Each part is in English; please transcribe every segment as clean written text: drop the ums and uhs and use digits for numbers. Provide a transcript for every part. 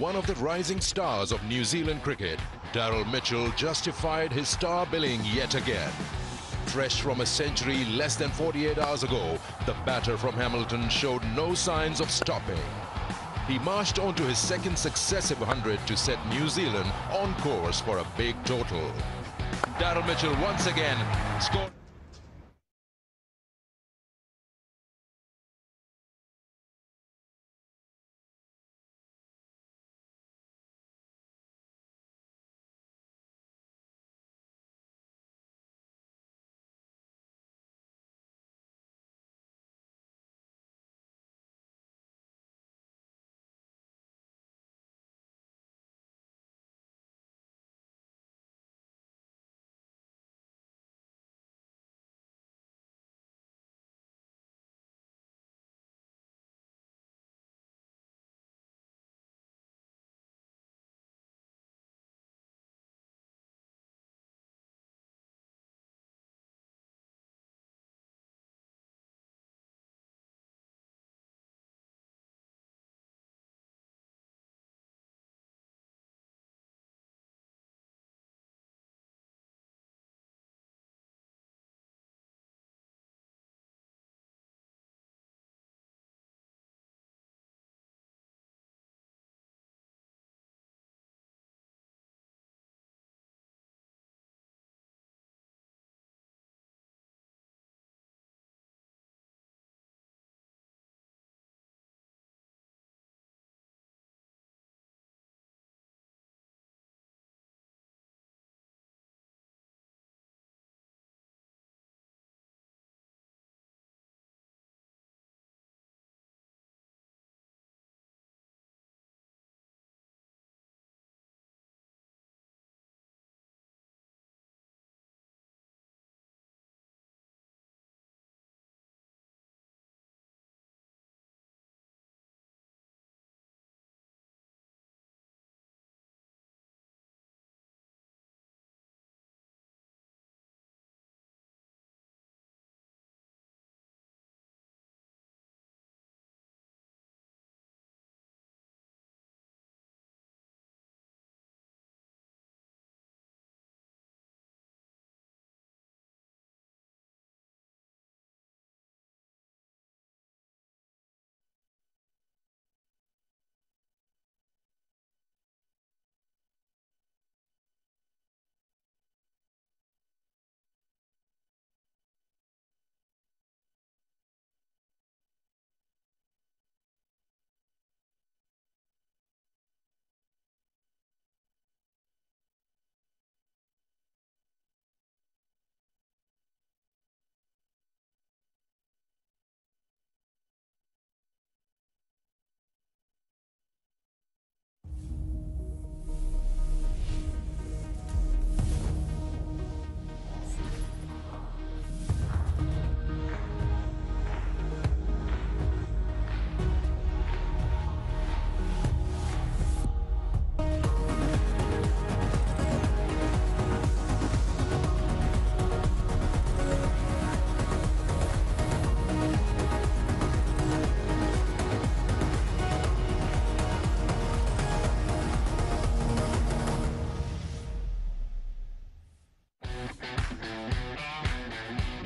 One of the rising stars of New Zealand cricket, Daryl Mitchell justified his star billing yet again. Fresh from a century less than 48 hours ago, the batter from Hamilton showed no signs of stopping. He marched on to his second successive 100 to set New Zealand on course for a big total. Daryl Mitchell once again scored.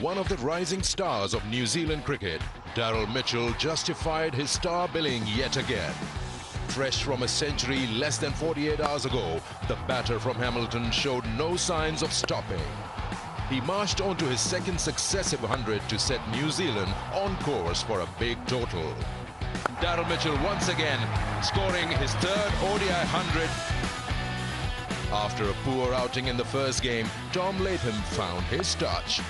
One of the rising stars of New Zealand cricket, Daryl Mitchell justified his star billing yet again. Fresh from a century less than 48 hours ago, the batter from Hamilton showed no signs of stopping. He marched on to his second successive 100 to set New Zealand on course for a big total. Daryl Mitchell once again scoring his third ODI 100. After a poor outing in the first game, Tom Latham found his touch.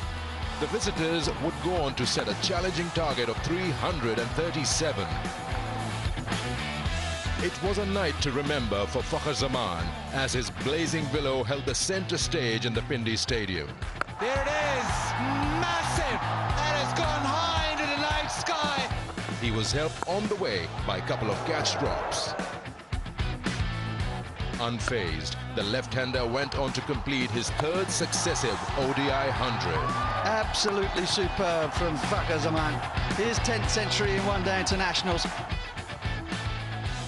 The visitors would go on to set a challenging target of 337. It was a night to remember for Fakhar Zaman as his blazing billow held the center stage in the Pindi Stadium. There it is, massive, and it's gone high into the night sky. He was helped on the way by a couple of catch drops. Unfazed, the left-hander went on to complete his third successive ODI 100. Absolutely superb from Fakhar Zaman. His 10th century in one-day internationals.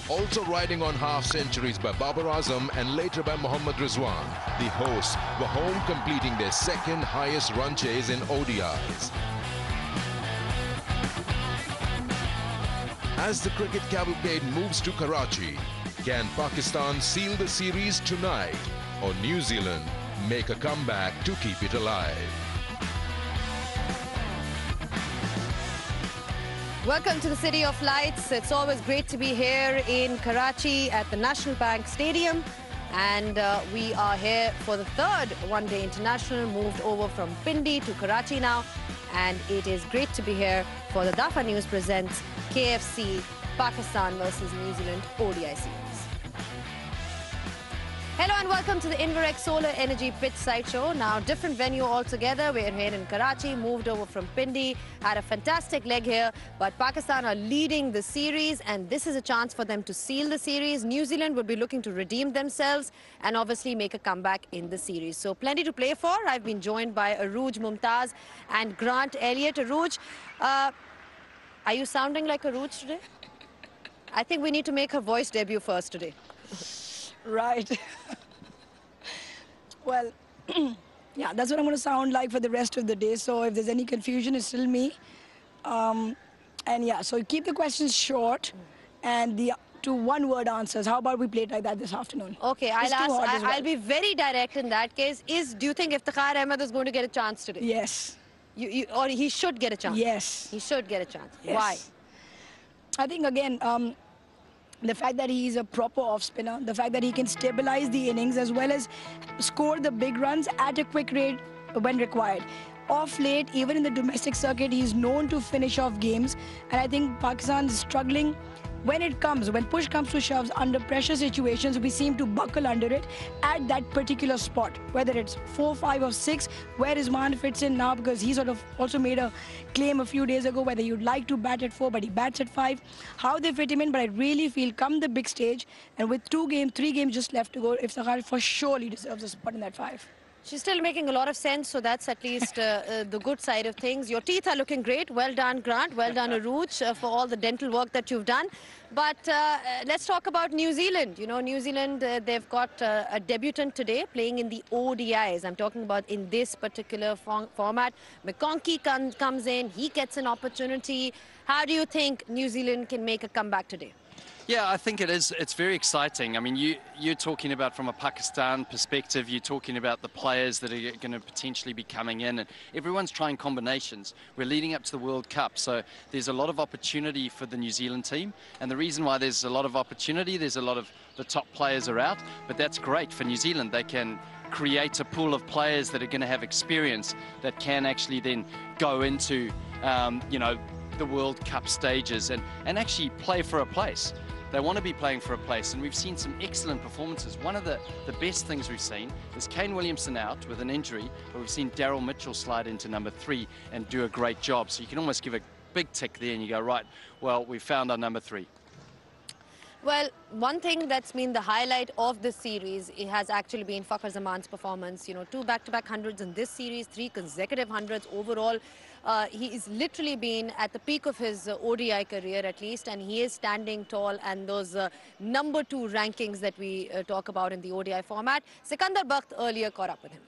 Also riding on half centuries by Babar Azam and later by Mohammad Rizwan, the hosts were home completing their second highest run chase in ODIs. As the cricket cavalcade moves to Karachi, can Pakistan seal the series tonight or New Zealand make a comeback to keep it alive? Welcome to the City of Lights. It's always great to be here in Karachi at the National Bank Stadium. And we are here for the third one-day international, moved over from Pindi to Karachi now. And it is great to be here for the Dafa News presents KFC Pakistan versus New Zealand ODI series. Hello and welcome to the Inverex Solar Energy Pitch Side Show. Now, different venue altogether. We're here in Karachi, moved over from Pindi, had a fantastic leg here, but Pakistan are leading the series and this is a chance for them to seal the series. New Zealand would be looking to redeem themselves and obviously make a comeback in the series. So plenty to play for. I've been joined by Arooj Mumtaz and Grant Elliott. Arooj, are you sounding like Arooj today? I think we need to make her voice debut first today. Right. Well, yeah, that's what I'm going to sound like for the rest of the day. So if there's any confusion, it's still me. And yeah, so keep the questions short and the to one-word answers. How about we play it like that this afternoon? Okay, I'll be very direct in that case. Do you think Iftikhar Ahmed is going to get a chance today? Yes. Or he should get a chance? Yes. He should get a chance. Yes. Why? I think, again, the fact that he's a proper off-spinner, the fact that he can stabilize the innings as well as score the big runs at a quick rate when required. Off late, even in the domestic circuit, he's known to finish off games. And I think Pakistan's struggling when push comes to shoves under pressure situations. We seem to buckle under it at that particular spot, whether it's 4, 5 or 6, where Rizwan fits in now, because he sort of also made a claim a few days ago whether you'd like to bat at 4, but he bats at 5. How they fit him in, but I really feel come the big stage, and with 3 games just left to go, Iftikhar for surely deserves a spot in that 5. She's still making a lot of sense, so that's at least the good side of things. Your teeth are looking great. Well done, Grant. Well done, Arooj, for all the dental work that you've done. But let's talk about New Zealand. You know, New Zealand, they've got a debutant today playing in the ODIs. I'm talking about in this particular format. McConkey comes in. He gets an opportunity. How do you think New Zealand can make a comeback today? Yeah, I think it is. It's very exciting. I mean, you're talking about from a Pakistan perspective, you're talking about the players that are going to potentially be coming in, and everyone's trying combinations. We're leading up to the World Cup, so there's a lot of opportunity for the New Zealand team. And the reason why there's a lot of opportunity, there's a lot of the top players are out, but that's great for New Zealand. They can create a pool of players that are going to have experience that can actually then go into, you know, the World Cup stages and actually play for a place. They want to be playing for a place, and we've seen some excellent performances. One of the best things we've seen is Kane Williamson out with an injury, but we've seen Daryl Mitchell slide into number 3 and do a great job. So you can almost give a big tick there and you go, right, well, we found our number 3. Well, one thing that's been the highlight of this series, it has actually been Fakhar Zaman's performance. You know, 2 back-to-back hundreds in this series, 3 consecutive hundreds overall. He's literally been at the peak of his ODI career at least, and he is standing tall, and those number 2 rankings that we talk about in the ODI format. Sikandar Bakht earlier caught up with him.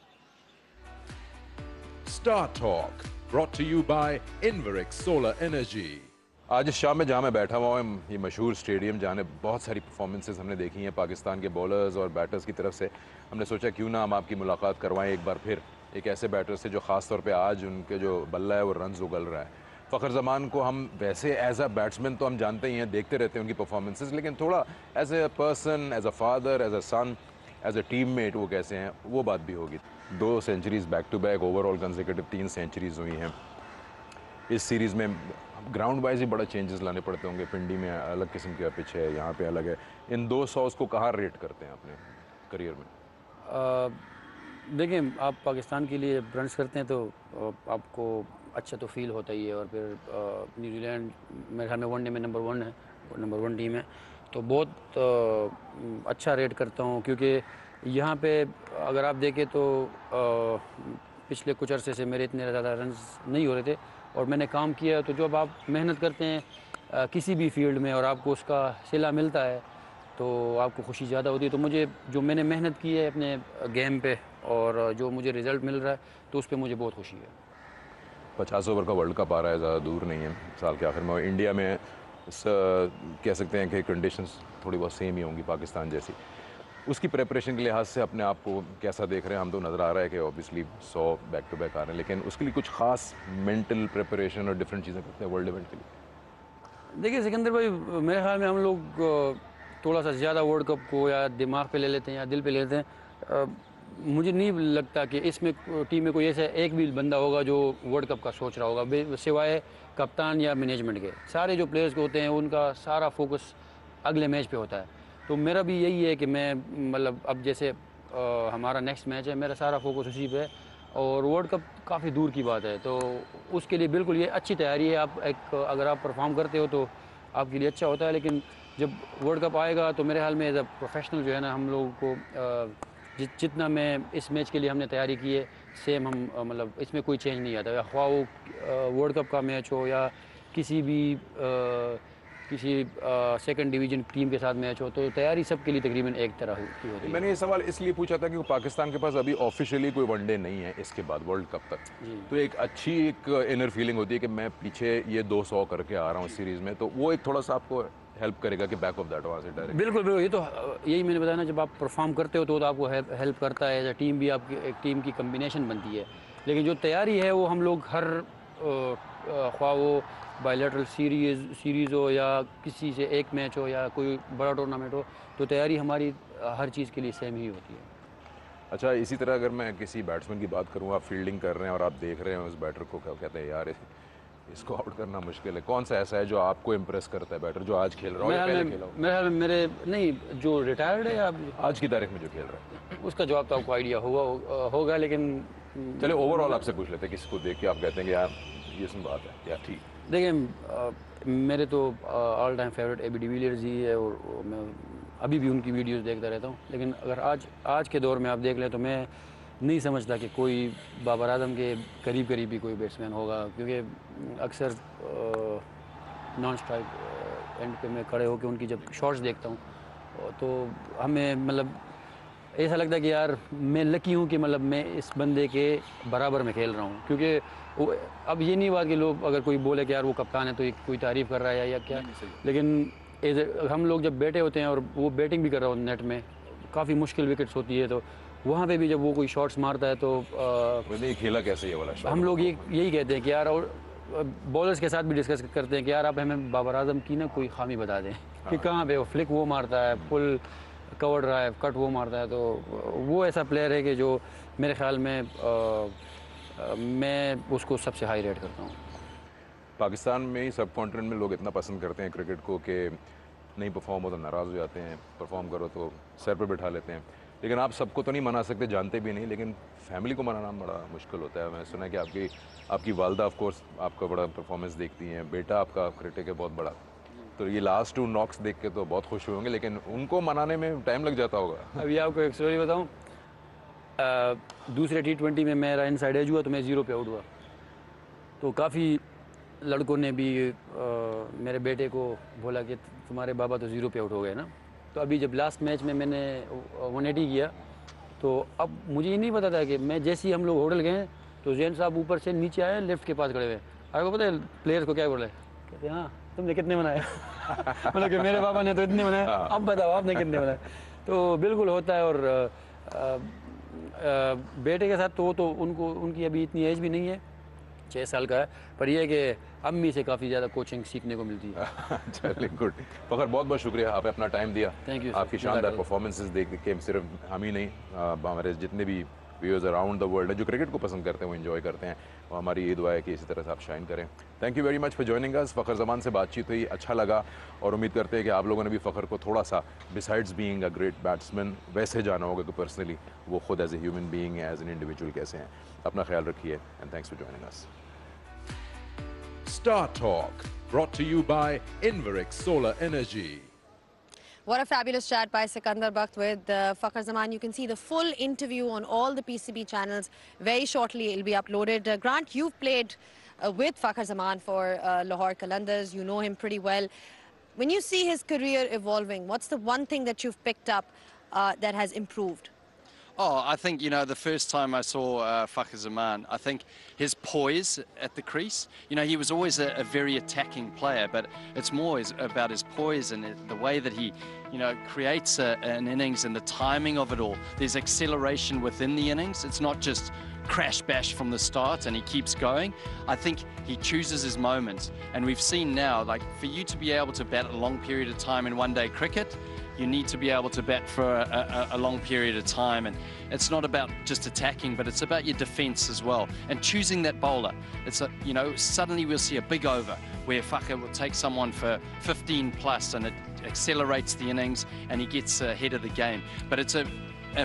Star Talk, brought to you by Inverex Solar Energy. आज शाम में जहाँ मैं बैठा हुआ हूँ ये मशहूर स्टेडियम जहाँ ने बहुत सारी परफॉर्मेंसेस हमने देखी हैं पाकिस्तान के बॉलर्स और बैटर्स की तरफ से। हमने सोचा क्यों ना हम आपकी मुलाकात करवाएं एक बार फिर एक ऐसे बैटर से जो ख़ास तौर पे आज उनके जो बल्ला है वो रन्स उगल रहा है। फ़खर ज़मान को हम वैसे एज अ बैट्समैन तो हम जानते ही हैं, देखते रहते हैं उनकी परफॉर्मेंसेस, लेकिन थोड़ा as a person, as a father, as a son, as a teammate वो कैसे हैं वो बात भी होगी। 2 centuries back to back, overall consecutive 3 centuries हुई हैं। इस सीरीज़ में ग्राउंड वाइज ही बड़ा चेंजेस लाने पड़ते होंगे। पिंडी में अलग किस्म का पिच है, यहाँ पे अलग है। इन 200 को कहाँ रेट करते हैं अपने करियर में? देखिए, आप पाकिस्तान के लिए रन्स करते हैं तो आपको अच्छा तो फील होता ही है, और फिर न्यूजीलैंड मेरे ख्याल में वनडे में नंबर 1 है, नंबर 1 टीम है, तो बहुत अच्छा रेट करता हूँ। क्योंकि यहाँ पे अगर आप देखें तो पिछले कुछ अरसे से मेरे इतने ज़्यादा रन्स नहीं हो रहे थे, और मैंने काम किया। तो जब आप मेहनत करते हैं किसी भी फील्ड में और आपको उसका सिला मिलता है तो आपको खुशी ज़्यादा होती है। तो मुझे जो मैंने मेहनत की है अपने गेम पे और जो मुझे रिज़ल्ट मिल रहा है तो उस पर मुझे बहुत खुशी है। 50 ओवर का वर्ल्ड कप आ रहा है, ज़्यादा दूर नहीं है साल के आखिर में। इंडिया में कह सकते हैं कि कंडीशंस थोड़ी बहुत सेम ही होंगी पाकिस्तान जैसी। उसकी प्रेपरेशन के लिहाज से अपने आप को कैसा देख रहे हैं? हम तो नज़र आ रहा है कि ऑब्वियसली 100 बैक टू बैक आ रहे हैं, लेकिन उसके लिए कुछ खास मेंटल प्रेपरेशन और डिफरेंट चीज़ें करते हैं वर्ल्ड इवेंट के लिए? देखिए सिकंदर भाई, मेरे ख्याल में हम लोग थोड़ा सा ज़्यादा वर्ल्ड कप को या दिमाग पे ले लेते हैं या दिल पे ले लेते हैं। मुझे नहीं लगता कि इसमें टीम में कोई ऐसा एक भी बंदा होगा जो वर्ल्ड कप का सोच रहा होगा, सिवाय कप्तान या मैनेजमेंट के। सारे जो प्लेयर्स होते हैं उनका सारा फोकस अगले मैच पे होता है। तो मेरा भी यही है कि मैं मतलब अब जैसे हमारा नेक्स्ट मैच है, मेरा सारा फोकस उसी पे है और वर्ल्ड कप काफ़ी दूर की बात है। तो उसके लिए बिल्कुल ये अच्छी तैयारी है। आप अगर आप परफॉर्म करते हो तो आपके लिए अच्छा होता है, लेकिन जब वर्ल्ड कप आएगा तो मेरे हाल में एज अ प्रोफेशनल जो है ना, हम लोगों को जितना मैं इस मैच के लिए हमने तैयारी की है सेम हम मतलब इसमें कोई चेंज नहीं आता। ख्वाह वो वर्ल्ड कप का मैच हो या किसी भी किसी सेकंड डिवीजन टीम के साथ मैच हो, तो तैयारी सबके लिए तकरीबन एक तरह की होती है। मैंने ये सवाल इसलिए पूछा था कि पाकिस्तान के पास अभी ऑफिशियली कोई वनडे नहीं है इसके बाद वर्ल्ड कप तक, तो एक अच्छी एक इनर फीलिंग होती है कि मैं पीछे ये 200 करके आ रहा हूँ सीरीज में, तो वो एक थोड़ा सा आपको हेल्प करेगा कि बैक ऑफ दैट वहाँ से डायरेक्ट। बिल्कुल बिल्कुल, ये तो यही मैंने बताया ना, जब आप परफॉर्म करते हो तो आपको हेल्प करता है। एज टीम भी आपकी एक टीम की कम्बिनेशन बनती है, लेकिन जो तैयारी है वो हम लोग हर ख्वाह वो बायलैटरल सीरीज़ हो या किसी से एक मैच हो या कोई बड़ा टूर्नामेंट हो, तो तैयारी हमारी हर चीज़ के लिए सेम ही होती है। अच्छा, इसी तरह अगर मैं किसी बैट्समैन की बात करूँ, आप फील्डिंग कर रहे हैं और आप देख रहे हैं उस बैटर को, क्या कहते हैं यार इसको आउट करना मुश्किल है, कौन सा ऐसा है जो आपको इम्प्रेस करता है बैटर जो आज खेल रहा हो या पहले खेला हो? मेरे ख्याल में मेरे नहीं, जो रिटायर्ड है या आज की तारीख में जो खेल रहा है, उसका जवाब तो आपको आइडिया होगा, लेकिन चले ओवरऑल आपसे पूछ लेते हैं, किसी को देख के आप कहते हैं कि यार ये सुन बात है या ठीक? देखिए मेरे तो all time favourite AB de Villiers ही है और मैं अभी भी उनकी वीडियोस देखता रहता हूँ। लेकिन अगर आज के दौर में आप देख लें तो मैं नहीं समझता कि कोई बाबर आजम के करीब ही कोई बैट्समैन होगा, क्योंकि अक्सर नॉन स्ट्राइक एंड पे मैं खड़े होकर उनकी जब शॉट्स देखता हूँ तो हमें मतलब ऐसा लगता है कि यार मैं लकी हूँ कि मतलब मैं इस बंदे के बराबर में खेल रहा हूँ। क्योंकि अब ये नहीं बात कि लोग अगर कोई बोले कि यार वो कप्तान है तो कोई तारीफ़ कर रहा है या क्या, लेकिन हम लोग जब बैठे होते हैं और वो बैटिंग भी कर रहा हो नेट में, काफ़ी मुश्किल विकेट्स होती है, तो वहाँ पे भी जब वो कोई शॉट्स मारता है तो खेला कैसे ये वाला शॉट? हम लोग यही कहते हैं कि यार, और बॉलर्स के साथ भी डिस्कस करते हैं कि यार आप हमें बाबर आजम की ना कोई खामी बता दें कि कहाँ पे वो फ्लिक वो मारता है, फुल कवर ड्राइव कट वो मारता है। तो वो ऐसा प्लेयर है कि जो मेरे ख्याल में मैं उसको सबसे हाई रेट करता हूँ। पाकिस्तान में ही सब कॉन्टिनेंट में लोग इतना पसंद करते हैं क्रिकेट को कि नहीं परफॉर्म हो तो नाराज़ हो जाते हैं, परफॉर्म करो तो सर पर बिठा लेते हैं। लेकिन आप सबको तो नहीं मना सकते, जानते भी नहीं, लेकिन फैमिली को मनाना बड़ा मुश्किल होता है। मैं सुना है कि आपकी वालदा ऑफ कोर्स आपका बड़ा परफॉर्मेंस देखती हैं, बेटा आपका क्रिकेट है बहुत बड़ा, तो ये लास्ट 2 नॉक्स देख के तो बहुत खुश होंगे, लेकिन उनको मनाने में टाइम लग जाता होगा। अभी आपको एक स्टोरी बताऊं, दूसरे T20 में मेरा इनसाइड एज हुआ तो मैं 0 पे आउट हुआ, तो काफ़ी लड़कों ने भी मेरे बेटे को बोला कि तुम्हारे बाबा तो 0 पे आउट हो गए ना। तो अभी जब लास्ट मैच में मैंने 180 किया तो अब मुझे ये नहीं पता था कि मैं जैसे ही हम लोग होटल गए तो जैन साहब ऊपर से नीचे आए, लेफ्ट के पास खड़े हुए। आपको पता है प्लेयर्स को क्या बोले? कहते हाँ तुमने कितने बनाए? मतलब कि मेरे पापा ने तो इतने बनाए, अब बताओ आपने कितने बनाए। तो बिल्कुल होता है। और बेटे के साथ तो उनकी अभी इतनी एज भी नहीं है, 6 साल का है, पर यह है कि अम्मी से काफ़ी ज़्यादा कोचिंग सीखने को मिलती है। चलिए गुड। फ़खर बहुत बहुत शुक्रिया, आपने अपना टाइम दिया। Thank you. आपकी शानदार परफॉर्मेंसेस देख के सिर्फ हम ही नहीं, हमारे जितने भी व्यूअर्स अराउंड द वर्ल्ड है जो क्रिकेट को पसंद करते हैं वो एंजॉय करते हैं, और हमारी ये दुआ है कि इसी तरह से आप शाइन करें। Thank you very much for joining us. Fakhar Zaman से बातचीत हुई, अच्छा लगा, और उम्मीद करते हैं कि आप लोगों ने भी फ़खर को थोड़ा सा besides being a great batsman वैसे जाना होगा कि पर्सनली वो खुद as a human being as an individual कैसे हैं। अपना ख्याल रखिए and thanks for joining us. Star Talk, brought to you by Inverex Solar Energy. What a fabulous chat by Sikandar Bakht with Fakhar Zaman. You can see the full interview on all the PCB channels. Very shortly it will be uploaded. Grant, you've played with Fakhar Zaman for Lahore Qalandars. You know him pretty well. When you see his career evolving, what's the one thing that you've picked up that has improved? Oh, I think, you know, the first time I saw Fakhar Zaman, I think his poise at the crease, you know, he was always a very attacking player, but it's more about his poise and the way that he, you know, creates an innings and the timing of it all. There's acceleration within the innings. It's not just crash bash from the start and he keeps going. I think he chooses his moments. And we've seen now, like, for you to be able to bat a long period of time in one-day cricket, you need to be able to bat for a long period of time. And it's not about just attacking, but it's about your defense as well. And choosing that bowler. It's, you know, suddenly we'll see a big over where Fakhar will take someone for 15 plus and it accelerates the innings and he gets ahead of the game. But it's a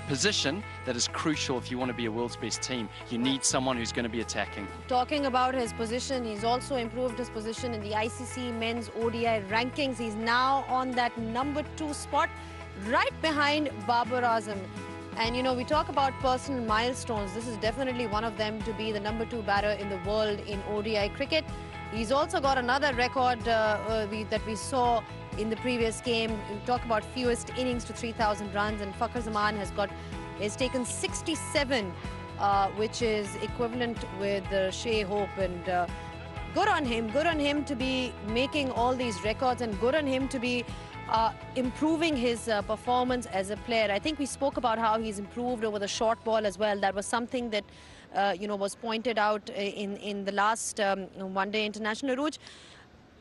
position that is crucial if you want to be a world's best team. You need someone who's going to be attacking. Talking about his position, he's also improved his position in the ICC men's ODI rankings. He's now on that #2 spot, right behind Babar Azam. And, you know, we talk about personal milestones. This is definitely one of them, to be the #2 batter in the world in ODI cricket. He's also got another record that we saw in the previous game. We talk about fewest innings to 3,000 runs, and Fakhar Zaman has taken 67, which is equivalent with Shea Hope. And good on him to be making all these records, and good on him to be improving his performance as a player. I think we spoke about how he's improved over the short ball as well. That was something that you know, was pointed out in the last one-day international, Aruj.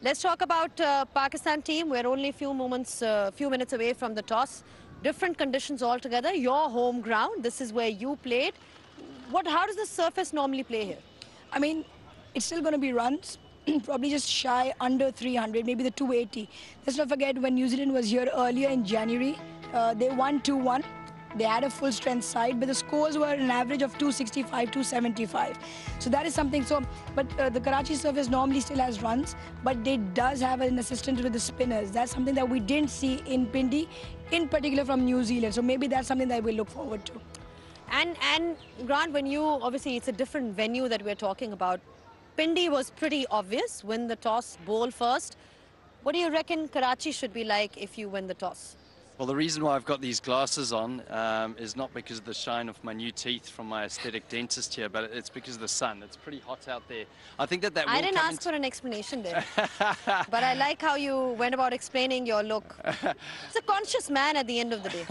Let's talk about Pakistan team. We're only a few minutes away from the toss. Different conditions altogether. Your home ground. This is where you played. How does the surface normally play here? I mean, it's still going to be runs. Probably just shy under 300, maybe the 280. Let's not forget, when New Zealand was here earlier in January, they won 2-1. They had a full strength side, but the scores were an average of 265, 275. So that is something. So, but the Karachi surface normally still has runs, but it does have an assistant with the spinners. That's something that we didn't see in Pindi, in particular from New Zealand. So maybe that's something that we'll look forward to. And Grant, when you, obviously it's a different venue that we're talking about. Pindi was pretty obvious, win the toss, bowl first. What do you reckon Karachi should be like if you win the toss? Well, the reason why I've got these glasses on is not because of the shine of my new teeth from my aesthetic dentist here, but it's because of the sun. It's pretty hot out there. I think that I didn't ask for an explanation there. But I like how you went about explaining your look. It's a conscious man at the end of the day.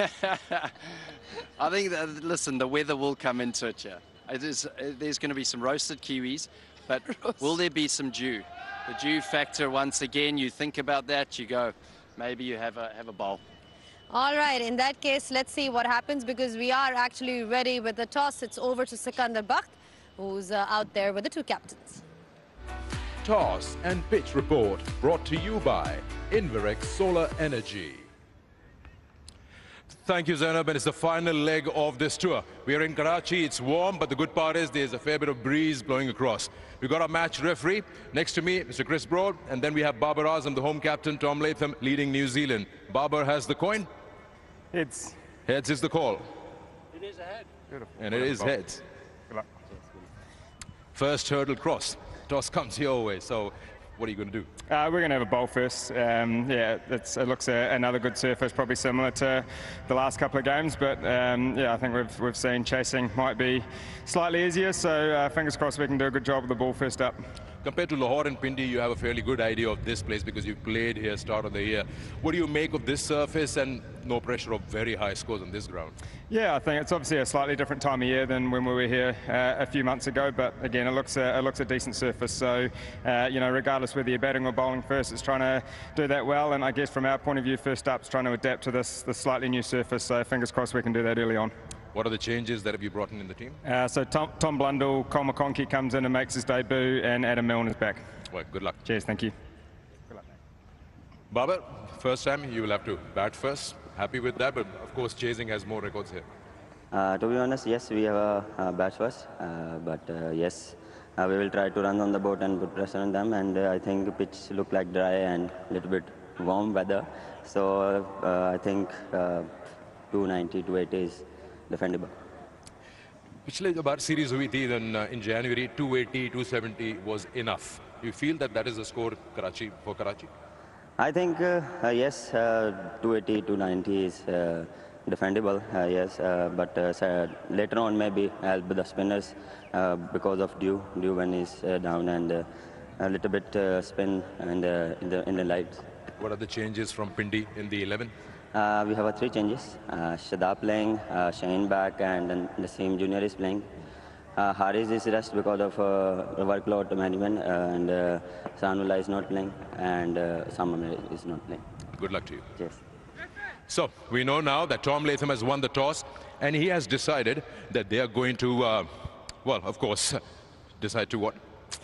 I think that, listen, the weather will come into it here. There's going to be some roasted kiwis, but will there be some dew? The dew factor, once again, you think about that, you go, maybe you have a bowl. All right, in that case, let's see what happens, because we are actually ready with the toss. It's over to Sikandar Bakht, who's out there with the two captains. Toss and pitch report brought to you by Inverex Solar Energy. Thank you, Zainab, and it's the final leg of this tour. We are in Karachi. It's warm, but the good part is there's a fair bit of breeze blowing across. We've got our match referee next to me, Mr. Chris Broad, and then we have Babar Azam, the home captain, Tom Latham, leading New Zealand. Babar has the coin. Heads. Heads is the call. It is a head. Beautiful. And it is heads. Good luck. First hurdle cross. Toss comes your way, so what are you going to do? We're going to have a bowl first. Yeah, it looks another good surface, probably similar to the last couple of games, but yeah, I think we've seen chasing might be slightly easier, so fingers crossed we can do a good job with the ball first up. Compared to Lahore and Pindi, you have a fairly good idea of this place because you played here start of the year. What do you make of this surface, and no pressure of very high scores on this ground? Yeah, I think it's obviously a slightly different time of year than when we were here a few months ago, but again, it looks a decent surface. So, you know, regardless whether you're batting or bowling first, it's trying to do that well. And I guess from our point of view, first up, it's trying to adapt to this slightly new surface. So fingers crossed we can do that early on. What are the changes that have you brought in the team? So Tom Blundell, Cole McConkey comes in and makes his debut, and Adam Milne is back. Well, good luck. Cheers, thank you. Good luck. Babar, first time you will have to bat first. Happy with that, but of course chasing has more records here. To be honest, yes, we have a bat first, but yes, we will try to run on the boat and put pressure on them, and I think the pitch look like dry and a little bit warm weather, so I think 290, 280 is defendable. पिछले जो बार series हुई थी in January, 280, 270 was enough. You feel that that is the score for Karachi? I think, yes, 280, 290 is defendable, yes, but later on maybe help the spinners because of Dew when he's down, and a little bit spin and in the lights. What are the changes from Pindi in the 11? We have 3 changes. Shada playing, Shane back, and then the same junior is playing. Haris is rest because of workload management, and Sanula is not playing, and Samamir is not playing. Good luck to you. Yes. So we know now that Tom Latham has won the toss, and he has decided that they are going to, well, of course, decide to what?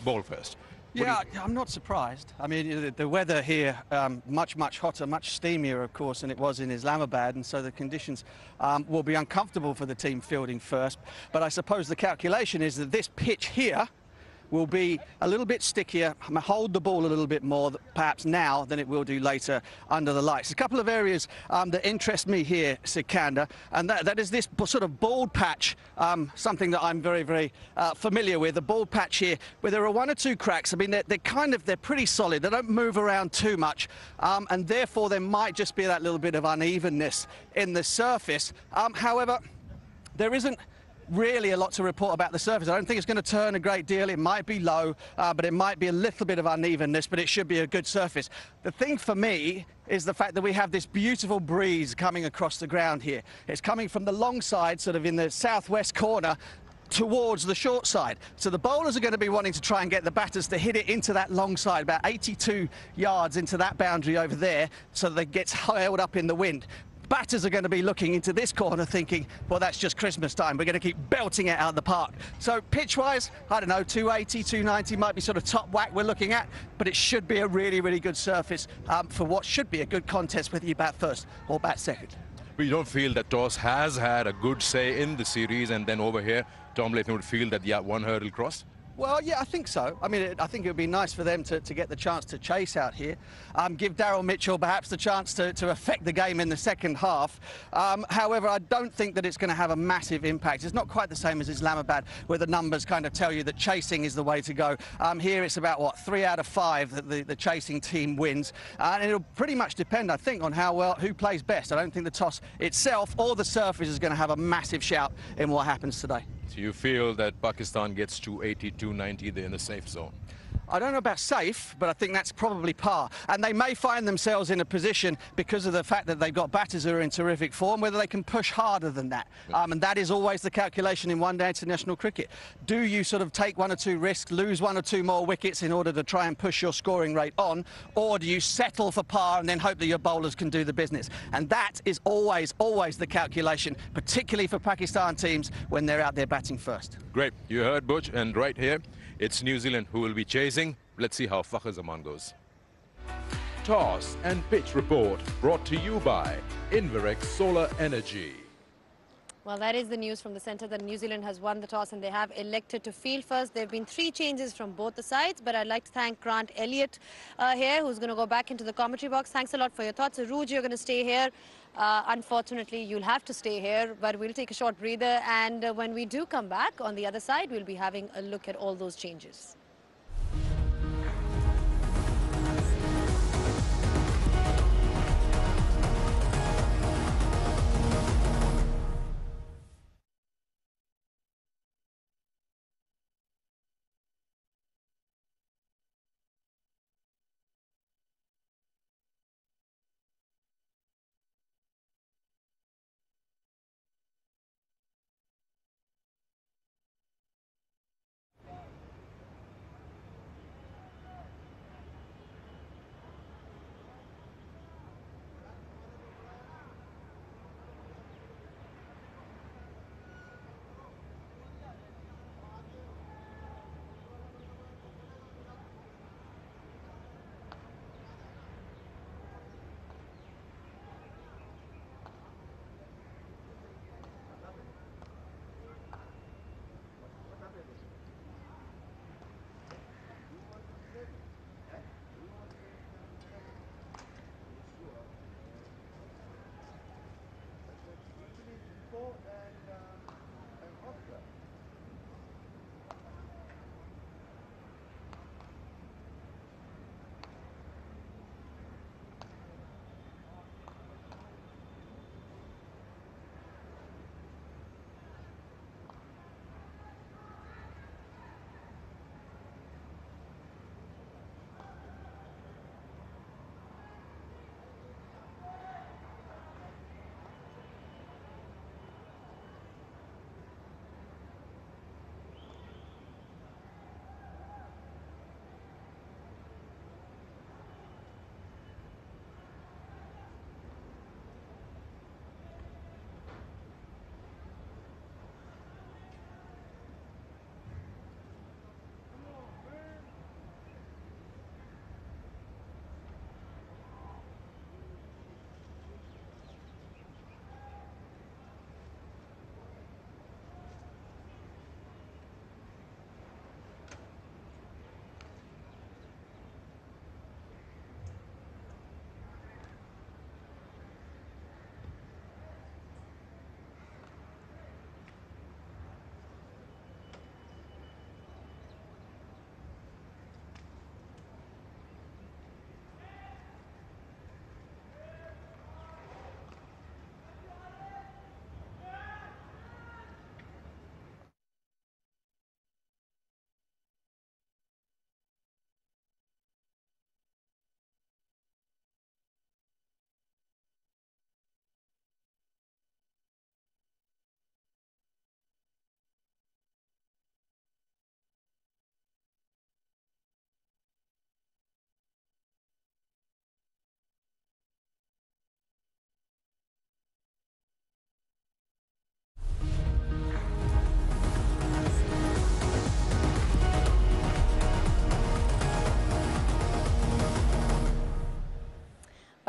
Bowl first. Yeah, I'm not surprised. I mean, the weather here, much hotter, much steamier, of course, than it was in Islamabad, and so the conditions will be uncomfortable for the team fielding first. But I suppose the calculation is that this pitch here will be a little bit stickier, hold the ball a little bit more, perhaps now, than it will do later under the lights. A couple of areas that interest me here, Sikandar, and that is this sort of bald patch, something that I'm very familiar with, the bald patch here, where there are 1 or 2 cracks. I mean, they're pretty solid. They don't move around too much, and therefore there might just be that little bit of unevenness in the surface. However, there isn't really a lot to report about the surface. I don't think it's going to turn a great deal. It might be low, but it might be a little bit of unevenness, but it should be a good surface. The thing for me is the fact that we have this beautiful breeze coming across the ground here. It's coming from the long side, sort of in the southwest corner, towards the short side. So the bowlers are going to be wanting to try and get the batters to hit it into that long side, about 82 yards into that boundary over there, so that it gets held up in the wind. Batters are going to be looking into this corner thinking, well, that's just Christmas time. We're going to keep belting it out of the park. So pitch-wise, I don't know, 280, 290 might be sort of top whack we're looking at, but it should be a really good surface for what should be a good contest, whether you bat first or bat second. But you don't feel that Toss has had a good say in the series, and then over here, Tom Latham would feel that, yeah, 1 hurdle crossed? Well, yeah, I think so. I mean, I think it would be nice for them to get the chance to chase out here, give Daryl Mitchell perhaps the chance to affect the game in the second half. However, I don't think that it's going to have a massive impact. It's not quite the same as Islamabad, where the numbers kind of tell you that chasing is the way to go. Here it's about, what, 3 out of 5 that the chasing team wins. And it'll pretty much depend, I think, on who plays best. I don't think the toss itself or the surface is going to have a massive shout in what happens today. So you feel that Pakistan gets 280, 290, they're in the safe zone? I don't know about safe, but I think that's probably par. And they may find themselves in a position, because of the fact that they've got batters who are in terrific form, whether they can push harder than that. And that is always the calculation in one-day international cricket. Do you sort of take 1 or 2 risks, lose 1 or 2 more wickets in order to try and push your scoring rate on, or do you settle for par and then hope that your bowlers can do the business? And that is always the calculation, particularly for Pakistan teams when they're out there batting first. Great. You heard Butch, and right here, it's New Zealand who will be chasing. Let's see how Fakhar Zaman goes. Toss and pitch report brought to you by Inverex Solar Energy. Well, that is the news from the centre that New Zealand has won the toss and they have elected to field first. There have been 3 changes from both the sides, but I'd like to thank Grant Elliott here, who's going to go back into the commentary box. Thanks a lot for your thoughts. Arooj, you're going to stay here. Unfortunately, you'll have to stay here, but we'll take a short breather. And when we do come back on the other side, we'll be having a look at all those changes.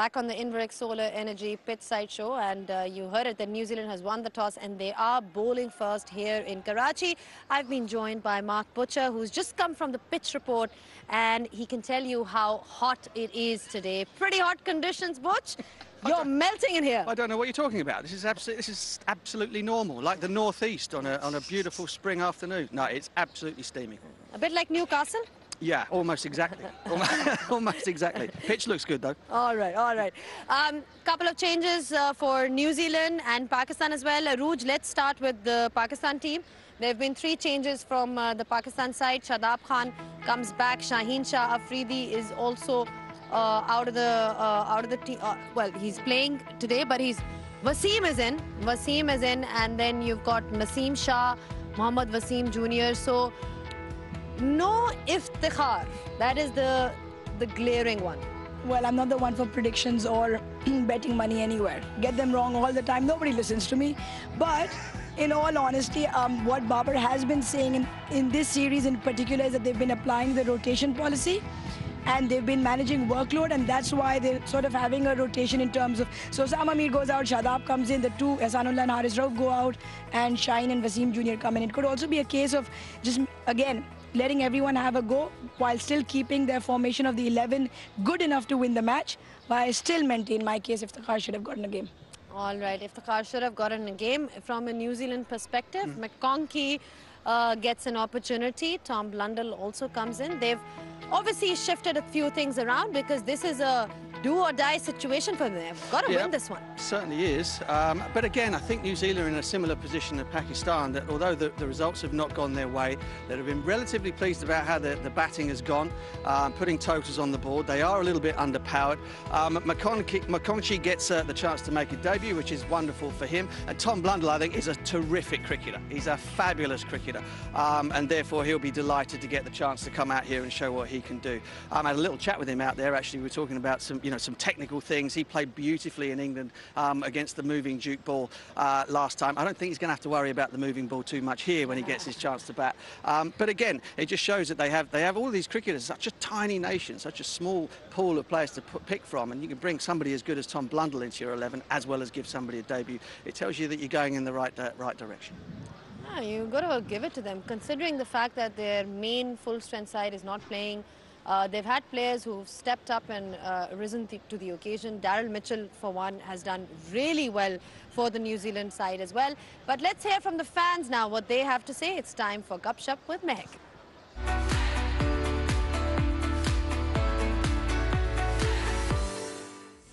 Back on the Inverec Solar Energy pit side show, and you heard it that New Zealand has won the toss and they are bowling first here in Karachi. I've been joined by Mark Butcher, who's just come from the pitch report, and he can tell you how hot it is today. Pretty hot conditions, Butch. You're melting in here. I don't know what you're talking about. This is absolutely normal, like the northeast on a beautiful spring afternoon. No, it's absolutely steamy. A bit like Newcastle. Yeah, almost exactly. Almost exactly. Pitch looks good, though. All right, all right. Couple of changes for New Zealand and Pakistan as well. Rooj, let's start with the Pakistan team. There have been 3 changes from the Pakistan side. Shadab Khan comes back. Shaheen Shah Afridi is also out of the team. Well, he's playing today, but Wasim is in. Wasim is in, and then you've got Naseem Shah, Mohammad Wasim Jr. So no Iftikhar. That is the glaring one. Well, I'm not the one for predictions or betting money anywhere. Get them wrong all the time. Nobody listens to me. But in all honesty, what Babar has been saying in this series in particular is that they've been applying the rotation policy and they've been managing workload, and that's why they're sort of having a rotation in terms of, so Sam Amir goes out, Shadab comes in, the 2, Ehsanullah and Haris Rauf go out, and Shaheen and Wasim Jr. come in. It could also be a case of just, again, letting everyone have a go while still keeping their formation of the 11 good enough to win the match. But I still maintain my case, Iftikhar should have gotten a game. All right, Iftikhar should have gotten a game. From a New Zealand perspective, McConkey gets an opportunity. Tom Blundell also comes in. They've obviously shifted a few things around because this is a do-or-die situation for them. They've got to win this one. Certainly is. But again, I think New Zealand are in a similar position to Pakistan, that although the results have not gone their way, that have been relatively pleased about how the batting has gone, putting totals on the board. They are a little bit underpowered. McConkey gets the chance to make a debut, which is wonderful for him. And Tom Blundell, I think, is a terrific cricketer. He's a fabulous cricketer. And therefore, he'll be delighted to get the chance to come out here and show what he can do. I had a little chat with him out there, actually. We were talking about some technical things. He played beautifully in England against the moving Duke ball last time. I don't think he's going to have to worry about the moving ball too much here when he gets his chance to bat. But again, it just shows that they have all these cricketers, such a tiny nation, such a small pool of players to pick from, and you can bring somebody as good as Tom Blundell into your 11 as well as give somebody a debut. It tells you that you're going in the right direction. Yeah, you've got to give it to them, considering the fact that their main full-strength side is not playing. They've had players who've stepped up and risen to the occasion. Daryl Mitchell, for one, has done really well for the New Zealand side as well. But let's hear from the fans now what they have to say. It's time for Gupshup with Mehak.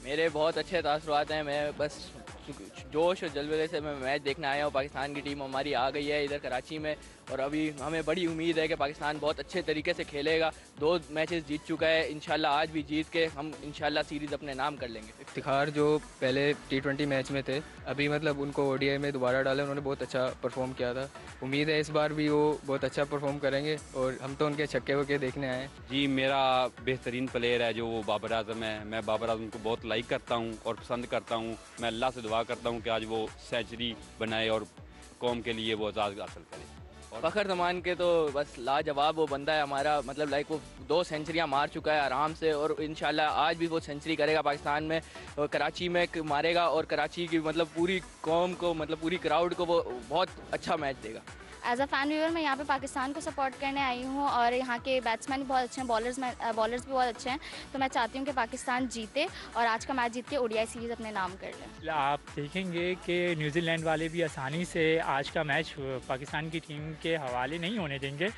मेरे बहुत अच्छे तासुरात हैं। मैं बस जोश और जल्वे से मैं मैच देखने आया हूँ। पाकिस्तान की टीम हमारी आ गई है इधर कराची में, और अभी हमें बड़ी उम्मीद है कि पाकिस्तान बहुत अच्छे तरीके से खेलेगा। 2 मैचेस जीत चुका है, इंशाल्लाह आज भी जीत के हम इंशाल्लाह सीरीज़ अपने नाम कर लेंगे। इफ्तिखार जो पहले T20 मैच में थे, अभी मतलब उनको ODI में दोबारा डाला, उन्होंने बहुत अच्छा परफॉर्म किया था। उम्मीद है इस बार भी वो बहुत अच्छा परफॉर्म करेंगे, और हम तो उनके छक्के वक्के देखने आए हैं। जी, मेरा बेहतरीन प्लेयर है जो वो बाबर आजम है। मैं बाबर आजम को बहुत लाइक करता हूँ और पसंद करता हूँ। मैं अल्लाह से दुआ करता हूँ कि आज वो सेंचुरी बनाए और कौम के लिए वो एजाज़ हासिल करे। फ़खर जमान के तो बस लाजवाब वो बंदा है हमारा, मतलब लाइक वो 2 सेंचुरियाँ मार चुका है आराम से, और इंशाल्लाह आज भी वो सेंचुरी करेगा पाकिस्तान में, और कराची में मारेगा, और कराची की मतलब पूरी कौम को, मतलब पूरी क्राउड को वो बहुत अच्छा मैच देगा। एज अ फ़ैन व्यूअर मैं यहाँ पे पाकिस्तान को सपोर्ट करने आई हूँ, और यहाँ के बैट्समैन भी बहुत अच्छे हैं, बॉलर्स भी बहुत अच्छे हैं, तो मैं चाहती हूँ कि पाकिस्तान जीते और आज का मैच जीत के ODI सीरीज़ अपने नाम कर लें। आप देखेंगे कि न्यूजीलैंड वाले भी आसानी से आज का मैच पाकिस्तान की टीम के हवाले नहीं होने देंगे,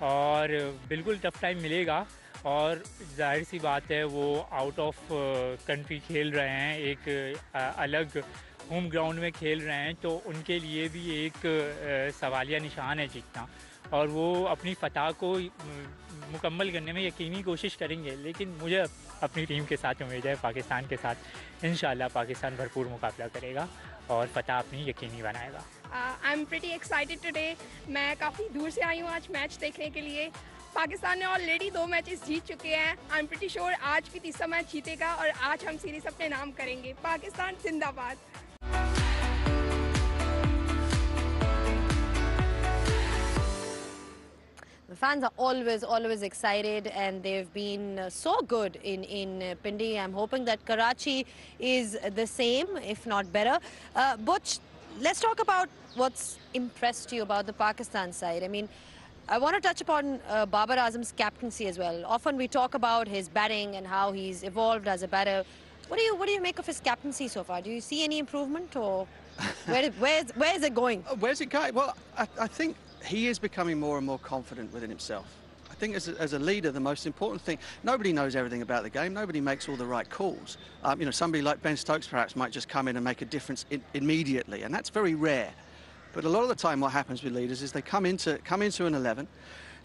और बिल्कुल टफ टाइम मिलेगा। और जाहिर सी बात है वो आउट ऑफ कंट्री खेल रहे हैं, एक अलग होम ग्राउंड में खेल रहे हैं, तो उनके लिए भी एक सवालिया निशान है जीतना, और वो अपनी फ़तह को मुकम्मल करने में यकीनी कोशिश करेंगे। लेकिन मुझे अपनी टीम के साथ उम्मीद है, पाकिस्तान के साथ इंशाल्लाह पाकिस्तान भरपूर मुकाबला करेगा और फ़तह अपनी यकीनी बनाएगा। I am pretty excited today. मैं काफ़ी दूर से आई हूँ आज मैच देखने के लिए। पाकिस्तान ने ऑलरेडी 2 मैचेस जीत चुके हैं। आई एम प्रीटी श्योर आज भी तीसरा मैच जीतेगा और आज हम सीरीज़ अपने नाम करेंगे। पाकिस्तान जिंदाबाद। The fans are always excited, and they've been so good in Pindi. I'm hoping that Karachi is the same, if not better. Butch, let's talk about what's impressed you about the Pakistan side. I mean, I want to touch upon Babar Azam's captaincy as well. Often we talk about his batting and how he's evolved as a batter. What do you make of his captaincy so far? Do you see any improvement, or where is it going? Where's it going? Well, I think he is becoming more and more confident within himself. I think as a leader, the most important thing, nobody knows everything about the game. Nobody makes all the right calls. You know, somebody like Ben Stokes perhaps might just come in and make a difference immediately, and that's very rare. But a lot of the time what happens with leaders is they come into an 11,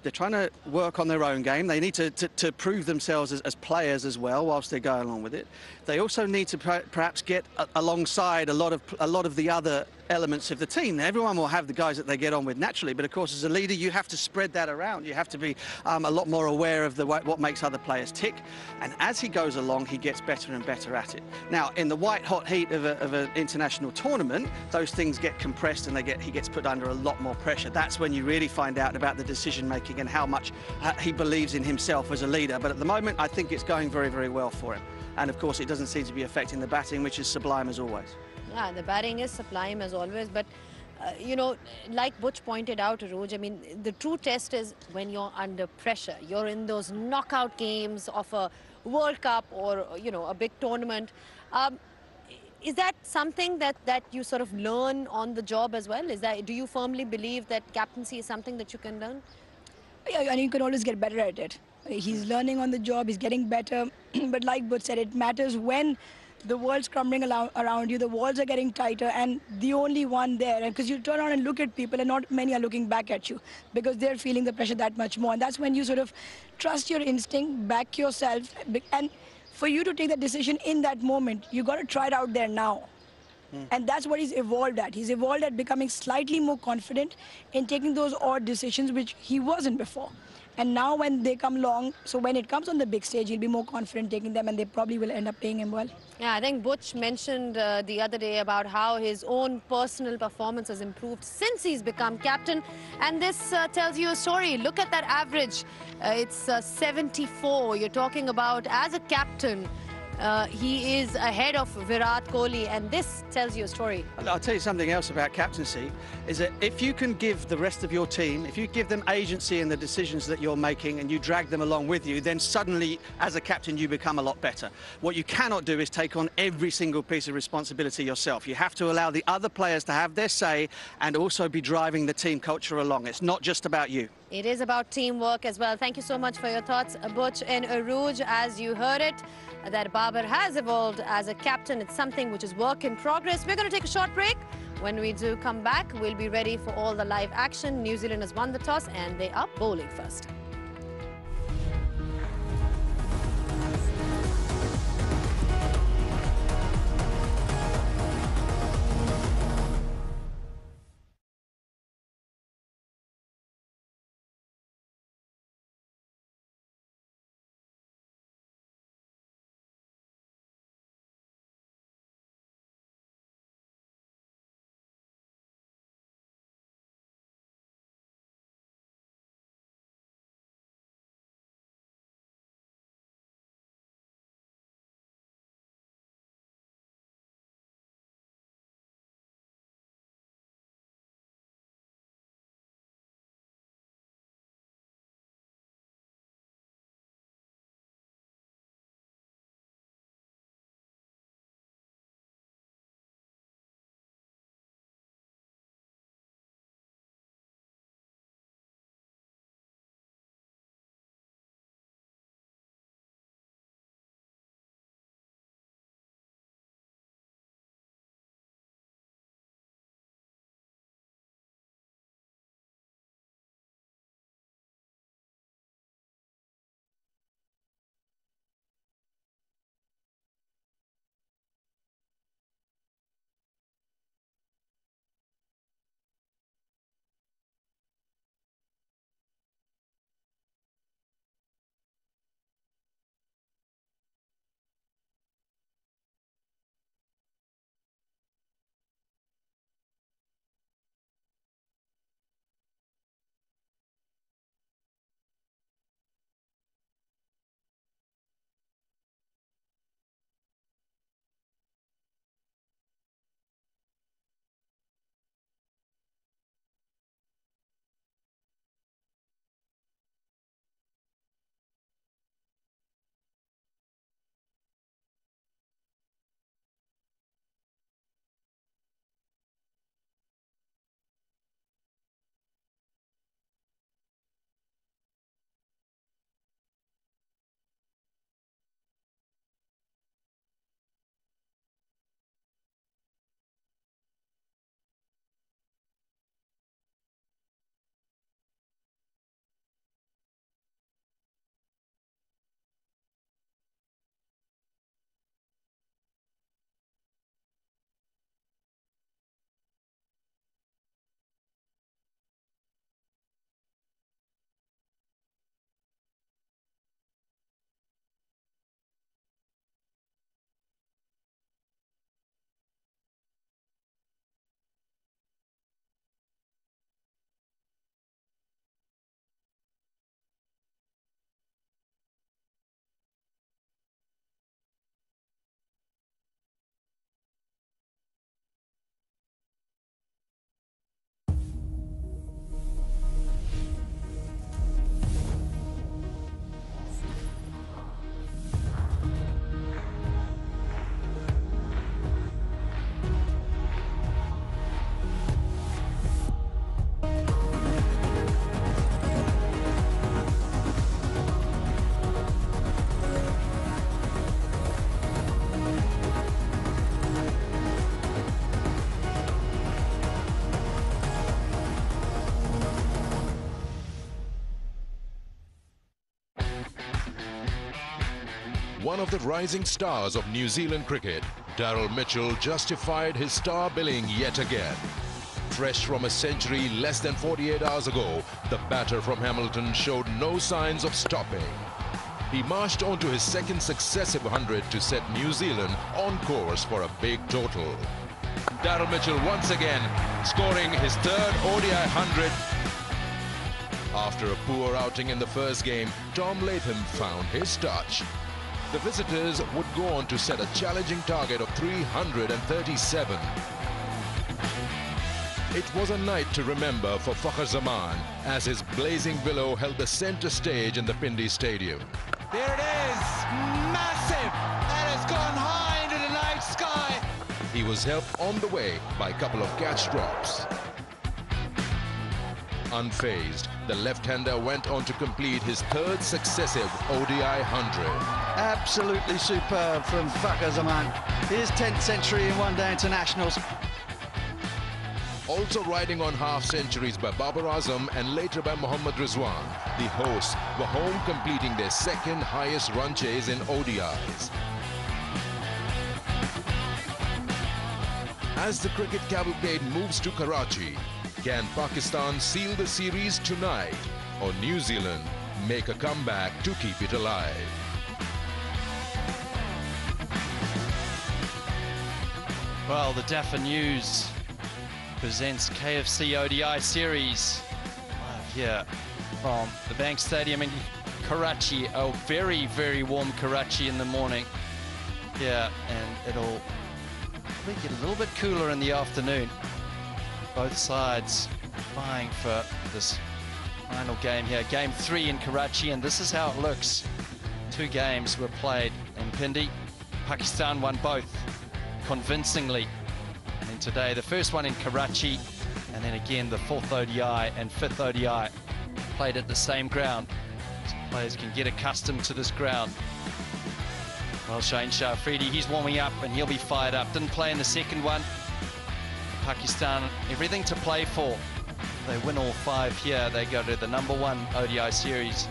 they're trying to work on their own game. They need to prove themselves as players as well whilst they're going along with it. They also need to perhaps get alongside a lot of the other elements of the team. Now, everyone will have the guys that they get on with naturally, but of course as a leader you have to spread that around. You have to be a lot more aware of what makes other players tick, and as he goes along he gets better and better at it. Now, in the white hot heat of an international tournament, those things get compressed and he gets put under a lot more pressure. That's when you really find out about the decision making and how much he believes in himself as a leader. But at the moment I think it's going very well for him, and of course it doesn't seem to be affecting the batting, which is sublime as always. Yeah, the batting is sublime as always, but you know, like Butch pointed out, Arooj, I mean, the true test is when you're under pressure. You're in those knockout games of a World Cup or, you know, a big tournament. Is that something that you sort of learn on the job as well? Do you firmly believe that captaincy is something that you can learn? Yeah, and you can always get better at it. He's learning on the job, he's getting better. But like Butch said, it matters when the world's crumbling around you, the walls are getting tighter, and the only one there, because you turn around and look at people and not many are looking back at you because they're feeling the pressure that much more. And that's when you sort of trust your instinct, back yourself, and for you to take that decision in that moment, you got to try it out there now. And that's what he's evolved at. He's evolved at becoming slightly more confident in taking those odd decisions which he wasn't before. And now when they come along, so when it comes on the big stage, he'll be more confident taking them, and they probably will end up paying him well. Yeah, I think Butch mentioned the other day about how his own personal performance has improved since he's become captain. And this tells you a story. Look at that average. It's 74. You're talking about, as a captain, he is ahead of Virat Kohli, and this tells you a story. I'll tell you something else about captaincy, is that if you can give the rest of your team, if you give them agency in the decisions that you're making and you drag them along with you, then suddenly, as a captain, you become a lot better. What you cannot do is take on every single piece of responsibility yourself. You have to allow the other players to have their say and also be driving the team culture along. It's not just about you. It is about teamwork as well. Thank you so much for your thoughts, Butch and Arooj. As you heard it, that Babar has evolved as a captain. It's something which is work in progress. We're going to take a short break. When we do come back, we'll be ready for all the live action. New Zealand has won the toss and they are bowling first. One of the rising stars of New Zealand cricket, Daryl Mitchell justified his star billing yet again. Fresh from a century less than 48 hours ago, the batter from Hamilton showed no signs of stopping. He marched on to his second successive 100 to set New Zealand on course for a big total. Daryl Mitchell once again scoring his third ODI 100. After a poor outing in the first game, Tom Latham found his touch. The visitors would go on to set a challenging target of 337. It was a night to remember for Fakhar Zaman as his blazing billow held the center stage in the Pindi Stadium. There it is, massive. That has gone high into the night sky. He was helped on the way by a couple of catch drops. Unfazed, the left-hander went on to complete his third successive ODI 100. Absolutely superb from Fakhar Zaman. His 10th century in one-day internationals. Also riding on half-centuries by Babar Azam and later by Mohammad Rizwan, the hosts were home completing their second highest run chase in ODIs. As the cricket cavalcade moves to Karachi, can Pakistan seal the series tonight, or New Zealand make a comeback to keep it alive? Well, the Daffa News presents KFC ODI series live here from the Bank Stadium in Karachi. A very, very warm Karachi in the morning here, and it'll probably get a little bit cooler in the afternoon. Both sides vying for this final game here. Game 3 in Karachi, and this is how it looks. 2 games were played in Pindi. Pakistan won both convincingly. And today, the first one in Karachi, and then again the 4th ODI and 5th ODI played at the same ground. So players can get accustomed to this ground. Well, Shane Shah Afridi, he's warming up and he'll be fired up. Didn't play in the second one. Pakistan, everything to play for. If they win all 5 here, they go to the #1 ODI series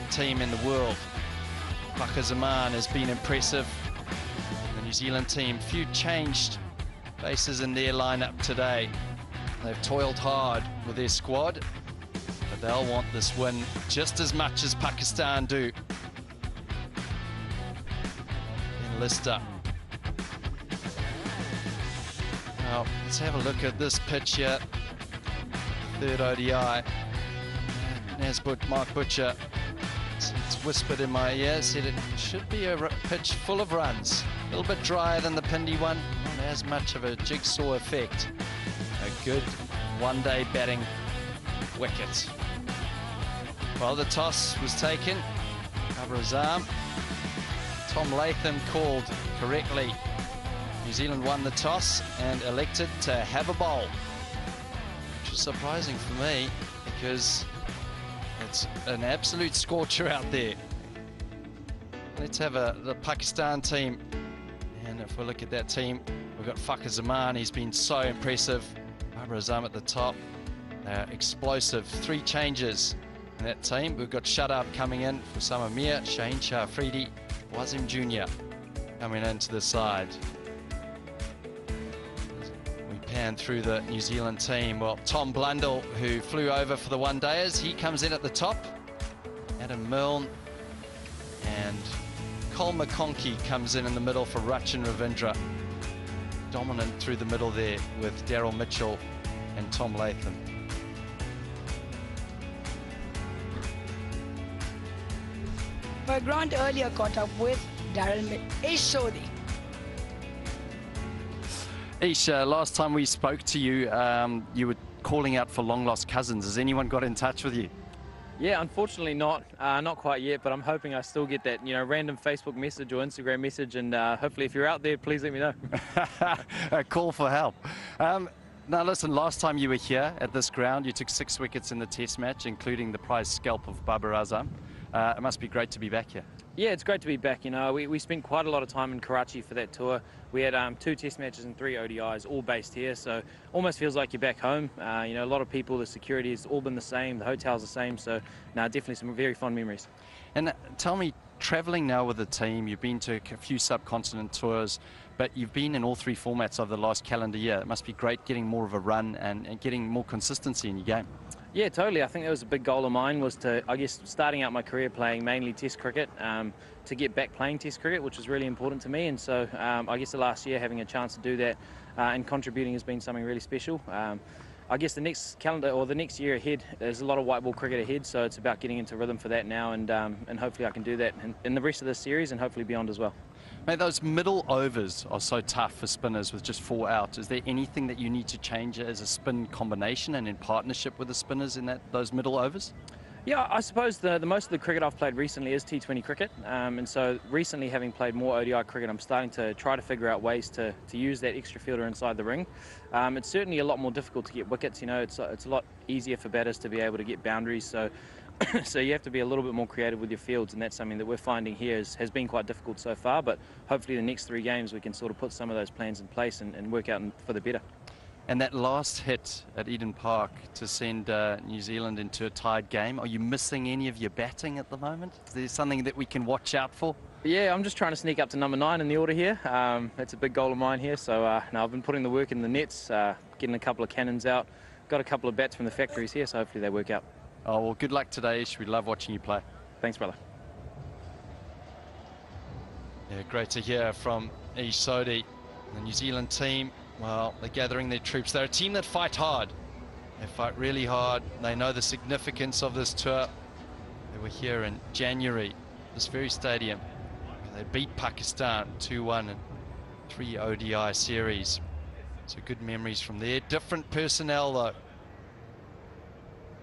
team in the world. Fakhar Zaman has been impressive. The New Zealand team, few changed faces in their lineup today. They've toiled hard with their squad, but they'll want this win just as much as Pakistan do. In Lister. Now, let's have a look at this pitch here. 3rd ODI. Mark Butcher, it's whispered in my ear, said it should be a pitch full of runs. A little bit drier than the Pindi one, not as much of a jigsaw effect. A good one-day batting wicket. Well, the toss was taken. Babar Azam. Tom Latham called correctly. New Zealand won the toss and elected to have a bowl, which was surprising for me because it's an absolute scorcher out there. Let's have the Pakistan team, and if we look at that team, we've got Fakhar Zaman. He's been so impressive. Babar Azam at the top. They're explosive. 3 changes in that team. We've got Shadab coming in for Sama Mir, Shaheen Shah Afridi, Wasim Jr. coming into the side. Pan through the New Zealand team. Well, Tom Blundell, who flew over for the one-dayers, he comes in at the top. Adam Milne and Cole McConkey comes in the middle for Rachin Ravindra. Dominant through the middle there with Daryl Mitchell and Tom Latham. But Grant earlier caught up with Daryl Sodhi. Isha, last time we spoke to you, you were calling out for long-lost cousins. Has anyone got in touch with you? Yeah, unfortunately not. Not quite yet, but I'm hoping I still get that, random Facebook message or Instagram message, and hopefully if you're out there, please let me know. A call for help. Now listen, last time you were here at this ground, you took 6 wickets in the test match, including the prize scalp of Babar Azam. It must be great to be back here. Yeah, it's great to be back. We spent quite a lot of time in Karachi for that tour. We had 2 test matches and 3 ODIs, all based here, so almost feels like you're back home. A lot of people, the security has all been the same, the hotel's the same, so definitely some very fond memories. And tell me, traveling now with the team, you've been to a few subcontinent tours, but you've been in all three formats over the last calendar year. It must be great getting more of a run and getting more consistency in your game. Yeah, totally. I think that was a big goal of mine, was to, I guess, starting out my career playing mainly Test cricket, to get back playing Test cricket, which was really important to me. And so I guess the last year having a chance to do that and contributing has been something really special. I guess the next calendar or the next year ahead, there's a lot of white ball cricket ahead, so it's about getting into rhythm for that now, and hopefully I can do that in the rest of this series and hopefully beyond as well. Mate, those middle overs are so tough for spinners with just 4 out. Is there anything that you need to change as a spin combination and in partnership with the spinners in those middle overs? Yeah, I suppose the most of the cricket I've played recently is T20 cricket, and so recently, having played more ODI cricket, I'm starting to try to figure out ways to use that extra fielder inside the ring. It's certainly a lot more difficult to get wickets. You know, it's a lot easier for batters to be able to get boundaries, so so you have to be a little bit more creative with your fields, and that's something that we're finding here has been quite difficult so far, but hopefully the next 3 games we can sort of put some of those plans in place and work out for the better. And that last hit at Eden Park to send New Zealand into a tied game, are you missing any of your batting at the moment? Is there something that we can watch out for? Yeah, I'm just trying to sneak up to number 9 in the order here. That's a big goal of mine here. So now I've been putting the work in the nets, getting a couple of cannons out. Got a couple of bats from the factories here, so hopefully they work out. Oh, well, good luck today, Ish. We love watching you play. Thanks, brother. Yeah, great to hear from Ish Sodhi. The New Zealand team, well, they're gathering their troops. They're a team that fight hard. They fight really hard. They know the significance of this tour. They were here in January, this very stadium. They beat Pakistan 2-1 in 3 ODI series. So good memories from there. Different personnel, though.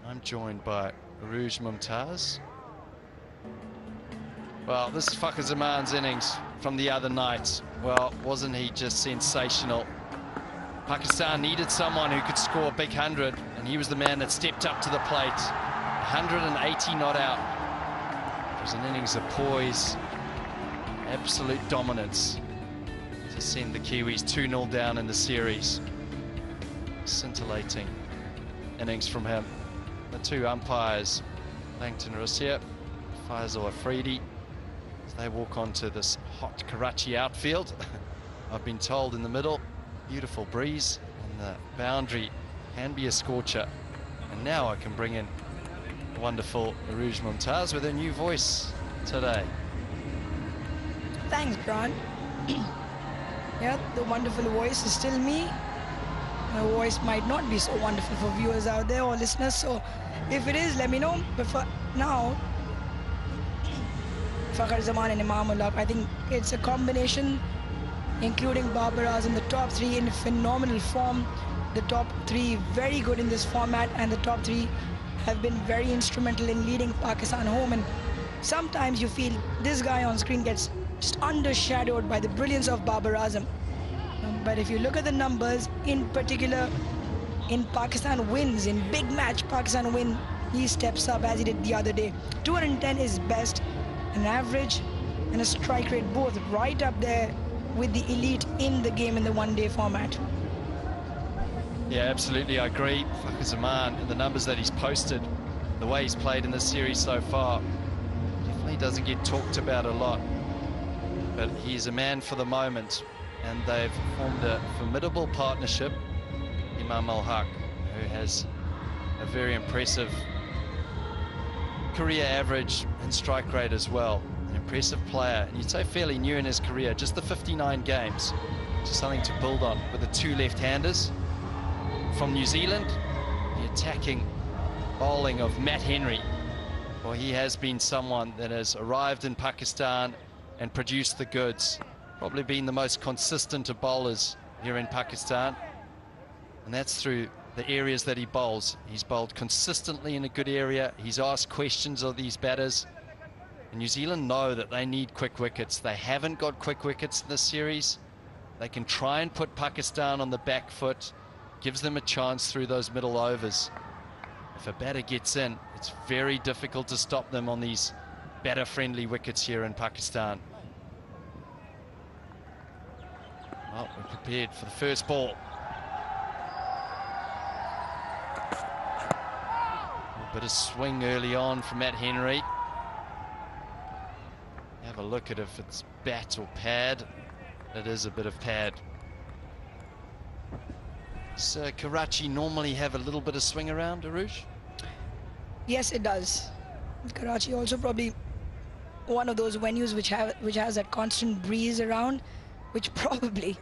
I'm joined by Rouge Mumtaz. Well, this is Fakhar Zaman's innings from the other night. Well, wasn't he just sensational? Pakistan needed someone who could score a big 100, and he was the man that stepped up to the plate. 180 not out. It was an innings of poise, absolute dominance to send the Kiwis 2-0 down in the series. Scintillating innings from him. The 2 umpires, Langton Russia, Faisal Afridi, as they walk onto this hot Karachi outfield. I've been told in the middle, beautiful breeze, and the boundary can be a scorcher. And now I can bring in the wonderful Rouge Mumtaz with a new voice today. Thanks, Grant. Yeah, the wonderful voice is still me. My voice might not be so wonderful for viewers out there or listeners, so if it is, let me know. But for now, Fakhar Zaman and Imamullah, I think it's a combination, including Babar Azam, the top 3 in phenomenal form. The top 3 very good in this format, and the top 3 have been very instrumental in leading Pakistan home. And sometimes you feel this guy on screen gets just undershadowed by the brilliance of Babar Azam. But if you look at the numbers, in particular in Pakistan wins, in big match Pakistan win, he steps up as he did the other day. 210 is best, an average and a strike rate both right up there with the elite in the game in the one-day format. Yeah, absolutely, I agree. Fakhar Zaman, and the numbers that he's posted, the way he's played in this series so far, definitely doesn't get talked about a lot. But he's a man for the moment, and they've formed a formidable partnership. Imam Al-Haq, who has a very impressive career average and strike rate as well. An impressive player, and you'd say fairly new in his career, just the 59 games. Just something to build on with the 2 left-handers. From New Zealand, the attacking bowling of Matt Henry. Well, he has been someone that has arrived in Pakistan and produced the goods. Probably been the most consistent of bowlers here in Pakistan. And that's through the areas that he bowls. He's bowled consistently in a good area. He's asked questions of these batters. And New Zealand know that they need quick wickets. They haven't got quick wickets in this series. They can try and put Pakistan on the back foot. Gives them a chance through those middle overs. If a batter gets in, it's very difficult to stop them on these batter-friendly wickets here in Pakistan. Well, we're prepared for the first ball. A bit of swing early on from Matt Henry. have a look at if it's bat or pad. It is a bit of pad. Does Karachi normally have a little bit of swing around, Aruj? Yes, it does. Karachi also probably one of those venues which has that constant breeze around, which probably,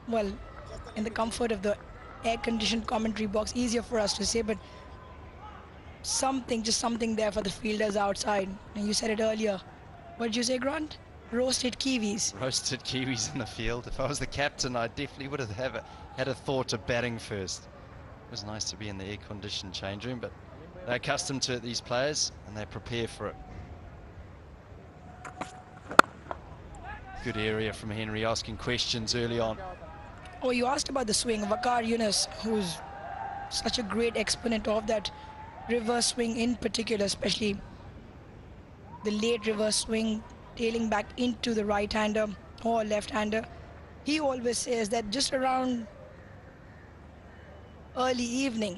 well, in the comfort of the air-conditioned commentary box, easier for us to say, but just something there for the fielders outside. And you said it earlier. What did you say, Grant? Roasted kiwis. Roasted kiwis in the field. If I was the captain, I definitely would have had a thought of batting first. It was nice to be in the air-conditioned change room, but they're accustomed to it, these players, and they prepare for it. Good area from Henry, asking questions early on. Oh, you asked about the swing. Waqar Yunus, who's such a great exponent of that reverse swing in particular, especially the late reverse swing, tailing back into the right-hander or left-hander. He always says that just around early evening,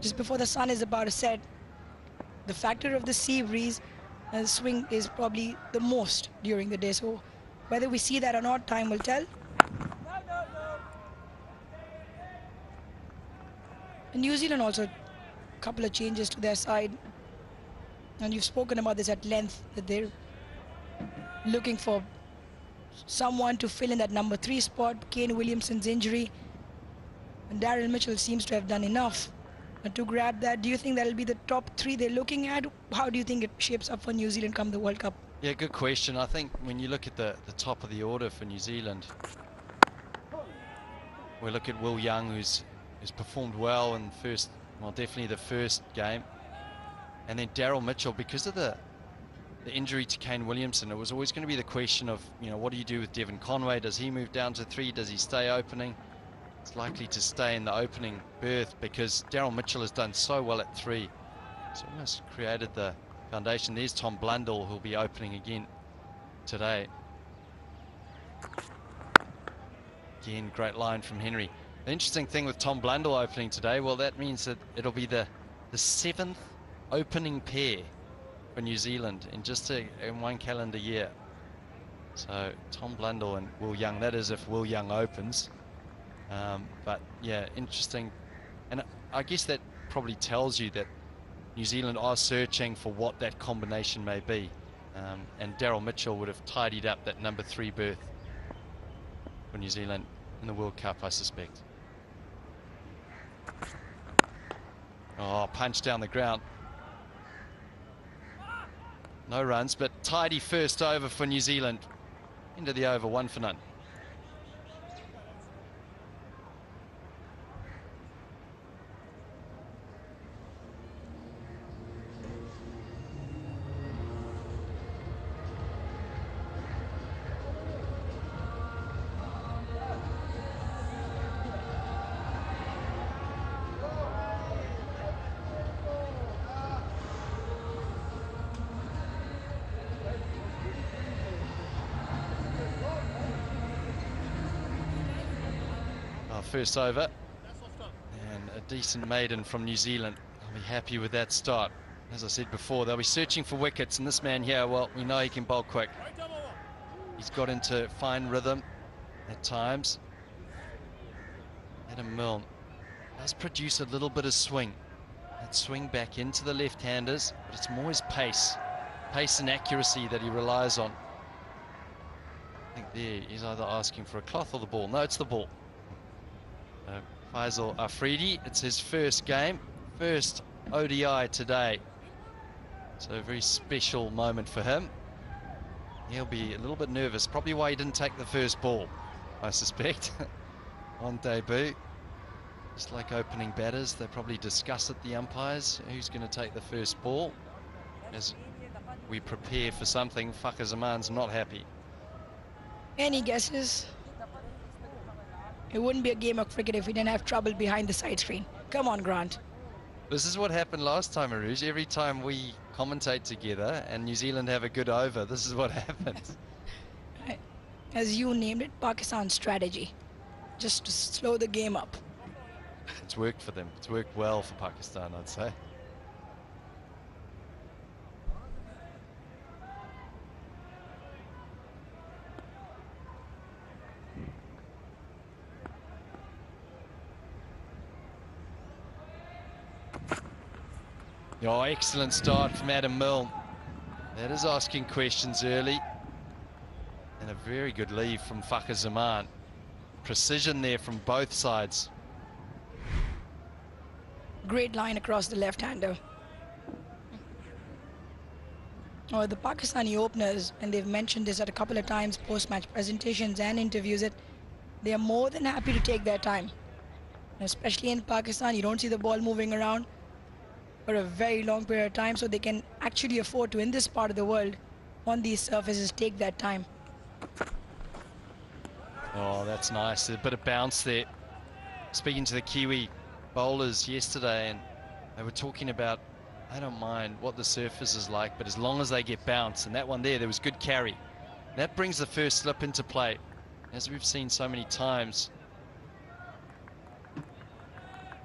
just before the sun is about to set, the factor of the sea breeze and swing is probably the most during the day. So whether we see that or not, time will tell. And New Zealand also a couple of changes to their side, and you've spoken about this at length, that they're looking for someone to fill in that number 3 spot. Kane Williamson's injury, and Daryl Mitchell seems to have done enough to grab that. Do you think that'll be the top 3 they're looking at? How do you think it shapes up for New Zealand come the World Cup? Yeah, good question. I think when you look at the top of the order for New Zealand, we look at Will Young, who's performed well in definitely the first game, and then Daryl Mitchell. Because of the injury to Kane Williamson, it was always going to be the question of, what do you do with Devon Conway? Does he move down to 3? Does he stay opening? It's likely to stay in the opening berth because Daryl Mitchell has done so well at 3. It's almost created the foundation. There's Tom Blundell, who'll be opening again today. Again, great line from Henry. The interesting thing with Tom Blundell opening today, well, that means that it'll be the 7th opening pair for New Zealand in one calendar year. So Tom Blundell and Will Young, that is if Will Young opens. But yeah, interesting. And I guess that probably tells you that New Zealand are searching for what that combination may be. And Daryl Mitchell would have tidied up that number 3 berth for New Zealand in the World Cup, I suspect. Oh, punch down the ground. No runs, but tidy first over for New Zealand. Into the over, 1 for none. First over, and a decent maiden from New Zealand. I'll be happy with that start. As I said before, they'll be searching for wickets, and this man here, well, we know he can bowl quick. He's got into fine rhythm at times. Adam Milne does produce a little bit of swing. That swing back into the left-handers, but it's more his pace and accuracy that he relies on. I think there he's either asking for a cloth or the ball. No, it's the ball. Faisal Afridi, it's his first game, first ODI today. So a very special moment for him. He'll be a little bit nervous, probably why he didn't take the first ball, I suspect, on debut. Just like opening batters, they probably discuss at the umpires who's going to take the first ball. As we prepare for something, Fakhar Zaman's not happy. Any guesses? It wouldn't be a game of cricket if we didn't have trouble behind the side screen. Come on, Grant. This is what happened last time, Aruj. Every time we commentate together and New Zealand have a good over, this is what happens. As you named it, Pakistan's strategy. Just to slow the game up. It's worked for them. It's worked well for Pakistan, I'd say. Oh, excellent start from Adam Milne. That is asking questions early. And a very good leave from Fakhar Zaman. Precision there from both sides. Great line across the left-hander. Oh, the Pakistani openers, and they've mentioned this at a couple of times, post-match presentations and interviews, they are more than happy to take their time. Especially in Pakistan, you don't see the ball moving around for a very long period of time, so they can actually afford to, in this part of the world, on these surfaces, take that time. Oh, that's nice. A bit of bounce there. Speaking to the Kiwi bowlers yesterday, and they were talking about, I don't mind what the surface is like, but as long as they get bounce, and that one there was good carry. That brings the first slip into play, as we've seen so many times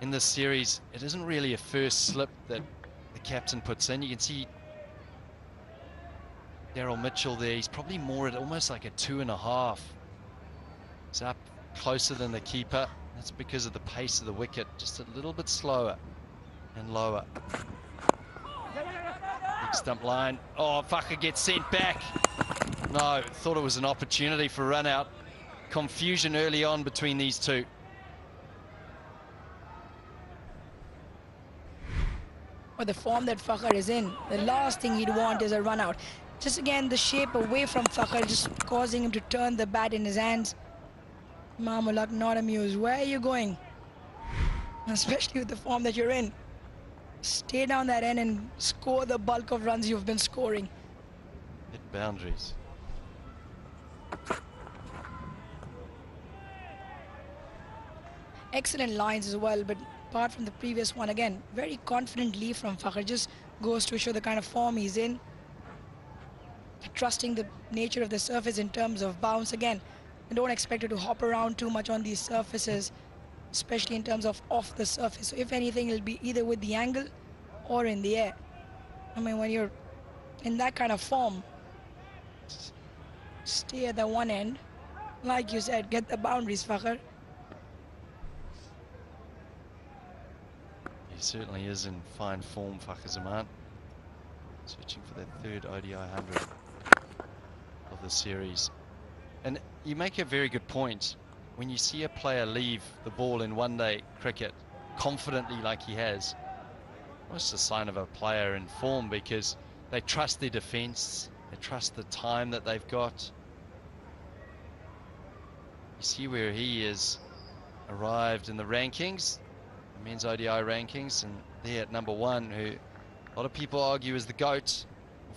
in this series. It isn't really a first slip that the captain puts in. You can see Daryl Mitchell there. He's probably more at almost like a 2.5. He's up closer than the keeper. That's because of the pace of the wicket, just a little bit slower and lower. Big stump line. Oh, Fakhar gets sent back. No, thought it was an opportunity for a run out. Confusion early on between these two. But the form that Fakhar is in, the last thing he'd want is a run out. Just again, the shape away from Fakhar, just causing him to turn the bat in his hands. Imam ul Haq not amused. Where are you going? Especially with the form that you're in. Stay down that end and score the bulk of runs you've been scoring. Hit boundaries. Excellent lines as well, but apart from the previous one, again, very confident leave from Fakhar. Just goes to show the kind of form he's in. Trusting the nature of the surface in terms of bounce. Again, I don't expect it to hop around too much on these surfaces, especially in terms of off the surface. So if anything, it'll be either with the angle or in the air. I mean, when you're in that kind of form, stay at the one end. Like you said, get the boundaries, Fakhar. He certainly is in fine form, Fakhar Zaman. Searching for that third ODI 100 of the series. And you make a very good point. When you see a player leave the ball in one-day cricket confidently like he has, well, it's a sign of a player in form, because they trust their defence, they trust the time that they've got. You see where he is arrived in the rankings, the men's ODI rankings, and there at number 1, who a lot of people argue is the GOAT,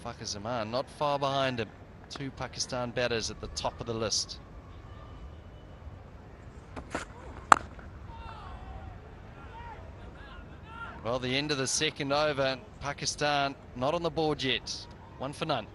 Fakhar Zaman, not far behind him. 2 Pakistan batters at the top of the list. Well, the end of the second over, and Pakistan not on the board yet. 1 for none.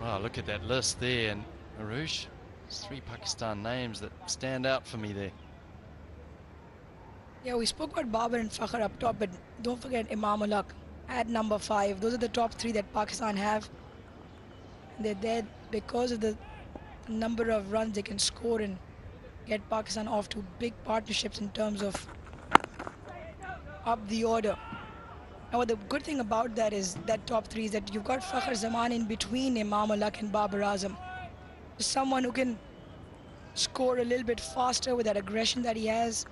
Wow, look at that list there, and Arush, there's 3 Pakistan names that stand out for me there. Yeah, we spoke about Babar and Fakhar up top, but don't forget Imam ul Haq at number 5. Those are the top 3 that Pakistan have. They're there because of the number of runs they can score and get Pakistan off to big partnerships in terms of up the order. Now, the good thing about that is that top 3 is that you've got Fakhar Zaman in between Imam ul Haq and Babar Azam. Someone who can score a little bit faster with that aggression that he has,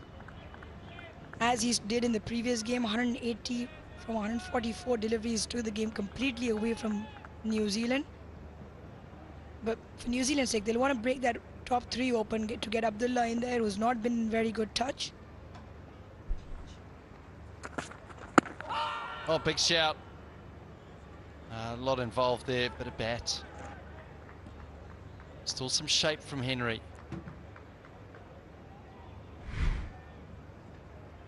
as he did in the previous game. 180 from 144 deliveries to the game, completely away from New Zealand. But for New Zealand's sake, they'll want to break that top 3 open, to get Abdullah in there, who's not been in very good touch. Oh, big shout. A lot involved there, bit of bat. Still some shape from Henry.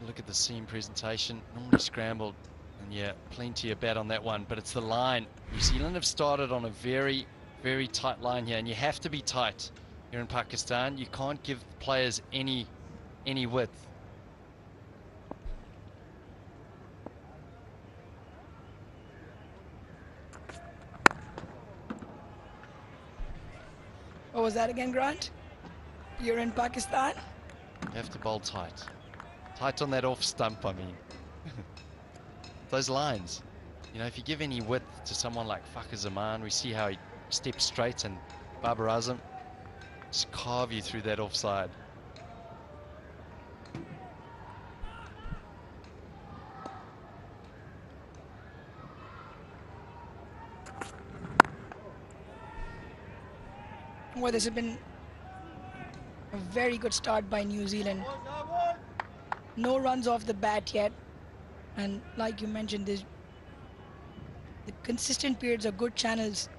Look at the seam presentation, normally scrambled, and yeah, plenty of bat on that one, but it's the line. New Zealand have started on a very, very tight line here, and you have to be tight here in Pakistan. You can't give players any width. What was that again, Grant? You're in Pakistan? You have to bowl tight. Tight on that off stump, I mean. Those lines. You know, if you give any width to someone like Fakhar Zaman, we see how he steps straight, and Babar Azam just carve you through that offside. Well, this has been a very good start by New Zealand. No runs off the bat yet. And like you mentioned, the consistent periods are good channels,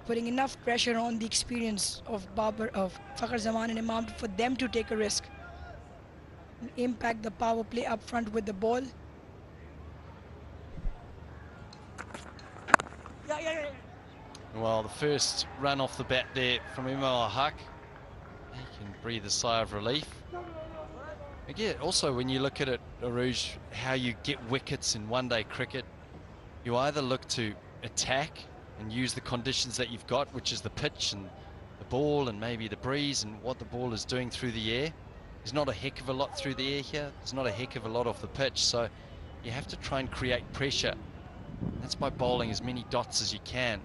putting enough pressure on the experience of Fakhar Zaman and Imam for them to take a risk, impact the power play up front with the ball. Well, the first run off the bat there from Imam al-Haq, he can breathe a sigh of relief. Again, also when you look at it, Aruj, how you get wickets in one-day cricket, you either look to attack and use the conditions that you've got, which is the pitch and the ball and maybe the breeze and what the ball is doing through the air. There's not a heck of a lot through the air here. There's not a heck of a lot off the pitch, so you have to try and create pressure. That's by bowling as many dots as you can,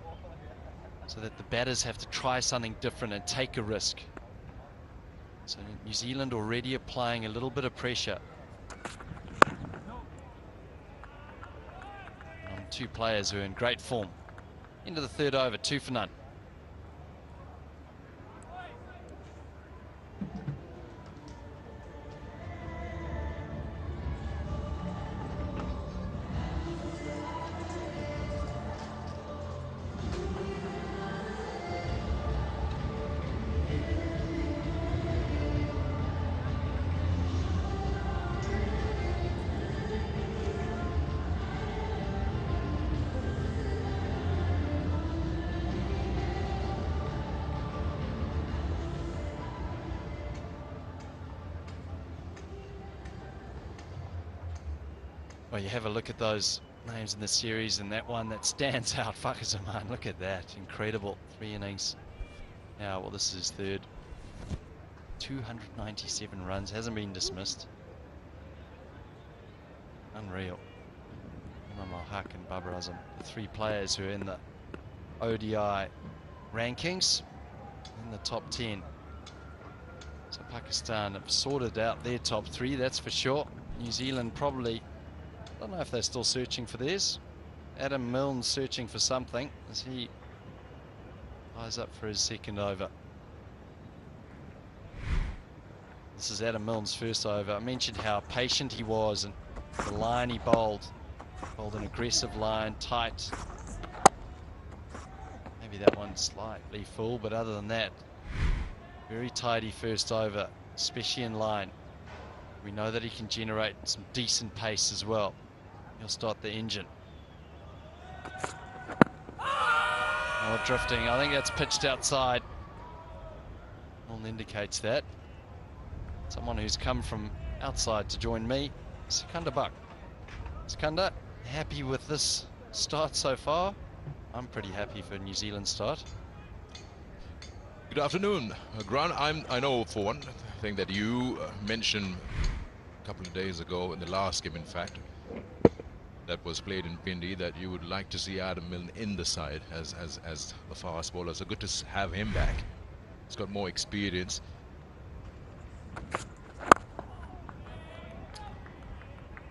so that the batters have to try something different and take a risk. So New Zealand already applying a little bit of pressure on two players who are in great form. Into the third over, 2 for none. Well, you have a look at those names in the series, and that one that stands out, Fakhar Zaman, look at that, incredible, 3 innings. Now, well, this is his third, 297 runs, hasn't been dismissed. Unreal. Imam al-Haq and Babar Azam, the 3 players who are in the ODI rankings, in the top 10. So Pakistan have sorted out their top 3, that's for sure. New Zealand probably, I don't know if they're still searching for theirs. Adam Milne's searching for something as he eyes up for his second over. This is Adam Milne's first over. I mentioned how patient he was and the line he bowled. Bowled an aggressive line, tight. Maybe that one's slightly full, but other than that, very tidy first over, especially in line. We know that he can generate some decent pace as well. He'll start the engine. Oh, drifting. I think that's pitched outside. Milne indicates that. Someone who's come from outside to join me, Sikandar Buck. Sikandar, happy with this start so far? I'm pretty happy for New Zealand's start. Good afternoon, Grant. I know for one thing that you mentioned a couple of days ago in the last game, in fact, that was played in Pindi, that you would like to see Adam Milne in the side as the fast bowler. So good to have him back. He's got more experience.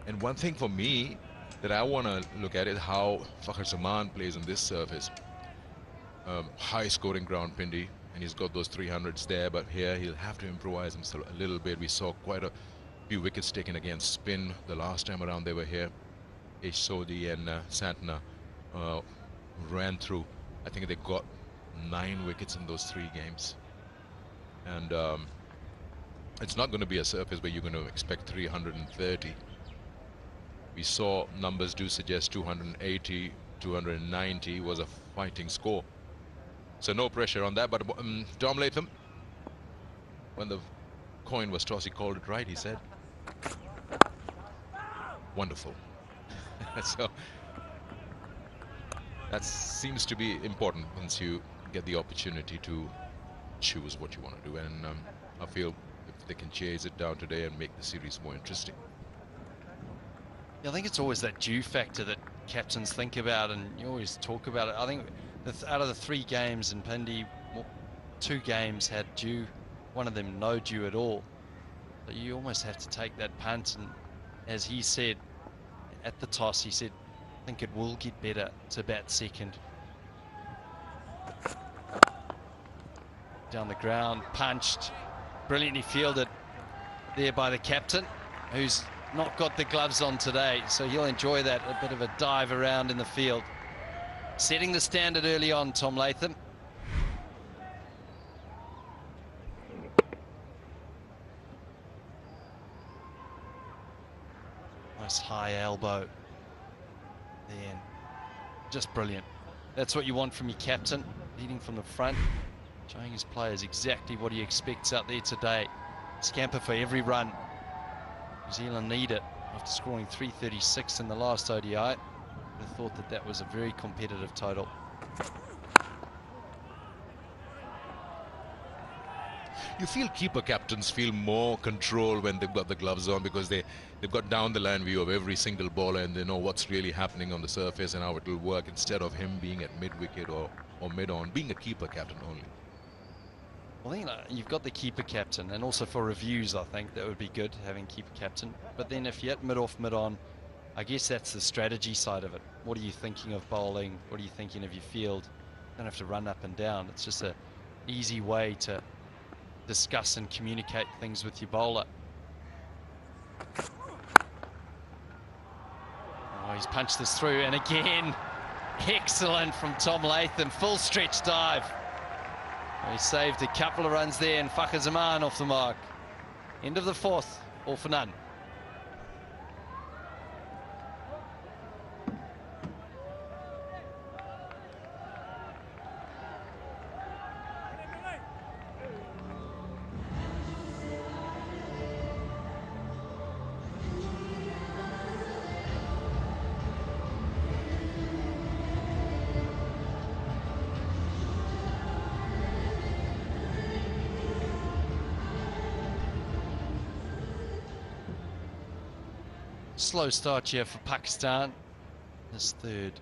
And one thing for me that I want to look at is how Fakhar Zaman plays on this surface. High scoring ground Pindi, and he's got those 300s there, but here he'll have to improvise himself a little bit. We saw quite a few wickets taken against spin the last time around they were here. Sodhi and Santner ran through. I think they got 9 wickets in those 3 games. And It's not going to be a surface where you're going to expect 330. We saw numbers do suggest 280, 290 was a fighting score. So no pressure on that. But Tom Latham, when the coin was tossed, he called it right, he said. Wonderful. So that seems to be important once you get the opportunity to choose what you want to do. And I feel if they can chase it down today and make the series more interesting. Yeah, I think it's always that due factor that captains think about, and you always talk about it. I think out of the 3 games in Pindi, 2 games had due, one of them no due at all. So you almost have to take that punt, and as he said at the toss, he said, I think it will get better to bat second. Down the ground, punched, brilliantly fielded there by the captain, who's not got the gloves on today, so he'll enjoy that, a bit of a dive around in the field. Setting the standard early on, Tom Latham. Nice high elbow. Then just brilliant. That's what you want from your captain, leading from the front, showing his players exactly what he expects out there today. Scamper for every run. New Zealand need it after scoring 336 in the last ODI. I thought that that was a very competitive total. You feel keeper captains feel more control when they've got the gloves on, because they've got down the line view of every single bowler, and they know what's really happening on the surface and how it will work, instead of him being at mid-wicket or mid-on, being a keeper captain only. Well, you know, you've got the keeper captain, and also for reviews, I think that would be good, having keeper captain. But then if you're at mid-off, mid-on, I guess that's the strategy side of it. What are you thinking of bowling? What are you thinking of your field? You don't have to run up and down. It's just an easy way to discuss and communicate things with your bowler. Oh, he's punched this through, and again, excellent from Tom Latham, full stretch dive. He saved a couple of runs there, and Fakhar Zaman off the mark. End of the 4th, all for none. Slow start here for Pakistan, this 3rd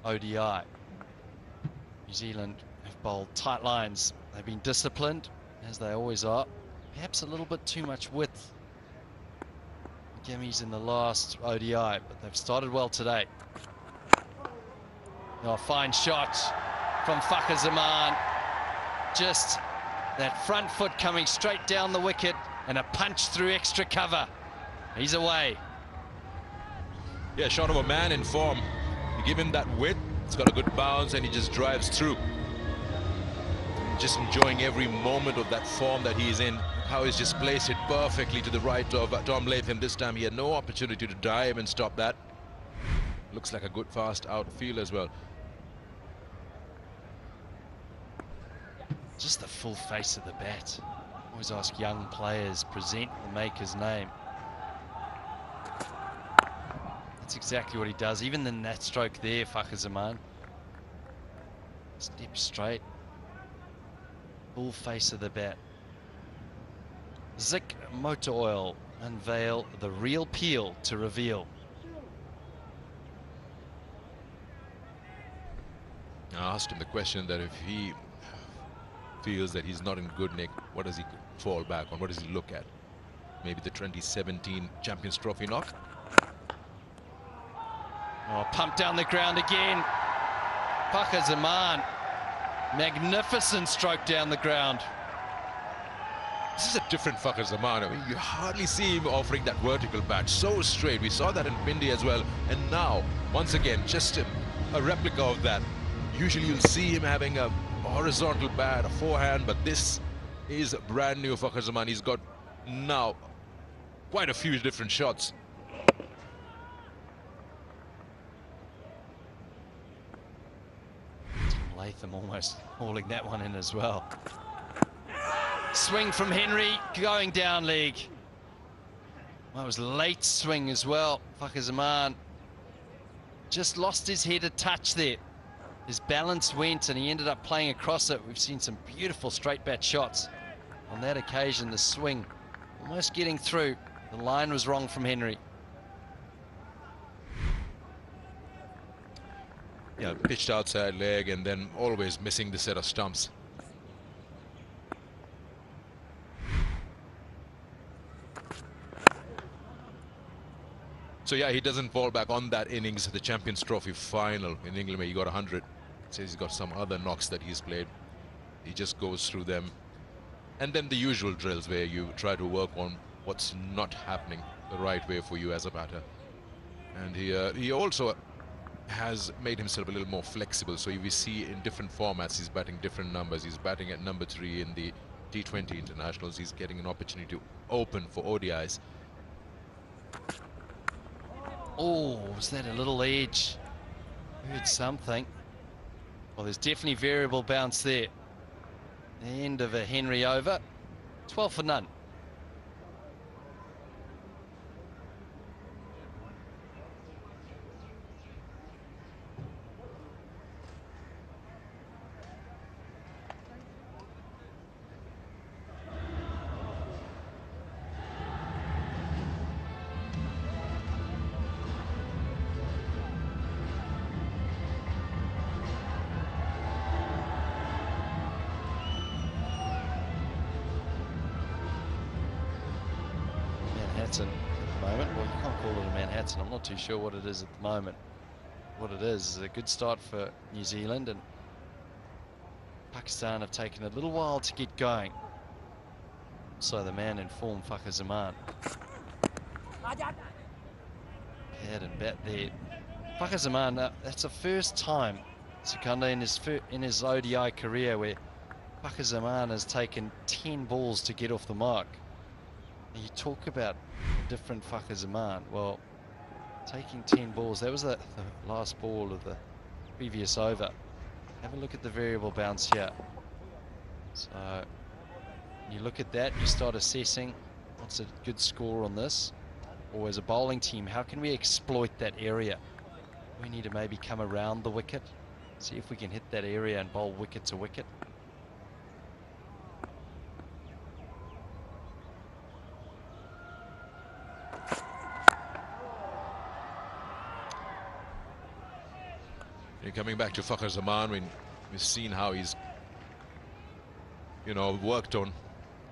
ODI. New Zealand have bowled tight lines. They've been disciplined, as they always are. Perhaps a little bit too much width. Gimmies in the last ODI, but they've started well today. Oh, fine shot from Fakhar Zaman. Just that front foot coming straight down the wicket, and a punch through extra cover. He's away. Yeah, shot of a man in form. You give him that width, it's got a good bounce, and he just drives through. Just enjoying every moment of that form that he's in. How he's just placed it perfectly to the right of Tom Latham. This time he had no opportunity to dive and stop that. Looks like a good fast outfield as well. Just the full face of the bat. Always ask young players, present the maker's name. That's exactly what he does. Even in that stroke there, Fakhar Zaman. Step straight. Full face of the bat. Zik Motor Oil, unveil the real peel to reveal. I asked him the question that if he feels that he's not in good nick, what does he fall back on? What does he look at? Maybe the 2017 Champions Trophy knock? Oh, pumped down the ground again. Fakhar Zaman. Magnificent stroke down the ground. This is a different Fakhar Zaman. I mean, you hardly see him offering that vertical bat so straight. We saw that in Pindi as well. And now, once again, just a replica of that. Usually you'll see him having a horizontal bat, a forehand, but this is brand new Fakhar Zaman. He's got now quite a few different shots. Latham almost hauling that one in as well. Swing from Henry, going down leg. Well, it was late swing as well. Fakhar Zaman just lost his head a touch there. His balance went and he ended up playing across it. We've seen some beautiful straight bat shots. On that occasion, the swing almost getting through. The line was wrong from Henry. Yeah, pitched outside leg and then always missing the set of stumps. So yeah, he doesn't fall back on that innings, the Champions Trophy final in England where he got 100. Says he's got some other knocks that he's played. He just goes through them. And then the usual drills where you try to work on what's not happening the right way for you as a batter. And he also has made himself a little more flexible. So we see in different formats, he's batting different numbers. He's batting at number 3 in the T20 internationals. He's getting an opportunity to open for ODIs. Oh, was that a little edge? Heard something. Well, there's definitely variable bounce there. The end of a Henry over. 12 for none. Manhattan at the moment. Well, you can't call it a Manhattan. I'm not too sure what it is at the moment. What it is a good start for New Zealand, and Pakistan have taken a little while to get going. So the man in form, Fakhar Zaman. Head and bat there. Fakhar Zaman, that's the first time, Sekunda, in his ODI career where Fakhar Zaman has taken 10 balls to get off the mark. You talk about a different Fakhar Zaman. Well, taking 10 balls, that was the last ball of the previous over. Have a look at the variable bounce here. So when you look at that, you start assessing what's a good score on this. Or as a bowling team, how can we exploit that area? We need to maybe come around the wicket, see if we can hit that area and bowl wicket to wicket. Coming back to Fakhar Zaman, we've seen how he's, worked on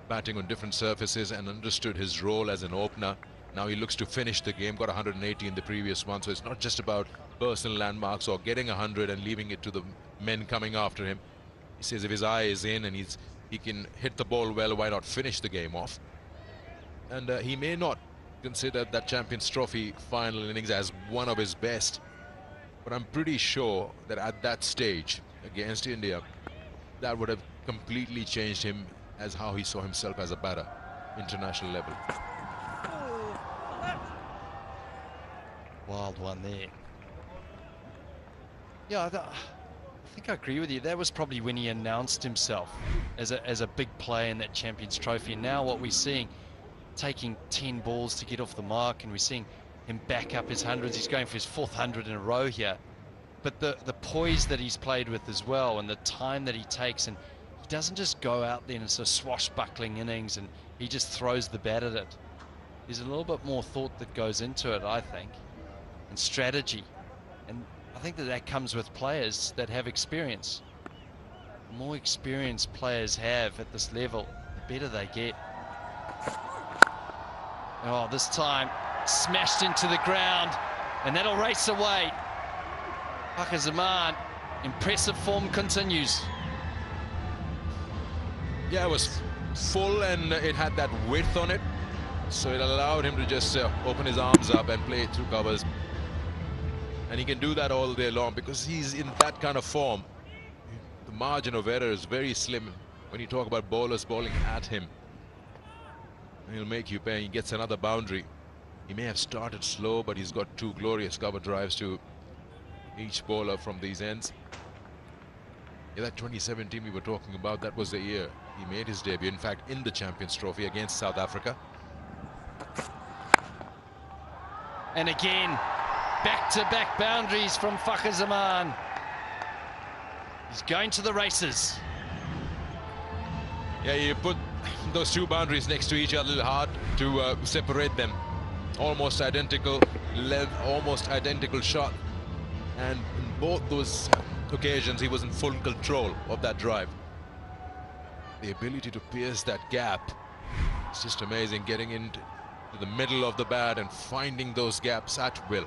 batting on different surfaces and understood his role as an opener. Now he looks to finish the game, got 180 in the previous one, so it's not just about personal landmarks or getting 100 and leaving it to the men coming after him. He says if his eye is in and he can hit the ball well, why not finish the game off? And he may not consider that Champions Trophy final innings as one of his best, but I'm pretty sure that at that stage against India, that would have completely changed him as how he saw himself as a batter, international level. Wild one there. Yeah, I think I agree with you. That was probably when he announced himself as a big player in that Champions Trophy. And now what we're seeing, taking 10 balls to get off the mark, and we're seeing him back up his hundreds. He's going for his 4th 100 in a row here. But the poise that he's played with as well, and the time that he takes, and he doesn't just go out there in a sort of swashbuckling innings and he just throws the bat at it. There's a little bit more thought that goes into it, I think, and strategy. And I think that comes with players that have experience. The more experience players have at this level, the better they get. Oh, this time smashed into the ground, and that'll race away. Fakhar Zaman, impressive form continues. Yeah, it was full and it had that width on it, so it allowed him to just open his arms up and play it through covers. And he can do that all day long because he's in that kind of form. The margin of error is very slim when you talk about bowlers bowling at him. He'll make you pay. He gets another boundary. He may have started slow, but he's got 2 glorious cover drives to each bowler from these ends. Yeah, that 2017 we were talking about, that was the year he made his debut. In fact, in the Champions Trophy against South Africa. And again, back-to-back boundaries from Fakhar Zaman. He's going to the races. Yeah, you put those 2 boundaries next to each other, a little hard to separate them. Almost identical length, almost identical shot. And in both those occasions, he was in full control of that drive. The ability to pierce that gap, it's just amazing, getting into the middle of the bat and finding those gaps at will.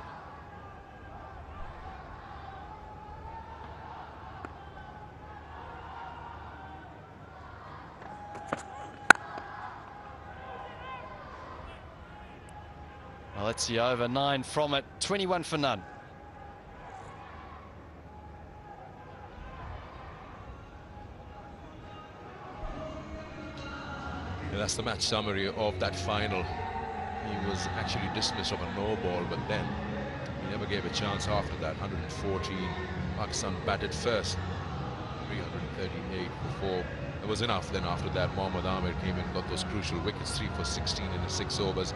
Well, let's see, over 9 from it, 21 for none. Yeah, that's the match summary of that final. He was actually dismissed of a no ball, but then he never gave a chance after that. 114. Pakistan batted first. 338 before. It was enough. Then after that, Mohammad Amir came in, got those crucial wickets, 3 for 16 in the 6 overs.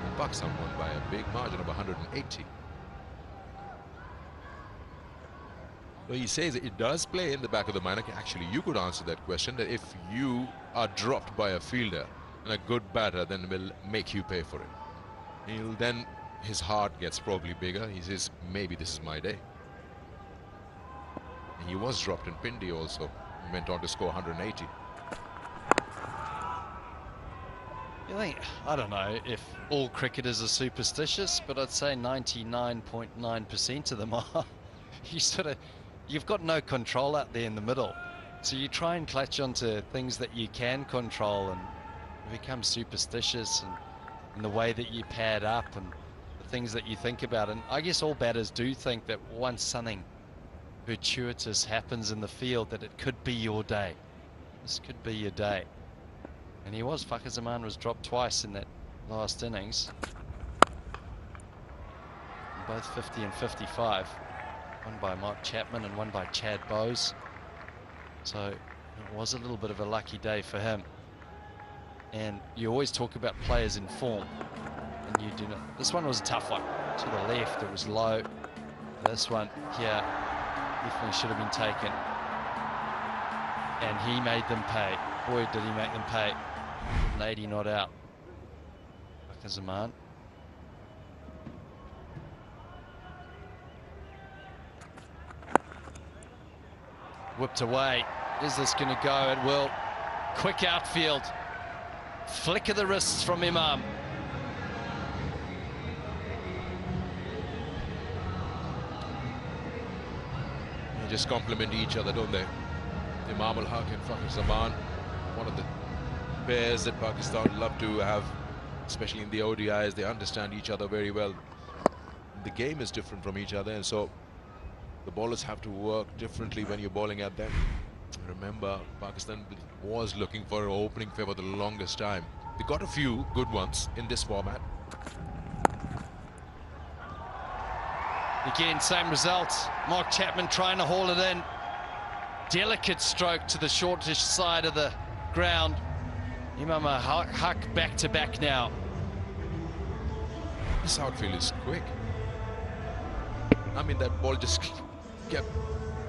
And Pakistan won by a big margin of 180. Well, he says it does play in the back of the mind. Actually, you could answer that question, that if you are dropped by a fielder and a good batter, then will make you pay for it. Then his heart gets probably bigger. He says, maybe this is my day. And he was dropped in Pindi also. He went on to score 180. You think, I don't know if all cricketers are superstitious, but I'd say 99.9% of them are. You've got no control out there in the middle. So you try and clutch onto things that you can control and become superstitious and the way that you pad up and the things that you think about. And I guess all batters do think that once something fortuitous happens in the field, that it could be your day. This could be your day. And he was. Fakhar Zaman was dropped twice in that last innings. Both 50 and 55. One by Mark Chapman and one by Chad Bowes. So it was a little bit of a lucky day for him. And you always talk about players in form, and you do not. This one was a tough one. To the left, it was low. This one here definitely should have been taken. And he made them pay. Boy, did he make them pay. 180 not out. Fakhar Zaman. Whipped away. Is this going to go? It will. Quick outfield. Flick of the wrists from Imam. They just complement each other, don't they? Imam Al-Haq and Fakhar Zaman, one of the pairs that Pakistan love to have, especially in the ODIs. They understand each other very well. The game is different from each other, and so the bowlers have to work differently when you're bowling at them. Remember, Pakistan was looking for an opening for the longest time. They got a few good ones in this format. Again, same result. Mark Chapman trying to haul it in. Delicate stroke to the shortish side of the ground. Imam Al-Haq back to back now. This outfield is quick. I mean, that ball just kept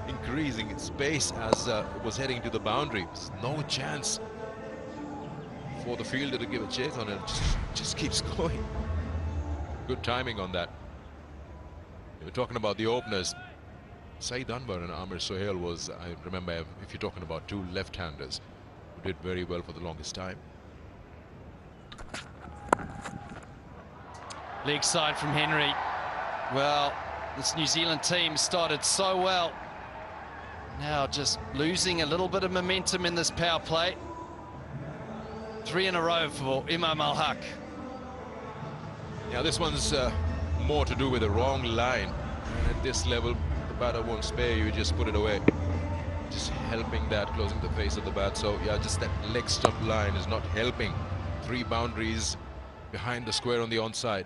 increasing its pace as it was heading to the boundary. There's no chance for the fielder to give a chase on it. Just keeps going. Good timing on that. We're talking about the openers. Saeed Anwar and Amir Sohail was, I remember, if you're talking about two left-handers who did very well for the longest time. Leg side from Henry. Well, this New Zealand team started so well. Now just losing a little bit of momentum in this power play. 3 in a row for Imam Al-Haq. Yeah, this one's more to do with the wrong line. And at this level, the batter won't spare you, just put it away. Just helping that, closing the face of the bat. So yeah, just that leg stump line is not helping 3 boundaries behind the square on the onside.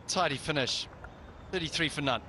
Tidy finish, 33 for none.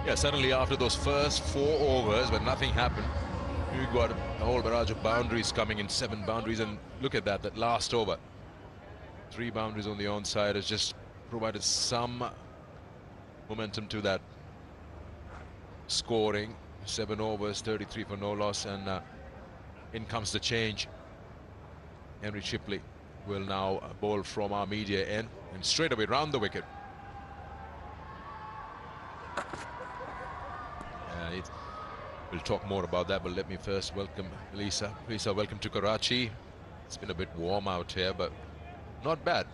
Yeah, suddenly after those first 4 overs when nothing happened, you got a whole barrage of boundaries coming in, 7 boundaries, and look at that last over. 3 boundaries on the onside has just provided some momentum to that scoring. 7 overs, 33 for no loss, and in comes the change. Henry Shipley will now bowl from our media end and straight away round the wicket. We'll talk more about that, but let me first welcome Lisa. Lisa, welcome to Karachi. It's been a bit warm out here, but not bad.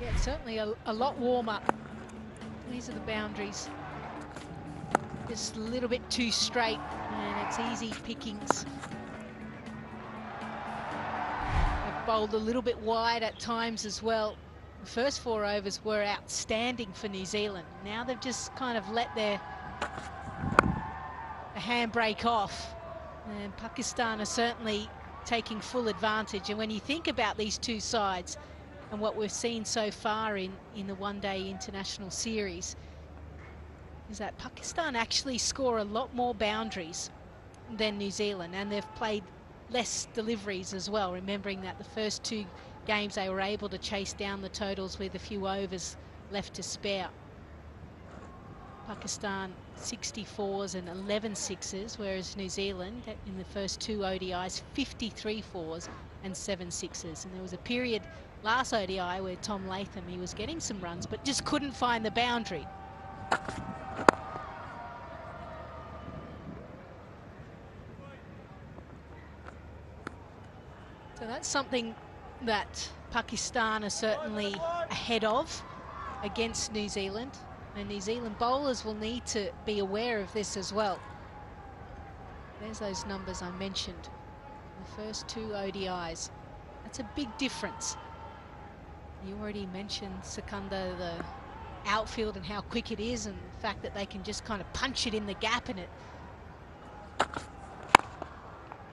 Yeah, it's certainly a lot warmer. These are the boundaries. Just a little bit too straight, and it's easy pickings. They've bowled a little bit wide at times as well. The first 4 overs were outstanding for New Zealand. Now they've just kind of let their handbrake off, and Pakistan are certainly taking full advantage. And when you think about these two sides and what we've seen so far in the one-day international series, is that Pakistan actually score a lot more boundaries than New Zealand, and they've played less deliveries as well, remembering that the first 2 games they were able to chase down the totals with a few overs left to spare. Pakistan 64s and 11 sixes, whereas New Zealand in the first 2 ODIs 53 fours and 7 sixes. And there was a period last ODI where Tom Latham, he was getting some runs but just couldn't find the boundary. So that's something that Pakistan are certainly ahead of against New Zealand. And New Zealand bowlers will need to be aware of this as well. There's those numbers I mentioned. The first 2 ODIs. That's a big difference. You already mentioned, Sikandar, the outfield and how quick it is, and the fact that they can just kind of punch it in the gap and it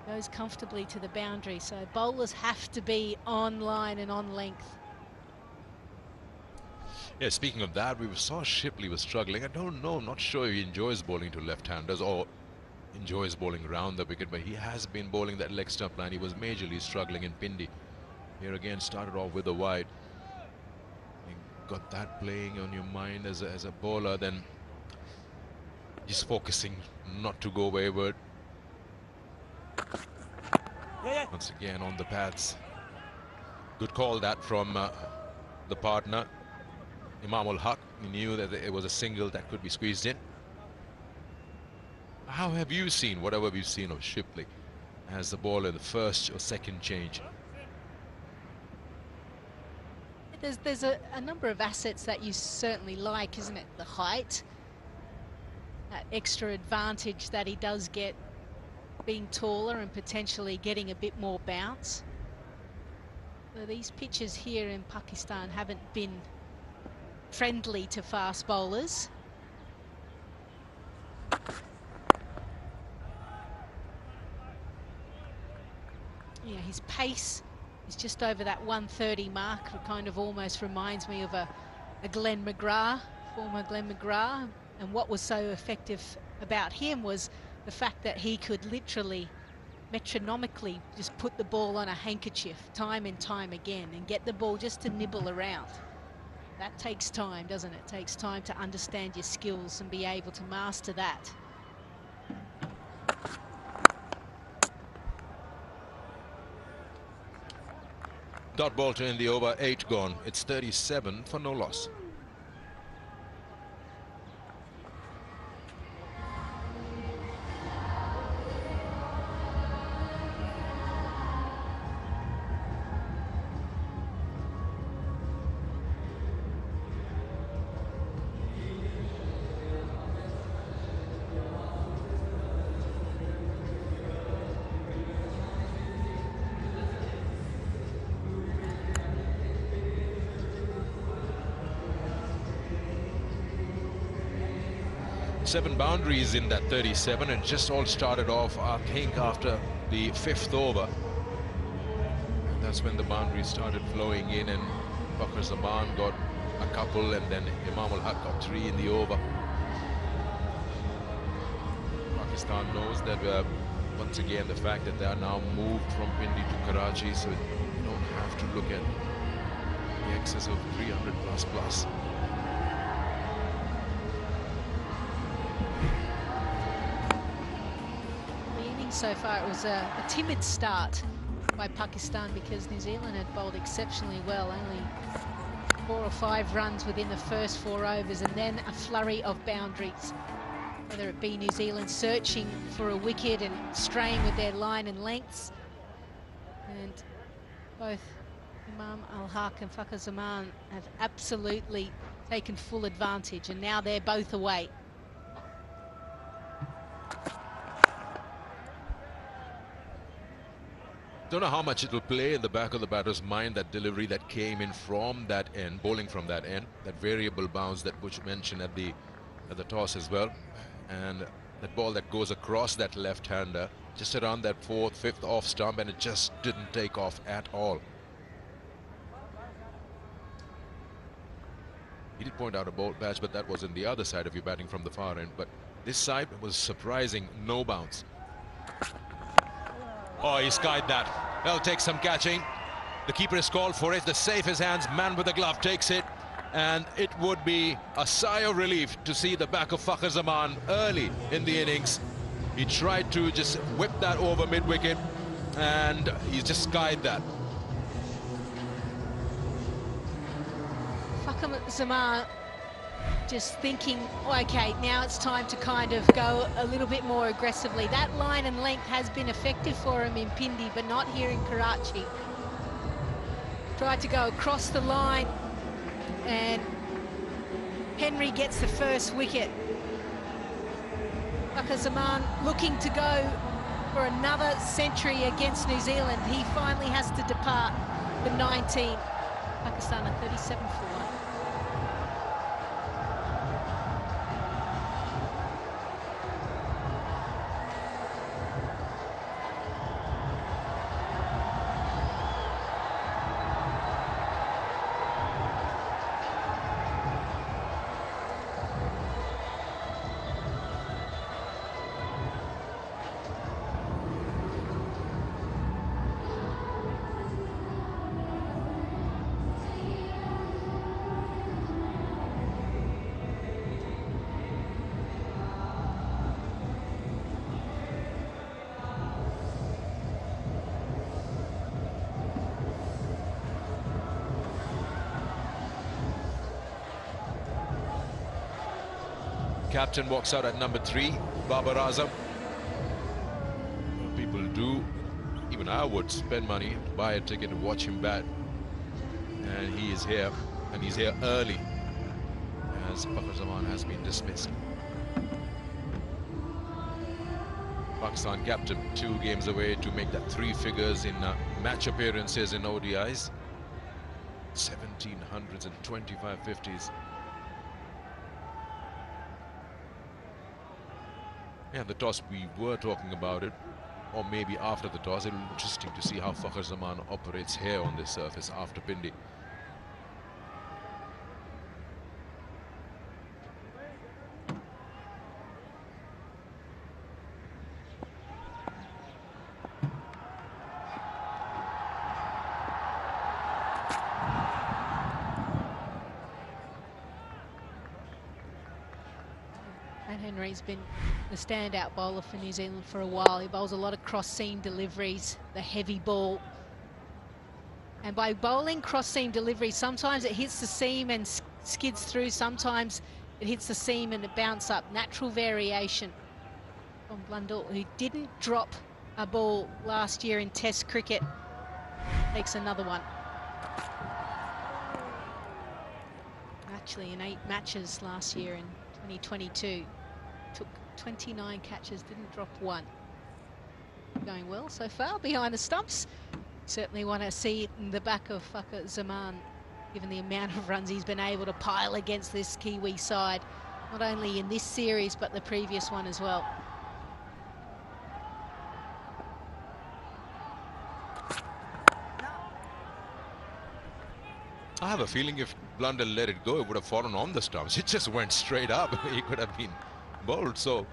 goes comfortably to the boundary. So bowlers have to be on line and on length. Yeah, speaking of that, we saw Shipley was struggling. I don't know, not sure if he enjoys bowling to left-handers or enjoys bowling around the wicket, but he has been bowling that leg stump line. He was majorly struggling in Pindi. Here again, started off with a wide. You got that playing on your mind as a bowler, then just focusing not to go wayward. Once again on the pads. Good call that from the partner, Imamul Haq. He knew that it was a single that could be squeezed in. How have you seen whatever we've seen of Shipley as the bowler, the first or second change? There's a number of assets that you certainly like, isn't it? The height, that extra advantage that he does get being taller and potentially getting a bit more bounce. So these pitches here in Pakistan haven't been friendly to fast bowlers. Yeah, his pace is just over that 130 mark. It kind of almost reminds me of a Glenn McGrath, former Glenn McGrath. And what was so effective about him was the fact that he could literally metronomically just put the ball on a handkerchief time and time again and get the ball just to nibble around. That takes time, doesn't it? It takes time to understand your skills and be able to master that. Dot ball to end the over, 8 gone. It's 37 for no loss. Seven boundaries in that 37, and just all started off, I think, after the 5th over. And that's when the boundaries started flowing in, and Fakhar Zaman got a couple, and then Imam Ul Haq got 3 in the over. Pakistan knows that once again, the fact that they are now moved from Pindi to Karachi, so you don't have to look at the excess of 300 plus. So far it was a timid start by Pakistan because New Zealand had bowled exceptionally well, only 4 or 5 runs within the first 4 overs, and then a flurry of boundaries, whether it be New Zealand searching for a wicket and straying with their line and lengths, and both Imam Ul Haq and Fakhar Zaman have absolutely taken full advantage, and now they're both away. Don't know how much it will play in the back of the batter's mind, that delivery that came in from that end, bowling from that end, that variable bounce that Butch mentioned at the toss as well, and that ball that goes across that left-hander just around that 4th, 5th off stump, and it just didn't take off at all. He did point out a bold patch, but that was on the other side of you batting from the far end. But this side was surprising, no bounce. Oh, he skied that. That'll take some catching. The keeper is called for it. The safe his hands, man with the glove takes it. And it would be a sigh of relief to see the back of Fakhar Zaman early in the innings. He tried to just whip that over mid-wicket, and he's just skied that. Fakhar Zaman just thinking, okay, now it's time to kind of go a little bit more aggressively. That line and length has been effective for him in Pindi, but not here in Karachi. Tried to go across the line, and Henry gets the first wicket. Fakhar Zaman looking to go for another century against New Zealand. He finally has to depart for 19. Pakistan are 37 for 1. Captain walks out at number 3, Babar Azam. People do, even I would spend money to buy a ticket to watch him bat. And he is here, and he's here early, as Fakhar Zaman has been dismissed. Pakistan captain, 2 games away to make that 3 figures in match appearances in ODIs. 1700s and 25 50s. Yeah, the toss, we were talking about it, or maybe after the toss. It'll be interesting to see how Fakhar Zaman operates here on this surface after Pindi. Henry's been the standout bowler for New Zealand for a while. He bowls a lot of cross-seam deliveries, the heavy ball. And by bowling cross-seam delivery, sometimes it hits the seam and skids through. Sometimes it hits the seam and it bounces up. Natural variation from Blundell, who didn't drop a ball last year in Test cricket, takes another one. Actually, in 8 matches last year in 2022, took 29 catches, didn't drop one. Going well so far behind the stumps. Certainly want to see it in the back of Fakhar Zaman, given the amount of runs he's been able to pile against this Kiwi side, not only in this series but the previous one as well. I have a feeling if Blundell let it go, it would have fallen on the stumps. It just went straight up. He could have been bowled. So,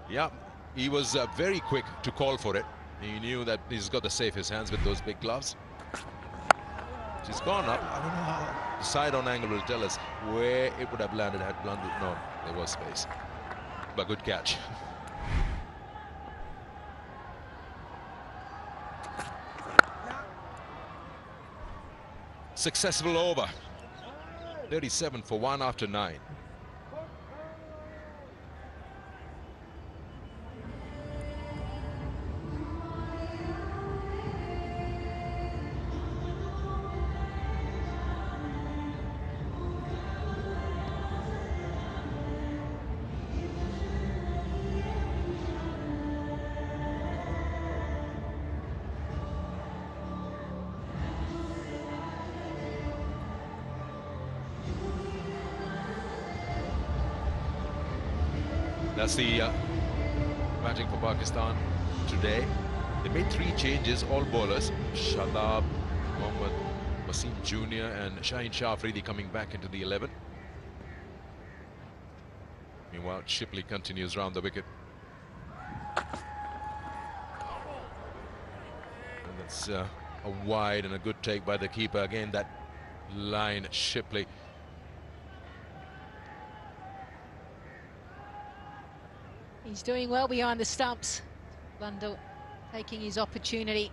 yeah, he was very quick to call for it. He knew that he's got to save his hands with those big gloves. She's gone up. I don't know how. The side-on angle will tell us where it would have landed had Blundell. No, there was space. But good catch. Successful over. 37 for 1 after 9. That's the batting for Pakistan today. They made 3 changes, all bowlers. Shadab, Mohammad Wasim Jr. and Shaheen Shah Afridi coming back into the 11. Meanwhile, Shipley continues round the wicket. And that's a wide and a good take by the keeper. Again, that line, Shipley. He's doing well behind the stumps. Blundell taking his opportunity.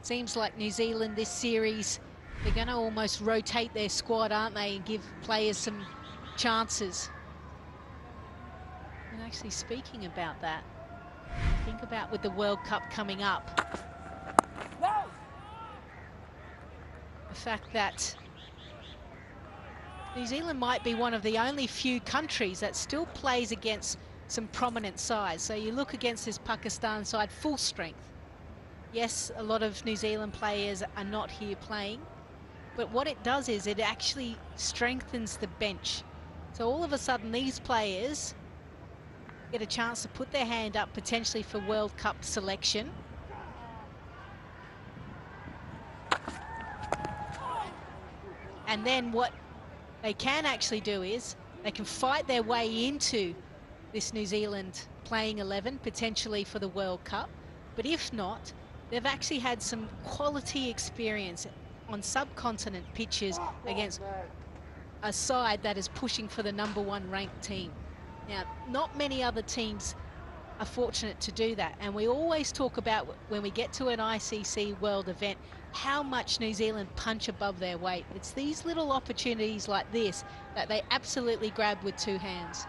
Seems like New Zealand this series, they're going to almost rotate their squad, aren't they, and give players some chances. And actually, speaking about that, think about with the World Cup coming up, the fact that New Zealand might be one of the only few countries that still plays against some prominent sides. So you look against this Pakistan side, full strength. Yes, a lot of New Zealand players are not here playing, but what it does is it actually strengthens the bench. So all of a sudden these players get a chance to put their hand up potentially for World Cup selection. And then what they can actually do is they can fight their way into this New Zealand playing 11, potentially for the World Cup. But if not, they've actually had some quality experience on subcontinent pitches against a side that is pushing for the #1 ranked team. Now, not many other teams are fortunate to do that. And we always talk about when we get to an ICC World event, how much New Zealand punch above their weight. It's these little opportunities like this that they absolutely grab with 2 hands.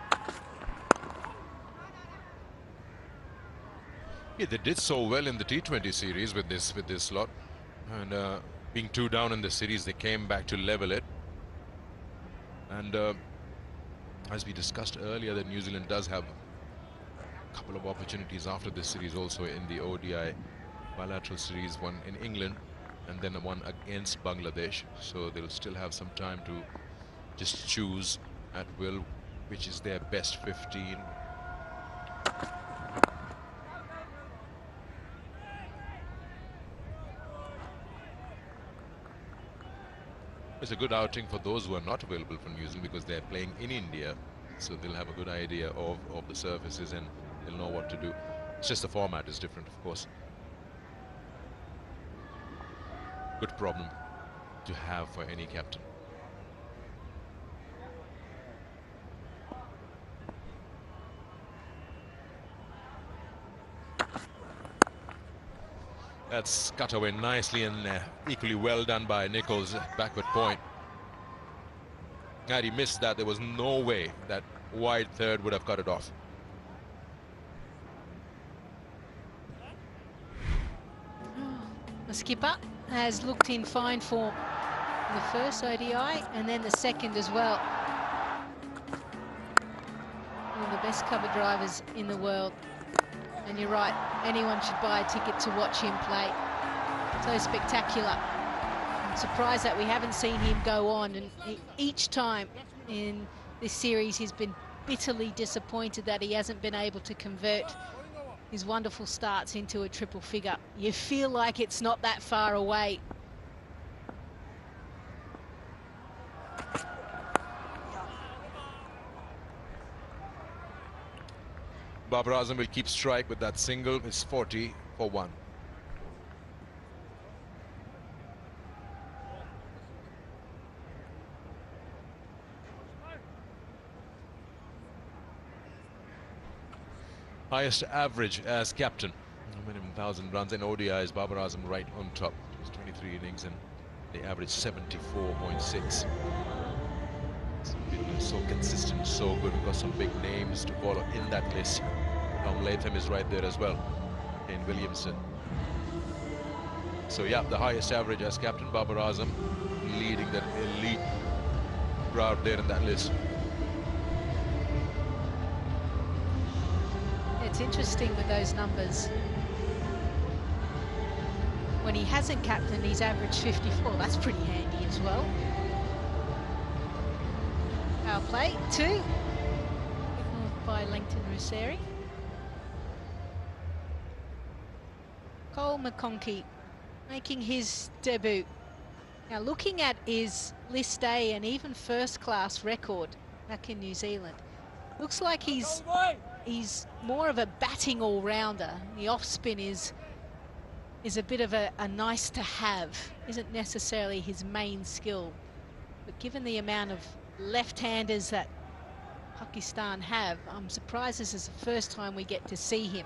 Yeah, they did so well in the T20 series with this lot, and being 2 down in the series, they came back to level it. And as we discussed earlier, that New Zealand does have a couple of opportunities after this series, also in the ODI bilateral series, one in England and then one against Bangladesh. So they'll still have some time to just choose at will which is their best 15. It's a good outing for those who are not available for New Zealand because they're playing in India, so they'll have a good idea of the surfaces and they'll know what to do. It's just the format is different, of course. Good problem to have for any captain. That's cut away nicely and equally well done by Nichols. Backward point. Had he missed that, there was no way that wide third would have cut it off. The skipper has looked in fine form in the first ODI and then the second as well. One of the best cover drivers in the world. And you're right, anyone should buy a ticket to watch him play. So spectacular. I'm surprised that we haven't seen him go on, and each time in this series he's been bitterly disappointed that he hasn't been able to convert his wonderful starts into a triple figure. You feel like it's not that far away. Babar Azam will keep strike with that single. It's 40 for 1. Highest average as captain. Minimum 1,000 runs in ODIs. Babar Azam right on top. It was 23 innings and they averaged 74.6. It's been so consistent, so good. We've got some big names to follow in that list. Tom Latham is right there as well. Kane Williamson. So yeah, the highest average as captain, Babar Azam, leading that elite crowd there in that list. It's interesting with those numbers. When he hasn't captained, he's averaged 54. That's pretty handy as well. Power play, 2. By Langton Russeri. Cole McConkey making his debut. Now looking at his list A and even first class record back in New Zealand, looks like he's more of a batting all-rounder. The off-spin is a bit of a nice to have, isn't necessarily his main skill. But given the amount of left-handers that Pakistan have, I'm surprised this is the first time we get to see him.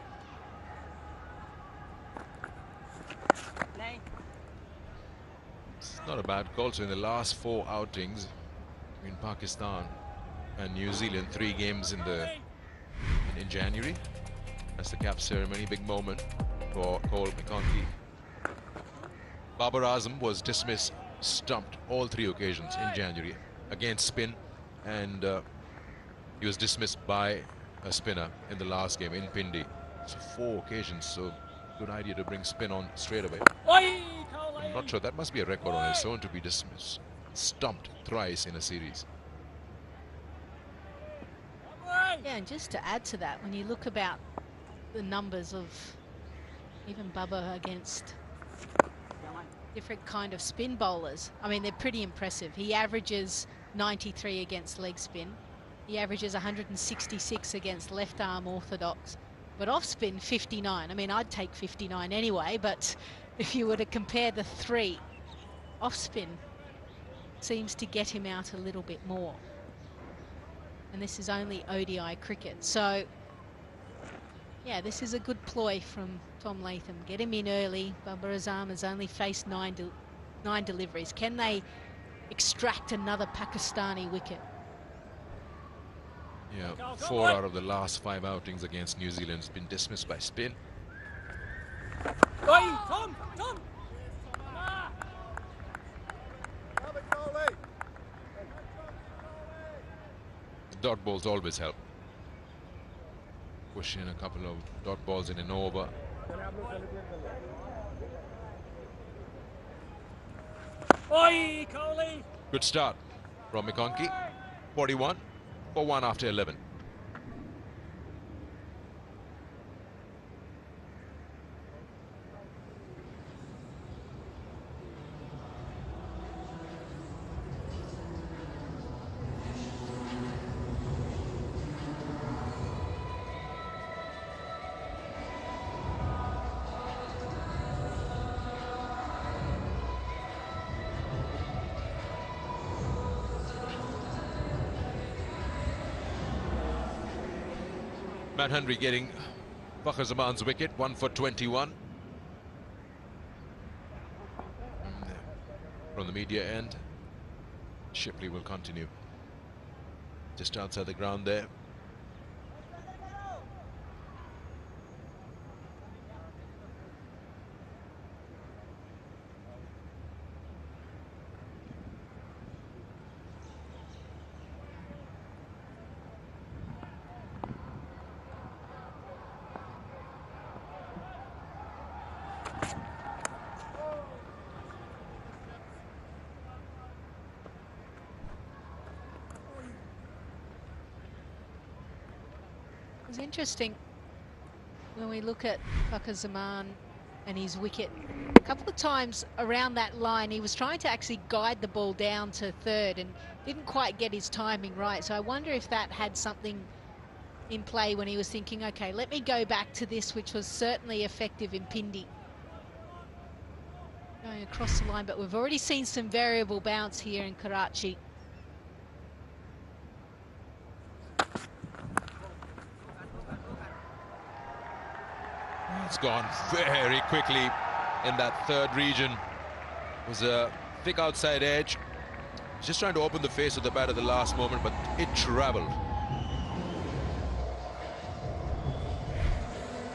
It's not a bad call. So in the last 4 outings in Pakistan and New Zealand, 3 games in January. That's the cap ceremony, big moment for Cole McConkey. Babar Azam was dismissed, stumped all 3 occasions in January against spin, and he was dismissed by a spinner in the last game in Pindi. So 4 occasions, so good idea to bring spin on straight away. I'm not sure, that must be a record on its own to be dismissed, stumped thrice in a series. Yeah, and just to add to that, when you look about the numbers of even Bubba against different kind of spin bowlers, I mean, they're pretty impressive. He averages 93 against leg spin. He averages 166 against left arm orthodox. But off spin, 59. I mean, I'd take 59 anyway, but if you were to compare the 3, off spin seems to get him out a little bit more. And this is only ODI cricket. So, yeah, this is a good ploy from Tom Latham. Get him in early. Babar Azam has only faced 9 deliveries. Can they extract another Pakistani wicket? Yeah, 4 out of the last 5 outings against New Zealand has been dismissed by spin. Tom! Dot balls always help. Push in a couple of dot balls in an over. Good start from McConkey. 41 for 1 after 11. Matt Henry getting Fakhar Zaman's wicket, 1 for 21. from the media end. Shipley will continue. Just outside the ground there. It's interesting when we look at Fakhar Zaman and his wicket. A couple of times around that line, he was trying to actually guide the ball down to third and didn't quite get his timing right. So I wonder if that had something in play when he was thinking, okay, let me go back to this, which was certainly effective in Pindi. Going across the line, but we've already seen some variable bounce here in Karachi. It's gone very quickly in that third region. It was a thick outside edge. Just trying to open the face of the bat at the last moment, but it traveled.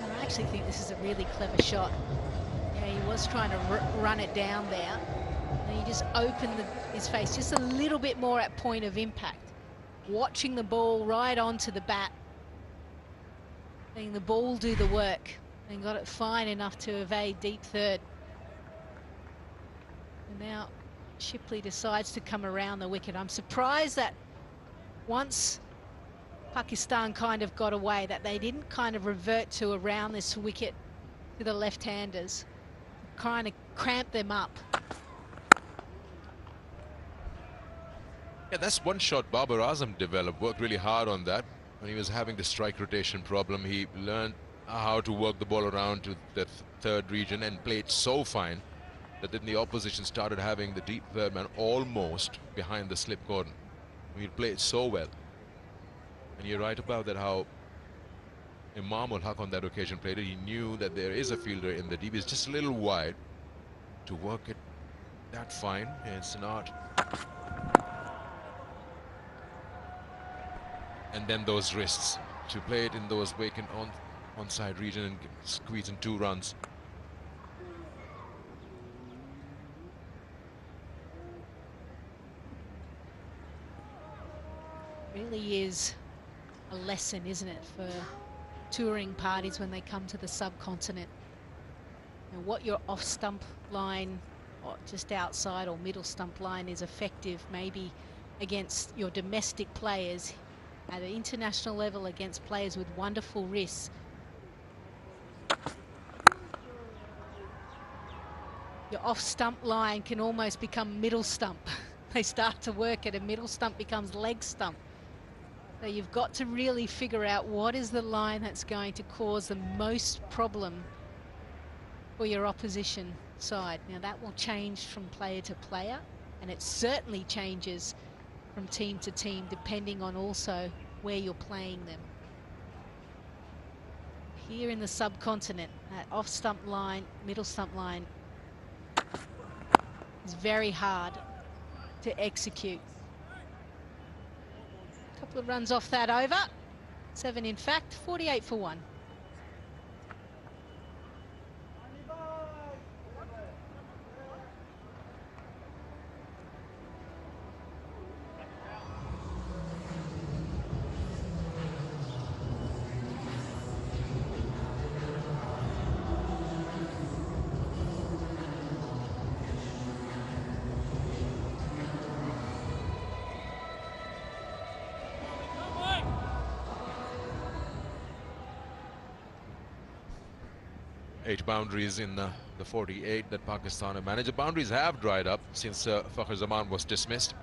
I actually think this is a really clever shot. Yeah, he was trying to run it down there. And he just opened his face just a little bit more at point of impact. Watching the ball right onto the bat. Letting the ball do the work. And got it fine enough to evade deep third. And now Shipley decides to come around the wicket. I'm surprised that once Pakistan kind of got away, that they didn't kind of revert to around this wicket to the left-handers, kind of cramp them up. Yeah, that's one shot Babar Azam developed, worked really hard on that. When he was having the strike rotation problem, he learned how to work the ball around to the third region and played so fine that then the opposition started having the deep third man almost behind the slip cordon. He played so well. And you're right about that, how Imam ul Haq on that occasion played it. He knew that there is a fielder in the deep. It's just a little wide to work it that fine. It's not. And then those wrists to play it in those vacant onside region and squeeze in 2 runs. Really is a lesson, isn't it, for touring parties when they come to the subcontinent. And what your off-stump line, or just outside or middle stump line, is effective maybe against your domestic players. At an international level against players with wonderful wrists. Your off-stump line can almost become middle stump. They start to work at a middle stump becomes leg stump. So you've got to really figure out what is the line that's going to cause the most problem for your opposition side. Now that will change from player to player, and it certainly changes from team to team, depending on also where you're playing them. Here in the subcontinent, that off-stump line, middle stump line is very hard to execute. A couple of runs off that over. 7 in fact, 48 for 1. 8 boundaries in the 48 that Pakistan have managed. The boundaries have dried up since Fakhar Zaman was dismissed.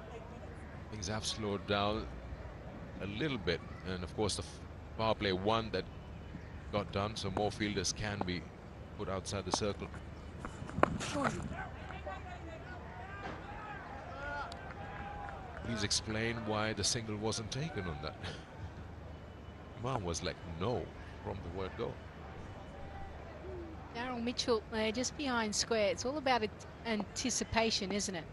Things have slowed down a little bit, and of course the power play 1 that got done, so more fielders can be put outside the circle. Please explain why the single wasn't taken on that. Imam was like no from the word go. Daryl Mitchell just behind square. It's all about anticipation, isn't it?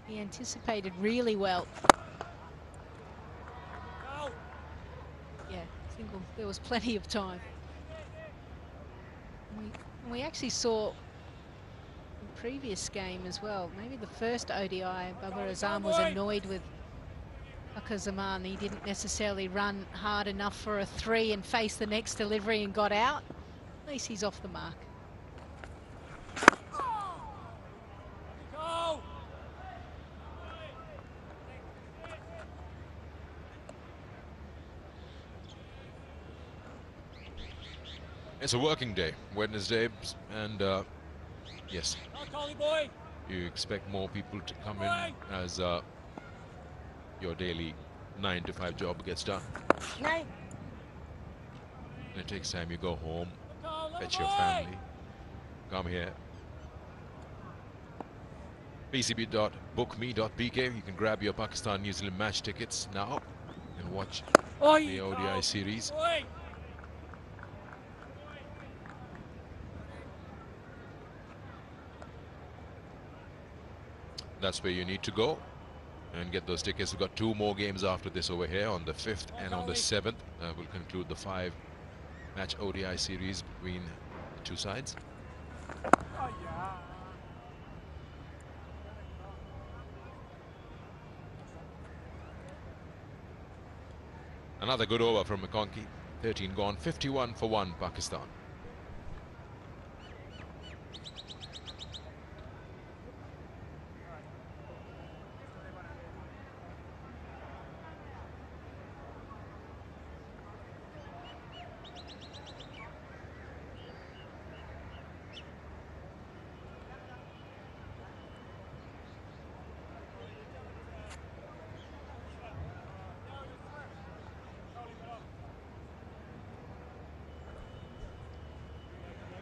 He anticipated really well. Yeah, single. There was plenty of time. We actually saw in the previous game as well, maybe the first ODI, Babar Azam was annoyed with Zaman. He didn't necessarily run hard enough for a 3 and face the next delivery and got out. At least he's off the mark. It's a working day, Wednesday, and yes, you expect more people to come in as your daily 9 to 5 job gets done. And it takes time. You go home, fetch your family, come here. PCB.bookme.pk. You can grab your Pakistan-New Zealand match tickets now and watch the ODI series. That's where you need to go and get those tickets. We've got 2 more games after this over here on the 5th and on the 7th. We'll conclude the 5-match ODI series between the 2 sides. Another good over from McConkey. 13 gone, 51 for 1 Pakistan.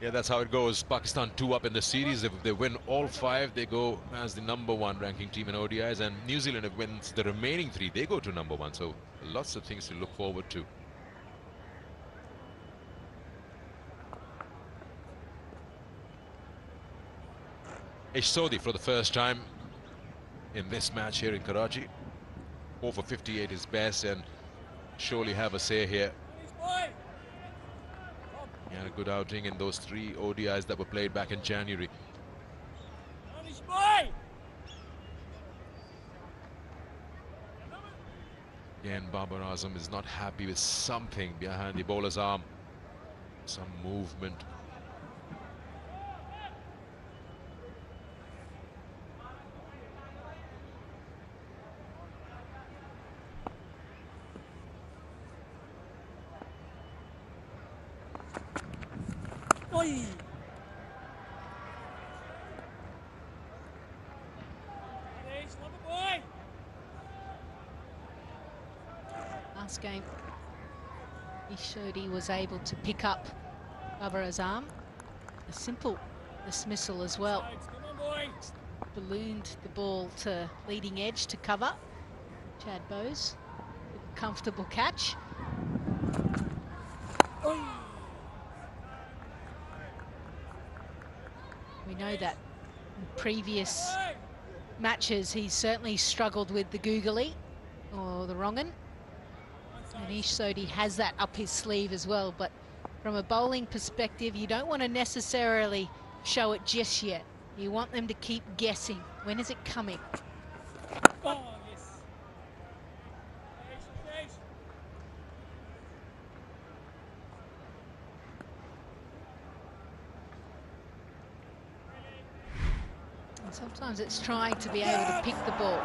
Yeah, that's how it goes. Pakistan 2 up in the series. If they win all 5, they go as the #1 ranking team in ODIs. And New Zealand, if wins the remaining 3, they go to #1. So lots of things to look forward to. Ish Sodhi for the first time in this match here in Karachi. 4 for 58 is best, and surely have a say here. He had a good outing in those 3 ODIs that were played back in January. Again, Babar Azam is not happy with something behind the bowler's arm. Some movement. Last game, Ish Sodhi was able to pick up Babar Azam. A simple dismissal as well. Ballooned the ball to leading edge to cover. Chad Bowes, comfortable catch. We know that in previous matches he's certainly struggled with the googly or the wrong'un. And Ish Sodhi has that up his sleeve as well, but from a bowling perspective, you don't want to necessarily show it just yet. You want them to keep guessing. When is it coming? And sometimes it's trying to be able to pick the ball.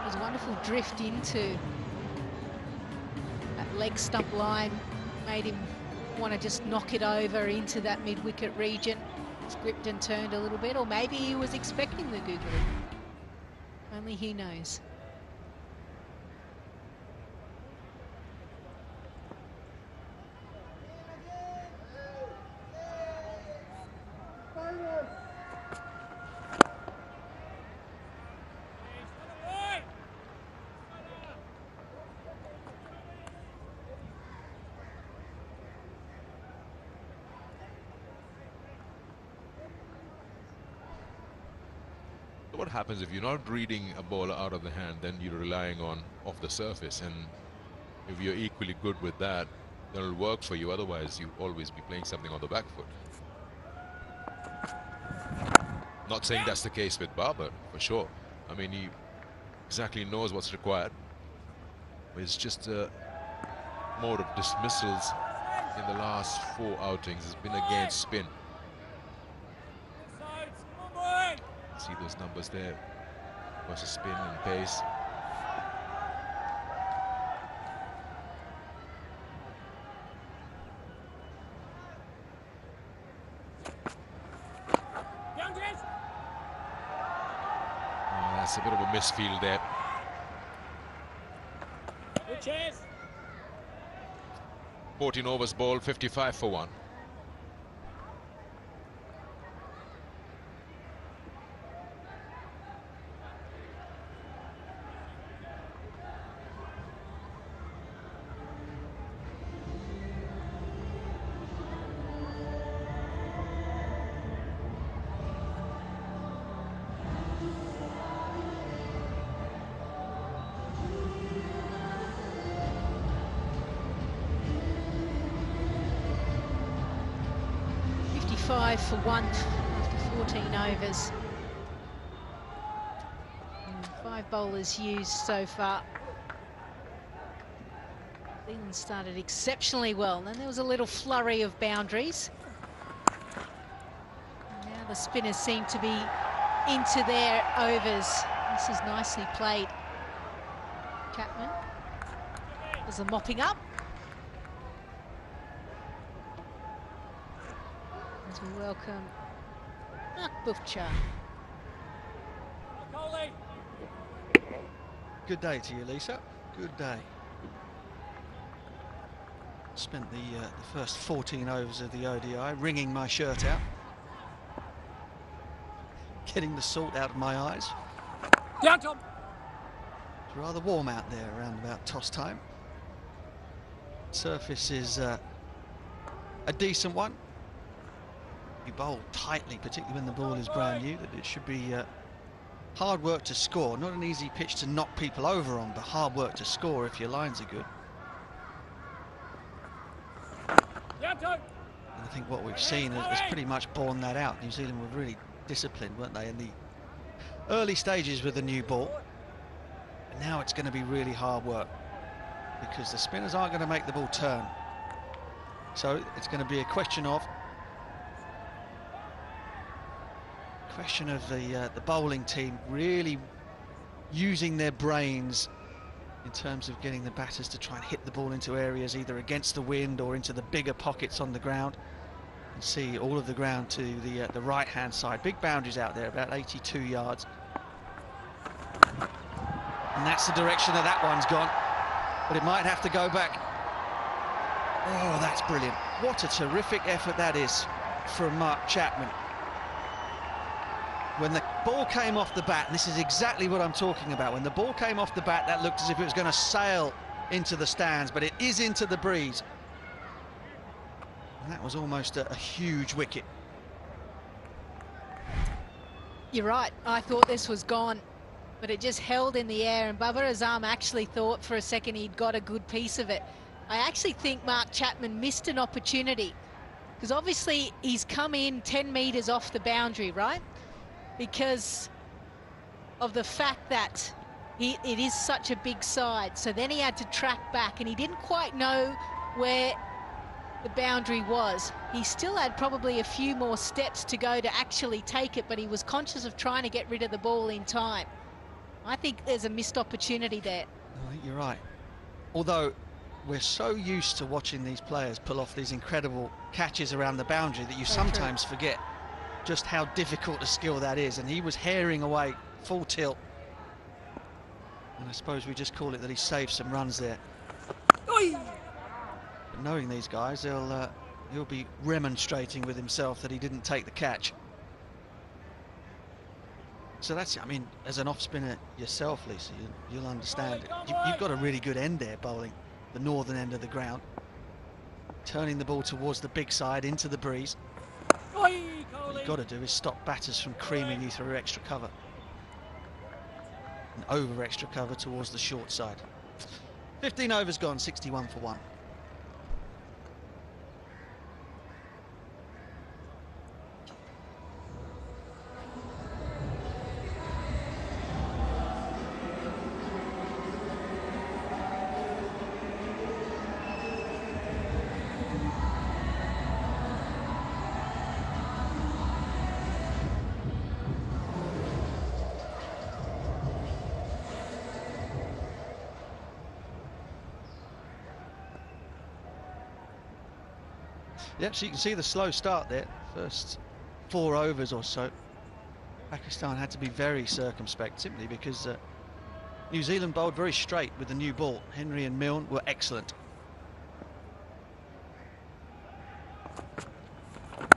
There's a wonderful drift into that leg stump line, made him want to just knock it over into that mid-wicket region. It's gripped and turned a little bit, or maybe he was expecting the googly. Only he knows. what happens if you're not reading a bowler out of the hand, then you're relying on off the surface, and if you're equally good with that, then it'll work for you. Otherwise, you always be playing something on the back foot. Not saying that's the case with Babar, for sure. I mean, he exactly knows what's required. But it's just a mode of dismissals in the last 4 outings has been against spin. See those numbers there versus spin and pace. That's a bit of a misfield there. 14 overs ball, 55 for 1. For 1 after 14 overs. And 5 bowlers used so far. Zealand started exceptionally well. Then there was a little flurry of boundaries. And now the spinners seem to be into their overs. This is nicely played. Chapman does the mopping up. As we welcome Mark Bufcha. Good day to you, Lisa. Good day. Spent the first 14 overs of the ODI wringing my shirt out, getting the salt out of my eyes. Yeah, Tom. It's rather warm out there around about toss time. Surface is a decent one. You bowl tightly, particularly when the ball is brand new, that it should be hard work to score. Not an easy pitch to knock people over on, but hard work to score if your lines are good. And I think what we've seen has pretty much borne that out. New Zealand were really disciplined, weren't they, in the early stages with the new ball. And now it's going to be really hard work because the spinners aren't going to make the ball turn. So it's going to be a question of the bowling team really using their brains in terms of getting the batters to try and hit the ball into areas either against the wind or into the bigger pockets on the ground. And see all of the ground to the right hand side. Big boundaries out there, about 82 yards. And that's the direction that one's gone, but it might have to go back. Oh, that's brilliant. What a terrific effort that is from Mark Chapman. When the ball came off the bat, and this is exactly what I'm talking about, when the ball came off the bat, that looked as if it was going to sail into the stands, but it is into the breeze. And that was almost a huge wicket. You're right, I thought this was gone, but it just held in the air, and Babar Azam actually thought for a second he'd got a good piece of it. I actually think Mark Chapman missed an opportunity, because obviously he's come in 10 metres off the boundary, right? Because of the fact that it is such a big side. So then he had to track back, and he didn't quite know where the boundary was. He still had probably a few more steps to go to actually take it, but he was conscious of trying to get rid of the ball in time. I think there's a missed opportunity there. I think you're right. Although we're so used to watching these players pull off these incredible catches around the boundary that you sometimes forget just how difficult a skill that is. And he was herring away full tilt. And I suppose we just call it that he saved some runs there. But knowing these guys, he'll be remonstrating with himself that he didn't take the catch. So that's, I mean, as an off spinner yourself, Lisa, you'll understand it. You've got a really good end there, bowling the northern end of the ground, turning the ball towards the big side into the breeze. What you've got to do is stop batters from creaming you through extra cover. and over extra cover towards the short side. 15 overs gone, 61 for 1. Yep, so you can see the slow start there. First 4 overs or so. Pakistan had to be very circumspect simply because New Zealand bowled very straight with the new ball. Henry and Milne were excellent. And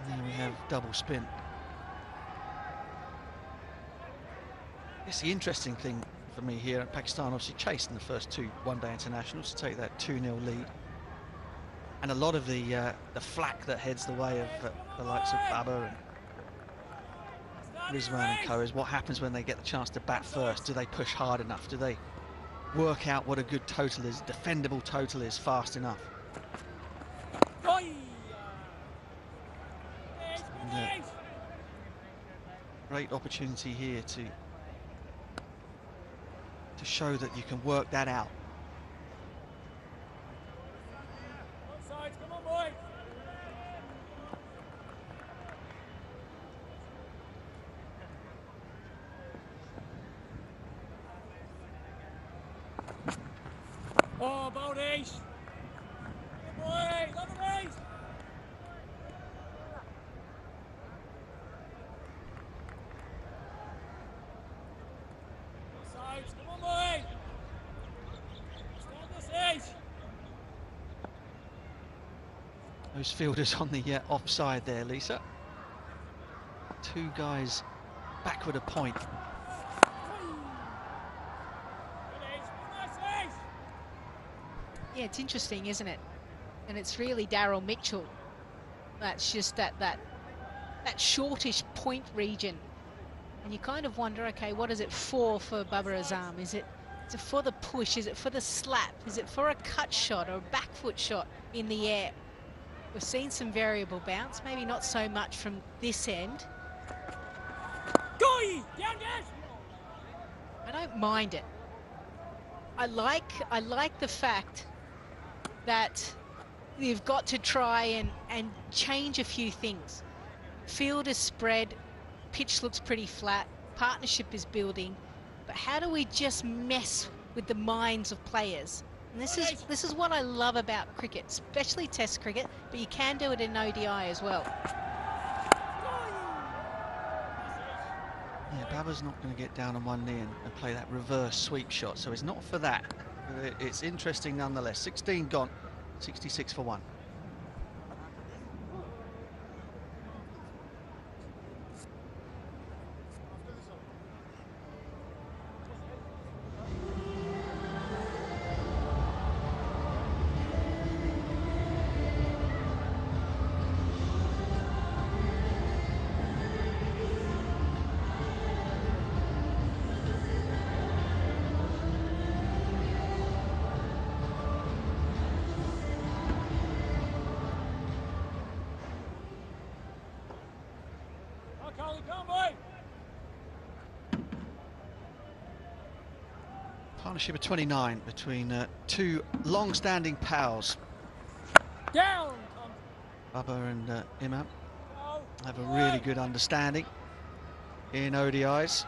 then we have double spin. It's the interesting thing for me here. Pakistan obviously chased in the first 2 one-day internationals to take that 2-0 lead. And a lot of the flack that heads the way of the likes of Babar and Rizwan and co is what happens when they get the chance to bat first. Do they push hard enough? Do they work out what a good total is, defendable total is, fast enough? And, great opportunity here to show that you can work that out. Oh, about ace. Good boy, on the race. Sides, come on, boy. Stand this ace. Those fielders on the offside there, Lisa. 2 guys backward a point. Yeah, it's interesting, isn't it? And it's really Daryl Mitchell. That's just that shortish point region. And you kind of wonder, okay, what is it for Babar Azam? Is it for the push? Is it for the slap? Is it for a cut shot or a back foot shot in the air? We've seen some variable bounce, maybe not so much from this end. I don't mind it. I like the fact that you've got to try and change a few things. Field is spread, pitch looks pretty flat, partnership is building, but how do we just mess with the minds of players? And this is what I love about cricket, especially Test cricket, but you can do it in ODI as well. Yeah, Babar's not going to get down on one knee and play that reverse sweep shot, so it's not for that. It's interesting nonetheless. 16 gone, 66 for 1. Partnership of 29 between 2 long-standing pals. Down. Babar and Imam have a really good understanding in ODIs.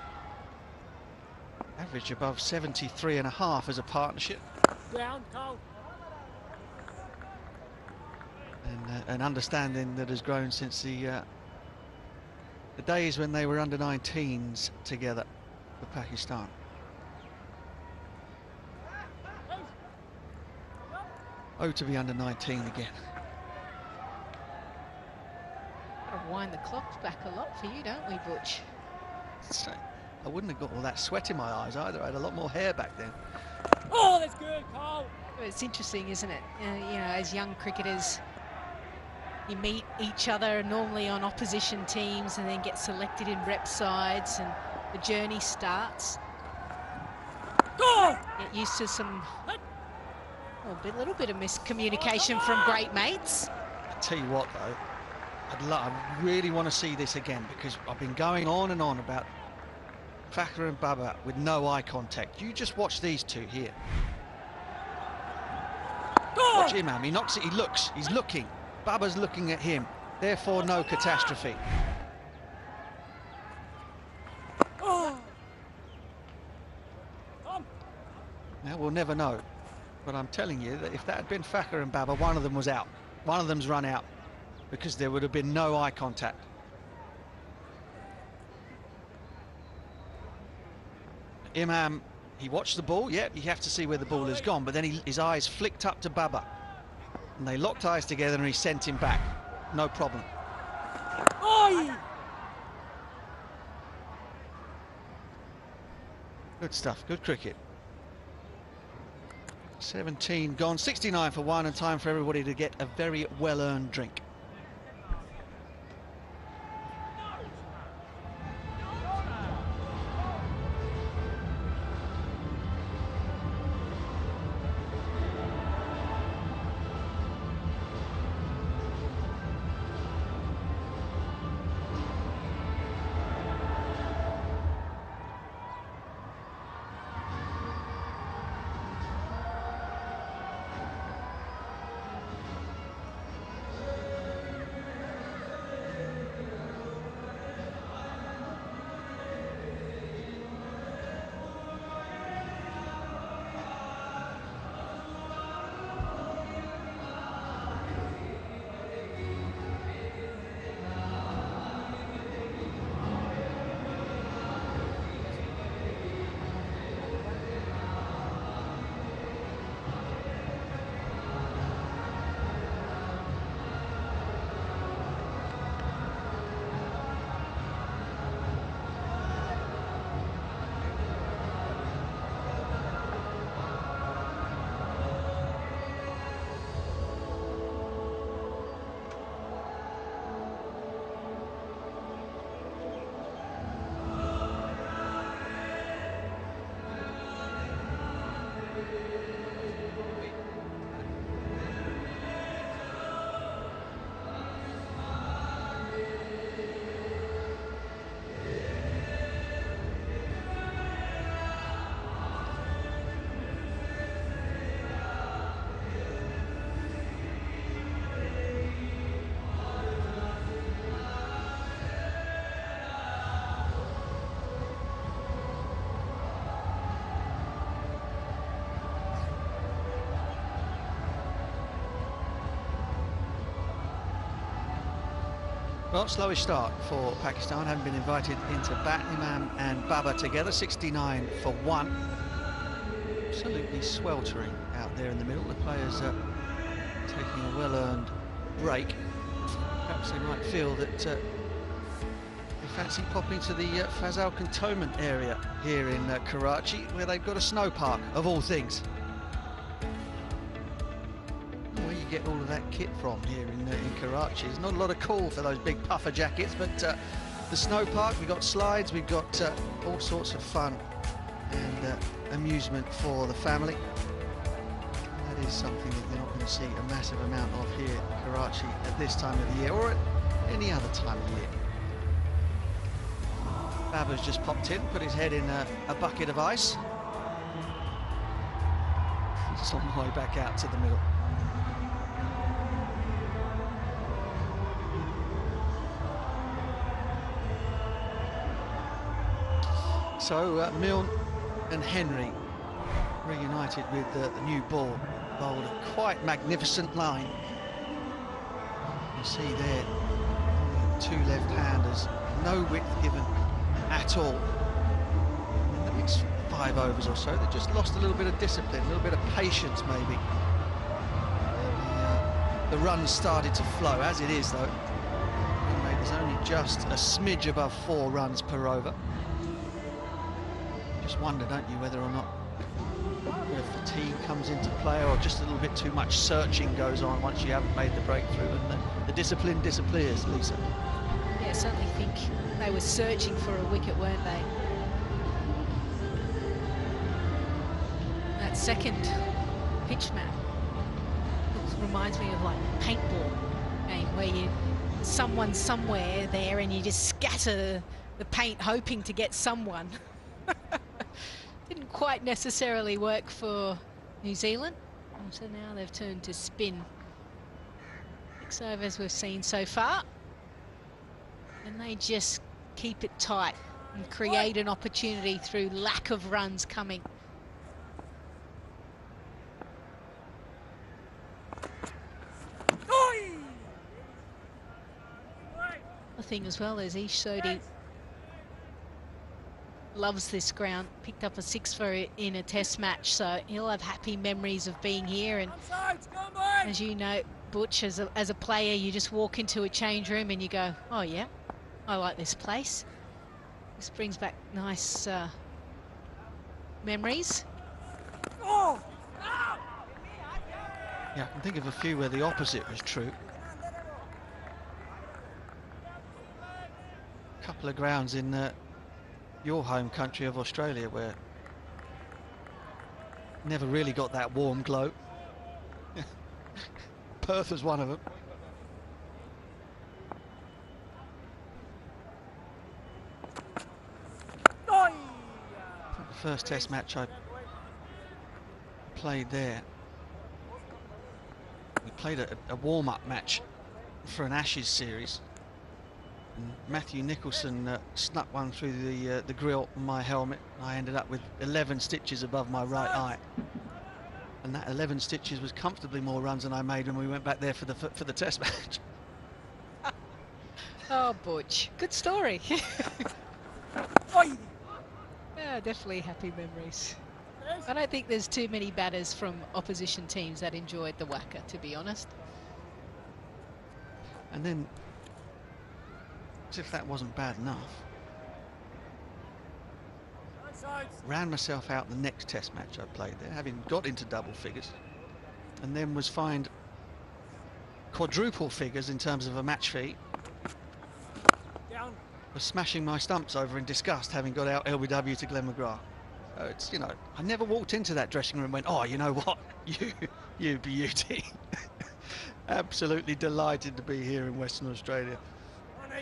Average above 73.5 as a partnership. Down, Cole. And an understanding that has grown since the days when they were under 19s together for Pakistan. Oh, to be under 19 again. Gotta wind the clocks back a lot for you, don't we, Butch? So, I wouldn't have got all that sweat in my eyes either. I had a lot more hair back then. Oh, that's good, Cole. It's interesting, isn't it? You know, as young cricketers, you meet each other normally on opposition teams and then get selected in rep sides, and the journey starts. Get used to some, a little bit of miscommunication from great mates. I tell you what, though, I really want to see this again, because I've been going on and on about Fakhr and Baba with no eye contact. You just watch these two here. Watch Imam, he knocks it, he looks, he's looking. Baba's looking at him, therefore no catastrophe. Now, we'll never know, but I'm telling you that if that had been Fakhr and Baba, one of them was out. One of them's run out, because there would have been no eye contact. Imam, he watched the ball, yeah, you have to see where the ball has gone, but then his eyes flicked up to Baba. And they locked eyes together and he sent him back. No problem. Good stuff, good cricket. 17 gone, 69 for 1, and time for everybody to get a very well-earned drink. Well, slowish start for Pakistan, haven't been invited into bat. Imam and Baba together, 69 for 1. Absolutely sweltering out there in the middle. The players are taking a well-earned break. Perhaps they might feel that they fancy popping to the Fazal Cantonment area here in Karachi, where they've got a snow park, of all things. Where you get all of that kit from here in Karachi. There's not a lot of call for those big puffer jackets, but the snow park, we've got slides, we've got all sorts of fun and amusement for the family. That is something that you're not going to see a massive amount of here in Karachi at this time of the year, or at any other time of year. Baba's just popped in, put his head in a bucket of ice. It's on the way back out to the middle. So Milne and Henry reunited with the new ball, bowled a quite magnificent line. You see there, two left-handers, no width given at all. In the next 5 overs or so, they just lost a little bit of discipline, a little bit of patience maybe. And, the runs started to flow, as it is though. There's only just a smidge above 4 runs per over. Just wonder, don't you, whether or not a bit of fatigue comes into play, or just a little bit too much searching goes on once you haven't made the breakthrough, and the discipline disappears, Lisa. Yeah, I certainly think they were searching for a wicket, weren't they? second pitch map. It reminds me of like paintball game where someone somewhere there and you just scatter the paint hoping to get someone. Didn't quite necessarily work for New Zealand. So now they've turned to spin. 6 overs we've seen so far. And they just keep it tight and create an opportunity through lack of runs coming. The thing as well is Ish Sodhi loves this ground, picked up a 6 for it in a test match, so he'll have happy memories of being here. And as you know, Butch, as a player, you just walk into a change room and you go, oh yeah, I like this place. This brings back nice memories. Yeah, I can think of a few where the opposite was true. A couple of grounds in your home country of Australia where never really got that warm glow. Perth was one of them. The first test match I played there, we played a warm-up match for an Ashes series. And Matthew Nicholson snuck one through the grill on my helmet. I ended up with 11 stitches above my right eye. And that 11 stitches was comfortably more runs than I made when we went back there for the test match. Oh, Butch, good story. Yeah, definitely happy memories. I don't think there's too many batters from opposition teams that enjoyed the whacker, to be honest. And then, as if that wasn't bad enough, ran myself out the next test match I played there, having got into double figures, and then was fined quadruple figures in terms of a match fee. Was smashing my stumps over in disgust, having got out LBW to Glenn McGrath. So it's, you know, I never walked into that dressing room and went, oh, you know what, you beauty. Absolutely delighted to be here in Western Australia. Yeah,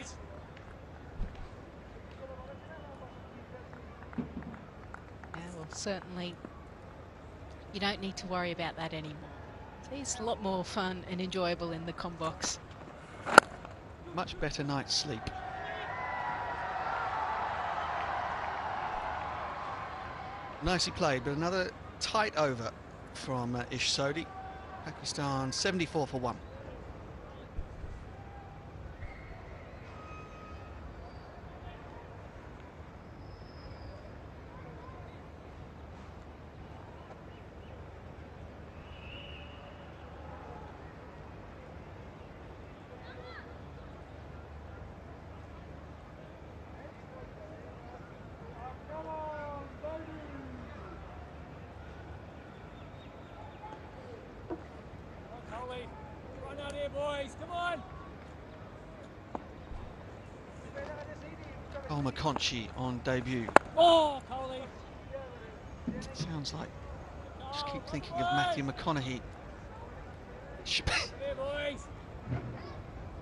well, certainly you don't need to worry about that anymore. It's a lot more fun and enjoyable in the combox. Much better night's sleep. Nicely played, but another tight over from Ish Sodhi. Pakistan 74 for 1. Conchi on debut. Oh, Coley. Sounds like, just keep thinking of Matthew McConaughey.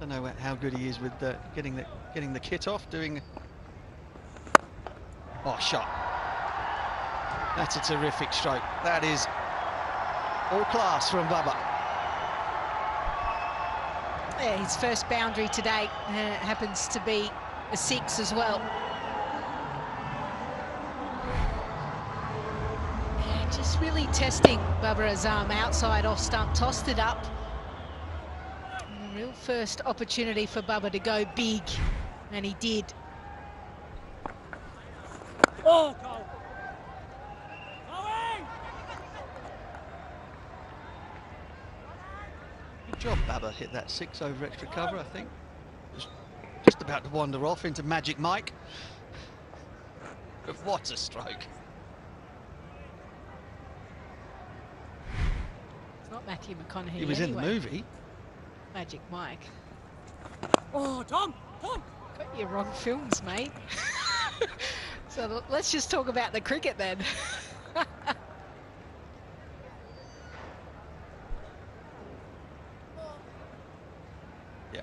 Don't know how good he is with getting the kit off, doing. Oh, shot. That's a terrific stroke. That is all class from Bubba. Yeah, his first boundary today happens to be a 6 as well. Yeah, just really testing Babar Azam outside off stump, tossed it up. And a real first opportunity for Bubba to go big, and he did. Oh, Good job, Bubba hit that 6 over extra cover, I think. Just about to wander off into Magic Mike. What a stroke. It's not Matthew McConaughey. He was anyway. in the movie. Magic Mike. Oh, Tom! Got your wrong films, mate. So let's just talk about the cricket then.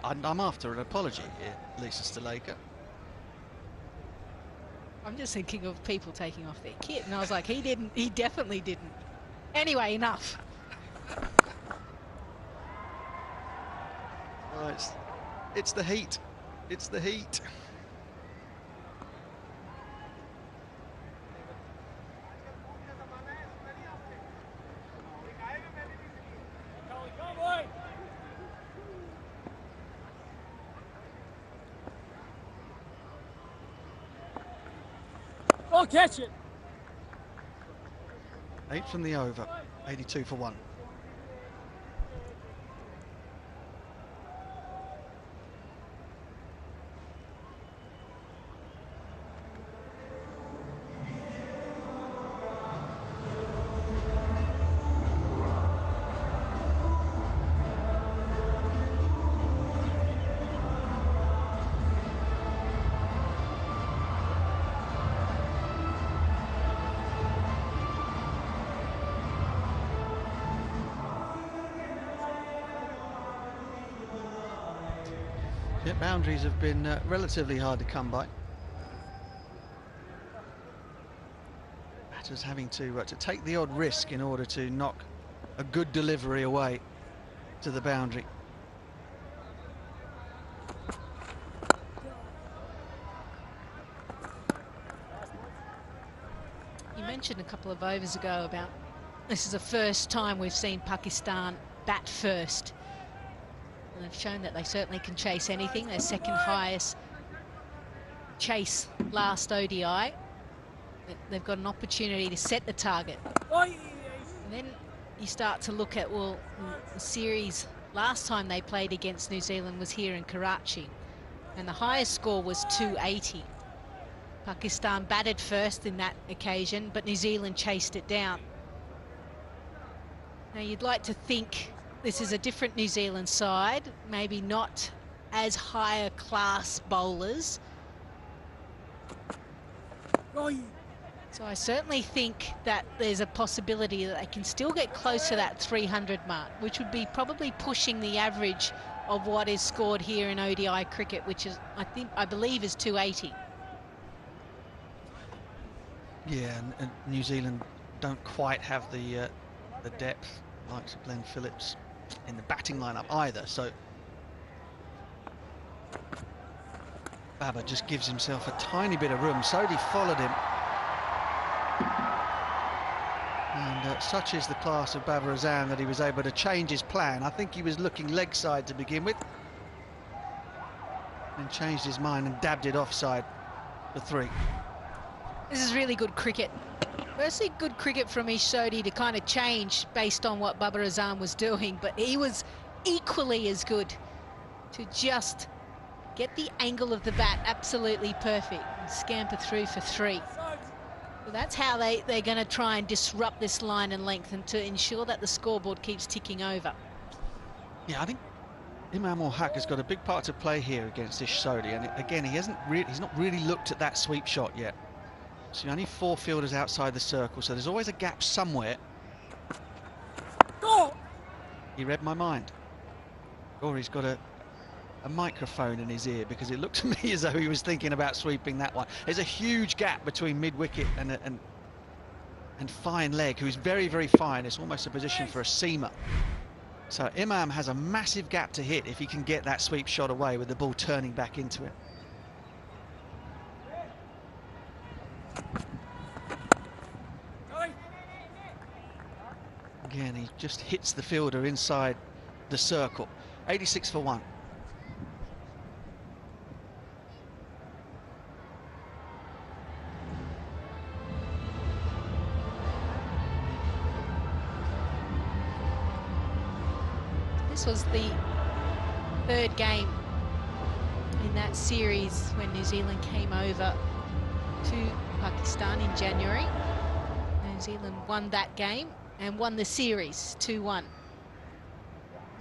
I'm after an apology here, Lisa Sthalekar. I'm just thinking of people taking off their kit, and I was like, he didn't. He definitely didn't. Anyway, enough. Oh, it's the heat. It's the heat. Go catch it. 8 from the over, 82 for 1. Yeah, boundaries have been relatively hard to come by. Batters having to take the odd risk in order to knock a good delivery away to the boundary. You mentioned a couple of overs ago about this is the first time we've seen Pakistan bat first. And they've shown that they certainly can chase anything. Their second highest chase last ODI. They've got an opportunity to set the target. And then you start to look at, well, the series last time they played against New Zealand was here in Karachi. And the highest score was 280. Pakistan batted first in that occasion, but New Zealand chased it down. Now you'd like to think this is a different New Zealand side, maybe not as higher class bowlers. So I certainly think that there's a possibility that they can still get close to that 300 mark, which would be probably pushing the average of what is scored here in ODI cricket, which is, I believe is 280. Yeah, and New Zealand don't quite have the depth, like Glenn Phillips, in the batting lineup either. So Babar just gives himself a tiny bit of room. Sodhi followed him. And such is the class of Babar Azam that he was able to change his plan. I think he was looking leg side to begin with, and changed his mind and dabbed it offside for 3. This is really good cricket. Firstly, good cricket from Ish Sodhi to kind of change based on what Babar Azam was doing, but he was equally as good to just get the angle of the bat absolutely perfect and scamper through for 3. So that's how they're going to try and disrupt this line and length, and to ensure that the scoreboard keeps ticking over. Yeah, I think Imam ul Haq has got a big part to play here against Ish Sodhi, and again, he's not really looked at that sweep shot yet. So only 4 fielders outside the circle, so there's always a gap somewhere. Go! He read my mind. Or he's got a microphone in his ear, because it looked to me as though he was thinking about sweeping that one. There's a huge gap between mid-wicket and fine leg, who's very, very fine. It's almost a position for a seamer. So Imam has a massive gap to hit if he can get that sweep shot away with the ball turning back into him. Again, he just hits the fielder inside the circle. 86 for 1. This was the 3rd game in that series when New Zealand came over to Pakistan in January. New Zealand won that game and won the series 2-1.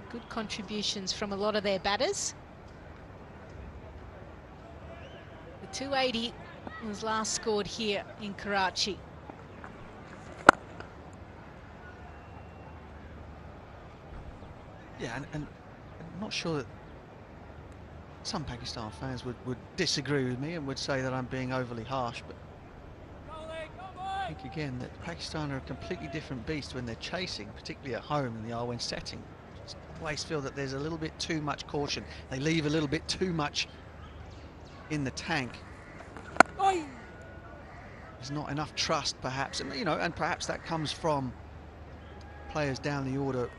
Good contributions from a lot of their batters. The 280 was last scored here in Karachi. Yeah, and I'm not sure that Some Pakistan fans would disagree with me and would say that I'm being overly harsh, but I think again that Pakistan are a completely different beast when they're chasing, particularly at home, than they are when setting. Just always feel that there's a little bit too much caution. They leave a little bit too much in the tank. There's not enough trust, perhaps, and and perhaps that comes from players down the order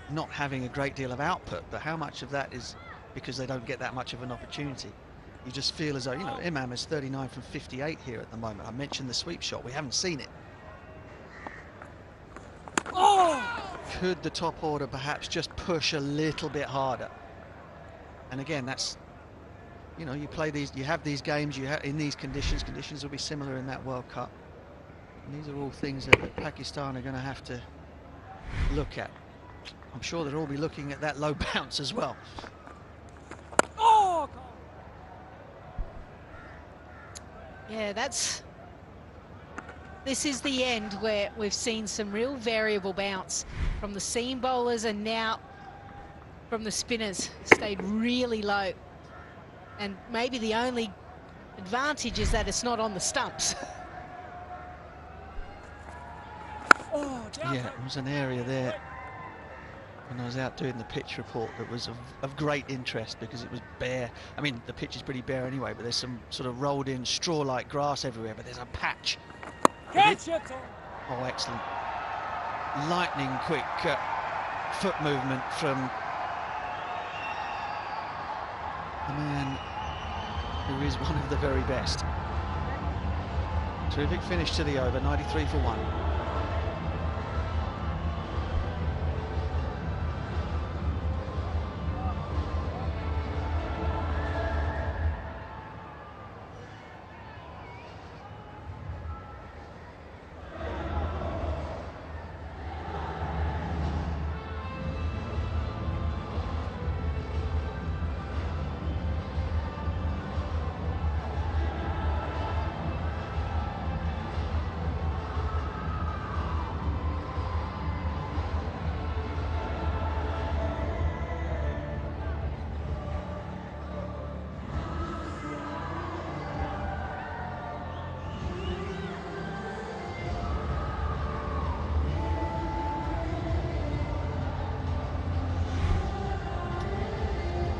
not having a great deal of output. But how much of that is because they don't get that much of an opportunity? You just feel as though, Imam is 39 from 58 here at the moment. I mentioned the sweep shot. We haven't seen it. Could the top order perhaps just push a little bit harder? And again, that's, you play these, you have these games, in these conditions will be similar in that World Cup. And these are all things that Pakistan are going to have to look at. I'm sure they'll all be looking at that low bounce as well. Yeah, this is the end where we've seen some real variable bounce from the seam bowlers, and now from the spinners. Stayed really low, and maybe the only advantage is that it's not on the stumps. Yeah, there was an area there when I was out doing the pitch report that was of great interest, because it was bare. I mean, the pitch is pretty bare anyway, but there's some sort of rolled in straw-like grass everywhere, but there's a patch. Oh, excellent. Lightning quick foot movement from the man who is one of the very best. Terrific finish to the over, 93 for 1.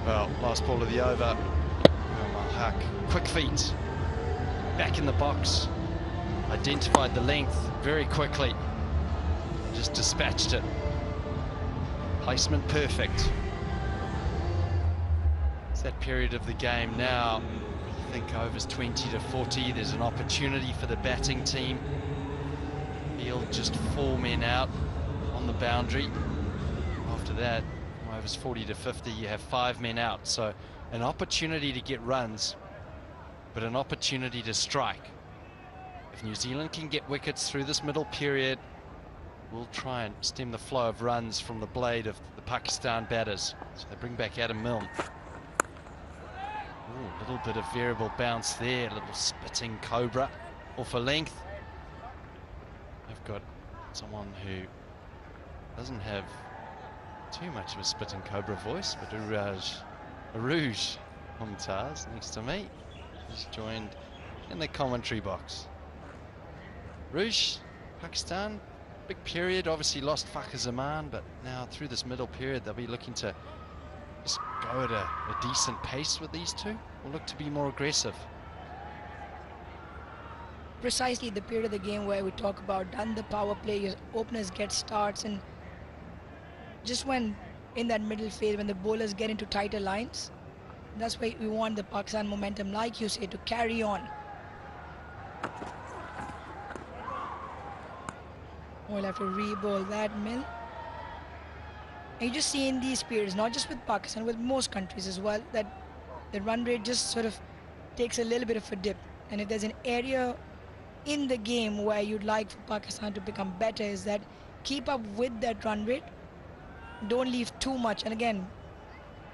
Well, last ball of the over. Huck, quick feet, back in the box, identified the length very quickly, just dispatched it. Placement perfect. It's that period of the game now. I think overs 20 to 40. There's an opportunity for the batting team. Field just 4 men out on the boundary. After that, overs 40 to 50, you have 5 men out. So an opportunity to get runs, but an opportunity to strike. If New Zealand can get wickets through this middle period, we'll try and stem the flow of runs from the blade of the Pakistan batters. So they bring back Adam Milne. A little bit of variable bounce there, a little spitting cobra off a length. I've got someone who doesn't have too much of a spitting cobra voice, but Aruj Mumtaz next to me has joined in the commentary box. Aruj, Pakistan, big period, obviously lost Fakhar Zaman, but now through this middle period they'll be looking to just go at a decent pace with these two, or look to be more aggressive. Precisely the period of the game where we talk about done the power play, your openers get starts, and just when in that middle phase when the bowlers get into tighter lines, that's why we want the Pakistan momentum, like you say, to carry on. We'll have to re-bowl that Mill. And you just see in these periods, not just with Pakistan, with most countries as well, that the run rate just sort of takes a little bit of a dip. And if there's an area in the game where you'd like for Pakistan to become better, is that keep up with that run rate, don't leave too much. And again,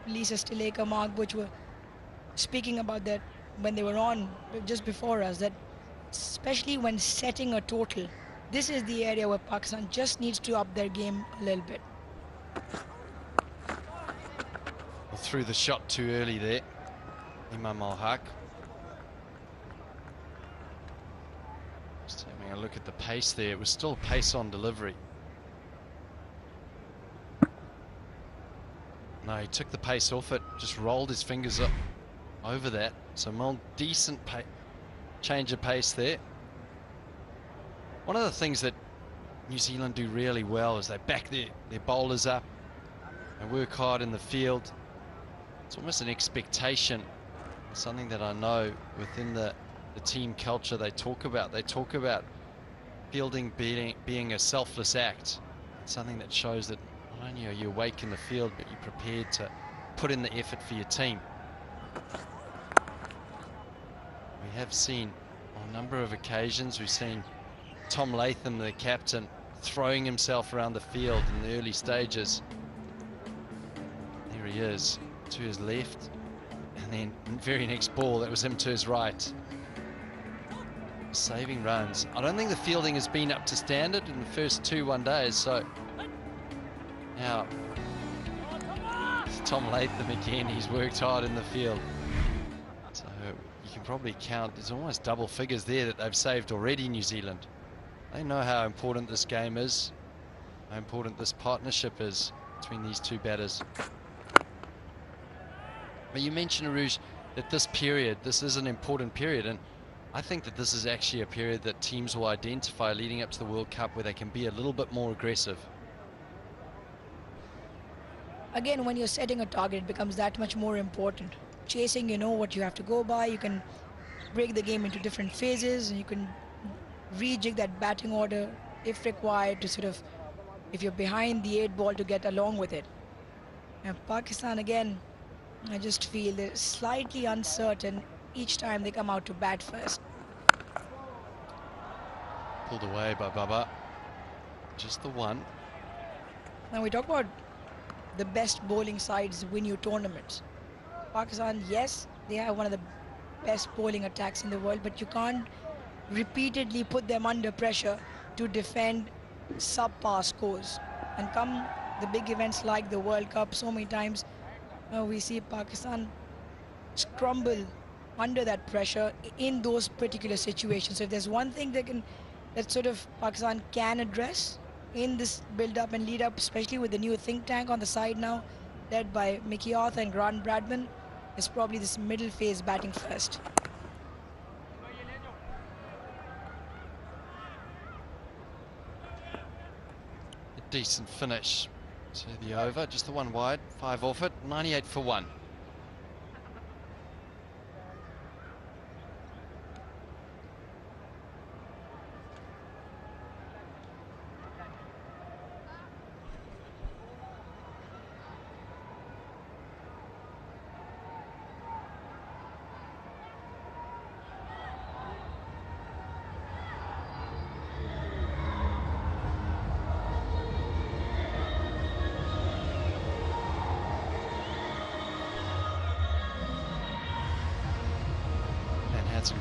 Lisa Stileka, Mark Butch were speaking about that when they were on just before us, that especially when setting a total, this is the area where Pakistan just needs to up their game a little bit. Threw the shot too early there. Imam Al-Haq. Just having a look at the pace there. It was still pace on delivery. No, he took the pace off it, just rolled his fingers up over that. So more decent change of pace there. One of the things that New Zealand do really well is they back their bowlers up and work hard in the field. It's almost an expectation, something that I know within the team culture they talk about. They talk about fielding being a selfless act. It's something that shows that not only are you awake in the field, but you're prepared to put in the effort for your team. We have seen on a number of occasions, we've seen Tom Latham, the captain, throwing himself around the field in the early stages. There he is, to his left, and then very next ball, that was him to his right. Saving runs. I don't think the fielding has been up to standard in the first 2 one-days, so now it's Tom Latham again. He's worked hard in the field. So you can probably count, there's almost double figures there that they've saved already, New Zealand. They know how important this game is, how important this partnership is between these two batters. But you mentioned, Aruj, that this period, this is an important period, and I think that this is actually a period that teams will identify leading up to the World Cup where they can be a little bit more aggressive. Again, when you're setting a target, it becomes that much more important. Chasing, you know what you have to go by. You can break the game into different phases, and you can rejig that batting order if required to sort of, if you're behind the 8 ball, to get along with it. And Pakistan, again, I just feel they're slightly uncertain each time they come out to bat first. Pulled away by Baba. Just the one. Now we talk about the best bowling sides win you tournaments. Pakistan, yes, they have one of the best bowling attacks in the world, but you can't repeatedly put them under pressure to defend subpar scores. And come the big events like the World Cup, so many times we see Pakistan crumble under that pressure in those particular situations. So if there's one thing that sort of Pakistan can address in this build-up and lead-up, especially with the new think tank on the side now, led by Mickey Arthur and Grant Bradman, is probably this middle phase batting first. A decent finish to the over, just the one wide, 5 off it, 98 for 1.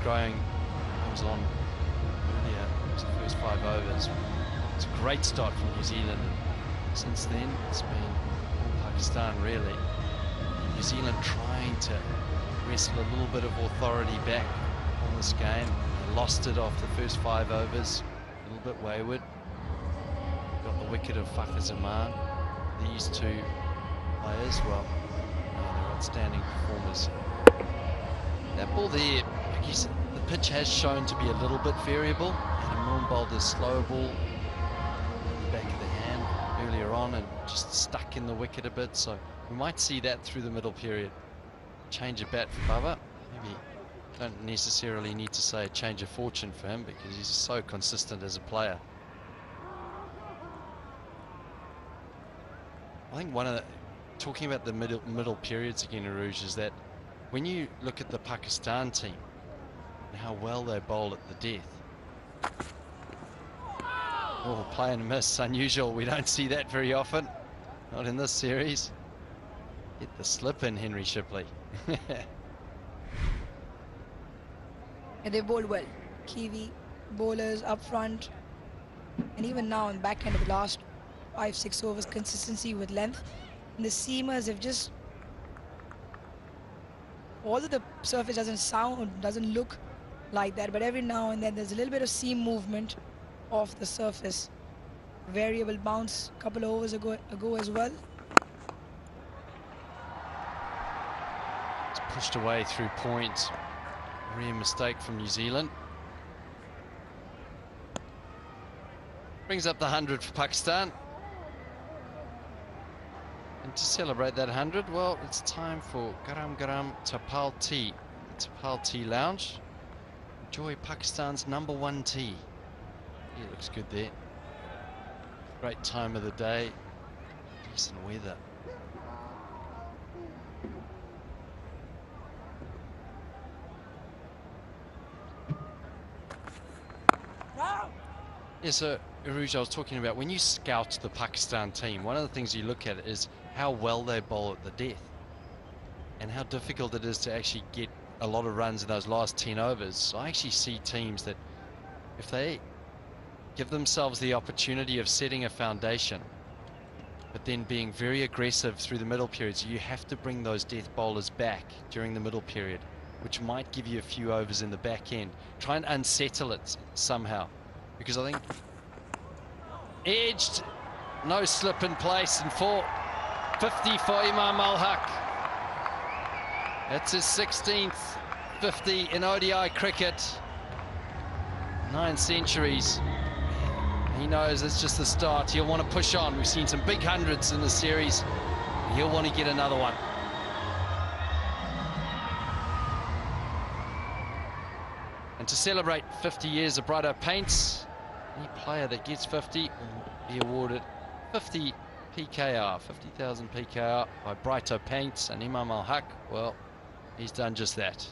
Growing was on earlier, it was the first 5 overs. It's a great start from New Zealand. Since then, it's been all Pakistan, really. New Zealand trying to wrestle a little bit of authority back on this game. They lost it after the first 5 overs, a little bit wayward. Got the wicket of Fakhar Zaman. These two players, well, they're outstanding performers. That ball there, the pitch has shown to be a little bit variable. And Moon bowled a slow ball in the back of the hand earlier on and just stuck in the wicket a bit. So we might see that through the middle period. Change of bat for Baba. Maybe don't necessarily need to say a change of fortune for him because he's so consistent as a player. I think one of the, talking about the middle periods again, Aruj, is that when you look at the Pakistan team and how well they bowl at the death. Oh, play and miss, unusual. We don't see that very often. Not in this series. Get the slip in, Henry Shipley. And they bowled well. Kiwi bowlers up front. And even now in the back end of the last 5-6 overs, consistency with length. And the seamers have just although the surface doesn't look like that, but every now and then there's a little bit of seam movement off the surface. Variable bounce a couple of overs ago as well. It's pushed away through point. Rare mistake from New Zealand. Brings up the 100 for Pakistan. And to celebrate that 100, well, it's time for Garam Garam Tapal Tea. Tapal Tea Lounge. Enjoy Pakistan's #1 tea. It looks good there. Great time of the day. Decent weather. Yeah, so Aruj, I was talking about when you scout the Pakistan team, one of the things you look at is how well they bowl at the death and how difficult it is to actually get a lot of runs in those last 10 overs. So I actually see teams that if they give themselves the opportunity of setting a foundation, but then being very aggressive through the middle periods, you have to bring those death bowlers back during the middle period, which might give you a few overs in the back end. Try and unsettle it somehow, because I think edged, no slip in place, and 450 for Imam Al-Haq. That's his 16th 50 in ODI cricket. 9 centuries. He knows it's just the start. He'll want to push on. We've seen some big hundreds in the series. He'll want to get another one. And to celebrate 50 years of Brighto Paints, any player that gets 50 will be awarded 50 PKR, 50,000 PKR by Brighto Paints. And Imam Al-Haq, well, he's done just that.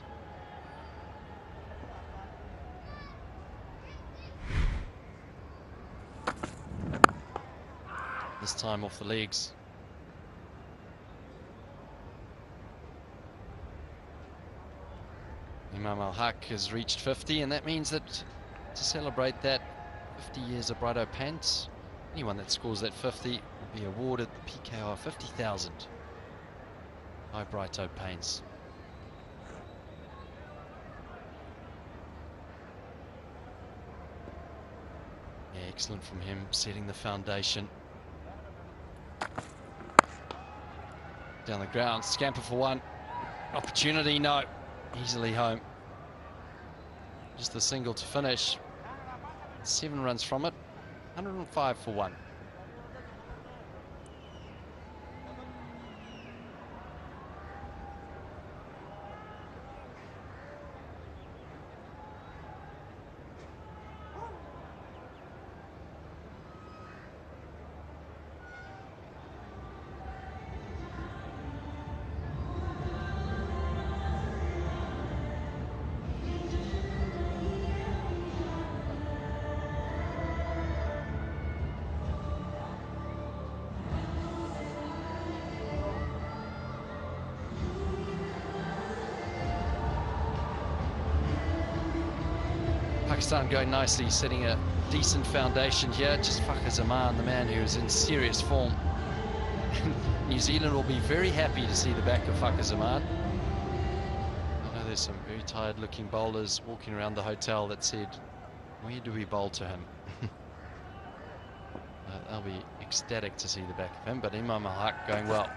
This time off the legs. Imam Al-Haq has reached 50, and that means that to celebrate that 50 years of Brighto Paints, anyone that scores that 50 will be awarded the PKR 50,000 by Brighto Paints. Yeah, excellent from him, setting the foundation. Down the ground, scamper for one. Opportunity, no. Easily home. Just the single to finish. 7 runs from it. 105 for 1. Pakistan going nicely, setting a decent foundation here. Just Fakhar Zaman, the man who is in serious form. New Zealand will be very happy to see the back of Fakhar Zaman. I know there's some very tired looking bowlers walking around the hotel that said, where do we bowl to him? They'll be ecstatic to see the back of him, but Imam Al-Haq going well.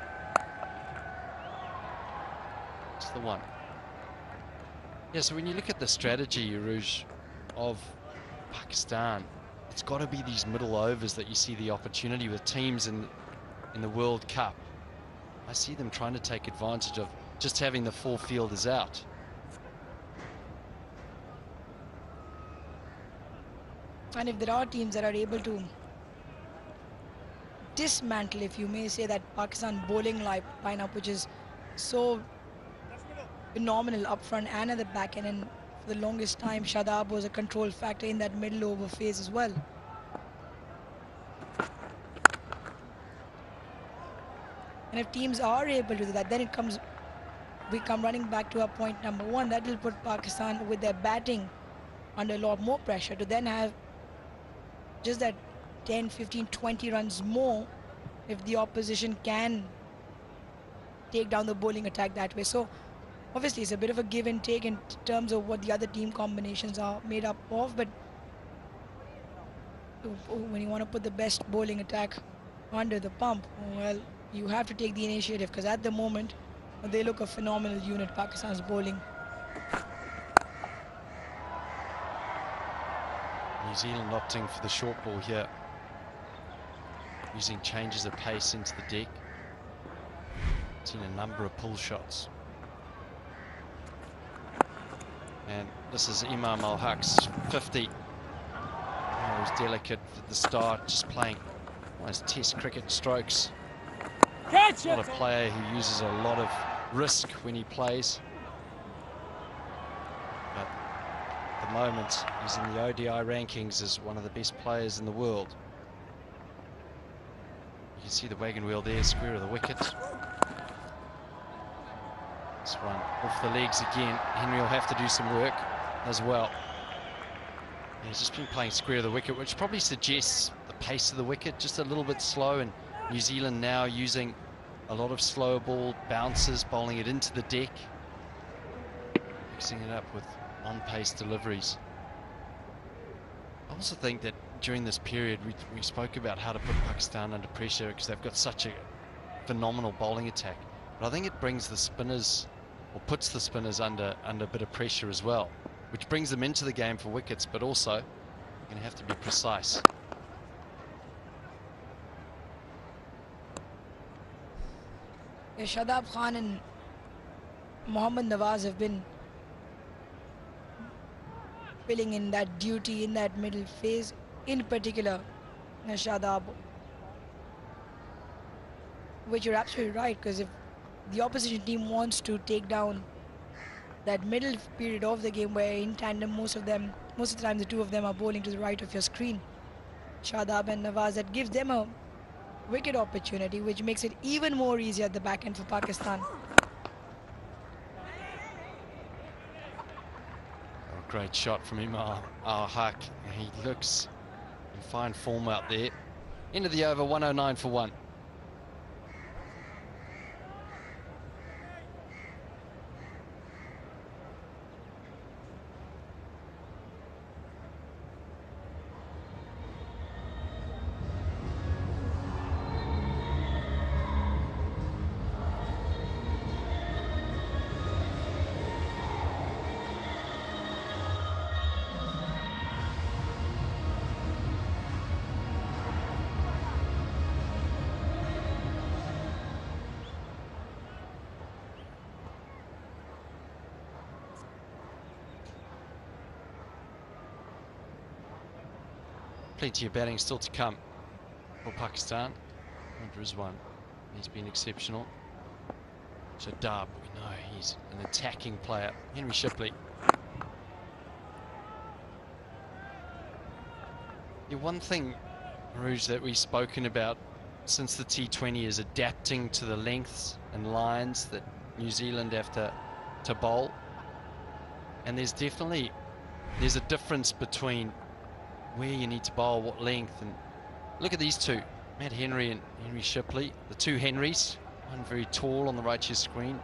It's the one. Yeah, so when you look at the strategy, Aruj, of Pakistan, it's got to be these middle overs that you see the opportunity with teams in the World Cup. I see them trying to take advantage of just having the 4 fielders out. And if there are teams that are able to dismantle, if you may say, that Pakistan bowling lineup, which is so phenomenal up front and at the back end, and for the longest time Shadab was a control factor in that middle over phase as well. And if teams are able to do that, then we come running back to our point number 1. That will put Pakistan with their batting under a lot more pressure to then have just that 10, 15, 20 runs more if the opposition can take down the bowling attack that way. So obviously it's a bit of a give and take in terms of what the other team combinations are made up of, but when you want to put the best bowling attack under the pump, well, you have to take the initiative, because at the moment they look a phenomenal unit, Pakistan's bowling. New Zealand opting for the short ball here, using changes of pace into the deck. Seen a number of pull shots. And this is Imam Al-Haq's 50. Oh, he was delicate at the start, just playing almost test cricket strokes. Not a player who uses a lot of risk when he plays. But at the moment, he's in the ODI rankings as one of the best players in the world. You can see the wagon wheel there, square of the wicket. This one off the legs again. Henry will have to do some work as well. He's just been playing square of the wicket, which probably suggests the pace of the wicket just a little bit slow, and New Zealand now using a lot of slow ball bounces, bowling it into the deck, mixing it up with on-pace deliveries. I also think that during this period we spoke about how to put Pakistan under pressure, because they've got such a phenomenal bowling attack. But I think it brings the spinners, or puts the spinners under a bit of pressure as well, which brings them into the game for wickets, but also you're going to have to be precise. Shadab Khan and Mohammad Nawaz have been filling in that duty in that middle phase, in particular Shadab, which you're absolutely right, because if the opposition team wants to take down that middle period of the game where in tandem most of the time the two of them are bowling to the right of your screen, Shadab and Nawaz, that gives them a wicket opportunity, which makes it even more easier at the back end for Pakistan. A great shot from Imam Al-Haq. He looks in fine form out there. End of the over, 109 for 1. Plenty of batting still to come for Pakistan. Rizwan, he's been exceptional. Shadab, we know he's an attacking player. Henry Shipley. Yeah, one thing, Rouge, that we've spoken about since the T20 is adapting to the lengths and lines that New Zealand have to bowl. And there's a difference between where you need to bowl, what length. And look at these two, Matt Henry and Henry Shipley, the two Henrys, one very tall on the right of your screen,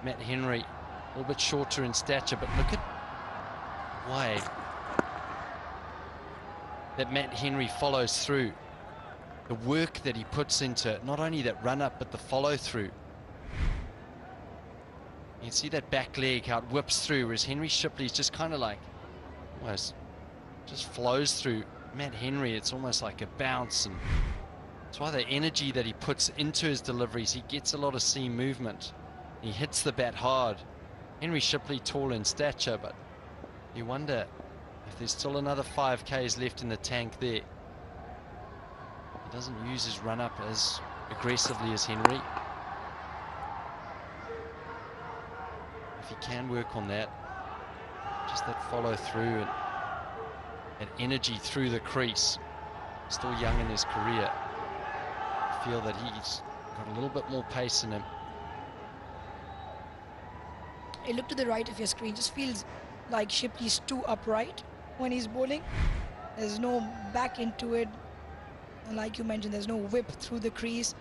Matt Henry a little bit shorter in stature, but look at way that Matt Henry follows through, the work that he puts into not only that run up but the follow through. You can see that back leg, how it whips through, whereas Henry Shipley's just kind of like almost just flows through. Matt Henry, it's almost like a bounce, and that's why the energy that he puts into his deliveries, he gets a lot of seam movement. He hits the bat hard. Henry Shipley tall in stature, but you wonder if there's still another 5Ks left in the tank there. He doesn't use his run up as aggressively as Henry. If he can work on that, just that follow through and energy through the crease. Still young in his career. I feel that he's got a little bit more pace in him. Hey, look to the right of your screen. Just feels like Shipley's too upright when he's bowling. There's no back into it. And like you mentioned, there's no whip through the crease.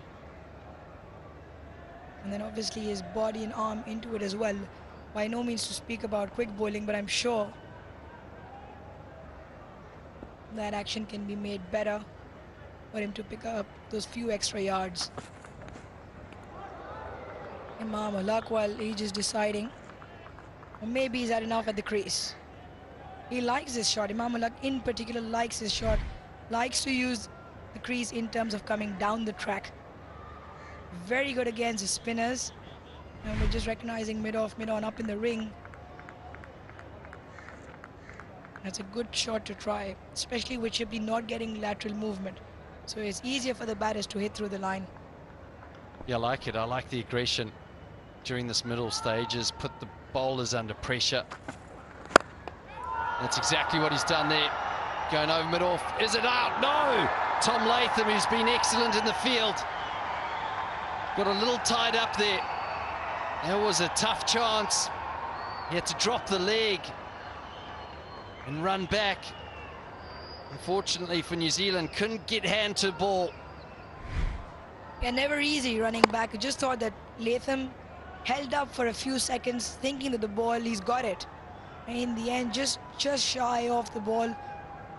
And then obviously his body and arm into it as well. By no means to speak about quick bowling, but I'm sure that action can be made better for him to pick up those few extra yards. Imam Ulaq, while he's just deciding, or maybe he's had enough at the crease. He likes his shot. Imam Ulaq in particular likes his shot, likes to use the crease in terms of coming down the track. Very good against the spinners. And we're just recognizing mid-off, mid-on up in the ring. That's a good shot to try, especially with Shipley not getting lateral movement. So it's easier for the batters to hit through the line. Yeah, I like it. I like the aggression during this middle stages. Put the bowlers under pressure. That's exactly what he's done there. Going over mid-off. Is it out? No! Tom Latham, who's been excellent in the field, got a little tied up there. That was a tough chance. He had to drop the leg and run back. Unfortunately for New Zealand, couldn't get hand to the ball. Yeah, never easy running back. I just thought that Latham held up for a few seconds, thinking that the ball, he's got it. And in the end, just shy of the ball.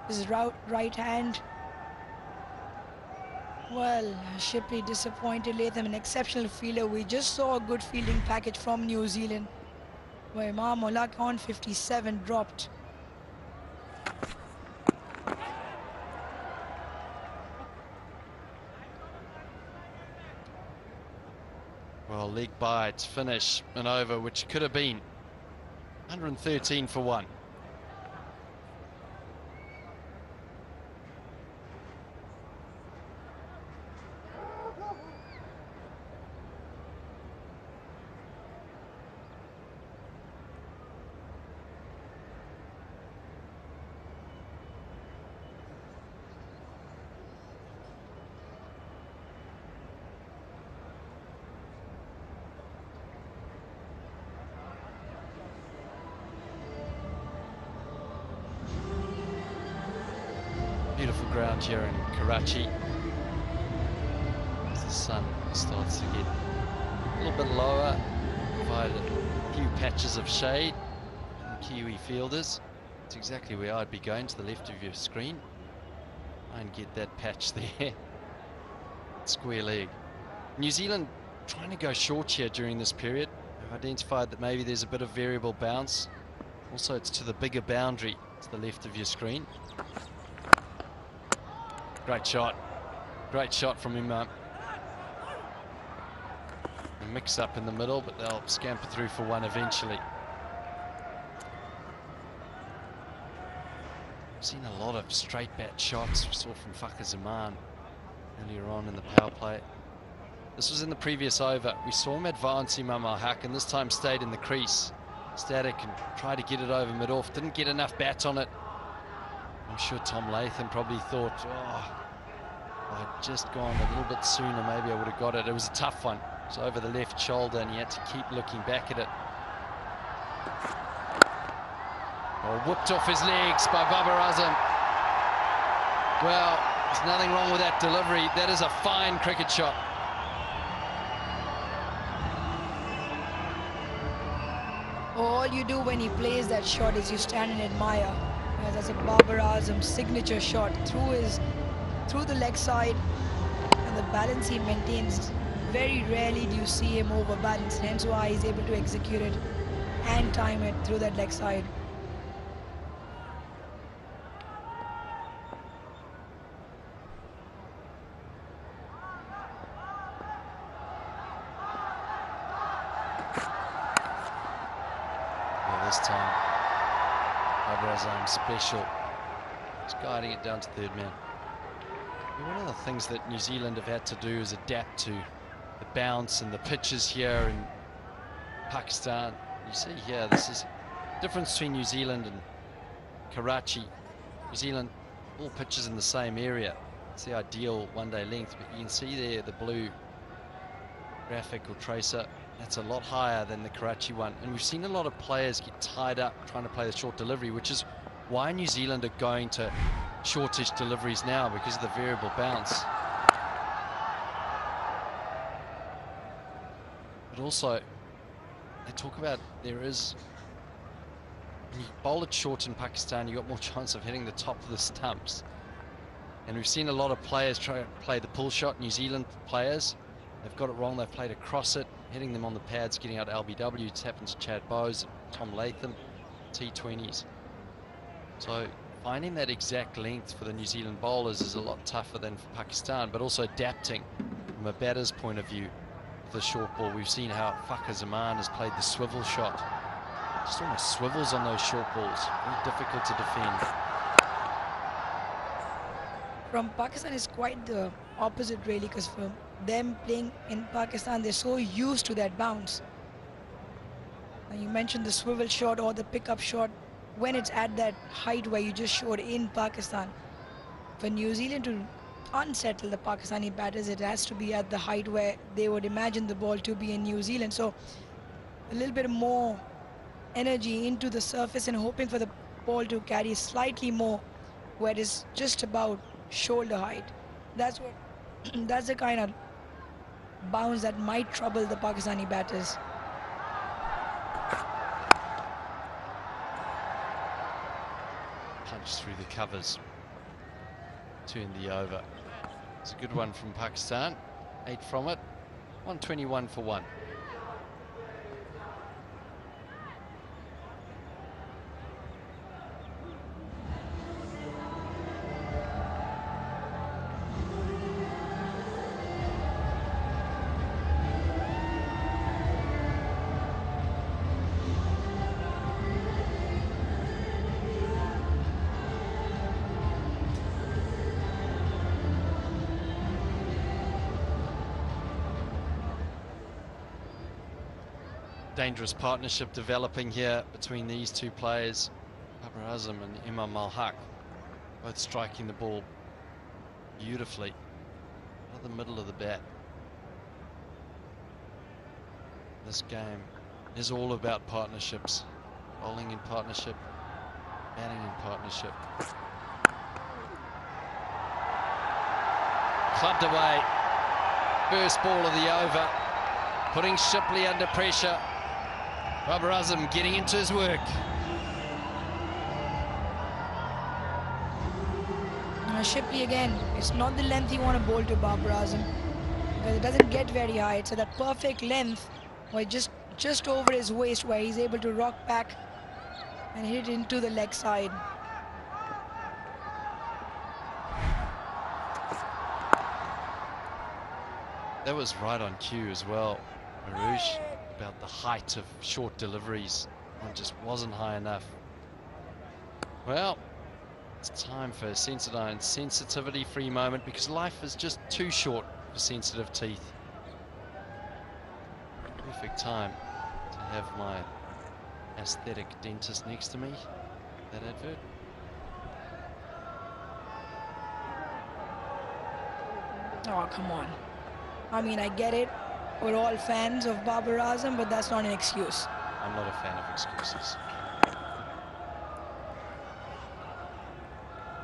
His right hand. Well, Shipley disappointed Latham, an exceptional fielder. We just saw a good fielding package from New Zealand, where Imam Ulaq on 57 dropped. Well, leg bites, finish, and over, which could have been 113 for one. Beautiful ground here in Karachi. As the sun starts to get a little bit lower, provided a few patches of shade from the Kiwi fielders. It's exactly where I'd be going, to the left of your screen. And get that patch there. Square leg. New Zealand trying to go short here during this period. I've identified that maybe there's a bit of variable bounce. Also, it's to the bigger boundary to the left of your screen. Great shot from him. A mix up in the middle, but they'll scamper through for one eventually. We've seen a lot of straight bat shots. We saw from Fakhar Zaman earlier on in the power play. This was in the previous over. We saw him advance Imam Ulaq, and this time stayed in the crease. Static and tried to get it over mid-off. Didn't get enough bat on it. I'm sure Tom Latham probably thought, oh, if I'd just gone a little bit sooner, maybe I would have got it. It was a tough one. It was over the left shoulder, and he had to keep looking back at it. Oh, whooped off his legs by Babar Azam. Well, there's nothing wrong with that delivery. That is a fine cricket shot. All you do when he plays that shot is you stand and admire. That's a Babar Azam signature shot through the leg side, and the balance he maintains. Very rarely do you see him overbalance, hence why he's able to execute it and time it through that leg side. This time, Babar Azam special. He's guiding it down to third man. One of the things that New Zealand have had to do is adapt to the bounce and the pitches here in Pakistan. You see here, this is the difference between New Zealand and Karachi. New Zealand, all pitches in the same area. It's the ideal one-day length, but you can see there the blue graphic or tracer. That's a lot higher than the Karachi one. And we've seen a lot of players get tied up trying to play the short delivery, which is why New Zealand are going to shortish deliveries now, because of the variable bounce. But also, they talk about there is, when you bowl it short in Pakistan, you've got more chance of hitting the top of the stumps. And we've seen a lot of players try to play the pull shot. New Zealand players, they've got it wrong. They've played across it, hitting them on the pads, getting out LBW. It's happened to Chad Bowes, Tom Latham, T20s. So finding that exact length for the New Zealand bowlers is a lot tougher than for Pakistan, but also adapting from a batter's point of view. The short ball, we've seen how Fakhar Zaman has played the swivel shot. Just almost swivels on those short balls. Very difficult to defend. From Pakistan is quite the opposite really, because for them playing in Pakistan, they're so used to that bounce. Now you mentioned the swivel shot or the pickup shot. When it's at that height where you just showed in Pakistan, for New Zealand to unsettle the Pakistani batters, it has to be at the height where they would imagine the ball to be in New Zealand. So a little bit more energy into the surface and hoping for the ball to carry slightly more where it is just about shoulder height. That's what that's the kind of bounce that might trouble the Pakistani batters. Punch through the covers, turn the over. It's a good one from Pakistan. 8 from it, 121 for 1. Dangerous partnership developing here between these two players, Babar Azam and Imam Al-Haq, both striking the ball beautifully out of the middle of the bat. This game is all about partnerships, bowling in partnership, batting in partnership. Clubbed away, first ball of the over, putting Shipley under pressure. Babar Azam getting into his work. Shipley again, it's not the length you want to bowl to Babar Azam, because it doesn't get very high. It's at that perfect length where just over his waist, where he's able to rock back and hit into the leg side. That was right on cue as well, Marouche, about the height of short deliveries. One just wasn't high enough. Well, it's time for Sensodyne's sensitivity-free moment, because life is just too short for sensitive teeth. Perfect time to have my aesthetic dentist next to me. That advert. Oh, come on. I mean, I get it. We're all fans of Babar Azam, but that's not an excuse. I'm not a fan of excuses.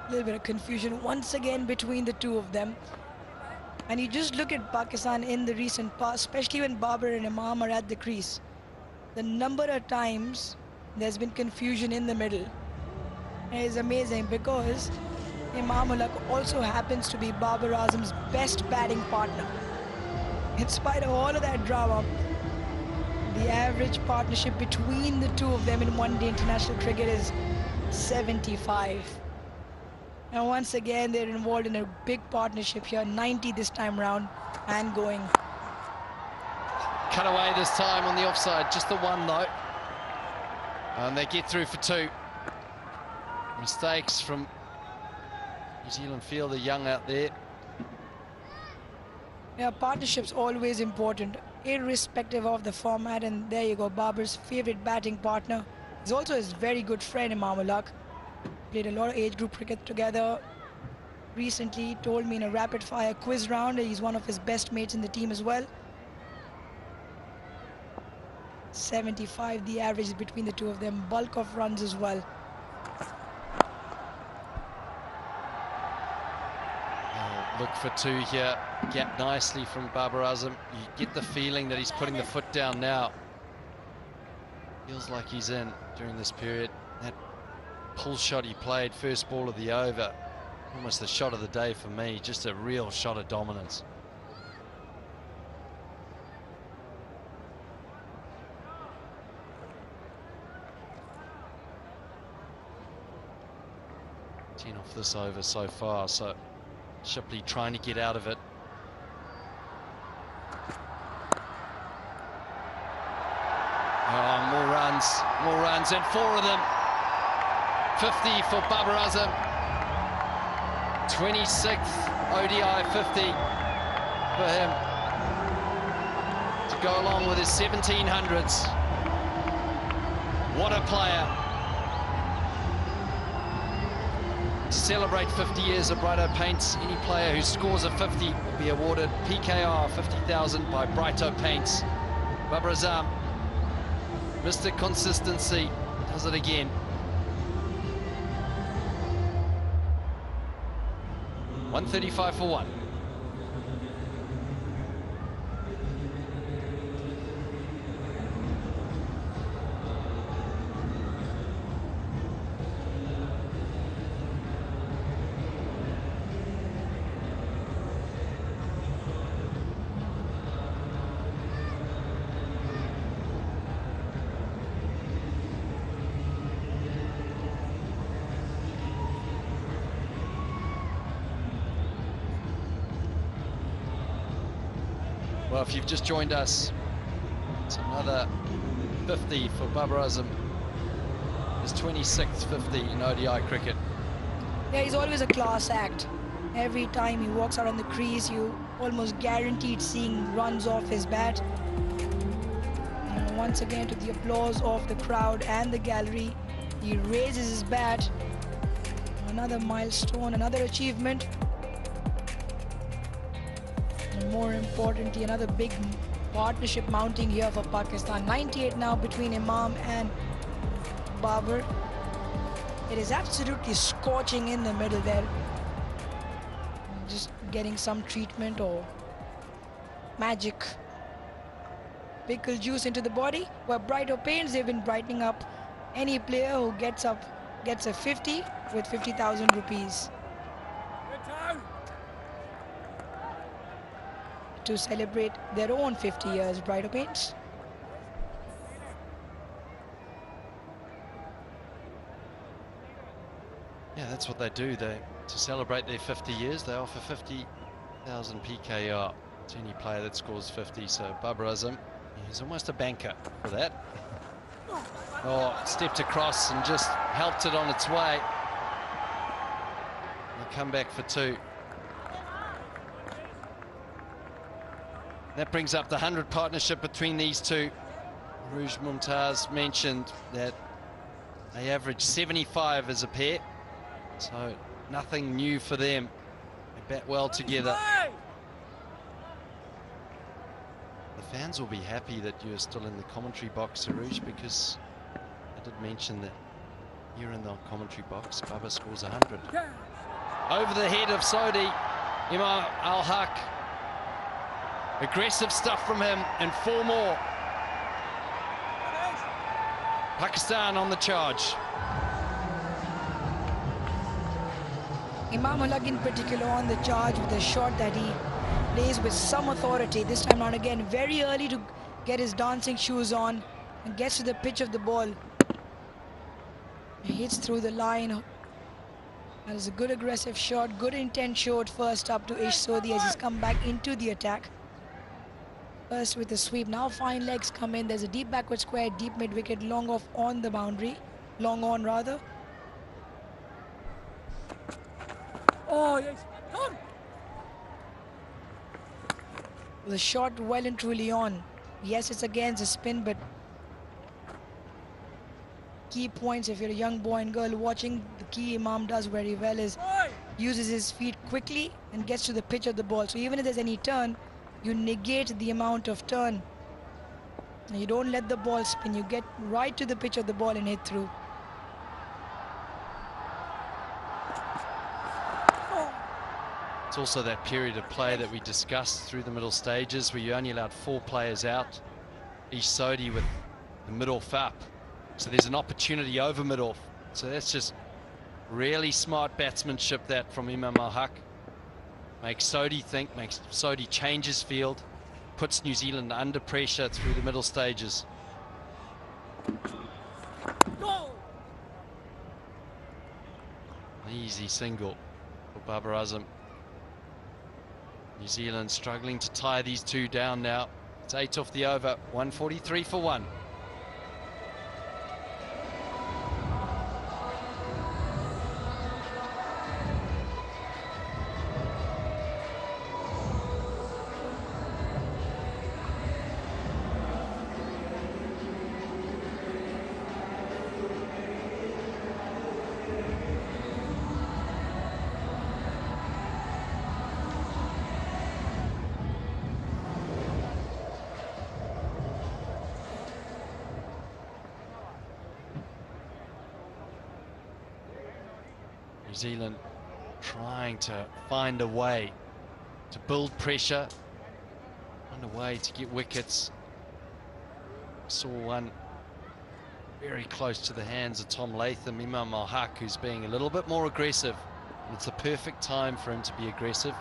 A little bit of confusion once again between the two of them. And you just look at Pakistan in the recent past, especially when Babar and Imam are at the crease. The number of times there's been confusion in the middle is amazing, because Imam Ul Haq also happens to be Babar Azam's best batting partner. In spite of all of that drama, the average partnership between the two of them in one-day international cricket is 75. And once again, they're involved in a big partnership here, 90 this time round, and going. Cut away this time on the offside, just the one though. And they get through for 2. Mistakes from New Zealand fielder Young out there. Yeah, partnership's always important, irrespective of the format. And there you go, Babar's favorite batting partner. He's also his very good friend, Imam Ul Haq. Played a lot of age group cricket together. Recently told me in a rapid fire quiz round he's one of his best mates in the team as well. 75 the average between the two of them, bulk of runs as well. Well, Look for two here. Gap nicely from Babar Azam. You get the feeling that he's putting the foot down now. Feels like he's in during this period. That pull shot he played, first ball of the over, almost the shot of the day for me. Just a real shot of dominance. Off this over so far, so Shipley trying to get out of it. Oh, more runs, and 4 of them. 50 for Babar Azam. 26th ODI 50 for him to go along with his 1700s. What a player. To celebrate 50 years of Brighto Paints, any player who scores a 50 will be awarded PKR 50,000 by Brighto Paints. Babar Azam, Mr. Consistency, does it again. $135 for 1. Well, if you've just joined us, it's another 50 for Babar Azam. His 26th 50 in ODI cricket. Yeah, he's always a class act. Every time he walks out on the crease, you almost guaranteed seeing runs off his bat. And once again, to the applause of the crowd and the gallery, he raises his bat. Another milestone, another achievement. And more importantly, another big partnership mounting here for Pakistan. 98 now between Imam and Babar. It is absolutely scorching in the middle there. Just getting some treatment or magic pickle juice into the body. Where Brighto Paints, they've been brightening up any player who gets a 50 with 50,000 rupees. To celebrate their own 50 years, Brighto Paints. Yeah, that's what they do. To celebrate their 50 years, they offer 50,000 PKR to any player that scores 50. So Babar Azam, he's almost a banker for that. Oh, stepped across and just helped it on its way. They'll come back for 2. That brings up the 100 partnership between these two. Rouge Mumtaz mentioned that they average 75 as a pair, so nothing new for them. They bat well together. The fans will be happy that you're still in the commentary box, Rouge, because I did mention that you're in the commentary box. Babar scores 100. Over the head of Sodi, Imam Al-Haq. Aggressive stuff from him, and 4 more. Pakistan on the charge. Imam Al-Haq in particular on the charge with a shot that he plays with some authority. This time on again, very early to get his dancing shoes on and gets to the pitch of the ball. He hits through the line. That is a good aggressive shot, good intent shot first up to Ish Sodi as he's come back into the attack. First with the sweep, now fine legs come in. There's a deep backward square, deep mid wicket, long off on the boundary, long on rather. Oh yes, come. The shot well and truly on. Yes, it's against a spin, but key points if you're a young boy and girl watching, the key Imam does very well is uses his feet quickly and gets to the pitch of the ball. So even if there's any turn, you negate the amount of turn. And you don't let the ball spin. You get right to the pitch of the ball and hit through. It's also that period of play that we discussed through the middle stages where you only allowed 4 players out, each Sodi with the mid-off up. So there's an opportunity over mid-off. So that's just really smart batsmanship that from Imam Al-Haq. Makes Sodi think, makes Sodi change his field, puts New Zealand under pressure through the middle stages. Easy single for Babar Azam. New Zealand struggling to tie these two down now. It's 8 off the over, 143 for 1. New Zealand trying to find a way to build pressure, find a way to get wickets. Saw one very close to the hands of Tom Latham, Imam Al-Haq, who's being a little bit more aggressive. And it's the perfect time for him to be aggressive.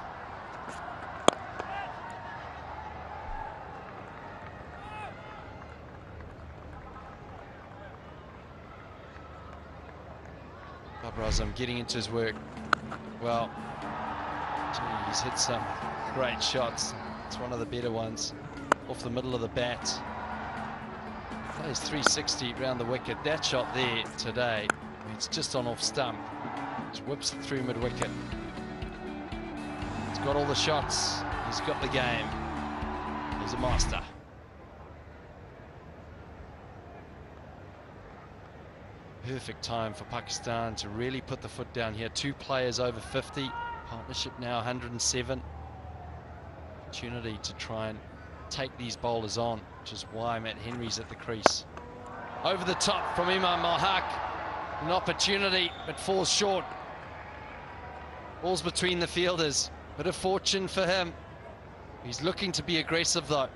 Babar Azam getting into his work. Well, gee, he's hit some great shots. It's one of the better ones off the middle of the bat. Plays 360 round the wicket. That shot there today, it's just on off stump. Just whips it through mid-wicket. He's got all the shots. He's got the game. He's a master. Perfect time for Pakistan to really put the foot down here. 2 players over 50. Partnership now 107. Opportunity to try and take these bowlers on, which is why Matt Henry's at the crease. Over the top from Imam Al-Haq. An opportunity, but falls short. Ball's between the fielders. Bit of fortune for him. He's looking to be aggressive though.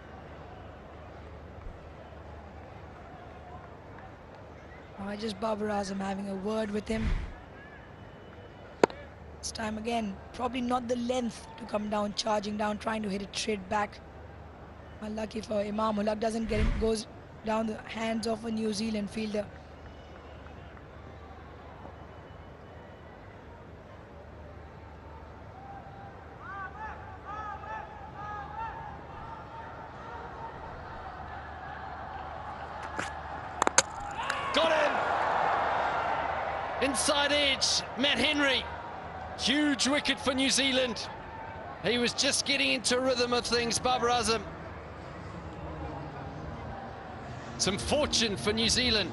Just Babar Azam having a word with him. This time again, probably not the length to come down, charging down, trying to hit it straight back. Unlucky for Imam Al-Haq, doesn't get it, goes down the hands of a New Zealand fielder. Got him! Inside edge, Matt Henry. Huge wicket for New Zealand. He was just getting into a rhythm of things, Babar Azam. Some fortune for New Zealand.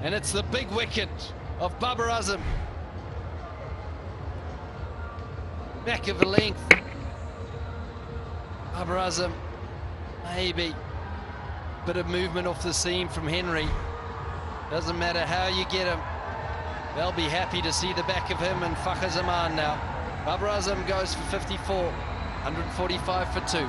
And it's the big wicket of Babar Azam. Back of the length. Babar Azam, maybe. Bit of movement off the seam from Henry. Doesn't matter how you get him. They'll be happy to see the back of him and Fakhar Zaman now. Babar Azam goes for 54, 145 for 2.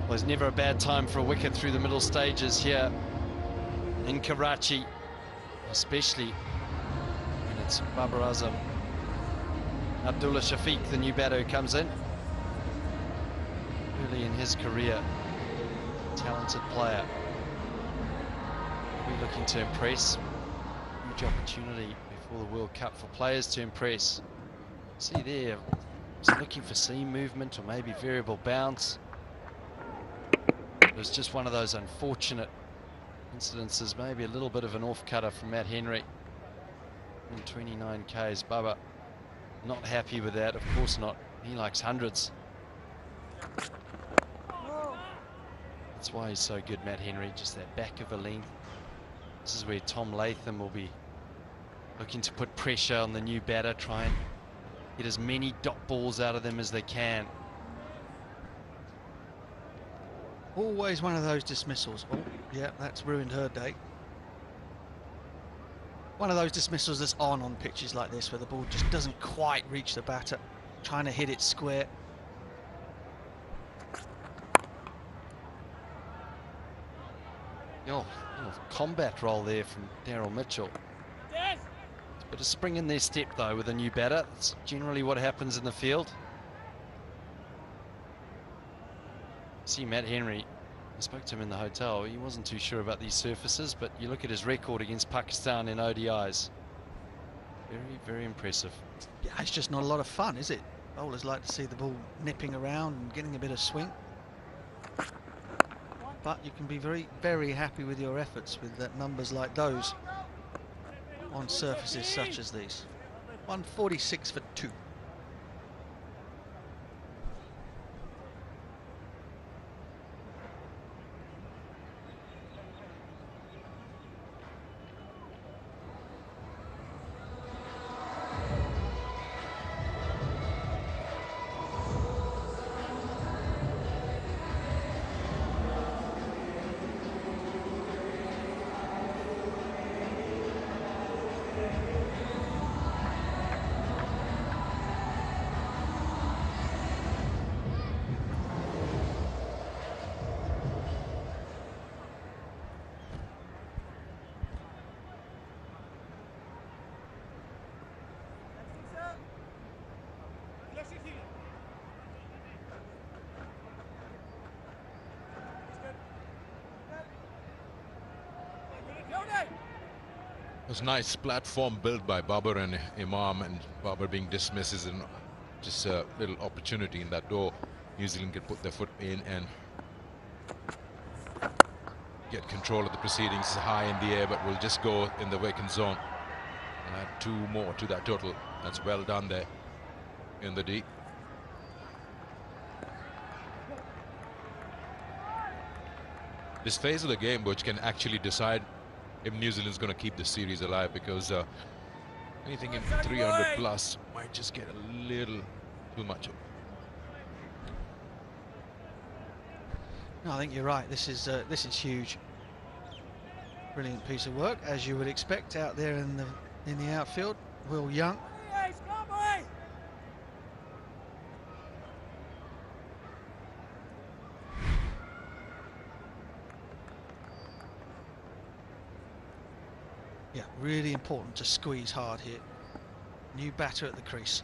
Well, it's never a bad time for a wicket through the middle stages here in Karachi, especially when it's Babar Azam. Abdullah Shafiq, the new batter, who comes in. his career. Talented player. We're looking to impress. Huge opportunity before the World Cup for players to impress. See there, he's looking for seam movement or maybe variable bounce. It was just one of those unfortunate incidences, maybe a little bit of an off-cutter from Matt Henry. In 29 Ks, Bubba not happy with that, of course not. He likes hundreds. That's why he's so good, Matt Henry, just that back of a length. This is where Tom Latham will be looking to put pressure on the new batter, try and get as many dot balls out of them as they can. Always one of those dismissals. Oh, yeah, that's ruined her day. One of those dismissals that's on pitches like this, where the ball just doesn't quite reach the batter, trying to hit it square. Oh, combat roll there from Daryl Mitchell. Yes. A bit of spring in their step though with a new batter. That's generally what happens in the field. See Matt Henry, I spoke to him in the hotel. He wasn't too sure about these surfaces, but you look at his record against Pakistan in ODIs. Very, very impressive. Yeah, it's just not a lot of fun, is it? Bowlers like to see the ball nipping around and getting a bit of swing. But you can be very, very happy with your efforts with numbers like those on surfaces such as these. 146 for 2. It was nice platform built by Babar and Imam, and Babar being dismissed is just a little opportunity in that door. New Zealand can put their foot in and get control of the proceedings high in the air, but will just go in the vacant zone. And add 2 more to that total. That's well done there in the deep. This phase of the game, which can actually decide if New Zealand's going to keep the series alive, because anything in 300 plus might just get a little too much. No, I think you're right. This is huge. Brilliant piece of work, as you would expect out there in the outfield. Will Young. Yeah, really important to squeeze hard here. New batter at the crease.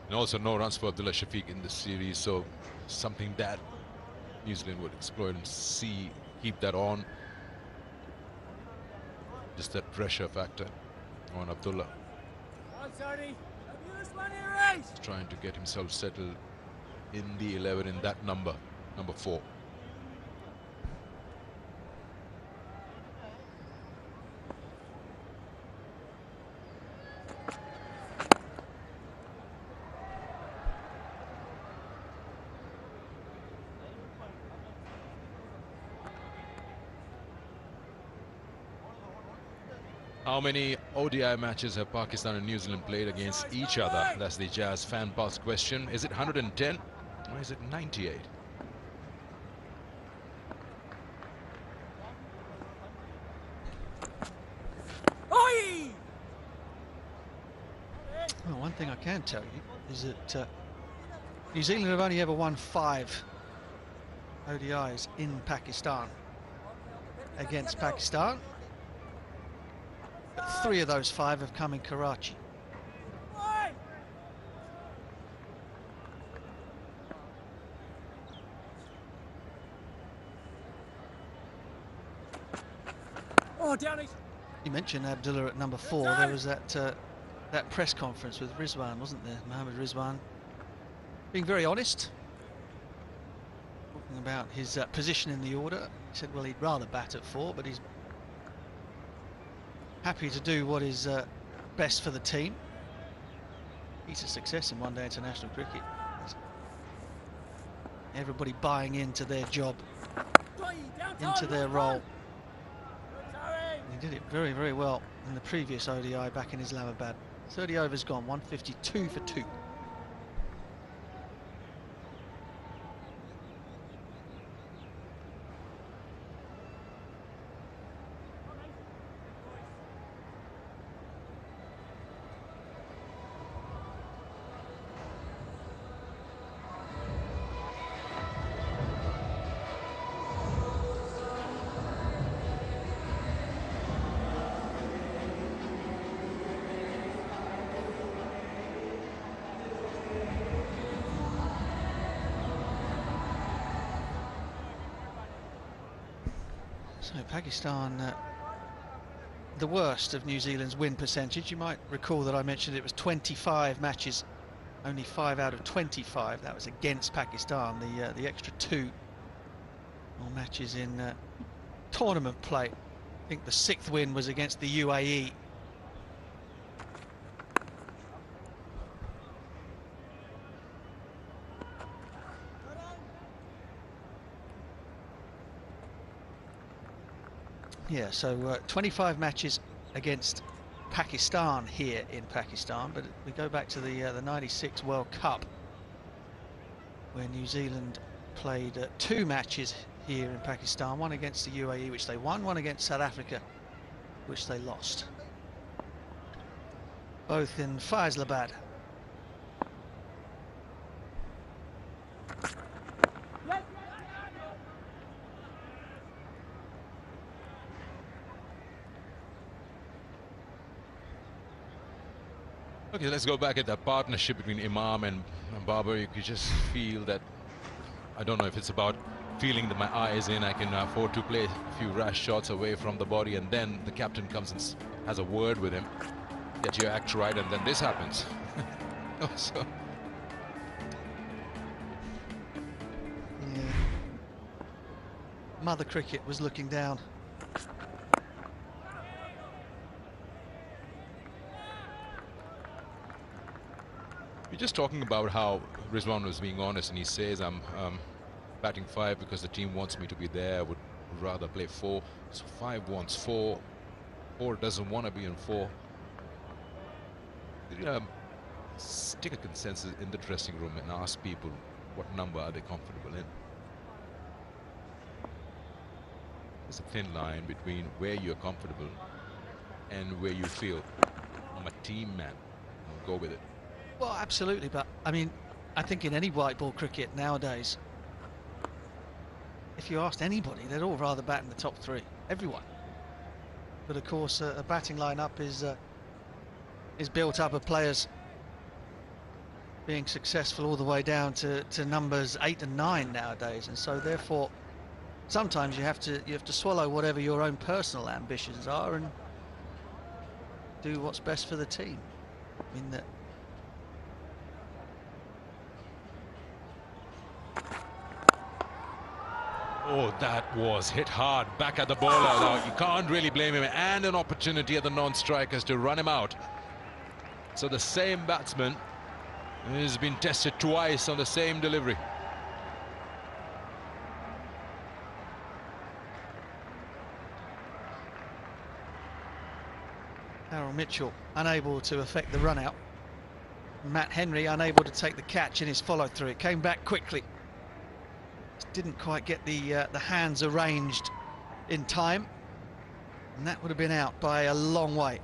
And also no runs for Abdullah Shafiq in this series, so something that New Zealand would exploit and keep that on. Just that pressure factor on Abdullah. He's trying to get himself settled in the 11 in that number 4. How many ODI matches have Pakistan and New Zealand played against each other? That's the Jazz fan pulse question. Is it 110 or is it 98? Well, one thing I can tell you is that New Zealand have only ever won 5 ODIs in Pakistan against Pakistan. But 3 of those 5 have come in Karachi. Oh, Danny. You mentioned Abdullah at number 4. There was that press conference with Rizwan, wasn't there? Mohammed Rizwan being very honest, talking about his position in the order. He said, well, he'd rather bat at 4, but he's happy to do what is best for the team. He's a success in one-day international cricket. Everybody buying into their job, into their role. He did it very, very well in the previous ODI back in Islamabad. 30 overs gone, 152 for 2. So Pakistan, the worst of New Zealand's win percentage. You might recall that I mentioned it was 25 matches, only 5 out of 25. That was against Pakistan. The extra 2 more matches in tournament play. I think the 6th win was against the UAE. Yeah, so 25 matches against Pakistan here in Pakistan, but we go back to the '96 World Cup, where New Zealand played 2 matches here in Pakistan, one against the UAE, which they won, one against South Africa, which they lost. Both in Faisalabad. Okay, let's go back at that partnership between Imam and Babar. You could just feel that, I don't know if it's about feeling that my eye is in, I can afford to play a few rash shots away from the body, and then the captain comes and has a word with him, get your act right, and then this happens. So. Yeah. Mother Cricket was looking down. We're just talking about how Rizwan was being honest, and he says, I'm batting 5 because the team wants me to be there. I would rather play 4. So 5 wants 4. 4 doesn't want to be in 4. Take a consensus in the dressing room and ask people what number are they comfortable in. There's a thin line between where you're comfortable and where you feel, I'm a team man, I'll go with it. Well, absolutely, but I mean, I think in any white ball cricket nowadays, if you asked anybody, they'd all rather bat in the top 3. Everyone. But of course, a batting lineup is built up of players being successful all the way down to numbers 8 and 9 nowadays, and so therefore, sometimes you have to swallow whatever your own personal ambitions are and do what's best for the team. I mean that. Oh, that was hit hard back at the bowler. Now, you can't really blame him, and an opportunity at the non-strikers to run him out. So the same batsman has been tested twice on the same delivery. Harold Mitchell unable to effect the run out. Matt Henry unable to take the catch in his follow through. It came back quickly. Didn't quite get the hands arranged in time, and that would have been out by a long way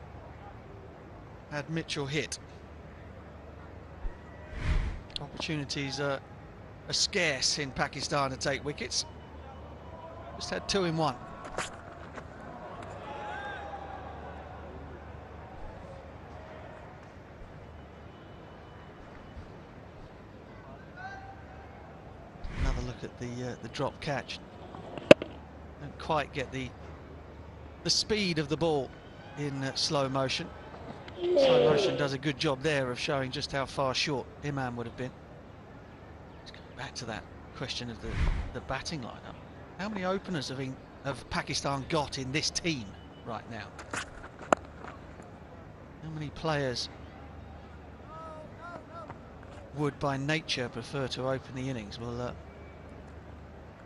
had Mitchell hit. Opportunities scarce in Pakistan to take wickets. Just had 2 in 1. Another look at the drop catch. Don't quite get the speed of the ball in slow motion. Slow motion does a good job there of showing just how far short Imam would have been. Let's go back to that question of the batting lineup. How many openers have Pakistan got in this team right now? How many players would by nature prefer to open the innings? We'll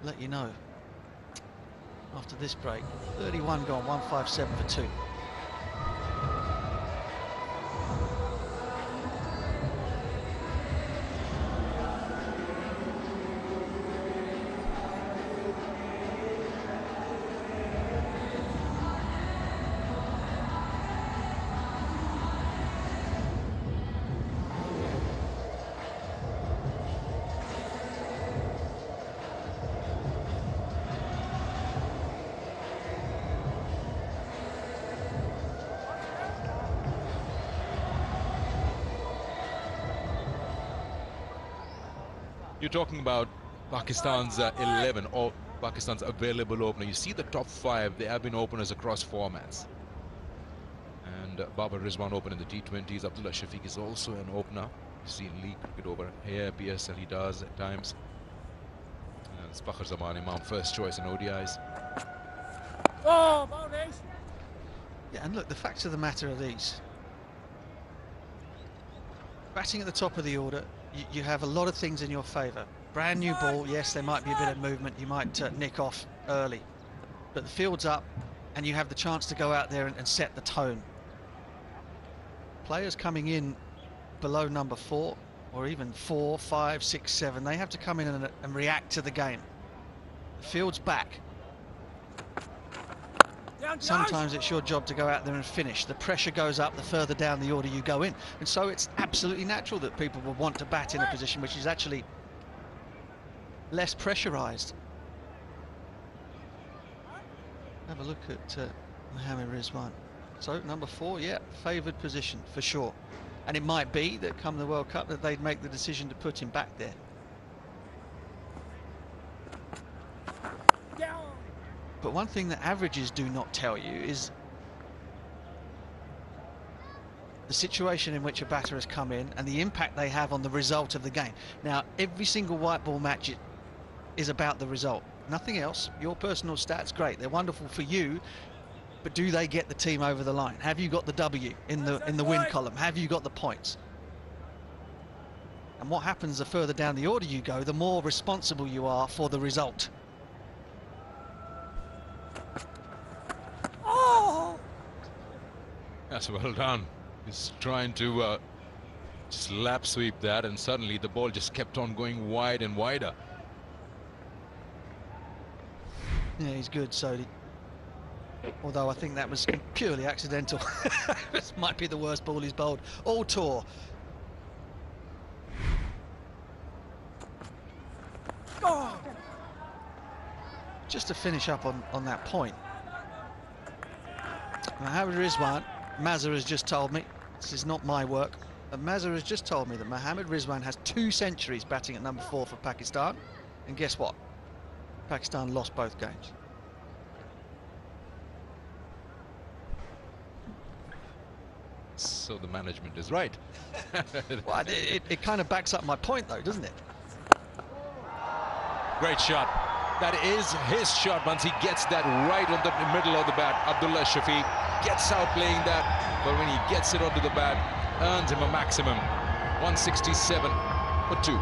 let you know after this break. 31 gone, 157 for 2. You're talking about Pakistan's 11 or Pakistan's available opener. You see the top 5, they have been openers across formats. And Babar Rizwan open in the T20s. Abdullah Shafiq is also an opener. You see in league cricket over here, PSL he does at times. And it's Fakhr Zaman Imam, first choice in ODIs. Oh, boundaries. Yeah, and look, the facts of the matter are these. Batting at the top of the order, you have a lot of things in your favour. Brand new ball, yes, there might be a bit of movement, you might nick off early. But the field's up and you have the chance to go out there and set the tone. Players coming in below number 4 or even 4, 5, 6, 7, they have to come in and react to the game. The field's back. Sometimes it's your job to go out there and finish. The pressure goes up the further down the order you go in. And so it's absolutely natural that people will want to bat in a position which is actually less pressurised. Have a look at Mohammad Rizwan. So number 4, yeah, favoured position for sure. And it might be that come the World Cup that they'd make the decision to put him back there. But one thing that averages do not tell you is the situation in which a batter has come in and the impact they have on the result of the game. Now, every single white ball match is about the result. Nothing else. Your personal stats, great. They're wonderful for you. But do they get the team over the line? Have you got the W in the win column? Have you got the points? And what happens the further down the order you go, the more responsible you are for the result. That's well done. He's trying to just lap sweep that, and suddenly the ball just kept on going wide and wider. Yeah, he's good, Sodhi. Although I think that was purely accidental. This might be the worst ball he's bowled all tour. Oh. Just to finish up on that point, Mohammad Rizwan, Mazhar has just told me, this is not my work, but Mazhar has just told me that Mohammad Rizwan has 2 centuries batting at number 4 for Pakistan. And guess what? Pakistan lost both games. So the management is right. Well, it kind of backs up my point though, doesn't it? Great shot. That is his shot once he gets that right on the middle of the bat. Abdullah Shafiq gets out playing that, but when he gets it onto the bat, earns him a maximum. 167 for 2.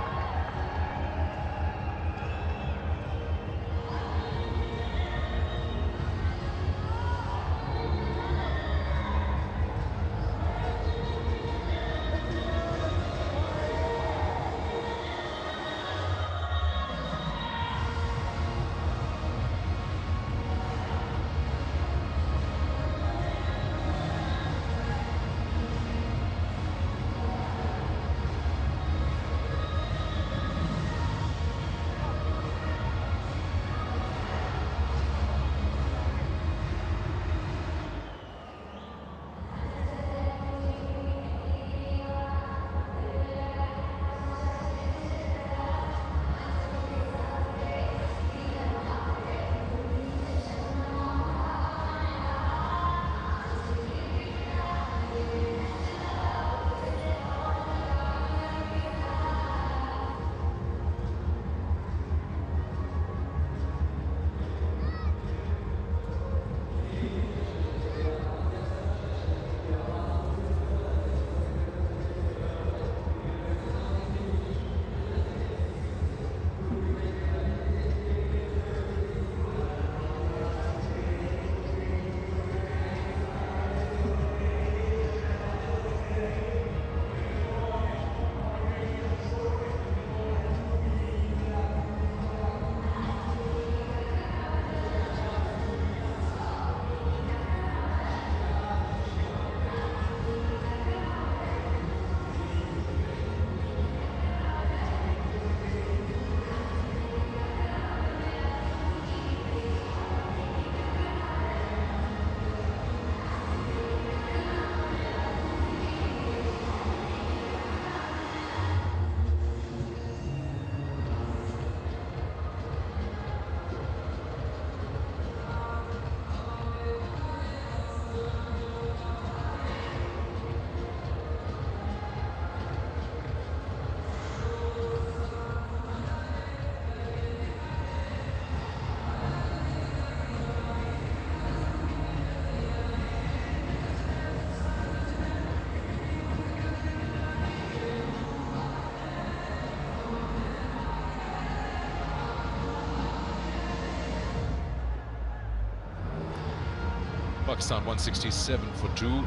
Pakistan 167 for 2.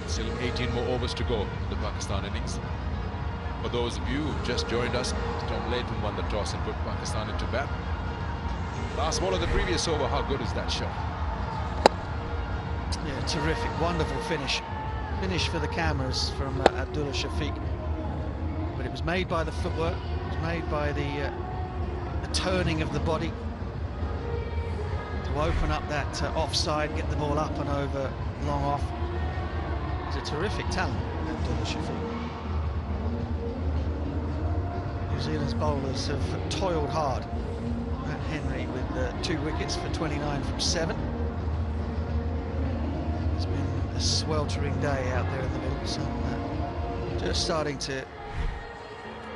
Still 18 more overs to go in the Pakistan innings. For those of you who've just joined us, Tom Layton won the toss and put Pakistan into bat. Last ball of the previous over, how good is that shot? Yeah, terrific, wonderful finish. Finish for the cameras from Abdullah Shafiq. But it was made by the footwork, it was made by the turning of the body to open up that offside, get the ball up and over, long off. He's a terrific talent, Abdullah Shafiq. New Zealand's bowlers have toiled hard. Matt Henry with 2 wickets for 29 from 7. It's been a sweltering day out there in the middle. So just starting to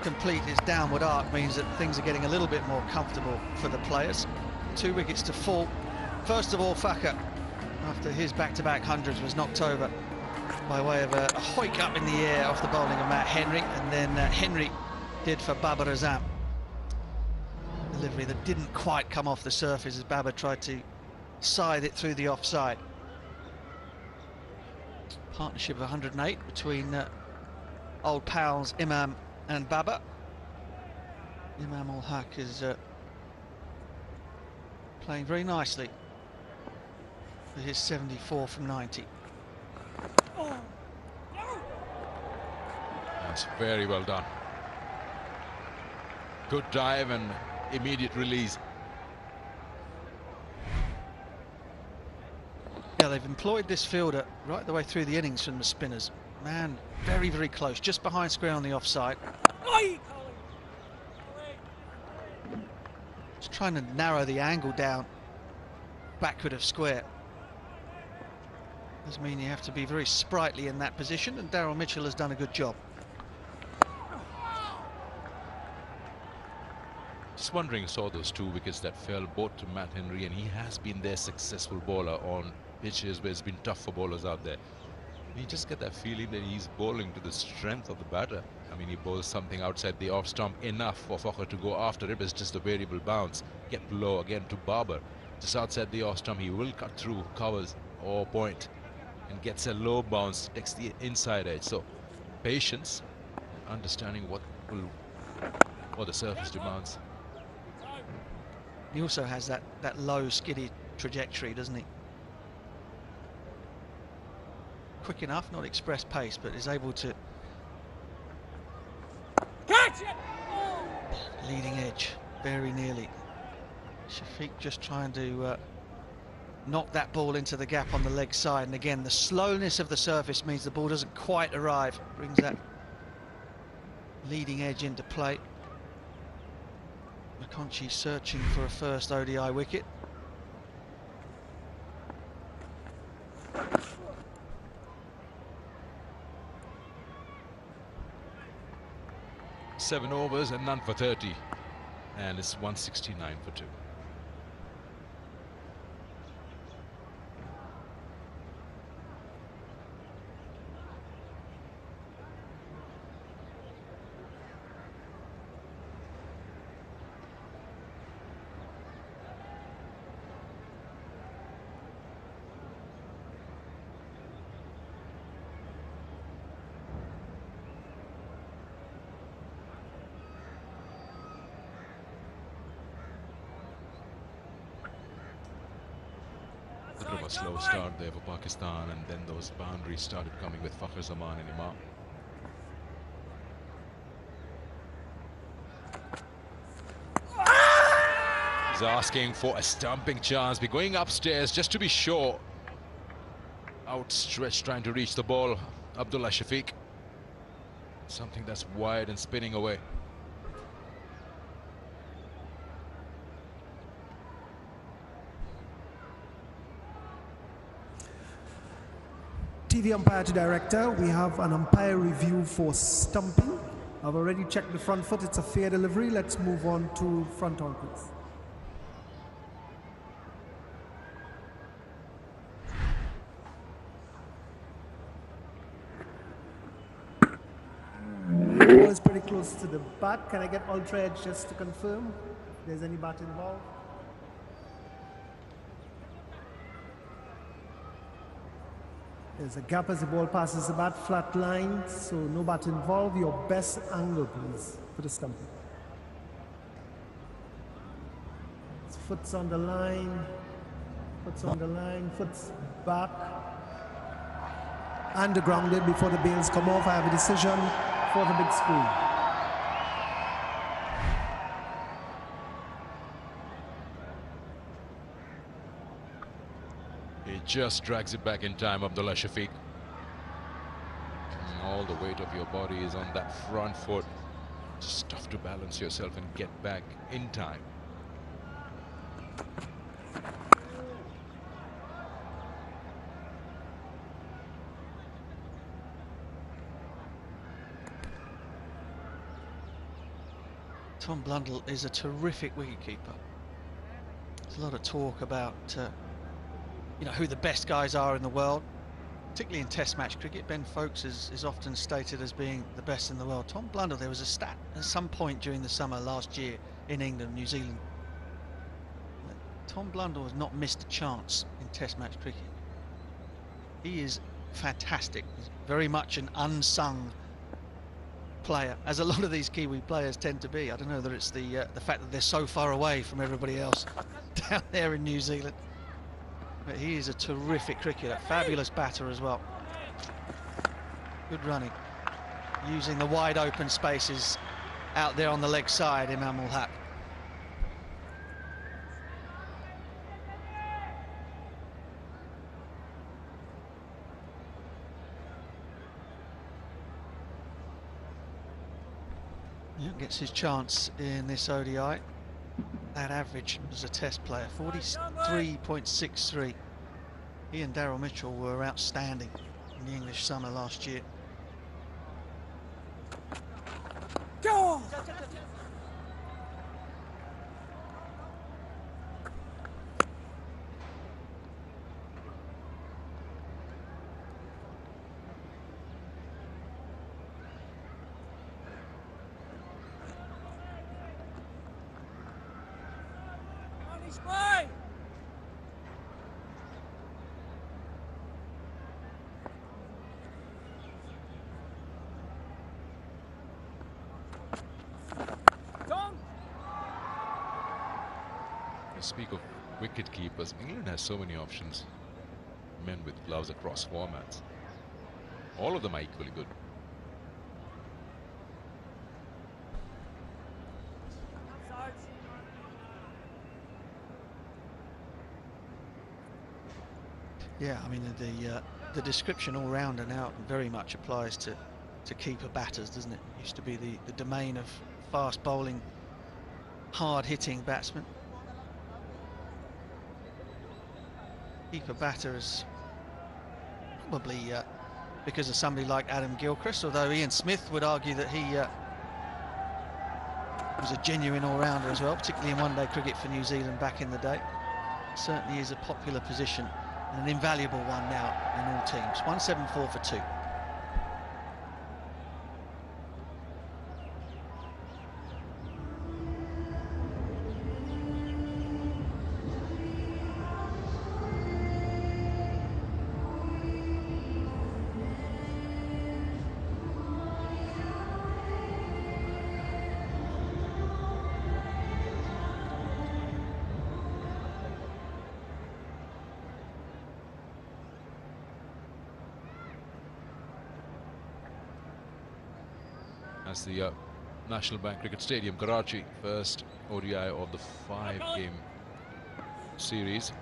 complete his downward arc means that things are getting a little bit more comfortable for the players. 2 wickets to fall. First of all, Thacker, after his back-to-back hundreds, was knocked over by way of a hoik up in the air off the bowling of Matt Henry, and then Henry did for Babar Azam. Delivery that didn't quite come off the surface as Babar tried to scythe it through the offside. Partnership of 108 between old pals Imam and Babar. Imam ul Haq is playing very nicely for his 74 from 90. That's very well done. Good dive and immediate release. Yeah, they've employed this fielder right the way through the innings from the spinners. Man, very, very close, just behind square on the offside. Just trying to narrow the angle down backward of square. Does mean you have to be very sprightly in that position, and Daryl Mitchell has done a good job. Just wondering, saw those 2 wickets that fell both to Matt Henry, and he has been their successful bowler on pitches where it's been tough for bowlers out there. You just get that feeling that he's bowling to the strength of the batter. I mean, he bowls something outside the off stump enough for Thacker to go after it. It's just a variable bounce. Get low again to Babar. Just outside the off stump, he will cut through, covers or point, and gets a low bounce, takes the inside edge. So patience, understanding what the surface demands. He also has that low skiddy trajectory, doesn't he? Quick enough, not express pace, but is able to catch it. Leading edge, very nearly. Shafiq just trying to knock that ball into the gap on the leg side, and again the slowness of the surface means the ball doesn't quite arrive. Brings that leading edge into play. McConchie searching for a first ODI wicket. Seven overs and none for 30, and it's 169 for 2. A slow start there for Pakistan, and then those boundaries started coming with Fakhar Zaman and Imam. He's asking for a stumping chance, be going upstairs just to be sure. Outstretched, trying to reach the ball. Abdullah Shafiq. Something that's wide and spinning away. TV umpire to director, we have an umpire review for stumping. I've already checked the front foot, it's a fair delivery. Let's move on to front on, please. The ball is pretty close to the bat. Can I get ultra edge just to confirm if there's any bat involved? There's a gap as the ball passes the bat, flat line, so no bat involved. Your best angle, please, for the stumping. His foot's on the line, foot's on the line, foot's back. Undergrounded before the bails come off. I have a decision for the big screen. He just drags it back in time, Abdullah Shafiq. All the weight of your body is on that front foot. Just tough to balance yourself and get back in time. Tom Blundell is a terrific wicketkeeper. There's a lot of talk about who the best guys are in the world, particularly in Test match cricket. Ben Foakes is often stated as being the best in the world. Tom Blundell, there was a stat at some point during the summer last year in England, New Zealand. Tom Blundell has not missed a chance in Test match cricket. He is fantastic. He's very much an unsung player, as a lot of these Kiwi players tend to be. I don't know whether it's the fact that they're so far away from everybody else down there in New Zealand. But he is a terrific cricketer, fabulous batter as well. Good running, using the wide open spaces out there on the leg side, Imam ul Haq. Gets his chance in this ODI. That average as a Test player, 43.63. He and Daryl Mitchell were outstanding in the English summer last year. Go! Speak of wicket keepers, England has so many options. Men with gloves across formats. All of them are equally good. Yeah, I mean the description all rounder now very much applies to keeper batters, doesn't it? It used to be the domain of fast bowling, hard hitting batsmen. Keeper batters, probably because of somebody like Adam Gilchrist, although Ian Smith would argue that he was a genuine all-rounder as well, particularly in one-day cricket for New Zealand back in the day. Certainly is a popular position and an invaluable one now in all teams. 174 for 2. That's the National Bank Cricket Stadium, Karachi. First ODI of the 5-game series.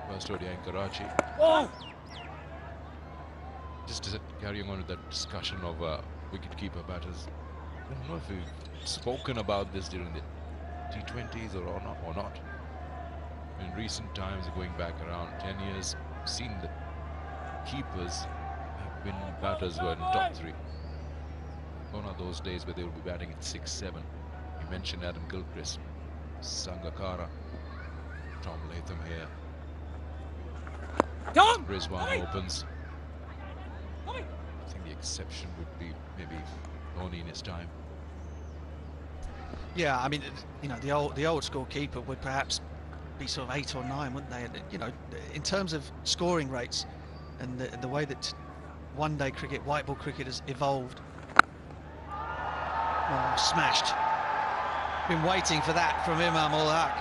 First ODI in Karachi. Oh! Just carrying on with that discussion of wicket-keeper batters. I don't know if we've spoken about this during the T20s or not. In recent times, going back around 10 years, seen that keepers have been batters who are in the top 3. Gone are those days where they will be batting at 6, 7. You mentioned Adam Gilchrist, Sangakkara, Tom Latham here. Rizwan opens. I think the exception would be maybe Dhoni in his time. Yeah, I mean, the old school keeper would perhaps be sort of 8 or 9, wouldn't they? In terms of scoring rates, and the way that one-day cricket, white ball cricket has evolved. Oh, smashed. Been waiting for that from Imam ul Haq.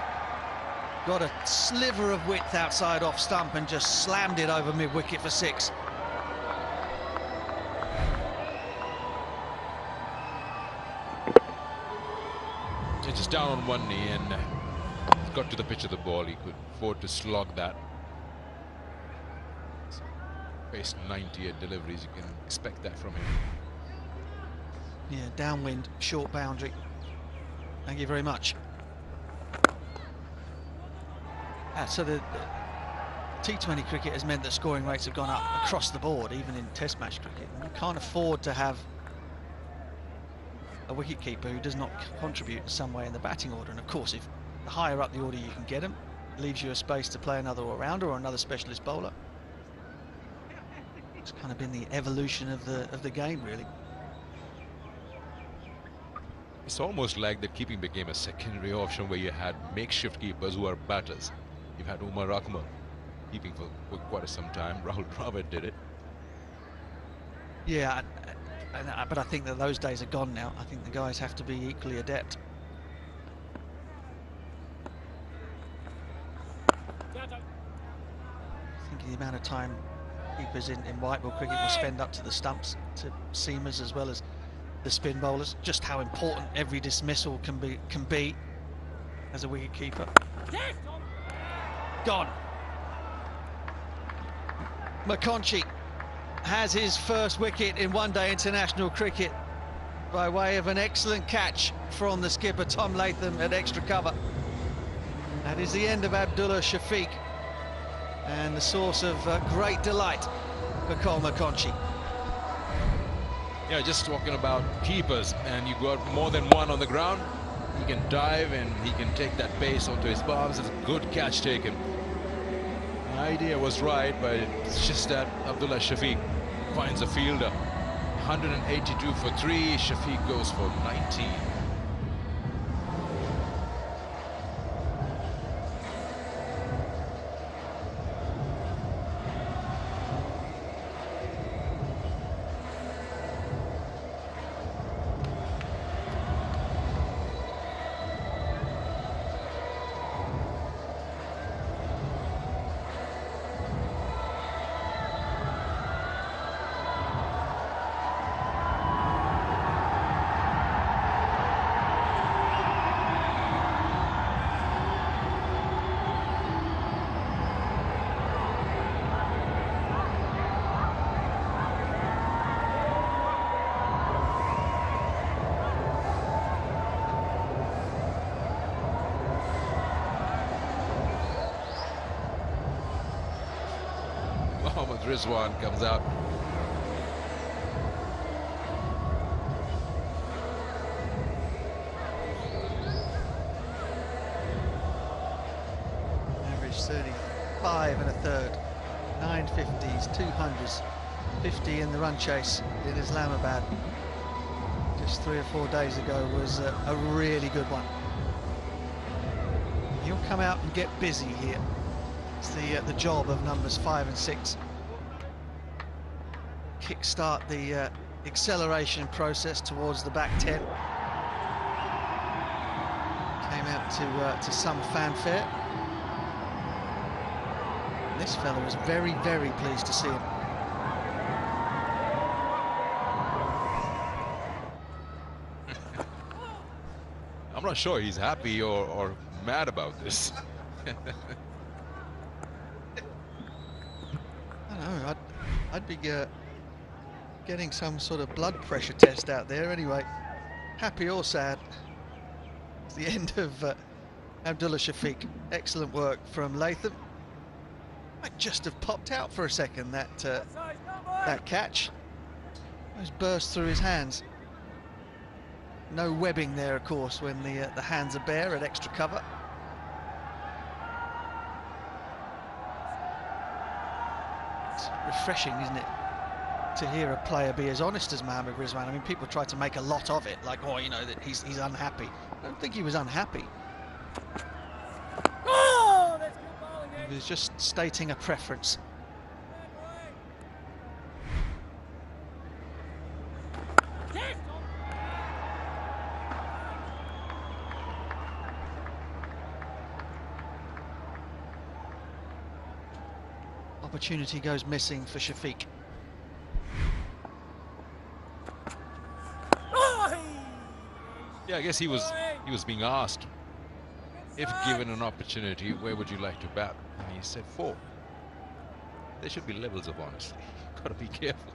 Got a sliver of width outside off stump and just slammed it over mid-wicket for 6. Just down on one knee and got to the pitch of the ball. He could afford to slog that. Faced 98 deliveries, you can expect that from him. Yeah, downwind, short boundary. Thank you very much. So the T20 cricket has meant that scoring rates have gone up across the board, even in Test match cricket. You can't afford to have a wicketkeeper who does not contribute in some way in the batting order. And of course, if the higher up the order you can get him, it leaves you a space to play another all-rounder or another specialist bowler. It's kind of been the evolution of the game, really. It's almost like the keeping became a secondary option where you had makeshift keepers who are batters. You've had Umar Akmal keeping for quite some time. Rahul Dravid did it. Yeah, but I think that those days are gone now. I think the guys have to be equally adept. Thinking the amount of time keepers in white ball cricket will spend up to the stumps, to seamers as well as the spin bowlers. Just how important every dismissal can be as a wicket keeper. Gone. McConchie has his first wicket in one-day international cricket by way of an excellent catch from the skipper Tom Latham at extra cover. That is the end of Abdullah Shafiq and the source of great delight for Cole McConchie. Yeah, just talking about keepers, and you got more than one on the ground. He can dive and he can take that pace onto his palms. It's a good catch taken. The idea was right, but it's just that Abdullah Shafiq finds a fielder. 182 for 3. Shafiq goes for 19. Rizwan comes out. Average 35 and a third, 950s, 200s, 50 in the run chase in Islamabad just 3 or 4 days ago was a really good one. He'll come out and get busy here. It's the job of numbers 5 and 6. Kickstart the acceleration process towards the back 10. Came out to some fanfare. This fella was very, very pleased to see him. I'm not sure he's happy or mad about this. I don't know. I'd be getting some sort of blood pressure test out there anyway. Happy or sad. It's the end of Abdullah Shafiq. Excellent work from Latham. Might just have popped out for a second, that catch. Just burst through his hands. No webbing there, of course, when the hands are bare at extra cover. It's refreshing, isn't it, to hear a player be as honest as Mohammad Rizwan. I mean, people try to make a lot of it, like, oh, you know, that he's unhappy. I don't think he was unhappy. He was just stating a preference. opportunity goes missing for Shafiq. Yeah, I guess he was being asked, if given an opportunity, where would you like to bat? And he said 4. There should be levels of honesty. Got to be careful.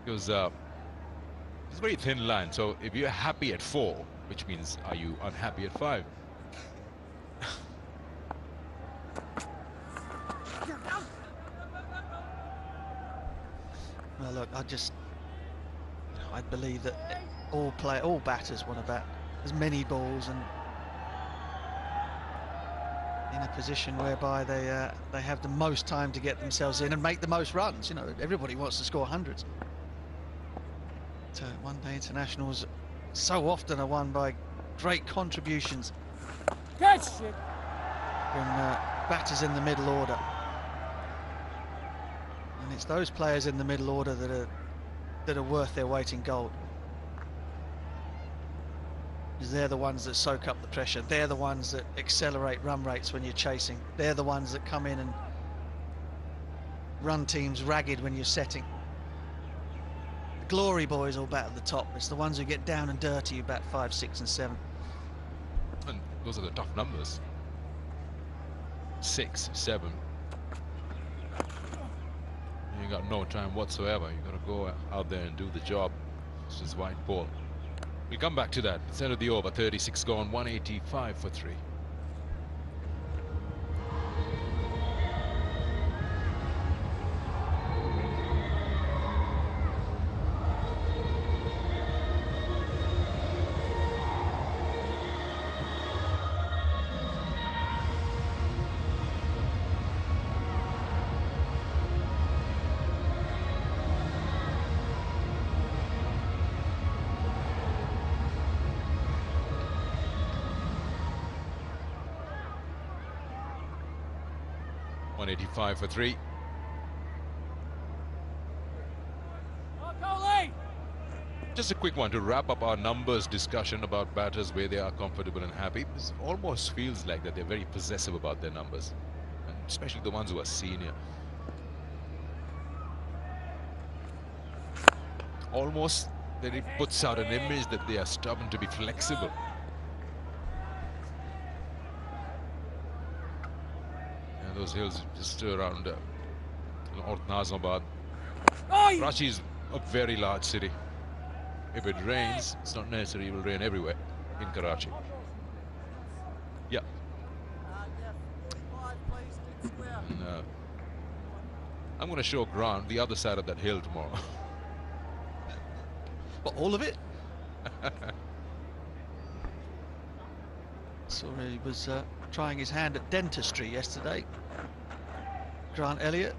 Because it's a very thin line. So if you're happy at 4, which means are you unhappy at 5? Well, look, I believe that all batters want to bat as many balls and in a position whereby they have the most time to get themselves in and make the most runs. You know, everybody wants to score hundreds. But, one-day internationals so often are won by great contributions from batters in the middle order. And it's those players in the middle order that are worth their weight in gold. Because they're the ones that soak up the pressure. They're the ones that accelerate run rates when you're chasing. They're the ones that come in and run teams ragged when you're setting. The glory boys all bat at the top. It's the ones who get down and dirty who bat 5, 6 and 7. And those are the tough numbers. 6, 7. You got no time whatsoever. You got to go out there and do the job. This is white ball. We'll come back to that. It's end of the over. 36 gone. 185 for 3. .85 for 3. Just a quick one to wrap up our numbers discussion about batters where they are comfortable and happy. It almost feels like that they're very possessive about their numbers, and especially the ones who are senior. Almost that it puts out an image that they are stubborn to be flexible. Those hills just around North Nazimabad. Karachi is a very large city. If it rains, it's not necessary it will rain everywhere in Karachi. Yeah. And, I'm going to show Grant the other side of that hill tomorrow. But all of it? Saw he was trying his hand at dentistry yesterday, Grant Elliott,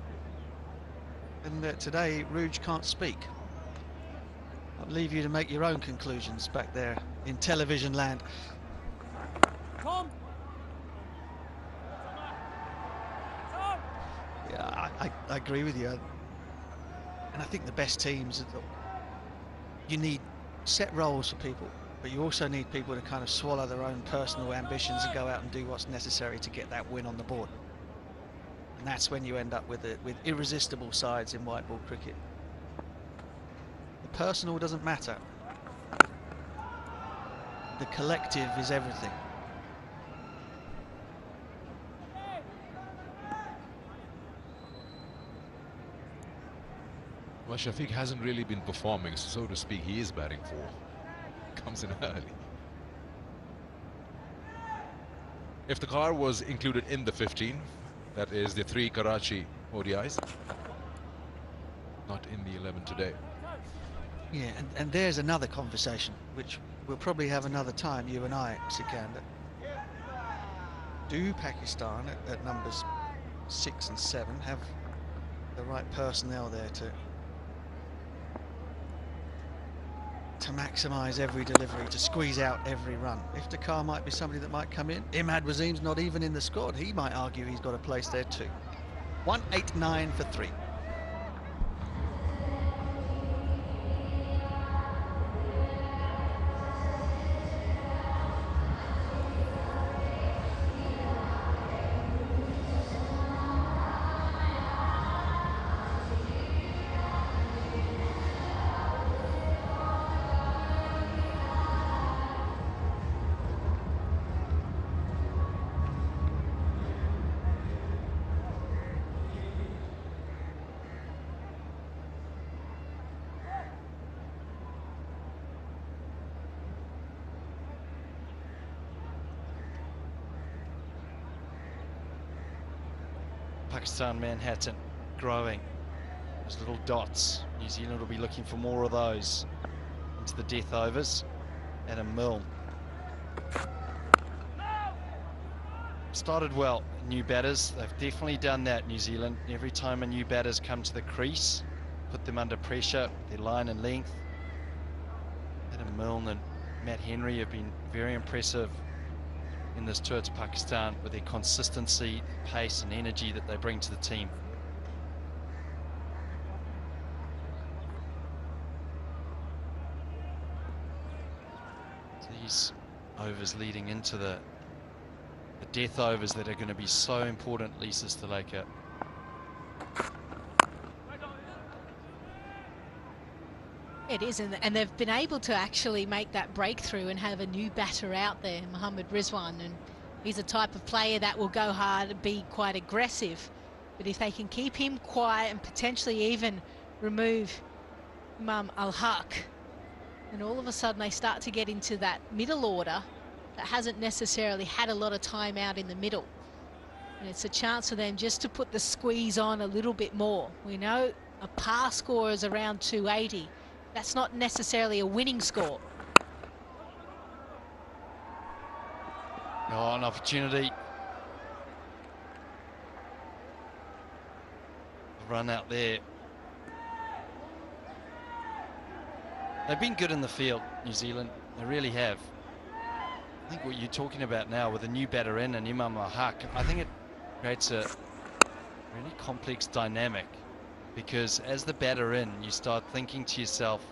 and today Rouge can't speak. I'll leave you to make your own conclusions back there in television land. Yeah, I agree with you, and I think the best teams, you need set roles for people, but you also need people to kind of swallow their own personal ambitions and go out and do what's necessary to get that win on the board. And that's when you end up with irresistible sides in white ball cricket. The personal doesn't matter. The collective is everything. Well, Shafiq hasn't really been performing, so to speak. He is batting 4. Comes in early. If the car was included in the 15, that is the 3 Karachi ODIs, not in the 11 today. Yeah, and there's another conversation, which we'll probably have another time, you and I, Sikandar. Do Pakistan at numbers 6 and 7 have the right personnel there to maximise every delivery, to squeeze out every run? Iftikhar might be somebody that might come in. Imad Wasim's not even in the squad. He might argue he's got a place there too. 189 for 3. Pakistan Manhattan growing. Those little dots. New Zealand will be looking for more of those into the death overs. Adam Milne started well. New batters, they've definitely done that, New Zealand. Every time a new batter's come to the crease, put them under pressure, their line and length. Adam Milne and Matt Henry have been very impressive in this tour to Pakistan with their consistency, pace and energy that they bring to the team. These overs leading into the death overs that are going to be so important, Lisa Sthalekar. It is, and they've been able to actually make that breakthrough and have a new batter out there, Mohammad Rizwan, and he's a type of player that will go hard and be quite aggressive. But if they can keep him quiet and potentially even remove Imam Al-Haq, and all of a sudden they start to get into that middle order that hasn't necessarily had a lot of time out in the middle. And it's a chance for them just to put the squeeze on a little bit more. We know a par score is around 280. That's not necessarily a winning score. Oh, an opportunity. Run out there. They've been good in the field, New Zealand. They really have. I think what you're talking about now with a new batter in and Imam Al-Haq, I think it creates a really complex dynamic, because as the batter in, you start thinking to yourself,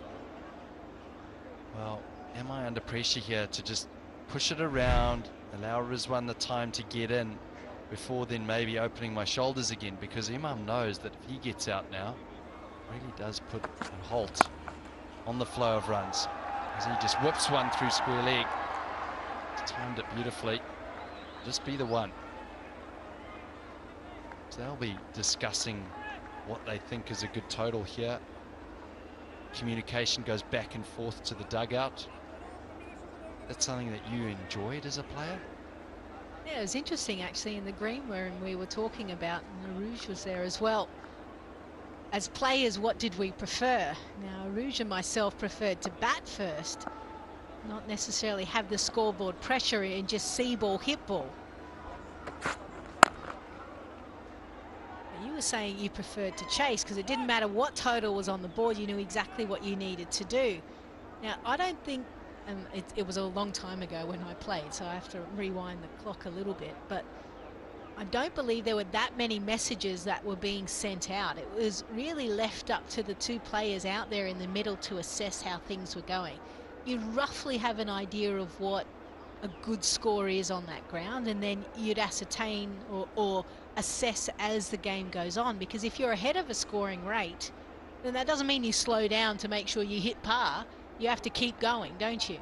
well, am I under pressure here to just push it around, allow Rizwan the time to get in before then maybe opening my shoulders again, because Imam knows that if he gets out now, it really does put a halt on the flow of runs as he just whips one through square leg. He's timed it beautifully. Just be the one. So they'll be discussing what they think is a good total here. Communication goes back and forth to the dugout. That's something that you enjoyed as a player? Yeah, it was interesting actually in the green room we were talking about, and Arouge was there as well. As players, what did we prefer? Now, Arouge and myself preferred to bat first, not necessarily have the scoreboard pressure and just see ball, hit ball. You were saying you preferred to chase because it didn't matter what total was on the board, you knew exactly what you needed to do. Now, I don't think, it was a long time ago when I played, so I have to rewind the clock a little bit, but I don't believe there were that many messages that were being sent out. It was really left up to the two players out there in the middle to assess how things were going. You'd roughly have an idea of what a good score is on that ground, and then you'd ascertain or assess as the game goes on, because if you're ahead of a scoring rate, then that doesn't mean you slow down to make sure you hit par. You have to keep going, don't you?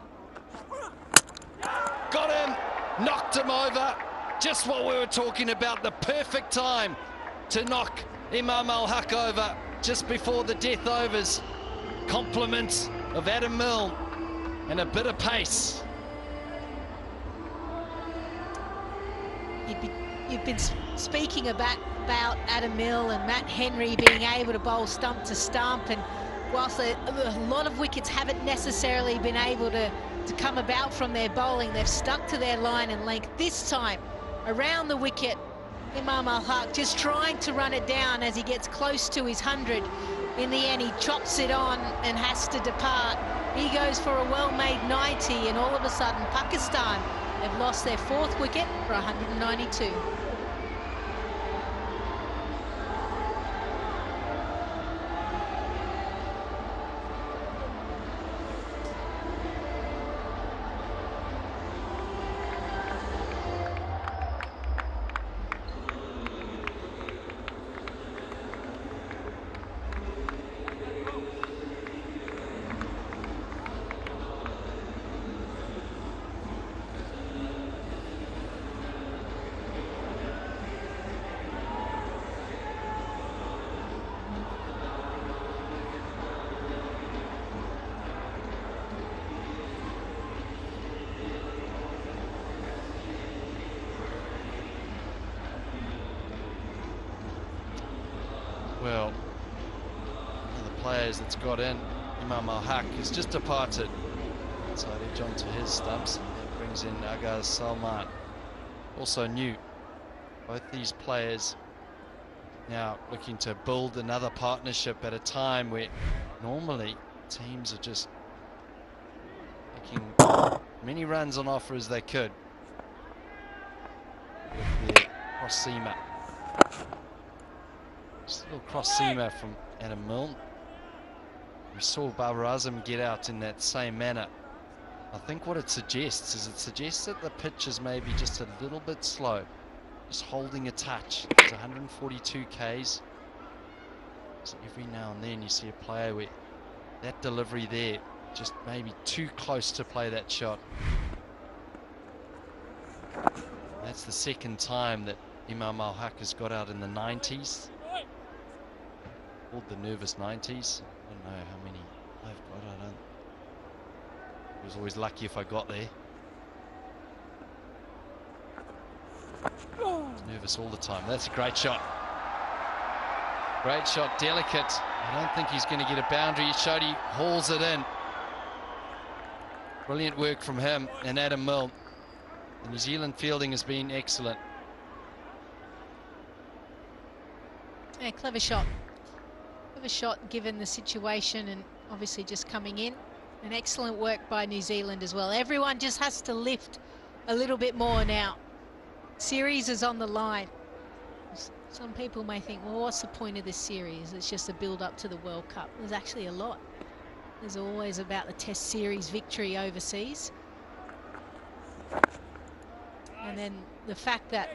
Got him! Knocked him over! Just what we were talking about, the perfect time to knock Imam Al-Haq over just before the death overs. Compliments of Adam Milne and a bit of pace. You've been speaking about Adam Milne and Matt Henry being able to bowl stump to stump, and whilst a lot of wickets haven't necessarily been able to come about from their bowling, they've stuck to their line and length. This time, around the wicket, Imam Al-Haq just trying to run it down as he gets close to his 100. In the end, he chops it on and has to depart. He goes for a well-made 90, and all of a sudden, Pakistan have lost their 4th wicket for 192. Well, one of the players that's got in, Imam Al-Haq, has just departed. So edge onto his stumps. That brings in Agaz Salman. Also new. Both these players now looking to build another partnership at a time where normally teams are just making many runs on offer as they could with their cross-seamer. Just a little cross-seamer from Adam Milne. We saw Babar Azam get out in that same manner. I think what it suggests is that the pitch is maybe just a little bit slow. Just holding a touch. It's 142 Ks. So every now and then you see a player with that delivery there, just maybe too close to play that shot. That's the second time that Imam Al-Haq has got out in the 90s. Called the nervous 90s. I don't know how many I've got. I was always lucky if I got there. Nervous all the time. That's a great shot. Great shot, delicate. I don't think he's going to get a boundary. Shodi hauls it in. Brilliant work from him and Adam Milne. The New Zealand fielding has been excellent. Yeah, clever shot. Clever shot given the situation and obviously just coming in. And excellent work by New Zealand as well. Everyone just has to lift a little bit more now. Series is on the line. Some people may think, well, what's the point of this series? It's just a build up to the World Cup. There's actually a lot. There's always about the Test series victory overseas. And then the fact that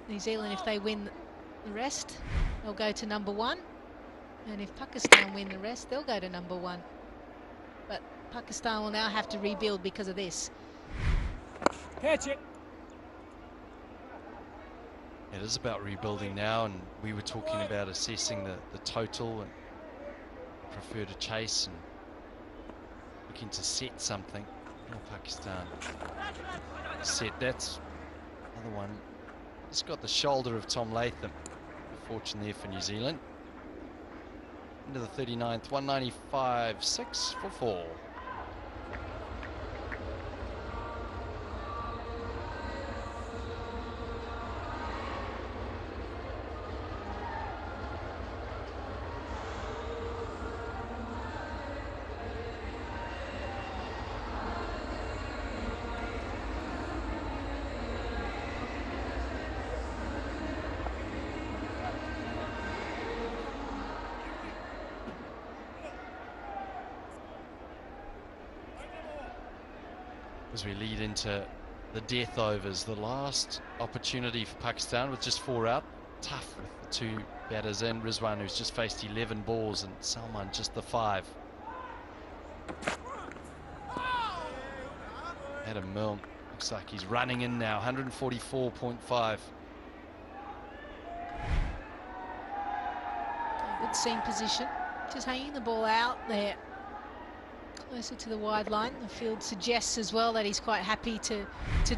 New Zealand, if they win the rest, they'll go to #1. And if Pakistan win the rest, they'll go to #1. But Pakistan will now have to rebuild because of this. Catch it. It is about rebuilding now, and we were talking about assessing the total and prefer to chase and looking to set something. Oh, Pakistan set. That's another one. It's got the shoulder of Tom Latham. Fortune there for New Zealand. Into the 39th, 195.6 for 4. As we lead into the death overs, the last opportunity for Pakistan with just 4 out. Tough with the 2 batters in. Rizwan, who's just faced 11 balls, and Salman just the 5. Adam Milne looks like he's running in now, 144.5. Good seam position. Just hanging the ball out there. Closer to the wide line. The field suggests as well that he's quite happy to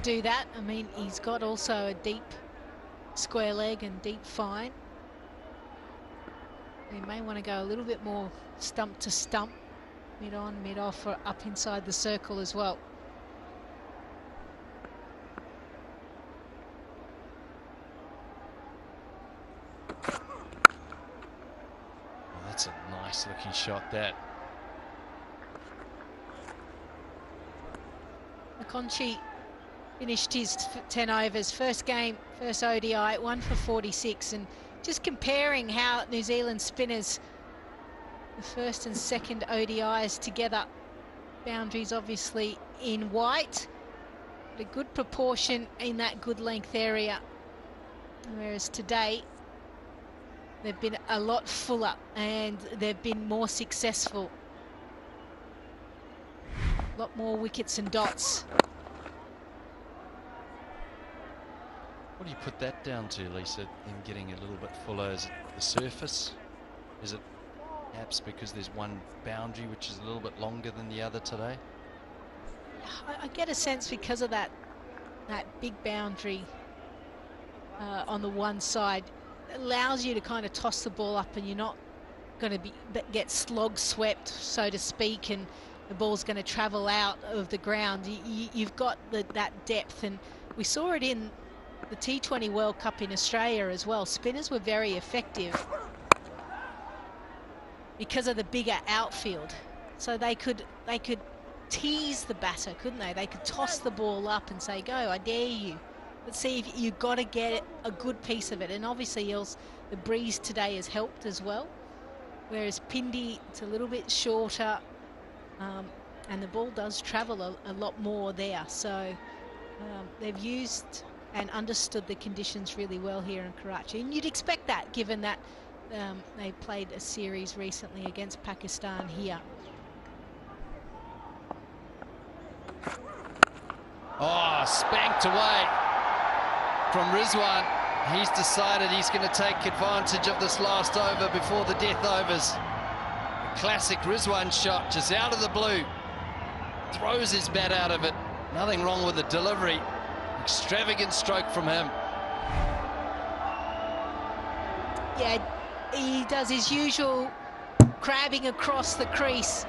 do that. I mean, he's got also a deep square leg and deep fine. He may want to go a little bit more stump to stump, mid on, mid off, or up inside the circle as well. Well, that's a nice looking shot, that. Conchi finished his 10 overs, first game, first ODI, 1 for 46, and just comparing how New Zealand spinners, the first and second ODIs together, boundaries obviously in white, but a good proportion in that good length area, whereas today they've been a lot fuller and they've been more successful. A lot more wickets and dots. What do you put that down to, Lisa? Them getting a little bit fuller? Is it the surface? Is it perhaps because there's one boundary which is a little bit longer than the other today? I get a sense because of that big boundary on the one side. allows you to kind of toss the ball up, and you're not going to get slog swept, so to speak, and the ball's going to travel out of the ground. You've got that depth, and we saw it in the T20 World Cup in Australia as well. Spinners were very effective because of the bigger outfield, so they could tease the batter, couldn't they? They could toss the ball up and say, go, I dare you. Let's see if you've got to get a good piece of it. And obviously the breeze today has helped as well, whereas Pindi, it's a little bit shorter, and the ball does travel a lot more there. So they've used and understood the conditions really well here in Karachi, and you'd expect that given that they played a series recently against Pakistan here. Oh, spanked away from Rizwan. He's decided he's going to take advantage of this last over before the death overs. A classic Rizwan shot, just out of the blue. Throws his bat out of it. Nothing wrong with the delivery. Extravagant stroke from him. Yeah, he does his usual crabbing across the crease.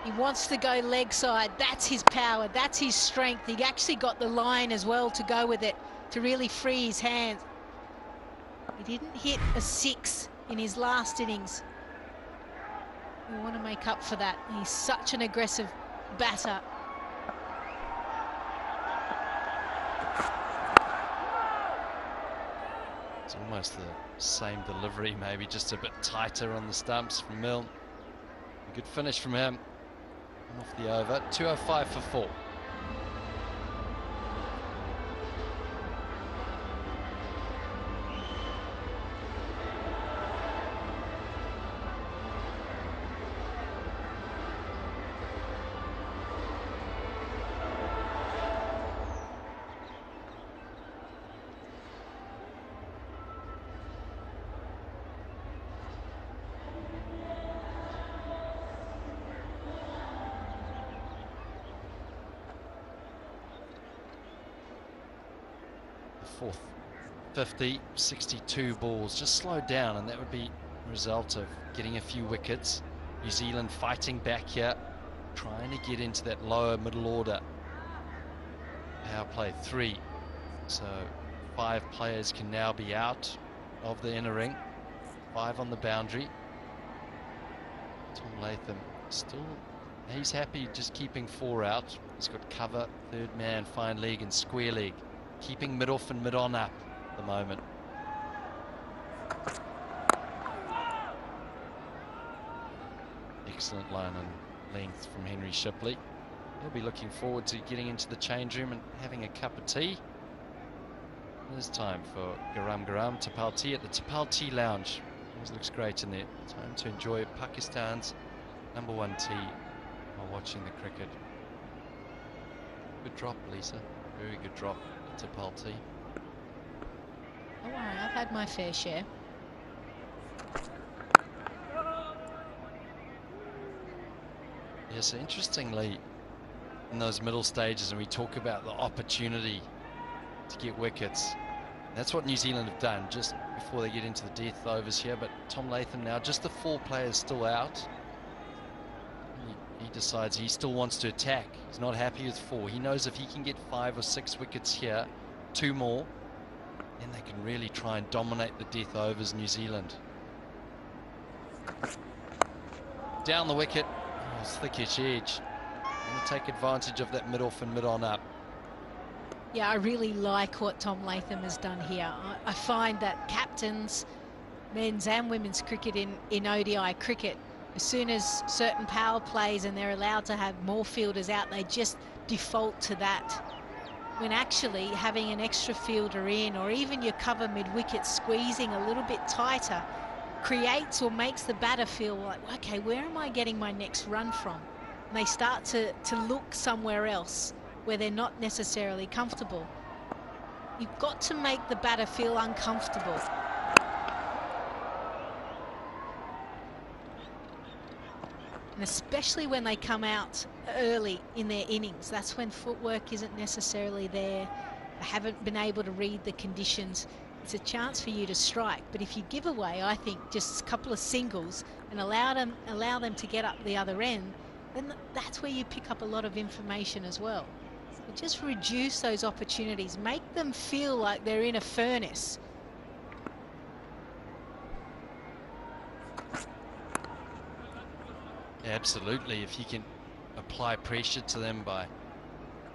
He wants to go leg side. That's his power. That's his strength. He actually got the line as well to go with it, to really free his hands. He didn't hit a 6 in his last innings. We want to make up for that. He's such an aggressive batter. It's almost the same delivery, maybe just a bit tighter on the stumps from Milne. A good finish from him. Off the over, 205 for 4. Fourth 50, 62 balls, just slowed down, and that would be a result of getting a few wickets. New Zealand fighting back here, trying to get into that lower middle order. Power play 3, so 5 players can now be out of the inner ring, 5 on the boundary. Tom Latham still, he's happy just keeping 4 out. He's got cover, third man, fine leg and square leg. Keeping mid-off and mid-on up at the moment. Excellent line and length from Henry Shipley. He'll be looking forward to getting into the change room and having a cup of tea. There's time for Garam Garam Tapal Tea at the Tapal Tea Lounge. Always looks great in there. Time to enjoy Pakistan's #1 tea while watching the cricket. Good drop, Lisa. Very good drop. Tapal tea. Don't worry, I've had my fair share. Yes, interestingly, in those middle stages, and we talk about the opportunity to get wickets, that's what New Zealand have done just before they get into the death overs here. But Tom Latham now, just the 4 players still out. He decides he still wants to attack. He's not happy with 4. He knows if he can get 5 or 6 wickets here, 2 more, then they can really try and dominate the death overs, New Zealand. Down the wicket. Oh, thickish edge. Going to take advantage of that mid-off and mid-on up. Yeah, I really like what Tom Latham has done here. I find that captains, men's and women's cricket in ODI cricket, as soon as certain power plays and they're allowed to have more fielders out, they just default to that. When actually having an extra fielder in, or even your cover mid-wicket squeezing a little bit tighter, creates or makes the batter feel like, okay, where am I getting my next run from? And they start to look somewhere else where they're not necessarily comfortable. You've got to make the batter feel uncomfortable. And especially when they come out early in their innings, that's when footwork isn't necessarily there. They haven't been able to read the conditions. it's a chance for you to strike. But if you give away, I think, just a couple of singles and allow them to get up the other end, then that's where you pick up a lot of information as well. So just reduce those opportunities, make them feel like they're in a furnace. Absolutely, if you can apply pressure to them by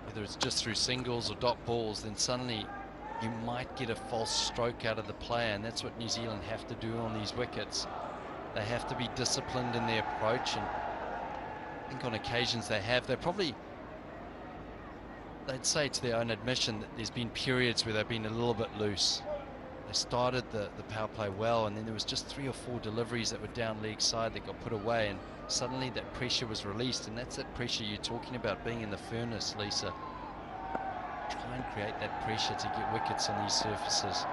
whether it's just through singles or dot balls, then suddenly you might get a false stroke out of the player, and that's what New Zealand have to do on these wickets. They have to be disciplined in their approach, and I think on occasions they have. They'd say to their own admission that there's been periods where they've been a little bit loose. They started the power play well, and then there was just 3 or 4 deliveries that were down leg side that got put away, and suddenly that pressure was released, and that's that pressure you're talking about, being in the furnace, Lisa. Try and create that pressure to get wickets on these surfaces.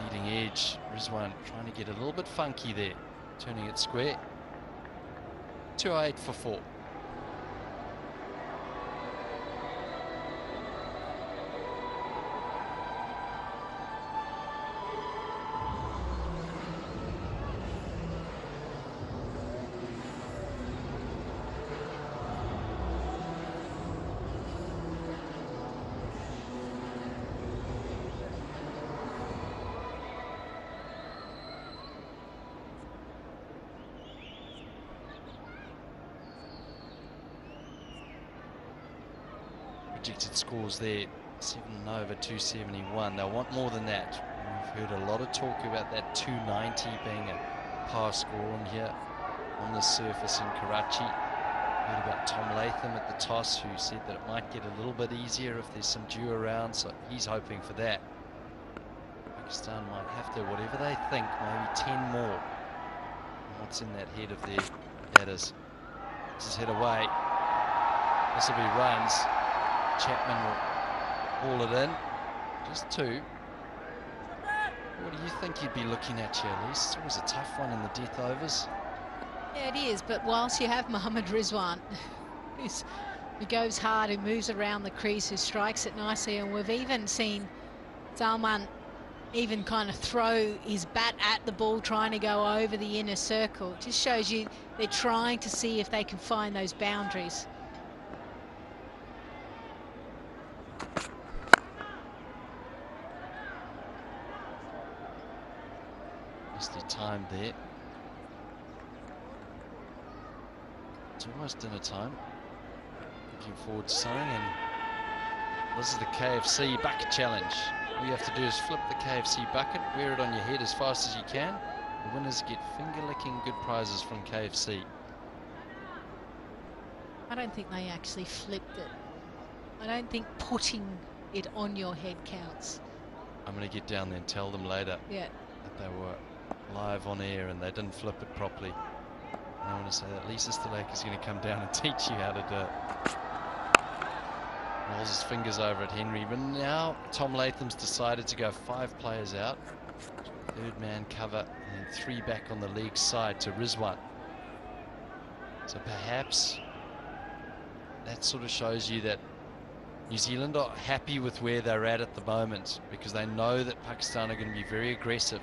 Leading edge, Rizwan trying to get a little bit funky there, turning it square. 208 for 4. Projected scores there, 7 over 271. They'll want more than that. We've heard a lot of talk about that 290 being a par score on here on the surface in Karachi. Heard about Tom Latham at the toss, who said that it might get a little bit easier if there's some dew around, so he's hoping for that. Pakistan might have to, whatever they think, maybe 10 more. And what's in that head of their batters? This is hit away. This will be runs. Chapman will haul it in. Just 2. What do you think you'd be looking at here, Elise? It's always a tough one in the death overs. Yeah, it is, but whilst you have Mohammad Rizwan, who goes hard, who moves around the crease, who strikes it nicely, and we've even seen Salman even kind of throw his bat at the ball, trying to go over the inner circle. It just shows you they're trying to see if they can find those boundaries. Nicely timed there. It's almost dinner time. Looking forward to something, and this is the KFC bucket challenge. All you have to do is flip the KFC bucket, wear it on your head as fast as you can. The winners get finger-licking good prizes from KFC. I don't think they actually flipped it. I don't think putting it on your head counts. I'm going to get down there and tell them later that they were live on air and they didn't flip it properly. And I want to say that Lisa Stilak is going to come down and teach you how to do it. Rolls his fingers over at Henry, but now Tom Latham's decided to go 5 players out. 3rd man cover and 3 back on the leg side to Rizwan. So perhaps that sort of shows you that New Zealand are happy with where they're at the moment, because they know that Pakistan are going to be very aggressive.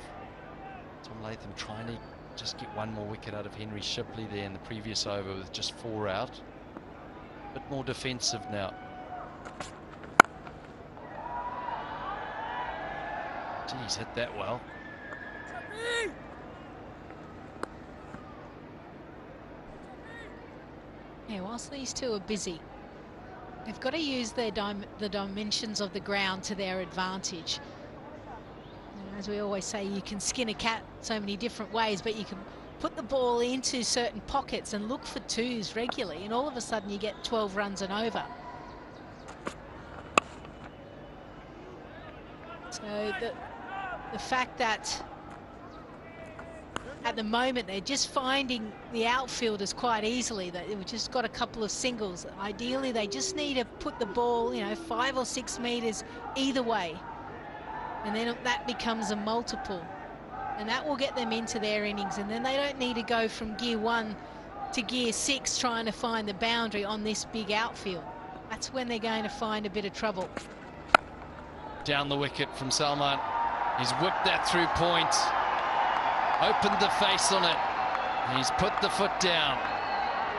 Tom Latham trying to just get 1 more wicket out of Henry Shipley there in the previous over with just 4 out. A bit more defensive now. Geez, hit that well. Yeah, whilst these two are busy, they've got to use the dimensions of the ground to their advantage. And as we always say, you can skin a cat so many different ways, but you can put the ball into certain pockets and look for 2s regularly, and all of a sudden you get 12 runs and over. So the fact that at the moment they're just finding the outfielders quite easily, that they've just got a couple of singles. Ideally they just need to put the ball, 5 or 6 meters either way, and then that becomes a multiple, and that will get them into their innings, and then they don't need to go from gear 1 to gear 6 trying to find the boundary on this big outfield. That's when they're going to find a bit of trouble. down the wicket from Salman. He's whipped that through point, opened the face on it, and he's put the foot down.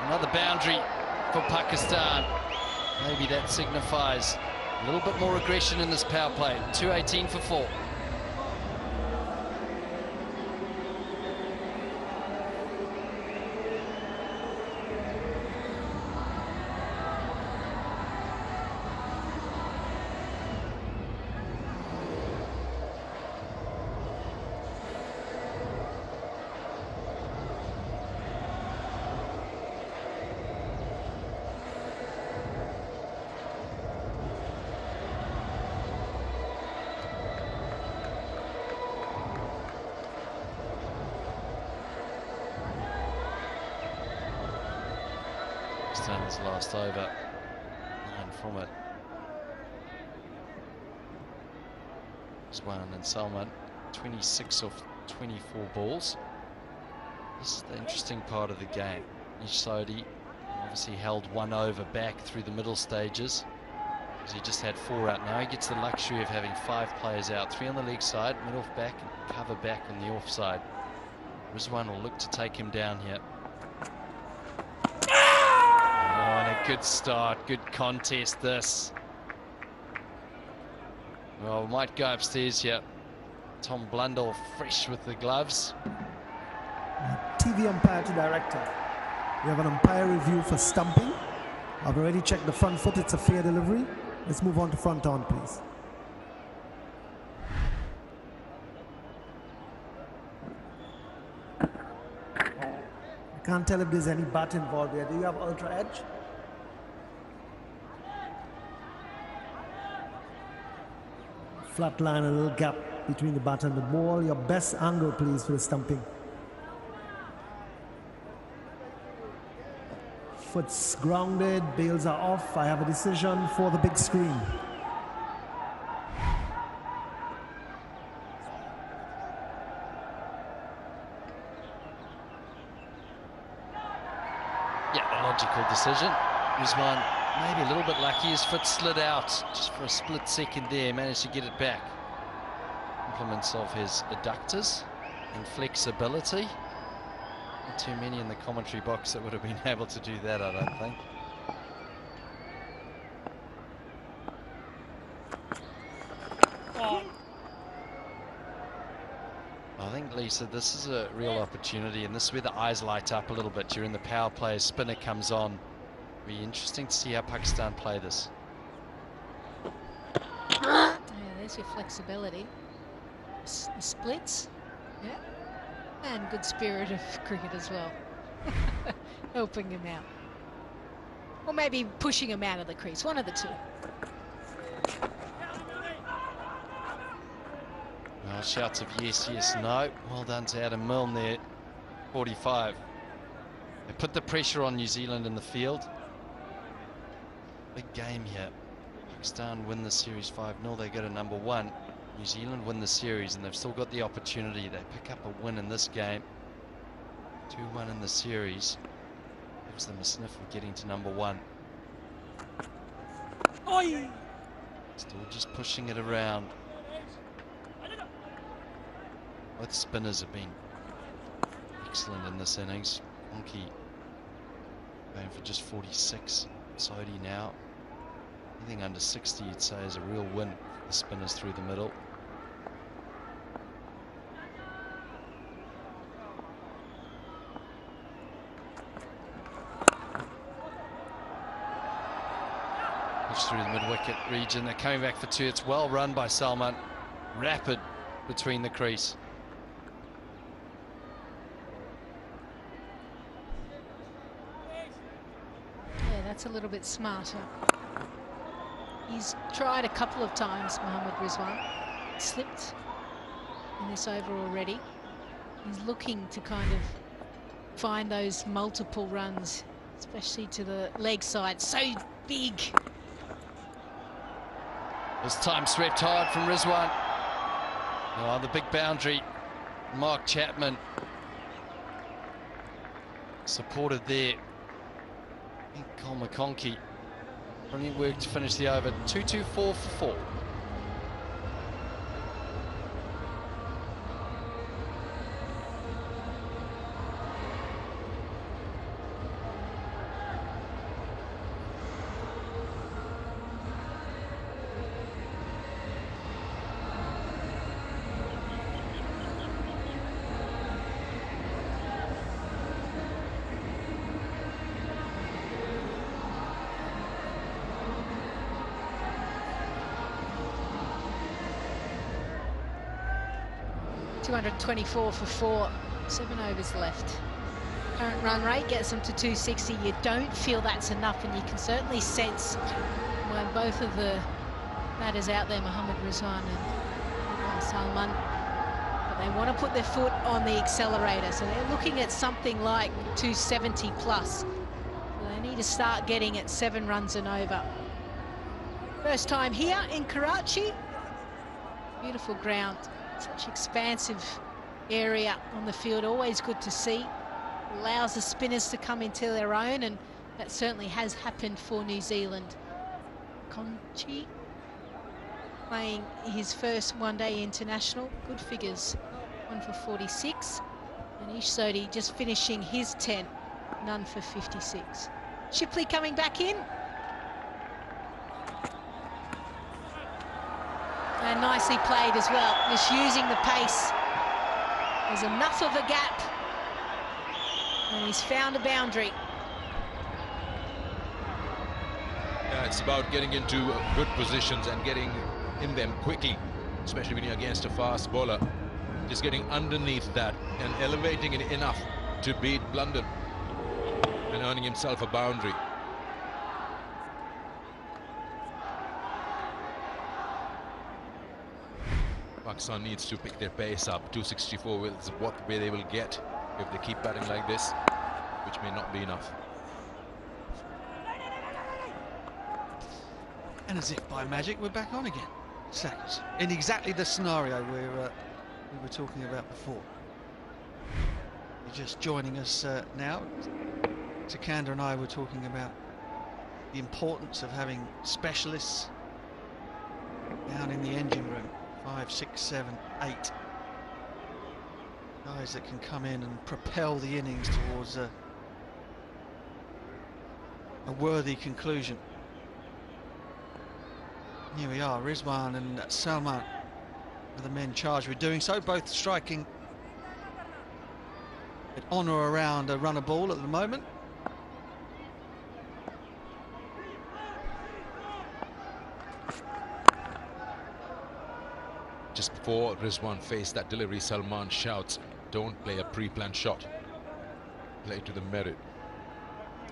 Another boundary for Pakistan. Maybe that signifies a little bit more aggression in this power play. 218 for 4. Pakistan's last over, 9 from it. Rizwan and Salman, 26 off 24 balls. This is the interesting part of the game. Sodhi obviously held 1 over back through the middle stages, because he just had 4 out. Now he gets the luxury of having 5 players out, 3 on the leg side, mid off back, and cover back on the offside. Rizwan will look to take him down here. Oh, and a good start, good contest this. Well, we might go upstairs here. Tom Blundell fresh with the gloves. TV umpire to director. We have an umpire review for stumping. I've already checked the front foot, it's a fair delivery. Let's move on to front on, please. I can't tell if there's any bat involved here. Do you have ultra edge? Flat line, a little gap between the bat and the ball. Your best angle, please, for the stumping. Foot's grounded, bails are off. I have a decision for the big screen. Yeah, a logical decision. Rizwan maybe a little bit lucky. His foot slid out just for a split second there. Managed to get it back. Compliments of his adductors and flexibility. Not too many in the commentary box that would have been able to do that, I don't think. I think, Lisa, this is a real opportunity, and this is where the eyes light up a little bit. You're in the power play, spinner comes on. It'll be interesting to see how Pakistan play this. Yeah, there's your flexibility. The splits. Yeah. And good spirit of cricket as well. Helping him out. Or maybe pushing him out of the crease. One of the two. Shouts of yes, yes, no. Well done to Adam Milne there. 45. They put the pressure on New Zealand in the field. Big game here. Pakistan win the series 5-0. They go to number 1. New Zealand win the series, and they've still got the opportunity. They pick up a win in this game. 2-1 in the series. Gives them a sniff of getting to number 1. Oi! Still just pushing it around. Both spinners have been excellent in this innings. Monkey going for just 46. Sodhi now. Anything under 60 you'd say is a real win for the spinners through the middle. Push through the mid-wicket region. They're coming back for 2. It's well run by Salman. Rapid between the crease. That's a little bit smarter. He's tried a couple of times, Mohammad Rizwan. Slipped in this over already. He's looking to kind of find those multiple runs, especially to the leg side. So big. This time swept hard from Rizwan. Oh, the big boundary. Mark Chapman supported there. Cole McConkey. Brilliant work to finish the over. 2-2-4 for 4. 224 for 4, 7 overs left. Current run rate gets them to 260. You don't feel that's enough, and you can certainly sense when both of the batters out there, Mohammad Rizwan and Salman, but they want to put their foot on the accelerator, so they're looking at something like 270 plus. So they need to start getting at 7 runs and over. First time here in Karachi. Beautiful ground, such expansive area on the field, always good to see. Allows the spinners to come into their own, and that certainly has happened for New Zealand. Conchi playing his first one-day international, good figures, 1 for 46, and Ish Sodhi just finishing his 10, none for 56. Shipley coming back in. And nicely played as well, just using the pace. There's enough of a gap, and he's found a boundary. Yeah, it's about getting into good positions and getting in them quickly, especially when you're against a fast bowler. Just getting underneath that and elevating it enough to beat Blunden and earning himself a boundary. Pakistan needs to pick their pace up. 264 is what way they will get if they keep batting like this, which may not be enough. And as if by magic, we're back on again. Seconds. In exactly the scenario we were talking about before. You're just joining us now. Sikandar and I were talking about the importance of having specialists down in the engine room. 5, 6, 7, 8 guys that can come in and propel the innings towards a worthy conclusion. Here we are, Rizwan and Salman are the men charged with doing so, both striking on or around a runner ball at the moment. Just before Rizwan faced that delivery, Salman shouts, "Don't play a pre-planned shot. Play to the merit."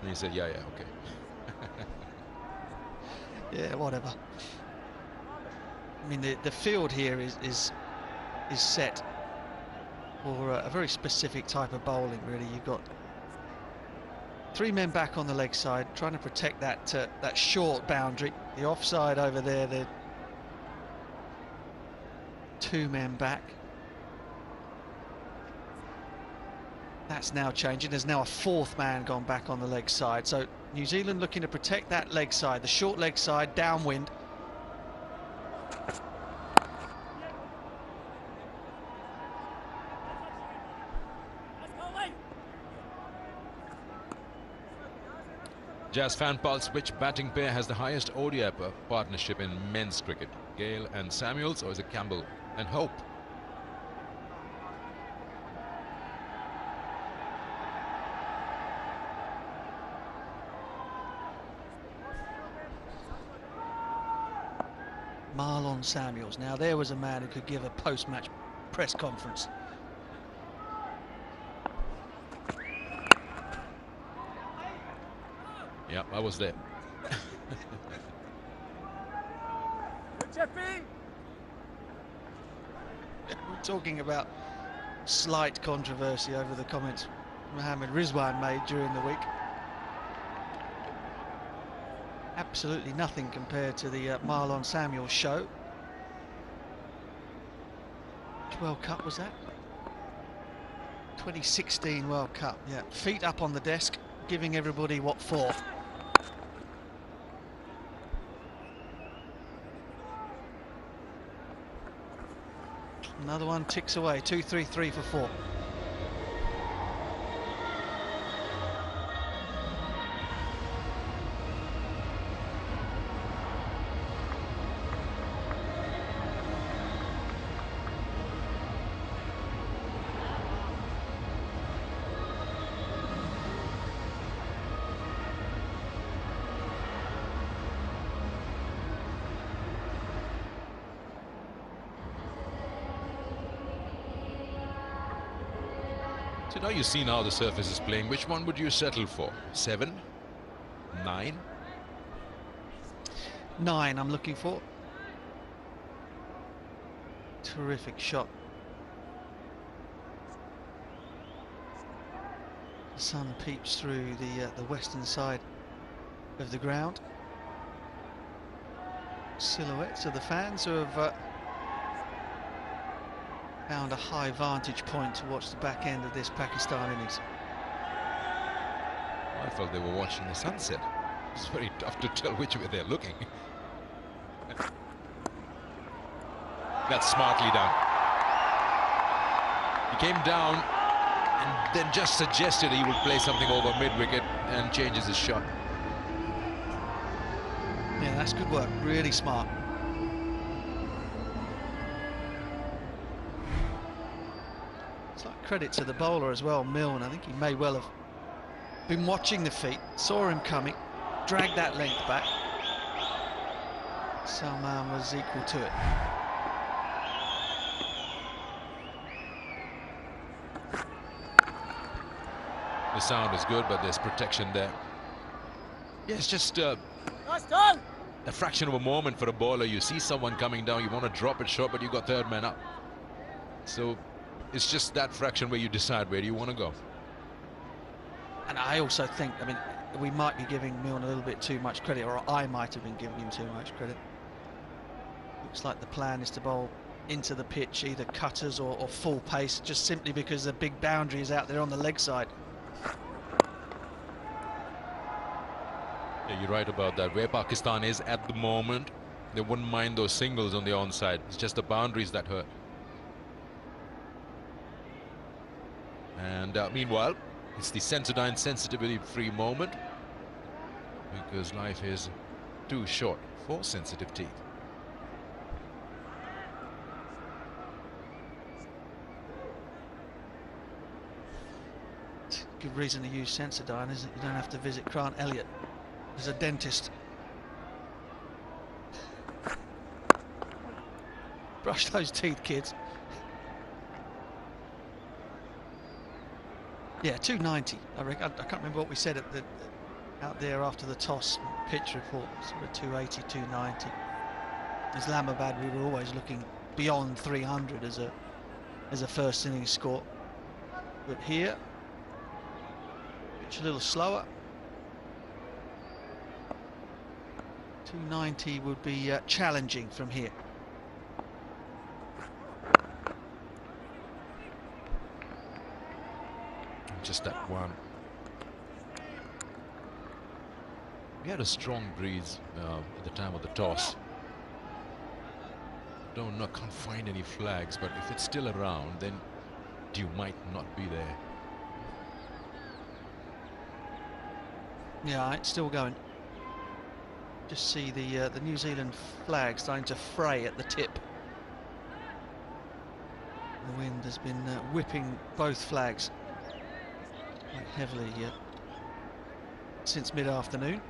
And he said, yeah, okay. Yeah, whatever. I mean, the field here is set for a very specific type of bowling, really. You've got 3 men back on the leg side, trying to protect that short boundary. The offside over there, the 2 men back. That's now changing. There's now a 4th man gone back on the leg side. So New Zealand looking to protect that leg side, the short leg side, downwind. Jazz fan pulse, which batting pair has the highest ODI partnership in men's cricket? Gale and Samuels, or is it Campbell and Hope? Marlon Samuels. Now there was a man who could give a post-match press conference. Yeah, I was there. We're talking about slight controversy over the comments Mohammad Rizwan made during the week. Absolutely nothing compared to the Marlon Samuels show. Which World Cup was that? 2016 World Cup, yeah. Feet up on the desk, giving everybody what for. Another one ticks away, 2, 3, 3 for 4. So now you've seen how the surface is playing. Which one would you settle for? 7? 9? 9 I'm looking for. Terrific shot. The sun peeps through the western side of the ground. Silhouettes of the fans who have found a high vantage point to watch the back end of this Pakistan innings. I felt they were watching the sunset. It's very tough to tell which way they're looking. That's smartly done. He came down and then just suggested he would play something over mid-wicket and changes his shot. Yeah, that's good work. Really smart. It's like credit to the bowler as well, Milne. I think he may well have been watching the feet, saw him coming, dragged that length back. Salman was equal to it. The sound is good, but there's protection there. Yeah, it's just a fraction of a moment for a bowler. You see someone coming down, you want to drop it short, but you got third man up. So it's just that fraction where you decide where do you want to go. And I also think, I mean, we might be giving Milne a little bit too much credit, or I might have been giving him too much credit. Looks like the plan is to bowl into the pitch, either cutters or full pace, just simply because the big boundary is out there on the leg side. Yeah, you're right about that. Where Pakistan is at the moment, they wouldn't mind those singles on the onside. It's just the boundaries that hurt. And meanwhile, it's the Sensodyne sensitivity-free moment, because life is too short for sensitive teeth. Good reason to use Sensodyne is that you don't have to visit Grant Elliott as a dentist. Brush those teeth, kids. Yeah, 290. I can't remember what we said at out there after the toss pitch report. Sort of 280, 290. Islamabad, we were always looking beyond 300 as a first innings score. But here, pitch a little slower. 290 would be challenging from here. Just that one. We had a strong breeze at the time of the toss. Can't find any flags, but if it's still around, then dew might not be there. Yeah, it's still going. Just see the New Zealand flag starting to fray at the tip. The wind has been whipping both flags quite heavily since mid-afternoon.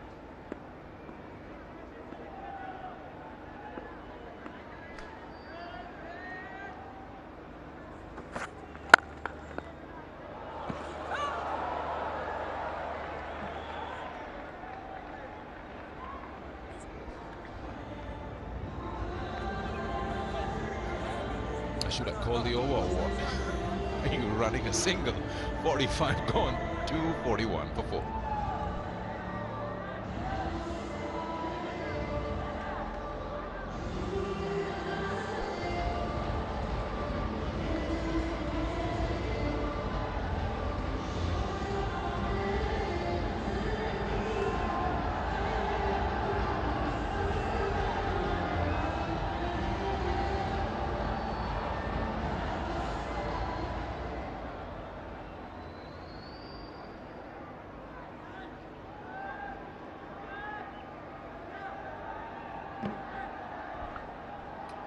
Should I call the over or what? Are you running a single? 45 gone, 241 for 4.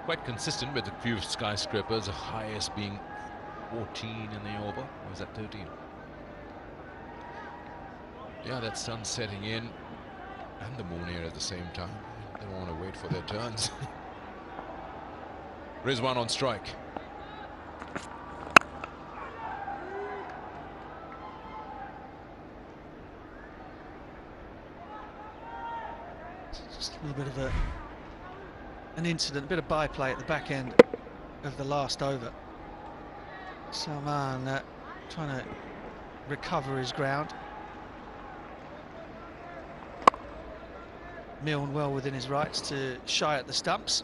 Quite consistent with a few skyscrapers, the highest being 14 in the over. Or was that 13? Yeah, that sun setting in and the moon here at the same time. They don't want to wait for their turns. Rizwan on strike. bit of an incident, a bit of byplay at the back end of the last over. Salman trying to recover his ground. Milne well within his rights to shy at the stumps.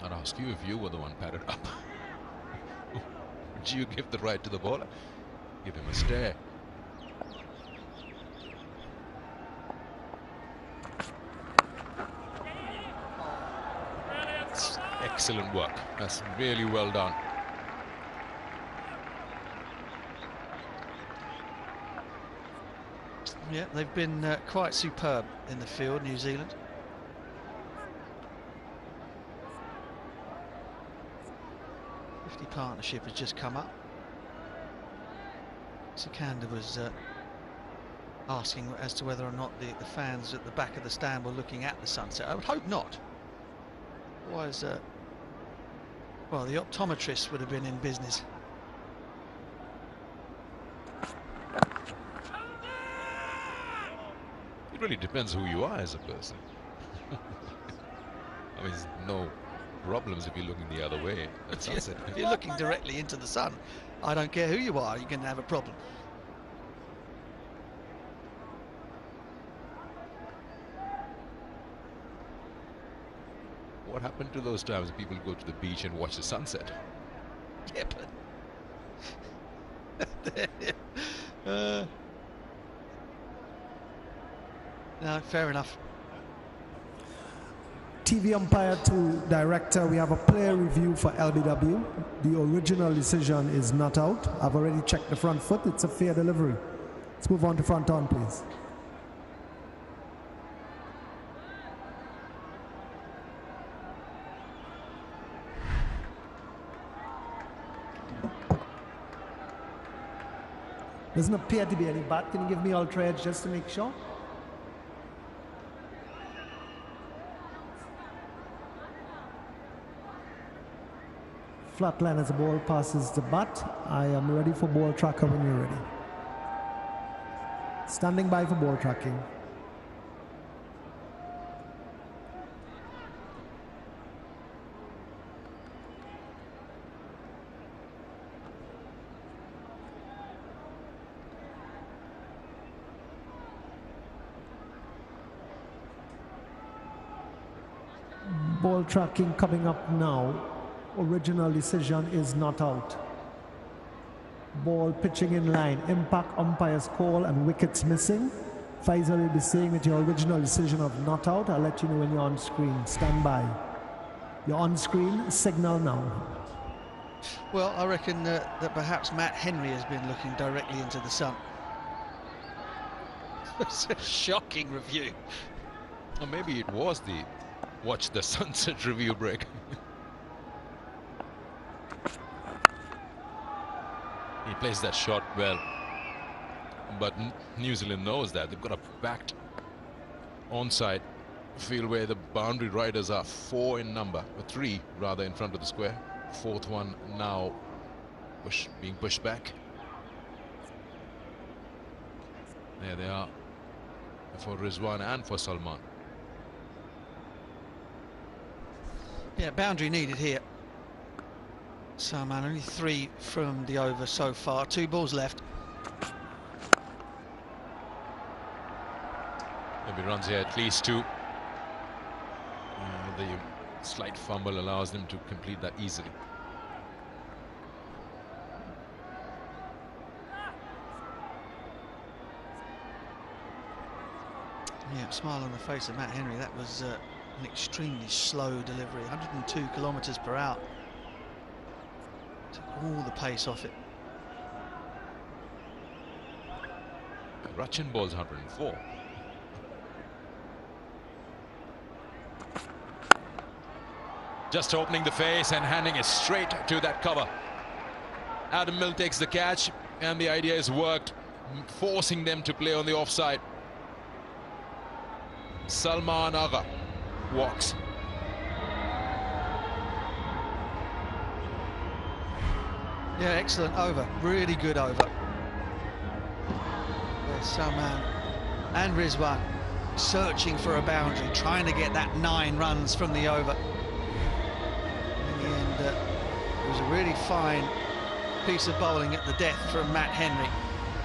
I'd ask you if you were the one padded up. Would you give the right to the bowler? Give him a stare. That's excellent work. That's really well done. Yeah, they've been quite superb in the field, New Zealand. The partnership has just come up. Sikandar was asking as to whether or not the fans at the back of the stand were looking at the sunset. I would hope not. Otherwise, well, the optometrists would have been in business. It really depends who you are as a person. I mean, there's no problems if you're looking the other way at sunset. If you're looking directly into the sun, I don't care who you are, you're going to have a problem. What happened to those times people go to the beach and watch the sunset? Yeah, but no, fair enough. TV umpire to director, we have a player review for LBW. The original decision is not out. I've already checked the front foot. It's a fair delivery. Let's move on to front on, please. Doesn't appear to be any bat. Can you give me all trades just to make sure? Flatline as the ball passes the bat. I am ready for ball tracker when you're ready. Standing by for ball tracking. Ball tracking coming up now. Original decision is not out. Ball pitching in line. Impact, umpire's call, and wickets missing. Faisal will be saying that your original decision of not out. I'll let you know when you're on screen. Stand by. You're on screen. Signal now. Well, I reckon that perhaps Matt Henry has been looking directly into the sun. It's a shocking review. Or maybe it was the watch the sunset review break. He plays that shot well, but New Zealand knows that. They've got a backed onside field where the boundary riders are 4 in number, or 3 rather, in front of the square. 4th one now being pushed back. There they are for Rizwan and for Salman. Yeah, boundary needed here. Salman only 3 from the over so far. 2 balls left. Maybe runs here at least 2. The slight fumble allows them to complete that easily. Yeah, smile on the face of Matt Henry. That was an extremely slow delivery. 102 kilometres per hour. Took all the pace off it. Rachin bowls 104. Just opening the face and handing it straight to that cover. Adam Milne takes the catch, and the idea is worked, forcing them to play on the offside. Salman Agha walks. Yeah, excellent over. Really good over. There's Salman and Rizwan searching for a boundary, trying to get that 9 runs from the over. In the end, it was a really fine piece of bowling at the death from Matt Henry.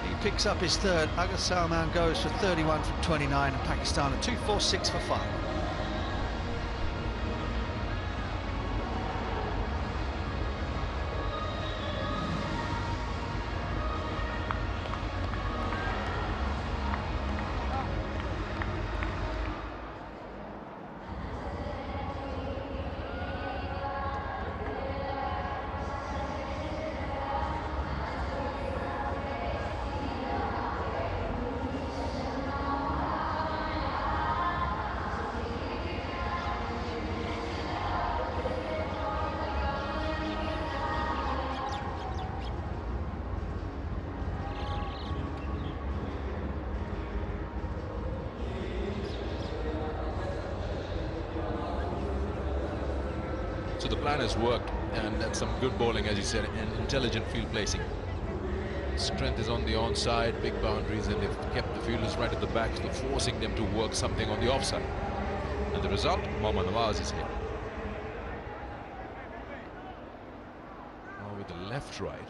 He picks up his third. Agha Salman goes for 31 from 29, and Pakistan are 246 for 5. So the plan has worked, and that's some good bowling, as you said, and intelligent field placing. Strength is on the onside, big boundaries, and they've kept the fielders right at the back, so forcing them to work something on the offside. And the result, Mohammad Nawaz is here. Now with the left-right,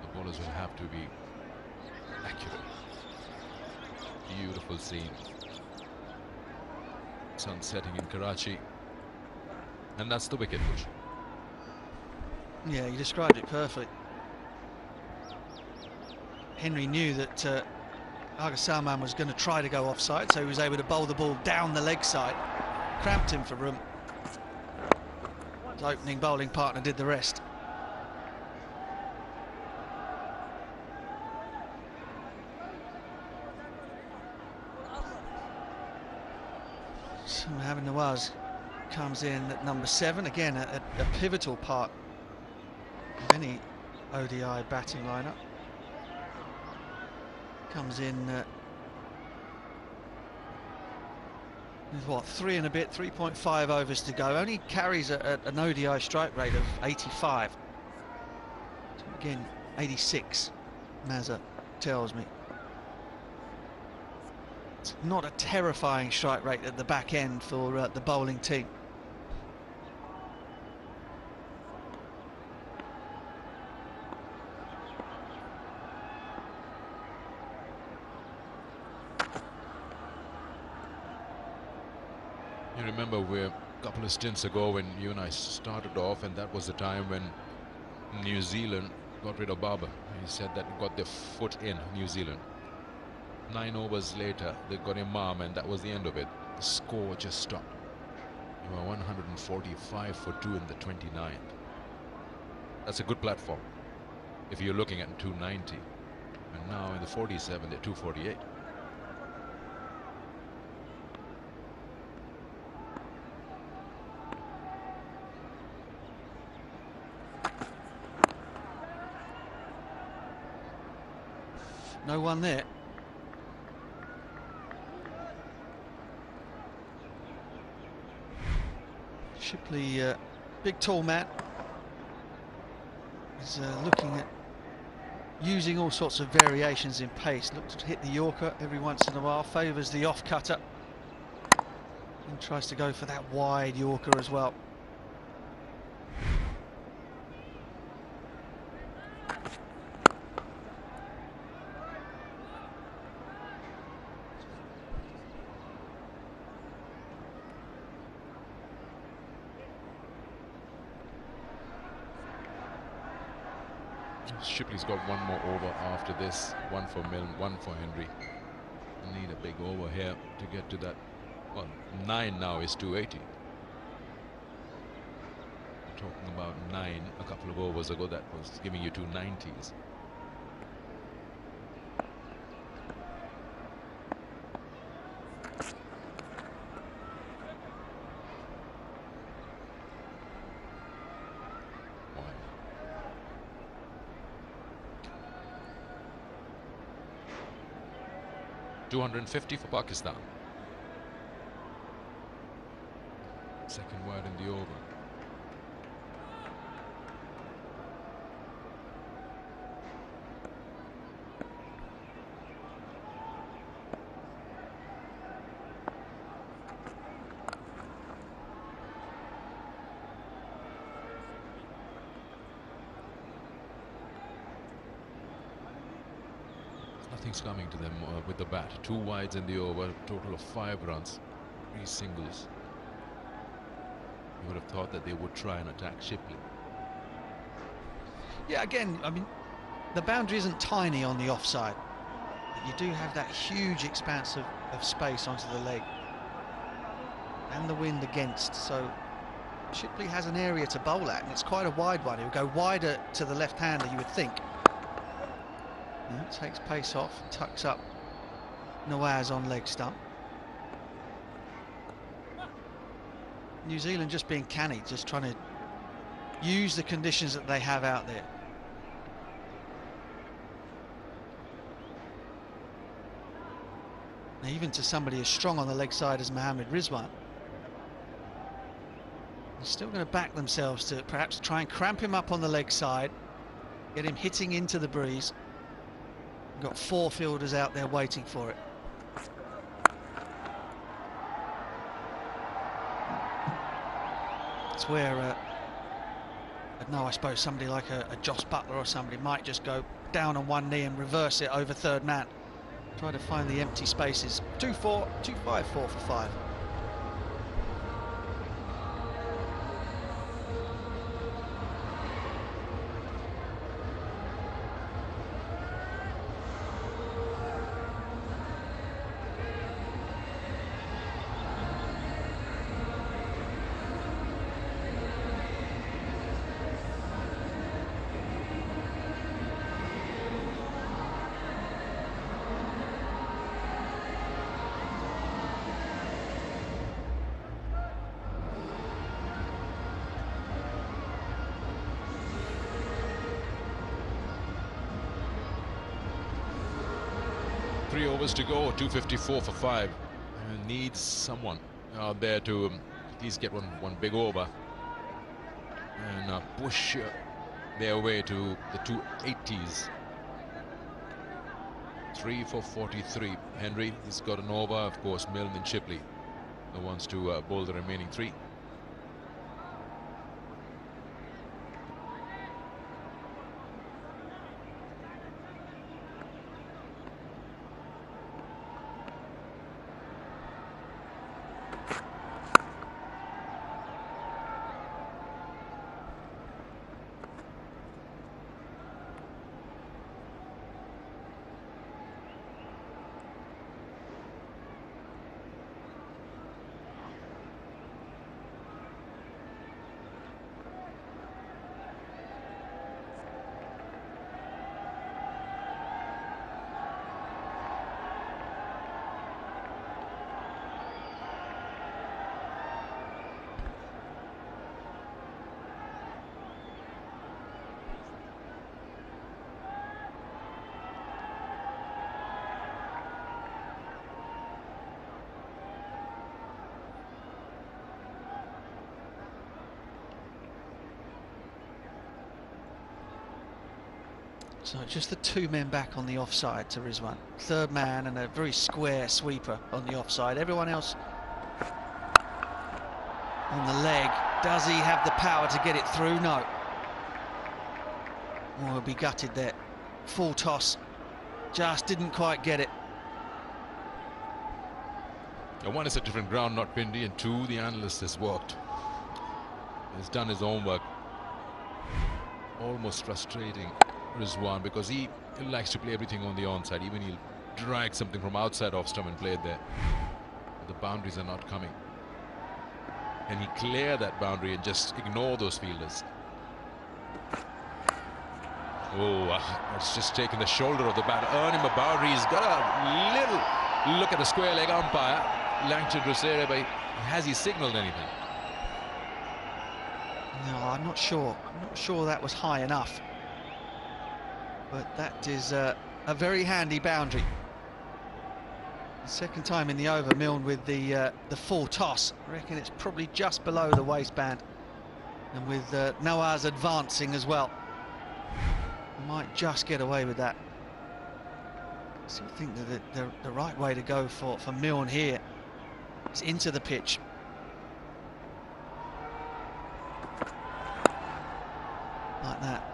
the bowlers will have to be accurate. Beautiful scene. Sun setting in Karachi. And that's the wicket push. Yeah, you described it perfectly. Henry knew that Agha Salman was going to try to go offside, so he was able to bowl the ball down the leg side, cramped him for room. His opening bowling partner did the rest. So Mohammad Nawaz comes in at number 7, again a pivotal part of any ODI batting lineup. Comes in with what, 3 and a bit, 3.5 overs to go. Only carries an ODI strike rate of 85. So again, 86, Mazza tells me. It's not a terrifying strike rate at the back end for the bowling team. You remember we're a couple of stints ago when you and I started off, and that was the time when New Zealand got rid of Babar. He said that got their foot in New Zealand. 9 overs later, they got Imam, and that was the end of it. The score just stopped. You were 145 for 2 in the 29th. That's a good platform if you're looking at 290. And now in the 47, they're 248. No one there. Shipley, big tall man, is looking at using all sorts of variations in pace. Looks to hit the Yorker every once in a while, favours the off cutter, and tries to go for that wide Yorker as well. Shipley's got one more over after this. One for Milne, one for Henry. Need a big over here to get to that. Well, 9 now is 280. We're talking about 9 a couple of overs ago. That was giving you 290s. $250 for Pakistan. Second wide in the over. Nothing's coming to them with the bat. 2 wides in the over, total of 5 runs, 3 singles. You would have thought that they would try and attack Shipley. Yeah, again, I mean, the boundary isn't tiny on the offside. But you do have that huge expanse of space onto the leg. And the wind against, so Shipley has an area to bowl at, and it's quite a wide one. He'll go wider to the left-hander, you would think. Takes pace off, tucks up Nawaz on leg stump. New Zealand just being canny, just trying to use the conditions that they have out there. Now, even to somebody as strong on the leg side as Mohammad Rizwan, they're still going to back themselves to perhaps try and cramp him up on the leg side, get him hitting into the breeze. Got 4 fielders out there waiting for it. It's where, I suppose somebody like a Joss Butler or somebody might just go down on one knee and reverse it over third man. Try to find the empty spaces. 2-4, 2-5, 4 for 5. Three overs to go, 254 for 5. Needs someone out there to at least get one big over and push their way to the 280s. 3 for 43. Henry has got an over, of course. Milne and Shipley, the ones to bowl the remaining 3. So just the 2 men back on the offside to Rizwan. Third man and a very square sweeper on the offside. Everyone else on the leg. Does he have the power to get it through? No. Oh, he'll be gutted there. Full toss. Just didn't quite get it. One, is a different ground, not Pindi, and 2, the analyst has worked. He's done his own work. Almost frustrating Rizwan, because he likes to play everything on the onside. Even he'll drag something from outside off stump and play it there. But the boundaries are not coming. And he clear that boundary and just ignore those fielders. Oh, it's just taken the shoulder of the bat. Earn him a boundary. He's got a little look at the square leg umpire, Langton Rosario, but has he signalled anything? No, I'm not sure. I'm not sure that was high enough. But that is a very handy boundary. The second time in the over, Milne with the full toss. I reckon it's probably just below the waistband. And with Nawaz advancing as well, might just get away with that. I still think that the right way to go for Milne here is into the pitch. Like that.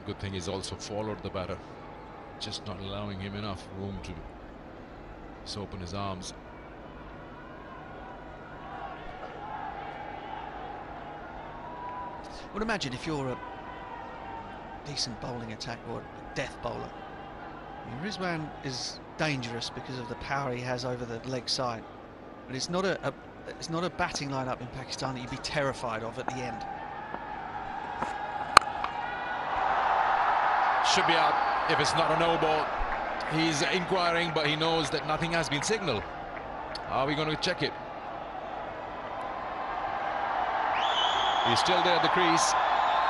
Good thing he's also followed the batter, just not allowing him enough room to just open his arms. Well, imagine if you're a decent bowling attack or a death bowler. I mean, Rizwan is dangerous because of the power he has over the leg side, but it's not a batting lineup in Pakistan that you'd be terrified of at the end. Should be out if it's not a no ball. He's inquiring, but he knows that nothing has been signaled. Are we going to check it? He's still there at the crease,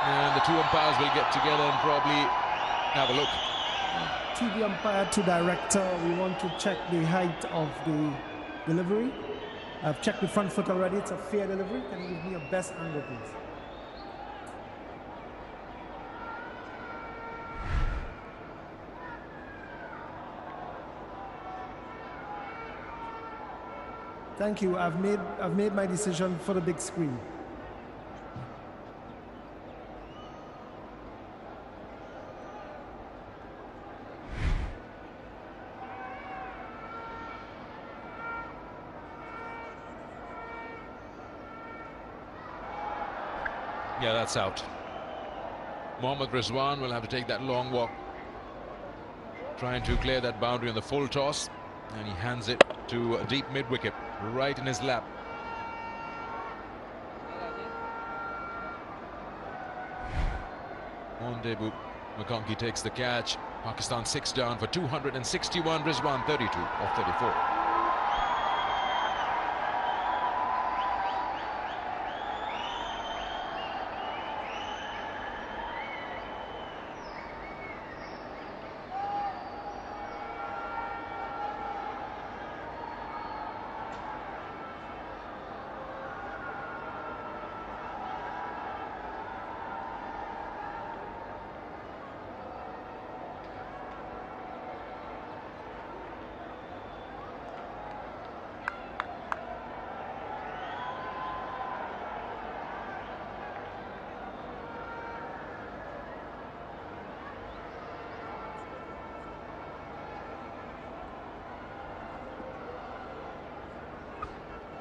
and the two umpires will get together and probably have a look. TV umpire to director, we want to check the height of the delivery. I've checked the front foot already, it's a fair delivery. Can you give me your best angle, please? Thank you, I've made my decision for the big screen. Yeah, that's out. Mohammad Rizwan will have to take that long walk, trying to clear that boundary on the full toss, and he hands it to a deep mid-wicket, right in his lap. On debut, McConkey takes the catch. Pakistan 6 down for 261. Rizwan 32 of 34.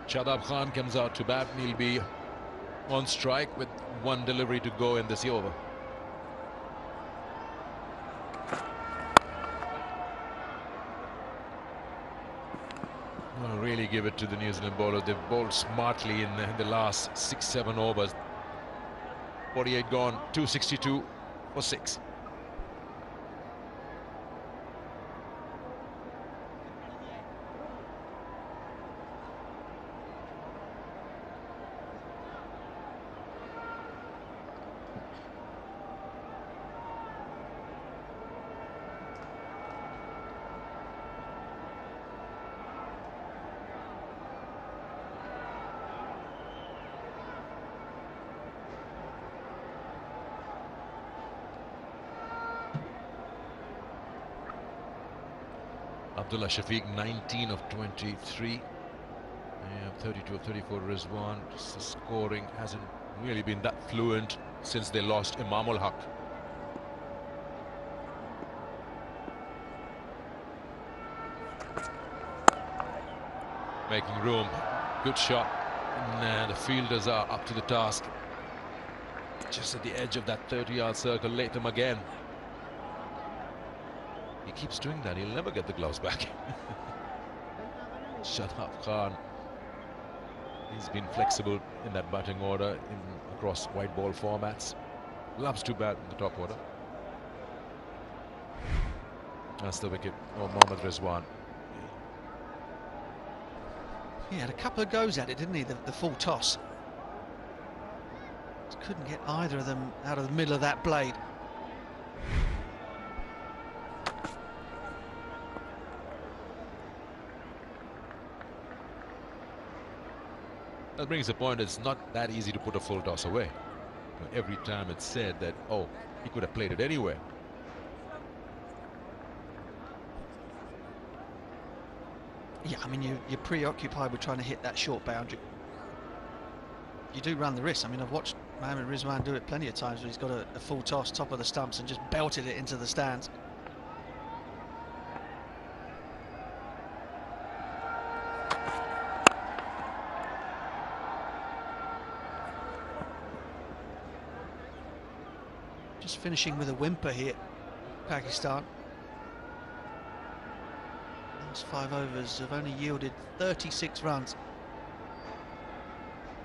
Shadab Khan comes out to bat. He'll be on strike with one delivery to go in this over. I'll really give it to the New Zealand bowlers. They've bowled smartly in the last 6-7 overs. 48 gone, 262 for 6. Abdullah Shafiq 19 of 23. 32 of 34. Rizwan. Just the scoring hasn't really been that fluent since they lost Imamul Haq. Making room. Good shot. And the fielders are up to the task. Just at the edge of that 30-yard circle. Latham again. He keeps doing that. He'll never get the gloves back. Shadab Khan. He's been flexible in that batting order across white ball formats. Loves to bat in the top order. That's the wicket. Oh, Mohammad Rizwan. He had a couple of goes at it, didn't he? The full toss. Just couldn't get either of them out of the middle of that blade. That brings the point, it's not that easy to put a full toss away. Every time it's said that, oh, he could have played it anywhere. Yeah, I mean, you're preoccupied with trying to hit that short boundary. You do run the risk. I mean, I've watched Mohamed Rizwan do it plenty of times when he's got a full toss, top of the stumps, and just belted it into the stands. Just finishing with a whimper here, Pakistan. Last 5 overs have only yielded 36 runs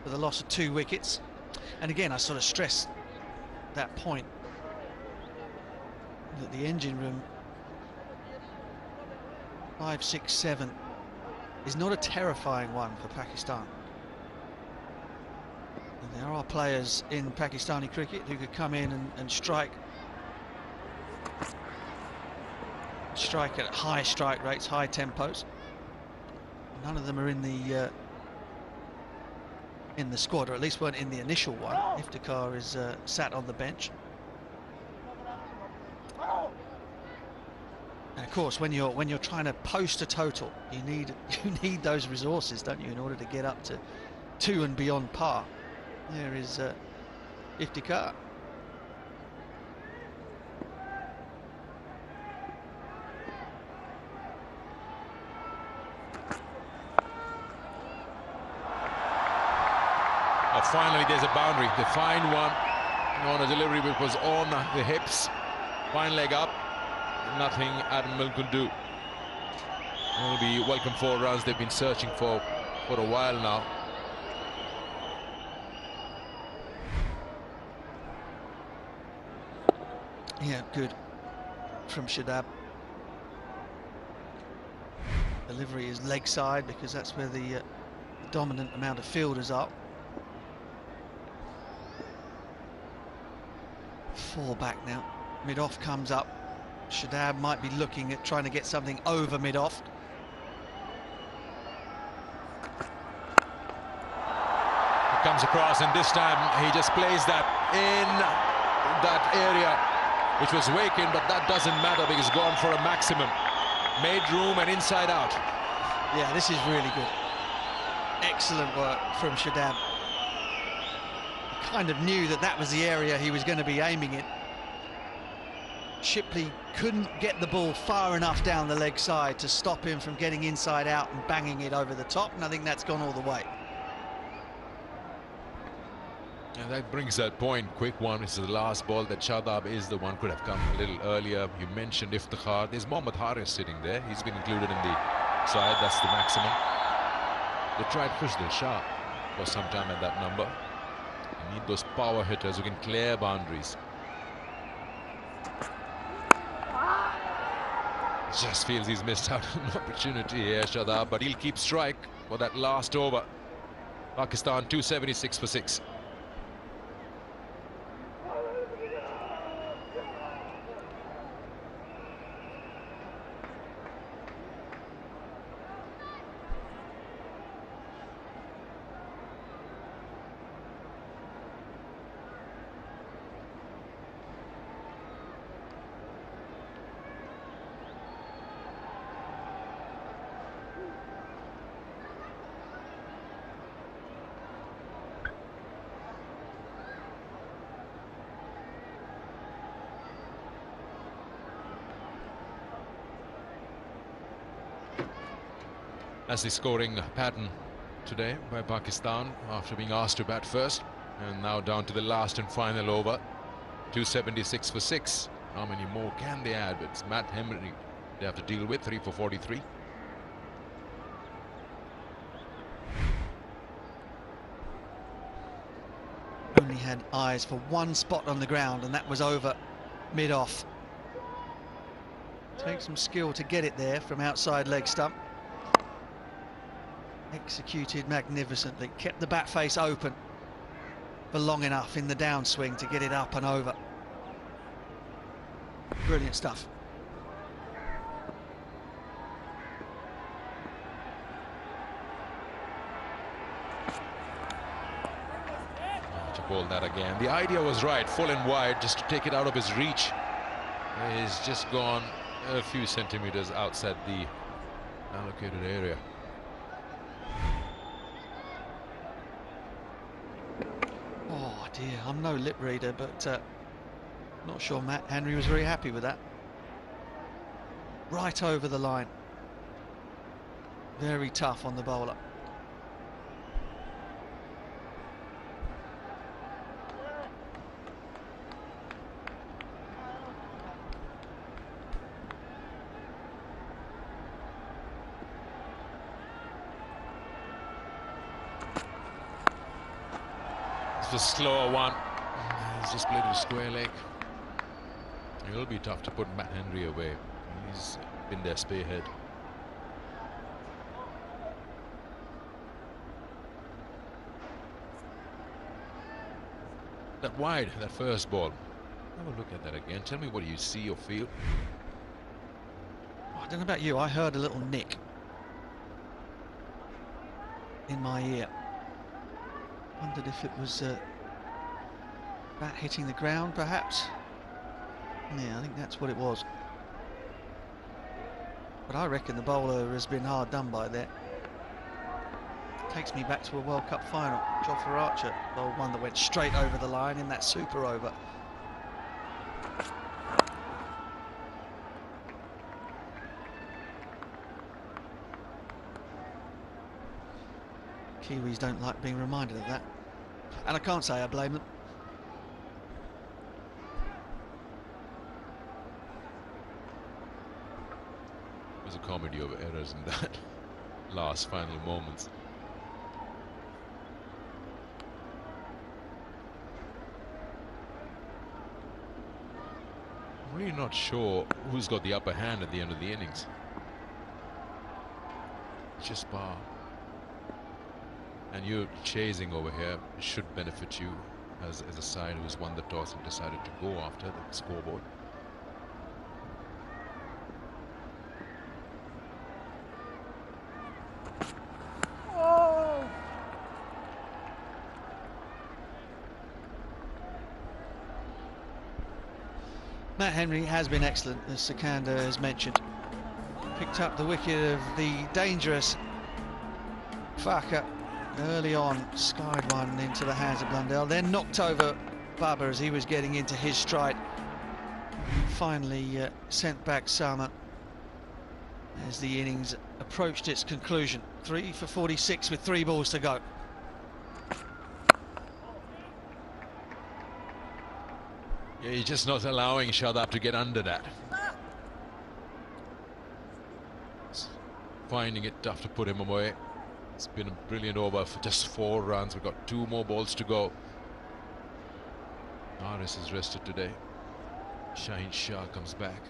for the loss of 2 wickets. And again, I sort of stress that point that the engine room 5, 6, 7 is not a terrifying one for Pakistan. And there are players in Pakistani cricket who could come in and strike at high strike rates, high tempos. None of them are in the squad, or at least weren't in the initial one. Iftikhar is sat on the bench. And of course, when you're trying to post a total, you need those resources, don't you, in order to get up to 2 and beyond par. There is Iftikhar. Finally, there's a boundary. They find one on a delivery which was on the hips. Fine leg up. Nothing Admiral could do. It'll be welcome 4 runs they've been searching for a while now. Yeah, good from Shadab. Delivery is leg side because that's where the dominant amount of fielders are. 4 back now. Mid-off comes up. Shadab might be looking at trying to get something over mid-off. Comes across, and this time he just plays that in that area which was vacant, but that doesn't matter because he's gone for a maximum. Made room and inside out. Yeah, this is really good. Excellent work from Shadab. Kind of knew that was the area he was going to be aiming it. Shipley couldn't get the ball far enough down the leg side to stop him from getting inside out and banging it over the top, and I think that's gone all the way. And that brings that point. Quick one. This is the last ball that Shadab is the one could have come a little earlier. You mentioned Iftikhar. There's Mohammad Haris sitting there. He's been included in the side. That's the maximum. They tried Khushal Shah for some time at that number. You need those power hitters who can clear boundaries. Just feels he's missed out on an opportunity here, Shadab, but he'll keep strike for that last over. Pakistan 276 for 6. That's the scoring pattern today by Pakistan after being asked to bat first, and now down to the last and final over. 276 for 6. How many more can they add? It's Matt Henry they have to deal with. 3 for 43. Only had eyes for one spot on the ground, and that was over mid-off. Takes some skill to get it there from outside leg stump. Executed magnificently, kept the bat face open for long enough in the downswing to get it up and over. Brilliant stuff. To ball that again. The idea was right, full and wide, just to take it out of his reach. He's just gone a few centimeters outside the allocated area. dear, I'm no lip reader, but not sure Matt Henry was very happy with that. Right over the line. Very tough on the bowler. It's a slower one. He's just played a square leg. It'll be tough to put Matt Henry away. He's been their spearhead. That wide, that first ball. Have a look at that again. Tell me what you see or feel. I don't know about you, I heard a little nick in my ear. Wondered if it was bat hitting the ground, perhaps. Yeah, I think that's what it was. But I reckon the bowler has been hard done by that. Takes me back to a World Cup final. Jofra Archer, the one that went straight over the line in that super over. Kiwis don't like being reminded of that. And I can't say I blame them. There's a comedy of errors in that last final moments. I'm really not sure who's got the upper hand at the end of the innings. Just bar. And you're chasing over here. It should benefit you as a side who's won the toss and decided to go after the scoreboard. Matt Henry has been excellent, as Sikandar has mentioned. Picked up the wicket of the dangerous Farker early on, skied one into the hands of Blundell, then knocked over Baba as he was getting into his stride. Finally sent back Sama as the innings approached its conclusion. 3 for 46 with 3 balls to go. Yeah, you're just not allowing Shadab to get under that. Finding it tough to put him away. It's been a brilliant over for just 4 runs. We've got 2 more balls to go. Aris is rested today. Shaheen Shah comes back.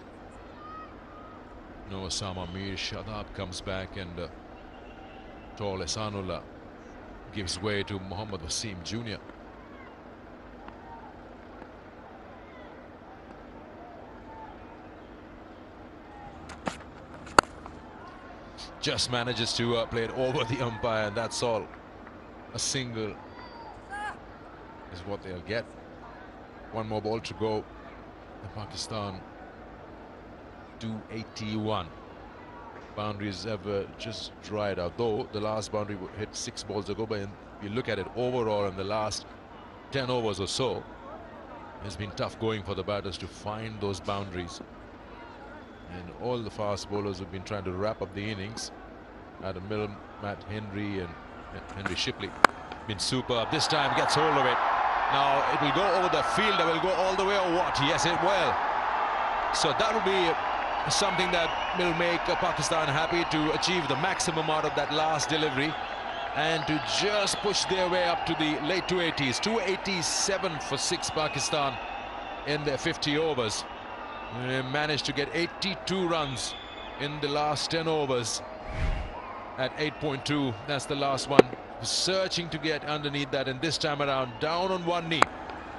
No Osama Mir. Shadab comes back, and tall Ehsanullah gives way to Mohammad Wasim Jr. Just manages to play it over the umpire, and that's all. A single is what they'll get. 1 more ball to go. And Pakistan 281. Boundaries have just dried out, though the last boundary hit 6 balls ago. But if you look at it overall in the last 10 overs or so, it's been tough going for the batters to find those boundaries. And all the fast bowlers have been trying to wrap up the innings. Adam Milne, Matt Henry, and Henry Shipley been superb. This time gets hold of it. Now it will go over the field. It will go all the way, or what? Yes, it will. So that will be something that will make Pakistan happy to achieve the maximum out of that last delivery, and to just push their way up to the late 280s. 287 for 6 Pakistan in their 50 overs. They managed to get 82 runs in the last 10 overs at 8.2. That's the last one. Searching to get underneath that, and this time around down on 1 knee,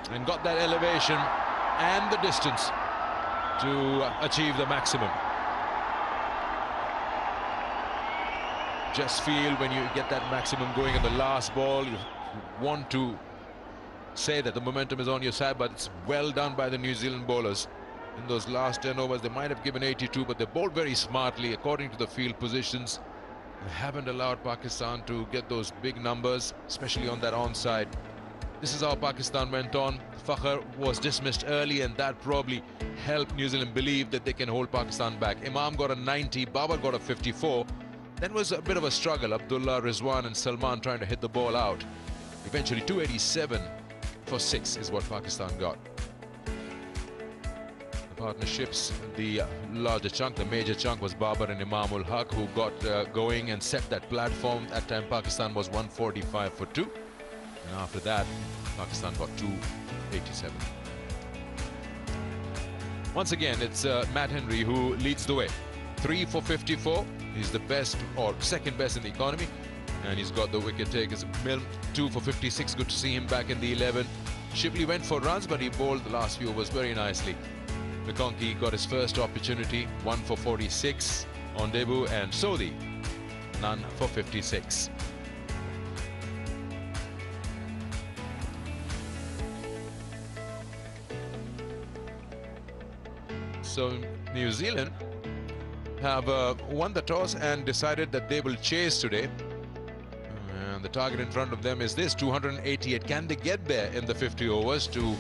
and got that elevation and the distance to achieve the maximum. Just feel when you get that maximum going in the last ball, you want to say that the momentum is on your side, but it's well done by the New Zealand bowlers. In those last 10 overs, they might have given 82, but they bowled very smartly according to the field positions. They haven't allowed Pakistan to get those big numbers, especially on that onside. this is how Pakistan went on. Fakhr was dismissed early, and that probably helped New Zealand believe that they can hold Pakistan back. Imam got a 90, Babar got a 54. Then was a bit of a struggle. Abdullah, Rizwan and Salman trying to hit the ball out. Eventually 287 for 6 is what Pakistan got. The partnerships, the larger chunk, the major chunk was Babar and Imam ul Haq, who got going and set that platform. At time Pakistan was 145 for 2. And after that, Pakistan got 287. Once again, it's Matt Henry who leads the way. 3 for 54. He's the best or second best in the economy. And he's got the wicket takers. Milne 2 for 56. Good to see him back in the 11. Shipley went for runs, but he bowled the last few overs very nicely. McConkey got his first opportunity. 1 for 46 on debut. And Sodhi, none for 56. So New Zealand have won the toss and decided that they will chase today. And the target in front of them is this, 288. Can they get there in the 50 overs to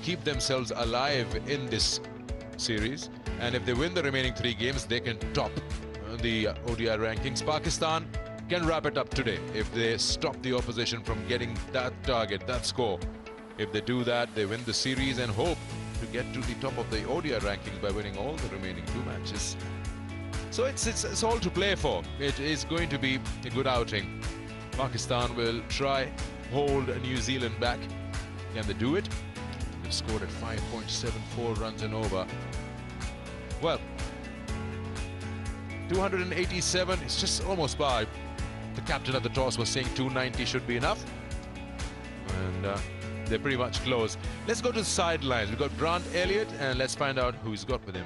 keep themselves alive in this series? And if they win the remaining 3 games, they can top the ODI rankings. Pakistan can wrap it up today if they stop the opposition from getting that target, that score. If they do that, they win the series and hope to get to the top of the ODI rankings by winning all the remaining 2 matches. So it's all to play for. It is going to be a good outing. Pakistan will try hold New Zealand back. Can they do it? They've scored at 5.74 runs and over. Well, 287 is just almost by. The captain at the toss was saying 290 should be enough. And they're pretty much close. Let's go to the sidelines. We've got Grant Elliott, and let's find out who he's got with him.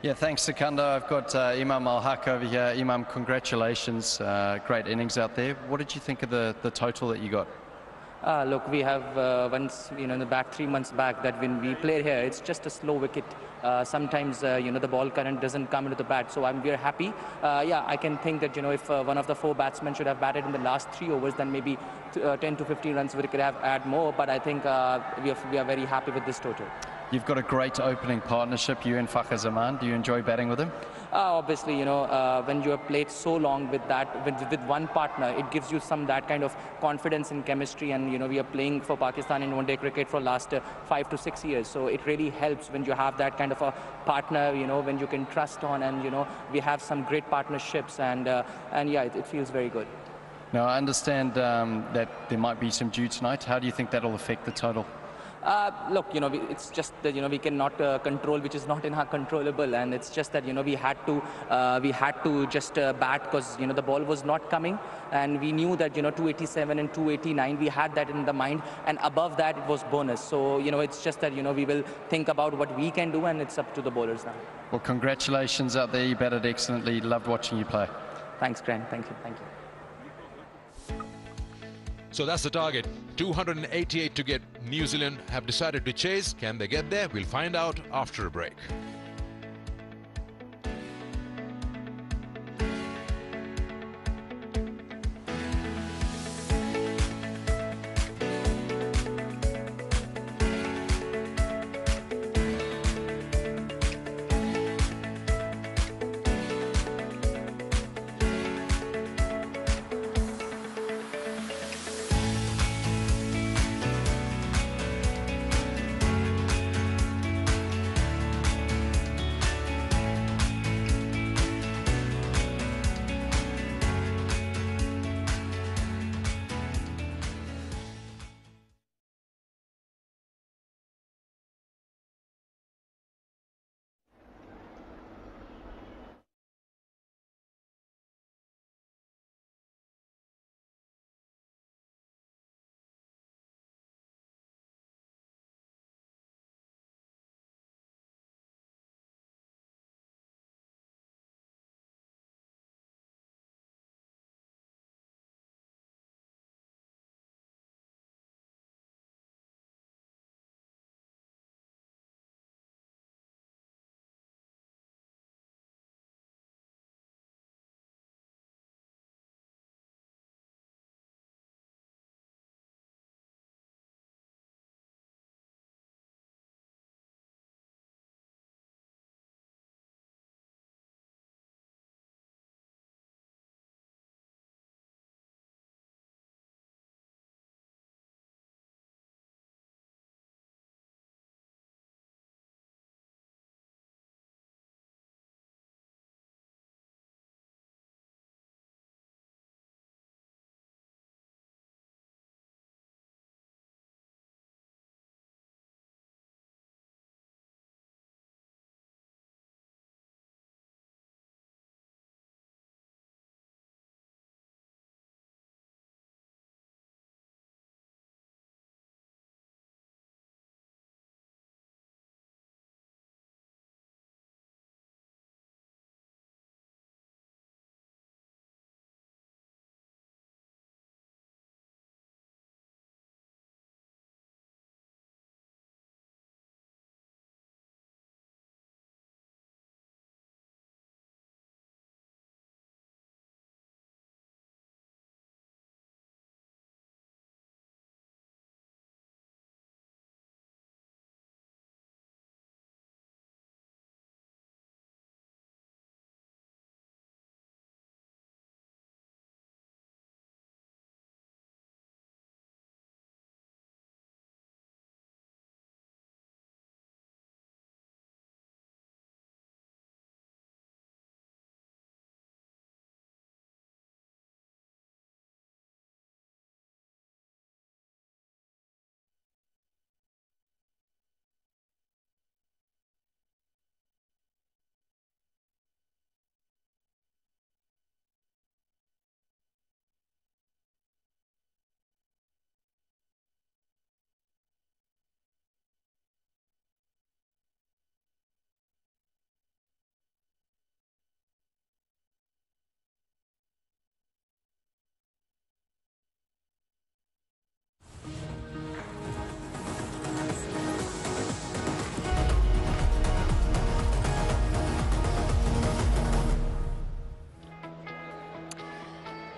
Yeah, thanks, Sikandar. I've got Imam ul Haq over here. Imam, congratulations. Great innings out there. What did you think of the total that you got? Look, we have once, in the back 3 months back, that when we play here, it's just a slow wicket. Sometimes, the ball current doesn't come into the bat. So we're happy. Yeah, I can think that, if one of the 4 batsmen should have batted in the last 3 overs, then maybe 10 to 15 runs we could have add more. But I think we are very happy with this total. You've got a great opening partnership, you and Fakhr Zaman. Do you enjoy batting with him? Obviously, when you have played so long with one partner, it gives you that kind of confidence and chemistry. And, we are playing for Pakistan in one-day cricket for last 5 to 6 years. So it really helps when you have that kind of a partner, when you can trust on. And, we have some great partnerships. And yeah, it feels very good. Now, I understand that there might be some dew tonight. How do you think that'll affect the total? Look, it's just that, we cannot control, which is not in our controllable, and it's just that, we had to just bat because, the ball was not coming, and we knew that, 287 and 289, we had that in the mind, and above that, it was bonus. So, it's just that, we will think about what we can do, and it's up to the bowlers now. Well, congratulations out there. You batted excellently. Loved watching you play. Thanks, Grant. Thank you. Thank you. So that's the target. 288 to get. New Zealand have decided to chase. Can they get there? We'll find out after a break.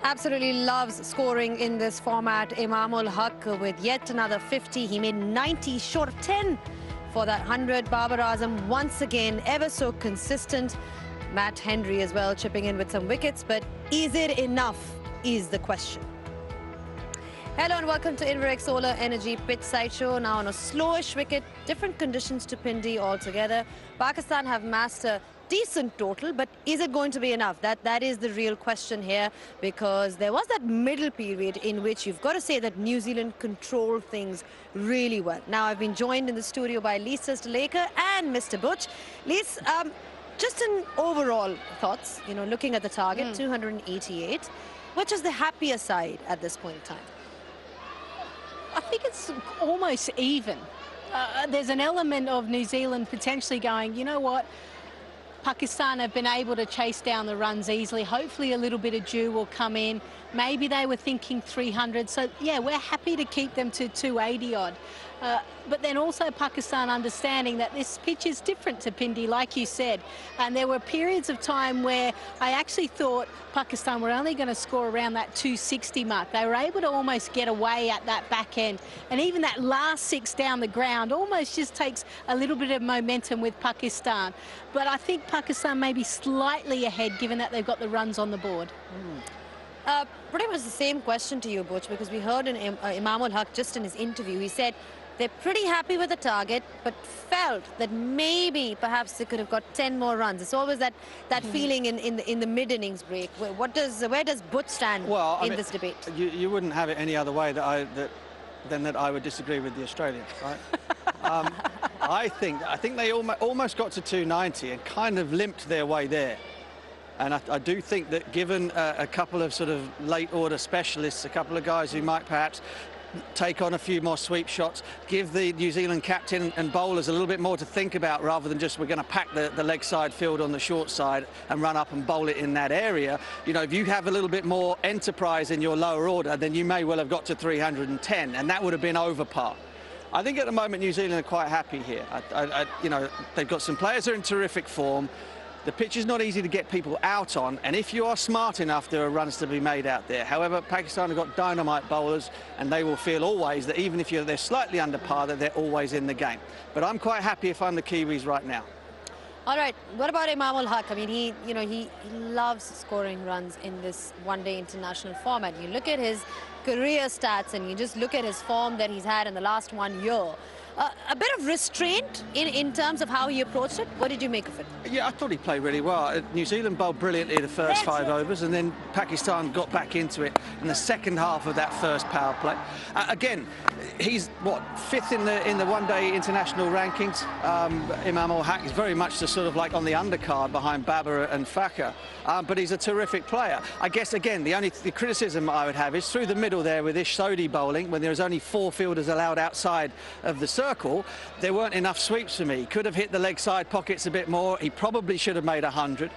Absolutely loves scoring in this format. Imamul Haq with yet another 50. He made 90, short of 10 for that 100. Babar Azam once again ever so consistent. Matt Henry as well chipping in with some wickets, but is it enough is the question. Hello and welcome to Inverex Solar Energy Pitch Side Show. Now on a slowish wicket, different conditions to Pindi altogether. Pakistan have massed a decent total, but is it going to be enough? That is the real question here, because there was that middle period in which you've got to say that New Zealand controlled things really well. Now I've been joined in the studio by Lisa Stalaker and Mr. Butch. Lisa, just in overall thoughts, you know, looking at the target, 288, which is the happier side at this point in time? I think it's almost even. There's an element of New Zealand potentially going, you know what, Pakistan have been able to chase down the runs easily. Hopefully a little bit of dew will come in. Maybe they were thinking 300. So, yeah, we're happy to keep them to 280 odd. But then also Pakistan understanding that this pitch is different to Pindi, like you said. And there were periods of time where I actually thought Pakistan were only going to score around that 260 mark. They were able to almost get away at that back end. And even that last 6 down the ground almost just takes a little bit of momentum with Pakistan. But I think Pakistan may be slightly ahead given that they've got the runs on the board. Pretty much the same question to you, Butch, because we heard in Imamul Haq just in his interview, he said they're pretty happy with the target, but felt that maybe perhaps they could have got 10 more runs. It's always that feeling in the mid-innings break. Where does Butch stand in this debate? You wouldn't have it any other way than that I would disagree with the Australians, right? I think they almost got to 290 and kind of limped their way there. And I do think that given a couple of sort of late order specialists, a couple of guys who might perhaps take on a few more sweep shots, give the New Zealand captain and bowlers a little bit more to think about rather than just we're going to pack the leg side field on the short side and run up and bowl it in that area. You know, if you have a little bit more enterprise in your lower order, then you may well have got to 310, and that would have been over par. I think at the moment New Zealand are quite happy here. You know, they've got some players who are in terrific form. The pitch is not easy to get people out on, and if you are smart enough, there are runs to be made out there. However, Pakistan have got dynamite bowlers, and they will feel always that even if they're slightly under par, that they're always in the game. But I'm quite happy if I'm the Kiwis right now. All right, what about Imamul Haq? I mean, he loves scoring runs in this one-day international format. You look at his career stats, and you just look at his form that he's had in the last 1 year. A bit of restraint in terms of how he approached it. What did you make of it? Yeah, I thought he played really well. New Zealand bowled brilliantly the first 5 overs, and then Pakistan got back into it in the second half of that first power play. Again, he's what, 5th in the one-day international rankings. Imamul Haq is very much just sort of like on the undercard behind Babar and Fakhar, but he's a terrific player. I guess again the criticism I would have is through the middle there with Ish Sodhi bowling when there's only 4 fielders allowed outside of the circle. There weren't enough sweeps for me. He could have hit the leg side pockets a bit more. He probably should have made 100.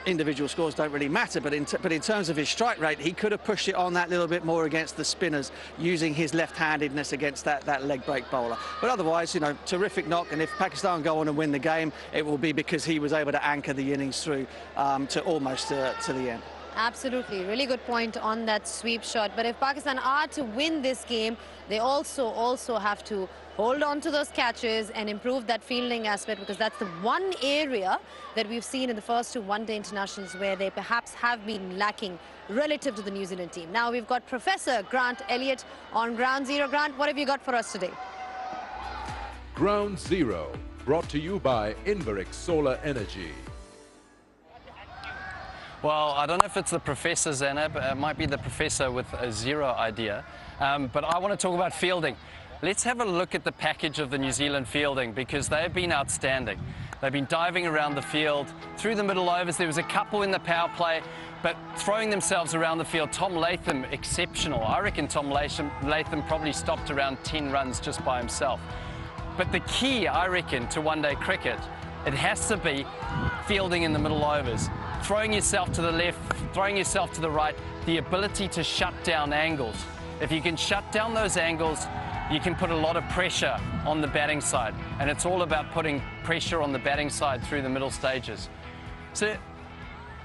Individual scores don't really matter, but in terms of his strike rate, he could have pushed it on that little bit more against the spinners, using his left-handedness against that leg break bowler. But otherwise, you know, terrific knock. And if Pakistan go on and win the game, it will be because he was able to anchor the innings through to almost to the end. Absolutely, really good point on that sweep shot. But if Pakistan are to win this game, they also have to hold on to those catches and improve that fielding aspect, because that's the one area that we've seen in the first 2 one-day internationals where they perhaps have been lacking relative to the New Zealand team. Now we've got Professor Grant Elliott on Ground Zero. Grant, what have you got for us today? Ground Zero, brought to you by Inverex Solar Energy. Well, I don't know if it's the professor, Zainab. It might be the professor with a zero idea. But I want to talk about fielding. Let's have a look at the package of the New Zealand fielding, because they've been outstanding. They've been diving around the field. Through the middle overs, there was a couple in the power play, but throwing themselves around the field. Tom Latham, exceptional. I reckon Tom Latham probably stopped around 10 runs just by himself. But the key, I reckon, to one-day cricket, it has to be fielding in the middle overs. Throwing yourself to the left, throwing yourself to the right, the ability to shut down angles. If you can shut down those angles, you can put a lot of pressure on the batting side. And it's all about putting pressure on the batting side through the middle stages. So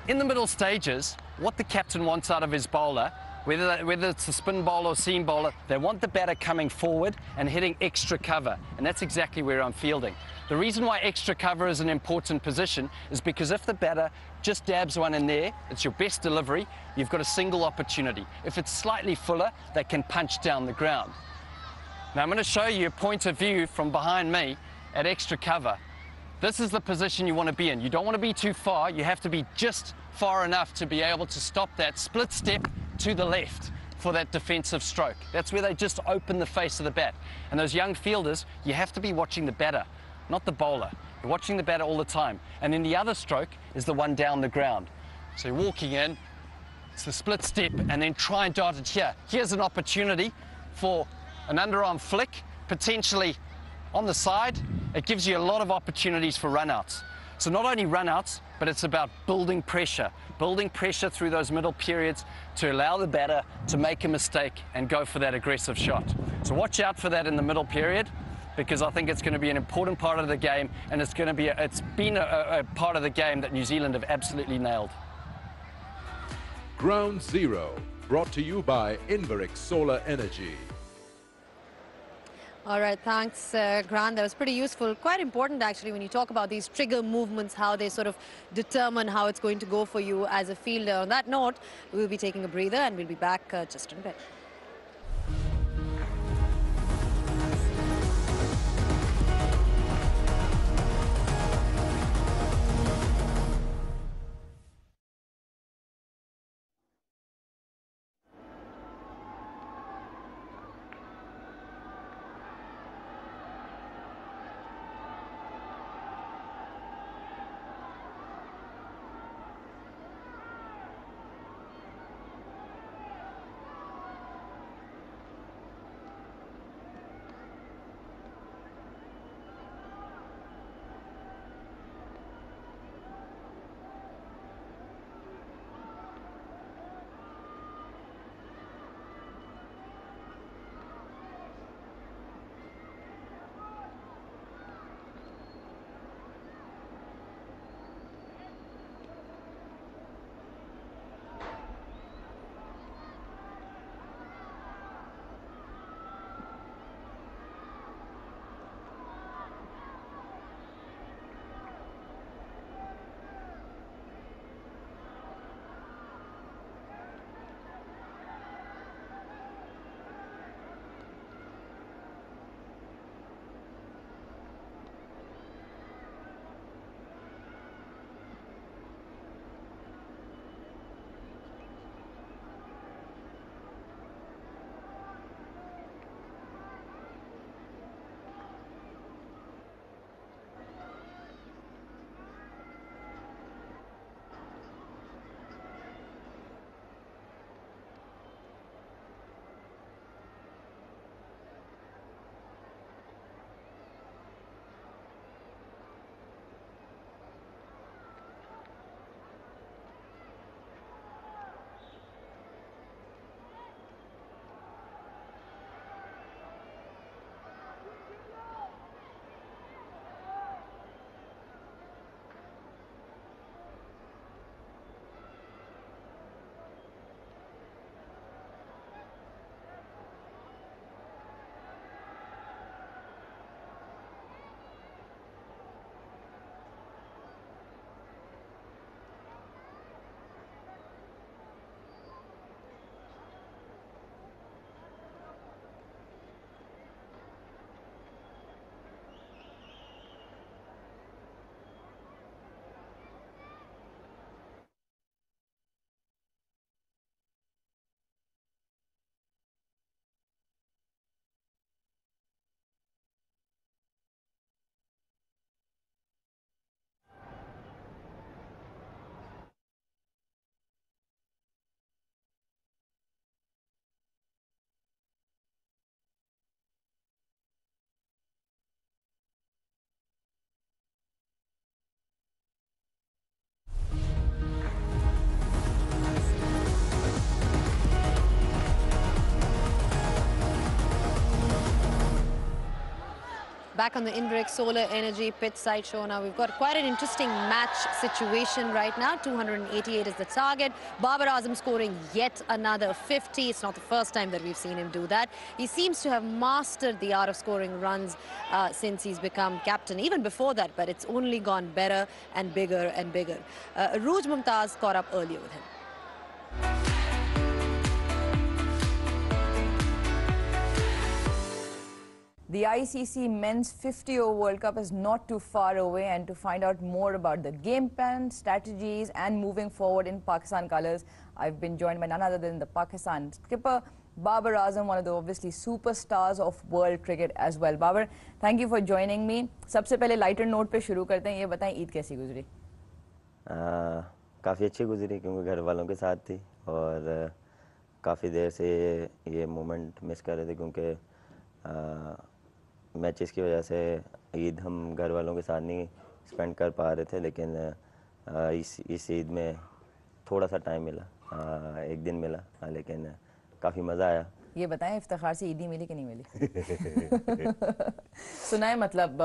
in the middle stages, what the captain wants out of his bowler, whether it's a spin bowler or seam bowler, they want the batter coming forward and hitting extra cover, and that's exactly where I'm fielding. The reason why extra cover is an important position is because if the batter just dabs one in there, it's your best delivery, you've got a single opportunity. If it's slightly fuller, they can punch down the ground. Now I'm going to show you a point of view from behind me at extra cover. This is the position you want to be in. You don't want to be too far, you have to be just far enough to be able to stop that split step to the left for that defensive stroke. That's where they just open the face of the bat. And those young fielders, you have to be watching the batter, not the bowler. You're watching the batter all the time. And then the other stroke is the one down the ground. So you're walking in, it's the split step, and then try and dart it here. Here's an opportunity for an underarm flick, potentially on the side. It gives you a lot of opportunities for run-outs. So not only run-outs, but it's about building pressure through those middle periods to allow the batter to make a mistake and go for that aggressive shot. So watch out for that in the middle period, because I think it's going to be an important part of the game, and it's been a part of the game that New Zealand have absolutely nailed. Ground Zero, brought to you by Inverix Solar Energy. All right, thanks, Grant. That was pretty useful. Quite important, actually, when you talk about these trigger movements, how they sort of determine how it's going to go for you as a fielder. On that note, we'll be taking a breather and we'll be back just in a bit. Back on the Inverex Solar Energy Pitch Side Show now. We've got quite an interesting match situation right now. 288 is the target. Babar Azam scoring yet another 50. It's not the first time that we've seen him do that. He seems to have mastered the art of scoring runs since he's become captain. Even before that, but it's only gone better and bigger and bigger. Arooj Mumtaz caught up earlier with him. The ICC Men's 50-over World Cup is not too far away, and to find out more about the game plan, strategies and moving forward in Pakistan colours, I've been joined by none other than the Pakistan skipper, Babar Azam, one of the obviously superstars of world cricket as well. Babar, thank you for joining me. सबसे पहले lighter note पे शुरू करते हैं, ये बताएं ईद कैसी गुजरी? काफ़ी अच्छी गुजरी क्योंकि घर वालों के साथ थी और काफ़ी देर से ये मोमेंट मिस कर रहे थे क्योंकि मैचेस की वजह से ईद हम घर वालों के साथ नहीं स्पेंड कर पा रहे थे, लेकिन इस ईद में थोड़ा सा टाइम मिला, एक दिन मिला, लेकिन काफ़ी मज़ा आया। ये बताएं इफ्तिखार से ईदी मिली कि नहीं मिली? सुना है मतलब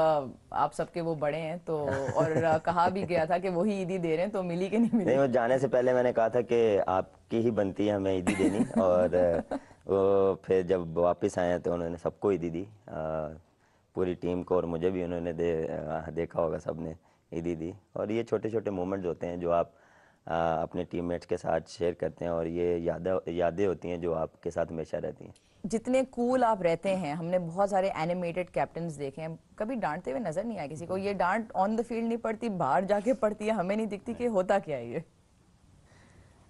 आप सबके वो बड़े हैं तो, और कहा भी गया था कि वही ईदी दे रहे हैं, तो मिली कि नहीं मिली? नहीं, वो जाने से पहले मैंने कहा था कि आपकी ही बनती है हमें ईदी देनी और वो फिर जब वापस आए तो उन्होंने सबको ईदी दी, पूरी टीम को, और मुझे भी उन्होंने देखा होगा सबने ईदी दी। और ये छोटे छोटे मोमेंट्स होते हैं जो आप अपने टीममेट्स के साथ शेयर करते हैं और ये यादें होती हैं जो आपके साथ हमेशा रहती हैं। जितने कूल आप रहते हैं, हमने बहुत सारे एनिमेटेड कैप्टन्स देखे हैं, कभी डांटते हुए नजर नहीं आया किसी को? ये डांट ऑन द फील्ड नहीं पड़ती, बाहर जाके पड़ती है, हमें नहीं दिखती कि होता क्या है ये?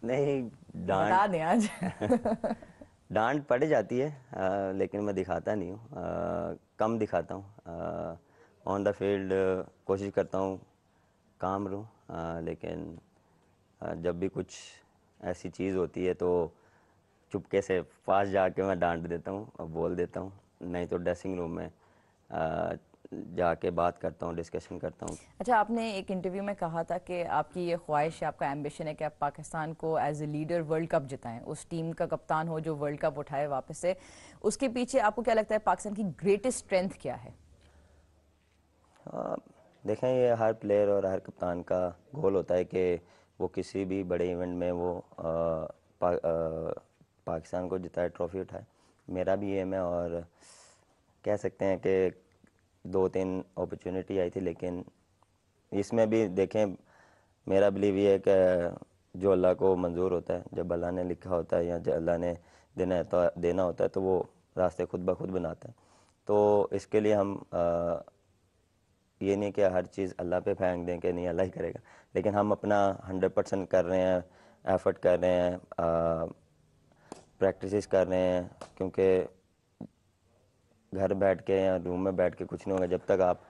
नहीं, बता दें आज। डांट पड़ जाती है, लेकिन मैं दिखाता नहीं हूँ, कम दिखाता हूँ। ऑन द फील्ड कोशिश करता हूँ काम रहूँ, लेकिन जब भी कुछ ऐसी चीज़ होती है तो चुपके से पास जाके मैं डांट देता हूँ और बोल देता हूँ, नहीं तो ड्रेसिंग रूम में जाके बात करता हूँ, डिस्कशन करता हूँ। अच्छा, आपने एक इंटरव्यू में कहा था कि आपकी ये ख्वाहिश है, आपका एम्बिशन है कि आप पाकिस्तान को as a leader world cup जिताएं, उस टीम का कप्तान हो जो वर्ल्ड कप उठाए वापस से। उसके पीछे आपको क्या लगता है पाकिस्तान की ग्रेटेस्ट स्ट्रेंथ क्या है? देखें, ये हर प्लेयर और हर कप्तान का गोल होता है कि वो किसी भी बड़े इवेंट में वो पाकिस्तान को जिताए, ट्रॉफी उठाए। मेरा भी एम है और कह सकते हैं कि 2-3 अपॉर्चुनिटी आई थी, लेकिन इसमें भी देखें मेरा बिलीव ये है कि जो अल्लाह को मंजूर होता है, जब अल्लाह ने लिखा होता है या जब अल्लाह ने देना होता है तो वो रास्ते खुद ब खुद बनाता है। तो इसके लिए हम ये नहीं कि हर चीज़ अल्लाह पे फेंक दें कि नहीं अल्लाह ही करेगा, लेकिन हम अपना 100% कर रहे हैं, एफर्ट कर रहे हैं, प्रैक्टिसेस कर रहे हैं, क्योंकि घर बैठ के या रूम में बैठ के कुछ नहीं होगा। जब तक आप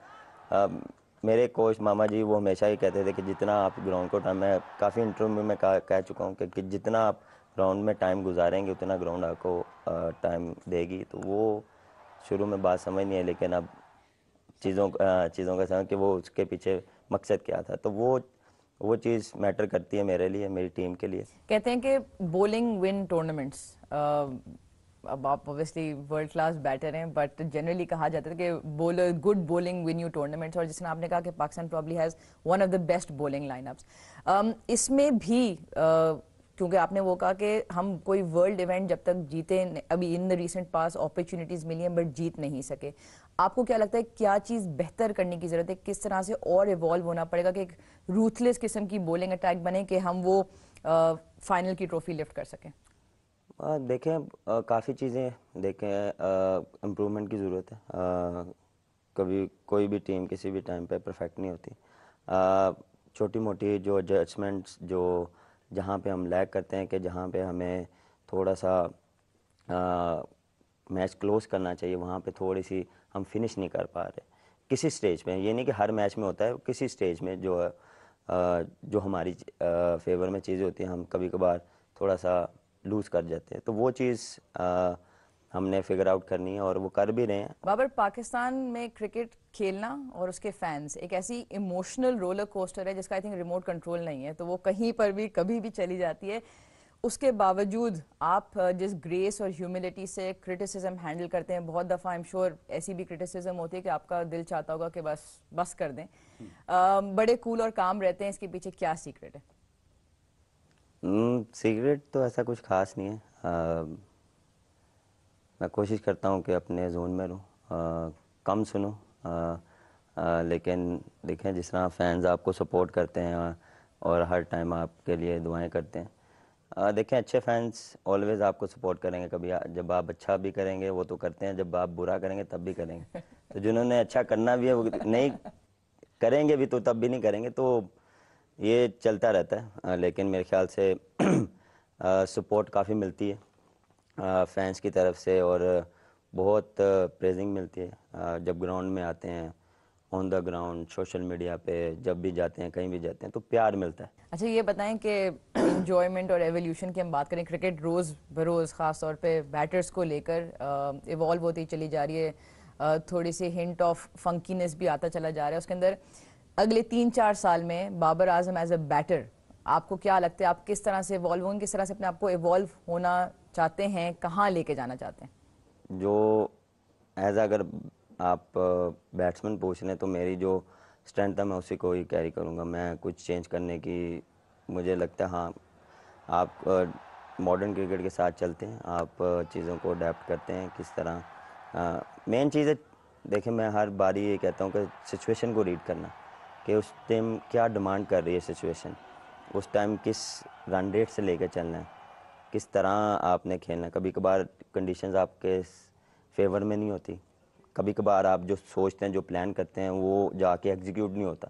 मेरे कोच मामा जी वो हमेशा ही कहते थे कि जितना आप ग्राउंड को टाइम, मैं काफ़ी इंटरव्यू में कह चुका हूँ कि जितना आप ग्राउंड में टाइम गुजारेंगे उतना ग्राउंड आपको टाइम देगी। तो वो शुरू में बात समझ नहीं है, लेकिन अब चीज़ों का समझ कि वो उसके पीछे मकसद क्या था, तो वो चीज़ मैटर करती है मेरे लिए, मेरी टीम के लिए। कहते हैं कि बॉलिंग विन टूर्नामेंट्स। अब आप ऑब्वियसली वर्ल्ड क्लास बैटर हैं, बट जनरली कहा जाता है कि good bowling win you tournaments, और जिसने आपने कहा कि Pakistan probably has one of the best bowling line-ups. इसमें भी क्योंकि आपने वो कहा कि हम कोई वर्ल्ड इवेंट जब तक जीते, अभी in the recent past opportunities मिली हैं बट जीत नहीं सके, आपको क्या लगता है क्या चीज़ बेहतर करने की ज़रूरत है, किस तरह से और इवॉल्व होना पड़ेगा कि एक रूथलेस किस्म की बॉलिंग अटैक बने कि हम वो फाइनल की ट्रॉफी लिफ्ट कर सकें? देखें, काफ़ी चीज़ें देखें, इम्प्रूवमेंट की ज़रूरत है। कभी कोई भी टीम किसी भी टाइम पे परफेक्ट नहीं होती। छोटी मोटी जो एडजस्टमेंट्स जो जहाँ पे हम लैग करते हैं कि जहाँ पे हमें थोड़ा सा मैच क्लोज करना चाहिए, वहाँ पे थोड़ी सी हम फिनिश नहीं कर पा रहे किसी स्टेज में। ये नहीं कि हर मैच में होता है, किसी स्टेज में जो हमारी फेवर में चीज़ें होती हैं हम कभी कभार थोड़ा सा लूज़ कर जाते हैं, तो वो चीज़ हमने फिगर आउट करनी है और वो कर भी रहे हैं। बाबर, पाकिस्तान में क्रिकेट खेलना और उसके फैंस एक ऐसी इमोशनल रोलर कोस्टर है जिसका आई थिंक रिमोट कंट्रोल नहीं है, तो वो कहीं पर भी कभी भी चली जाती है। उसके बावजूद आप जिस ग्रेस और ह्यूमिलिटी से क्रिटिसिज्म हैंडल करते हैं, बहुत दफ़ा आई एम श्योर ऐसी भी क्रिटिसिज्म होती है कि आपका दिल चाहता होगा कि बस कर दें, बड़े कूल और काम रहते हैं, इसके पीछे क्या सीक्रेट है? सीक्रेट तो ऐसा कुछ खास नहीं है। मैं कोशिश करता हूँ कि अपने जोन में रहूँ, कम सुनूँ, लेकिन देखें जिस तरह फैंस आपको सपोर्ट करते हैं और हर टाइम आपके लिए दुआएं करते हैं, देखें अच्छे फैंस ऑलवेज़ आपको सपोर्ट करेंगे। कभी जब आप अच्छा भी करेंगे वो तो करते हैं, जब आप बुरा करेंगे तब भी करेंगे। तो जिन्होंने अच्छा करना भी है वो नहीं करेंगे भी तो तब भी नहीं करेंगे, तो ये चलता रहता है। लेकिन मेरे ख्याल से सपोर्ट काफ़ी मिलती है फैंस की तरफ से और बहुत प्रेजिंग मिलती है जब ग्राउंड में आते हैं, on the ground, social media पे जब भी जाते हैं, कहीं भी जाते हैं तो प्यार मिलता है। अच्छा ये बताएं कि एंजॉयमेंट और एवोल्यूशन की हम बात करें, क्रिकेट रोज़ बरोज़ ख़ास तौर पे बैटर्स को लेकर इवॉल्व होती चली जा रही है, थोड़ी सी हिंट ऑफ फंकीनेस भी आता चला जा रहा है उसके अंदर। अगले 3-4 साल में Babar Azam as a batter आपको क्या लगता है, आप किस तरह से इवॉल्व होंगे, किस तरह से अपने आप को इवॉल्व होना चाहते हैं, कहाँ लेके जाना चाहते हैं? जो एज अगर आप बैट्समैन पूछ लें तो मेरी जो स्ट्रेंथ है मैं उसी को ही कैरी करूँगा। मैं कुछ चेंज करने की मुझे लगता है, हाँ आप मॉडर्न क्रिकेट के साथ चलते हैं, आप चीज़ों को अडेप्ट करते हैं किस तरह। मेन चीज़ है देखें, मैं हर बारी ये कहता हूँ कि सिचुएशन को रीड करना कि उस टाइम क्या डिमांड कर रही है सिचुएशन, उस टाइम किस रन रेट से लेकर चलना है, किस तरह आपने खेलना है। कभी कभार कंडीशंस आपके फेवर में नहीं होती, कभी कभार आप जो सोचते हैं, जो प्लान करते हैं वो जाके एग्जीक्यूट नहीं होता,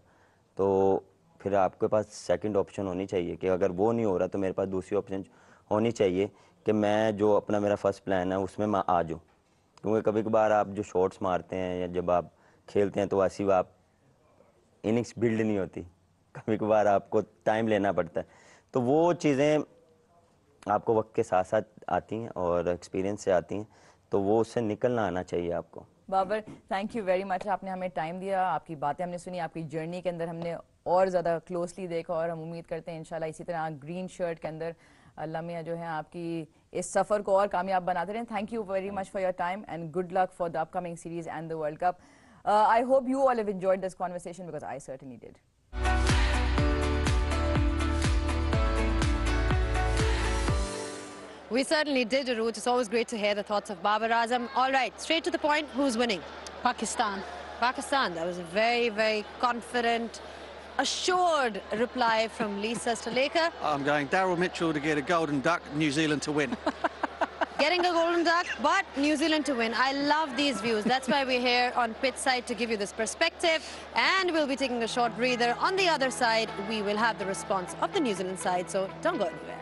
तो फिर आपके पास सेकंड ऑप्शन होनी चाहिए कि अगर वो नहीं हो रहा तो मेरे पास दूसरी ऑप्शन होनी चाहिए कि मैं जो अपना मेरा फर्स्ट प्लान है उसमें मैं आ जाऊँ। क्योंकि कभी कभार आप जो शॉट्स मारते हैं या जब आप खेलते हैं तो ऐसी आप इनिंग्स बिल्ड नहीं होती, कभी कभार आपको टाइम लेना पड़ता है, तो वो चीज़ें आपको वक्त के साथ साथ आती हैं और एक्सपीरियंस से आती हैं, तो वो उससे निकलना आना चाहिए आपको। Babar, thank you very much, आपने हमें टाइम दिया, आपकी बातें हमने सुनी, आपकी जर्नी के अंदर हमने और ज़्यादा क्लोजली देखा और हम उम्मीद करते हैं इंशाल्लाह इसी तरह ग्रीन शर्ट के अंदर अल्लाह मियां जो है आपकी इस सफ़र को और कामयाब बनाते रहें। Thank you very much for your time and good luck for the upcoming series and the world cup. I hope you all have enjoyed this conversation because I certainly did. We certainly did, Aruj. It's always great to hear the thoughts of Babar Azam. All right, straight to the point. Who's winning? Pakistan. Pakistan. That was a very, very confident, assured reply from Lisa Staleka. I'm going Daryl Mitchell to get a golden duck, New Zealand to win. Getting a golden duck, but New Zealand to win. I love these views. That's why we're here on pitch side to give you this perspective. And we'll be taking a short breather. On the other side, we will have the response of the New Zealand side. So don't go anywhere.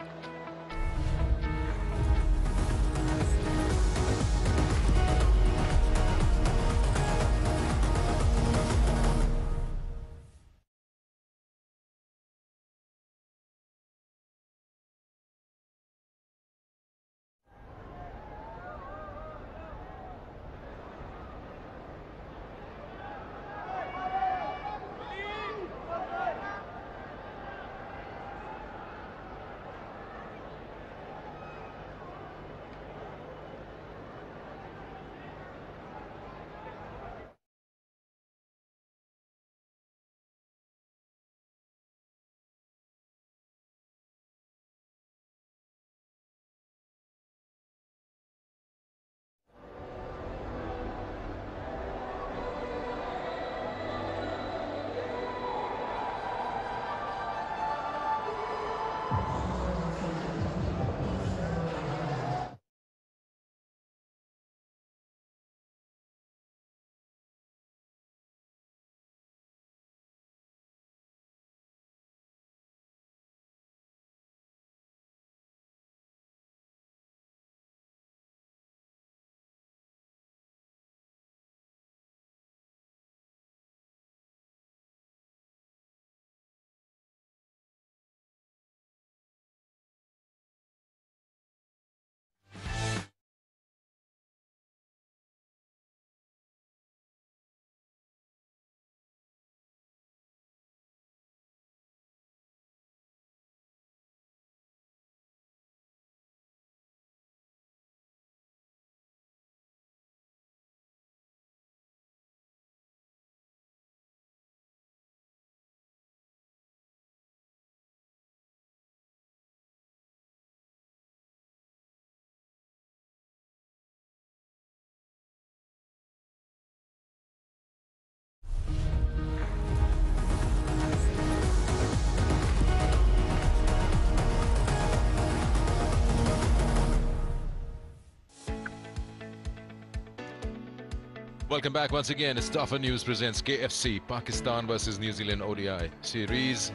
Welcome back once again. It's Tougher News presents KFC, Pakistan versus New Zealand ODI series.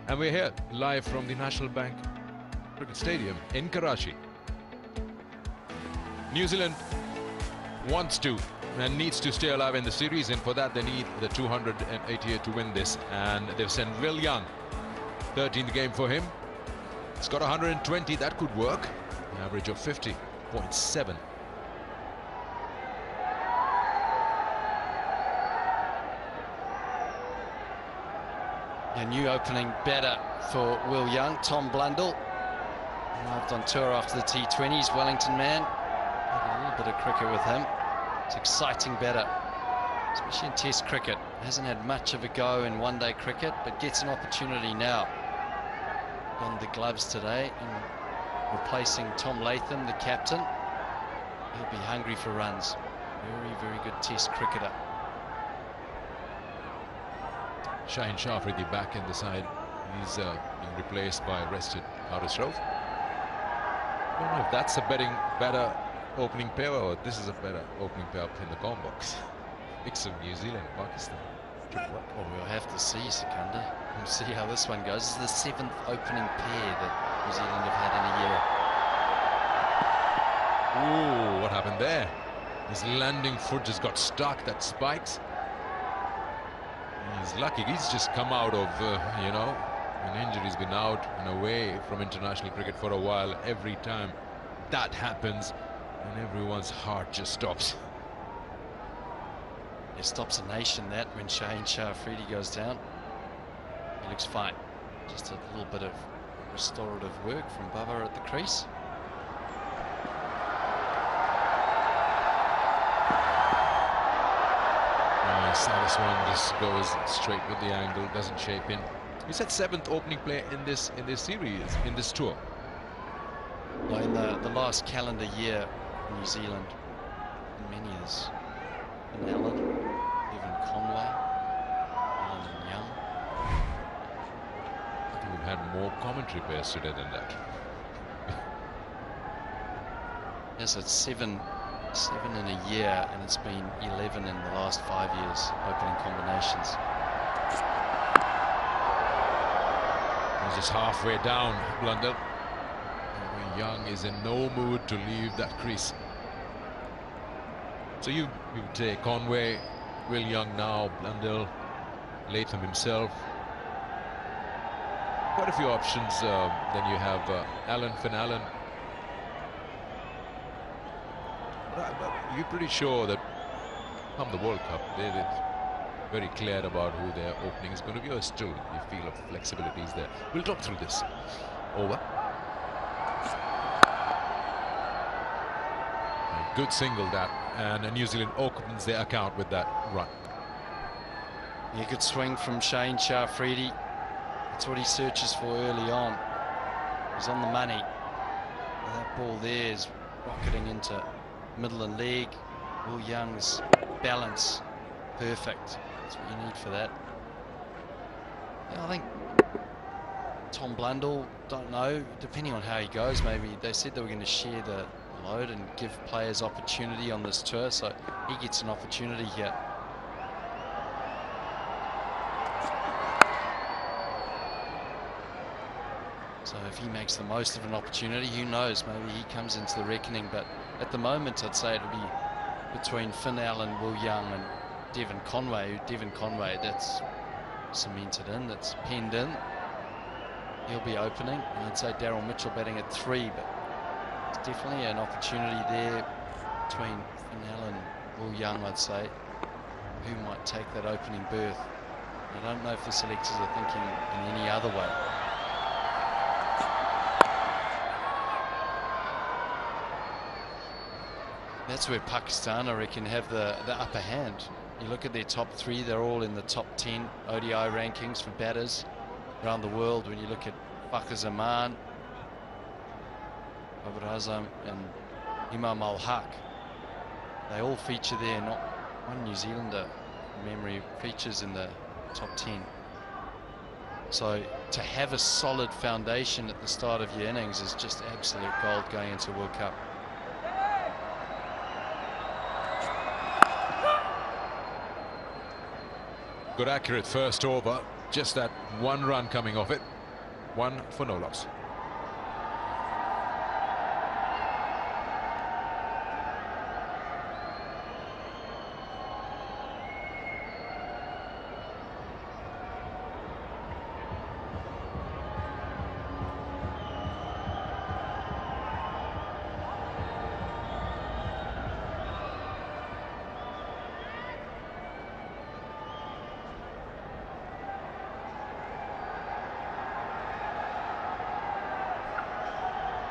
And we're here live from the National Bank Cricket Stadium in Karachi. New Zealand wants to and needs to stay alive in the series, and for that they need the 288 to win this. And they've sent Will Young, 13th game for him. It's got 120, that could work. An average of 50.7. A new opening batter for Will Young, Tom Blundell. Arrived on tour after the T20s, Wellington man. Had a little bit of cricket with him. It's exciting batter, especially in Test cricket. Hasn't had much of a go in one-day cricket, but gets an opportunity now. On the gloves today, and replacing Tom Latham, the captain. He'll be hungry for runs. Very, very good Test cricketer. Shaheen Shah Afridi back in the side. He's being replaced by rested Haris Rauf. I don't know if that's a better opening pair, or this is a better opening pair up in the com box. Mix of New Zealand, Pakistan. Well, we'll have to see, Sikandar. We'll see how this one goes. This is the 7th opening pair that New Zealand have had in a year. Ooh, what happened there? His landing foot just got stuck. That spikes. He's lucky. He's just come out of, you know, an injury. He's been out and away from international cricket for a while. Every time that happens, and everyone's heart just stops. It stops a nation, that, when Shaheen Shah Afridi goes down. He looks fine. Just a little bit of restorative work from Baba at the crease. This one just goes straight with the angle, doesn't shape in. He said 7th opening player in this series, in this tour. Well, in the last calendar year, New Zealand, many years. And Allen, Devon Conway, Alan Young. I think we've had more commentary pairs today than that. Yes, it's seven in a year, and it's been 11 in the last 5 years, opening combinations. He's just halfway down, Blundell. Young is in no mood to leave that crease. So you take Conway, Will Young now, Blundell, Latham himself. Quite a few options. Then you have Allen, Finn Allen. You're pretty sure that come the World Cup, they're very clear about who their opening is going to be, or still you feel a flexibility is there? We'll talk through this. Over. A good single that, and New Zealand opens their account with that run. Yeah, good swing from Shaheen Shah Afridi. That's what he searches for early on. He's on the money. And that ball there is rocketing into middle and leg. Will Young's balance, perfect. That's what you need for that. Yeah, I think Tom Blundell, don't know, depending on how he goes, maybe they said they were going to share the load and give players opportunity on this tour, so he gets an opportunity here. So if he makes the most of an opportunity, who knows, maybe he comes into the reckoning. But at the moment, I'd say it'll be between Finn Allen, Will Young and Devon Conway. Devon Conway, that's cemented in, that's penned in. He'll be opening, and I'd say Daryl Mitchell batting at 3, but it's definitely an opportunity there between Finn Allen and Will Young, I'd say, who might take that opening berth. I don't know if the selectors are thinking in any other way. That's where Pakistan, I reckon, have the upper hand. You look at their top 3, they're all in the top 10 ODI rankings for batters around the world. When you look at Fakhar Zaman, Babar Azam and Imam Al-Haq, they all feature there. Not one New Zealander memory features in the top 10. So to have a solid foundation at the start of your innings is just absolute gold going into World Cup. Good accurate first over. Just that one run coming off it. One for no loss.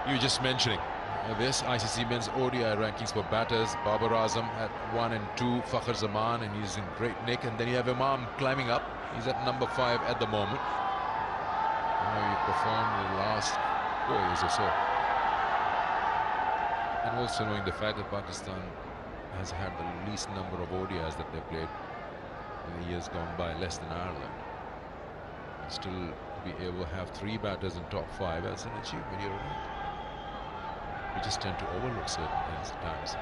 You were just mentioning this ICC men's ODI rankings for batters. Babar Azam at 1 and 2, Fakhr Zaman, and he's in great nick. And then you have Imam climbing up. He's at number 5 at the moment. How he performed in the last 4 years or so. And also knowing the fact that Pakistan has had the least number of ODIs that they've played in the years gone by, less than Ireland. And still be able to have 3 batters in top 5, that's an achievement. You're right. We just tend to overlook certain things at times.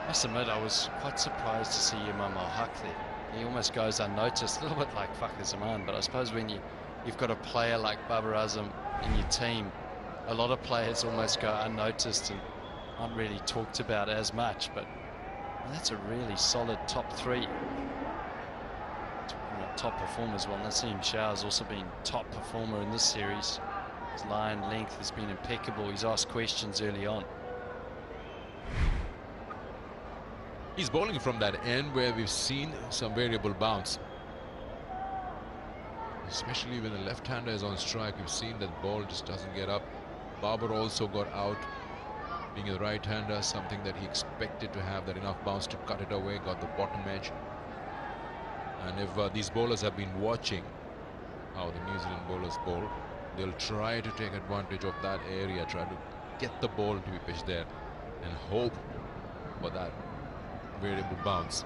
I must admit, I was quite surprised to see Imam al-Haq there. He almost goes unnoticed, a little bit like Fakhr Zaman, but I suppose when you've got a player like Babar Azam in your team, a lot of players almost go unnoticed and aren't really talked about as much, but well, that's a really solid top 3. Top performers. Well, Naseem Shah has also been top performer in this series. His line length has been impeccable. He's asked questions early on. He's bowling from that end where we've seen some variable bounce. Especially when the left-hander is on strike, we've seen that ball just doesn't get up. Babar also got out, being a right-hander, something that he expected to have that enough bounce to cut it away, got the bottom edge. And if these bowlers have been watching how the New Zealand bowlers bowl, they'll try to take advantage of that area, try to get the ball to be pitched there and hope for that variable bounce.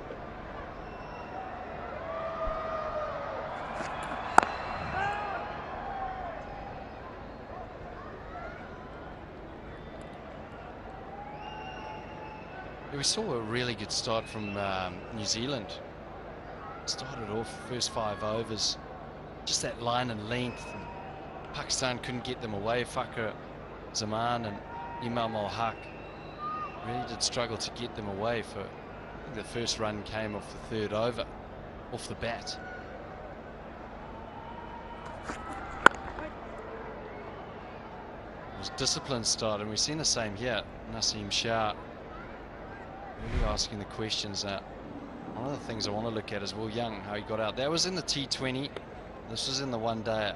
We saw a really good start from New Zealand. Started off first 5 overs, just that line and length. Pakistan couldn't get them away. Fakhr Zaman and Imam al-Haq really did struggle to get them away. For I think the first run came off the 3rd over, off the bat. It was a disciplined start, and we've seen the same here. Naseem Shah really asking the questions. One of the things I want to look at is Will Young, how he got out. That was in the T20. This was in the one-day.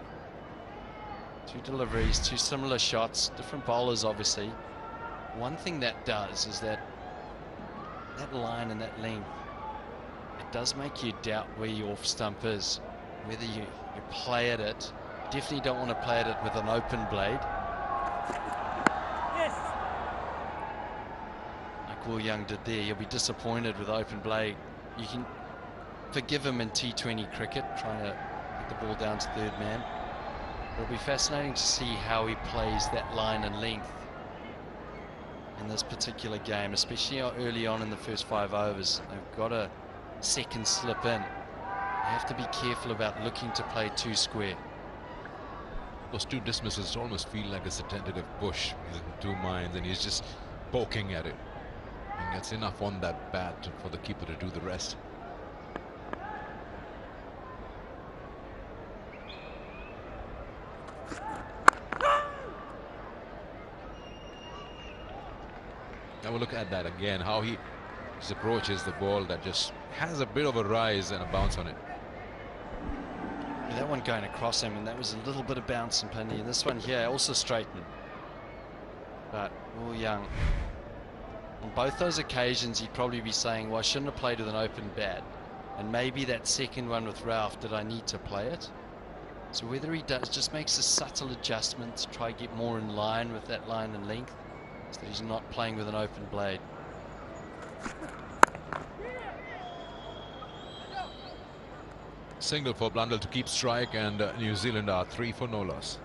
2 deliveries, 2 similar shots, different bowlers obviously. One thing that does is that line and that length, it does make you doubt where your off stump is, whether you play at it. Definitely don't want to play at it with an open blade. Yes. Like Will Young did there. You'll be disappointed with open blade. You can forgive him in T20 cricket, trying to get the ball down to 3rd man. It'll be fascinating to see how he plays that line and length in this particular game, especially early on in the first 5 overs. They've got a second slip in. You have to be careful about looking to play too square. Those 2 dismisses almost feel like it's a tentative push. He's in 2 minds and he's just poking at it. And gets enough on that bat for the keeper to do the rest. Now we'll look at that again, how he just approaches the ball that just has a bit of a rise and a bounce on it. Yeah, that one going across him, and that was a little bit of bounce and penny. And this one here also straightened. But Will Young, on both those occasions, he'd probably be saying, well, I shouldn't have played with an open bat. And maybe that second one with Ralph, did I need to play it? So whether he does, just makes a subtle adjustment to try to get more in line with that line and length, so that he's not playing with an open blade. Single for Blundell to keep strike, and New Zealand are 3 for no loss.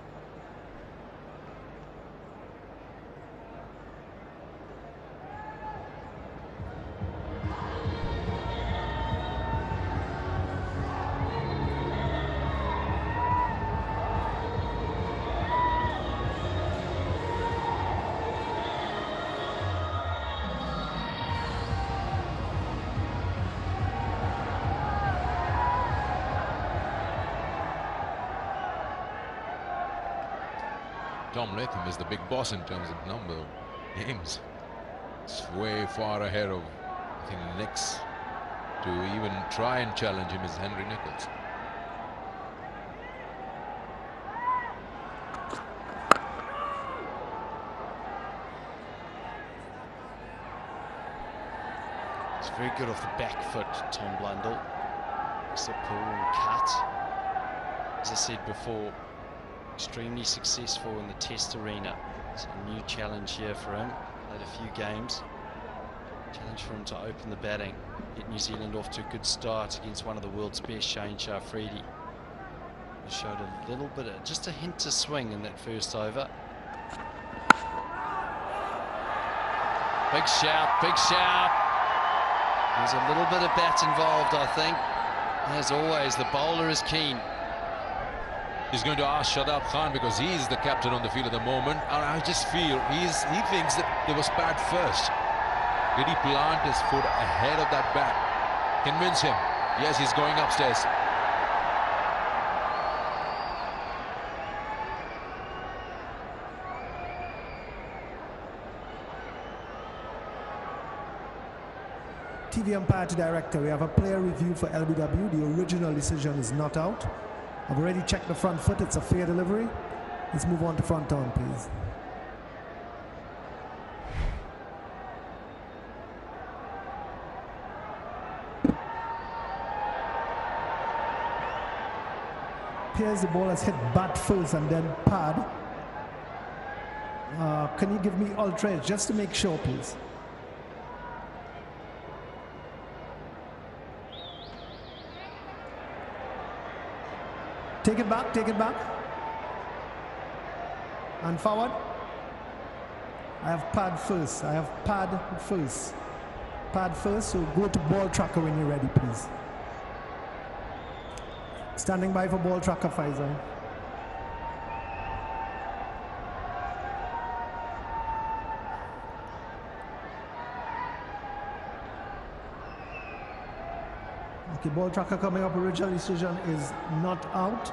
Tom Latham is the big boss in terms of number of games. It's way far ahead of, I think, the next to even try and challenge him is Henry Nicholls. It's very good off the back foot, Tom Blundell. It's a pull and cut. As I said before, extremely successful in the test arena. It's a new challenge here for him. Played a few games. Challenge for him to open the batting. Get New Zealand off to a good start against one of the world's best, Shane Shafridi. He showed a little bit of, just a hint of swing in that first over. Big shout, big shout. There's a little bit of bat involved, I think. As always, the bowler is keen. He's going to ask Shadab Khan because he's the captain on the field at the moment, and I just feel he thinks that there was bat first. Did he plant his foot ahead of that bat? Convince him. Yes, he's going upstairs. TV umpire to director, we have a player review for LBW. The original decision is not out. I've already checked the front foot, it's a fair delivery. Let's move on to front on, please. Appears the ball has hit bat first and then pad. Can you give me ultra edge just to make sure, please? Take it back, take it back. And forward. I have pad first. I have pad first. Pad first, so go to ball tracker when you're ready, please. Standing by for ball tracker, Faisal. Okay, ball tracker coming up. Original decision is not out.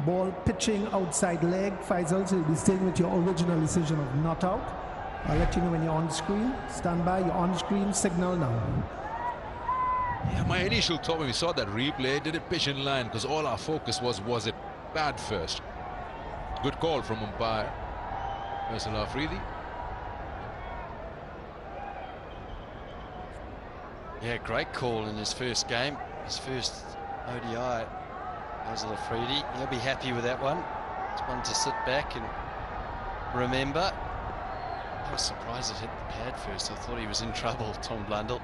Ball pitching outside leg. Faisal, so you'll be staying with your original decision of not out. I'll let you know when you're on screen. Stand by, you're on screen. Signal now. Yeah, my initial thought when we saw that replay, did it pitch in line? Because all our focus was it bad first? Good call from umpire Faisal Afridi. Yeah, great call in his first game, his first ODI. Faisal Afridi, he'll be happy with that one. It's one to sit back and remember. I was surprised it hit the pad first. I thought he was in trouble, Tom Blundell.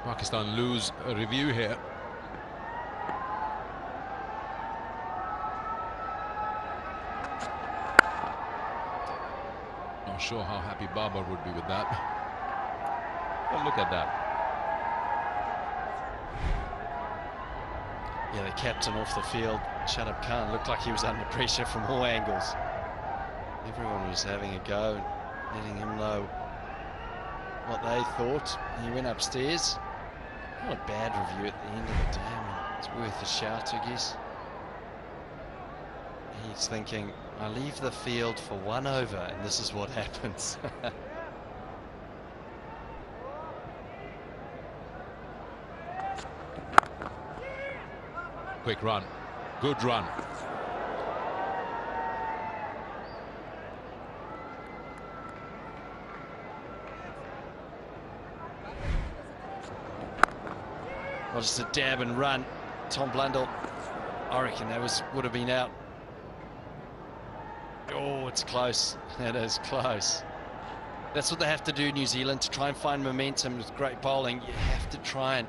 Pakistan lose a review here. Not sure how happy Babar would be with that. But look at that. Yeah, the captain off the field, Shadab Khan, looked like he was under pressure from all angles. Everyone was having a go and letting him know what they thought. He went upstairs. Not a bad review at the end of the day. I mean, it's worth a shout, I guess. He's thinking, I leave the field for one over, and this is what happens. Quick run. Good run. Well, just a dab and run. Tom Blundell, I reckon that would have been out. Oh, it's close. That is close. That's what they have to do, New Zealand, to try and find momentum with great bowling. You have to try and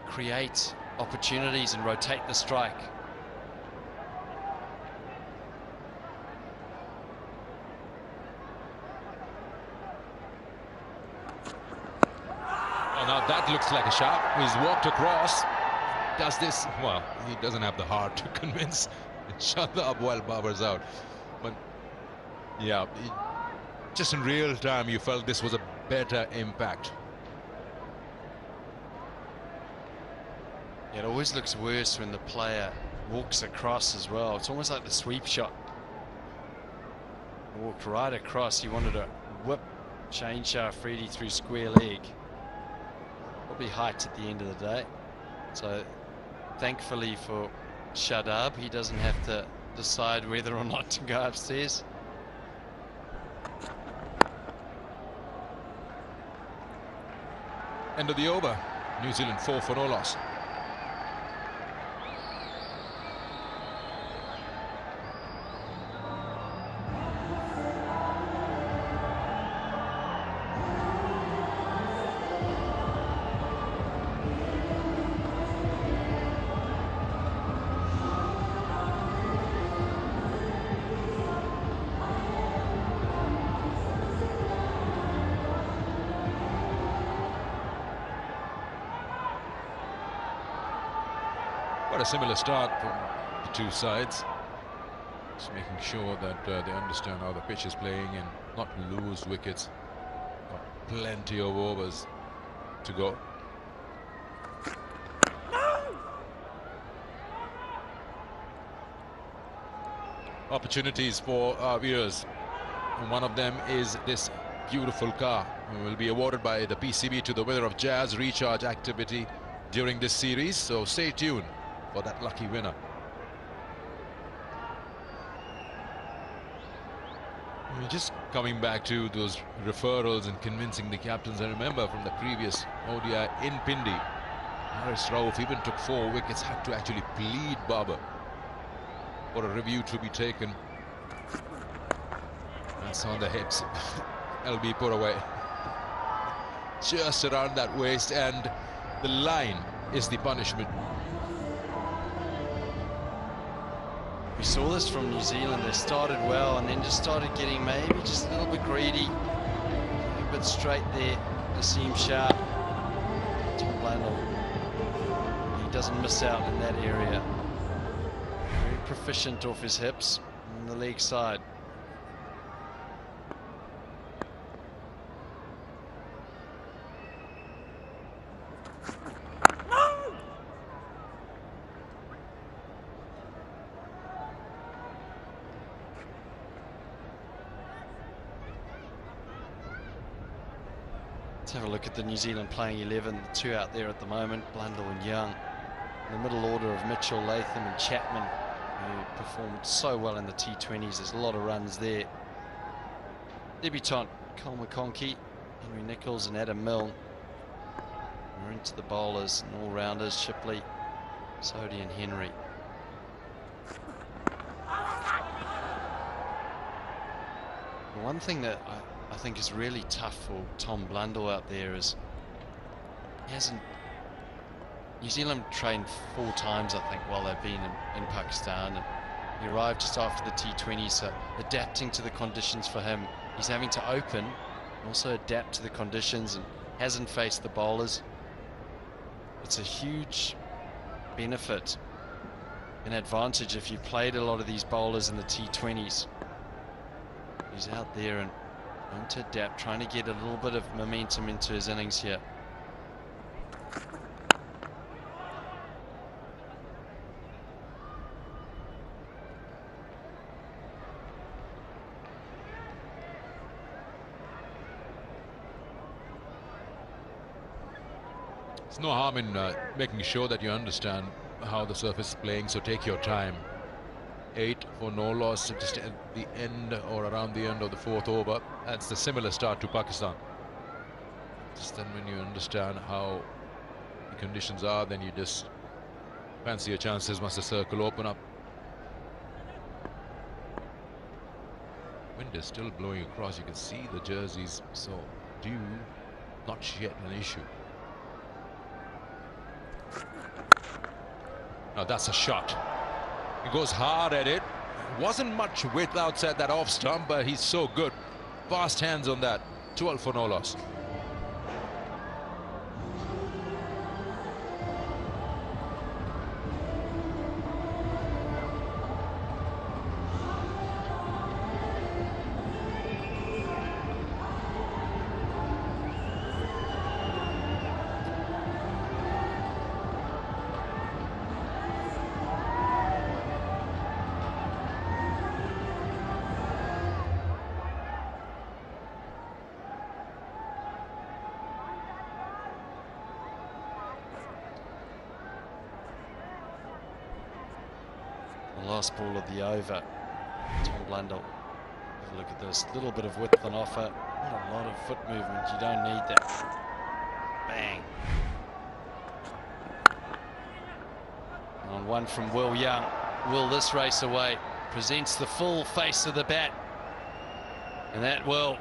create opportunities and rotate the strike. Oh, now that looks like a shot. He's walked across. Does this? Well, he doesn't have the heart to convince Shadab while Babar's out. But yeah, just in real time, you felt this was a better impact. It always looks worse when the player walks across as well. It's almost like the sweep shot. He walked right across. He wanted to whip Shane Shah-Afridi through square leg. Probably height at the end of the day. So thankfully for Shadab, he doesn't have to decide whether or not to go upstairs. End of the over. New Zealand 4 for no loss. Quite a similar start from the two sides. Just making sure that they understand how the pitch is playing and not lose wickets. Got plenty of overs to go. Opportunities for our viewers. One of them is this beautiful car. It will be awarded by the PCB to the winner of Jazz Recharge activity during this series. So stay tuned for that lucky winner. Just coming back to those referrals and convincing the captains. I remember from the previous ODI in Pindi, Haris Rauf even took 4 wickets, had to actually plead Babar for a review to be taken. That's on the hips. LB put away. Just around that waist, and the line is the punishment. We saw this from New Zealand. They started well and then just started getting maybe just a little bit greedy. A bit straight there. Naseem Shah. Tom Blandle. He doesn't miss out in that area. Very proficient off his hips on the leg side. Let's have a look at the New Zealand playing 11, the 2 out there at the moment, Blundell and Young. In the middle order of Mitchell, Latham and Chapman, who performed so well in the T20s. There's a lot of runs there. Debutant Cole McConkey, Henry Nichols and Adam Milne. We're into the bowlers and all-rounders, Shipley, Sodhi and Henry. One thing that I think is really tough for Tom Blundell out there is New Zealand trained 4 times, I think, while they've been in Pakistan, and he arrived just after the T20, so adapting to the conditions for him. He's having to open and also adapt to the conditions, and hasn't faced the bowlers. It's a huge benefit, an advantage if you've played a lot of these bowlers in the T20s. He's out there and trying to adapt, trying to get a little bit of momentum into his innings here. There's no harm in making sure that you understand how the surface is playing, so take your time. 8 for no loss just at the end or around the end of the 4th over. That's the similar start to Pakistan. Just then when you understand how the conditions are, then you just fancy your chances once the circle open up. Wind is still blowing across. You can see the jerseys, so dew not yet an issue. Now that's a shot. He goes hard at it. Wasn't much width outside that off stump, but he's so good. Fast hands on that. 12 for no loss. Last ball of the over. Tom Blundell. Have a look at this. Little bit of width on offer. Not a lot of foot movement. You don't need that. Bang. On one from Will Young. Will this race away? Presents the full face of the bat. And that will.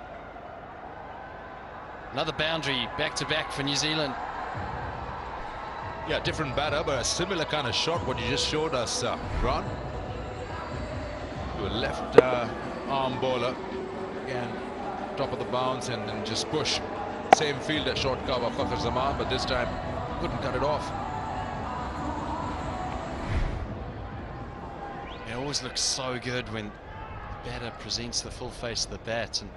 Another boundary back to back for New Zealand. Yeah, different batter, but a similar kind of shot what you just showed us, Grant. To a left arm bowler. Again, top of the bounce and then just push. Same field at short cover, Fakhar Zaman, but this time couldn't cut it off. It always looks so good when the batter presents the full face of the bat, and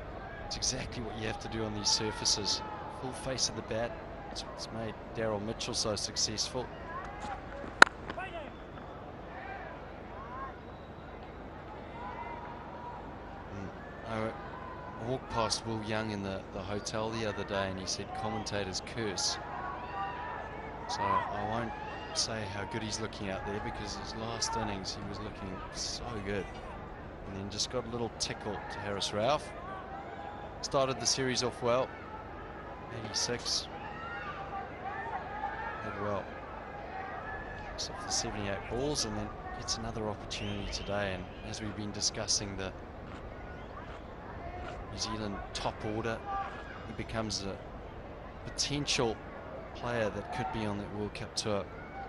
it's exactly what you have to do on these surfaces. Full face of the bat. That's what's made Daryl Mitchell so successful. I walked past Will Young in the hotel the other day, and he said commentators curse. So I won't say how good he's looking out there, because his last innings he was looking so good, and then just got a little tickle to Harris Ralph. Started the series off well, 86. Did well. So for 78 balls, and then gets another opportunity today. And as we've been discussing the New Zealand top order, he becomes a potential player that could be on that World Cup tour.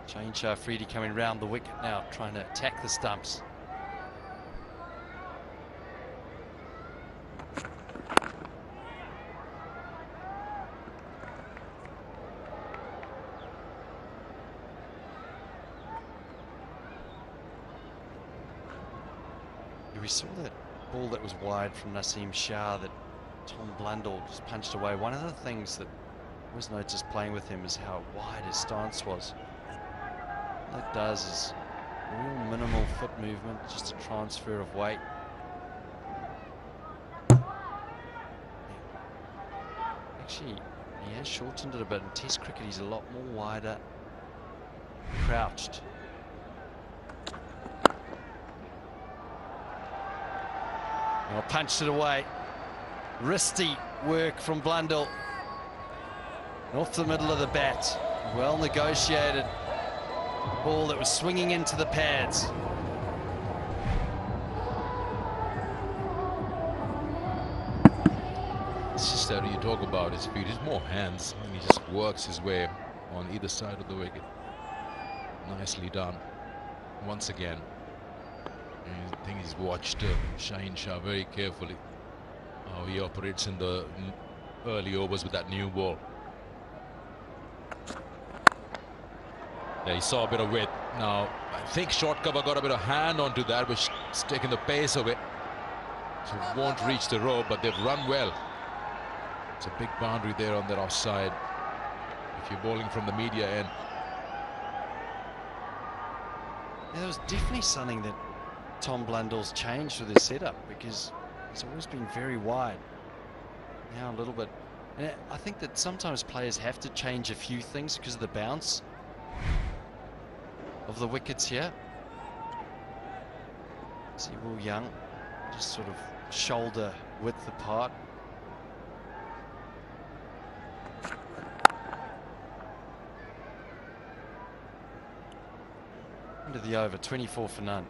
Shane Shah-Afridi coming round the wicket now, trying to attack the stumps. We saw that ball that was wide from Naseem Shah that Tom Blundell just punched away. One of the things that I always noticed playing with him is how wide his stance was. What it does is real minimal foot movement, just a transfer of weight. Actually, he has shortened it a bit. In Test cricket, he's a lot more wider, crouched. Well, punched it away. Wristy work from Blundell. Off the middle of the bat. Well negotiated ball that was swinging into the pads. It's just that you talk about his feet. He's more hands, and he just works his way on either side of the wicket. Nicely done. Once again. I think he's watched Shaheen Shah very carefully, how he operates in the early overs with that new ball. Yeah, he saw a bit of width. Now, I think short cover got a bit of hand onto that, which has taken the pace of it. So it won't reach the rope, but they've run well. It's a big boundary there on that offside if you're bowling from the media end. Yeah, there was definitely something that Tom Blundell's changed with his setup, because it's always been very wide. Now a little bit. And I think that sometimes players have to change a few things because of the bounce of the wickets here. See Will Young just sort of shoulder width apart. Into the over, 24 for none.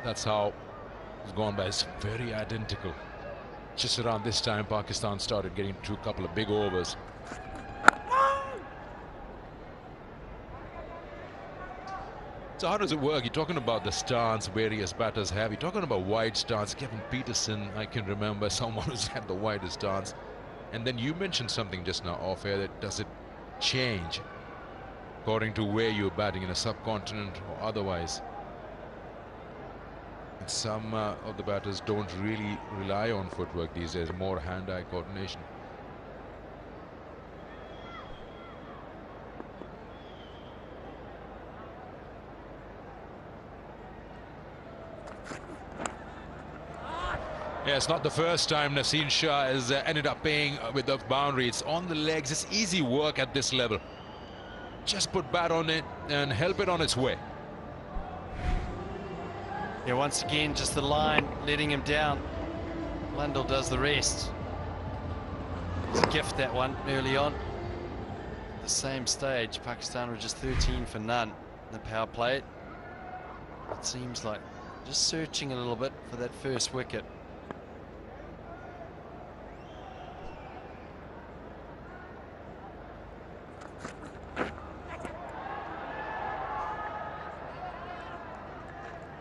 That's how it's gone by. It's very identical. Just around this time, Pakistan started getting to a couple of big overs. So how does it work? You're talking about the stance various batters have. You're talking about wide stance. Kevin Peterson, I can remember someone who's had the widest stance. And then you mentioned something just now off air, that does it change according to where you're batting, in a subcontinent or otherwise. And some of the batters don't really rely on footwork these days, more hand-eye coordination. Yeah, it's not the first time Naseem Shah has ended up paying with the boundary. It's on the legs. It's easy work at this level. Just put bat on it and help it on its way. Yeah, once again, just the line letting him down. Blundell does the rest. It's a gift, that one, early on. At the same stage, Pakistan were just 13 for none in the power play. It seems like just searching a little bit for that first wicket.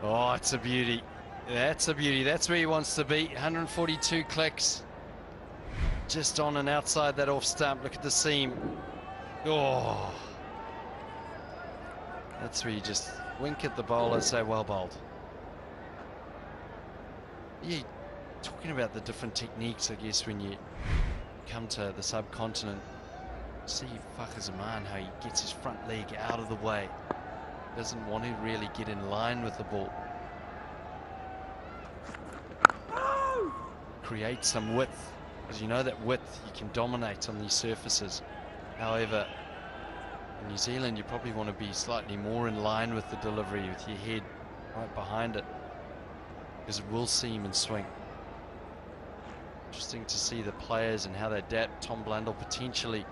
Oh, it's a beauty. That's a beauty. That's where he wants to be. 142 clicks. Just on and outside that off stump. Look at the seam. Oh. That's where you just wink at the bowler and say, well bowled. Yeah, talking about the different techniques, I guess, when you come to the subcontinent. See Fakhar Zaman, how he gets his front leg out of the way. Doesn't want to really get in line with the ball. Create some width, because you know that width you can dominate on these surfaces. However, in New Zealand you probably want to be slightly more in line with the delivery, with your head right behind it, because it will seam and swing. Interesting to see the players and how they adapt. Tom Blundell potentially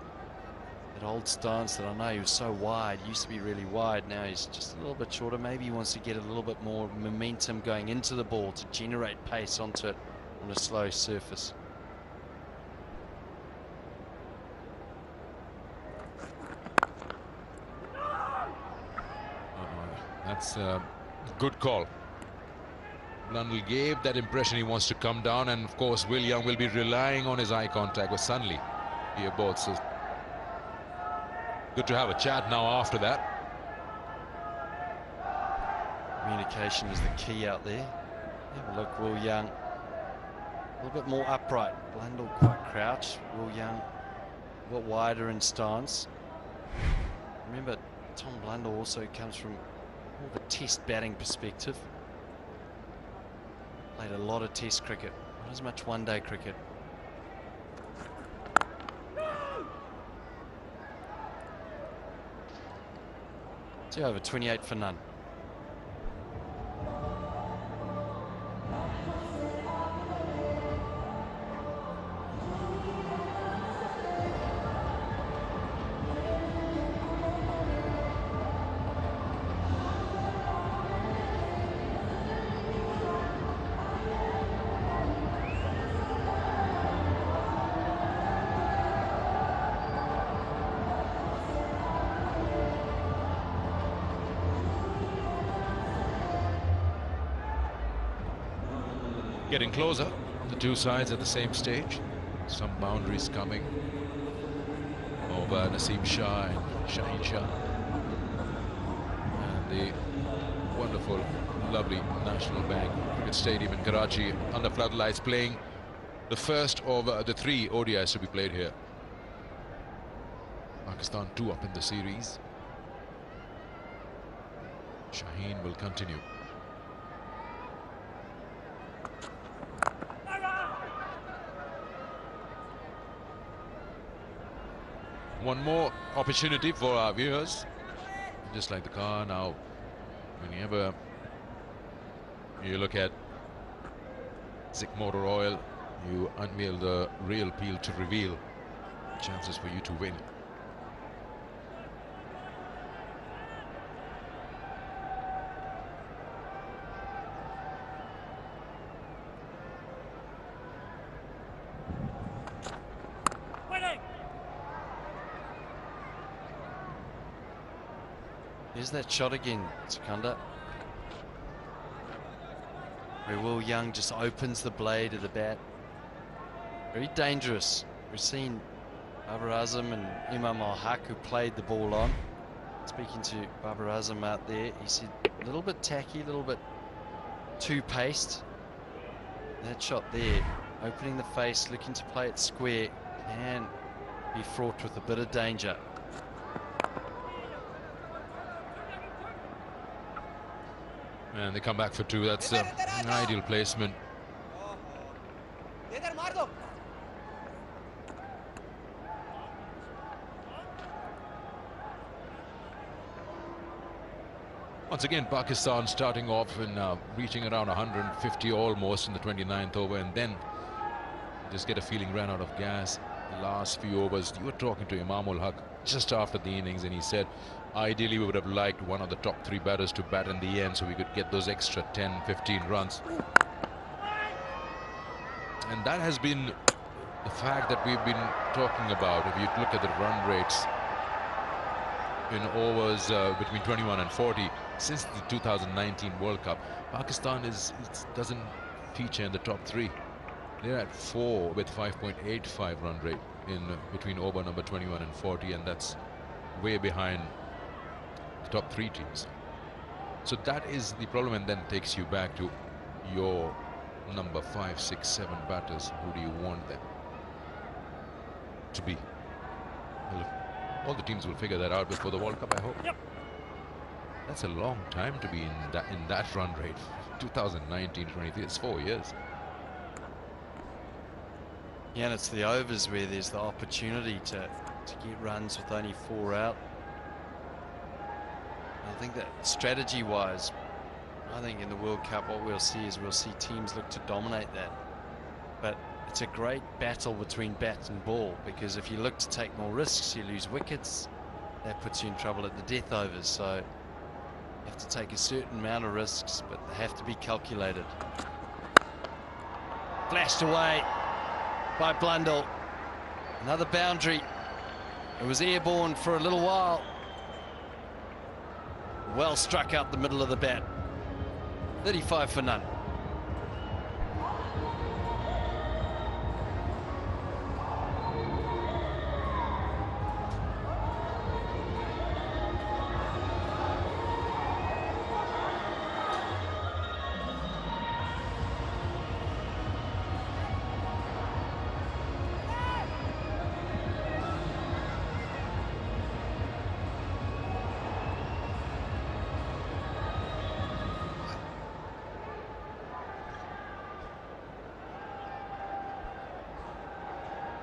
that old stance that I know he was so wide, used to be really wide, now he's just a little bit shorter. Maybe he wants to get a little bit more momentum going into the ball to generate pace onto it on a slow surface. That's a good call. Blundell gave that impression he wants to come down, and of course Will Young will be relying on his eye contact with Sunley here both. So good to have a chat now after that. Communication is the key out there. Have a look, Will Young. A little bit more upright. Blundell quite crouched. Will Young a bit wider in stance. Remember, Tom Blundell also comes from more of a test batting perspective. Played a lot of test cricket, not as much one-day cricket. 2 over 28 for none. Getting closer, the two sides at the same stage. Some boundaries coming over Naseem Shah and Shaheen Shah. And the wonderful, lovely National Bank Cricket Stadium in Karachi under floodlights, playing the first of the 3 ODIs to be played here. Pakistan 2 up in the series. Shaheen will continue. One more opportunity for our viewers. Just like the car now, whenever you look at Zik Motor Oil, you unveil the real peel to reveal chances for you to win. Here's that shot again, Sikandar. Where Will Young just opens the blade of the bat. Very dangerous. We've seen Babar Azam and Imam Al Haq, who played the ball on. Speaking to Babar Azam out there, he said a little bit tacky, a little bit too paced. That shot there, opening the face, looking to play it square, can be fraught with a bit of danger. And they come back for two. That's an ideal placement. Once again, Pakistan starting off and reaching around 150 almost in the 29th over, and then just get a feeling ran out of gas the last few overs. You were talking to Imamul Haq just after the innings, and he said ideally we would have liked one of the top three batters to bat in the end so we could get those extra 10-15 runs. And that has been the fact that we've been talking about. If you look at the run rates in overs between 21 and 40 since the 2019 World Cup, Pakistan doesn't feature in the top three. They're at 4 with 5.85 run rate in between over number 21 and 40, and that's way behind the top three teams. So that is the problem, and then takes you back to your number 5, 6, 7 batters. Who do you want them to be? Well, all the teams will figure that out before the World Cup, I hope. Yep. That's a long time to be in that run rate. 2019-23, it's 4 years. Yeah, and it's the overs where there's the opportunity to get runs with only 4 out. I think that strategy-wise, I think in the World Cup what we'll see is teams look to dominate that. But it's a great battle between bat and ball, because if you look to take more risks, you lose wickets. That puts you in trouble at the death overs. So you have to take a certain amount of risks, but they have to be calculated. Flashed away by Blundell. Another boundary. It was airborne for a little while. Well struck out the middle of the bat. 35 for none.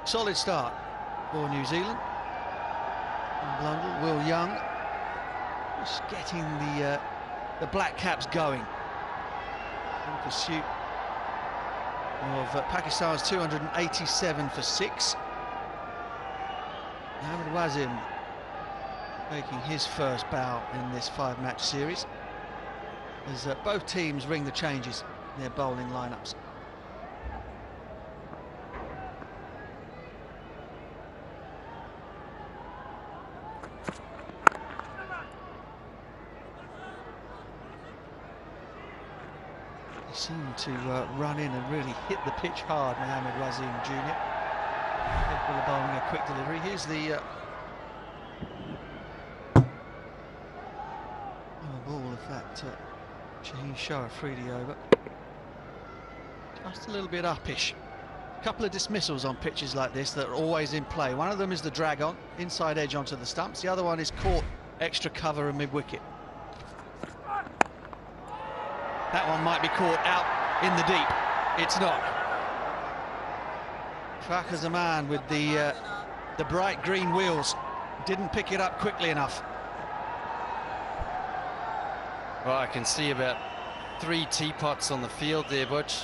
Solid start for New Zealand. And Blundell, Will Young, just getting the Black Caps going in pursuit of Pakistan's 287 for 6. Mohammad Wasim making his first bow in this 5-match series as both teams ring the changes in their bowling lineups. Seemed to run in and really hit the pitch hard, Mohammad Wasim Jr. Capable of bowling a quick delivery. Here's the ball of that Shaheen Shah Afridi over. Just a little bit uppish. A couple of dismissals on pitches like this that are always in play. One of them is the drag on, inside edge onto the stumps. The other one is caught extra cover and mid-wicket. That one might be caught out in the deep. It's not. Fakhar Zaman with the bright green wheels didn't pick it up quickly enough. Well, I can see about 3 teapots on the field there, Butch.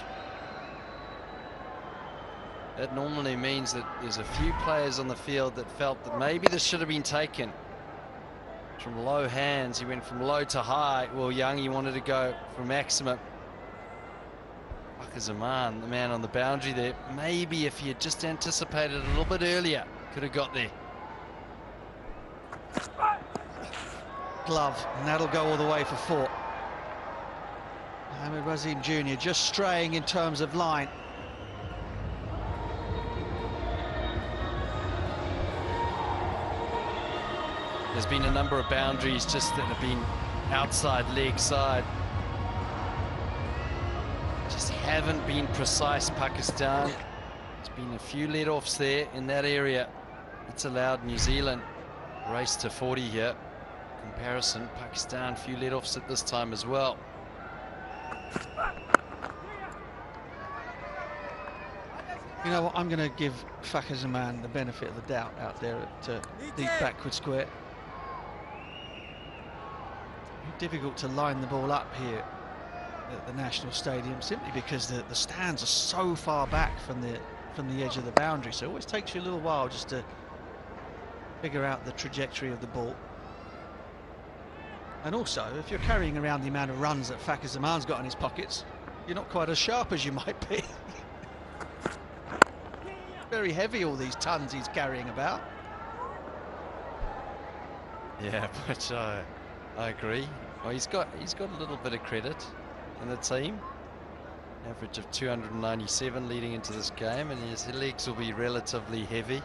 That normally means that there's a few players on the field that felt that maybe this should have been taken. From low hands, he went from low to high. Well, Young, he wanted to go for maximum. Fakhar Zaman, the man on the boundary there, maybe if he had just anticipated a little bit earlier, could have got there. Glove, and that'll go all the way for 4. Mohammad Wasim Jr. just straying in terms of line. There's been a number of boundaries just that have been outside leg side. Just haven't been precise, Pakistan. There's been a few let-offs there in that area. It's allowed New Zealand race to 40 here. Comparison, Pakistan, few let-offs at this time as well. You know what, I'm going to give Fakhar Zaman the benefit of the doubt out there at deep backward square. Difficult to line the ball up here at the National Stadium, simply because the stands are so far back from the edge of the boundary, so it always takes you a little while just to figure out the trajectory of the ball. And also, if you're carrying around the amount of runs that Fakhar Zaman's got in his pockets, you're not quite as sharp as you might be. Very heavy, all these tons he's carrying about. Yeah, but I agree. Well, he's got a little bit of credit in the team. Average of 297 leading into this game, and his legs will be relatively heavy.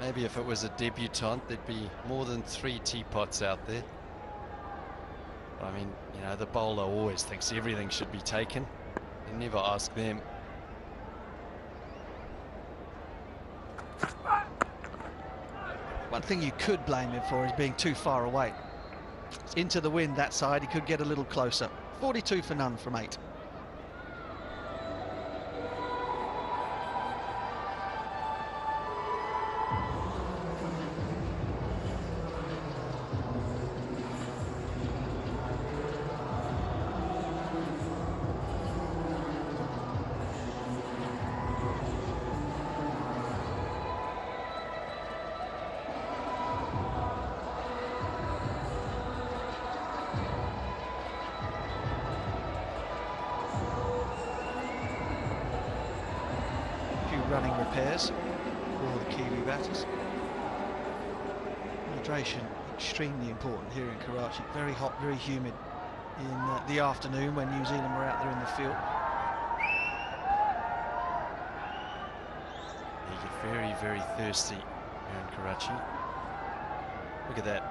Maybe if it was a debutant, there'd be more than 3 teapots out there. I mean, you know, the bowler always thinks everything should be taken. You never ask them. One thing you could blame him for is being too far away. It's into the wind that side, he could get a little closer. 42 for none from 8. Running repairs for the Kiwi batters. Hydration extremely important here in Karachi. Very hot, very humid in the afternoon when New Zealand were out there in the field. You get very, very thirsty here in Karachi. Look at that.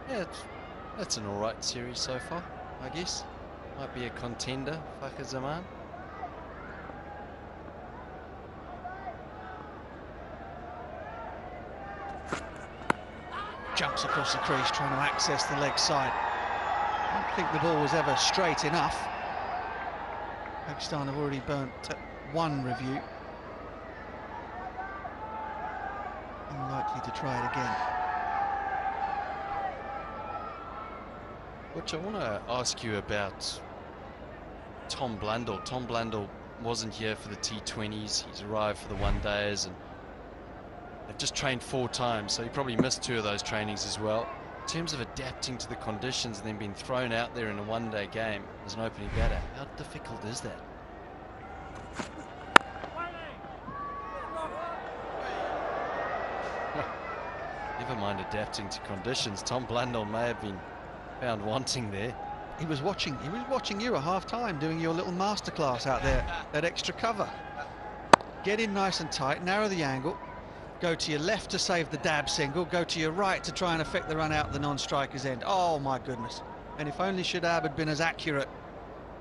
Yeah, that's an alright series so far, I guess. Might be a contender, Fakhar Zaman. Jumps across the crease trying to access the leg side. I don't think the ball was ever straight enough. Pakistan have already burnt 1 review. Unlikely to try it again. Which I want to ask you about Tom Blundell. Tom Blundell wasn't here for the T20s. He's arrived for the one-days, and they've just trained 4 times, so he probably missed 2 of those trainings as well. In terms of adapting to the conditions and then being thrown out there in a one-day game as an opening batter, how difficult is that? Never mind adapting to conditions. Tom Blundell may have been found wanting there. He was watching you at half-time, doing your little masterclass out there, that extra cover. Get in nice and tight, narrow the angle. Go to your left to save the dab single, go to your right to try and affect the run out the non-striker's end. Oh my goodness. And if only Shadab had been as accurate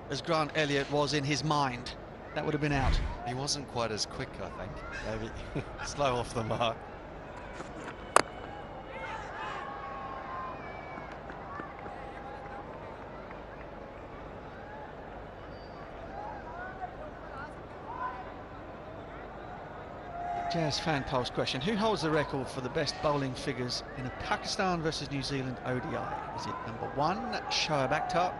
as Grant Elliott was in his mind, that would have been out. He wasn't quite as quick, I think. Maybe slow off the mark. Jazz fan pulse question. Who holds the record for the best bowling figures in a Pakistan versus New Zealand ODI? Is it number 1, Shoaib Akhtar,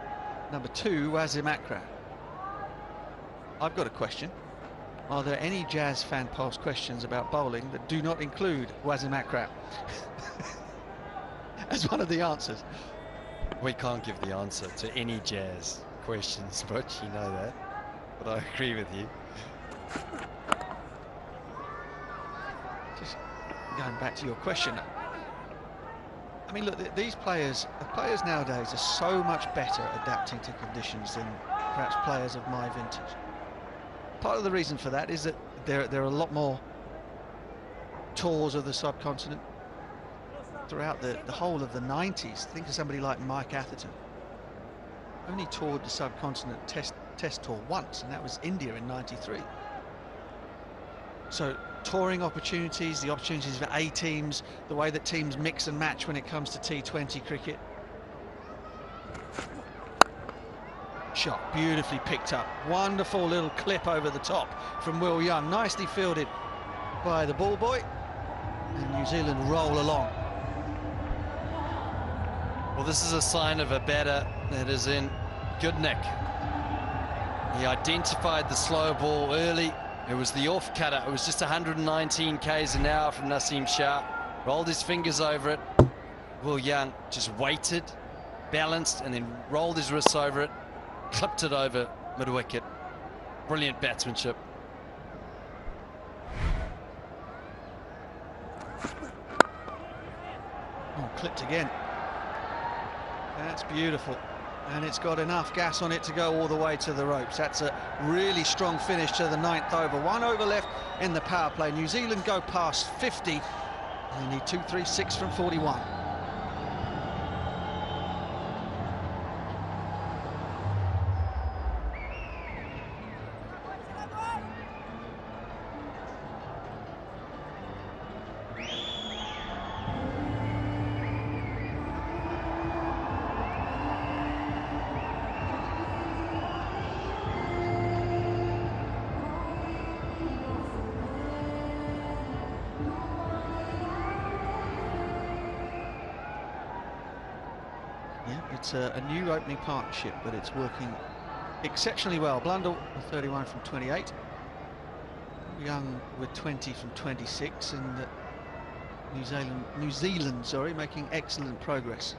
number 2, Wasim Akram? I've got a question. Are there any Jazz fan pulse questions about bowling that do not include Wasim Akram as one of the answers? We can't give the answer to any Jazz questions, but you know that. But I agree with you. Going back to your question, I mean, look, these players, the players nowadays are so much better at adapting to conditions than perhaps players of my vintage. Part of the reason for that is that there are a lot more tours of the subcontinent throughout the whole of the 90s. Think of somebody like Mike Atherton. Only toured the subcontinent test tour once, and that was India in '93. So touring opportunities, the opportunities for A teams, the way that teams mix and match when it comes to T20 cricket. Shot beautifully picked up. Wonderful little clip over the top from Will Young. Nicely fielded by the ball boy. And New Zealand roll along. Well, this is a sign of a batter that is in good nick. He identified the slow ball early. It was the off cutter. It was just 119 k's an hour from Naseem Shah. Rolled his fingers over it. Will Young just waited, balanced, and then rolled his wrists over it, clipped it over mid-wicket. Brilliant batsmanship. Oh, clipped again. That's beautiful. And it's got enough gas on it to go all the way to the ropes. That's a really strong finish to the 9th over. 1 over left in the power play. New Zealand go past 50. They need 236 from 41. It's a new opening partnership, but it's working exceptionally well. Blundell with 31 from 28, Young with 20 from 26, and New Zealand, sorry, making excellent progress.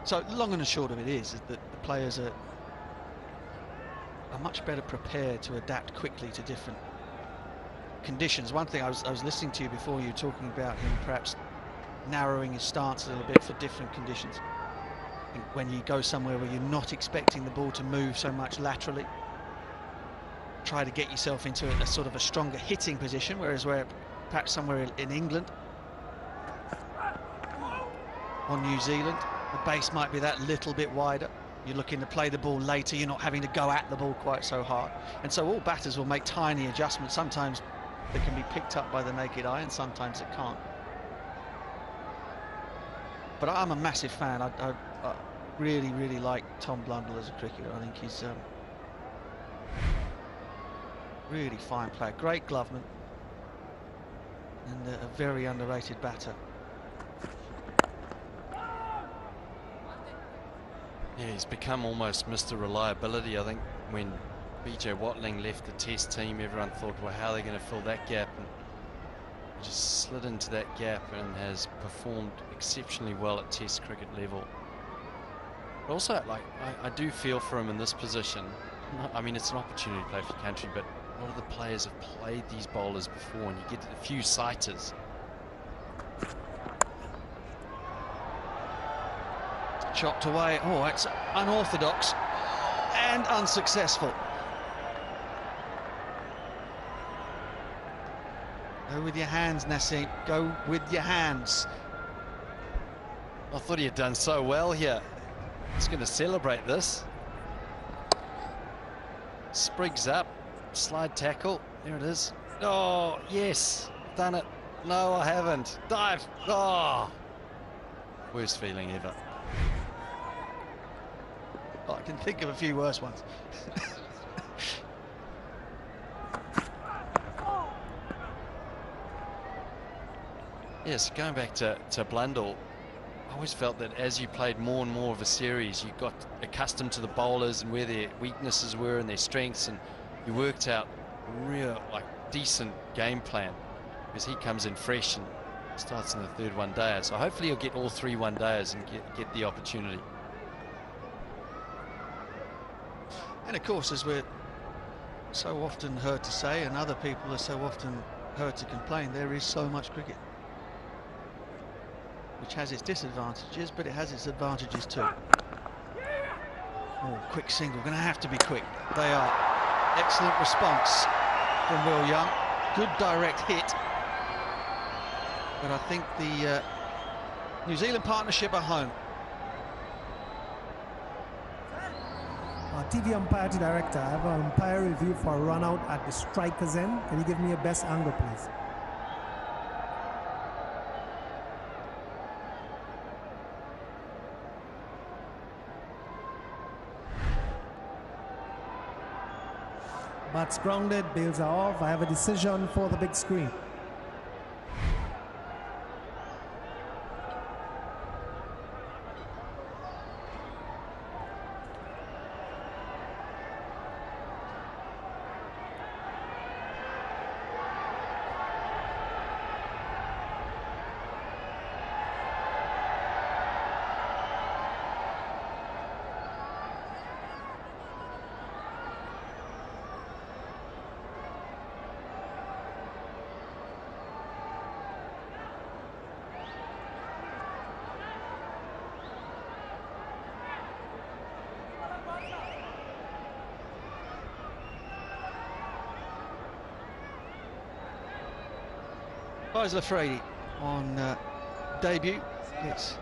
So long and the short of it is that the players are much better prepared to adapt quickly to different conditions. One thing I was listening to you before, you were talking about him perhaps narrowing his stance a little bit for different conditions. I think when you go somewhere where you're not expecting the ball to move so much laterally, try to get yourself into a sort of a stronger hitting position, whereas where perhaps somewhere in England or New Zealand, the base might be that little bit wider. You're looking to play the ball later, you're not having to go at the ball quite so hard. And so all batters will make tiny adjustments. Sometimes they can be picked up by the naked eye and sometimes it can't. But I'm a massive fan. I really, really like Tom Blundell as a cricketer. I think he's really fine player, great gloveman, and a very underrated batter. Yeah, he's become almost Mr. Reliability. I think when BJ Watling left the Test team, everyone thought, well, how are they going to fill that gap? And he just slid into that gap and has performed exceptionally well at Test cricket level. But also, like, I do feel for him in this position. I mean, it's an opportunity to play for your country, but a lot of the players have played these bowlers before, and you get a few sighters. Chopped away. Oh, it's unorthodox and unsuccessful. Go with your hands, Naseem. Go with your hands. I thought he had done so well here. He's going to celebrate this. Sprigs up, slide tackle. There it is. Oh, yes, done it. No, I haven't. Dive. Oh, worst feeling ever. Oh, I can think of a few worse ones. Yes, going back to Blundell, I always felt that as you played more and more of a series, you got accustomed to the bowlers and where their weaknesses were and their strengths, and you worked out real, decent game plan, because he comes in fresh and starts in the third one-dayer. So hopefully he'll get all 3 one-dayers and get the opportunity. And of course, as we're so often heard to say, and other people are so often heard to complain, there is so much cricket, which has its disadvantages, but it has its advantages too. Oh, quick single, going to have to be quick. They are. Excellent response from Will Young. Good direct hit. But I think the New Zealand partnership are home. TV umpire to director, I have an umpire review for a run out at the striker's end. Can you give me a best angle, please? Bats grounded, bails are off. I have a decision for the big screen. Faisal Afridi on debut gets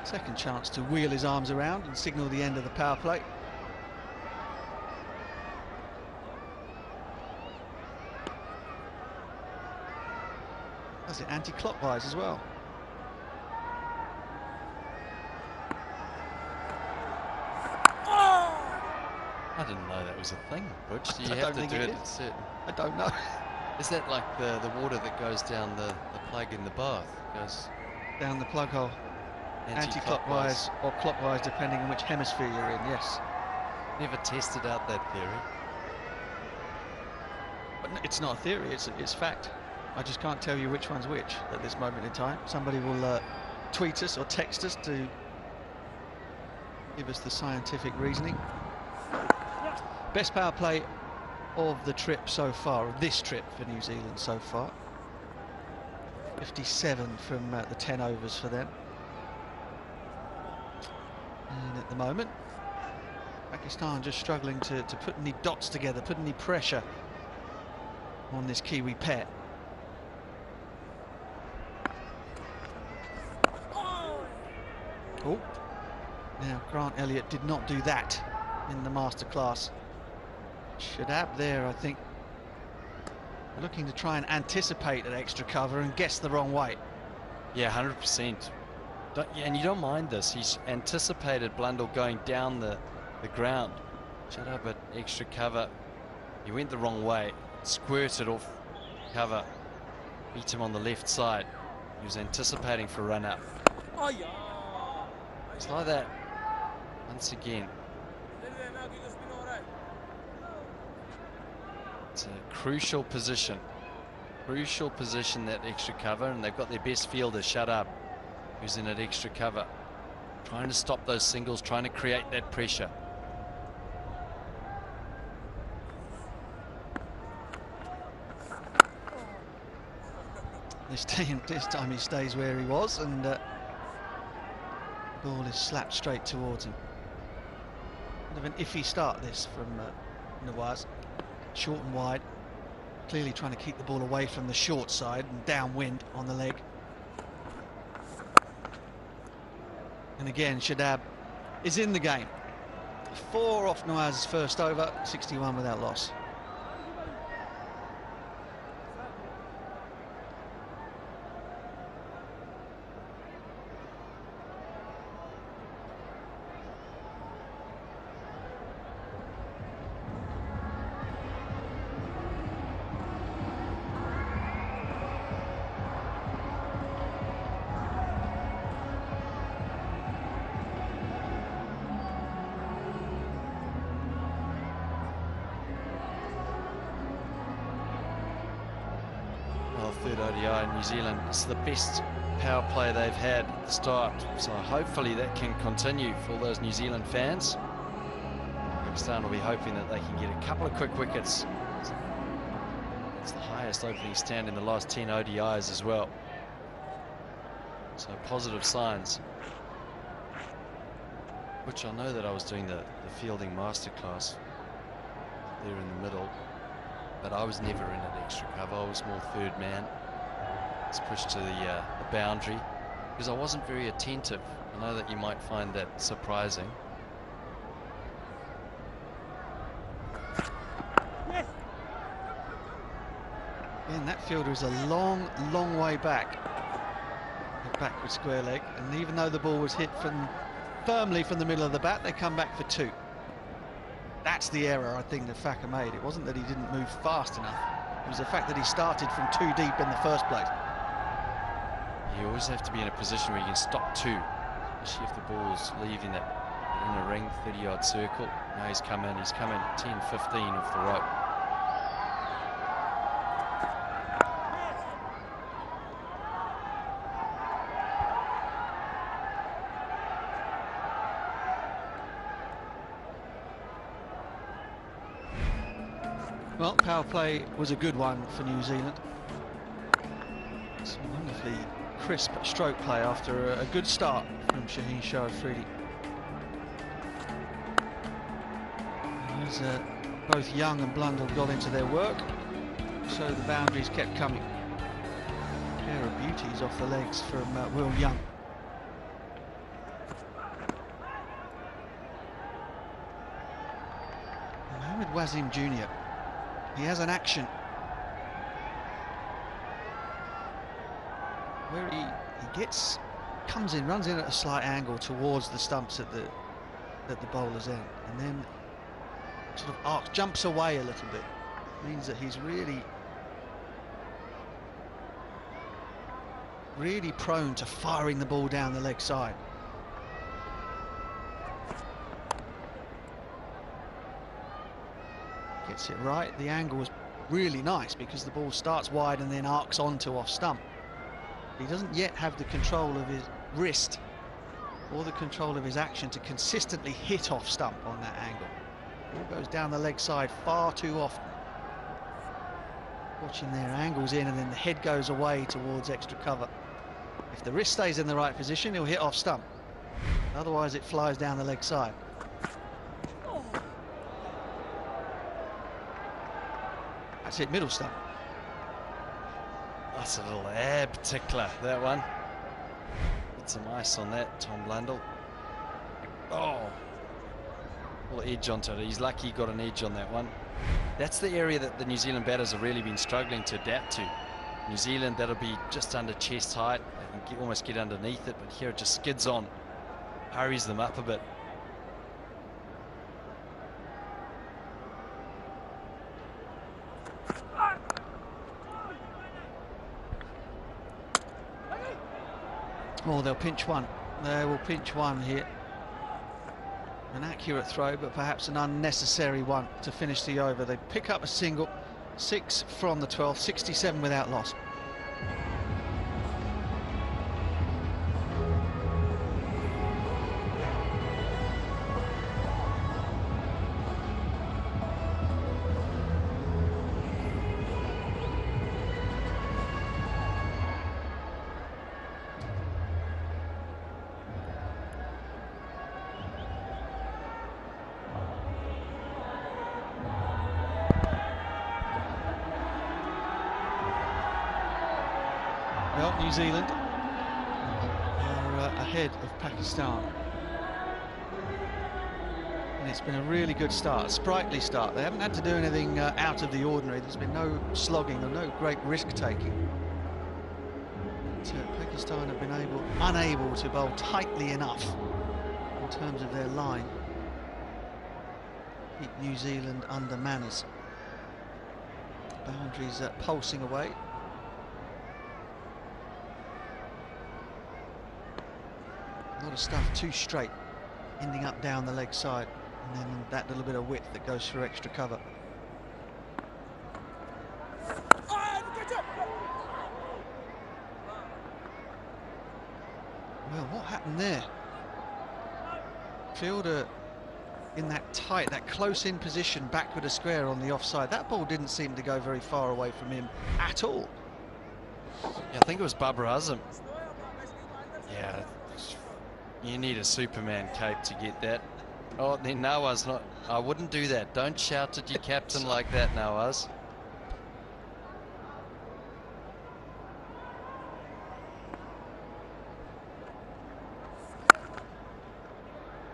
second chance to wheel his arms around and signal the end of the power play. Does it anti-clockwise as well. I didn't know that was a thing, Butch. Do you I have don't to do think it it at is. certain... I don't know. Is that like the water that goes down the plug in the bath? Goes Down the plug hole. Anti-clockwise or clockwise, depending on which hemisphere you're in, yes. Never tested out that theory. But it's not a theory, it's fact. I just can't tell you which one's which at this moment in time. Somebody will tweet us or text us to give us the scientific reasoning. Best power play of the trip so far, of this trip for New Zealand so far. 57 from the 10 overs for them. And at the moment, Pakistan just struggling to put any dots together, put any pressure on this Kiwi pet. Oh, now Grant Elliott did not do that in the masterclass. Shadab there, I think, looking to try and anticipate an extra cover and guess the wrong way. Yeah, 100%. And you don't mind this. He's anticipated Blundell going down the ground. Shut up at extra cover. He went the wrong way. Squirted off cover. Beat him on the left side. He was anticipating for run up. It's like that once again. It's a crucial position. Crucial position, that extra cover, and they've got their best fielder, Shut Up, who's in at extra cover. Trying to stop those singles, trying to create that pressure. This time he stays where he was, and the ball is slapped straight towards him. Bit of an iffy start this from Nawaz. Short and wide, clearly trying to keep the ball away from the short side and downwind on the leg. And again, Shadab is in the game. 4 off Nawaz's first over, 61 without loss. Third ODI in New Zealand. It's the best power play they've had at the start, so hopefully that can continue for those New Zealand fans. Pakistan will be hoping that they can get a couple of quick wickets. It's the highest opening stand in the last 10 ODIs as well, so positive signs. Which I know that I was doing the fielding masterclass there in the middle, but I was never in an extra cover. I was more third man. It's pushed to the boundary because I wasn't very attentive. I know that you might find that surprising. And that fielder is a long, long way back. A backward square leg, and even though the ball was hit firmly from the middle of the bat, they come back for 2. That's the error I think that Faka made. It wasn't that he didn't move fast enough. It was the fact that he started from too deep in the first place. You always have to be in a position where you can stop 2, especially if the ball's leaving that inner ring, 30-yard circle. Now he's come in 10, 15 off the rope. Well, power play was a good one for New Zealand. It's a wonderfully crisp stroke play after a good start from Shaheen Shah Afridi. As both Young and Blundell got into their work, so the boundaries kept coming. A pair of beauties off the legs from Will Young. Mohamed Wasim Jr. He has an action where he comes in, runs in at a slight angle towards the stumps at the bowler's end, and then sort of jumps away a little bit. It means that he's really prone to firing the ball down the leg side. Gets it right. The angle was really nice because the ball starts wide and then arcs onto off stump. He doesn't yet have the control of his wrist or the control of his action to consistently hit off stump on that angle. Ball goes down the leg side far too often. Watching their angles in, and then the head goes away towards extra cover. If the wrist stays in the right position, he'll hit off stump. Otherwise it flies down the leg side. That's it, middle stump. That's a little ab tickler, that one. Put some ice on that, Tom Blundell. Oh, a little edge onto it. He's lucky he got an edge on that one. That's the area that the New Zealand batters have really been struggling to adapt to. New Zealand, that'll be just under chest height. They can almost get underneath it, but here it just skids on, hurries them up a bit. Oh, they'll pinch one. They will pinch one here. An accurate throw, but perhaps an unnecessary one to finish the over. They pick up a single, 6 from the 12th, 67 without loss. Well, New Zealand are ahead of Pakistan. And it's been a really good start, a sprightly start. They haven't had to do anything out of the ordinary. There's been no slogging or no great risk-taking. Pakistan have been unable to bowl tightly enough in terms of their line. Keep New Zealand under manners. Boundaries pulsing away. A lot of stuff too straight, ending up down the leg side, and then that little bit of width that goes through extra cover. Well, what happened there? Fielder in that tight, that close-in position, backward a square on the offside. That ball didn't seem to go very far away from him at all. Yeah, I think it was Babar Azam. Yeah. You need a Superman cape to get that. Oh, then Nawaz not. I wouldn't do that. Don't shout at your captain like that, Nawaz.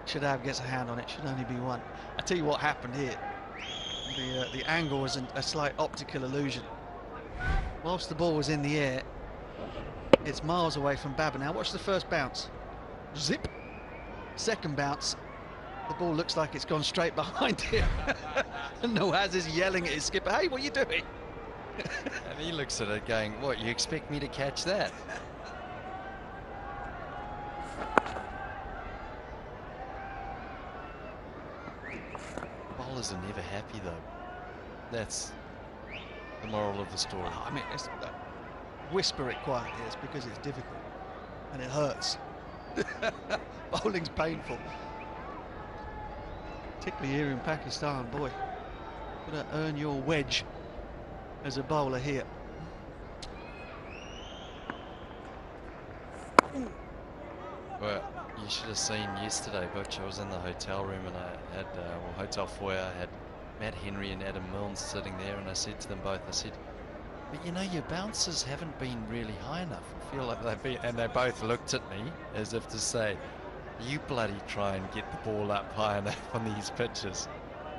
Shadab gets a hand on it. Should only be one. I tell you what happened here. The angle was a slight optical illusion. Whilst the ball was in the air, it's miles away from Baba. Now watch the first bounce. Zip. Second bounce. The ball looks like it's gone straight behind him. And Nawaz is yelling at his skipper, "Hey, what are you doing?" And he looks at it going, "What, you expect me to catch that?" Bowlers are never happy though. That's the moral of the story. Oh, I mean, whisper it quietly. It's because it's difficult and it hurts. Bowling's painful. Particularly here in Pakistan, boy. Got to earn your wedge as a bowler here. Well, you should have seen yesterday, Butch. I was in the hotel room and I had, hotel foyer, I had Matt Henry and Adam Milnes sitting there, and I said to them both, I said, "But you know, your bounces haven't been really high enough. I feel like they've been," and they both looked at me as if to say, "You bloody try and get the ball up high enough on these pitches."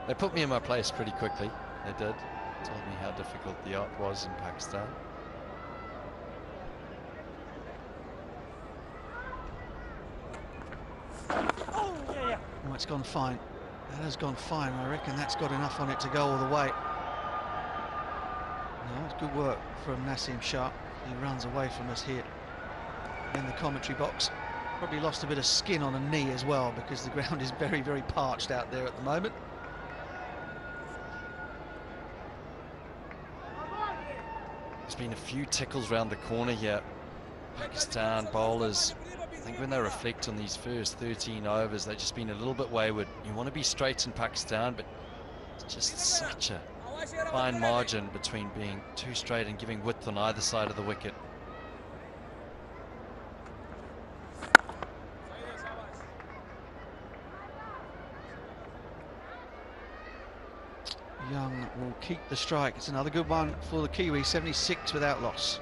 They put me in my place pretty quickly. They did. Told me how difficult the art was in Pakistan. Oh, it's gone fine. That has gone fine. I reckon that's got enough on it to go all the way. No, it's good work from Naseem Shah. He runs away from us here in the commentary box. Probably lost a bit of skin on a knee as well, because the ground is very, very parched out there at the moment. There's been a few tickles round the corner here. Pakistan bowlers, I think when they reflect on these first 13 overs, they've just been a little bit wayward. You want to be straight in Pakistan, but it's just such a fine margin between being too straight and giving width on either side of the wicket. Young will keep the strike. It's another good one for the Kiwi. 76 without loss.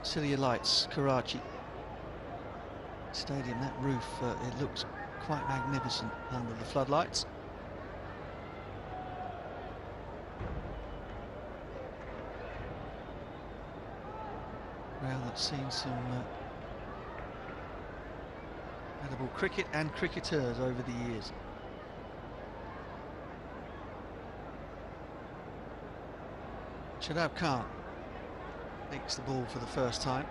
City Lights, Karachi Stadium. That roof, it looks quite magnificent under the floodlights. Ground that's seen some incredible cricket and cricketers over the years. Shadab Khan takes the ball for the first time.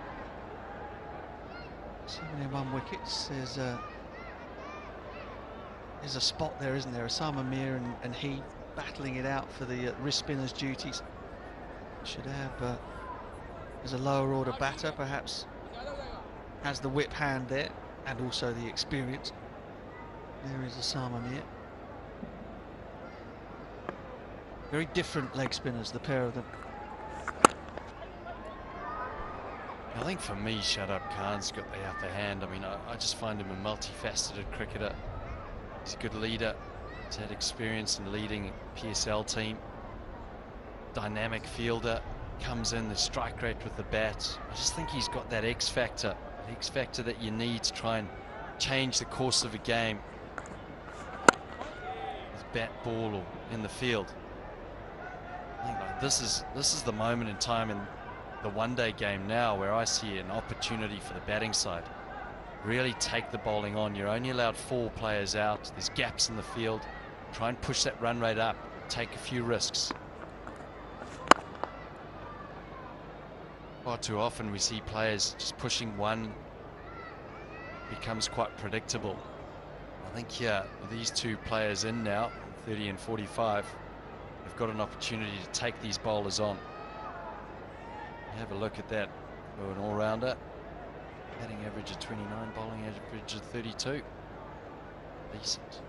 71 wickets. There's a spot there, isn't there? Osama Mir and he battling it out for the wrist spinner's duties. Shadab is a lower order batter, perhaps has the whip hand there and also the experience. There is Osama Mir. Very different leg spinners, the pair of them. I think for me, Shadab Khan's got the upper hand. I mean, I just find him a multifaceted cricketer. He's a good leader. He's had experience in leading a PSL team. Dynamic fielder. Comes in the strike rate with the bat. I just think he's got that X factor. The X factor that you need to try and change the course of a game. With bat, ball, or in the field. I think like this is the moment in time in the one-day game now where I see an opportunity for the batting side. Really take the bowling on. You're only allowed 4 players out. There's gaps in the field. Try and push that run rate up. Take a few risks. Far too often we see players just pushing 1 becomes quite predictable. I think here, with these two players in now, 30 and 45, they've got an opportunity to take these bowlers on. Have a look at that for an all-rounder. Batting average of 29, bowling average of 32. Decent.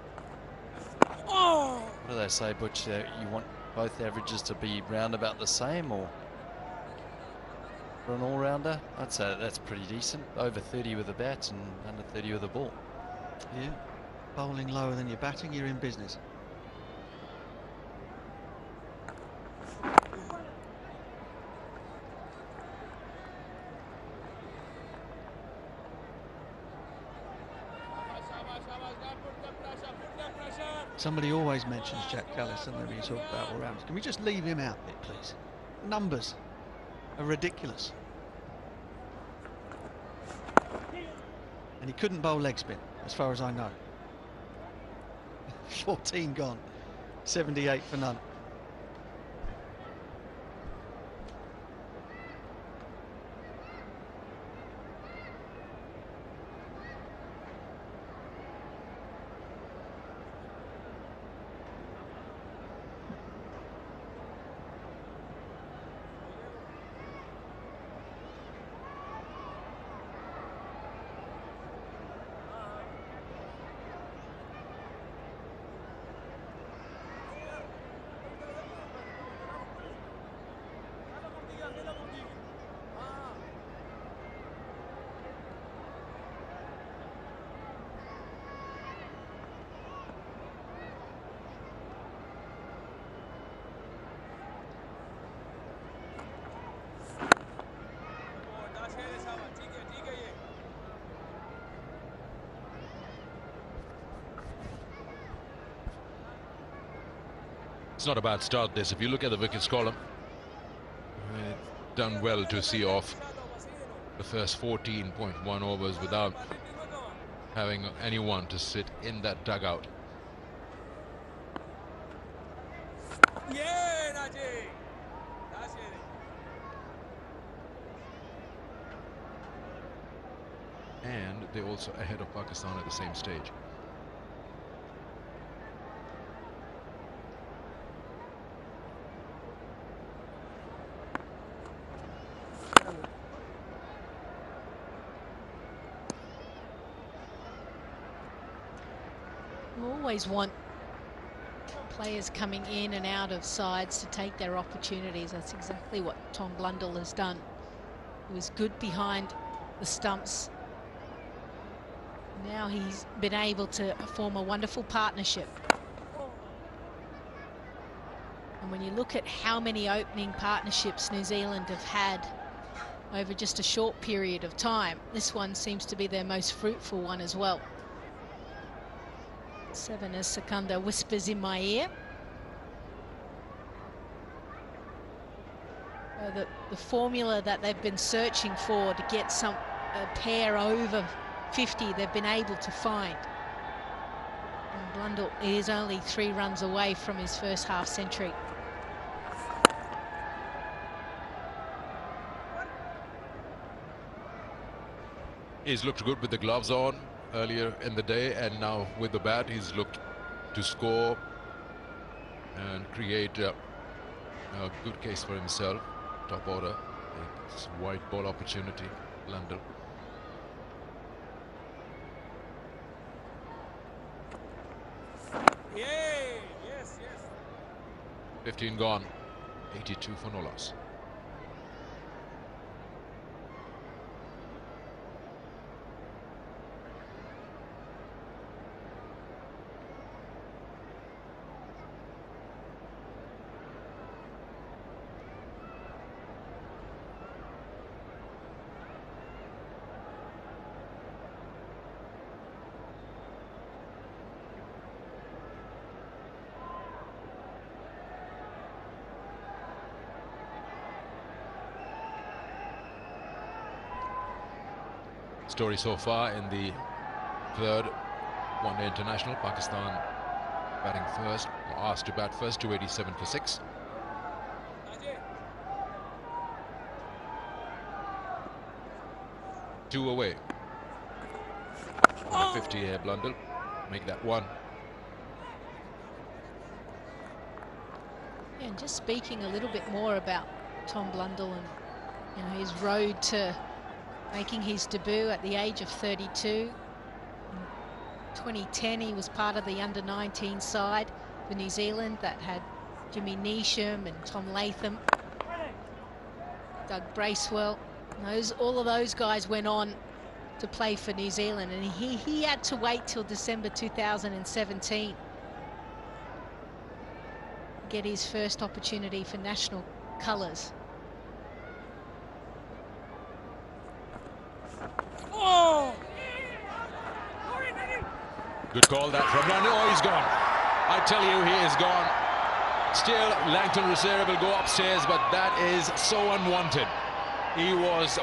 What do they say, Butch? You want both averages to be round about the same, or for an all-rounder? I'd say that's pretty decent. Over 30 with the bat and under 30 with the ball. Yeah, bowling lower than your batting, you're in business. Somebody always mentions Jack Callis, and when you talk about all-rounders. Can we just leave him out there, please? Numbers are ridiculous. And he couldn't bowl leg spin, as far as I know. 14 gone, 78 for none. It's not a bad start, this. If you look at the wickets column, done well to see off the first 14.1 overs without having anyone to sit in that dugout. And they're also ahead of Pakistan at the same stage. You always want players coming in and out of sides to take their opportunities. That's exactly what Tom Blundell has done. He was good behind the stumps. Now he's been able to form a wonderful partnership. And when you look at how many opening partnerships New Zealand have had over just a short period of time, this one seems to be their most fruitful one as well. 7 as Secunda whispers in my ear. The formula that they've been searching for to get a pair over 50, they've been able to find. And Blundell is only 3 runs away from his first half century. He's looked good with the gloves on earlier in the day, and now with the bat he's looked to score and create a good case for himself. Top order, it's white ball opportunity, Blundell. Yes. 15 gone, 82 for no loss. Story so far in the third one-day international. Pakistan batting first, or asked to bat first, 287 for 6. Two away. And a 50 here, Blundell. Make that one. Yeah, and just speaking a little bit more about Tom Blundell and his road to making his debut at the age of 32. In 2010, he was part of the under-19 side for New Zealand that had Jimmy Neesham and Tom Latham, Doug Bracewell. All of those guys went on to play for New Zealand, and he had to wait till December 2017 get his first opportunity for national colours. Good call that from London. Oh, he's gone. I tell you, he is gone. Still, Langton Reserve will go upstairs, but that is so unwanted. He was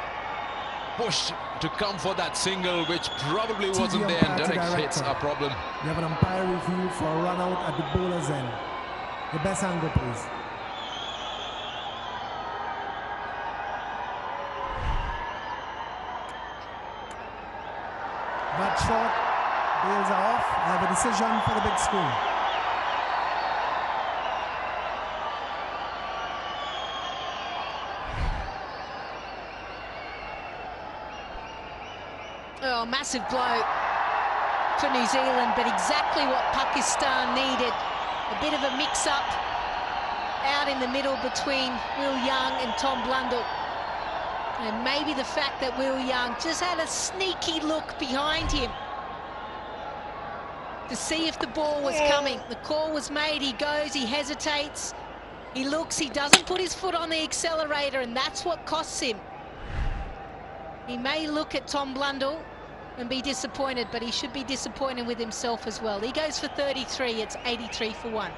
pushed to come for that single, which probably wasn't there, and direct hits are a problem. You have an umpire review for a run out at the bowler's end. The best angle, please. But short, bails are off. I have a decision for the big screen. Oh, massive blow for New Zealand, but exactly what Pakistan needed. A bit of a mix-up out in the middle between Will Young and Tom Blundell. And maybe the fact that Will Young just had a sneaky look behind him to see if the ball was coming. The call was made, he goes, he hesitates, he looks, he doesn't put his foot on the accelerator, and that's what costs him. He may look at Tom Blundell and be disappointed, but he should be disappointed with himself as well. He goes for 33, it's 83 for 1.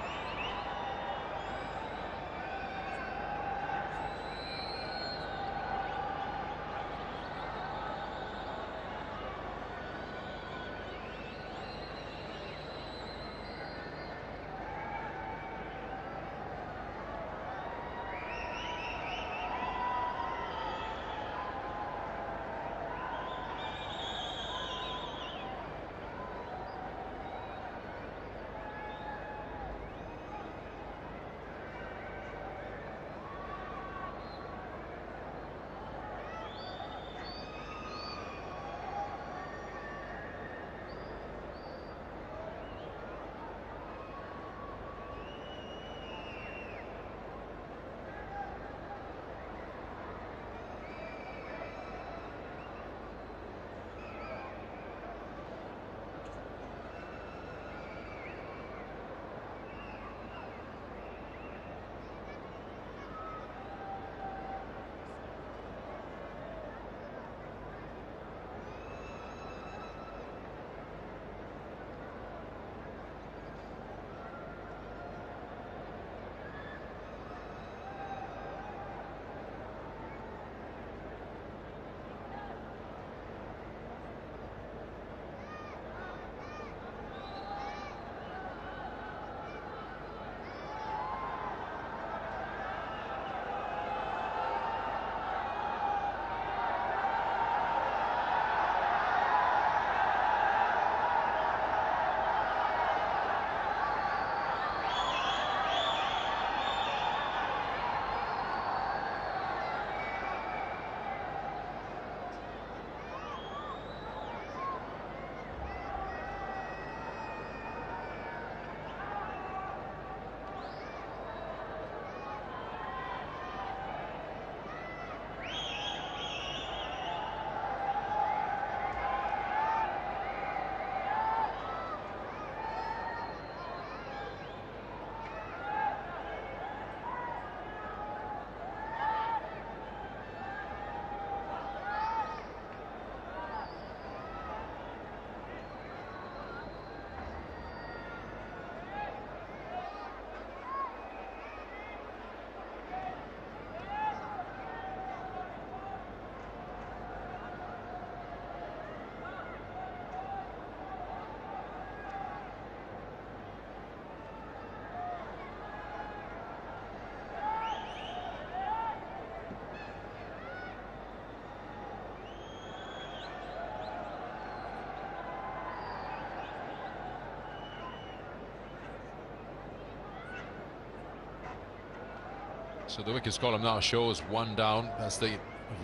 So the wickets column now shows one down. That's the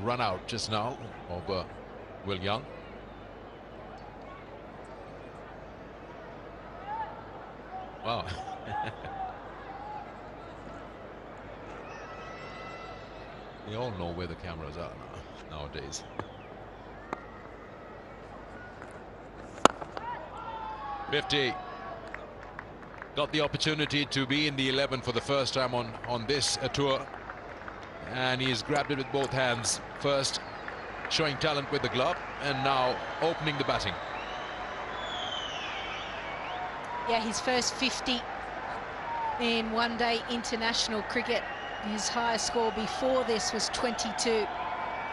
run out just now of Will Young. Wow. We all know where the cameras are nowadays. .50. Got the opportunity to be in the 11 for the first time on this tour, and he's grabbed it with both hands. First showing talent with the glove, and now opening the batting. Yeah, his first 50 in one-day international cricket. His highest score before this was 22.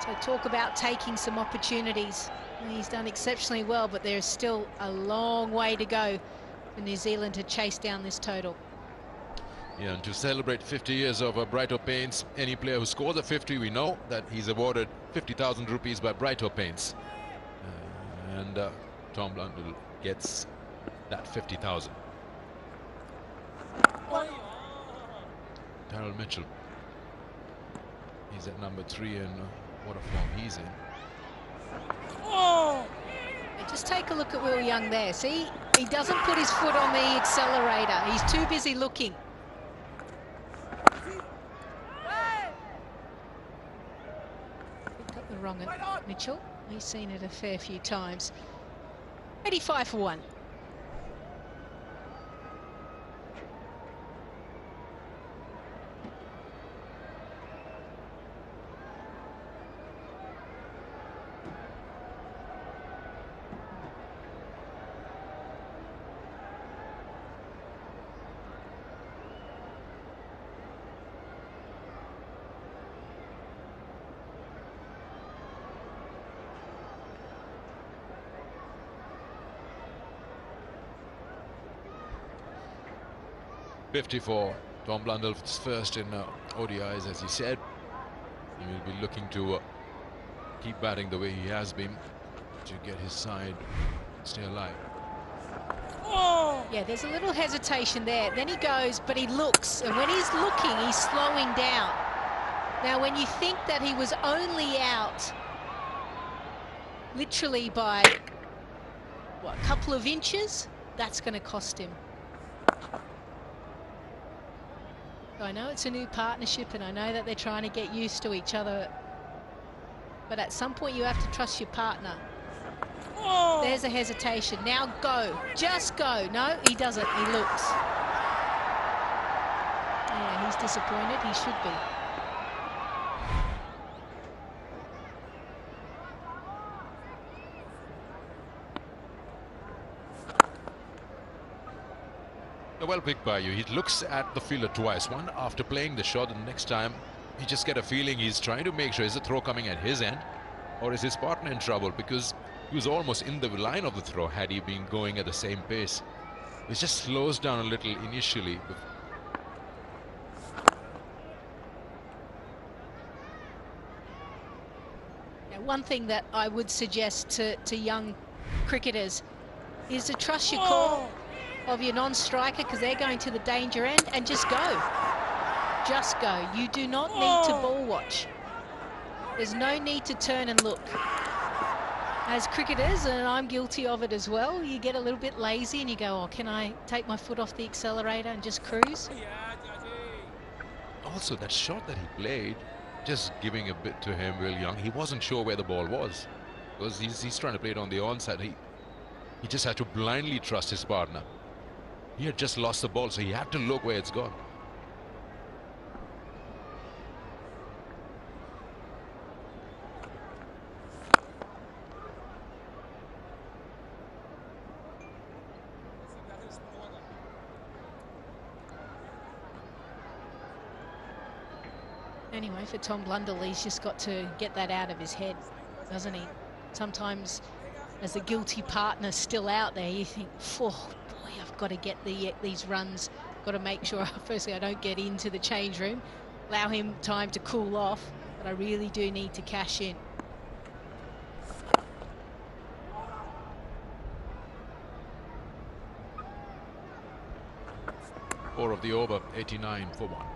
So talk about taking some opportunities. He's done exceptionally well, but there's still a long way to go for New Zealand to chase down this total. Yeah, and to celebrate 50 years of Brighto Paints, any player who scores a 50, we know that he's awarded 50,000 rupees by Brighto Paints. And Tom Blundell gets that 50,000. Daryl Mitchell. He's at number 3, and what a form he's in. Just take a look at Will Young there. See, he doesn't put his foot on the accelerator. He's too busy looking. Picked up the wrong at Mitchell. He's seen it a fair few times. 85 for 1. .54. Tom Blundell's first in ODIs, as he said. He will be looking to keep batting the way he has been to get his side stay alive. Yeah, there's a little hesitation there. Then he goes, but he looks, and when he's looking, he's slowing down. Now, when you think that he was only out literally by what, a couple of inches, that's going to cost him. I know it's a new partnership, and I know that they're trying to get used to each other, but at some point you have to trust your partner. There's a hesitation. Now go. Just go. No, he doesn't. He looks. Yeah, he's disappointed. He should be. Well picked by you. He looks at the fielder twice. One after playing the shot, and the next time you just get a feeling he's trying to make sure, is the throw coming at his end or is his partner in trouble, because he was almost in the line of the throw had he been going at the same pace. It just slows down a little initially. Yeah, one thing that I would suggest to young cricketers is to trust your call of your non-striker, because they're going to the danger end, and just go. Just go. You do not need to ball watch. There's no need to turn and look. As cricketers, and I'm guilty of it as well, you get a little bit lazy and you go, oh, can I take my foot off the accelerator and just cruise? Also, that shot that he played, just giving a bit to him, Will Young, he wasn't sure where the ball was, because he's trying to play it on the onside. He just had to blindly trust his partner. He had just lost the ball, so he had to look where it's gone. Anyway, for Tom Blundell, he's just got to get that out of his head, doesn't he? Sometimes, as the guilty partner still out there, you think, oh boy, I've got to get these runs. Got to make sure, firstly, I don't get into the change room, allow him time to cool off, but I really do need to cash in. Four of the over, 89 for 1.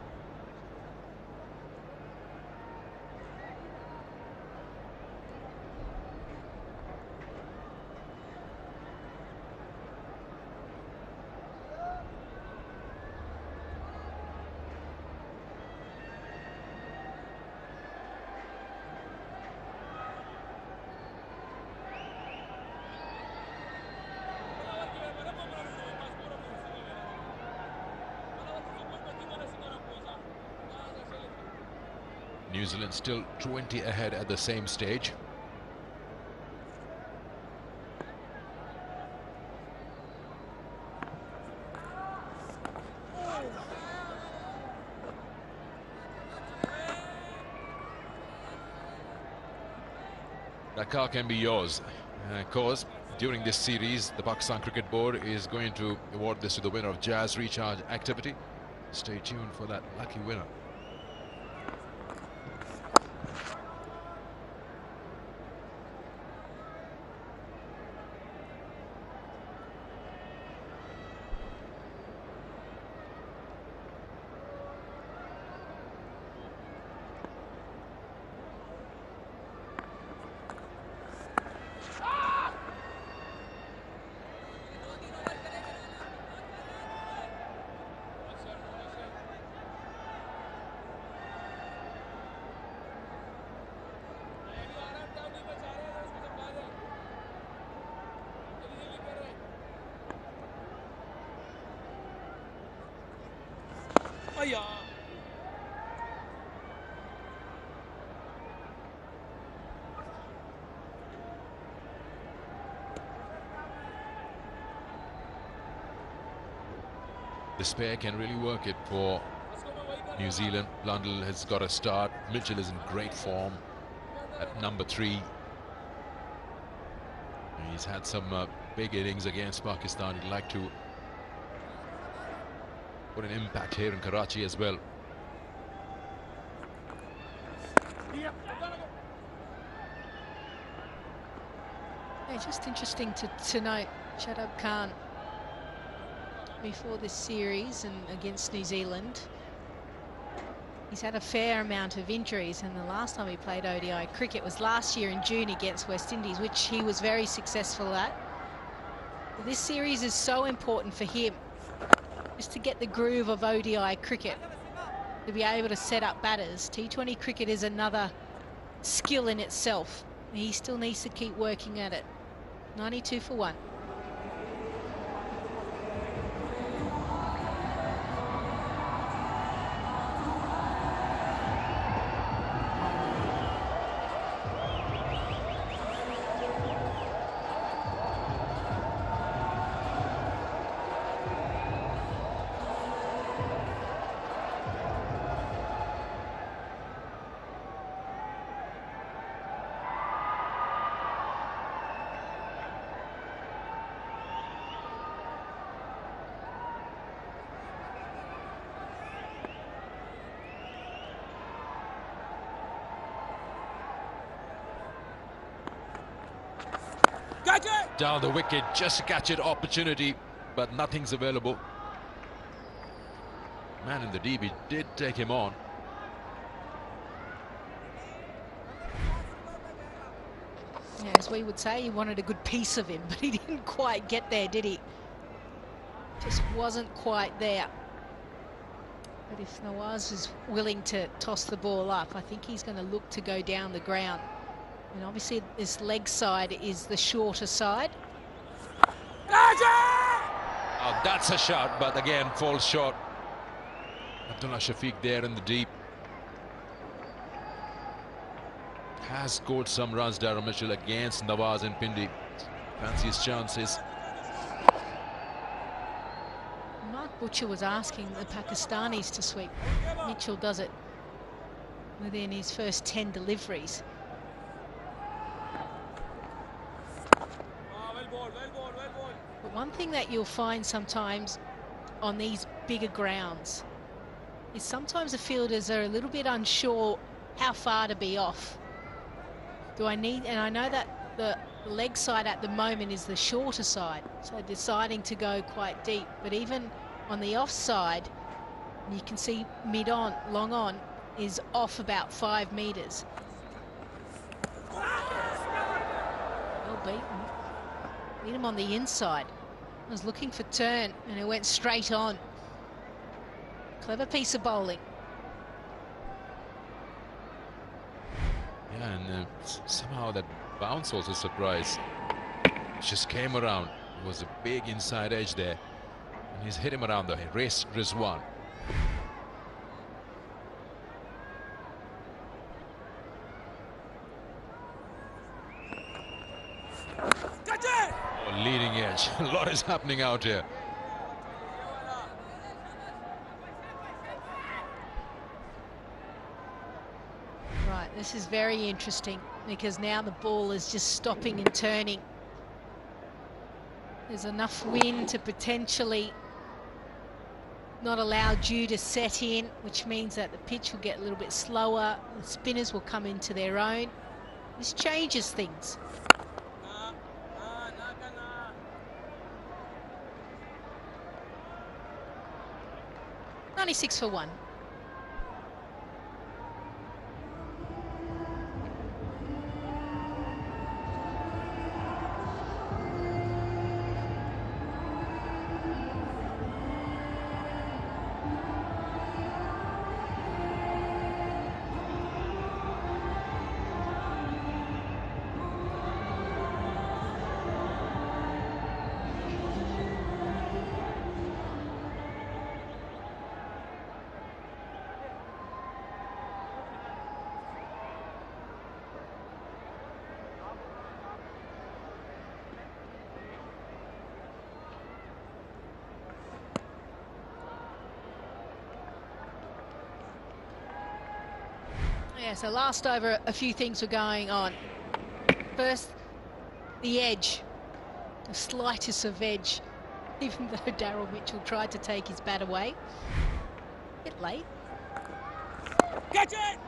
New Zealand still 20 ahead at the same stage. That car can be yours. And of course, during this series, the Pakistan Cricket Board is going to award this to the winner of Jazz Recharge activity. Stay tuned for that lucky winner. This pair can really work it for New Zealand. Blundell has got a start. Mitchell is in great form at number 3. He's had some big innings against Pakistan. He'd like to put an impact here in Karachi as well. Yeah, just interesting to note Shadab Khan before this series and against New Zealand. He's had a fair amount of injuries, and the last time he played ODI cricket was last year in June against West Indies, which he was very successful at. This series is so important for him, just to get the groove of ODI cricket, to be able to set up batters. T20 cricket is another skill in itself. He still needs to keep working at it. 92 for 1. Down the wicket, just catch it opportunity, but nothing's available. Man in the DB did take him on. Yeah, as we would say, he wanted a good piece of him, but he didn't quite get there, did he? Just wasn't quite there. But if Nawaz is willing to toss the ball up, I think he's going to look to go down the ground. And obviously this leg side is the shorter side. Oh, that's a shot, but again falls short. Abdullah Shafiq there in the deep. Has scored some runs, Daryl Mitchell, against Nawaz and Pindi. Fancy his chances. Mark Butcher was asking the Pakistanis to sweep. Mitchell does it within his first 10 deliveries. But one thing that you'll find sometimes on these bigger grounds is sometimes the fielders are a little bit unsure how far to be off. Do I need, and I know that the leg side at the moment is the shorter side, so deciding to go quite deep. But even on the off side, you can see mid on, long on, is off about 5 meters. Well beaten. Beat him on the inside. I was looking for turn and it went straight on. Clever piece of bowling. Yeah, and somehow that bounce was a surprise. Just came around. It was a big inside edge there. And he's hit him around the wrist, Rizwan. much. A lot is happening out here. Right, this is very interesting because now the ball is just stopping and turning. There's enough wind to potentially not allow dew to set in, which means that the pitch will get a little bit slower. The spinners will come into their own. This changes things. $96 for 1. Yeah, so last over, a few things were going on. First, the edge, the slightest of edge, even though Daryl Mitchell tried to take his bat away. A bit late. Catch it!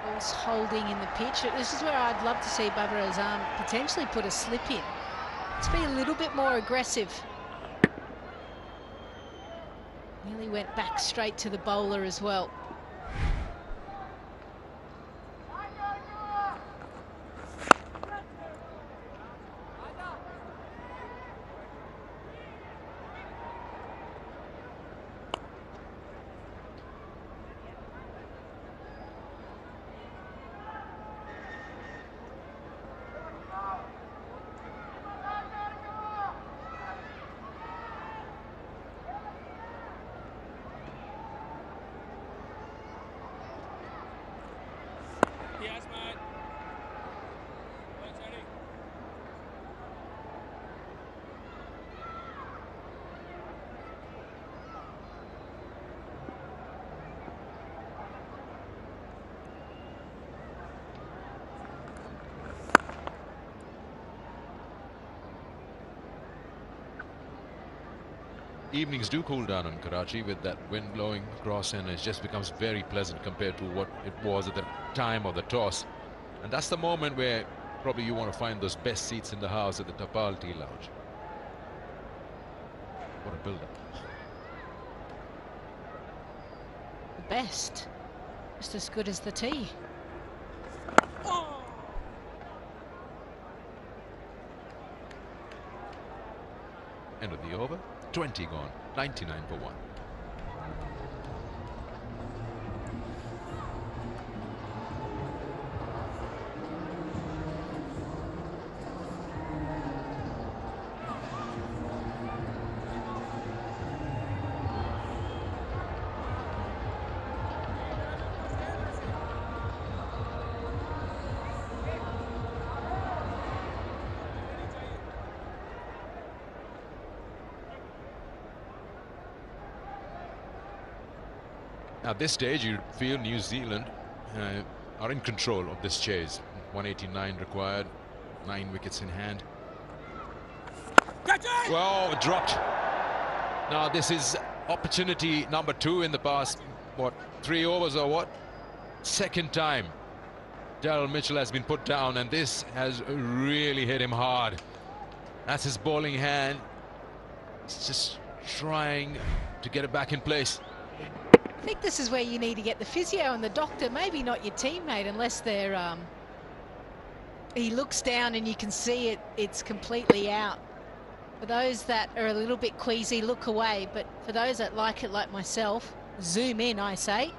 Ball's holding in the pitch. This is where I'd love to see Babar Azam potentially put a slip in. Let's be a little bit more aggressive. Nearly went back straight to the bowler as well. Yes, mate. Thanks, Eddie. Evenings do cool down in Karachi with that wind blowing across, and it just becomes very pleasant compared to what it was at the time of the toss. And that's the moment where probably you want to find those best seats in the house at the Tapal Tea Lounge. What a build-up. The best. Just as good as the tea. End of the over. 20 gone. 99 for 1. At this stage, you feel New Zealand are in control of this chase. 189 required, 9 wickets in hand. Well, dropped. Now this is opportunity number 2 in the past, what, 3 overs or what? Second time Daryl Mitchell has been put down, and this has really hit him hard. That's his bowling hand. It's just trying to get it back in place. I think this is where you need to get the physio and the doctor, maybe not your teammate, unless they're he looks down and you can see it's completely out. For those that are a little bit queasy, look away, but for those that like it like myself, zoom in, I say.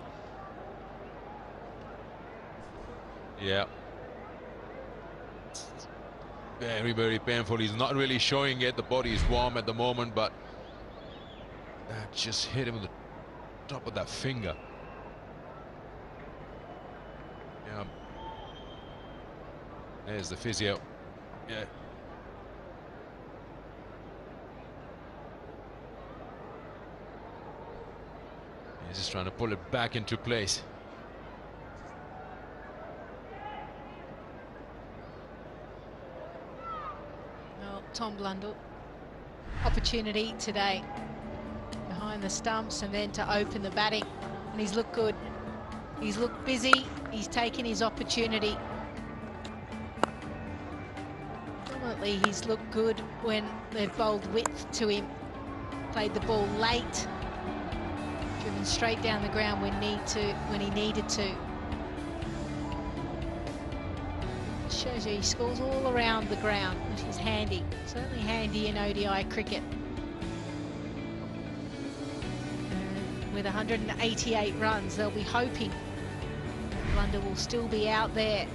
Yeah, very, very painful. He's not really showing it. The body is warm at the moment, but that just hit him with the top of that finger. Yeah, there's the physio. Yeah, He's just trying to pull it back into place. Well, Tom Blundell, opportunity today behind the stumps and then to open the batting, and he's looked good. He's looked busy, he's taken his opportunity. Ultimately, he's looked good when they've bowled width to him, played the ball late, driven straight down the ground when he needed to. Shows you he scores all around the ground, which is handy, certainly handy in ODI cricket. With 188 runs, they'll be hoping Blundell will still be out there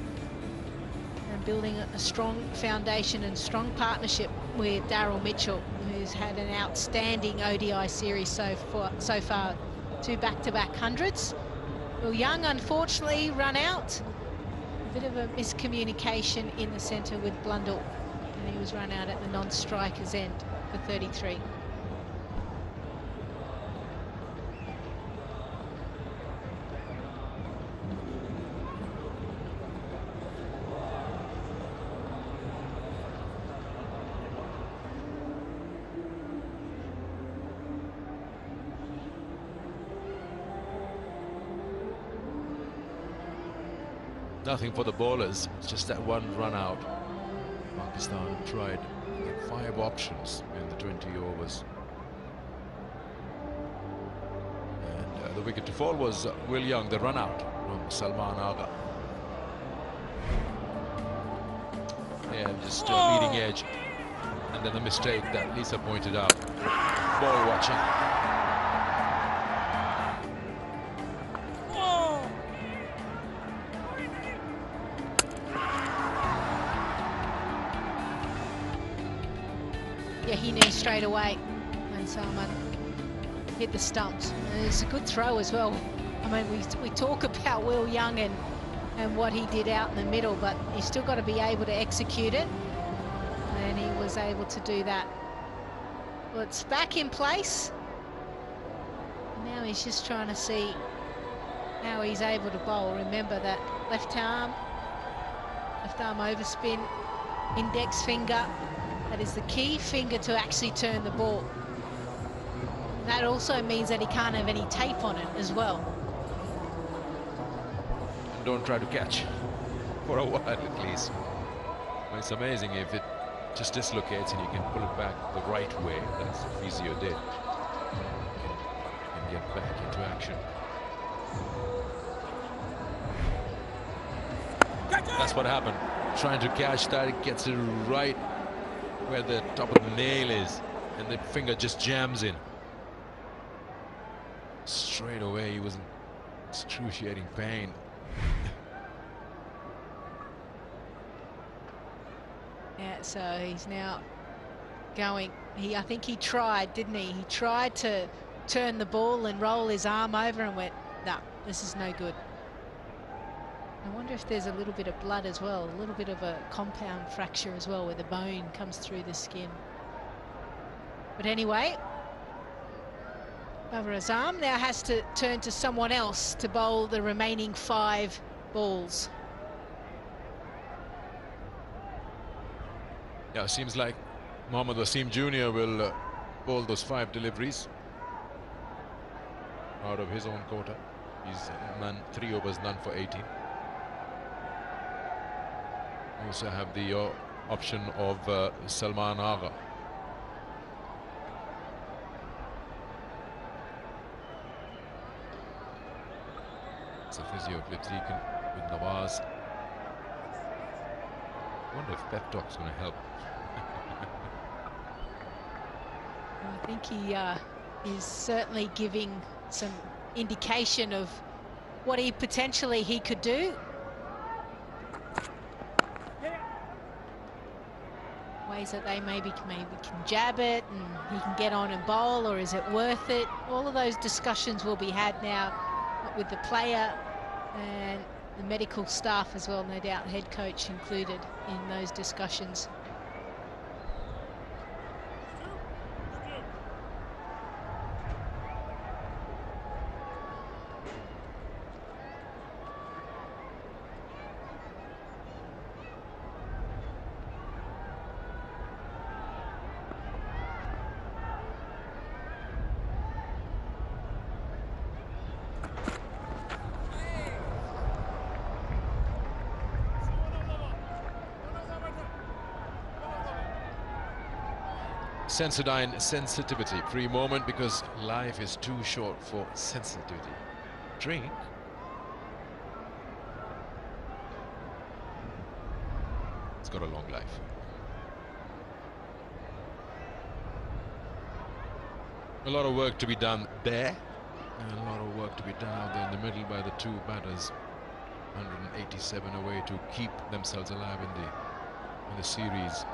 and building a strong foundation and strong partnership with Daryl Mitchell, who's had an outstanding ODI series so far. 2 back-to-back hundreds. Will Young unfortunately run out. A bit of a miscommunication in the centre with Blundell, and he was run out at the non-striker's end for 33. Nothing for the bowlers, it's just that one run out. Pakistan tried 5 options in the 20 overs. And the wicket to fall was Will Young, the run out from Salman Agha. Yeah, just leading edge. And then the mistake that Lisa pointed out. Ball watching. Yeah, he knew straight away when Salman hit the stumps. And it's a good throw as well. I mean, we talk about Will Young and what he did out in the middle, but he's still got to be able to execute it. And he was able to do that. Well, it's back in place. Now he's just trying to see how he's able to bowl. Remember that left arm overspin, index finger. That is the key finger to actually turn the ball. That also means that he can't have any tape on it as well. And don't try to catch for a while at least. Well, it's amazing if it just dislocates and you can pull it back the right way. That's what physio did. And get back into action. That's what happened. Trying to catch that, it gets it right where the top of the nail is, and the finger just jams in. Straight away, he was in excruciating pain. Yeah, so he's now going. I think he tried, didn't he? He tried to turn the ball and roll his arm over and went, no, this is no good. I wonder if there's a little bit of blood as well, a little bit of a compound fracture as well, where the bone comes through the skin. But anyway, Babar Azam now has to turn to someone else to bowl the remaining 5 balls. Yeah, it seems like Mohammad Wasim Jr. will bowl those 5 deliveries out of his own quota. He's 3 overs, none for 18. We also have the option of Salman Agha. It's a physio clip taken with Nawaz. I wonder if pep talk's going to help. I think he is certainly giving some indication of what he could do. Ways that they maybe can jab it and he can get on and bowl, or is it worth it? All of those discussions will be had now with the player and the medical staff as well, no doubt, head coach included in those discussions. Sensodyne sensitivity. Free moment because life is too short for sensitivity. Drink. It's got a long life. A lot of work to be done there, and a lot of work to be done out there in the middle by the two batters. 187 away to keep themselves alive in the series.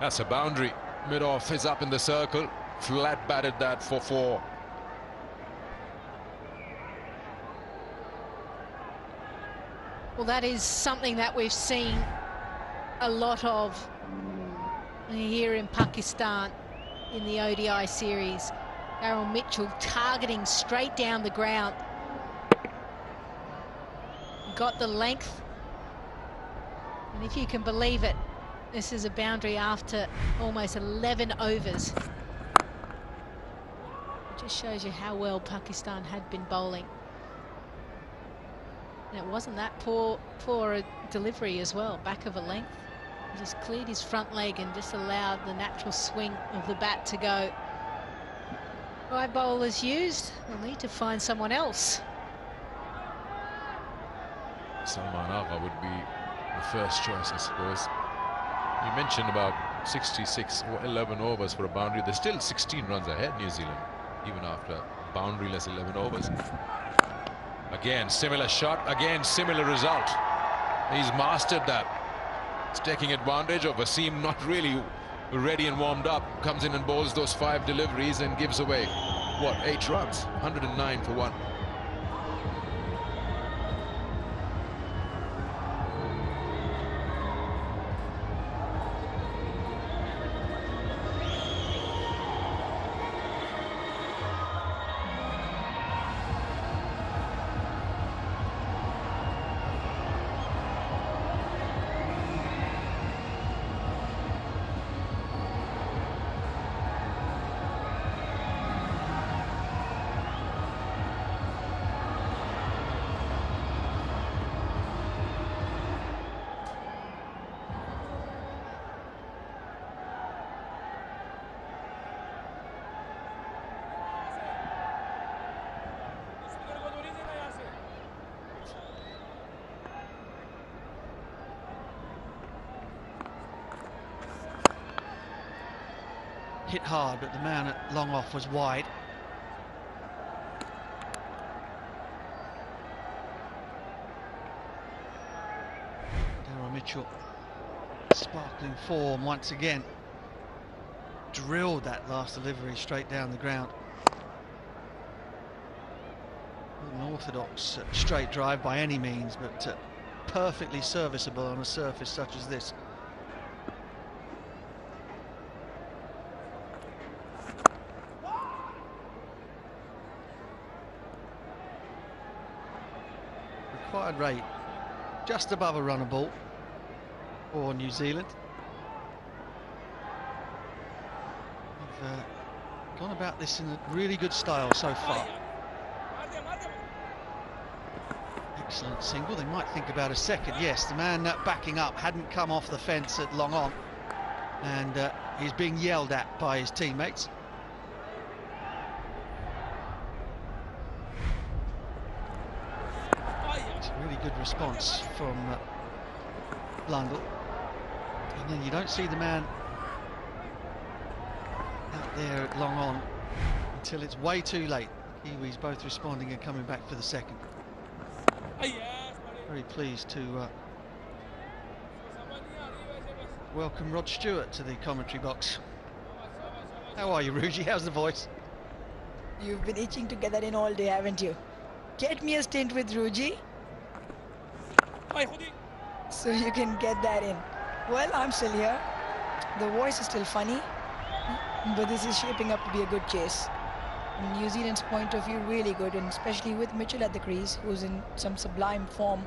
That's a boundary. Mid-off is up in the circle. Flat batted that for 4. Well, that is something that we've seen a lot of here in Pakistan in the ODI series. Daryl Mitchell targeting straight down the ground. Got the length. And if you can believe it, this is a boundary after almost 11 overs. It just shows you how well Pakistan had been bowling. And it wasn't that poor a delivery as well, back of a length. He just cleared his front leg and just allowed the natural swing of the bat to go. 5 bowlers used. We'll need to find someone else. Salman Agha would be the first choice, I suppose. You mentioned about 66 or 11 overs for a boundary. They're still 16 runs ahead, New Zealand, even after boundaryless 11 overs. Again, similar shot, again, similar result. He's mastered that. He's taking advantage of a seam not really ready and warmed up. Comes in and bowls those 5 deliveries and gives away, what, 8 runs? 109 for 1. Hit hard, but the man at long off was wide. Daryl Mitchell, sparkling form once again. Drilled that last delivery straight down the ground. Not an orthodox straight drive by any means, but perfectly serviceable on a surface such as this. Required rate just above a run a ball for New Zealand. They've gone about this in a really good style so far. Excellent single. They might think about a second. Yes, the man backing up hadn't come off the fence at long on, and he's being yelled at by his teammates. Really good response from Blundell, and then you don't see the man out there at long on until it's way too late. Kiwis both responding and coming back for the second. Very pleased to welcome Rod Stewart to the commentary box. How are you, Ruji? How's the voice? You've been itching to get that in all day, haven't you? Get me a stint with Ruji, so you can get that in. Well, I'm still here. The voice is still funny, but this is shaping up to be a good chase. From New Zealand's point of view, really good, and especially with Mitchell at the crease, who's in some sublime form.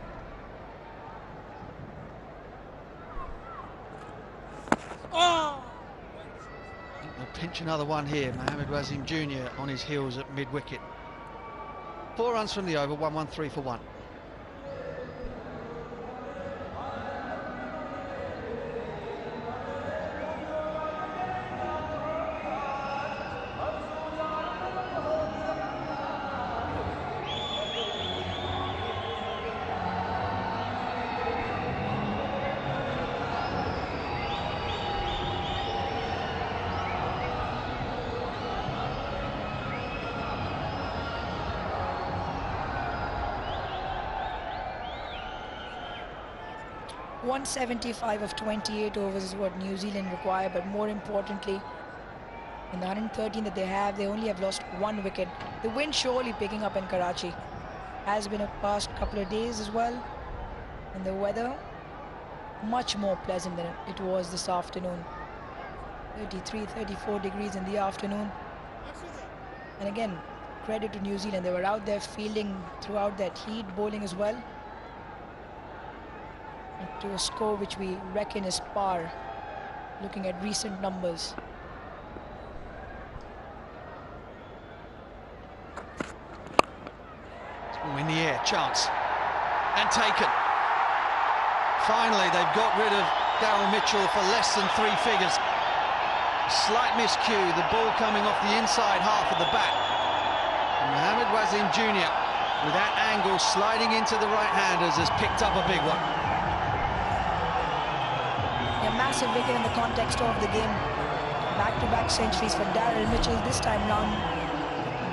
They'll pinch another one here. Mohamed Wasim Jr. on his heels at mid-wicket. 4 runs from the over, 1-1-3 for 1. 175 of 28 overs is what New Zealand require, but more importantly, in the 113 that they only have lost 1 wicket. The wind surely picking up in Karachi. Has been a past couple of days as well, and the weather much more pleasant than it was this afternoon. 33, 34 degrees in the afternoon. And again, credit to New Zealand. They were out there fielding throughout that heat, bowling as well. And to a score which we reckon is par, looking at recent numbers. In the air, chance, and taken. Finally, they've got rid of Daryl Mitchell for less than 3 figures. Slight miscue, the ball coming off the inside half of the bat. And Mohammad Wasim Jr., with that angle sliding into the right-handers, has picked up a big one. A massive wicket in the context of the game. Back-to-back centuries for Daryl Mitchell. This time round,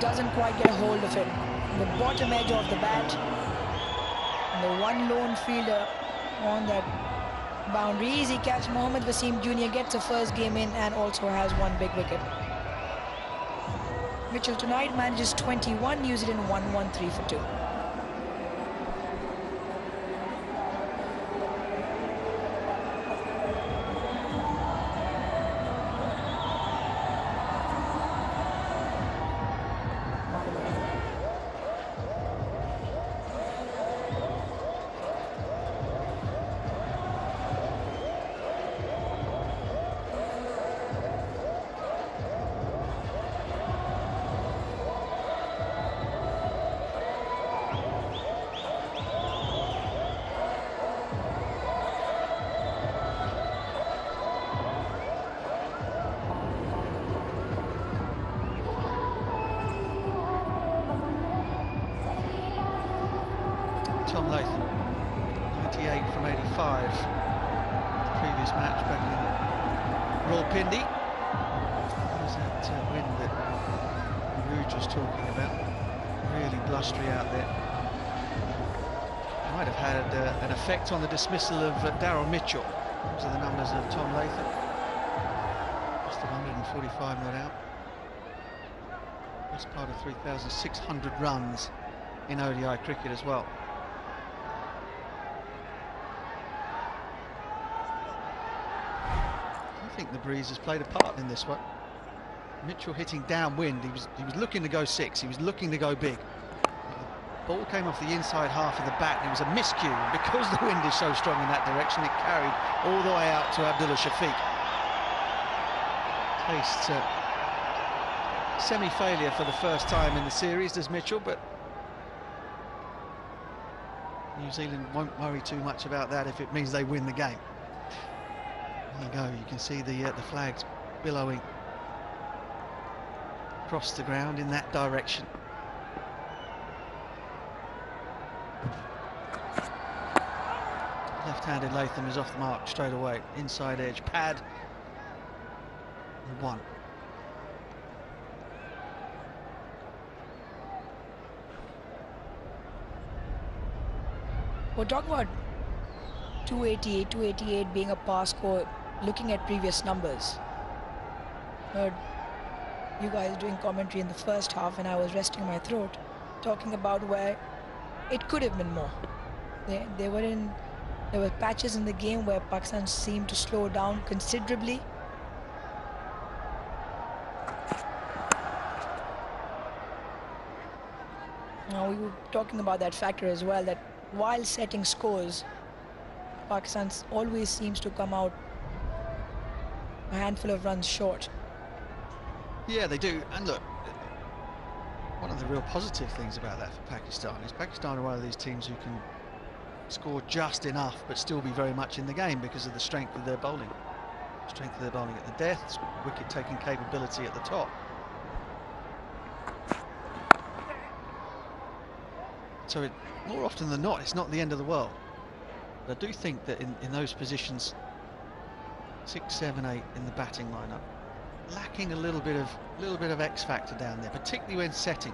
doesn't quite get a hold of it. The bottom edge of the bat, and the one lone fielder on that boundary. Easy catch. Mohammad Wasim Jr. gets a first game in and also has 1 big wicket. Mitchell tonight manages 21, New Zealand 113 for 2. Tom Latham, 98 from 85. The previous match back in Rawalpindi. There's that wind that Rouge was talking about. Really blustery out there. Might have had an effect on the dismissal of Daryl Mitchell. Those are the numbers of Tom Latham. Just 145 not out. That's part of 3,600 runs in ODI cricket as well. I think the breeze has played a part in this one. Mitchell hitting downwind. He was looking to go 6. He was looking to go big. The ball came off the inside half of the bat, and it was a miscue. And because the wind is so strong in that direction, it carried all the way out to Abdullah Shafiq. Tastes semi-failure for the first time in the series, does Mitchell, but New Zealand won't worry too much about that if it means they win the game. There you go, you can see the flags billowing across the ground in that direction. Left-handed Latham is off the mark straight away. Inside edge, pad, and 1. We're talking about 288 being a pass score, looking at previous numbers. Heard you guys doing commentary in the first half and I was resting my throat, talking about where it could have been more. There were patches in the game where Pakistan seemed to slow down considerably. Now we were talking about that factor as well, that while setting scores, Pakistan always seems to come out a handful of runs short. Yeah, they do. And look, one of the real positive things about that for Pakistan is Pakistan are one of these teams who can score just enough but still be very much in the game because of the strength of their bowling. Strength of their bowling at the death, wicket-taking capability at the top. So more often than not, it's not the end of the world. But I do think that in those positions, 6, 7, 8 in the batting lineup, lacking a little bit of X factor down there, particularly when setting.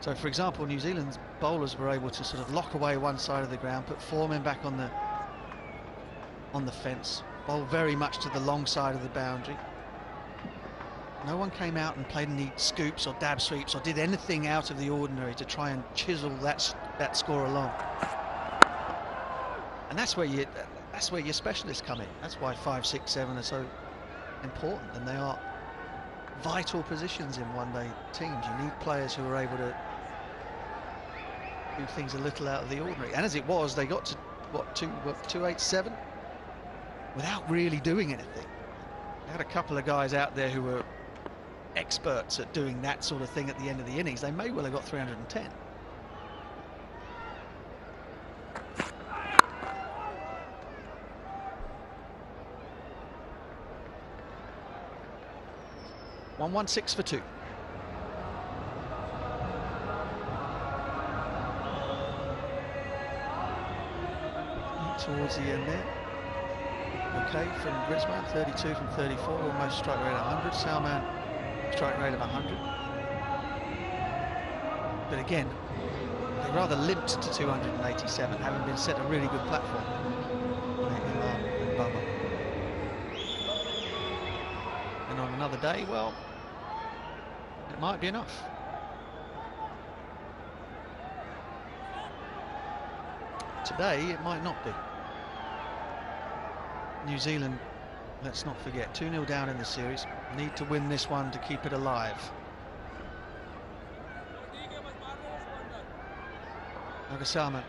So, for example, New Zealand's bowlers were able to sort of lock away one side of the ground, put 4 men back on the on the fence, bowled very much to the long side of the boundary. No one came out and played any scoops or dab sweeps or did anything out of the ordinary to try and chisel that score along. And that's where your specialists come in. That's why 5, 6, 7 are so important, and they are vital positions in one-day teams. You need players who are able to do things a little out of the ordinary. And as it was, they got to what 287 without really doing anything. They had a couple of guys out there who were experts at doing that sort of thing at the end of the innings. They may well have got 310. One 6 for 2. Towards the end there. Okay, from Griezmann, 32 from 34, almost strike rate of 100. Salman, strike rate of 100. But again, they rather limped to 287, having been set a really good platform. And on another day, well, it might be enough. Today, it might not be. New Zealand, let's not forget, 2-0 down in the series. Need to win this one to keep it alive. Nagasama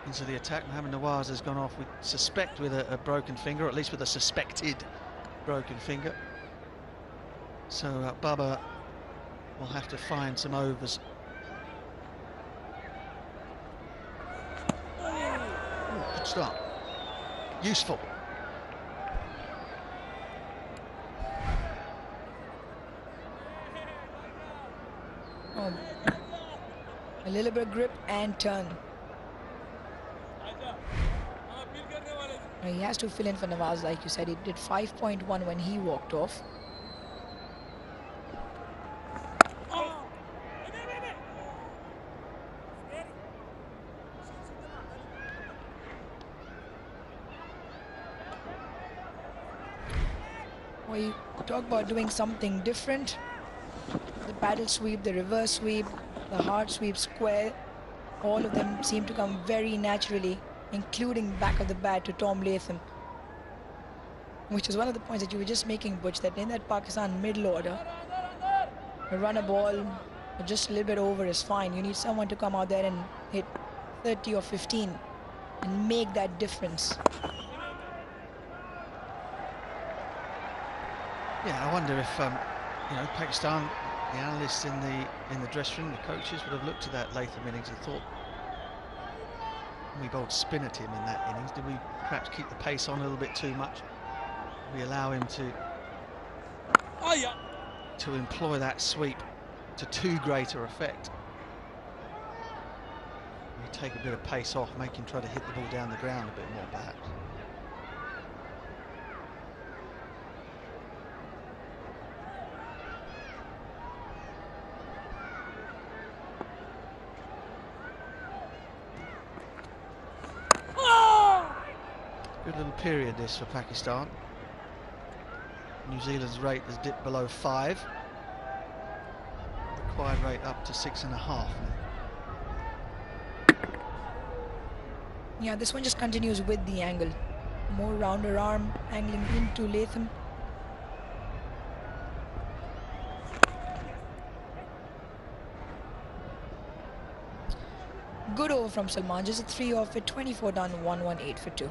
into the attack. Mohamed Nawaz has gone off, we suspect, with a broken finger, or at least with a suspected broken finger. So Baba will have to find some overs. Ooh, good start. Useful. A little bit of grip and turn. He has to fill in for Nawaz, like you said. He did 5.1 when he walked off. Well, you talk about doing something different. The paddle sweep, the reverse sweep, the hard sweep, square, all of them seem to come very naturally, including back of the bat to Tom Latham. Which is one of the points that you were just making, Butch, that in that Pakistan middle order, a run a ball just a little bit over is fine. You need someone to come out there and hit 30 or 15 and make that difference. Yeah, I wonder if you know, Pakistan, the analysts in the dressing room, the coaches would have looked at that Latham innings and thought, we bowled spin at him in that innings. Did we perhaps keep the pace on a little bit too much? Did we allow him to employ that sweep to too greater effect? We take a bit of pace off, make him try to hit the ball down the ground a bit more, perhaps. Good little period this for Pakistan. New Zealand's rate has dipped below 5. Required rate up to 6.5 now. Yeah, this one just continues with the angle. More rounder arm, angling into Latham. Good over from Salman, just a 3 off it, 24 done, 118 for 2.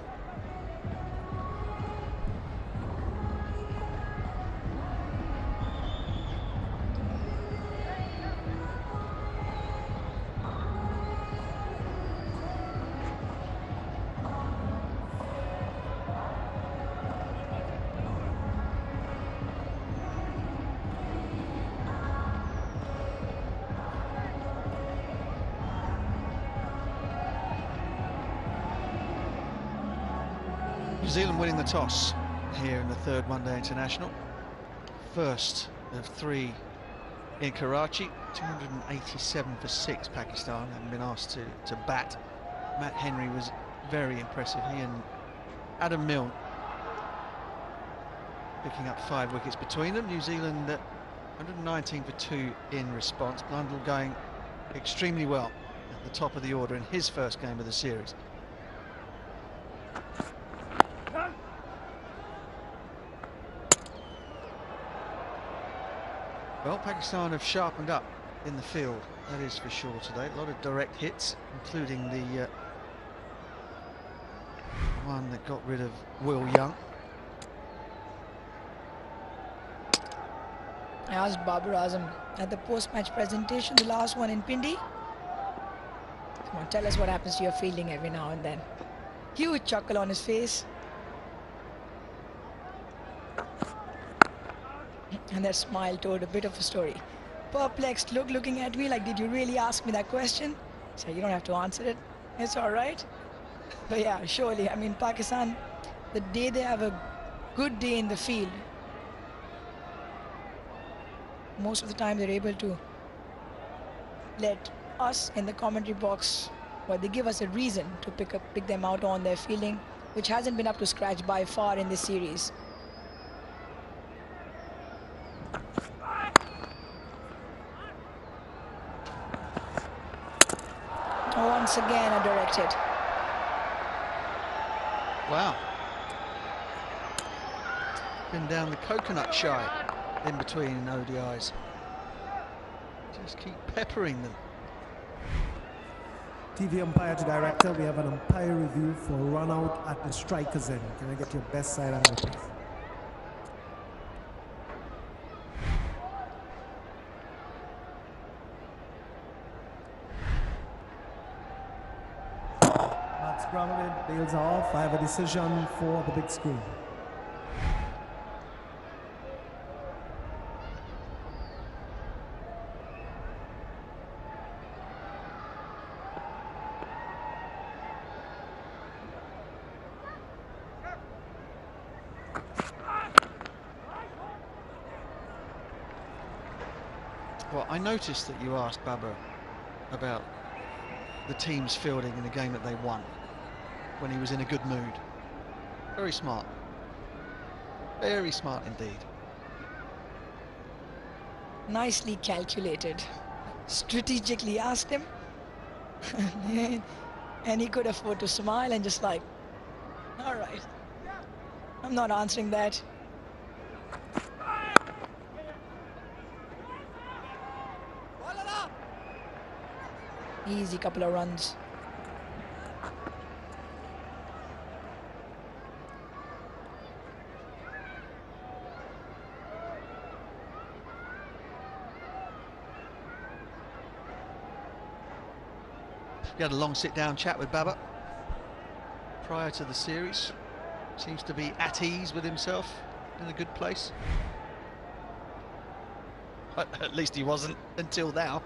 New Zealand winning the toss here in the third one-day international. First of 3 in Karachi. 287 for 6 Pakistan, having been asked to bat. Matt Henry was very impressive. He and Adam Milne picking up 5 wickets between them. New Zealand 119 for 2 in response. Blundell going extremely well at the top of the order in his first game of the series. Well, Pakistan have sharpened up in the field, that is for sure today. A lot of direct hits, including the one that got rid of Will Young. I asked Babar Azam at the post-match presentation, the last one in Pindi. Come on, tell us what happens to your fielding every now and then. Huge chuckle on his face. And that smile told a bit of a story. Perplexed look looking at me like, did you really ask me that question? So you don't have to answer it. It's all right. But yeah, surely, I mean, Pakistan, the day they have a good day in the field, most of the time they're able to let us in the commentary box, or they give us a reason to pick them out on their fielding, which hasn't been up to scratch by far in this series. Once again a direct hit. Wow. Been down the coconut shy in between ODIs. Just keep peppering them. TV umpire to director, we have an umpire review for run out at the striker's end. Can I get your best side angle, please? That's grounded, bails off. I have a decision for the big screen. Well, I noticed that you asked Babar about the team's fielding in the game that they won when he was in a good mood. Very smart. Very smart indeed. Nicely calculated. Strategically asked him. And he could afford to smile and just like, all right, I'm not answering that. Easy couple of runs. He had a long sit-down chat with Babar prior to the series. Seems to be at ease with himself, in a good place. At least he wasn't until now.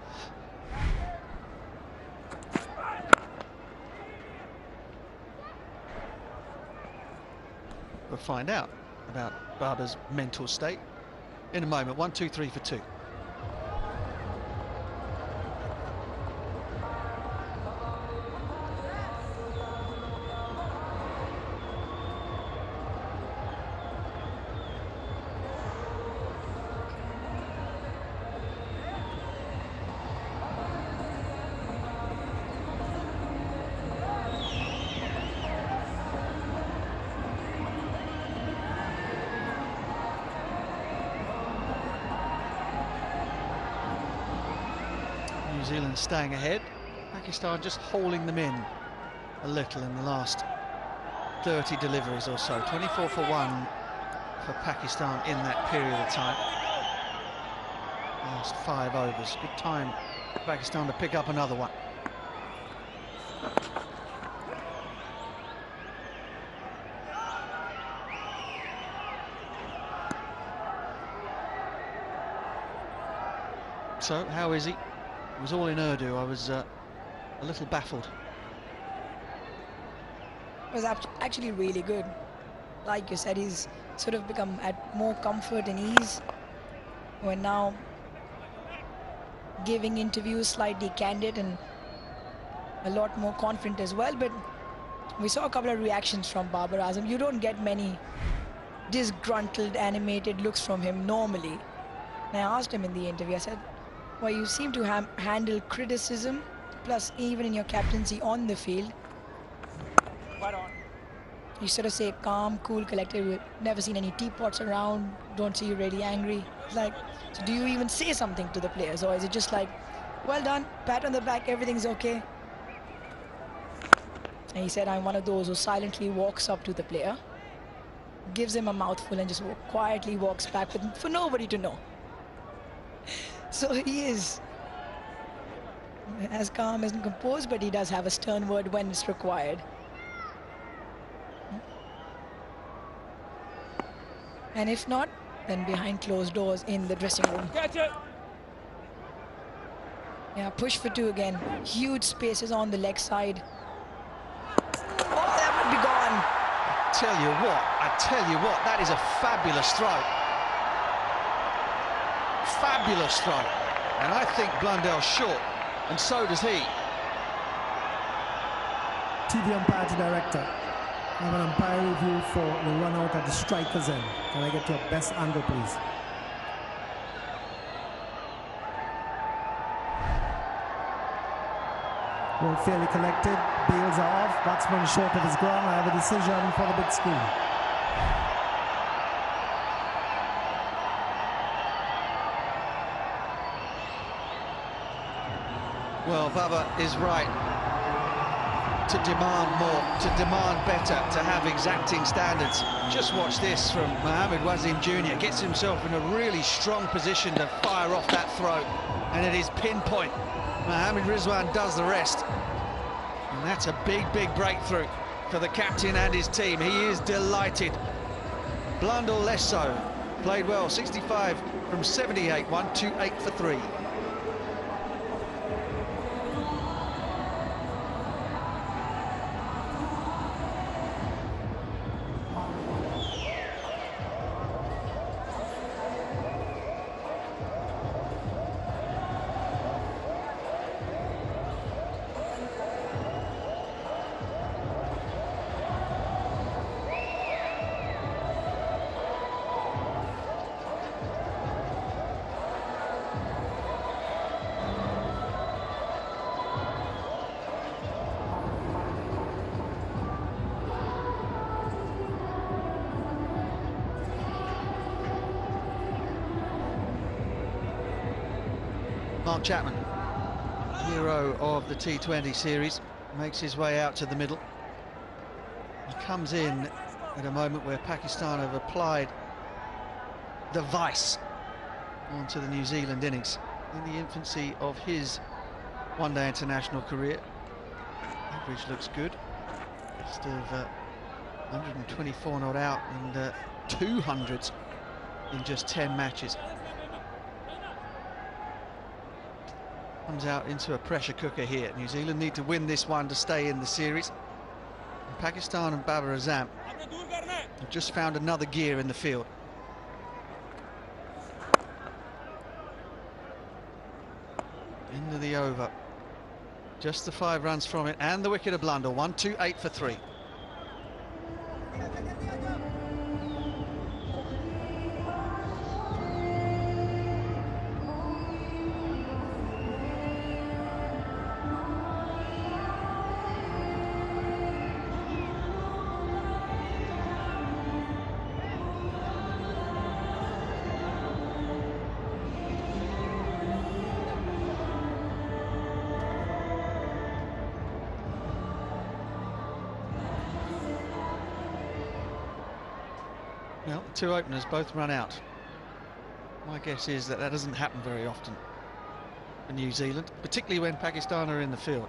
We'll find out about Babar's mental state in a moment. 1, 2, 3 for 2. New Zealand staying ahead. Pakistan just hauling them in a little in the last 30 deliveries or so. 24 for 1 for Pakistan in that period of time. Last 5 overs. Good time for Pakistan to pick up another one. So, how is he? It was all in Urdu. I was a little baffled. It was actually really good. Like you said, he's sort of become at more comfort and ease. We're now giving interviews slightly candid and a lot more confident as well. But We saw a couple of reactions from Babar Azam. You don't get many disgruntled, animated looks from him normally. And I asked him in the interview, I said, well, you seem to handle criticism, plus even in your captaincy on the field. You sort of say calm, cool, collected. We've never seen any teapots around, don't see you really angry. It's like, so do you even say something to the players, or is it just like, well done, pat on the back, everything's okay? And he said, I'm one of those who silently walks up to the player, gives him a mouthful and just quietly walks back for nobody to know. So he is as calm and composed, but he does have a stern word when it's required. And if not, then behind closed doors in the dressing room. Catch it. Yeah, push for two again. Huge spaces on the leg side. Oh, that would be gone. I tell you what, that is a fabulous throw. Fabulous throw. And I think Blundell's short, and so does he. TV umpire to director. I have an umpire review for the run out at the striker's end. Can I get your best angle, please? Well, fairly collected. Bails are off. Batsman short of his ground. I have a decision for the big screen. Well, Baba is right to demand more, to demand better, to have exacting standards. Just watch this from Mohamed Wasim Jr. Gets himself in a really strong position to fire off that throw, and it is pinpoint. Mohamed Rizwan does the rest, and that's a big, big breakthrough for the captain and his team. He is delighted. Blundell less so. Played well, 65 from 78, 128 for 3. Mark Chapman, hero of the T20 series, makes his way out to the middle. He comes in at a moment where Pakistan have applied the vice onto the New Zealand innings in the infancy of his one-day international career. Average looks good. Just of 124 not out and 200s in just 10 matches. Comes out into a pressure cooker here. New Zealand need to win this one to stay in the series. And Pakistan and Babar Azam have just found another gear in the field. End of the over. Just the 5 runs from it, and the wicket of Blundell. 128 for 3. Well, the 2 openers both run out. My guess is that doesn't happen very often for New Zealand, particularly when Pakistan are in the field.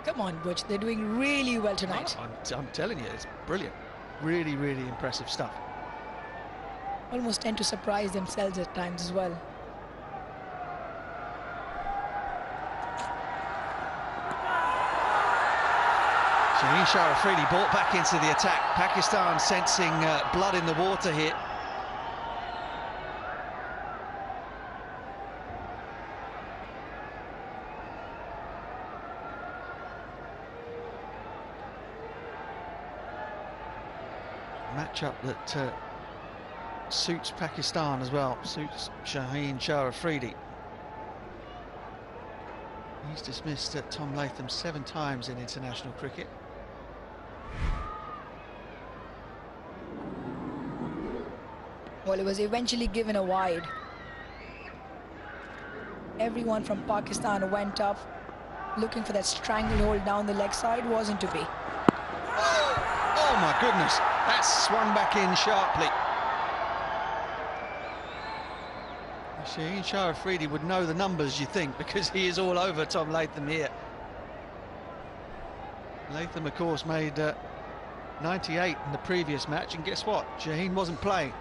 Come on, Butch, they're doing really well tonight. I'm telling you, it's brilliant. Really, really impressive stuff. Almost tend to surprise themselves at times as well. Shaheen Shah Afridi brought back into the attack. Pakistan sensing blood in the water here. matchup that suits Pakistan as well, suits Shaheen Shah Afridi. He's dismissed Tom Latham 7 times in international cricket. Well, it was eventually given a wide. Everyone from Pakistan went up looking for that stranglehold down the leg side. Wasn't to be. Oh my goodness, that swung back in sharply. Shaheen Shah Afridi would know the numbers, you think, because he is all over Tom Latham here. Latham, of course, made 98 in the previous match, and guess what? Shaheen wasn't playing.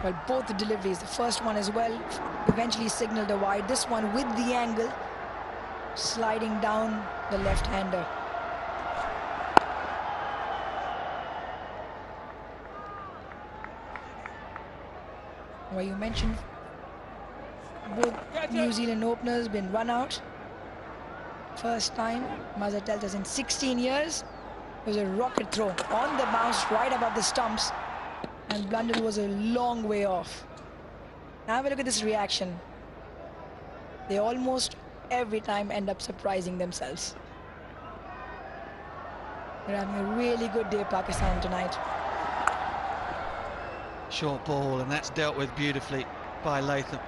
Well, both the deliveries, the first one as well, eventually signaled a wide. This one with the angle, sliding down the left-hander. Well, you mentioned both New Zealand openers been run out. First time, Mazhar tells us, in 16 years. It was a rocket throw on the bounce right above the stumps, and Blundell was a long way off. Now have a look at this reaction. They almost every time end up surprising themselves. They're having a really good day, Pakistan, tonight. Short ball, and that's dealt with beautifully by Latham.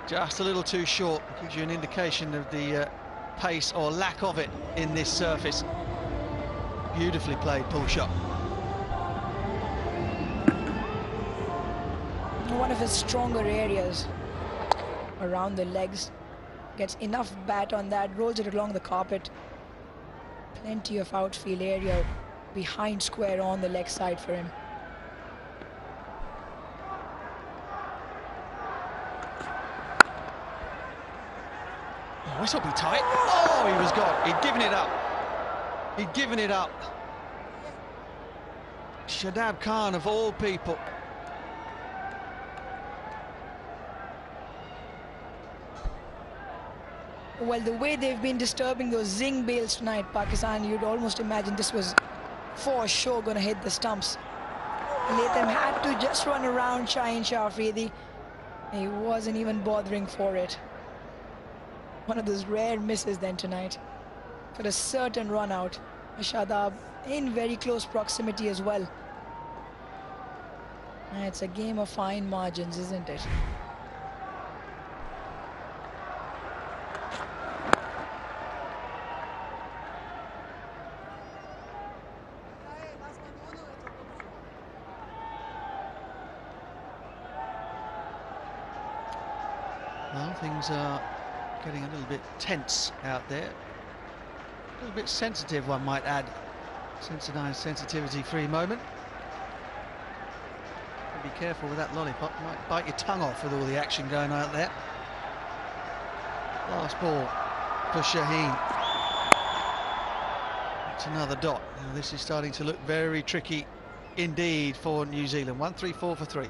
Just a little too short. Gives you an indication of the pace or lack of it in this surface. Beautifully played pull shot. One of his stronger areas around the legs. Gets enough bat on that, rolls it along the carpet. Plenty of outfield area behind square on the leg side for him. Oh, this will be tight. Oh, he was gone. He'd given it up. He'd given it up. Shadab Khan, of all people. Well, the way they've been disturbing those zing bails tonight, Pakistan, you'd almost imagine this was for sure going to hit the stumps. Latham had to just run around Shaheen Shah Afridi. He wasn't even bothering for it. One of those rare misses then tonight. For a certain run out. Shadab in very close proximity as well. It's a game of fine margins, isn't it? Well, things are getting a little bit tense out there. A little bit sensitive, one might add. Sensitive, sensitivity-free moment. Be careful with that lollipop, you might bite your tongue off with all the action going on out there. Last ball for Shaheen. It's another dot. Now this is starting to look very tricky indeed for New Zealand. 1-3-4 for 3.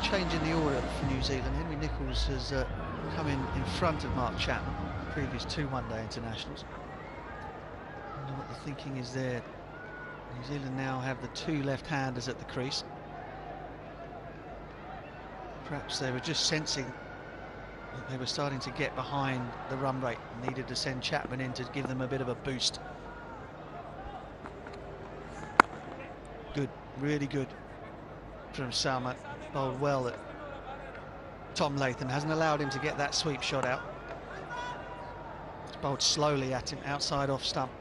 Change in the order for New Zealand. Henry Nicholls has come in front of Mark Chapman, previous 2 one-day internationals. I wonder what the thinking is there. New Zealand now have the 2 left-handers at the crease. Perhaps they were just sensing that they were starting to get behind the run rate and needed to send Chapman in to give them a bit of a boost. Good, really good from Salma. Bowled well that Tom Latham hasn't allowed him to get that sweep shot out. It's bowled slowly at him outside off stump.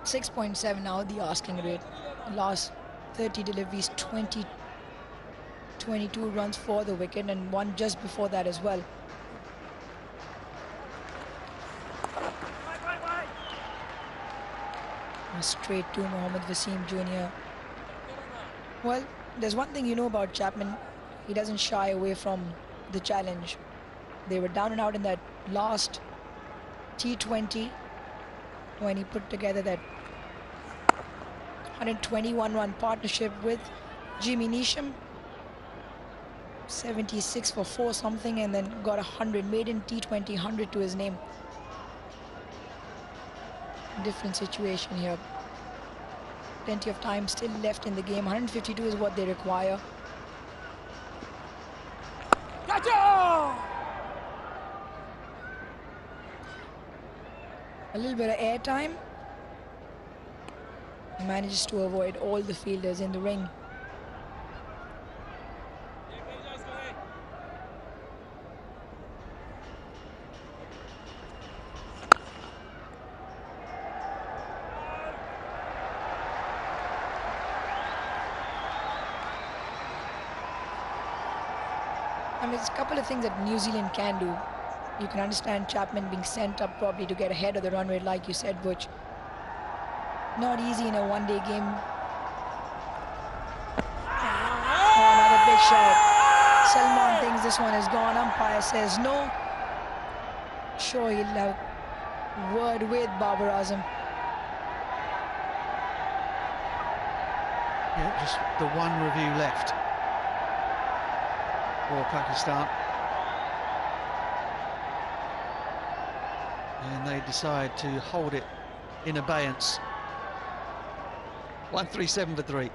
.7 now, the asking rate. Last 30 deliveries, 22 runs for the wicket and one just before that as well. Straight to Mohammad Wasim Jr. Well, there's one thing you know about Chapman. He doesn't shy away from the challenge. They were down and out in that last T20 when he put together that 121-run partnership with Jimmy Neesham. 76 for 4 something and then got 100, made in T20 100 to his name. Different situation here. Plenty of time still left in the game. 152 is what they require. Gotcha! A little bit of air time. Manages to avoid all the fielders in the ring. I mean, there's a couple of things that New Zealand can do. You can understand Chapman being sent up probably to get ahead of the run rate, like you said, Butch. Not easy in a one-day game. Oh, another big shot. Salman thinks this one is gone. Umpire says no. Sure, he'll have word with Babar Azam. Yeah, just the one review left for Pakistan. And they decide to hold it in abeyance. 137 for 3.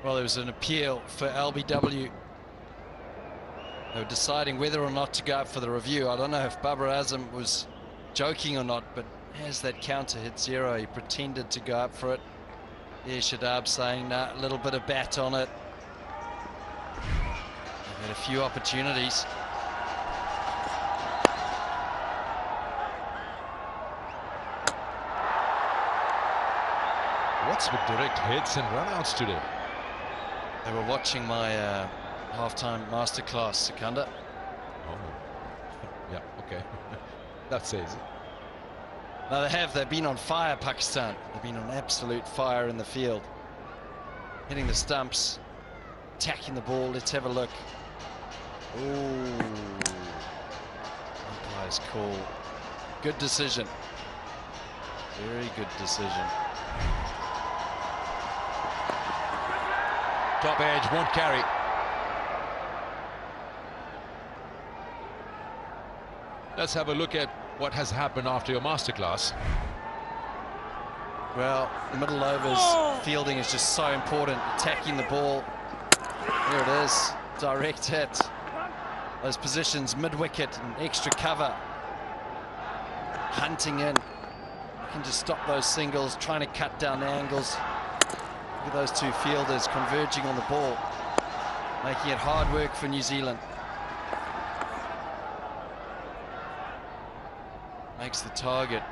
Well, there was an appeal for LBW. They were deciding whether or not to go up for the review. I don't know if Babar Azam was joking or not, but as that counter hit 0, he pretended to go up for it. Yeah, Shadab saying, nah, a little bit of bat on it. They've had a few opportunities. What's with direct hits and runouts today? They were watching my halftime masterclass, Sikandar. Oh, yeah, okay. That says it. No, they have. They've been on fire, Pakistan. They've been on absolute fire in the field. Hitting the stumps, attacking the ball. Let's have a look. Ooh. Umpire's call. Good decision. Very good decision. Top edge, won't carry. Let's have a look at what has happened after your masterclass. Well, the middle overs fielding is just so important. Attacking the ball. There it is. Direct hit. Those positions, mid-wicket and extra cover. Hunting in. You can just stop those singles, trying to cut down the angles. Look at those two fielders converging on the ball, making it hard work for New Zealand. Makes the target.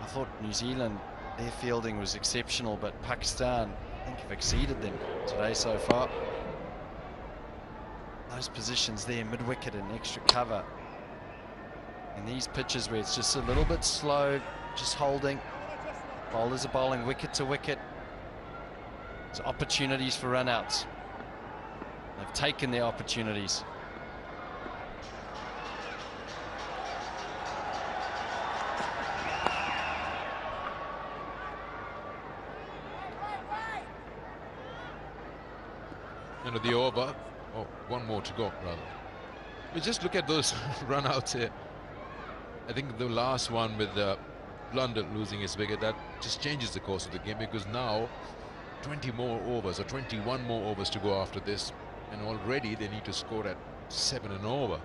I thought New Zealand, their fielding was exceptional, but Pakistan, I think, have exceeded them today so far. Those positions there, mid-wicket and extra cover. In these pitches where it's just a little bit slow, just holding. Bowlers are bowling wicket to wicket. There's opportunities for run-outs. They've taken their opportunities. of the over. Oh, one more to go, rather. But just look at those run-outs here. I think the last one with Blunder losing his wicket, that just changes the course of the game, because now 20 more overs or 21 more overs to go after this, and already they need to score at 7 and over.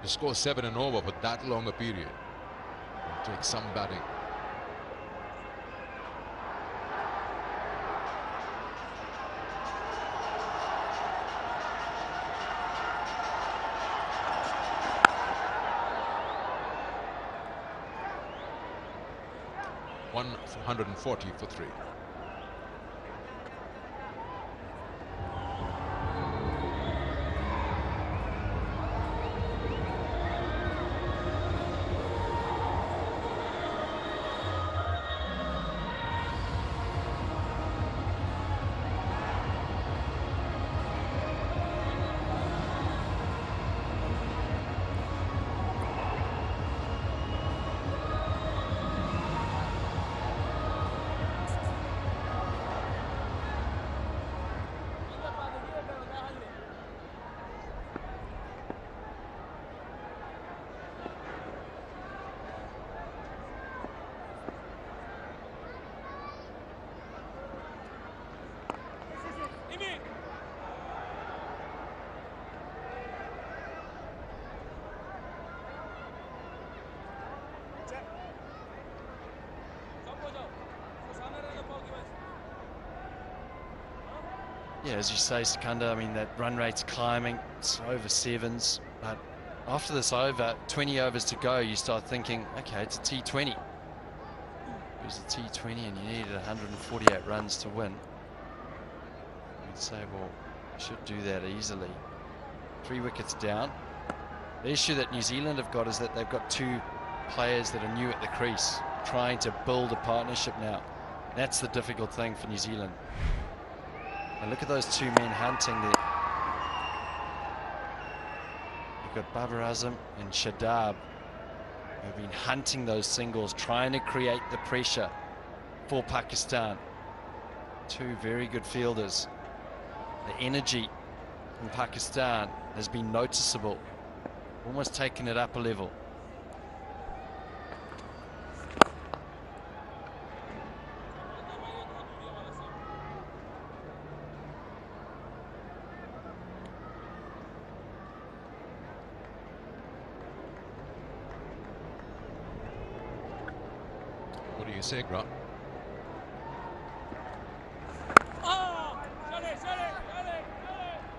To score 7 and over for that long a period will take some batting. $140 for 3. Yeah, as you say, Sikandar, I mean, that run rate's climbing. It's over 7s. But after this over, 20 overs to go, you start thinking, okay, it's a T20. It was a T20 and you needed 148 runs to win. You'd say, well, you should do that easily. 3 wickets down. The issue that New Zealand have got is that they've got 2 players that are new at the crease, trying to build a partnership now. That's the difficult thing for New Zealand. And look at those 2 men hunting there. You've got Babar Azam and Shadab, who've been hunting those singles, trying to create the pressure for Pakistan. 2 very good fielders. The energy from Pakistan has been noticeable, almost taken it up a level. What do you say, Grant? I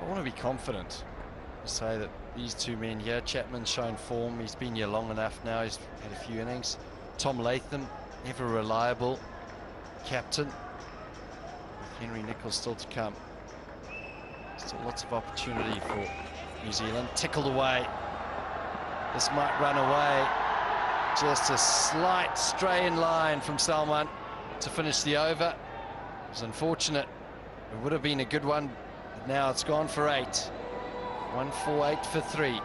want to be confident to say that these 2 men here, Chapman's shown form, he's been here long enough now, he's had a few innings. Tom Latham, ever reliable captain, with Henry Nicholls still to come. Still lots of opportunity for New Zealand. Tickled away. This might run away. Just a slight stray in line from Salman to finish the over. It was unfortunate. It would have been a good one. But now it's gone for 8. 148 for 3.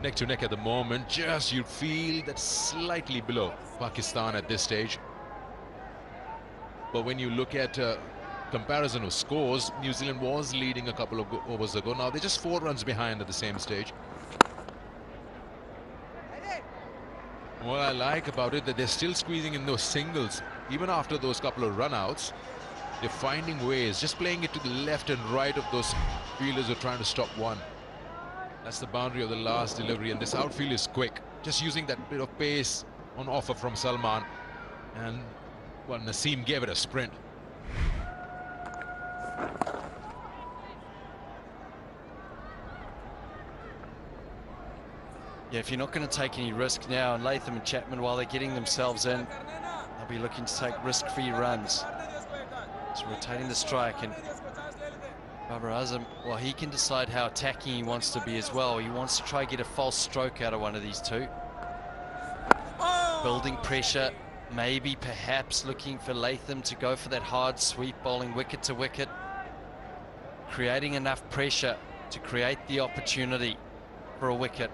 Neck to neck at the moment, just you feel that slightly below Pakistan at this stage. But when you look at comparison of scores, New Zealand was leading a couple of overs ago. Now they're just 4 runs behind at the same stage. What I like about it that they're still squeezing in those singles even after those couple of run-outs. They're finding ways, just playing it to the left and right of those fielders who are trying to stop one. That's the boundary of the last delivery, and this outfield is quick. Just using that bit of pace on offer from Salman. And, well, Naseem gave it a sprint. Yeah, if you're not going to take any risk now, and Latham and Chapman, while they're getting themselves in, they'll be looking to take risk-free runs. So rotating the strike, and Babar Azam, well, he can decide how attacking he wants to be as well. He wants to try to get a false stroke out of one of these two. Building pressure, maybe perhaps looking for Latham to go for that hard sweep, bowling wicket to wicket. Creating enough pressure to create the opportunity for a wicket.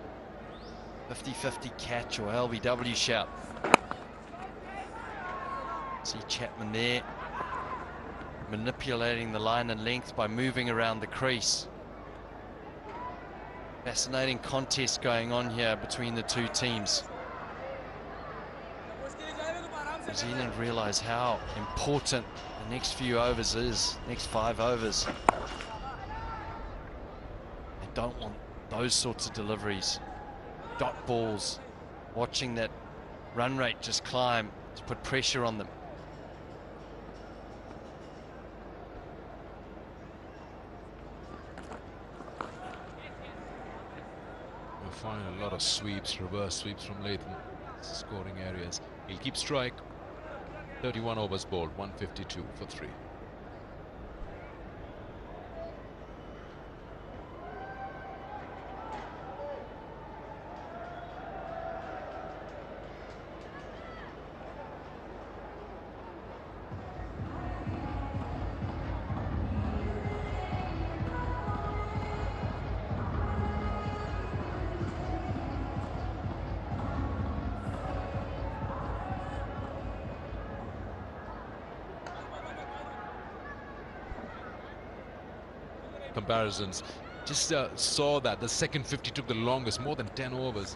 50-50 catch or LBW shout. See Chapman there, manipulating the line and length by moving around the crease. Fascinating contest going on here between the two teams. New Zealand realise how important the next few overs is, next 5 overs. They don't want those sorts of deliveries. Dot balls, watching that run rate just climb to put pressure on them. We'll find a lot of sweeps, reverse sweeps from Latham, scoring areas. He'll keep strike. 31 overs bowled, 152 for 3. Comparisons, just saw that the second 50 took the longest, more than 10 overs.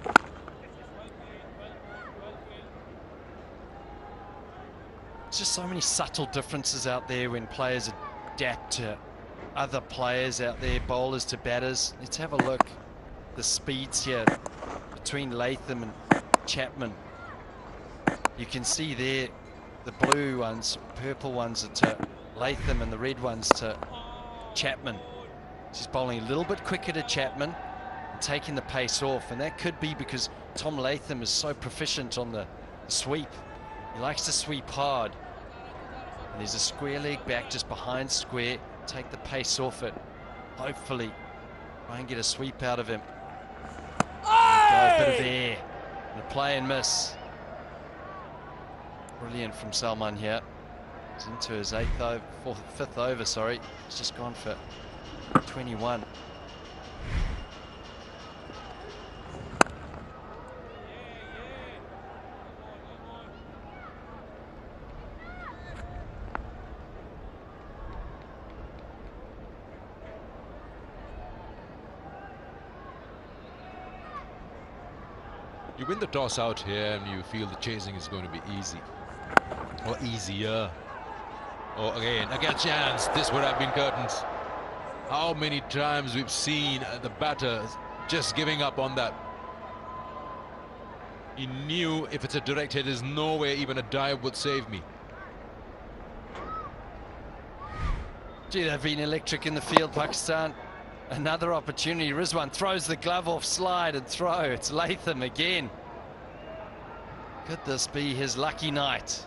There's just so many subtle differences out there when players adapt to other players out there, bowlers to batters. Let's have a look. The speeds here between Latham and Chapman. You can see there the blue ones, purple ones are to Latham and the red ones to Chapman. She's bowling a little bit quicker to Chapman and taking the pace off, and that could be because Tom Latham is so proficient on the sweep. He likes to sweep hard. And there's a square leg back just behind square. Take the pace off it. Hopefully try and get a sweep out of him. Go, a bit of air. And a play and miss. Brilliant from Salman here. He's into his fifth over, sorry. He's just gone for 21. You win the toss out here and you feel the chasing is going to be easy or easier. Or again, a chance. This would have been curtains. How many times we've seen the batter just giving up on that. He knew if it's a direct hit, there's no way even a dive would save me. Gee, they've been electric in the field, Pakistan. Another opportunity. Rizwan throws the glove off, slide and throw. It's Latham again. Could this be his lucky night?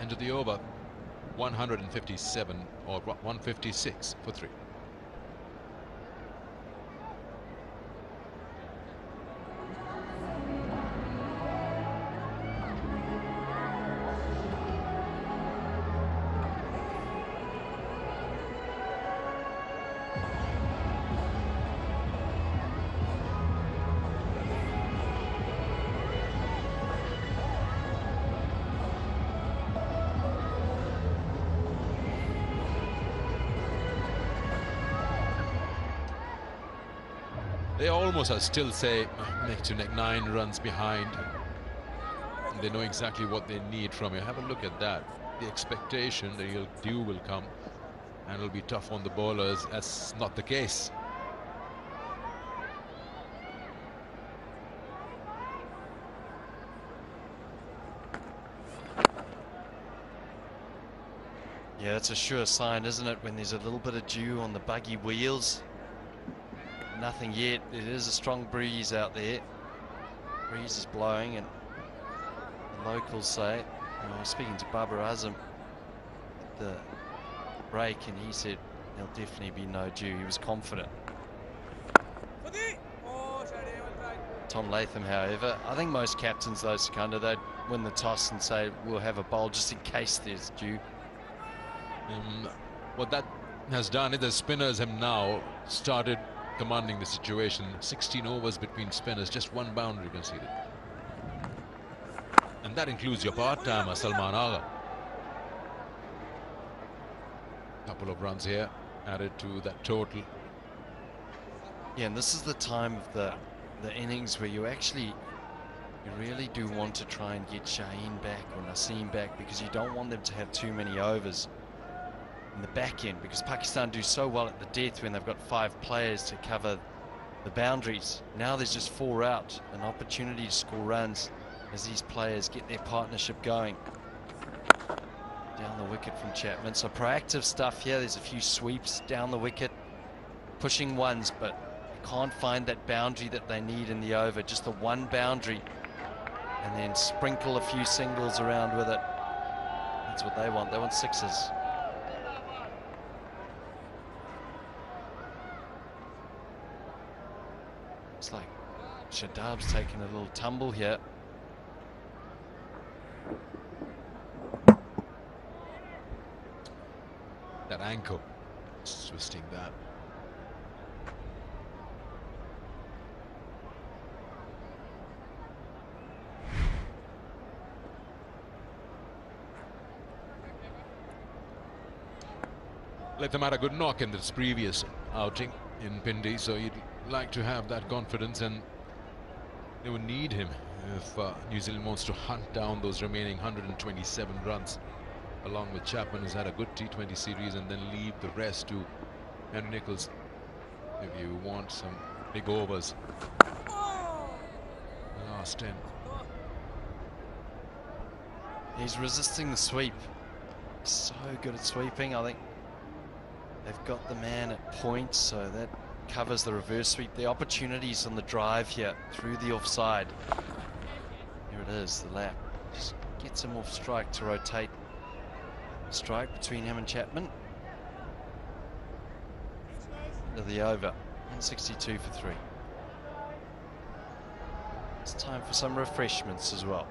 End of the over, 157 or 156 for 3. They almost are still, say, neck to neck, 9 runs behind. And they know exactly what they need from you. Have a look at that. The expectation that he'll do will come, and it'll be tough on the bowlers. That's not the case. Yeah, that's a sure sign, isn't it, when there's a little bit of dew on the buggy wheels. Nothing yet. It is a strong breeze out there. Breeze is blowing, and the locals say, I was speaking to Babar Azam at the break, and he said there'll definitely be no dew. He was confident. Tom Latham, however, I think most captains, though, Secunda, they'd win the toss and say we'll have a bowl just in case there's dew. What that has done is the spinners have now started commanding the situation. 16 overs between spinners, just one boundary conceded. And that includes your part-timer, Salman Agha. Couple of runs here added to that total. Yeah, and this is the time of the innings where you really do want to try and get Shaheen back or Naseem back, because you don't want them to have too many overs in the back end, because Pakistan do so well at the death when they've got 5 players to cover the boundaries. Now there's just 4 out, an opportunity to score runs as these players get their partnership going. Down the wicket from Chapman, so proactive stuff here. There's a few sweeps down the wicket, pushing ones, but can't find that boundary that they need in the over. Just the one boundary, and then sprinkle a few singles around with it. That's what they want. They want 6s. It's like Shadab's taking a little tumble here. That ankle, twisting that. Latham had a good knock in this previous outing in Pindi, so you'd like to have that confidence, and they would need him if New Zealand wants to hunt down those remaining 127 runs, along with Chapman, who's had a good T20 series, and then leave the rest to Henry Nicholls if you want some big overs. The last 10. He's resisting the sweep. So good at sweeping. I think they've got the man at point, so that covers the reverse sweep. The opportunities on the drive here through the offside. Here it is, the lap. Just gets him off strike to rotate. Strike between him and Chapman. To the over. 162 for 3. It's time for some refreshments as well.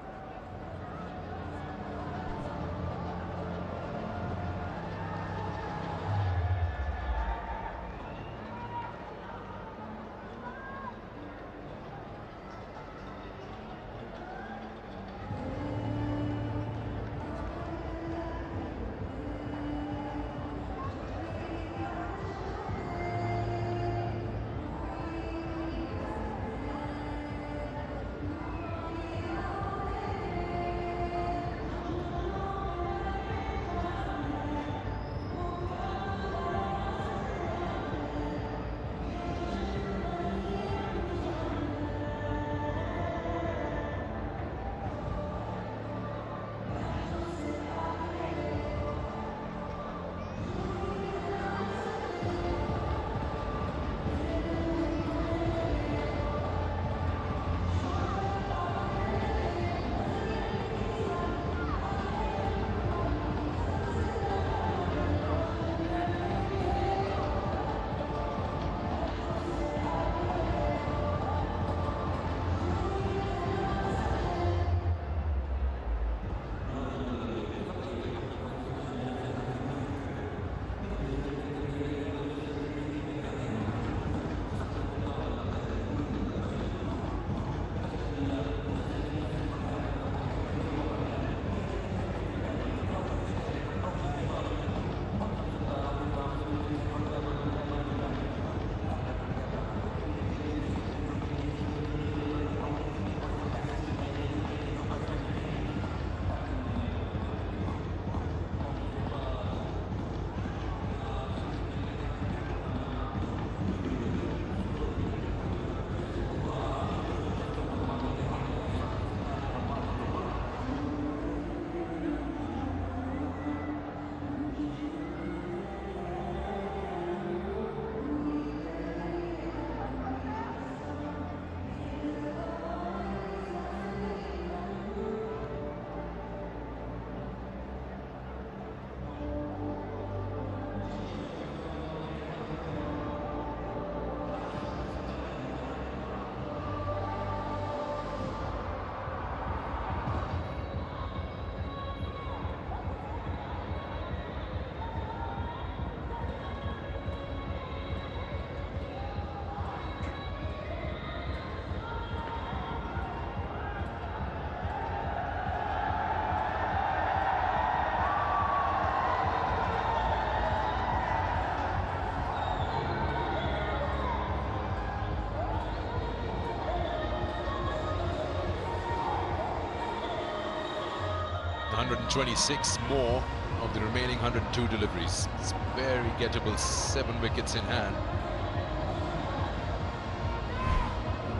126 more of the remaining 102 deliveries. It's very gettable, 7 wickets in hand.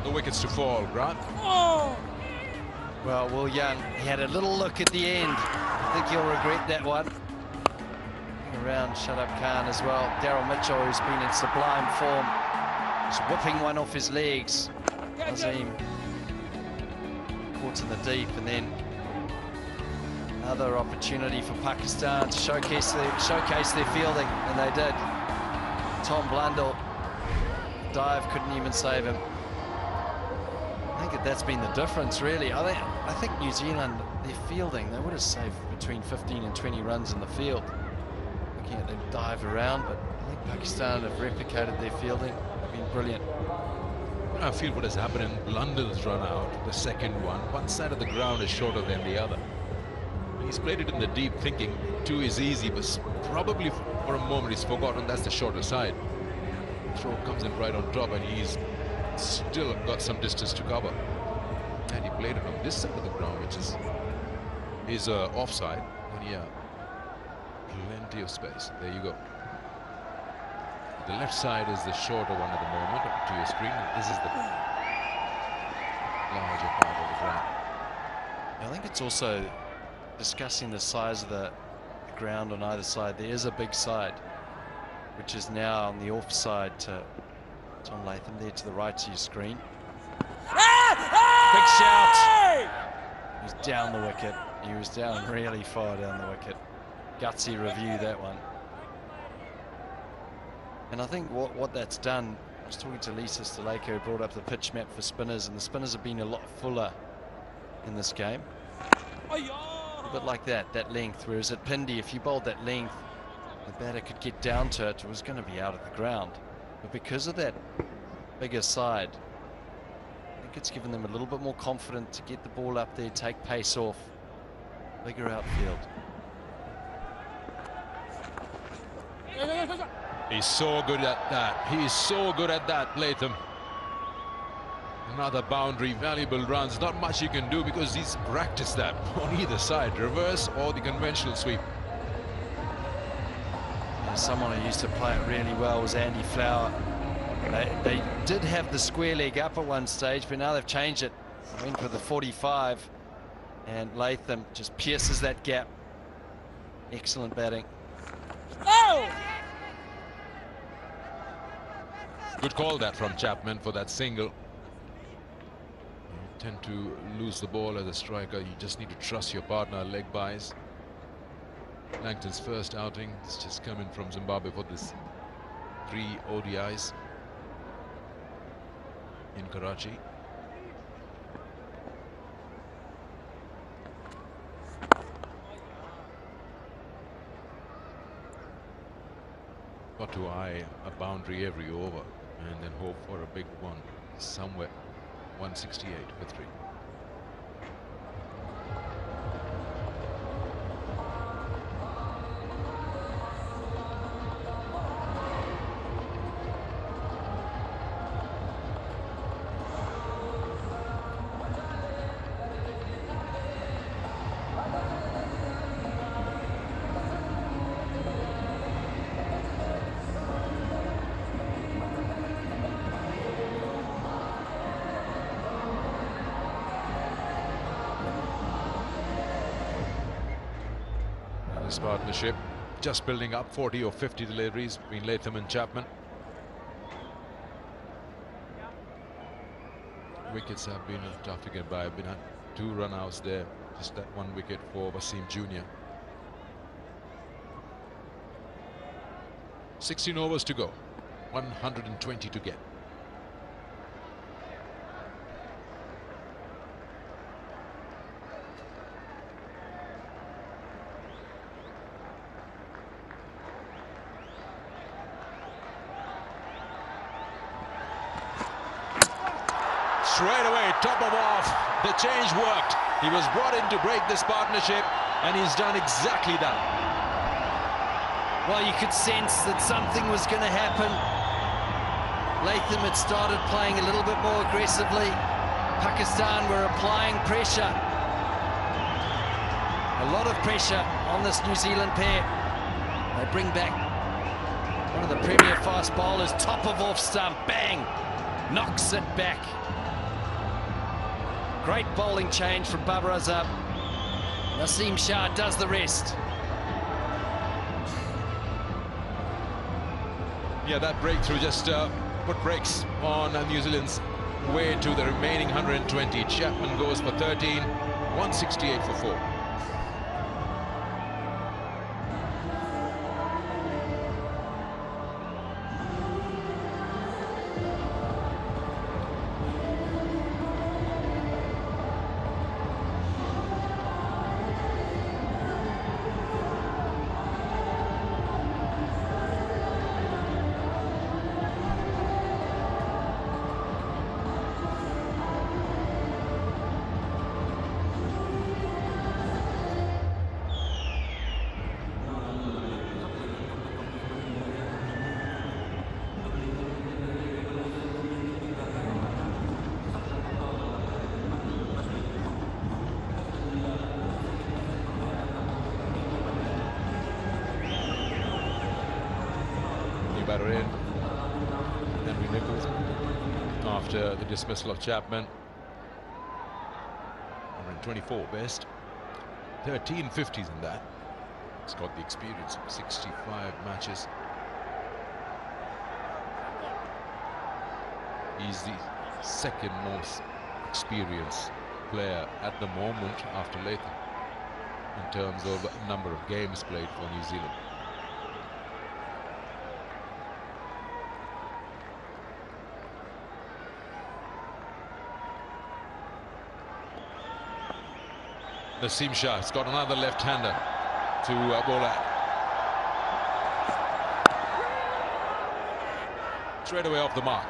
No wickets to fall, Grant. Oh! Well, Will Young, he had a little look at the end. I think he'll regret that one. Around Shut Up Khan as well. Daryl Mitchell, who's been in sublime form, is whipping one off his legs. Azim caught in the deep, and then another opportunity for Pakistan to showcase their fielding, and they did. Tom Blundell, dive couldn't even save him. I think that's been the difference, really. I think New Zealand, their fielding, they would have saved between 15 and 20 runs in the field. Looking at them dive around, but I think Pakistan have replicated their fielding. They've been brilliant. I feel what has happened in Blundell's run out, the second one. One side of the ground is shorter than the other. He's played it in the deep, thinking 2 is easy, but probably for a moment he's forgotten that's the shorter side. Throw comes in right on top, and he's still got some distance to cover. And he played it on this side of the ground, which is offside. And yeah, plenty of space. There you go. The left side is the shorter one at the moment. Up to your screen, this is the larger part of the ground. I think it's also discussing the size of the ground on either side. There is a big side, which is now on the offside to Tom Latham there to the right of your screen. Big shout! He was down the wicket. He was down really far down the wicket. Gutsy review, that one. And I think what that's done, I was talking to Lisa Staleka, who brought up the pitch map for spinners, and the spinners have been a lot fuller in this game. A bit like that length, whereas at Pindi, if you bowled that length, the batter could get down to it, it was going to be out of the ground. But because of that bigger side, I think it's given them a little bit more confidence to get the ball up there, take pace off, bigger outfield. He's so good at that. He's so good at that, Latham. Another boundary, valuable runs. Not much he can do because he's practiced that on either side, reverse or the conventional sweep. Yeah, someone who used to play it really well was Andy Flower. They did have the square leg up at one stage, but now they've changed it. Went with the 45, and Latham just pierces that gap. Excellent batting. Oh! Good call that from Chapman for that single. You tend to lose the ball as a striker. You just need to trust your partner. Leg buys. Langton's first outing. It's just coming from Zimbabwe for this 3 ODIs in Karachi. Got to eye a boundary every over and then hope for a big one somewhere. 168 for 3. This partnership just building up, 40 or 50 deliveries between Latham and Chapman. Wickets have been tough to get by. I've been had 2 run-outs there. Just that 1 wicket for Wasim Jr. 16 overs to go. 120 to get. Straight away, top of off, the change worked. He was brought in to break this partnership, and he's done exactly that. Well, you could sense that something was going to happen. Latham had started playing a little bit more aggressively. Pakistan were applying pressure. A lot of pressure on this New Zealand pair. They bring back one of the premier fast bowlers, top of off stump, bang, knocks it back. Great bowling change from Babar Azam. Naseem Shah does the rest. Yeah, that breakthrough just put brakes on New Zealand's way to the remaining 120. Chapman goes for 13, 168 for 4. Batter in. Henry Nichols after the dismissal of Chapman. 124 best. 13 50s in that. He's got the experience of 65 matches. He's the second most experienced player at the moment after Latham in terms of number of games played for New Zealand. Naseem Shah has got another left-hander to bowl at. Straight away off the mark.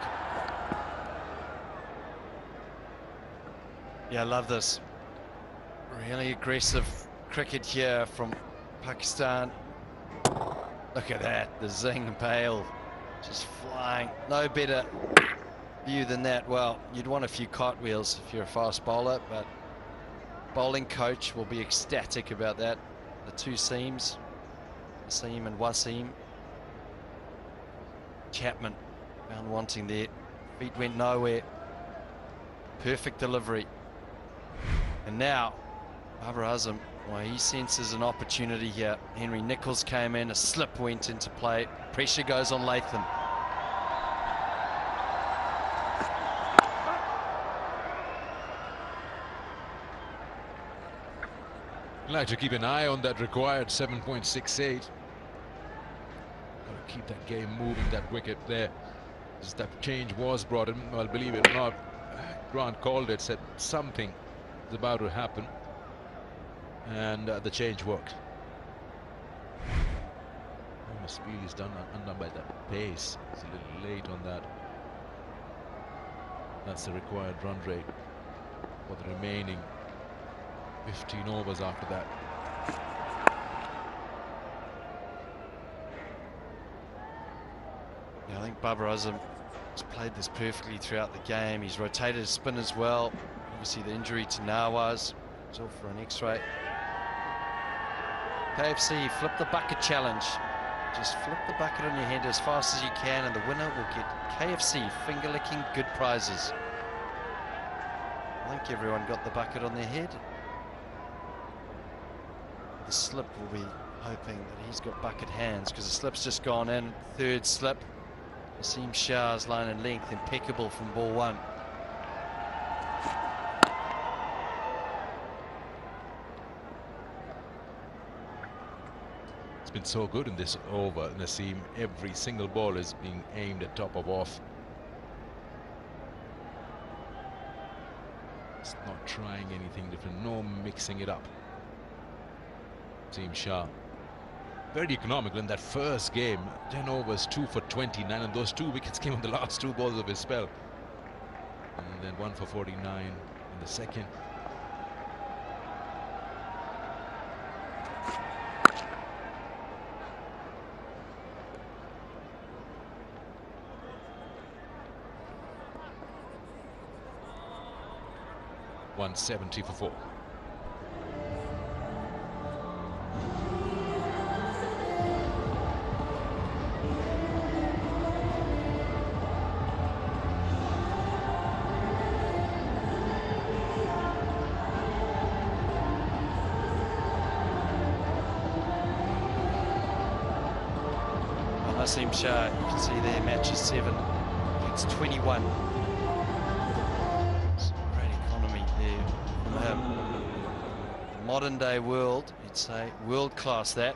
Yeah, I love this. Really aggressive cricket here from Pakistan. Look at that, the zing bail just flying. No better view than that. Well, you'd want a few cartwheels if you're a fast bowler, but bowling coach will be ecstatic about that. The two seams, Wasim and Wasim. Chapman found wanting there. Feet went nowhere. Perfect delivery. And now, Babar Azam, well, he senses an opportunity here. Henry Nichols came in, a slip went into play. Pressure goes on Latham. Like to keep an eye on that required 7.68. Got to keep that game moving, that wicket there. As that change was brought in, well, believe it or not, Grant called it, said something is about to happen, and the change worked. Almost really is undone by that pace. It's a little late on that. That's the required run rate for the remaining 15 overs after that. Yeah, I think Babar Azam has played this perfectly throughout the game. He's rotated his spin as well. Obviously the injury to Nawaz was off for an x-ray. KFC, flip the bucket challenge. Just flip the bucket on your head as fast as you can and the winner will get KFC finger-licking good prizes. I think everyone got the bucket on their head. The slip will be hoping that he's got bucket hands because the slip's just gone in. Third slip. Naseem Shah's line and length impeccable from ball one. It's been so good in this over, Naseem. Every single ball is being aimed at top of off. It's not trying anything different, no mixing it up. Naseem Shah, very economical in that first game. 10 overs, 2 for 29, and those 2 wickets came on the last 2 balls of his spell. And then 1 for 49 in the second. $170 for 4. Naseem Shah, you can see there, matches 7 against 21. It's great economy there from him. Modern day world, you'd say, world class that.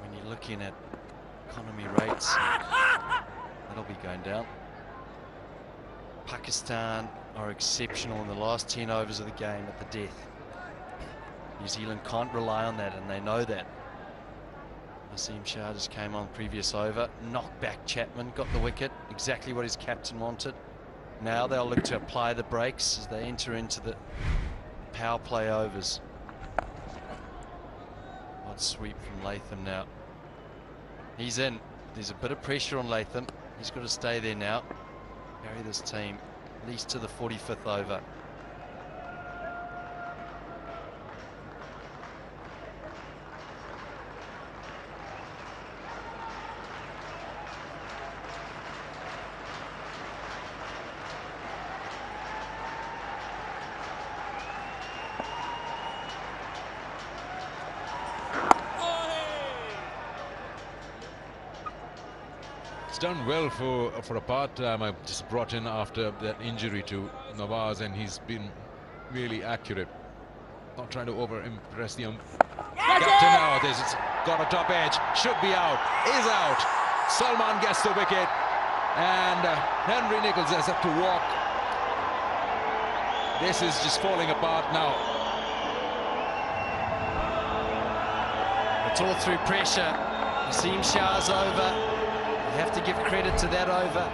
When you're looking at economy rates, that'll be going down. Pakistan are exceptional in the last 10 overs of the game at the death. New Zealand can't rely on that, and they know that. Naseem Shah just came on previous over, knocked back Chapman, got the wicket, exactly what his captain wanted. Now they'll look to apply the brakes as they enter into the power play overs. Odd sweep from Latham now. He's in. There's a bit of pressure on Latham. He's got to stay there now. Carry this team at least to the 45th over. It's done well for a part-time. I just brought in after that injury to Nawaz, and he's been really accurate. Not trying to over-impress the captain now. It's got a top edge. Should be out. Is out. Salman gets the wicket. And Henry Nicholls has had to walk. This is just falling apart now. It's all through pressure. Naseem Shah's over. You have to give credit to that over.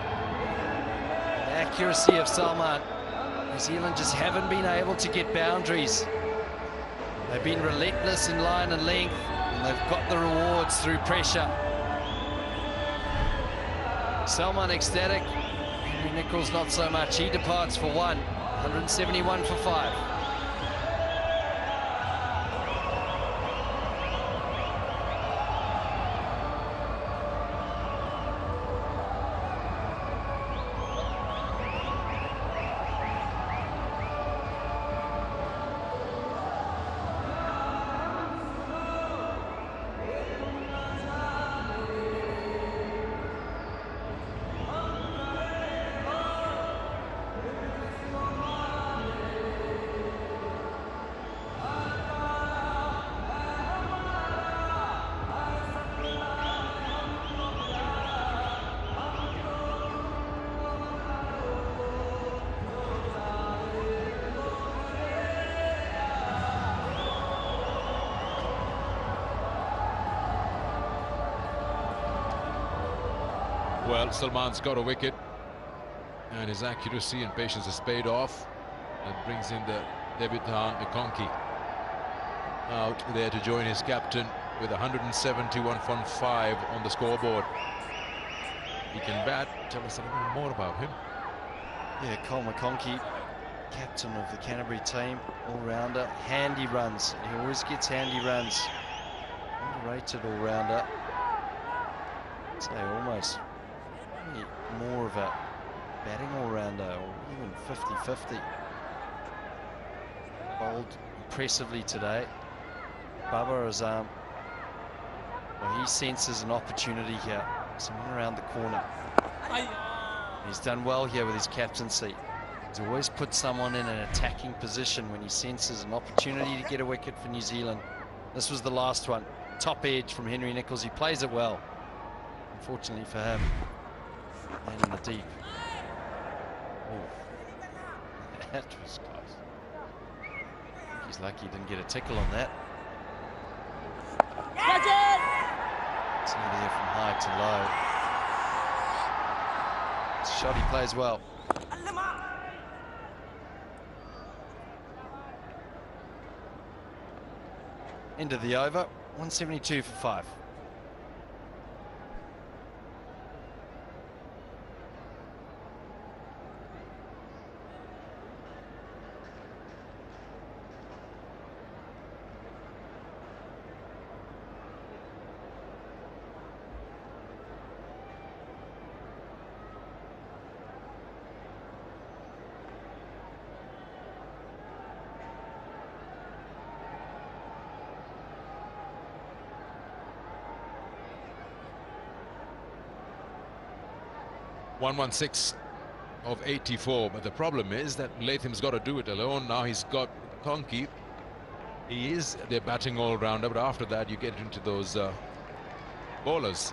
The accuracy of Salman. New Zealand just haven't been able to get boundaries. They've been relentless in line and length, and they've got the rewards through pressure. Salman ecstatic. Henry Nicholls not so much. He departs for 1. 171 for 5. Well, Salman's got a wicket, and his accuracy and patience has paid off. And brings in the debutant Ekonki out there to join his captain with 171 for 5 on the scoreboard. He can bat. Tell us a little more about him. Yeah, Cole McConkey, captain of the Canterbury team, all-rounder, handy runs. He always gets handy runs. Underrated all-rounder. I'd say almost more of a batting all-rounder, or even 50-50. Bowled impressively today. Babar Azam, well, he senses an opportunity here. Someone around the corner. He's done well here with his captaincy. He's always put someone in an attacking position when he senses an opportunity to get a wicket for New Zealand. This was the last one. Top edge from Henry Nicholls. He plays it well. Unfortunately for him, and in the deep. Oh, that was close. I think he's lucky he didn't get a tickle on that. See there from high to low. It's a shot he plays well. End of the over, 172 for 5. 116 of 84, but the problem is that Latham's got to do it alone. Now he's got Conky. He is their batting all-rounder, but after that you get into those bowlers.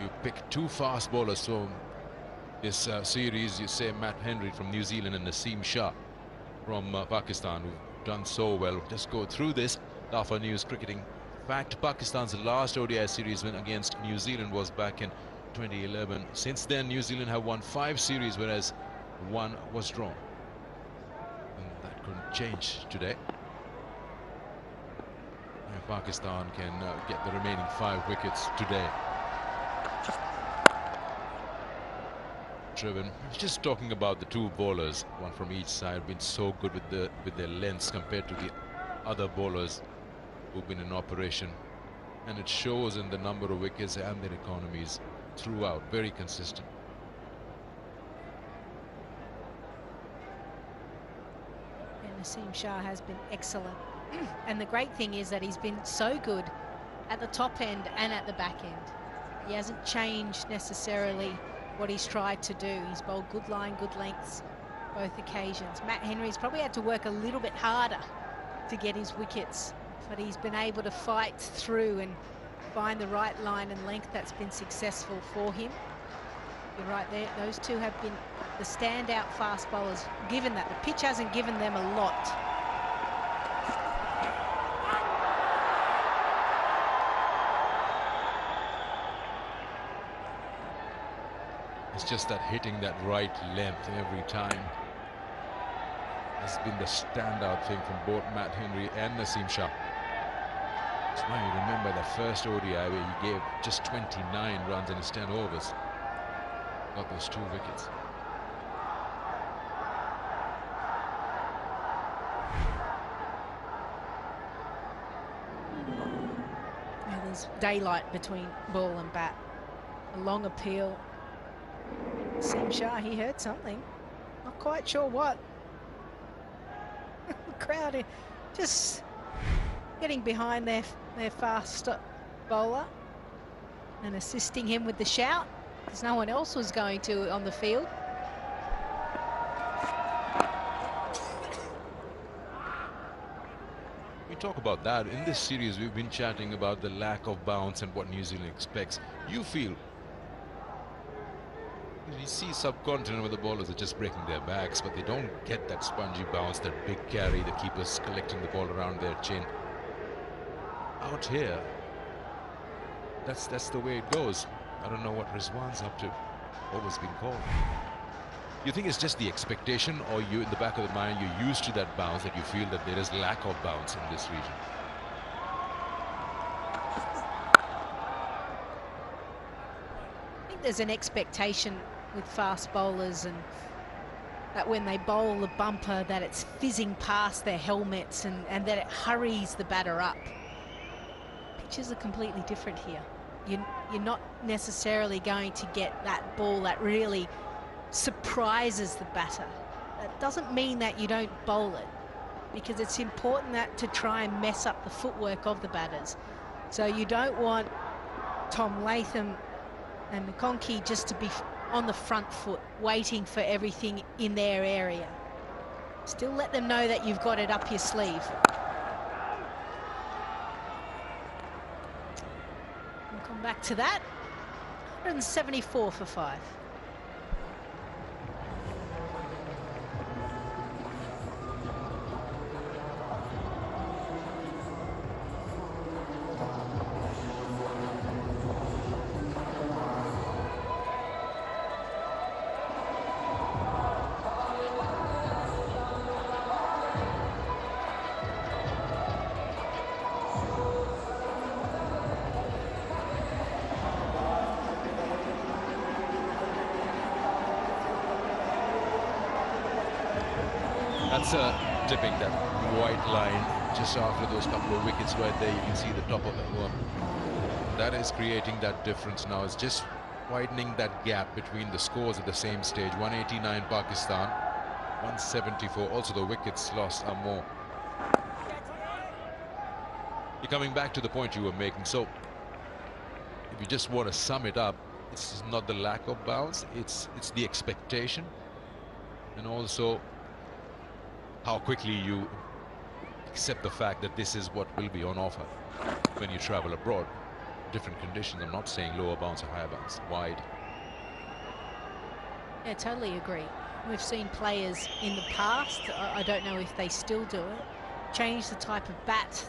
You pick two fast bowlers from this series. You say Matt Henry from New Zealand and Naseem Shah from Pakistan, who've done so well. Just go through this. Alpha News Cricketing Fact: Pakistan's last ODI series win against New Zealand was back in 2011. Since then, New Zealand have won 5 series, whereas 1 was drawn. And that couldn't change today. And Pakistan can get the remaining 5 wickets today. Driven. I was just talking about the two bowlers, one from each side, been so good with their lengths compared to the other bowlers who've been in operation, and it shows in the number of wickets and their economies throughout. Very consistent. And Naseem Shah has been excellent. And the great thing is that he's been so good at the top end and at the back end. He hasn't changed necessarily what he's tried to do. He's bowled good line, good lengths, both occasions. Matt Henry's probably had to work a little bit harder to get his wickets, but he's been able to fight through and find the right line and length that's been successful for him. You're right there, those two have been the standout fast bowlers, given that the pitch hasn't given them a lot. It's just that hitting that right length every time has been the standout thing from both Matt Henry and Naseem Shah. That's why you remember that first ODI where he gave just 29 runs in his 10 overs. Got those 2 wickets. Yeah, there's daylight between ball and bat. A long appeal. Naseem Shah, he heard something. Not quite sure what. The crowd just getting behind their fast bowler and assisting him with the shout, because no one else was going to on the field. We talk about that. In this series, we've been chatting about the lack of bounce and what New Zealand expects. You feel, you see subcontinent where the bowlers are just breaking their backs, but they don't get that spongy bounce, that big carry, the keepers collecting the ball around their chin. Out here, that's the way it goes. I don't know what Rizwan's up to, what was being called. You think it's just the expectation, or you, in the back of the mind, you're used to that bounce, that you feel that there is lack of bounce in this region? I think there's an expectation with fast bowlers, and that when they bowl the bumper, that it's fizzing past their helmets and that it hurries the batter up. Pitches are completely different here. You're not necessarily going to get that ball that really surprises the batter. That doesn't mean that you don't bowl it, because it's important that to try and mess up the footwork of the batters. So you don't want Tom Latham and McConkey just to be on the front foot, waiting for everything in their area. Still let them know that you've got it up your sleeve. We'll come back to that. 174 for 5. That's dipping that white line just after those couple of wickets right there. You can see the top of that one. That is creating that difference now. It's just widening that gap between the scores at the same stage. 189 Pakistan, 174. Also the wickets lost are more. You're coming back to the point you were making. So if you just want to sum it up, it's not the lack of bounce, it's the expectation, and also how quickly you accept the fact that this is what will be on offer when you travel abroad. Different conditions. I'm not saying lower bounce or higher bounce, wide. Yeah, totally agree. We've seen players in the past, I don't know if they still do it, change the type of bat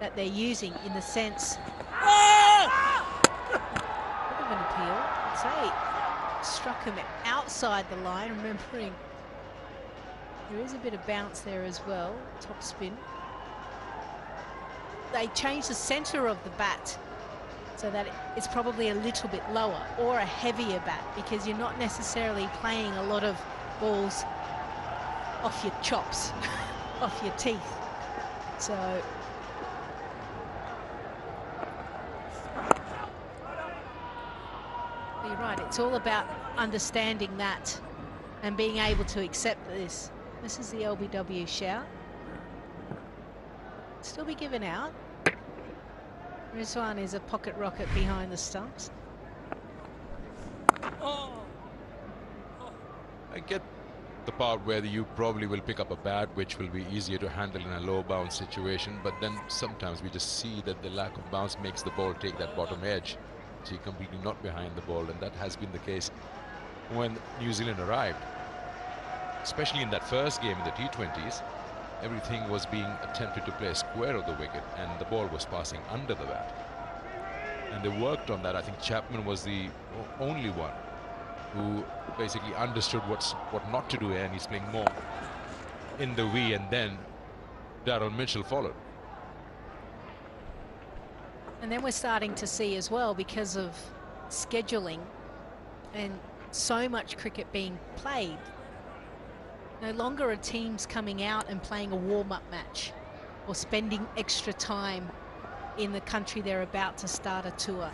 that they're using in the sense. Bit of an appeal. I'd say struck him outside the line, remembering there is a bit of bounce there as well. Top spin. They change the center of the bat so that it's probably a little bit lower or a heavier bat, because you're not necessarily playing a lot of balls off your chops, off your teeth. So you're right, it's all about understanding that and being able to accept this. This is the LBW shout. Still be given out. Rizwan is a pocket rocket behind the stumps. I get the part where you probably will pick up a bat which will be easier to handle in a low bounce situation, but then sometimes we just see that the lack of bounce makes the ball take that bottom edge, so you're completely not behind the ball, and that has been the case when New Zealand arrived, especially in that first game in the T20s. Everything was being attempted to play square of the wicket, and the ball was passing under the bat, and they worked on that. I think Chapman was the only one who basically understood what not to do, and he's playing more in the V, and then Daryl Mitchell followed. And then we're starting to see as well, because of scheduling and so much cricket being played, no longer are teams coming out and playing a warm-up match or spending extra time in the country they're about to start a tour.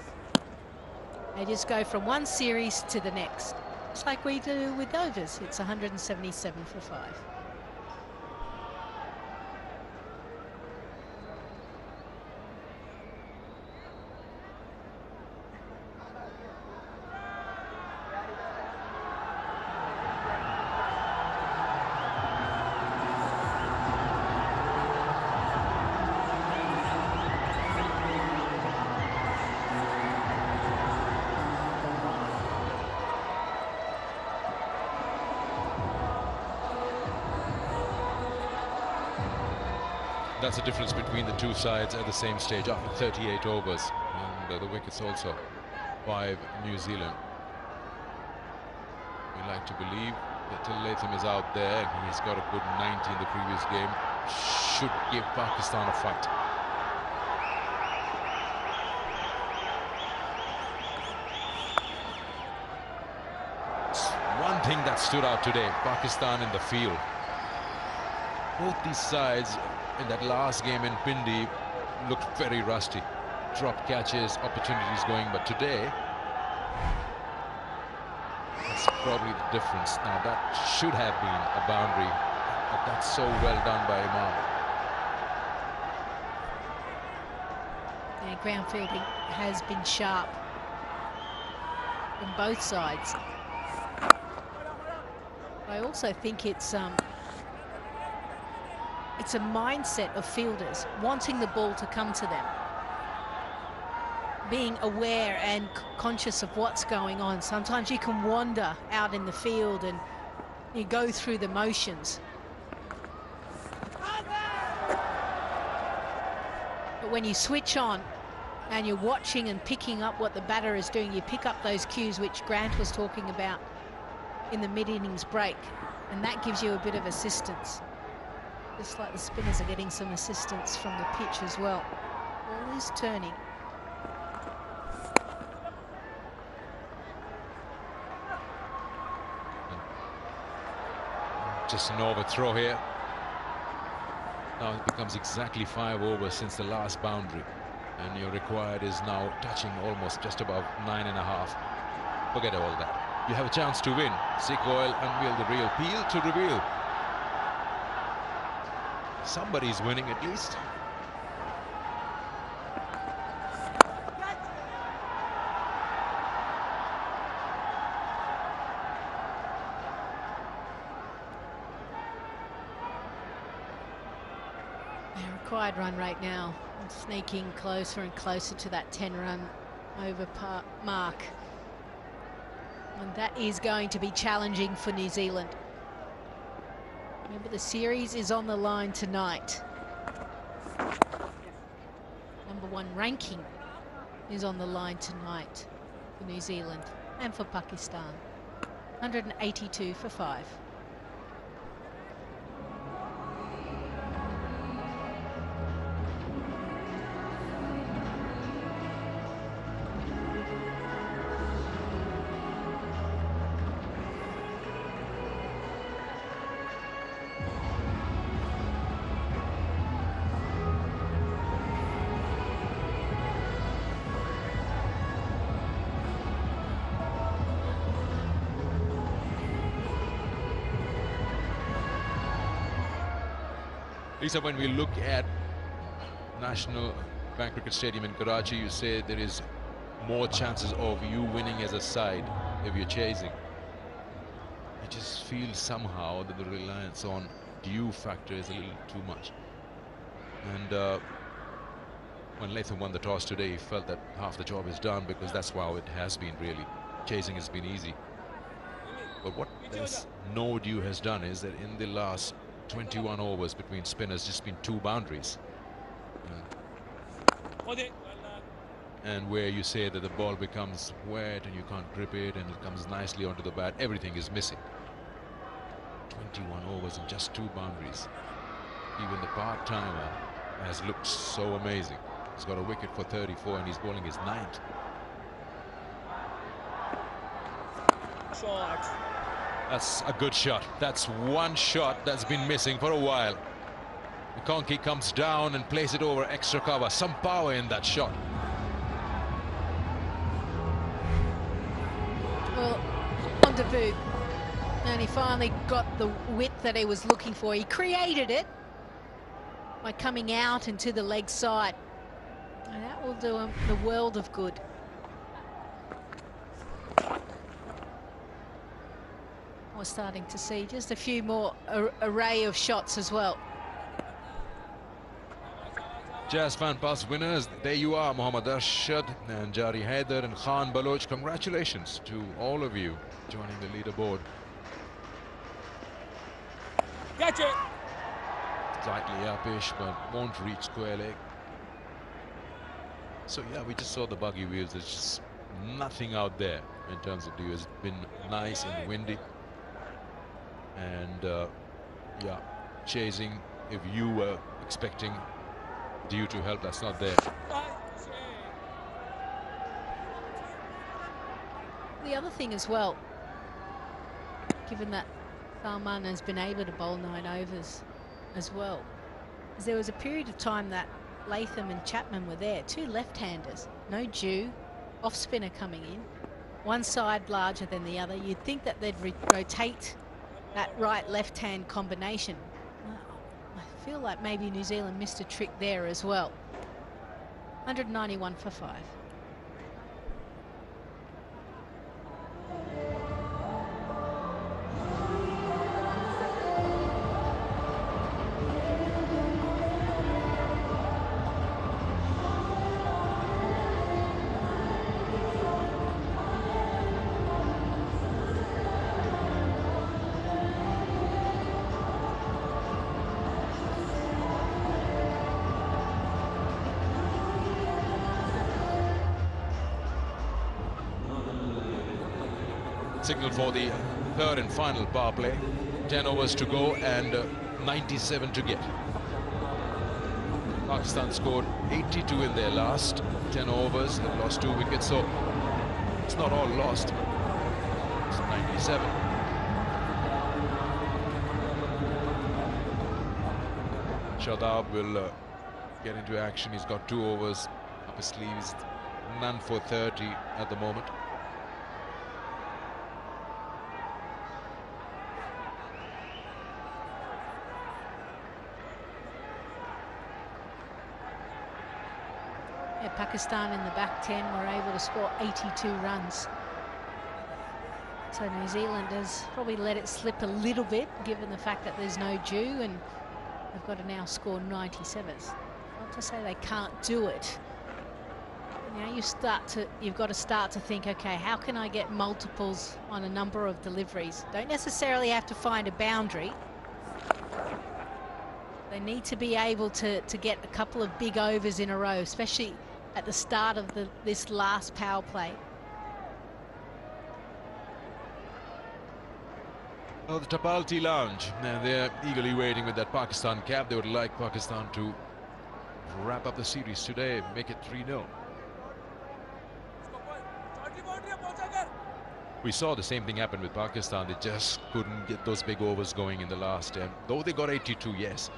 They just go from one series to the next. It's like we do with overs. It's 177 for 5. That's the difference between the two sides at the same stage after 38 overs. And the wickets also 5 New Zealand. We like to believe that Till Latham is out there, and he's got a good 90 in the previous game. Should give Pakistan a fight. One thing that stood out today, Pakistan in the field. Both these sides in that last game in Pindi looked very rusty. Drop catches, opportunities going, but today, that's probably the difference. Now that should have been a boundary, but that's so well done by Imam. Yeah, ground fielding has been sharp from both sides. I also think it's a mindset of fielders wanting the ball to come to them, being aware and conscious of what's going on. Sometimes you can wander out in the field and you go through the motions, but when you switch on and you're watching and picking up what the batter is doing, you pick up those cues which Grant was talking about in the mid-innings break, and that gives you a bit of assistance. Just like the spinners are getting some assistance from the pitch as well. Ball is turning. Just an overthrow here. Now it becomes exactly 5 overs since the last boundary, and your required is now touching almost just above 9.5. Forget all that. You have a chance to win. Sikh Oil unveil the real peel to reveal. Somebody's winning at least. Required run rate now, sneaking closer and closer to that 10-run over mark. And that is going to be challenging for New Zealand. Remember, the series is on the line tonight. #1 ranking is on the line tonight for New Zealand and for Pakistan. 182 for 5. Lisa, when we look at National Bank Cricket Stadium in Karachi, you say there is more chances of you winning as a side if you're chasing. I just feel somehow that the reliance on due factor is a little too much. And when Latham won the toss today, he felt that half the job is done, because that's how it has been really. Chasing has been easy. But what this no due has done is that in the last 21 overs between spinners, just been 2 boundaries. And where you say that the ball becomes wet and you can't grip it and it comes nicely onto the bat, everything is missing. 21 overs and just 2 boundaries. Even the part-timer has looked so amazing. He's got a wicket for 34 and he's bowling his 9th. Shot. That's a good shot. That's one shot that's been missing for a while. McConkey comes down and plays it over extra cover. Some power in that shot. Well, on debut, and he finally got the width that he was looking for. He created it by coming out into the leg side, and that will do him the world of good. We're starting to see just a few more array of shots as well. Jazz Fan Pass winners, there you are, Mohammad Arshad and Jari Haider and Khan Baloch. Congratulations to all of you joining the leaderboard. Catch it! Slightly upish, but won't reach square leg. So yeah, we just saw the buggy wheels. There's just nothing out there in terms of dew. It's been nice and windy. And yeah, chasing, if you were expecting due to help, that's not there. The other thing as well, given that Salman has been able to bowl 9 overs as well, is there was a period of time that Latham and Chapman were there, 2 left-handers, no due, off spinner coming in, one side larger than the other. You'd think that they'd rotate that right left-hand combination. I feel like maybe New Zealand missed a trick there as well. 191 for 5. Signal for the 3rd and final power play. 10 overs to go and 97 to get. Pakistan scored 82 in their last 10 overs. They lost 2 wickets, so it's not all lost. It's 97. Shadab will get into action. He's got 2 overs up his sleeves. None for 30 at the moment. Pakistan in the back 10 were able to score 82 runs. So New Zealand has probably let it slip a little bit, given the fact that there's no due, and they've got to now score 97s. Not to say they can't do it. Now you've got to start to think, okay, how can I get multiples on a number of deliveries? Don't necessarily have to find a boundary. They need to be able to get a couple of big overs in a row, especially at the start of this last power play. Well, the Tapalti Lounge, they're eagerly waiting with that Pakistan cap. They would like Pakistan to wrap up the series today, make it 3-0. We saw the same thing happen with Pakistan. They just couldn't get those big overs going in the last end. Though they got 82, yes.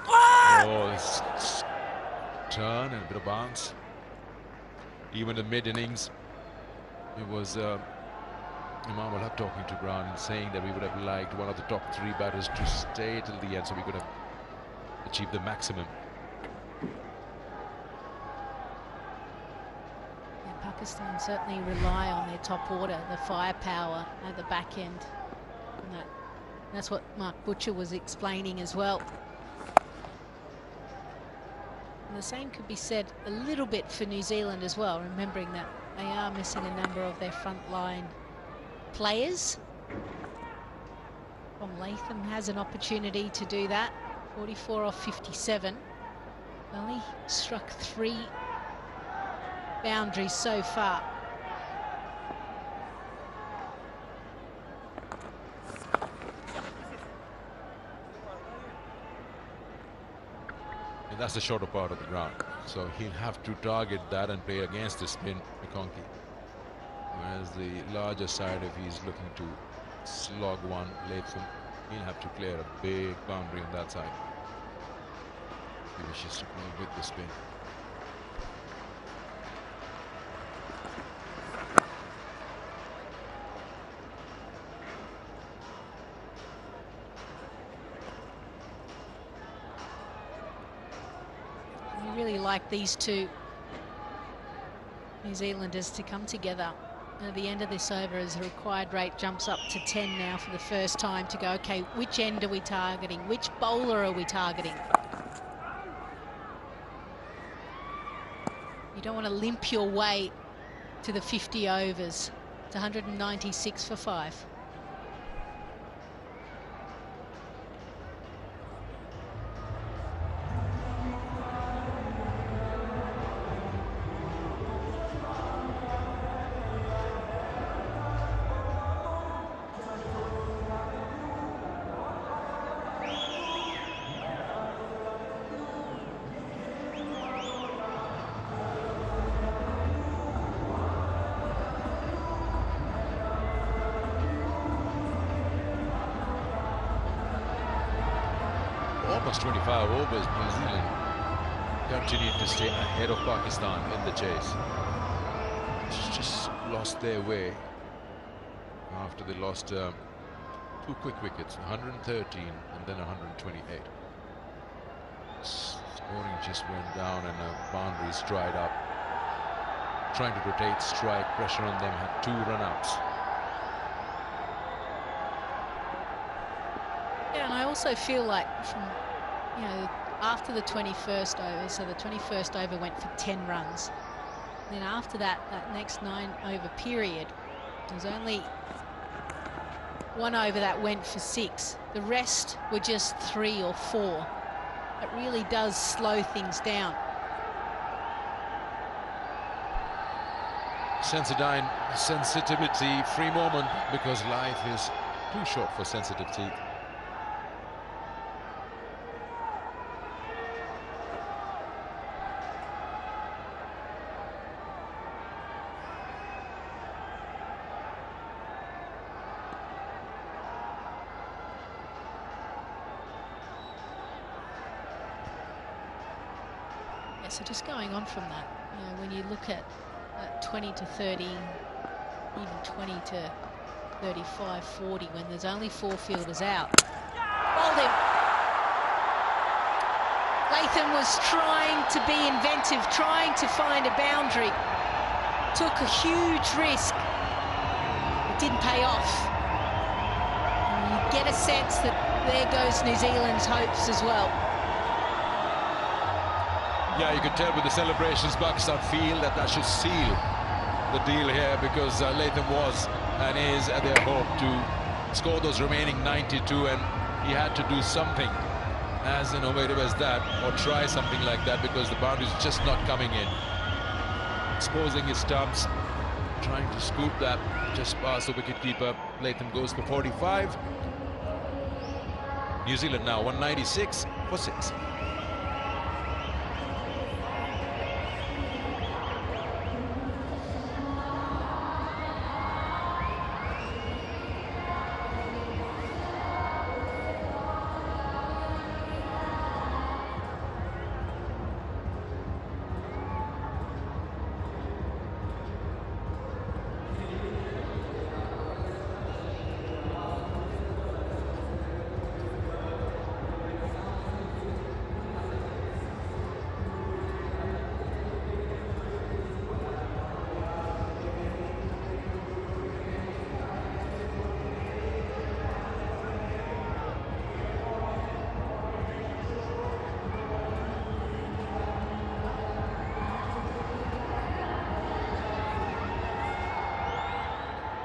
Oh, this turn and a bit of bounce. Even the mid-innings, it was Imam Al Haq talking to ground and saying that we would have liked one of the top 3 batters to stay till the end so we could have achieved the maximum. Pakistan certainly rely on their top order, the firepower at the back end. And that's what Mark Butcher was explaining as well. And the same could be said a little bit for New Zealand as well, remembering that they are missing a number of their frontline players. Tom Latham has an opportunity to do that. 44 off 57. Only struck 3 boundaries so far. And that's the shorter part of the ground, so he'll have to target that and play against the spin McConkey. Whereas the larger side, if he's looking to slog one, Latham, he'll have to clear a big boundary on that side. He wishes to play with the spin. Really like these two New Zealanders to come together. At the end of this over, as the required rate jumps up to 10 now for the first time, to go, okay, which end are we targeting? Which bowler are we targeting? You don't want to limp your way to the 50 overs. It's 196 for 5. Almost 25 overs, New Zealand continued to stay ahead of Pakistan in the chase. Just lost their way after they lost 2 quick wickets, 113 and then 128. Scoring just went down and boundaries dried up. Trying to rotate, strike, pressure on them, had 2 run-outs. Yeah, and I also feel like from, you know, after the 21st over, so the 21st over went for 10 runs. Then after that, that next 9 over period, there was only 1 over that went for 6. The rest were just 3 or 4. It really does slow things down. Sensodyne, sensitivity, free moment, because life is too short for sensitive teeth. So just going on from that, you know, when you look at 20 to 30, even 20 to 35, 40, when there's only 4 fielders out. Bowled him. Latham was trying to be inventive, trying to find a boundary. Took a huge risk. It didn't pay off. And you get a sense that there goes New Zealand's hopes as well. Yeah, you could tell with the celebrations Pakistan feel that should seal the deal here, because Latham was and is at their hope to score those remaining 92, and he had to do something as innovative as that, or try something like that, because the boundary's just not coming in. Exposing his stumps, trying to scoop that just past the wicketkeeper. Latham goes for 45. New Zealand now 196 for 6.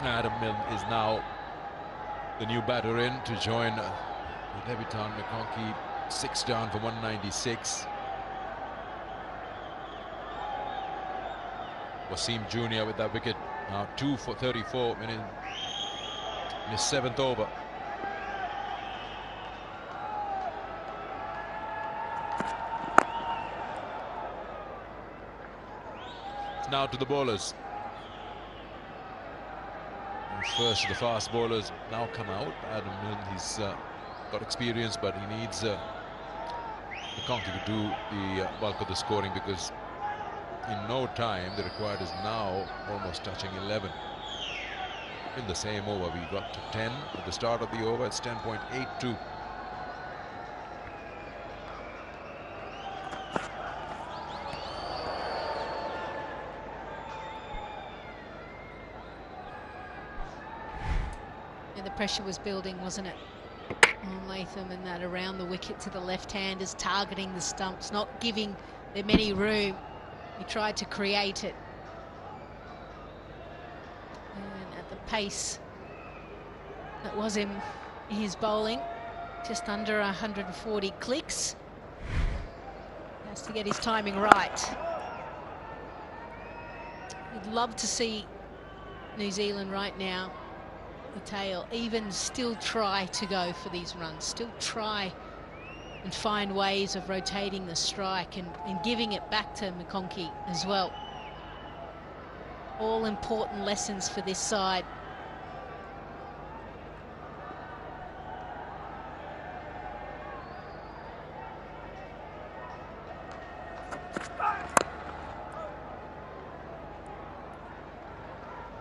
Adam Milne is now the new batter in to join the debutant McConkey. 6 down for 196. Wasim Jr. with that wicket, now 2 for 34 in his 7th over. It's now to the bowlers. First of the fast bowlers now come out. Adam Milne, he's got experience, but he needs McConkey to do the bulk of the scoring, because in no time the required is now almost touching 11. In the same over, we got to 10 at the start of the over. It's 10.82. The pressure was building, wasn't it, on Latham, and that around the wicket to the left-handers, targeting the stumps, not giving them any room. He tried to create it. And at the pace that was in his bowling, just under 140 clicks. He has to get his timing right. You'd love to see New Zealand right now, the tail, even still try to go for these runs, still try and find ways of rotating the strike and giving it back to McConkey as well. All important lessons for this side.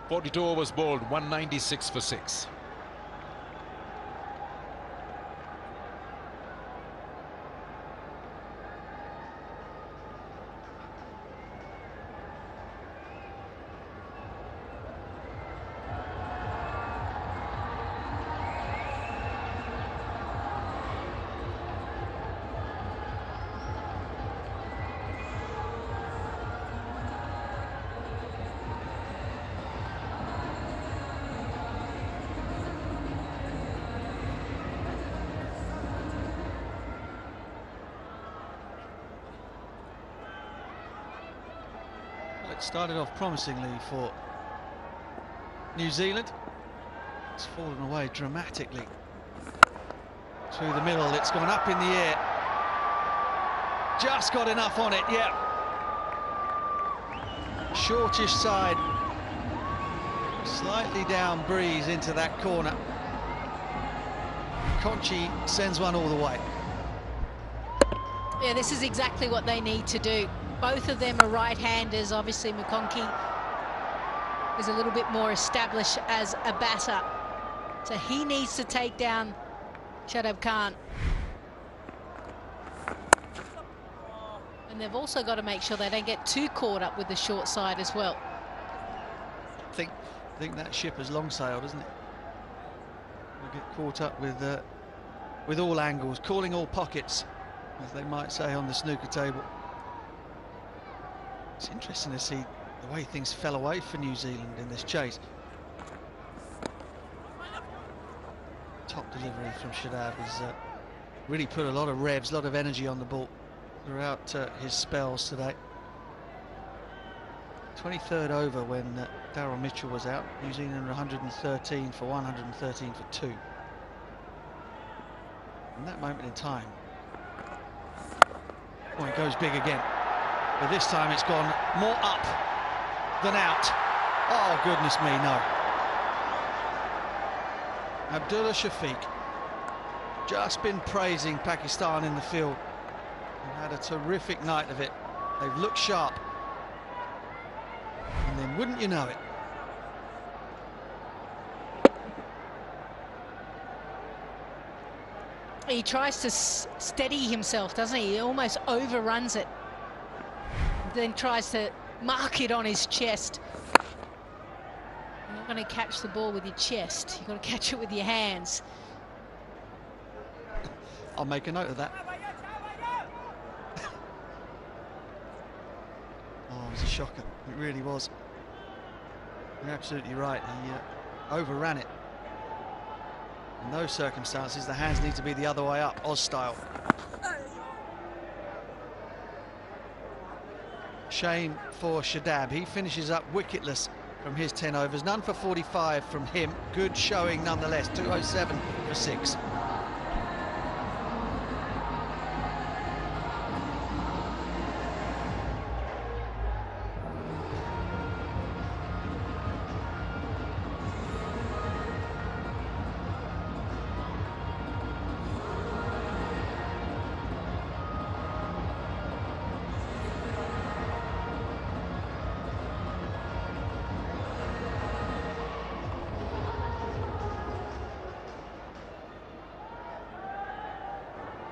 .42 overs bowled, 196 for 6. It started off promisingly for New Zealand. It's fallen away dramatically. Through the middle, it's gone up in the air. Just got enough on it, yeah. Shortish side. Slightly down breeze into that corner. Conchi sends one all the way. Yeah, this is exactly what they need to do. Both of them are right-handers. Obviously, McConkey is a little bit more established as a batter. So he needs to take down Shadab Khan. And they've also got to make sure they don't get too caught up with the short side as well. I think that ship has long sailed, isn't it? We'll get caught up with with all angles, calling all pockets, as they might say on the snooker table. It's interesting to see the way things fell away for New Zealand in this chase. Top delivery from Shadab has really put a lot of revs, a lot of energy on the ball throughout his spells today. 23rd over when Daryl Mitchell was out. New Zealand 113 for 1, 113 for 2. In that moment in time, point goes big again, but this time it's gone more up than out. Oh goodness me, no. Abdullah Shafiq just been praising Pakistan in the field. They've had a terrific night of it. They've looked sharp, and then wouldn't you know it, he tries to steady himself, doesn't he? He almost overruns it, then tries to mark it on his chest. You're not going to catch the ball with your chest, you've got to catch it with your hands. I'll make a note of that. Oh, it was a shocker, it really was. You're absolutely right, he overran it. In those circumstances, the hands need to be the other way up, Oz style. Shame for Shadab. He finishes up wicketless from his 10 overs. None for 45 from him. Good showing nonetheless. 207 for 6.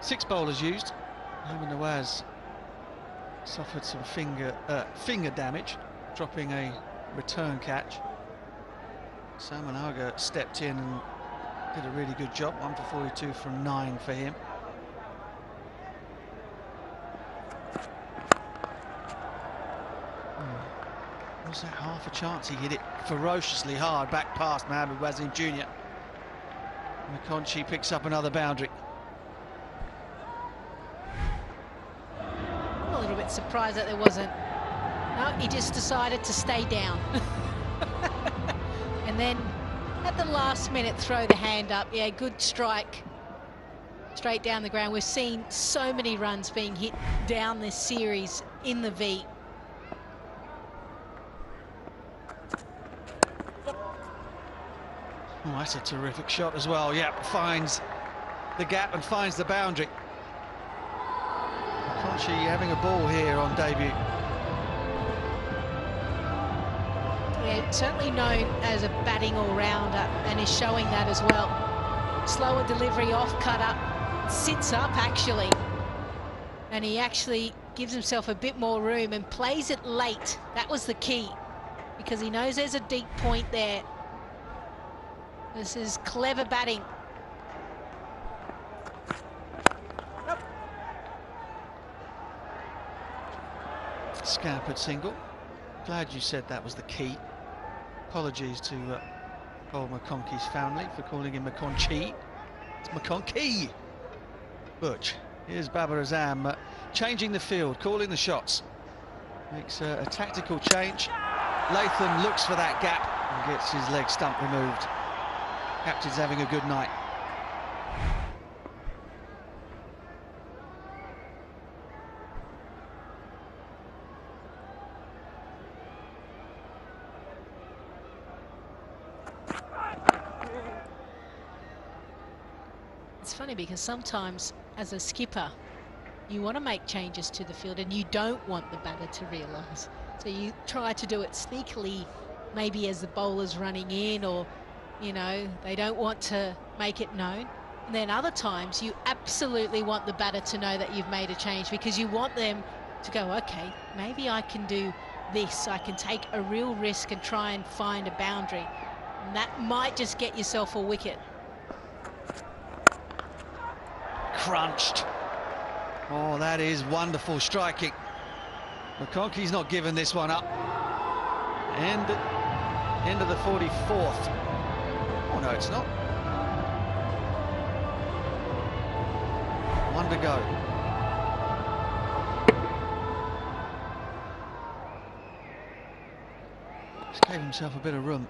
Six bowlers used. Mohammad Nawaz suffered some finger damage, dropping a return catch. Salman Agha stepped in and did a really good job. 1 for 42 from 9 for him. Was that half a chance? He hit it ferociously hard back past Mohammad Wasim Jr. McConchy picks up another boundary. I'm a little bit surprised that there wasn't. No, he just decided to stay down. And then at the last minute throw the hand up. Yeah, good strike. Straight down the ground. We've seen so many runs being hit down this series in the V. Oh, that's a terrific shot as well. Yep, finds the gap and finds the boundary. Conchi having a ball here on debut. Yeah, certainly known as a batting all-rounder and is showing that as well. Slower delivery off, cut up, sits up actually. And he actually gives himself a bit more room and plays it late. That was the key, because he knows there's a deep point there. This is clever batting. Scampered single. Glad you said that was the key. Apologies to Paul McConkey's family for calling him McConchy. It's McConkey. Butch. Here's Babar Azam changing the field, calling the shots. Makes a tactical change. Latham looks for that gap and gets his leg stump removed. Captain's having a good night. It's funny because sometimes as a skipper you want to make changes to the field and you don't want the batter to realise. So you try to do it sneakily, maybe as the bowler's running in, or you know, they don't want to make it known. And then other times you absolutely want the batter to know that you've made a change, because you want them to go, okay, maybe I can do this. I can take a real risk and try and find a boundary. And that might just get yourself a wicket. crunched. Oh, that is wonderful striking. McConkey's not giving this one up. End of the 44th. Oh, no, it's not. One to go. Just gave himself a bit of room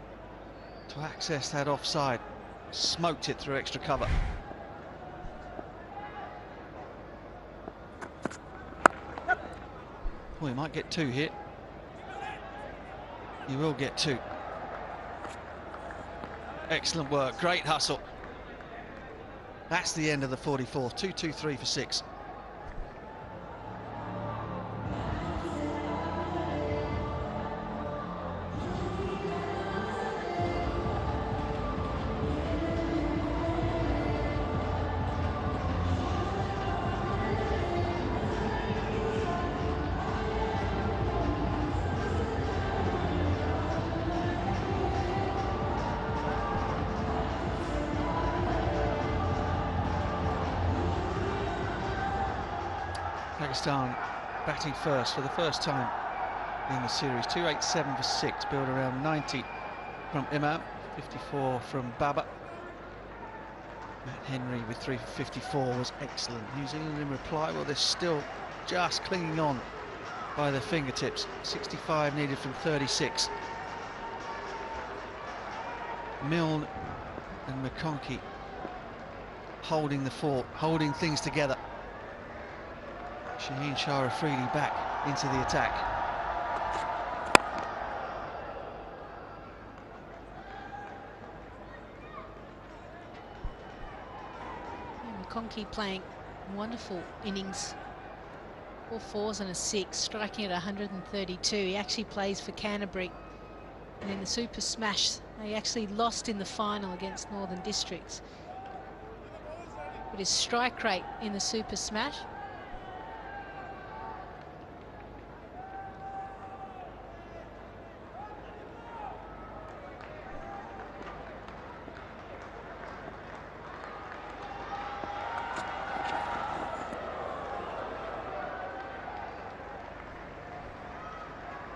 to access that offside. Smoked it through extra cover. Well, he might get two here. He will get two. Excellent work, great hustle. That's the end of the 44th. 2-2-3 for 6. Pakistan batting first for the first time in the series. 287 for 6, build around 90 from Imam, 54 from Baba. Matt Henry with 3 for 54 was excellent. New Zealand in reply, well, they're still just clinging on by their fingertips. 65 needed from 36. Milne and McConkey holding the fort, holding things together. Shaheen Shah Afridi back into the attack. McConkey playing wonderful innings. 4 fours and a 6, striking at 132. He actually plays for Canterbury. And in the Super Smash, they actually lost in the final against Northern Districts. But his strike rate in the Super Smash,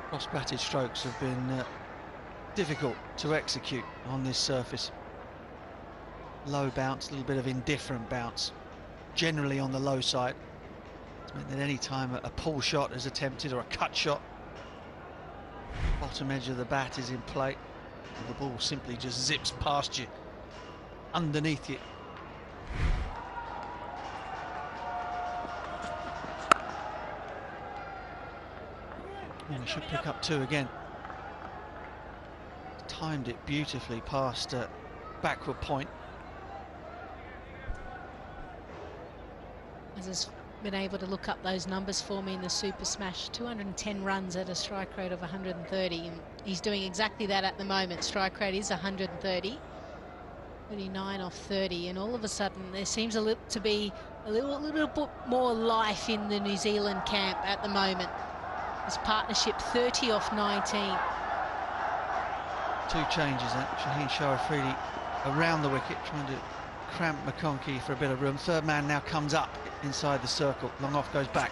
cross-batted strokes have been difficult to execute on this surface. Low bounce, a little bit of indifferent bounce, generally on the low side. It's meant that any time a pull shot is attempted or a cut shot, bottom edge of the bat is in play, and the ball simply just zips past you, underneath you. And he should pick up 2 again. Timed it beautifully past backward point. has been able to look up those numbers for me in the Super Smash. 210 runs at a strike rate of 130, and he's doing exactly that at the moment. Strike rate is 130. 39 off 30, and all of a sudden there seems to be a little bit more life in the New Zealand camp at the moment. This partnership 30 off 19. 2 changes then. Shaheen Shah Afridi around the wicket, trying to cramp McConkey for a bit of room. Third man now comes up inside the circle. Long off goes back.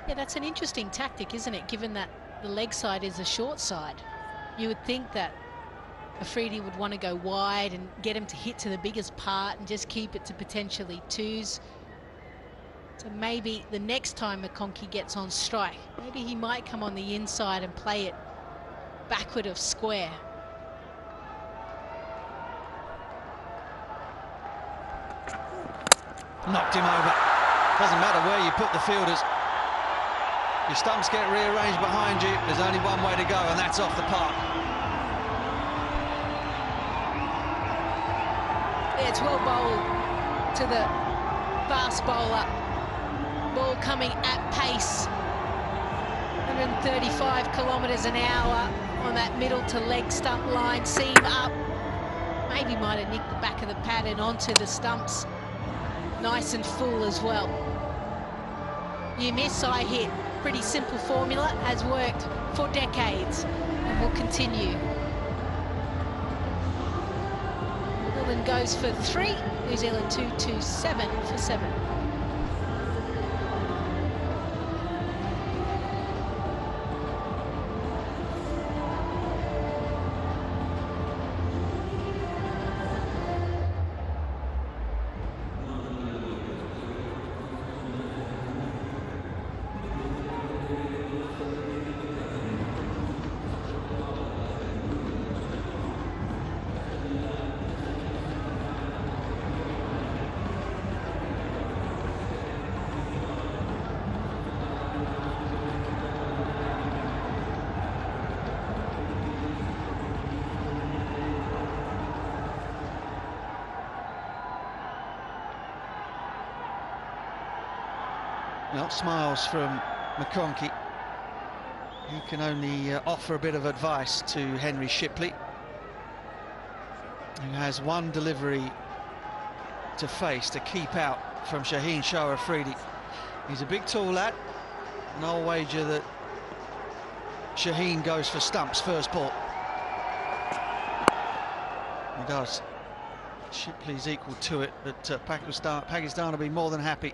Yeah, that's an interesting tactic, isn't it, given that the leg side is a short side. You would think that Afridi would want to go wide and get him to hit to the biggest part and just keep it to potentially 2s. So maybe the next time McConkey gets on strike, maybe he might come on the inside and play it backward of square. Knocked him over. Doesn't matter where you put the fielders. Your stumps get rearranged behind you. There's only one way to go, and that's off the park. Yeah, it's well bowled to the fast bowler. Ball coming at pace. 135 kilometres an hour on that middle to leg stump line. Seam up. Maybe might have nicked the back of the pad and onto the stumps. Nice and full as well. You miss, I hit. Pretty simple formula, has worked. for decades and will continue. England goes for 3, New Zealand 2-7 for 7. Well, smiles from McConkey. He can only offer a bit of advice to Henry Shipley, who has one delivery to face to keep out from Shaheen Shah Afridi. He's a big tall lad, and I'll wager that Shaheen goes for stumps first ball. He does. Shipley's equal to it, but Pakistan will be more than happy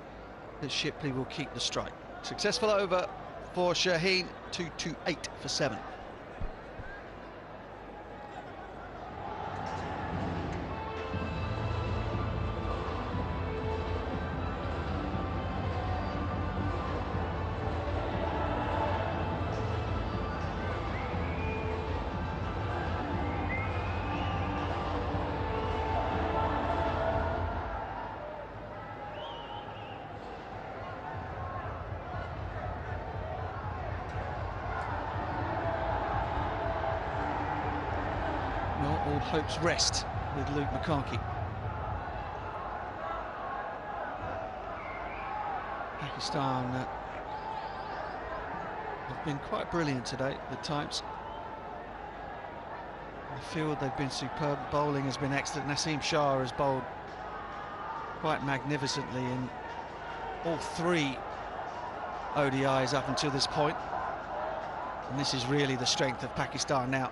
that Shipley will keep the strike. Successful over for Shaheen, 2-8 for 7. All hopes rest with Luke McConkey. Pakistan have been quite brilliant today at times. In the field they've been superb. Bowling has been excellent. Naseem Shah has bowled quite magnificently in all 3 ODIs up until this point. And this is really the strength of Pakistan now.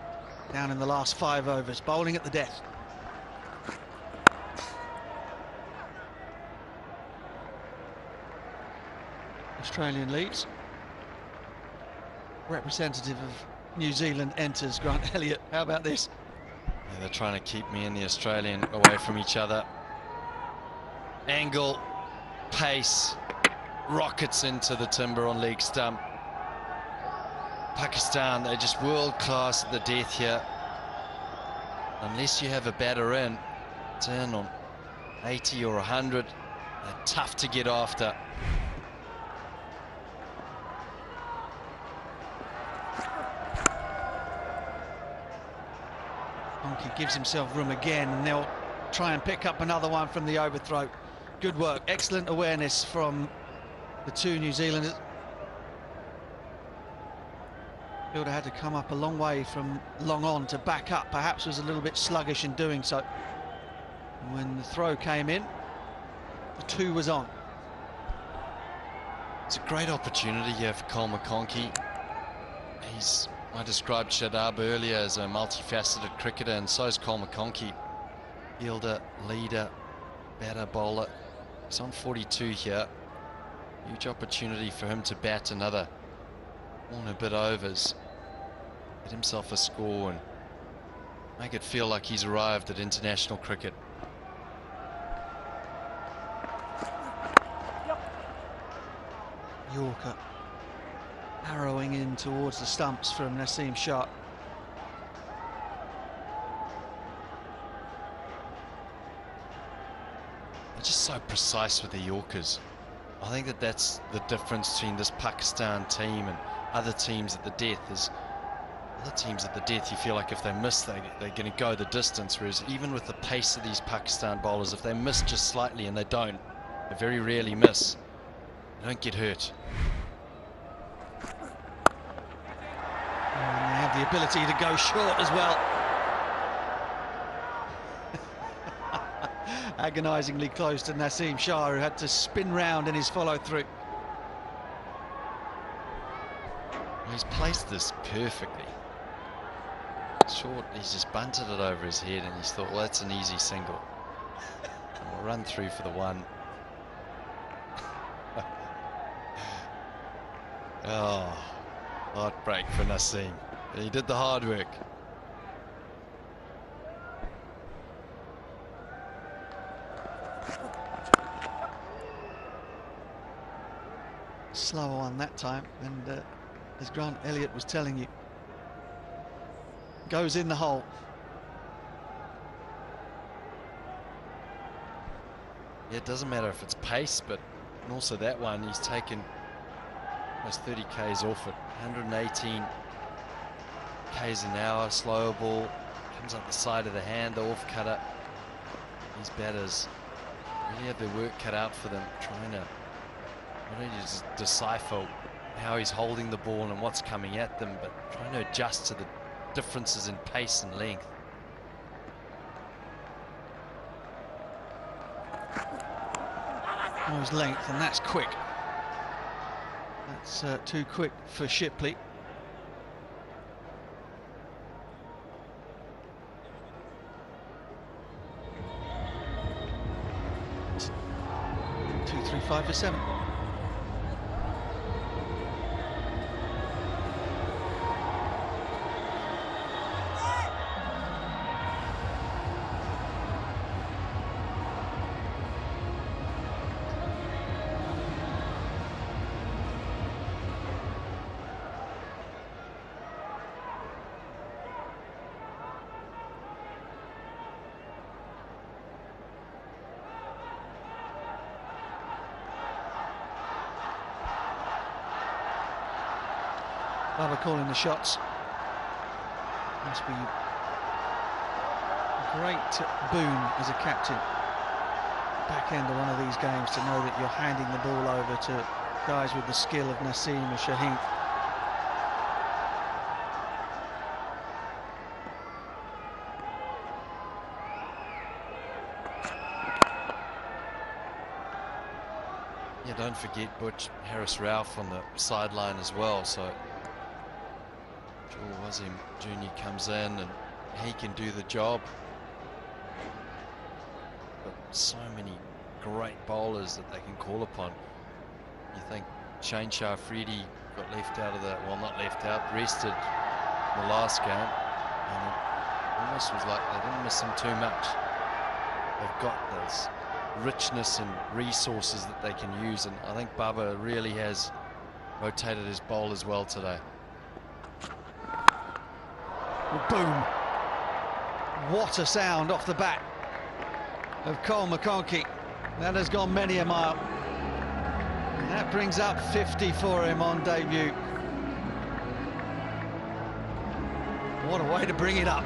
Down in the last 5 overs, bowling at the death. Australian leads. Representative of New Zealand enters, Grant Elliott. How about this? Yeah, they're trying to keep me and the Australian away from each other. Angle, pace, rockets into the timber on leg stump. Pakistan, they're just world class at the death here. Unless you have a batter in, it's in on 80 or 100. They're tough to get after. Monkey gives himself room again, and they'll try and pick up another one from the overthrow. Good work, excellent awareness from the 2 New Zealanders. Fielder had to come up a long way from long on to back up, perhaps was a little bit sluggish in doing so. And when the throw came in, the 2 was on. It's a great opportunity here for Cole McConkey. I described Shadab earlier as a multifaceted cricketer, and so is Cole McConkey. Fielder, leader, batter, bowler. He's on 42 here. Huge opportunity for him to bat another 1 and a bit overs, get himself a score and make it feel like he's arrived at international cricket. Yorker arrowing in towards the stumps from Naseem Shah. They're just so precise with the Yorkers. I think that's the difference between this Pakistan team and other teams at the death. Is other teams at the death, you feel like if they miss, they're going to go the distance, whereas even with the pace of these Pakistan bowlers, if they miss just slightly, and they don't, they very rarely miss, they don't get hurt. And they have the ability to go short as well. Agonisingly close to Naseem Shah, who had to spin round in his follow-through. He's placed this perfectly. Short, he's just bunted it over his head, and he's thought, well, that's an easy single. And we'll run through for the one. Oh, heartbreak for Naseem. He did the hard work. Slower one that time, and as Grant Elliott was telling you, goes in the hole. Yeah, it doesn't matter if it's pace, but and also that one, he's taken almost 30 k's off it. 118 k's an hour, slower ball, comes up the side of the hand, the off cutter. These batters really have their work cut out for them, trying to not only just decipher how he's holding the ball and what's coming at them, but trying to adjust to the differences in pace and length. Those length, and that's quick. That's too quick for Shipley. Two, 3, 5 for 7. Baba calling the shots. Must be a great boon as a captain. Back end of one of these games to know that you're handing the ball over to guys with the skill of Naseem or Shaheen. Yeah, don't forget Butch Harris-Ralph on the sideline as well. So Joel Wazim Jr. comes in and he can do the job. But so many great bowlers that they can call upon. You think Shane Shah-Afridi got left out of the, well, not left out, rested the last game, and it almost was like they didn't miss him too much. They've got this richness and resources that they can use, and I think Baba really has rotated his bowlers well today. Boom. What a sound off the bat of Cole McConkey. That has gone many a mile. And that brings up 50 for him on debut. What a way to bring it up.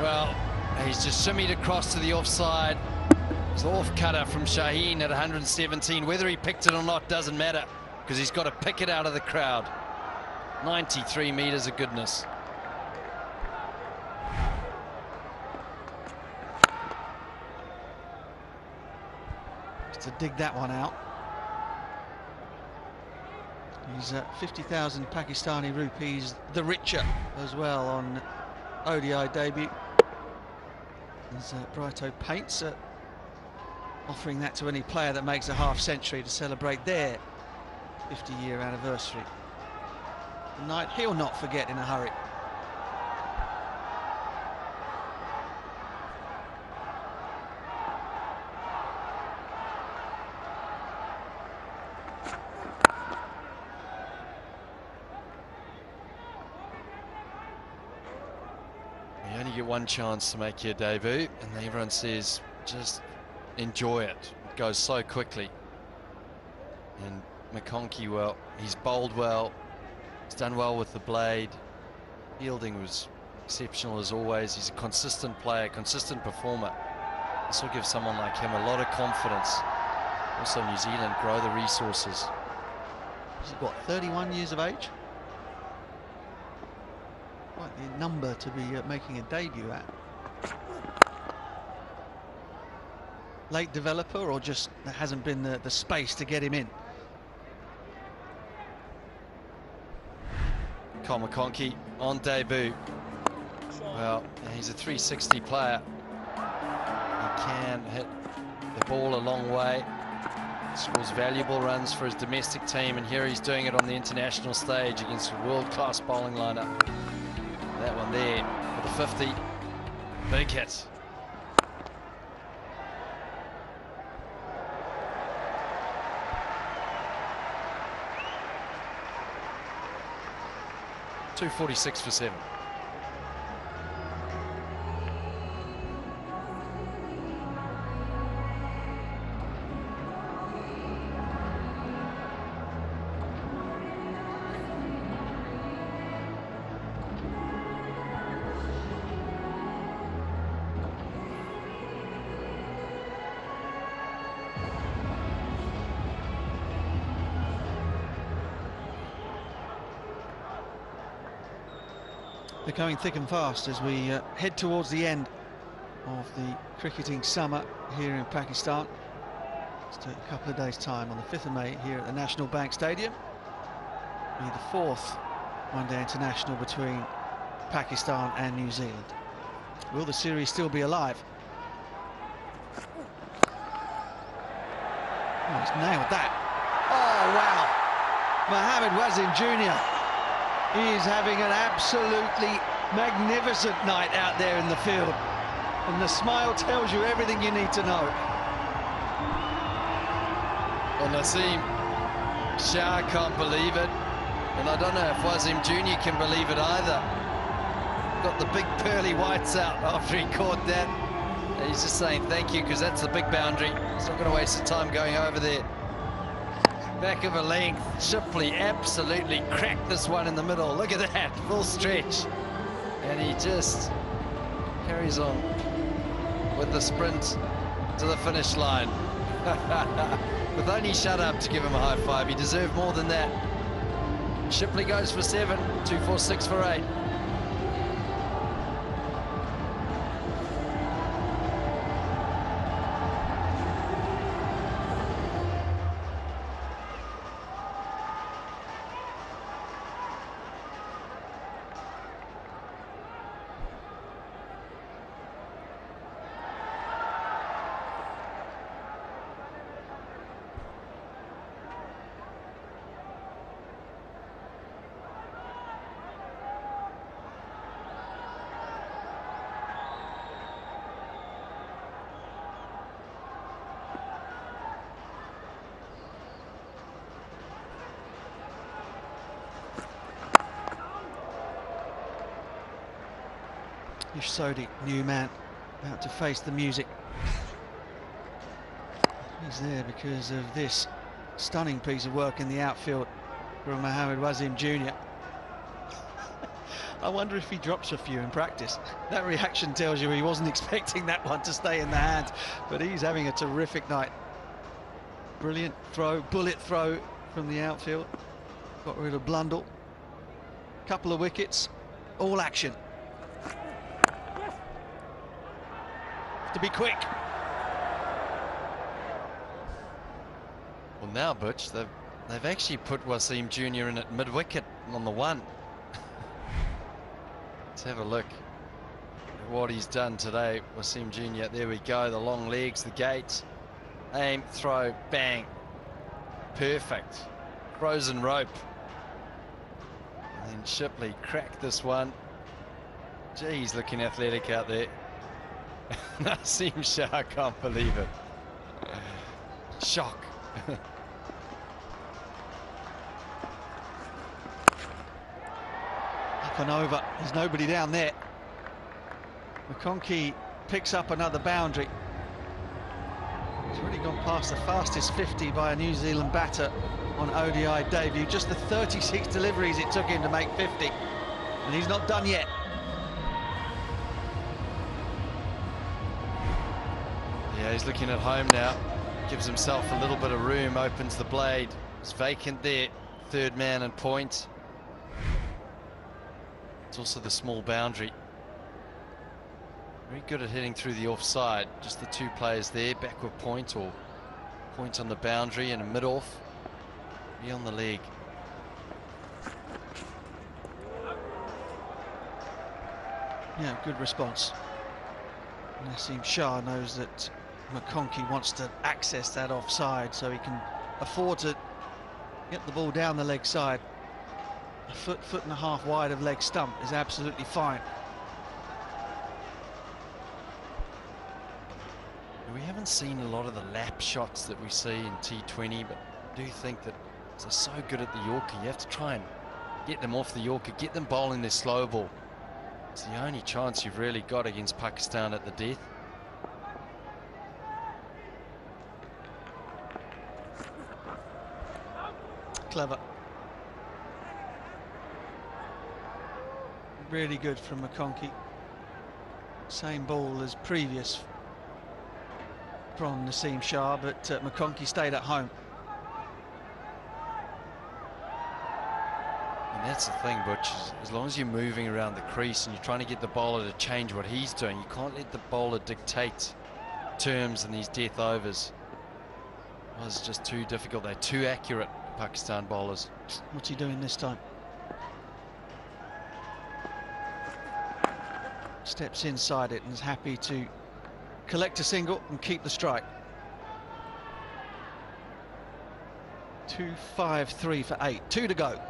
Well, he's just shimmied across to the offside. It's the off cutter from Shaheen at 117. Whether he picked it or not doesn't matter, because he's got to pick it out of the crowd. 93 metres of goodness. Just to dig that one out. He's 50,000 Pakistani rupees the richer as well on ODI debut. As Brighto Paints offering that to any player that makes a half century to celebrate their 50-year anniversary. A night he'll not forget in a hurry. You only get one chance to make your debut, and everyone says just enjoy it. It goes so quickly. And McConkey, well, he's bowled well, he's done well with the blade. Fielding was exceptional as always. He's a consistent player, consistent performer. This will give someone like him a lot of confidence. Also, New Zealand grow the resources. He's got 31 years of age. quite the number to be making a debut at. Late developer, or just there hasn't been the space to get him in? Cole McConkey on debut. Well, he's a 360 player. He can hit the ball a long way. Scores valuable runs for his domestic team, and here he's doing it on the international stage against a world-class bowling lineup. That one there for the 50. Big hit. .246 for 7. They're going thick and fast as we head towards the end of the cricketing summer here in Pakistan. Just a couple of days' time, on the 5th of May here at the National Bank Stadium. Be the 4th one-day international between Pakistan and New Zealand. Will the series still be alive? Oh, he's nailed that. Oh, wow. Mohammad Wasim Jr. He is having an absolutely magnificent night out there in the field. And the smile tells you everything you need to know. Well, Naseem Shah can't believe it. And I don't know if Wasim Jr. can believe it either. Got the big pearly whites out after he caught that. And he's just saying thank you, because that's the big boundary. He's not going to waste the time going over there. Back of a length. Shipley absolutely cracked this one in the middle. Look at that, full stretch. And he just carries on with the sprint to the finish line. With only shut up to give him a high five. He deserved more than that. Shipley goes for 7, 246 for 8. Sodhi, new man, about to face the music. He's there because of this stunning piece of work in the outfield from Mohammad Wasim Jr. I wonder if he drops a few in practice. That reaction tells you he wasn't expecting that one to stay in the hands, but he's having a terrific night. Brilliant throw, bullet throw from the outfield. Got rid of Blundell. Couple of wickets, all action. To be quick. Well, now, Butch, they've actually put Wasim Jr. in at mid-wicket on the 1. Let's have a look at what he's done today, Wasim Jr. There we go, the long legs, the gates. Aim, throw, bang. Perfect. Frozen rope. And then Shipley cracked this one. Geez, looking athletic out there. Naseem Shah can't believe it. Shock. Up and over. There's nobody down there. McConkey picks up another boundary. He's already gone past the fastest 50 by a New Zealand batter on ODI debut. Just the 36 deliveries it took him to make 50. And he's not done yet. Yeah, he's looking at home now. Gives himself a little bit of room, opens the blade. It's vacant there. Third man and point. It's also the small boundary. Very good at hitting through the offside. Just the two players there, backward point or point on the boundary and a mid-off. Be on the leg. Yeah, good response. Naseem Shah knows that McConkey wants to access that offside, so he can afford to get the ball down the leg side. A foot and a half wide of leg stump is absolutely fine. We haven't seen a lot of the lap shots that we see in T20, but I do think that they're so good at the Yorker. You have to try and get them off the Yorker, get them bowling their slow ball. It's the only chance you've really got against Pakistan at the death. Clever. Really good from McConkey. Same ball as previous from Naseem Shah, but McConkey stayed at home. And that's the thing, Butch, as long as you're moving around the crease and you're trying to get the bowler to change what he's doing, you can't let the bowler dictate terms in these death overs. Oh, it's just too difficult. They're too accurate, Pakistan bowlers. What's he doing this time? Steps inside it and is happy to collect a single and keep the strike. 2-5-3 for 8. 2 to go.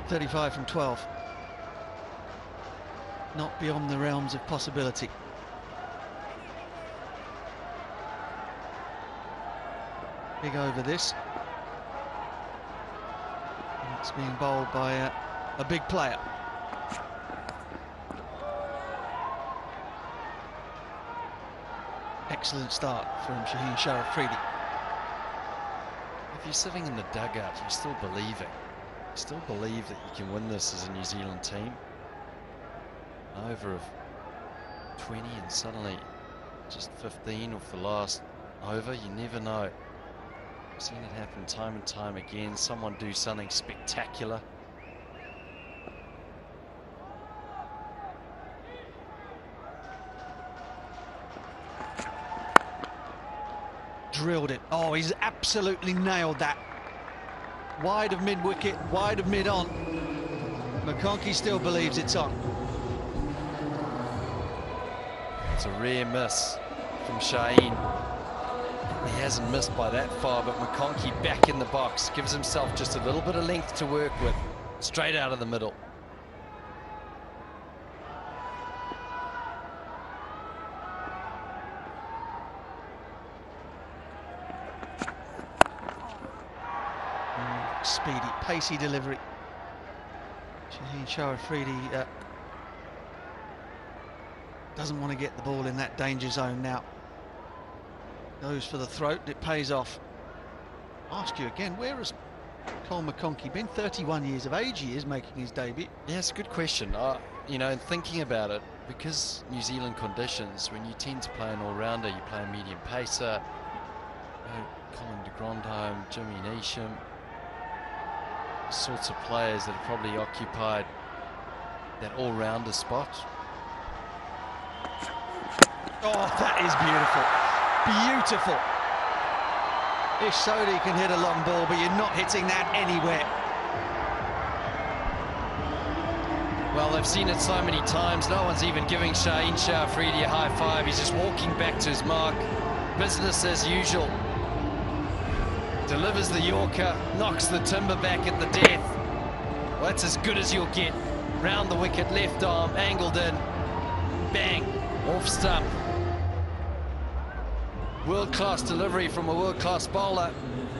.35 from 12. Not beyond the realms of possibility. Big over this. And it's being bowled by a big player. Excellent start from Shaheen Shah Afridi. If you're sitting in the dugout, you're still believing. Still believe that you can win this as a New Zealand team. Over of 20 and suddenly just 15 off the last over. You never know. I've seen it happen time and time again. Someone do something spectacular. Drilled it. Oh, he's absolutely nailed that. Wide of mid-wicket, wide of mid-on. McConkey still believes it's on. It's a rare miss from Shaheen. He hasn't missed by that far, but McConkey back in the box. Gives himself just a little bit of length to work with. Straight out of the middle. Speedy, pacey delivery. Shaheen Shah Afridi doesn't want to get the ball in that danger zone now. Goes for the throat, it pays off. Ask you again, where has Cole McConkey been? 31 years of age he is, making his debut. Yeah, it's a good question. You know, in thinking about it, because New Zealand conditions, when you tend to play an all-rounder, you play a medium pacer, Colin de Grandhomme, Jimmy Neesham, sorts of players that have probably occupied that all-rounder spot. Oh, that is beautiful. Beautiful. Ish Sodhi can hit a long ball, but you're not hitting that anywhere. Well, they've seen it so many times. No one's even giving Shaheen Shah Afridi a high five. He's just walking back to his mark. Business as usual. Delivers the Yorker, knocks the timber back at the death. Well, that's as good as you'll get. Round the wicket, left arm, angled in. Bang, off stump. World-class delivery from a world-class bowler.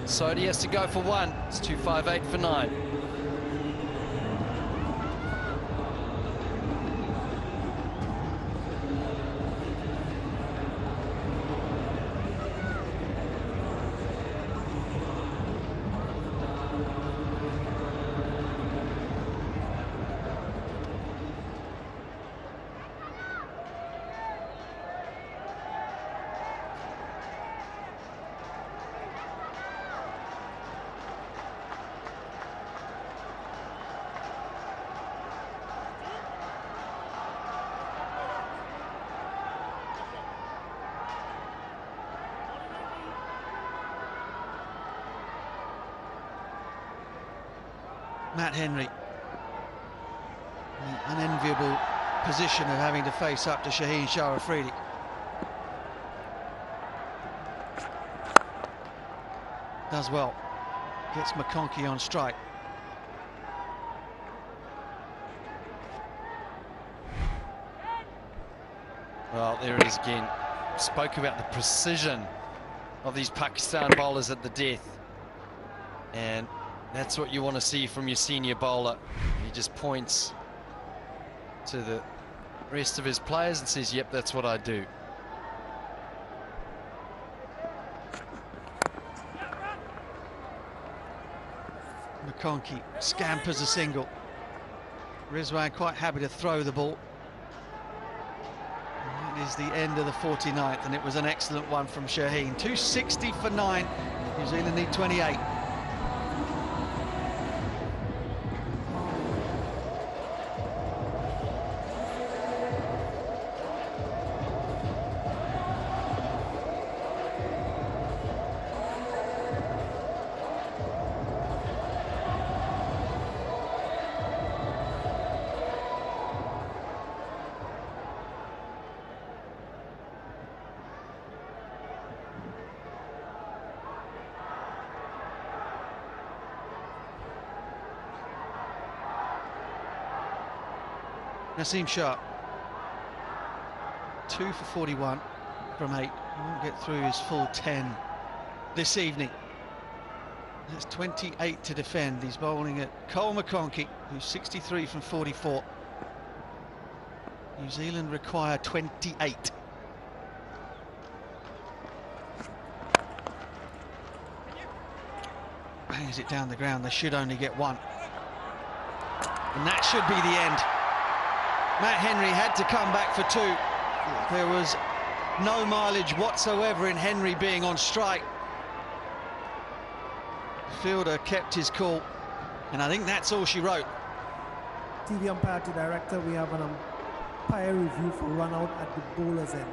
Sodhi has to go for one. It's 2-5-8 for 9. Matt Henry. The unenviable position of having to face up to Shaheen Shah Afridi. Does well. Gets McConkey on strike. Well, there it is again. Spoke about the precision of these Pakistan bowlers at the death. And that's what you want to see from your senior bowler. He just points to the rest of his players and says, yep, that's what I do. McConkey scampers a single. Rizwan quite happy to throw the ball. And that is the end of the 49th, and it was an excellent one from Shaheen. 260 for 9. New Zealand need 28. Naseem Shah, 2 for 41 from 8. He won't get through his full 10 this evening. That's 28 to defend. He's bowling at Cole McConkey, who's 63 from 44. New Zealand require 28. Bangs it down the ground. They should only get 1. And that should be the end. Matt Henry had to come back for 2. There was no mileage whatsoever in Henry being on strike. The fielder kept his cool, and I think that's all she wrote. TV umpire to director, we have an umpire review for run out at the bowler's end.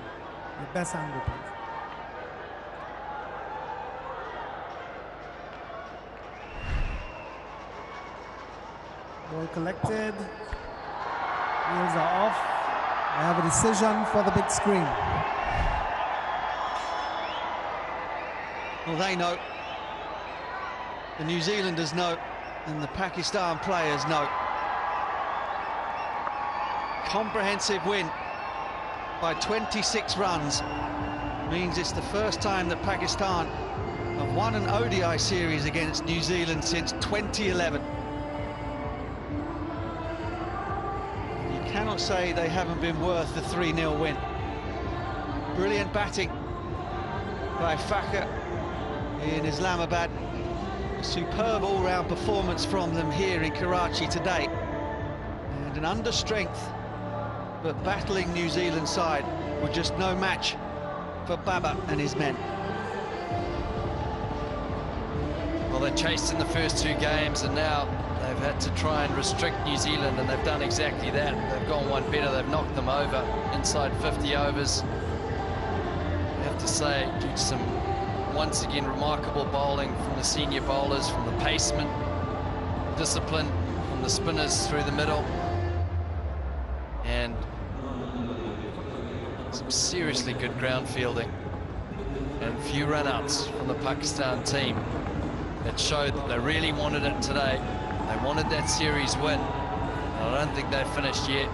The best angle, please. Ball collected. Wheels are off. I have a decision for the big screen. Well, they know. The New Zealanders know, and the Pakistan players know. Comprehensive win by 26 runs means it's the first time that Pakistan have won an ODI series against New Zealand since 2011. Cannot say they haven't been worth the 3-0 win. Brilliant batting by Fakhar in Islamabad. A superb all-round performance from them here in Karachi today. And an understrength but battling New Zealand side with just no match for Baba and his men. Well, they chased in the first 2 games, and now they've had to try and restrict New Zealand, and they've done exactly that. They've gone one better. They've knocked them over inside 50 overs. I have to say, due to some, once again, remarkable bowling from the senior bowlers, from the pacemen, discipline from the spinners through the middle, and some seriously good ground fielding, and few run-outs from the Pakistan team that showed that they really wanted it today. They wanted that series win. And I don't think they've finished yet.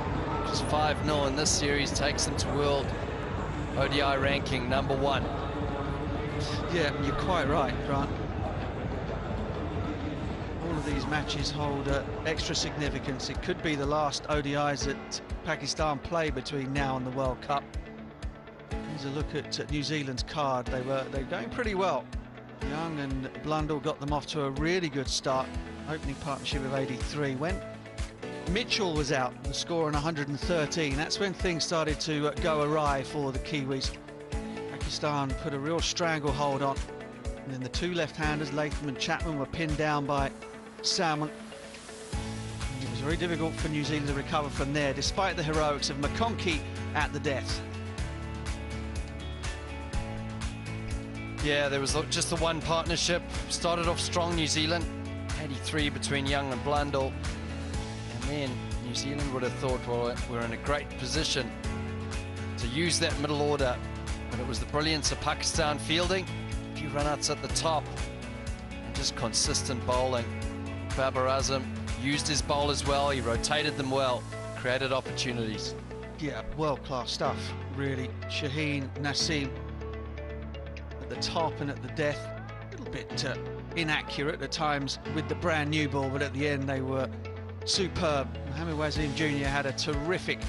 Just 5-0 in this series takes them to world ODI ranking #1. Yeah, you're quite right, Grant. All of these matches hold extra significance. It could be the last ODIs that Pakistan play between now and the World Cup. Here's a look at New Zealand's card. They're going pretty well. Young and Blundell got them off to a really good start. Opening partnership of 83. When Mitchell was out, the score on 113, that's when things started to go awry for the Kiwis. Pakistan put a real stranglehold on. And then the 2 left-handers, Latham and Chapman, were pinned down by Salmon. And it was very difficult for New Zealand to recover from there, despite the heroics of McConkey at the death. Yeah, there was just the one partnership. Started off strong, New Zealand. 83 between Young and Blundell. And then New Zealand would have thought, well, we're in a great position to use that middle order. But it was the brilliance of Pakistan fielding, a few run-outs at the top, and just consistent bowling. Babar Azam used his bowlers well, he rotated them well, created opportunities. Yeah, world-class stuff, really. Shaheen, Naseem at the top and at the death. A little bit inaccurate at times with the brand new ball, but at the end they were superb. Mohamed Wasim Jr. had a terrific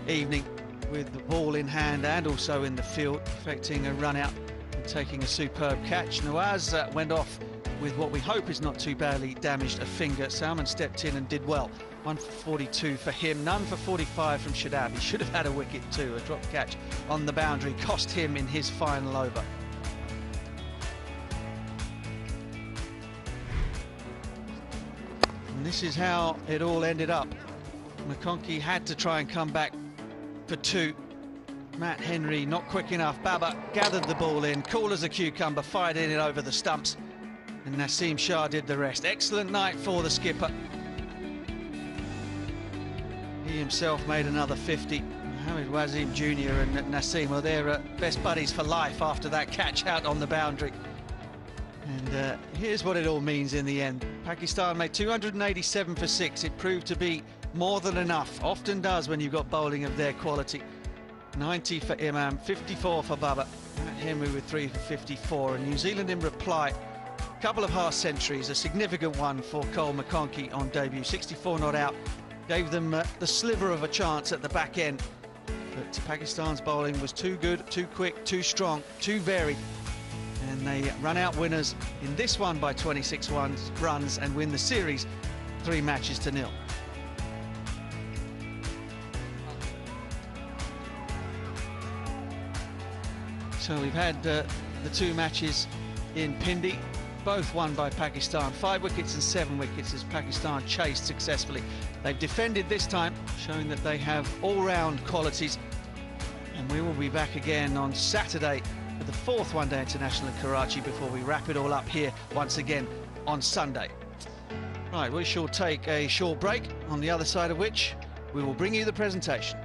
evening with the ball in hand and also in the field, effecting a run out and taking a superb catch. Nawaz went off with what we hope is not too badly damaged a finger. Salman stepped in and did well. 1 for 42 for him, none for 45 from Shadab. He should have had a wicket too. A drop catch on the boundary cost him in his final over. And this is how it all ended up. McConkey had to try and come back for 2. Matt Henry not quick enough. Baba gathered the ball in, cool as a cucumber, fired in it over the stumps, and Naseem Shah did the rest. Excellent night for the skipper. He himself made another 50. Mohamed Wasim Jr. and Naseem, well, they're best buddies for life after that catch out on the boundary. And here's what it all means in the end. Pakistan made 287 for 6. It proved to be more than enough. Often does when you've got bowling of their quality. 90 for Imam, 54 for Baba. Matt Henry with 3 for 54. And New Zealand in reply, a couple of half centuries, a significant one for Cole McConkey on debut. 64 not out, gave them the sliver of a chance at the back end. But Pakistan's bowling was too good, too quick, too strong, too varied. And they run out winners in this one by 26 runs and win the series 3 matches to 0. So we've had the 2 matches in Pindi, both won by Pakistan. 5 wickets and 7 wickets as Pakistan chased successfully. They've defended this time, showing that they have all-round qualities. And we will be back again on Saturday for the 4th one-day international in Karachi before we wrap it all up here once again on Sunday. Right, we shall take a short break, on the other side of which we will bring you the presentation.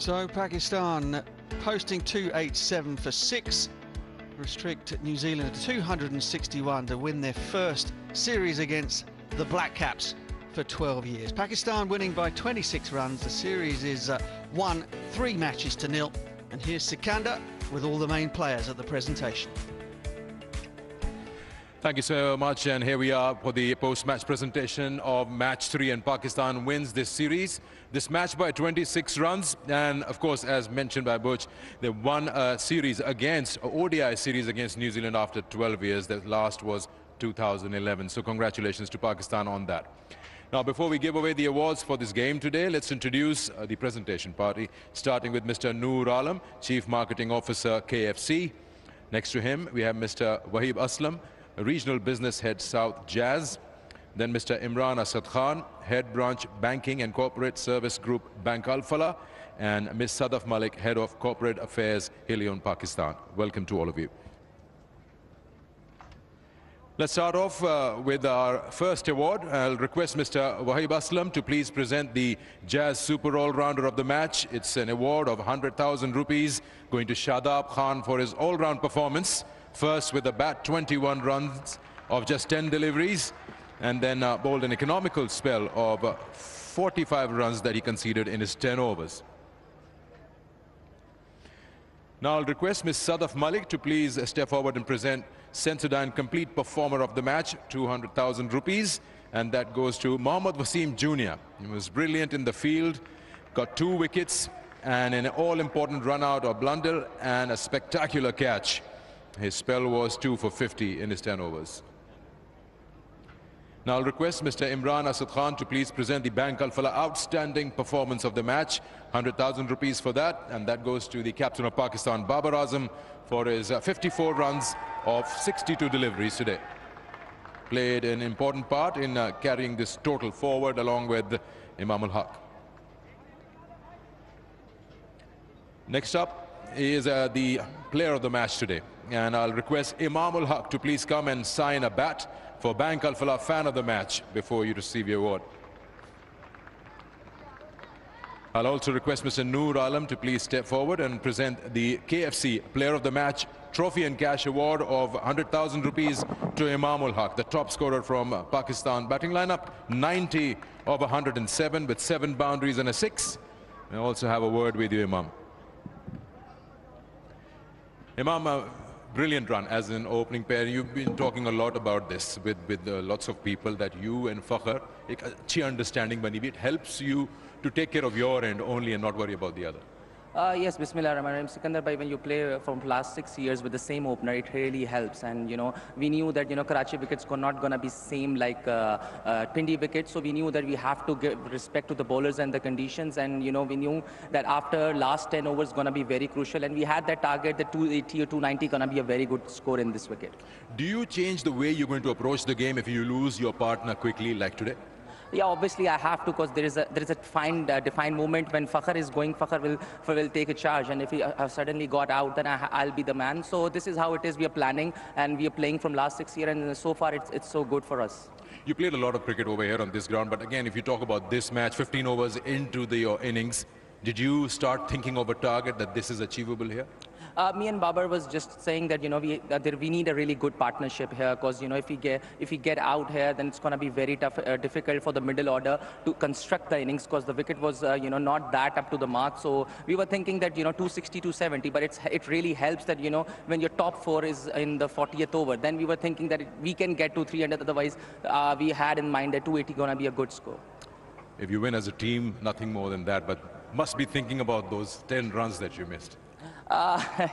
So Pakistan posting 287 for 6, restrict New Zealand to 261 to win their first series against the Black Caps for 12 years. Pakistan winning by 26 runs. The series is won 3 matches to 0. And here's Sikandar with all the main players at the presentation. Thank you so much, and here we are for the post-match presentation of match 3, and Pakistan wins this series. This match by 26 runs, and of course, as mentioned by Butch, they won a series against, an ODI series against New Zealand after 12 years. The last was 2011, so congratulations to Pakistan on that. Now, before we give away the awards for this game today, let's introduce the presentation party, starting with Mr. Noor Alam, Chief Marketing Officer, KFC. Next to him, we have Mr. Wahib Aslam, Regional Business Head, South Jazz. Then Mr. Imran Asad Khan, Head Branch Banking and Corporate Service Group, Bank Al Falah. And Ms. Sadaf Malik, Head of Corporate Affairs, Helion, Pakistan. Welcome to all of you. Let's start off with our first award. I'll request Mr. Wahib Aslam to please present the Jazz Super All-Rounder of the match. It's an award of 100,000 rupees going to Shadab Khan for his all-round performance. First with a bat, 21 runs of just 10 deliveries, and then bowled an economical spell of 45 runs that he conceded in his 10 overs. Now I'll request Ms. Sadaf Malik to please step forward and present Sensodyne Complete Performer of the match, 200,000 rupees, and that goes to Mohammad Wasim Jr. He was brilliant in the field, got 2 wickets, and an all-important run-out of Blundell and a spectacular catch. His spell was 2 for 50 in his 10 overs. Now I'll request Mr. Imran Asad Khan to please present the Bank Al Falah Outstanding Performance of the match. 100,000 rupees for that, and that goes to the captain of Pakistan, Babar Azam, for his 54 runs of 62 deliveries today. Played an important part in carrying this total forward along with Imam Ul Haq. Next up is the player of the match today, and I'll request Imam Ul Haq to please come and sign a bat for Bank Al Falah Fan of the Match before you receive your award. I'll also request Mr. Noor Alam to please step forward and present the KFC Player of the Match Trophy and Cash Award of 100,000 rupees to Imam Ul Haq, the top scorer from Pakistan batting lineup, 90 of 107 with 7 boundaries and a 6. I also have a word with you, Imam. Imam, a brilliant run as an opening pair. You've been talking a lot about this with lots of people, that you and Fakhr, एक अच्छी understanding बनी भी. It helps you to take care of your end only and not worry about the other. Yes, Bismillah Rahman Rahim. Sikandar bhai, when you play from last 6 years with the same opener, it really helps. And we knew that Karachi wickets were not gonna be same like Pindi wickets, so we knew that we have to give respect to the bowlers and the conditions. And we knew that after last 10 overs gonna be very crucial, and we had that target that 280 or 290 gonna be a very good score in this wicket. Do you change the way you're going to approach the game if you lose your partner quickly like today? Yeah, obviously I have to, because there is a defined moment when Fakhr is going. Fakhr will take a charge, and if he suddenly got out, then I'll be the man. So this is how it is. We are planning, and we are playing from last 6 years, and so far it's so good for us. You played a lot of cricket over here on this ground, but again, if you talk about this match, 15 overs into your innings, did you start thinking of a target that this is achievable here? Me and Babar was just saying that we need a really good partnership here, because if we get out here, then it's going to be very tough, difficult for the middle order to construct the innings, because the wicket was not that up to the mark. So we were thinking that 260, 270, but it really helps that when your top 4 is in the 40th over, then we were thinking that we can get to 300. Otherwise, we had in mind that 280 going to be a good score. If you win as a team, nothing more than that, but must be thinking about those 10 runs that you missed.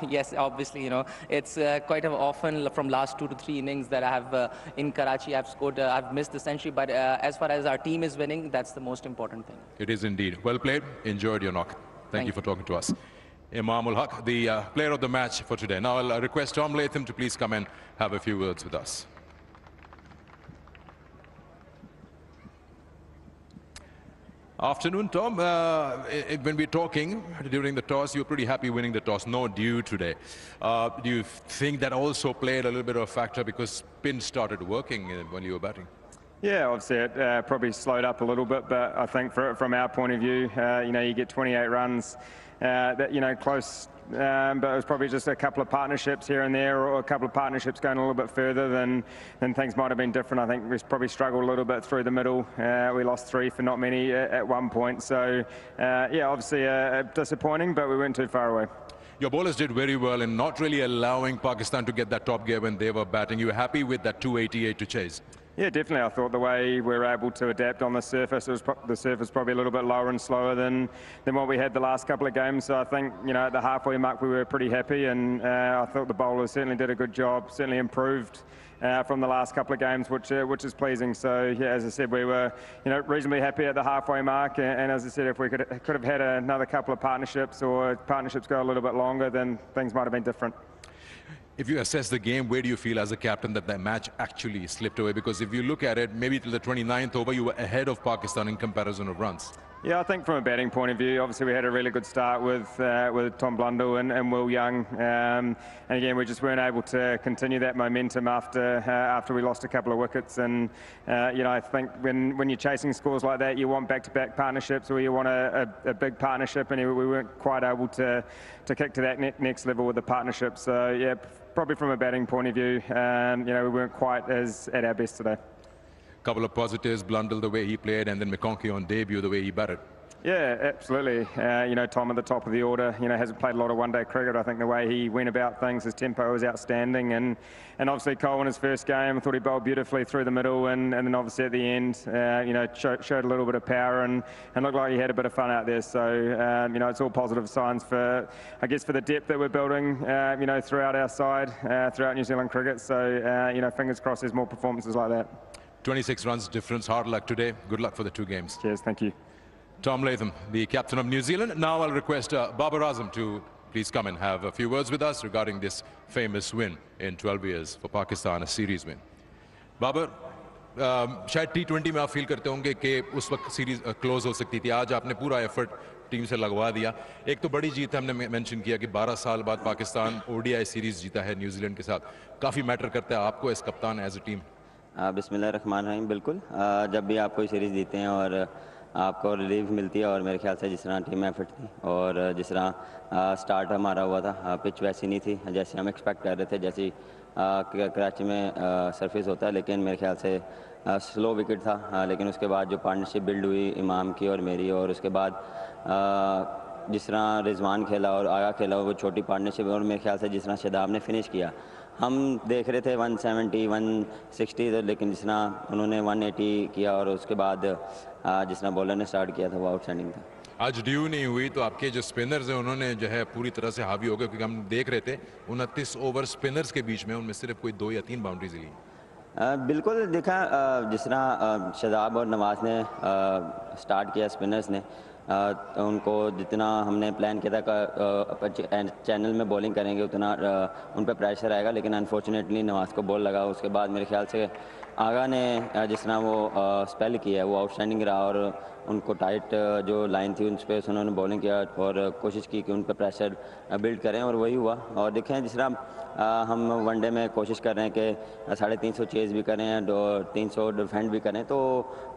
Yes, obviously, it's quite often from last 2 to 3 innings that I have in Karachi, I've scored, I've missed the century, but as far as our team is winning, that's the most important thing. It is indeed. Well played. Enjoyed your knock. Thank you for talking to us. Imam Ul Haq, the player of the match for today. Now I'll request Tom Latham to please come and have a few words with us. Afternoon, Tom. When we're talking during the toss, you were pretty happy winning the toss. No due today. Do you think that also played a little bit of a factor because spin started working when you were batting? Yeah, obviously it probably slowed up a little bit, but I think from our point of view, you get 28 runs, that close. But it was probably just a couple of partnerships here and there, or a couple of partnerships going a little bit further than things might have been different. I think we probably struggled a little bit through the middle. We lost 3 for not many at one point. So, yeah, obviously disappointing, but we weren't too far away. Your bowlers did very well in not really allowing Pakistan to get that top gear when they were batting. You were happy with that 288 to chase? Yeah, definitely. I thought the way we were able to adapt on the surface, the surface probably a little bit lower and slower than what we had the last couple of games. So I think, at the halfway mark we were pretty happy, and I thought the bowlers certainly did a good job, certainly improved from the last couple of games, which is pleasing. So yeah, as I said, we were reasonably happy at the halfway mark, and as I said, if we could have had another couple of partnerships, or partnerships go a little bit longer, then things might have been different. If you assess the game, where do you feel as a captain that match actually slipped away? Because if you look at it, maybe till the 29th over, you were ahead of Pakistan in comparison of runs. Yeah, I think from a batting point of view, obviously we had a really good start with Tom Blundell and Will Young, and again we just weren't able to continue that momentum after we lost a couple of wickets. And I think when you're chasing scores like that, you want back-to-back partnerships, or you want a big partnership, and we weren't quite able to kick to that next level with the partnership. So yeah, probably from a batting point of view, we weren't quite at our best today. Couple of positives, Blundell the way he played, and then McConkey on debut the way he batted. Yeah, absolutely. Tom at the top of the order, hasn't played a lot of one-day cricket. I think the way he went about things, his tempo was outstanding, and obviously Cole in his first game, I thought he bowled beautifully through the middle, and then obviously at the end, showed a little bit of power and looked like he had a bit of fun out there. So it's all positive signs for the depth that we're building, throughout our side, throughout New Zealand cricket. So fingers crossed there's more performances like that. 26 runs difference. Hard luck today. Good luck for the 2 games. Cheers. Thank you. Tom Latham, the captain of New Zealand. Now I'll request Babar Azam to please come and have a few words with us regarding this famous win in 12 years for Pakistan, a series win. Babar, शायद T20 में आप feel करते होंगे कि उस वक्त series close हो सकती थी. आज आपने पूरा एफर्ट टीम से लगवा दिया. एक तो बड़ी जीत है, हमने मेंशन किया कि 12 साल बाद पाकिस्तान ODI सीरीज जीता है न्यूजीलैंड के साथ. काफ़ी मैटर करता है आपको एज कप्तान, एज अ टीम. बिस्मिल्लाहिर्रहमानिर्रहीम. बिल्कुल, जब भी आप कोई सीरीज़ जीते हैं और आपको रिलीफ मिलती है, और मेरे ख्याल से जिस तरह टीम एफर्ट थी और जिस तरह स्टार्ट हमारा हुआ था, पिच वैसी नहीं थी जैसे हम एक्सपेक्ट कर रहे थे, जैसे कराची में सरफेस होता है, लेकिन मेरे ख्याल से स्लो विकेट था. लेकिन उसके बाद जो पार्टनरशिप बिल्ड हुई इमाम की और मेरी, और उसके बाद जिस तरह रिजवान खेला और आगा खेला, वो छोटी पार्टनरशिप, और मेरे ख्याल से जिस तरह शदाब ने फिनिश किया, हम देख रहे थे 170 160, लेकिन जिस तरह उन्होंने 180 किया, और उसके बाद जिस तरह बॉलर ने स्टार्ट किया था वो आउटस्टैंडिंग था. आज ड्यू नहीं हुई तो आपके जो स्पिनर्स हैं उन्होंने जो है पूरी तरह से हावी हो गए, क्योंकि हम देख रहे थे 29 ओवर स्पिनर्स के बीच में उनमें सिर्फ कोई 2 या 3 बाउंड्रीज ली. बिल्कुल देखा, जिस तरह शदाब और नवाज ने स्टार्ट किया, स्पिनर्स ने उनको जितना हमने प्लान किया था चैनल में बॉलिंग करेंगे उतना उन पर प्रेशर आएगा, लेकिन अनफॉर्चुनेटली नवाज को बॉल लगा. उसके बाद मेरे ख्याल से आगा ने जिस तरह वो स्पेल किया वो आउटस्टैंडिंग रहा, और उनको टाइट जो लाइन थी उन पर उन्होंने बॉलिंग किया और कोशिश की कि उन पर प्रेशर बिल्ड करें, और वही हुआ. और देखें जिस तरह हम वनडे में कोशिश कर रहे हैं कि 350 चेज़ भी करें, 300 डिफेंड भी करें, तो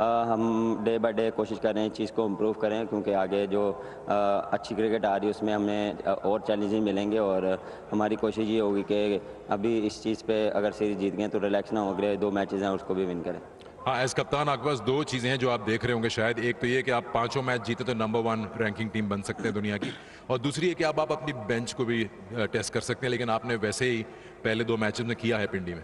हम डे बाय डे कोशिश कर रहे हैं चीज़ को इम्प्रूव करें, क्योंकि आगे जो अच्छी क्रिकेट आ रही है उसमें हमें और चैलेंजेस मिलेंगे, और हमारी कोशिश ये होगी कि अभी इस चीज़ पे अगर सीरीज जीत गए तो रिलैक्स ना हो, अगले 2 मैचेस हैं उसको भी विन करें. हाँ, एज कप्तान आपके पास 2 चीज़ें हैं जो आप देख रहे होंगे शायद. एक तो ये कि आप 5 मैच जीते तो नंबर 1 रैंकिंग टीम बन सकते हैं दुनिया की, और दूसरी है कि आप अपनी बेंच को भी टेस्ट कर सकते हैं, लेकिन आपने वैसे ही पहले 2 मैचेस में किया है पिंडी में.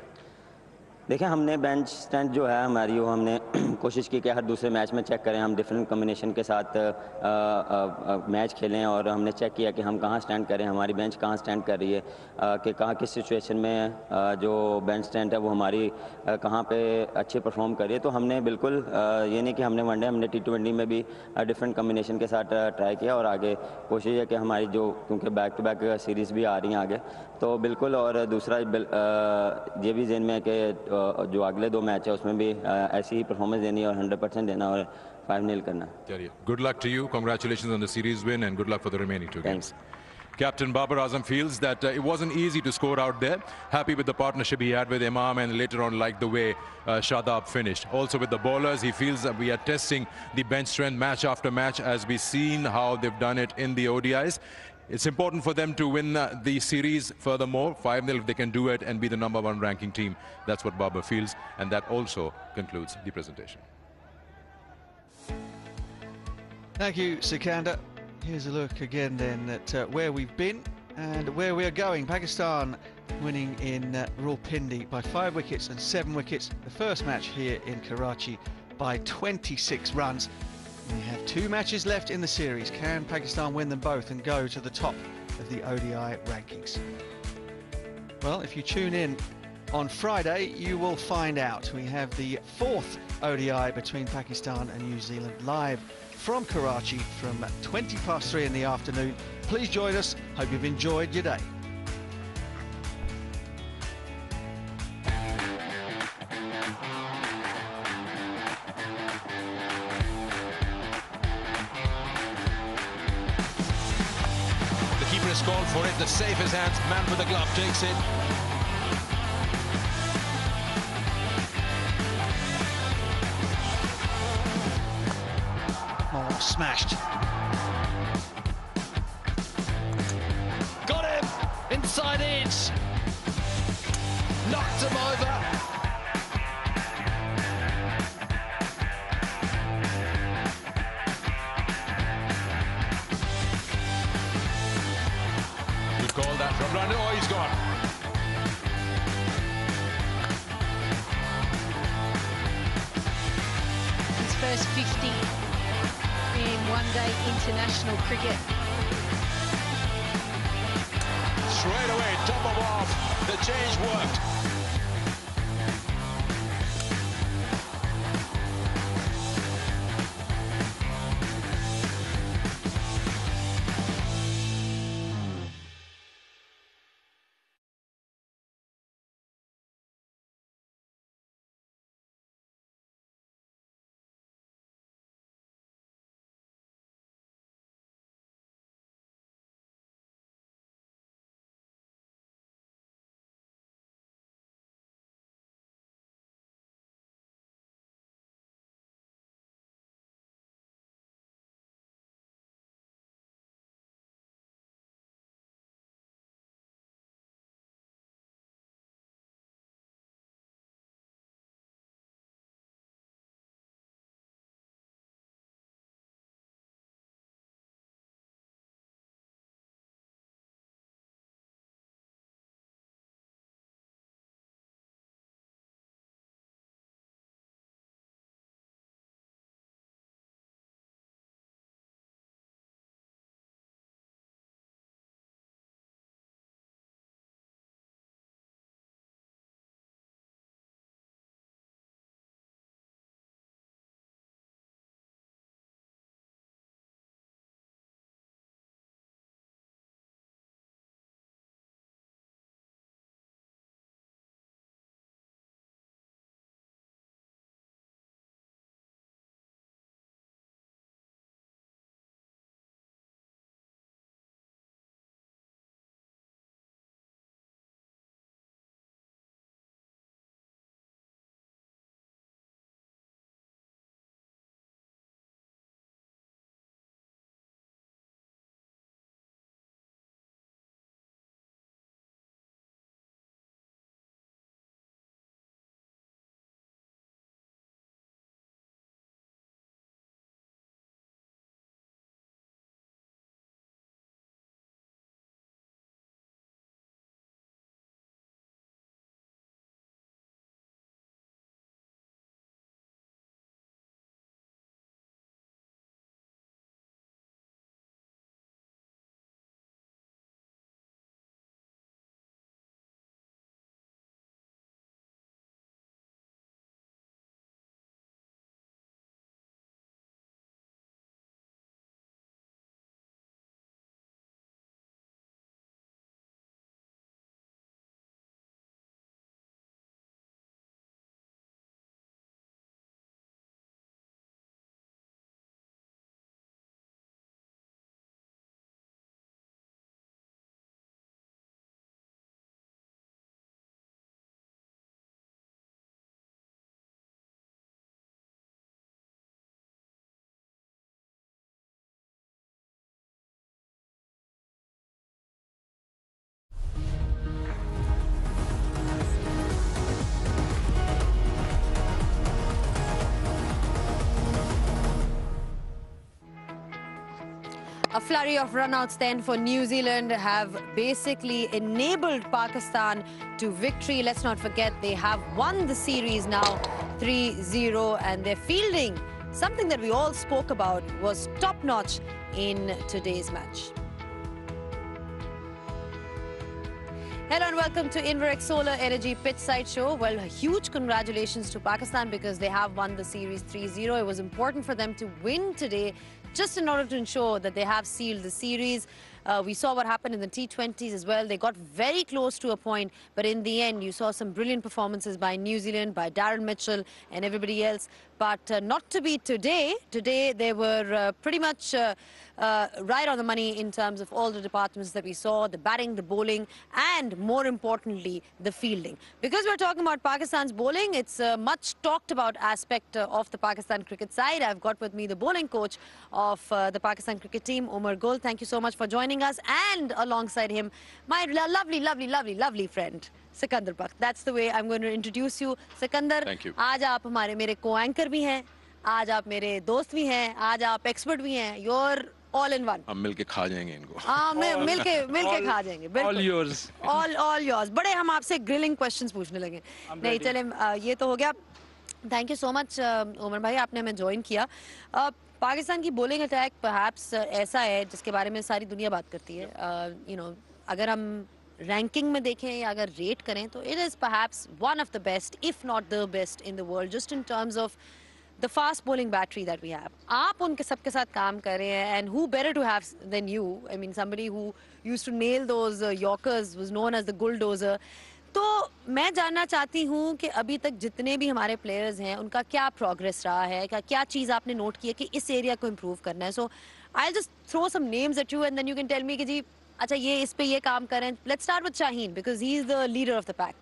देखें, हमने बेंच स्ट्रेंथ जो है हमारी, वो हमने कोशिश की कि हर दूसरे मैच में चेक करें, हम डिफरेंट कम्बिनेशन के साथ मैच खेलें, और हमने चेक किया कि हम कहाँ स्टैंड करें, हमारी बेंच कहाँ स्टैंड कर रही है, कि कहाँ किस सिचुएशन में जो बेंच स्ट्रेंथ है वो हमारी कहाँ पे अच्छे परफॉर्म कर रही है. तो हमने बिल्कुल ये नहीं कि हमने वनडे, हमने T20 में भी डिफरेंट कम्बिनेशन के साथ ट्राई किया, और आगे कोशिश है कि हमारी जो, क्योंकि बैक टू बैक सीरीज़ भी आ रही हैं आगे, तो बिल्कुल. और दूसरा ये भी ज़हन में है कि जो अगले 2 मैच है उसमें भी ऐसी ही परफॉर्मेंस देनी है और 100% देना और 5-0 करना. Good luck to you. Congratulations on the series win and good luck for the remaining 2 games. Captain Babar Azam feels that it wasn't easy to score out there. Happy with the partnership he had with Imam, and later on liked the way Shadab finished. Also with the bowlers, he feels that we are testing the bench strength match after match as we've seen how they've done it in the ODIs. It's important for them to win the series furthermore, 5-0 if they can do it and be the #1 ranking team. That's what Babar feels, and that also concludes the presentation. Thank you, Sikandar. Here's a look again then at where we've been and where we're going. Pakistan winning in Rawalpindi by 5 wickets and 7 wickets. The first match here in Karachi by 26 runs. We have 2 matches left in the series. Can Pakistan win them both and go to the top of the ODI rankings? Well, if you tune in on Friday, you will find out. We have the 4th ODI between Pakistan and New Zealand live from Karachi from 3:20 in the afternoon. Please join us. Hope you've enjoyed your day. The keeper has called for it. The safe is hands. Man with the glove takes it. Oh, smashed. Got him! Inside edge! Knocked him over! Good call that from London. Oh, he's gone. His first 50 in one-day international cricket. Straight away, top of off. The change worked. A flurry of runouts then for New Zealand have basically enabled Pakistan to victory. Let's not forget they have won the series now 3-0, and their fielding, something that we all spoke about, was top-notch in today's match. Hello and welcome to Inverex Solar Energy Pitchside Show. Well, huge congratulations to Pakistan because they have won the series 3-0. It was important for them to win today just in order to ensure that they have sealed the series. We saw what happened in the T20s as well. They got very close to a point, but in the end, you saw some brilliant performances by New Zealand, by Darren Mitchell and everybody else. But not to be today. Today, they were pretty much right on the money in terms of all the departments that we saw, the batting, the bowling, and more importantly, the fielding. Because we're talking about Pakistan's bowling, it's a much talked about aspect of the Pakistan cricket side. I've got with me the bowling coach of the Pakistan cricket team, Umar Gul. Thank you so much for joining us. And alongside him, my lovely friend, Sikandar Pak. That's the way I'm going to introduce you. Sikandar, Thank you. आज आप हमारे मेरे co-anchor भी हैं, आज आप मेरे दोस्त भी हैं, आज आप expert भी हैं. You're all in one. हम मिलके खा जाएंगे इनको. हाँ, मिलके खा जाएंगे. बिल्कुल. All yours. All yours. बड़े हम आपसे grilling questions पूछने लगे. नहीं चले, ये तो हो गया. Thank you so much, Umar भाई, आपने हमें join किया. पाकिस्तान की bowling attack perhaps ऐसा है जिसके बारे में सारी दुनिया बात करती है. You know, अगर हम रैंकिंग में देखें या अगर रेट करें तो it is perhaps one of the best, if not the best in the world, just in terms of the fast bowling battery that we have. आप उनके सबके साथ काम कर रहे हैं, and who better to have than you? I mean, somebody who used to nail those Yorkers was known as the bulldozer. तो मैं जानना चाहती हूँ कि अभी तक जितने भी हमारे प्लेयर्स हैं उनका क्या प्रोग्रेस रहा है, क्या चीज़ आपने नोट की है कि इस एरिया को इम्प्रूव करना है. So I just throw some names at you and then you can tell me कि जी अच्छा ये इस पे ये काम करें. Let's start with Shaheen because he is the leader of the pack.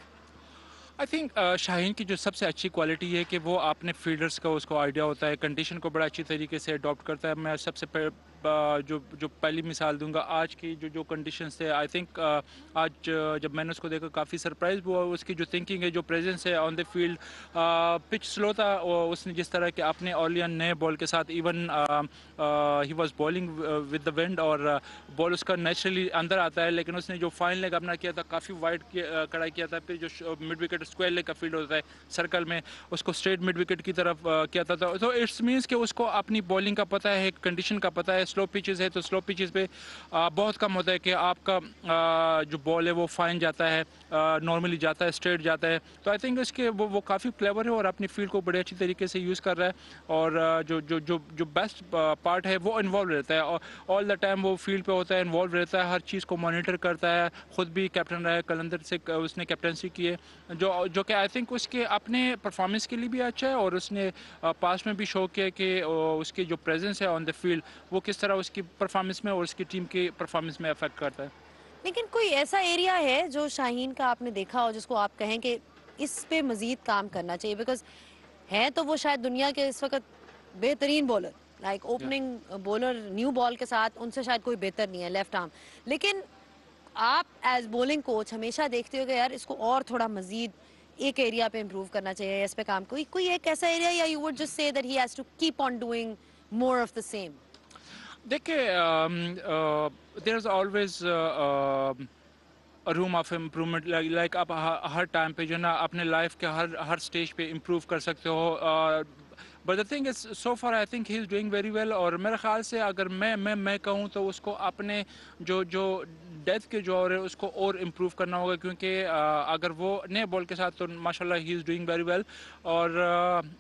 I think Shaheen की जो सबसे अच्छी क्वालिटी है कि वो अपने फील्डर्स का उसको आइडिया होता है, कंडीशन को बड़ा अच्छी तरीके से अडॉप्ट करता है. मैं सबसे जो पहली मिसाल दूंगा आज की जो कंडीशंस थे. आई थिंक आज जब मैंने उसको देखा काफ़ी सरप्राइज हुआ. उसकी जो थिंकिंग है, जो प्रेजेंस है on the field. Pitch slow था और उसने जिस तरह के अपने ऑलियन नए बॉल के साथ even he was bowling with the wind और बॉल उसका नेचुरली अंदर आता है, लेकिन उसने जो फाइन लेग अपना किया था काफ़ी वाइड कड़ा किया था. फिर जो मिड विकेट स्क्वायर लेग का फील्ड होता है सर्कल में, उसको स्ट्रेट मिड विकेट की तरफ किया था. तो इट्स मीन्स कि उसको अपनी बॉलिंग का पता है, कंडीशन का पता है. स्लो पिचेस है तो स्लो पिचेस पे बहुत कम होता है कि आपका जो बॉल है वो फाइन जाता है, नॉर्मली जाता है, स्ट्रेट जाता है. तो आई थिंक इसके वो काफ़ी क्लेवर है और अपनी फील्ड को बड़े अच्छी तरीके से यूज़ कर रहा है. और जो बेस्ट पार्ट है वो इन्वॉल्व रहता है और ऑल द टाइम वो फील्ड पे होता है, इन्वॉल्व रहता है, हर चीज़ को मॉनिटर करता है. ख़ुद भी कैप्टन रहा है, कलंदर से उसने कैप्टनसी की है, जो कि आई थिंक उसके अपने परफॉर्मेंस के लिए भी अच्छा है. और उसने पास्ट में भी शो किया कि उसकी जो प्रेजेंस है ऑन द फील्ड वो किस तरह उसकी परफॉर्मेंस में और उसकी टीम की परफॉर्मेंस में अफेक्ट करता है. लेकिन कोई ऐसा एरिया है जो शाहीन का आपने देखा हो जिसको आप कहें कि इस पे मजीद काम करना चाहिए? बिकॉज है तो वो शायद दुनिया के इस वक्त बेहतरीन bowler, like opening bowler new ball के साथ उनसे शायद कोई बेहतर नहीं है लेफ्ट आर्म. लेकिन आप एज बॉलिंग कोच हमेशा देखते हो कि यार इसको और थोड़ा मजीद एक एरिया पे इम्प्रूव करना चाहिए, इस पे काम कोई एक ऐसा एरिया, या you would just say that he has to keep on doing more of the same? देखिए, there is always room of improvement. Like आप हर टाइम पे जो ना अपने लाइफ के हर स्टेज पे इम्प्रूव कर सकते हो. But the thing is so far I think he is doing very well. और मेरे ख्याल से अगर मैं कहूँ तो उसको अपने जो डेथ के जो है उसको और इम्प्रूव करना होगा, क्योंकि अगर वो नए बॉल के साथ तो माशाल्लाह he is doing very well. और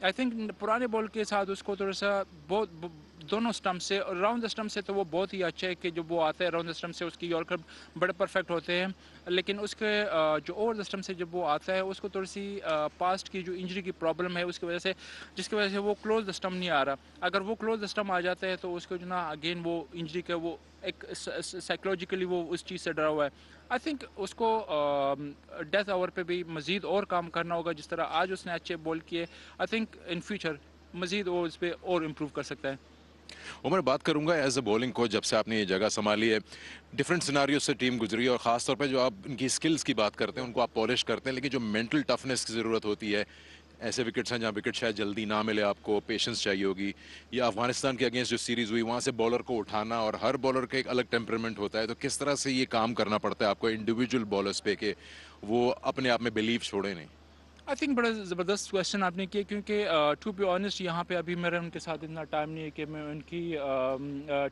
आई थिंक पुराने बॉल के साथ उसको थोड़ा सा बहुत दोनों स्टम्प से, राउंड द स्टम्प से तो वो बहुत ही अच्छा है कि जो वो आता है राउंड द स्टम्प से उसकी यॉर्कर बड़े परफेक्ट होते हैं. लेकिन उसके जो ओवर द स्टम्प से जब वो आता है उसको थोड़ी सी पास्ट की जो इंजरी की प्रॉब्लम है उसकी वजह से, जिसकी वजह से वो क्लोज द स्टम्प नहीं आ रहा. अगर वो क्लोज द स्टम्प आ जाता है तो उसको जो ना अगेन वो इंजरी का वो एक साइकोलॉजिकली वो उस चीज़ से डरा हुआ है. आई थिंक उसको डेथ ओवर पे भी मज़ीद और काम करना होगा. जिस तरह आज उसने अच्छे बॉल किए, आई थिंक इन फ्यूचर मज़ीद वो इस पर और इम्प्रूव कर सकता है. उमर, बात करूंगा एज अ बॉलिंग कोच. जब से आपने ये जगह संभाली है, डिफरेंट सिनारियो से टीम गुजरी है और ख़ास तौर पे जो आप इनकी स्किल्स की बात करते हैं उनको आप पॉलिश करते हैं, लेकिन जो मेंटल टफनेस की ज़रूरत होती है, ऐसे विकेट्स हैं जहाँ विकेट शायद जल्दी ना मिले, आपको पेशेंस चाहिए होगी, या अफगानिस्तान के अगेंस्ट जो सीरीज हुई वहाँ से बॉलर को उठाना, और हर बॉलर का एक अलग टेम्परामेंट होता है, तो किस तरह से ये काम करना पड़ता है आपको इंडिविजुअल बॉलर्स पे कि वो अपने आप में बिलीव छोड़े नहीं? आई थिंक बड़ा ज़बरदस्त क्वेश्चन आपने किया, क्योंकि टू बी ऑनेस्ट यहाँ पे अभी मेरा उनके साथ इतना टाइम नहीं है कि मैं उनकी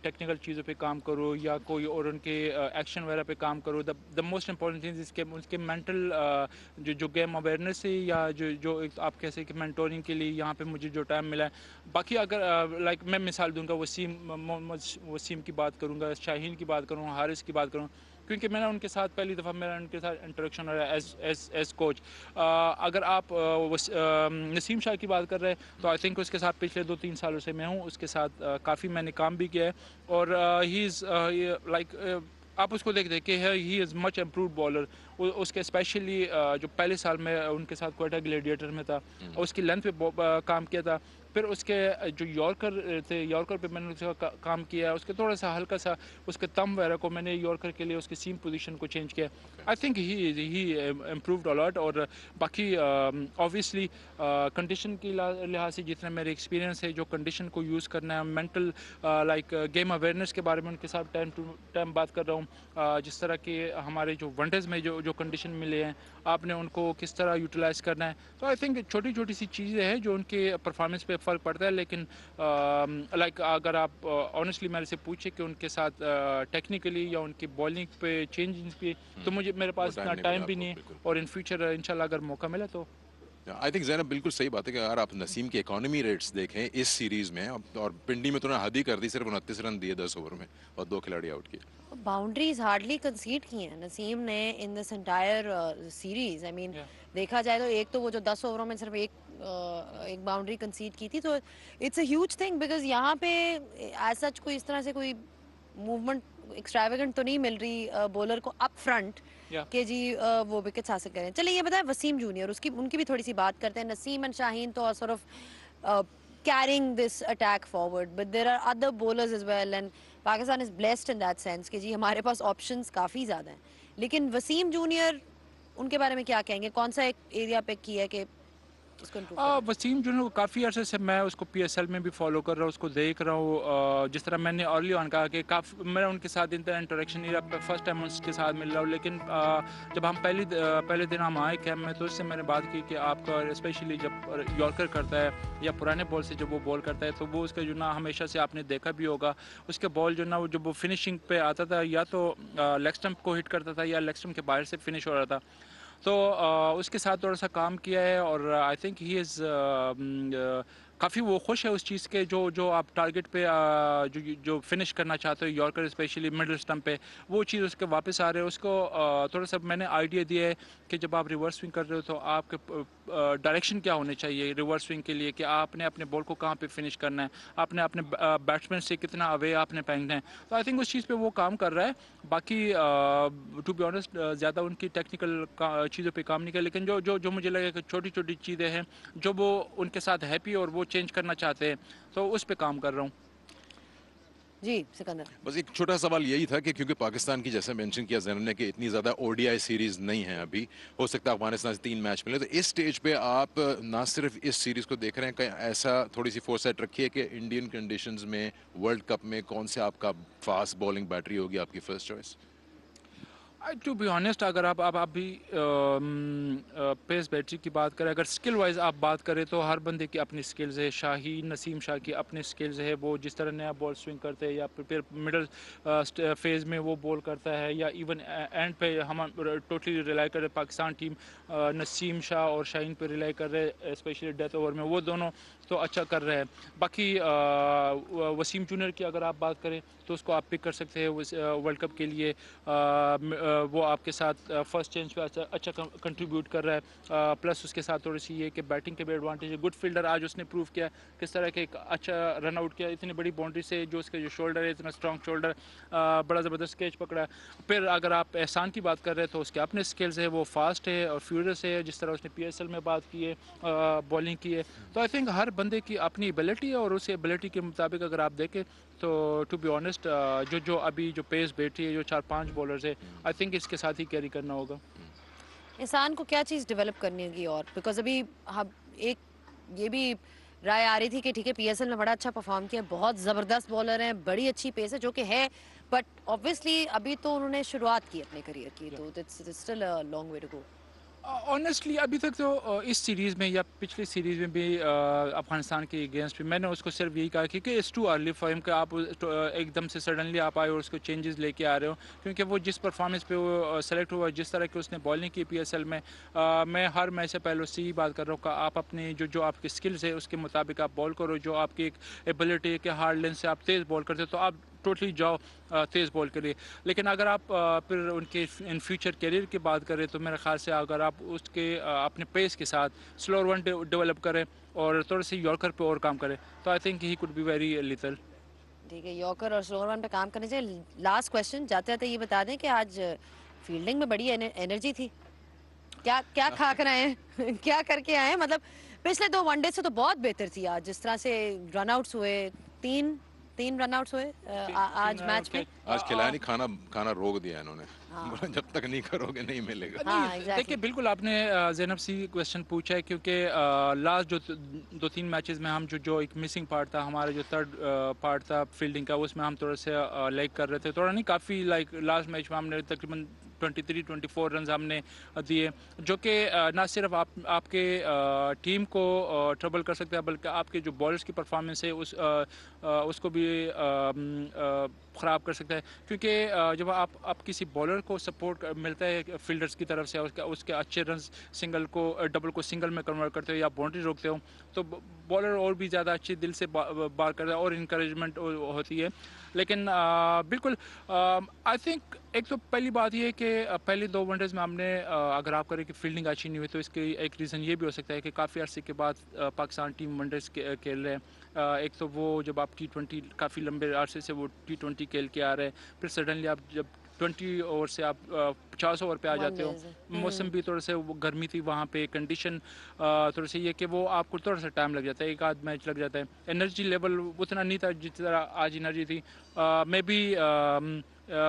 टेक्निकल चीज़ों पे काम करूँ या कोई और उनके एक्शन वगैरह पे काम करूँ. द मोस्ट इंपॉर्टेंट थिंग इसके उसके मेंटल जो गेम अवेयरनेस है, या जो एक आप कह सकते कि मेंटोरिंग के लिए यहाँ पे मुझे जो टाइम मिला है. बाकी अगर लाइक मैं मिसाल दूंगा, वसीम की बात करूँगा, शाहीन की बात करूँ, हारिस की बात करूँ, क्योंकि मैंने उनके साथ पहली दफ़ा मेरा उनके साथ इंटरेक्शन रहा एज कोच. अगर आप नसीम शाह की बात कर रहे हैं, तो आई थिंक उसके साथ पिछले 2-3 सालों से मैं हूँ, उसके साथ काफ़ी मैंने काम भी किया है, और ही इज़ लाइक आप उसको देख के है, he is much improve bowler. उसके स्पेशली जो पहले साल में उनके साथ क्वार्टर ग्लेडिएटर में था, उसकी लेंथ पे काम किया था. फिर उसके जो यॉर्कर थे, यॉर्कर पे मैंने उसका काम किया. उसके थोड़ा सा हल्का सा उसके तम वगैरह को मैंने यॉर्कर के लिए उसकी सीम पोजीशन को चेंज किया. I think he improved a lot. और बाकी ऑब्वियसली कंडीशन के लिहाज से जितना मेरे एक्सपीरियंस है, जो कंडीशन को यूज़ करना है, मेंटल लाइक गेम अवेयरनेस के बारे में उनके साथ टाइम टू टाइम बात कर रहा हूँ. जिस तरह के हमारे जो वनडेज़ में जो कंडीशन मिले हैं, आपने उनको किस तरह यूटिलाइज़ करना है. तो आई थिंक छोटी छोटी सी चीज़ें हैं जो उनके परफॉर्मेंस पे फ़र्क पड़ता है. लेकिन लाइक अगर आप ऑनेस्टली मेरे से पूछे कि उनके साथ टेक्निकली या उनकी बॉलिंग पे चेंज पे, तो मेरे पास इतना टाइम भी नहीं है, और इन फ्यूचर इंशाल्लाह अगर मौका मिला तो. आई थिंक ज़ैनब बिल्कुल सही बात है कि अगर आप नसीम के इकोनॉमी रेट्स देखें इस सीरीज में, और पिंडी में तो उन्होंने हद ही कर दी, सिर्फ 29 रन दिए 10 ओवर में और 2 खिलाड़ी आउट किए. बाउंड्रीज हार्डली कंसीड की हैं नसीम ने in this entire series. I mean देखा जाए तो एक तो वो जो 10 ओवरों में सिर्फ एक बाउंड्री कंसीड की थी, तो it's a huge thing, because यहाँ पे एज सच कोई इस तरह से कोई मूवमेंट एक्स्ट्रावेगेंट तो नहीं मिल रही बॉलर को अप फ्रंट के जी वो विकेट्स हासिल करें. चलिए ये बताएं वसीम जूनियर, उनकी भी थोड़ी सी बात करते हैं. नसीम एंड शाहीन तो sort of carrying this attack forward, but there are other bowlers as well, and Pakistan is blessed in that sense कि जी हमारे पास options काफ़ी ज़्यादा हैं. लेकिन वसीम जूनियर, उनके बारे में क्या कहेंगे? कौन सा एक एरिया पे किया है कि वसीम जो है काफ़ी अर्से से मैं उसको PSL में भी फॉलो कर रहा हूँ, उसको देख रहा हूँ. जिस तरह मैंने अर्ली ऑन कहा कि काफ़ी मेरा उनके साथ इतना इंटरेक्शन नहीं रहा, फर्स्ट टाइम उसके साथ मिल रहा हूँ. लेकिन जब हम पहले दिन हम आए कैम्प में, तो उससे मैंने बात की कि आपका स्पेशली जब यॉर्कर करता है या पुराने बॉल से जब वो बॉल करता है, तो वो उसका जो ना हमेशा से आपने देखा भी होगा, उसके बॉल जो ना वो जब वो फिनिशिंग पे आता था, या तो लेग स्टंप को हिट करता था या लेग स्टंप के बाहर से फिनिश हो रहा था. तो उसके साथ थोड़ा सा काम किया है, और आई थिंक ही इज़ काफ़ी वो खुश है उस चीज़ के जो आप टारगेट पे जो फिनिश करना चाहते हो, यॉर्कर स्पेशली मिडल स्टंप पे, वो चीज़ उसके वापस आ रहे हैं. उसको थोड़ा सा मैंने आइडिया दिया है कि जब आप रिवर्स स्विंग कर रहे हो तो आपके डायरेक्शन क्या होने चाहिए रिवर्स स्विंग के लिए, कि आपने अपने बॉल को कहाँ पे फिनिश करना है, आपने अपने बैट्समैन से कितना अवे आपने फेंकना है. तो आई थिंक उस चीज़ पे वो काम कर रहा है. बाकी टू बी ऑनेस्ट ज़्यादा उनकी टेक्निकल चीज़ों पे काम नहीं किया, लेकिन जो मुझे लगे कि छोटी छोटी चीज़ें हैं जो वो उनके साथ हैप्पी और वो चेंज करना चाहते हैं, तो उस पे काम कर रहा हूँ. जी सिकंदर, बस एक छोटा सवाल यही था कि क्योंकि पाकिस्तान की जैसे मेंशन किया ज़ैनब ने कि इतनी ज़्यादा ODI सीरीज़ नहीं है अभी, हो सकता है अफगानिस्तान से 3 मैच मिले, तो इस स्टेज पे आप ना सिर्फ इस सीरीज़ को देख रहे हैं, कहीं ऐसा थोड़ी सी फोरसाइट रखी है कि इंडियन कंडीशंस में वर्ल्ड कप में कौन से आपका फास्ट बॉलिंग बैटरी होगी आपकी first choice? To be honest, अगर आप भी पेस बैटरी की बात करें, अगर स्किल वाइज आप बात करें, तो हर बंदे की अपनी स्किल्स है. शाहीन नसीम शाह की अपनी स्किल्स है, वो जिस तरह नया बॉल स्विंग करते हैं, या फिर मिडल फेज में वो बॉल करता है, या इवन एंड पे हम टोटली रिलाई कर रहे हैं. पाकिस्तान टीम नसीम शाह और शाहीन पे रिलाई कर रहे हैं, स्पेशली डेथ ओवर में वो दोनों तो अच्छा कर रहे हैं. बाकी वसीम जूनियर की अगर आप बात करें, तो उसको आप पिक कर सकते हैं वर्ल्ड कप के लिए. वो आपके साथ फर्स्ट चेंज पे अच्छा कंट्रीब्यूट कर रहा है. प्लस उसके साथ थोड़ी सी ये कि बैटिंग के भी एडवांटेज है. गुड फील्डर, आज उसने प्रूव किया किस तरह के एक अच्छा रन आउट किया इतनी बड़ी बाउंड्री से, जो उसका जो शोल्डर है इतना स्ट्रॉन्ग शोल्डर, बड़ा ज़बरदस्त कैच पकड़ा है. फिर अगर आप एहसान की बात कर रहे हैं, तो उसके अपने स्किल्स है, वो फास्ट है और फ्यूरियस है, जिस तरह उसने PSL में बात की है, बॉलिंग की है. तो आई थिंक हर बंदे की अपनी एबिलिटी है, और उस एबिलिटी के मुताबिक अगर आप देखें, तो टू बी ऑनेस्ट जो अभी जो पेस बैठी है, जो 4-5 बॉलर्स है, आई थिंक इसके साथ ही कैरी करना होगा. इंसान को क्या चीज़ डेवलप करनी होगी और बिकॉज अभी हम एक ये भी राय आ रही थी कि ठीक है पीएसएल में बड़ा अच्छा परफॉर्म किया, बहुत ज़बरदस्त बॉलर हैं, बड़ी अच्छी पेस है जो कि है, बट ऑब्वियसली अभी तो उन्होंने शुरुआत की अपने करियर की, तो it's still a long way to go. Honestly अभी तक तो इस सीरीज़ में या पिछली सीरीज़ में भी अफगानिस्तान के अगेंस्ट भी मैंने उसको सिर्फ यही कहा कि it's too early for him कि आप एकदम से सडनली आप आए और उसको चेंजेस लेके आ रहे हो, क्योंकि वो जिस परफॉर्मेंस पे वो सेलेक्ट हुआ, जिस तरह की उसने बॉलिंग की पीएसएल में, मैं हर मैच से पहले उससे ही बात कर रहा हूँ कि आप अपने जो जो आपके स्किल्स है उसके मुताबिक आप बॉल करो, जो आपकी एक एबिलिटी है कि हार्ड लेंथ से आप तेज़ बॉल करते हो तो आप टोटली जाओ तेज़ बॉल के लिए। लेकिन अगर आप फिर उनके इन फ्यूचर करियर की बात करें तो मेरे ख्याल से अगर आप उसके अपने पेस के साथ स्लोअर वन डेवलप करें और थोड़े से यॉर्कर पे और काम करें तो आई think he could be very lethal. ठीक है, यॉर्कर और स्लोअर वन पे काम करने चाहिए। लास्ट क्वेश्चन जाते जाते ये बता दें कि आज फील्डिंग में बड़ी एनर्जी थी, क्या क्या खा कर आए हैं क्या करके आए हैं, मतलब पिछले 2 वनडे से तो बहुत बेहतर थी आज, जिस तरह से रनआउट्स हुए, तीन तीन रनआउट्स हुए आज मैच में। आज खिलाया नहीं, खाना खाना रोक दिया इन्होंने। हाँ। बोला जब तक नहीं करोगे नहीं मिलेगा। नहीं, देखिए बिल्कुल आपने ज़ैनब सी क्वेश्चन पूछा है, क्योंकि लास्ट जो 2-3 मैचेस में हम जो एक मिसिंग पार्ट था, हमारा जो थर्ड पार्ट था फील्डिंग का, उसमें हम थोड़ा से लैग कर रहे थे, थोड़ा नहीं काफ़ी लाइक लास्ट मैच में हमने तकरीबन 23-24 रन हमने दिए, जो कि ना सिर्फ आपके टीम को ट्रबल कर सकता है बल्कि आपके जो बॉलर्स की परफॉर्मेंस है उसको भी ख़राब कर सकता है, क्योंकि जब आप किसी बॉलर को सपोर्ट मिलता है फील्डर्स की तरफ से, उसके अच्छे रन सिंगल को डबल को सिंगल में कन्वर्ट करते हो या बाउंड्री रोकते हो तो बॉलर और भी ज़्यादा अच्छे दिल से बार करता है और इनकरेजमेंट होती है। लेकिन बिल्कुल आई थिंक एक तो पहली बात ये है कि पहले 2 वनडेज़ में हमने अगर आप करें कि फील्डिंग अच्छी नहीं हुई तो इसके एक रीज़न ये भी हो सकता है कि काफ़ी अरसे के बाद पाकिस्तान टीम वनडेज़ खेल रहे हैं। एक तो वो जब आप T20 काफ़ी लंबे अरसे से वो T20 खेल के आ रहे हैं, फिर सडनली आप जब 20 ओवर से आप 50 ओवर पे आ जाते हो, मौसम भी थोड़ा से वो गर्मी थी वहाँ पे, कंडीशन थोड़ा सा ये कि वो आपको थोड़ा सा टाइम लग जाता है, एक आध मैच लग जाता है, एनर्जी लेवल उतना नहीं था जिस तरह आज एनर्जी थी। मे बी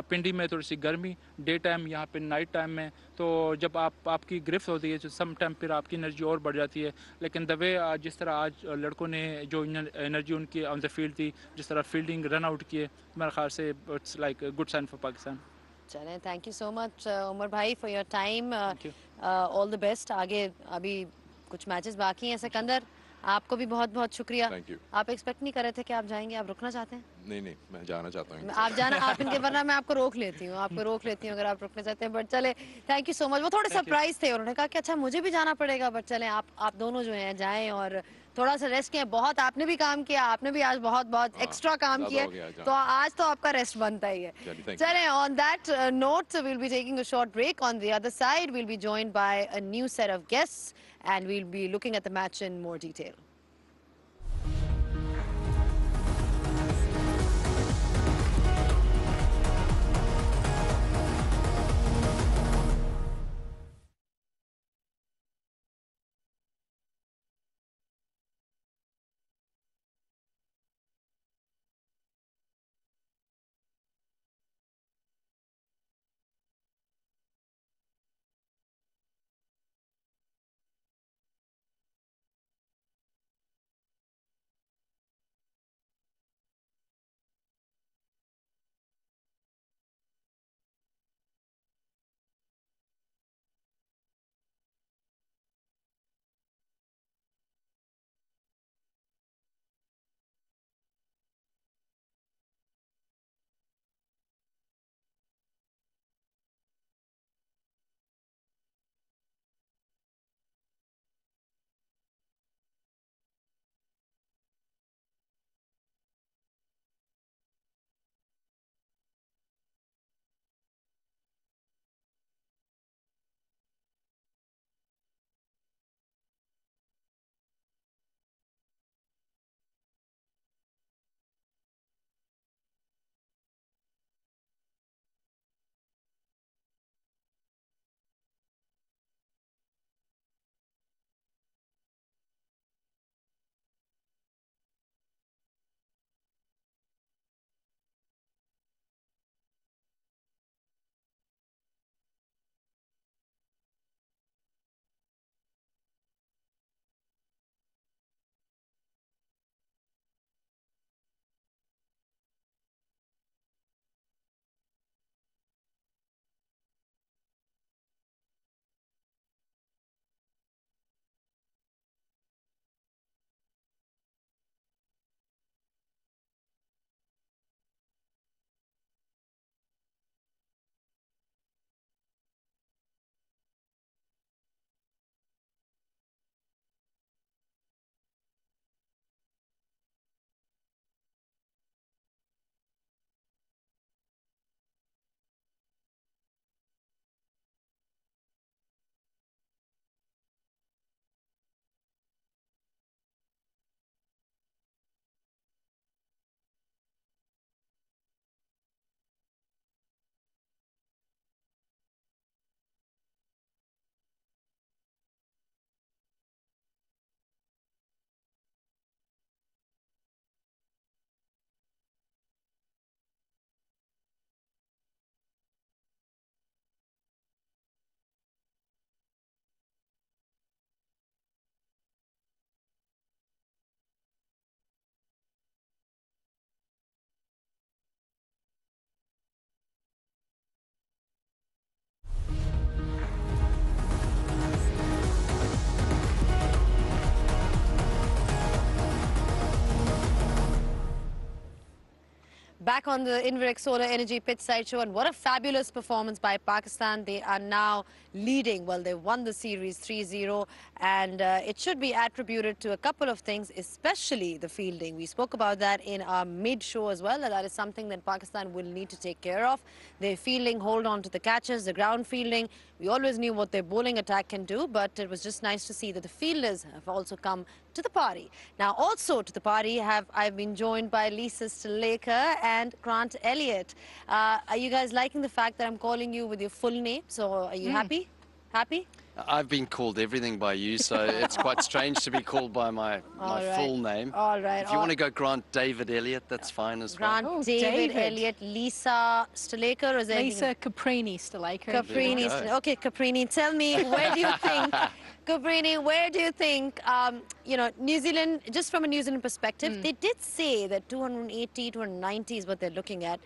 पिंडी में थोड़ी सी गर्मी डे टाइम, यहाँ पे नाइट टाइम में, तो जब आपकी गिरफ्त होती है तो सम टाइम फिर आपकी एनर्जी और बढ़ जाती है। लेकिन द वे जिस तरह आज लड़कों ने जो एनर्जी उनकी ऑन द फील्ड थी, जिस तरह फील्डिंग रन आउट किए, मेरे ख्याल से it's like good sign for Pakistan. चलें, thank you so much Umar भाई for your time, all the best. आगे अभी कुछ मैचेस बाकी हैं। सिकंदर, आपको भी बहुत बहुत शुक्रिया। Thank you. आप एक्सपेक्ट नहीं कर रहे थे कि आप जाएंगे, आप रुकना चाहते हैं? नहीं नहीं, मैं जाना चाहता हूँ। आप जाना, आप इनके, वरना मैं आपको रोक लेती हूँ, आपको रोक लेती हूँ अगर आप रुकना चाहते हैं, बट चले, थैंक यू सो मच। वो थोड़े सरप्राइज थे, उन्होंने कहा कि अच्छा मुझे भी जाना पड़ेगा, बट चलें आप दोनों जो हैं जाएं और थोड़ा सा रेस्ट किया। बहुत आपने भी काम किया, आपने भी आज बहुत बहुत एक्स्ट्रा काम किया, तो आज तो आपका रेस्ट बनता ही है। चलें, on that note will be taking a short break. On the other side will be joined by a new set of guests and will be looking at the match in more detail. Back on the Inverex Solar Energy pitch side show, and what a fabulous performance by Pakistan. They are now leading. Well, they won the series 3-0, and it should be attributed to a couple of things, especially the fielding. We spoke about that in our mid-show as well, that is something that Pakistan will need to take care of. Their fielding, hold on to the catches, the ground fielding. We always knew what their bowling attack can do, but it was just nice to see that the fielders have also come to the party. Now, also to the party I've been joined by Lisa Sthalekar and Grant Elliott. Are you guys liking the fact that I'm calling you with your full name? So are you happy? Happy? I've been called everything by you, so it's quite strange to be called by my full name. All right. If you want to go Grant David Elliott, that's fine as well. Grant David Elliott, Lisa Sthalekar, or is there Lisa Caprini Sthalekar. Caprini. Okay, Caprini, tell me, where do you think, Caprini, where do you think, you know, New Zealand, just from a New Zealand perspective, they did say that 280, 290 is what they're looking at.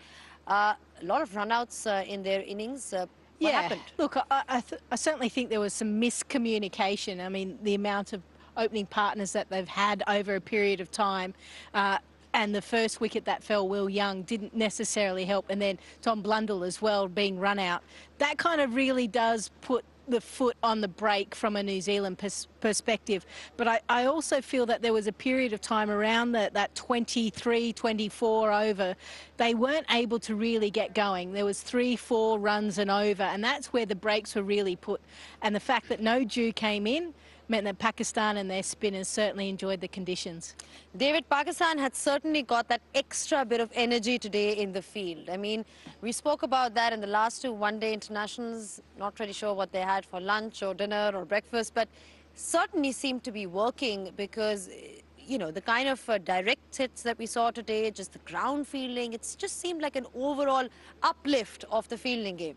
A lot of runouts in their innings. What happened? Look, I certainly think there was some miscommunication. I mean, the amount of opening partners that they've had over a period of time, and the first wicket that fell, Will Young, didn't necessarily help, and then Tom Blundell as well being run out. That kind of really does put the foot on the brake from a New Zealand perspective. But I also feel that there was a period of time around that 23, 24 over. They weren't able to really get going. There was 3-4 runs and over, and that's where the brakes were really put. And the fact that no dew came in meant that Pakistan and their spinners certainly enjoyed the conditions. David, Pakistan had certainly got that extra bit of energy today in the field. I mean, we spoke about that in the last two one-day internationals. Not really sure what they had for lunch or dinner or breakfast, but certainly seemed to be working because, you know, the kind of direct hits that we saw today, just the ground fielding, it just seemed like an overall uplift of the fielding game.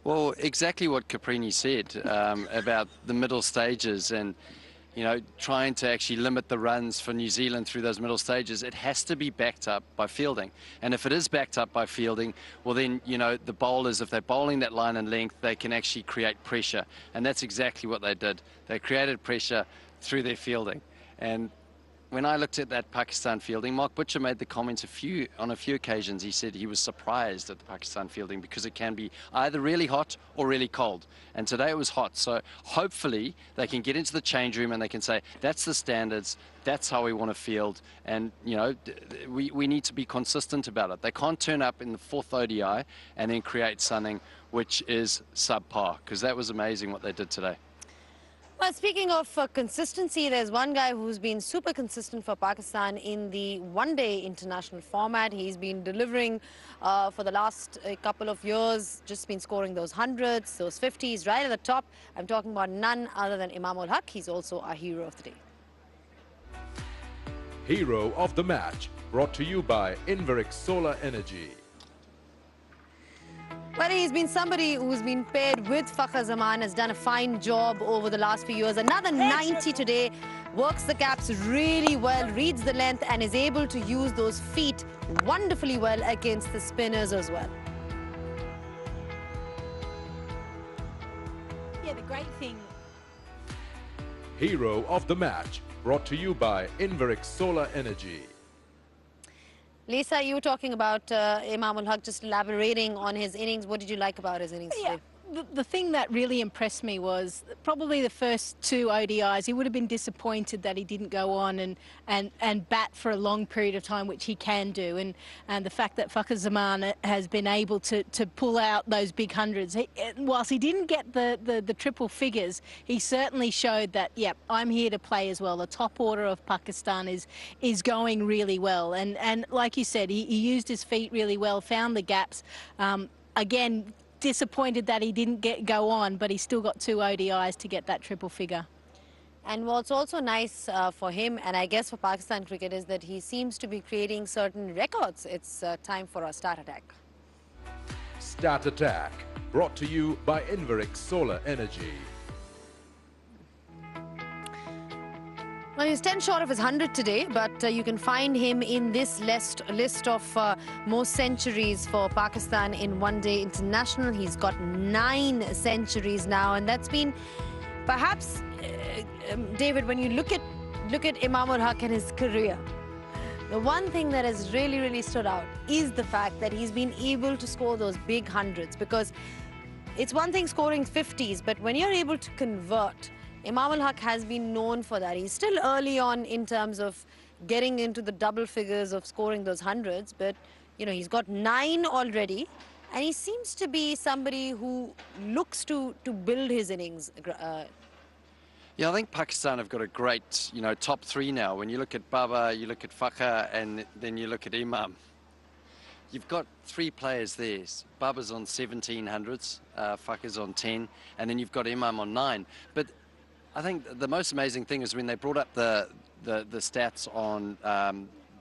Well, exactly what Caprini said about the middle stages and, you know, trying to actually limit the runs for New Zealand through those middle stages. It has to be backed up by fielding. And if it is backed up by fielding, well then, you know, the bowlers, if they're bowling that line and length, they can actually create pressure. And that's exactly what they did. They created pressure through their fielding. And when I looked at that Pakistan fielding, Mark Butcher made the comments on a few occasions. He said he was surprised at the Pakistan fielding because it can be either really hot or really cold. And today it was hot. So hopefully they can get into the change room and they can say, that's the standards, that's how we want to field. And, you know, we need to be consistent about it. They can't turn up in the fourth ODI and then create something which is subpar, because that was amazing what they did today. Well, speaking of consistency, there's one guy who's been super consistent for Pakistan in the one-day international format. He's been delivering for the last couple of years, just been scoring those hundreds, those 50s right at the top. I'm talking about none other than Imamul Haq. He's also our hero of the day. Hero of the match, brought to you by Inverex Solar Energy. Well, he's been somebody who's been paired with Fakhar Zaman, has done a fine job over the last few years. Another 90 today, works the caps really well, reads the length and is able to use those feet wonderfully well against the spinners as well. Yeah, the great thing. Hero of the match, brought to you by Inverex Solar Energy. Lisa, you were talking about Imamul Haq, just elaborating on his innings. What did you like about his innings today? The thing that really impressed me was probably the first two ODIs. He would have been disappointed that he didn't go on and bat for a long period of time, which he can do. And the fact that Fakhar Zaman has been able to pull out those big hundreds. Whilst he didn't get the triple figures, he certainly showed that, yep, I'm here to play as well. The top order of Pakistan is going really well. And like you said, he used his feet really well, found the gaps. Again, disappointed that he didn't go on, but he still got two ODIs to get that triple figure. And what's also nice for him, and I guess for Pakistan cricket, is that he seems to be creating certain records. It's time for a Start Attack. Start Attack, brought to you by Inverex Solar Energy. Well, he's 10 short of his 100 today, but you can find him in this list of most centuries for Pakistan in one-day international. He's got 9 centuries now, and that's been perhaps, David, when you look at Imamul Haq and his career, The one thing that has really stood out is the fact that he's been able to score those big hundreds, because it's one thing scoring 50s, but when you're able to convert, Imam Ul Haq has been known for that. He's still early on in terms of getting into the double figures of scoring those hundreds, but you know, he's got 9 already, and he seems to be somebody who looks to build his innings. Yeah, I think Pakistan have got a great, you know, top 3 now. When you look at Baba, you look at Fakhar, and then you look at Imam. You've got 3 players there. Baba's on 1700s, Fakhar's on 10, and then you've got Imam on 9. But I think the most amazing thing is when they brought up the stats on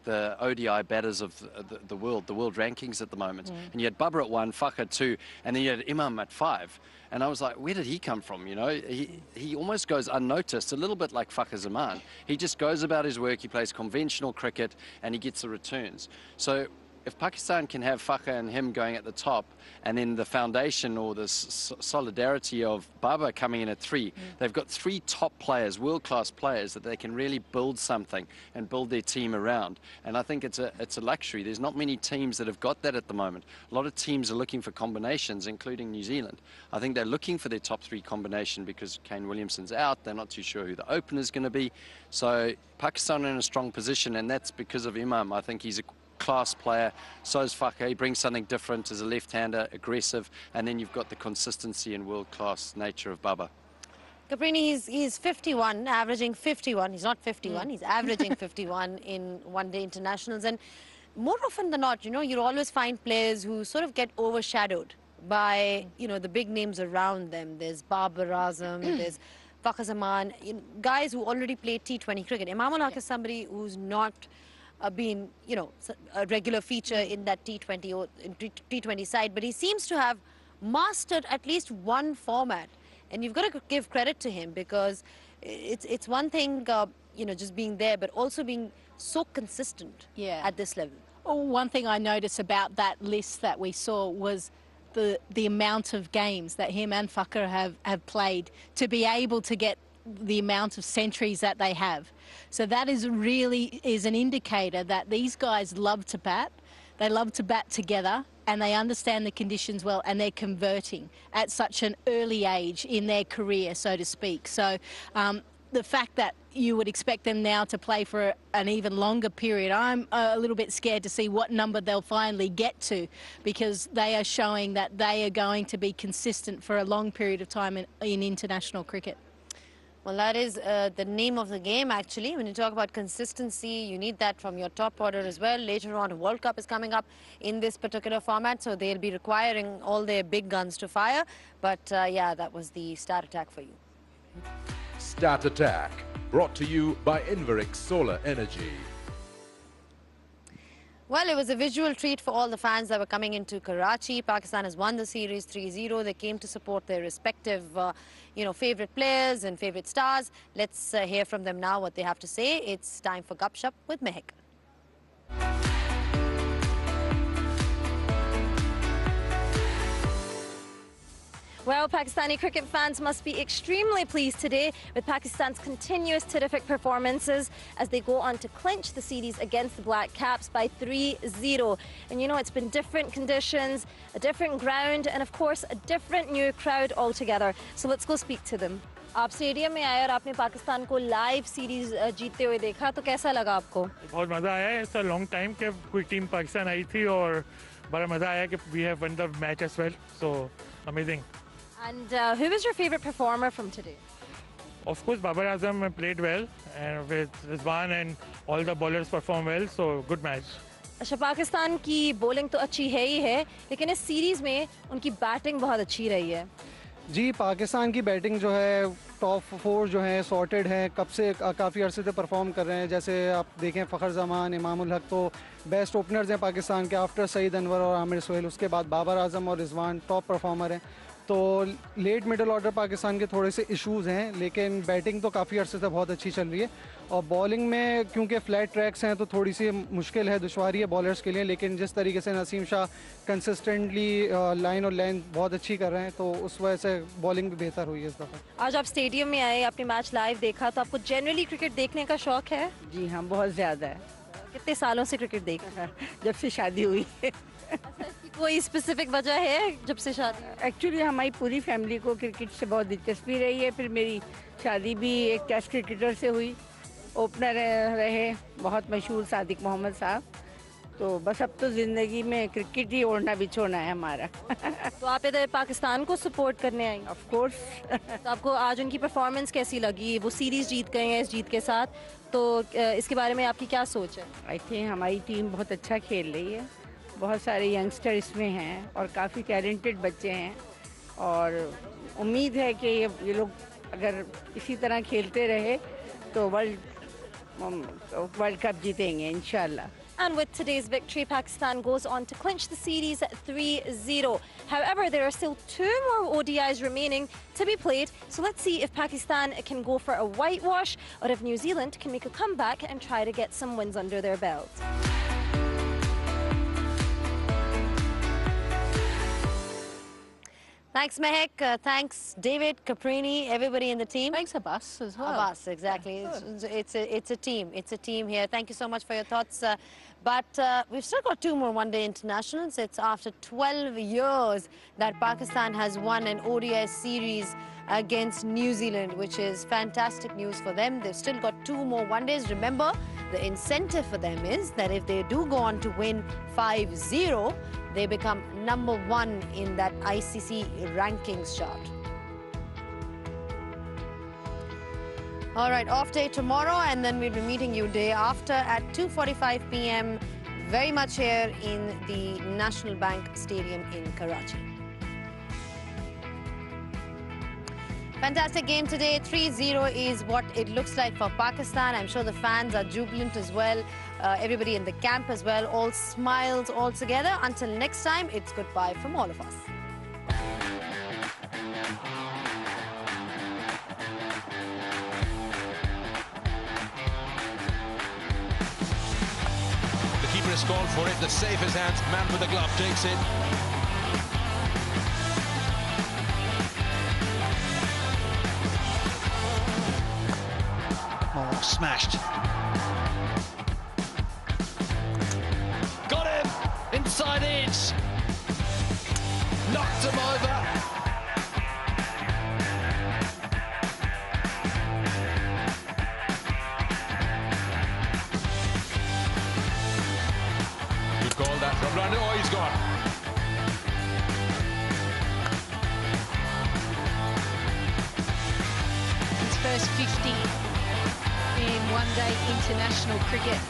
the ODI batters of the world rankings at the moment. And you had Baba at 1, Fakhar at 2, and then you had Imam at 5. And I was like, where did he come from? You know, he almost goes unnoticed, a little bit like Fakhar Zaman. He just goes about his work, he plays conventional cricket, and he gets the returns. So if Pakistan can have Fakhar and him going at the top, and then the foundation or the solidarity of Baba coming in at 3, they've got 3 top players, world-class players, that they can really build something and build their team around. And I think it's a luxury. There's not many teams that have got that at the moment. A lot of teams are looking for combinations, including New Zealand. I think they're looking for their top 3 combination because Kane Williamson's out. They're not too sure who the opener is going to be. So Pakistan are in a strong position, and that's because of Imam. I think he's a class player, so is Fakhar. He brings something different as a left-hander, aggressive, and then you've got the consistency and world-class nature of Baba. Caprini, he's 51, averaging 51. He's not 51, he's averaging 51 in one-day internationals. And more often than not, you know, you'll always find players who sort of get overshadowed by, you know, the big names around them. There's Babar Azam, there's Fakhar Zaman, guys who already play T20 cricket. Imam Ul Haq is somebody who's not been, you know, a regular feature in that T20 or T20 side, but he seems to have mastered at least one format, and you've got to give credit to him, because it's one thing, you know, just being there, but also being so consistent at this level. One thing I noticed about that list that we saw was the amount of games that him and Fakhar have played to be able to get the amount of centuries that they have. So that is an indicator that these guys love to bat. They love to bat together, and they understand the conditions well, and they're converting at such an early age in their career, so to speak. So the fact that you would expect them now to play for an even longer period, I'm a little bit scared to see what number they'll finally get to, because they are showing that they are going to be consistent for a long period of time in international cricket. Well, that is the name of the game, actually. When you talk about consistency, you need that from your top order as well. Later on, World Cup is coming up in this particular format, so they'll be requiring all their big guns to fire. But yeah, that was the Start Attack for you. Start Attack, brought to you by Inverix Solar Energy. Well, it was a visual treat for all the fans that were coming into Karachi. Pakistan has won the series 3-0. They came to support their respective, you know, favourite players and favourite stars. Let's hear from them now what they have to say. It's time for Gupshup with Mehak. Well, Pakistani cricket fans must be extremely pleased today with Pakistan's continuous terrific performances as they go on to clinch the series against the Black Caps by 3-0. And you know, it's been different conditions, a different ground, and of course a different new crowd altogether. So let's go speak to them. आप stadium में आए और आपने पाकिस्तान को live series जीतते हुए देखा, तो कैसा लगा आपको? बहुत मज़ा आया। It's a long time कि कोई टीम पाकिस्तान आई थी और बड़ा मज़ा आया कि we have won the match as well. So amazing. And who is your favourite performer from today? Of course, Babar Azam played well, and with Rizwan and all the bowlers performed well, so good match. अच्छा, पाकिस्तान की bowling तो अच्छी है ही है, लेकिन इस series में उनकी बैटिंग बहुत अच्छी रही है। जी, पाकिस्तान की बैटिंग जो है टॉप 4 जो है सॉर्टेड हैं, कब से काफ़ी अरसे से परफॉर्म कर रहे हैं। जैसे आप देखें फ़खर ज़मान, इमाम उल हक तो बेस्ट ओपनर्स हैं पाकिस्तान के, आफ्टर सईद अनवर और आमिर सोहेल। उसके बाद बाबर आजम और रिजवान टॉप परफॉर्मर हैं। तो लेट मिडल ऑर्डर पाकिस्तान के थोड़े से इश्यूज़ हैं, लेकिन बैटिंग तो काफ़ी अरसे से बहुत अच्छी चल रही है। और बॉलिंग में क्योंकि फ्लैट ट्रैक्स हैं तो थोड़ी सी मुश्किल है, दुश्वारी है बॉलर्स के लिए, लेकिन जिस तरीके से नसीम शाह कंसिस्टेंटली लाइन और लेंथ बहुत अच्छी कर रहे हैं, तो उस वजह से बॉलिंग भी बेहतर हुई है इस दफ़ा। आज आप स्टेडियम में आए, आपने मैच लाइव देखा, तो आपको जनरली क्रिकेट देखने का शौक़ है? जी हाँ, बहुत ज़्यादा है। कितने सालों से क्रिकेट देख रहे हैं? जब से शादी हुई है। कोई स्पेसिफिक वजह है जब से शादी? एक्चुअली हमारी पूरी फैमिली को क्रिकेट से बहुत दिलचस्पी रही है। फिर मेरी शादी भी एक टेस्ट क्रिकेटर से हुई, ओपनर रहे बहुत मशहूर सादिक मोहम्मद साहब। तो बस अब तो ज़िंदगी में क्रिकेट ही ओढ़ना बिछोना है हमारा। तो आप इधर पाकिस्तान को सपोर्ट करने आएंगे? Of course. तो आपको आज उनकी परफॉर्मेंस कैसी लगी? वो सीरीज़ जीत गए हैं इस जीत के साथ, तो इसके बारे में आपकी क्या सोच है? आई थिंक हमारी टीम बहुत अच्छा खेल रही है। बहुत सारे यंगस्टर इसमें हैं और काफ़ी टैलेंटेड बच्चे हैं, और उम्मीद है कि ये लोग अगर इसी तरह खेलते रहे तो वर्ल्ड कप जीतेंगे इंशाल्लाह। And with today's victory, Pakistan goes on to clinch the series 3-0. However, there are still 2 more ODIs remaining to be played. So let's see if Pakistan can go for a whitewash, or if New Zealand can make a comeback and try to get some wins under their belt. Thanks, Mehek. Thanks, David, Caprini, everybody in the team. Thanks, Abbas, as well. Abbas, exactly. It's a team. It's a team here. Thank you so much for your thoughts. But we've still got 2 more one-day internationals. It's after 12 years that Pakistan has won an ODI series against New Zealand, which is fantastic news for them. They've still got 2 more one-days. Remember, the incentive for them is that if they do go on to win 5-0, they become #1 in that ICC rankings chart. All right, off day tomorrow, and then we'll be meeting you day after at 2:45 p.m. very much here in the National Bank Stadium in Karachi. Fantastic game today. 3-0 is what it looks like for Pakistan. I'm sure the fans are jubilant as well. Everybody in the camp as well. All smiles all together. Until next time, it's goodbye from all of us. The keeper has called for it. The safe is hands. Man with the glove takes it. Oh, smashed. Got him! Inside edge. Knocked him over. Good call that from London. Oh, he's gone. His first 50 in one-day international cricket.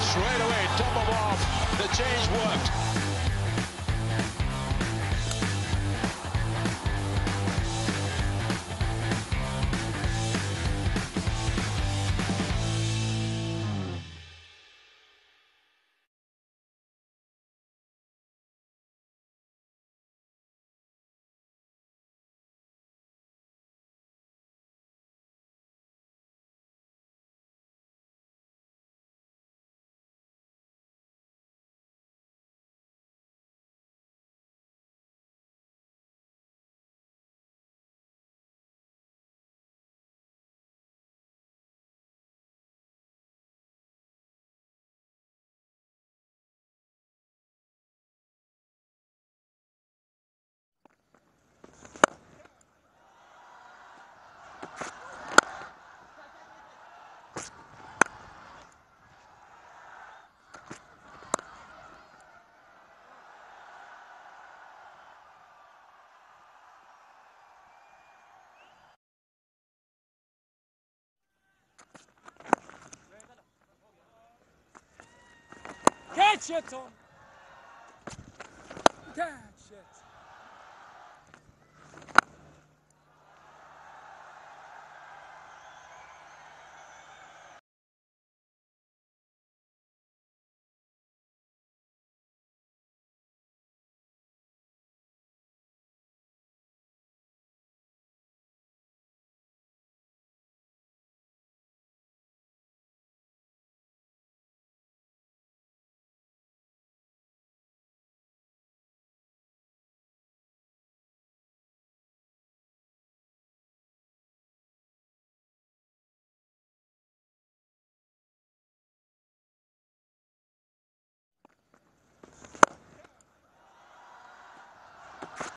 Straight away, top of off. The change worked. Catch it, Tom. Yeah.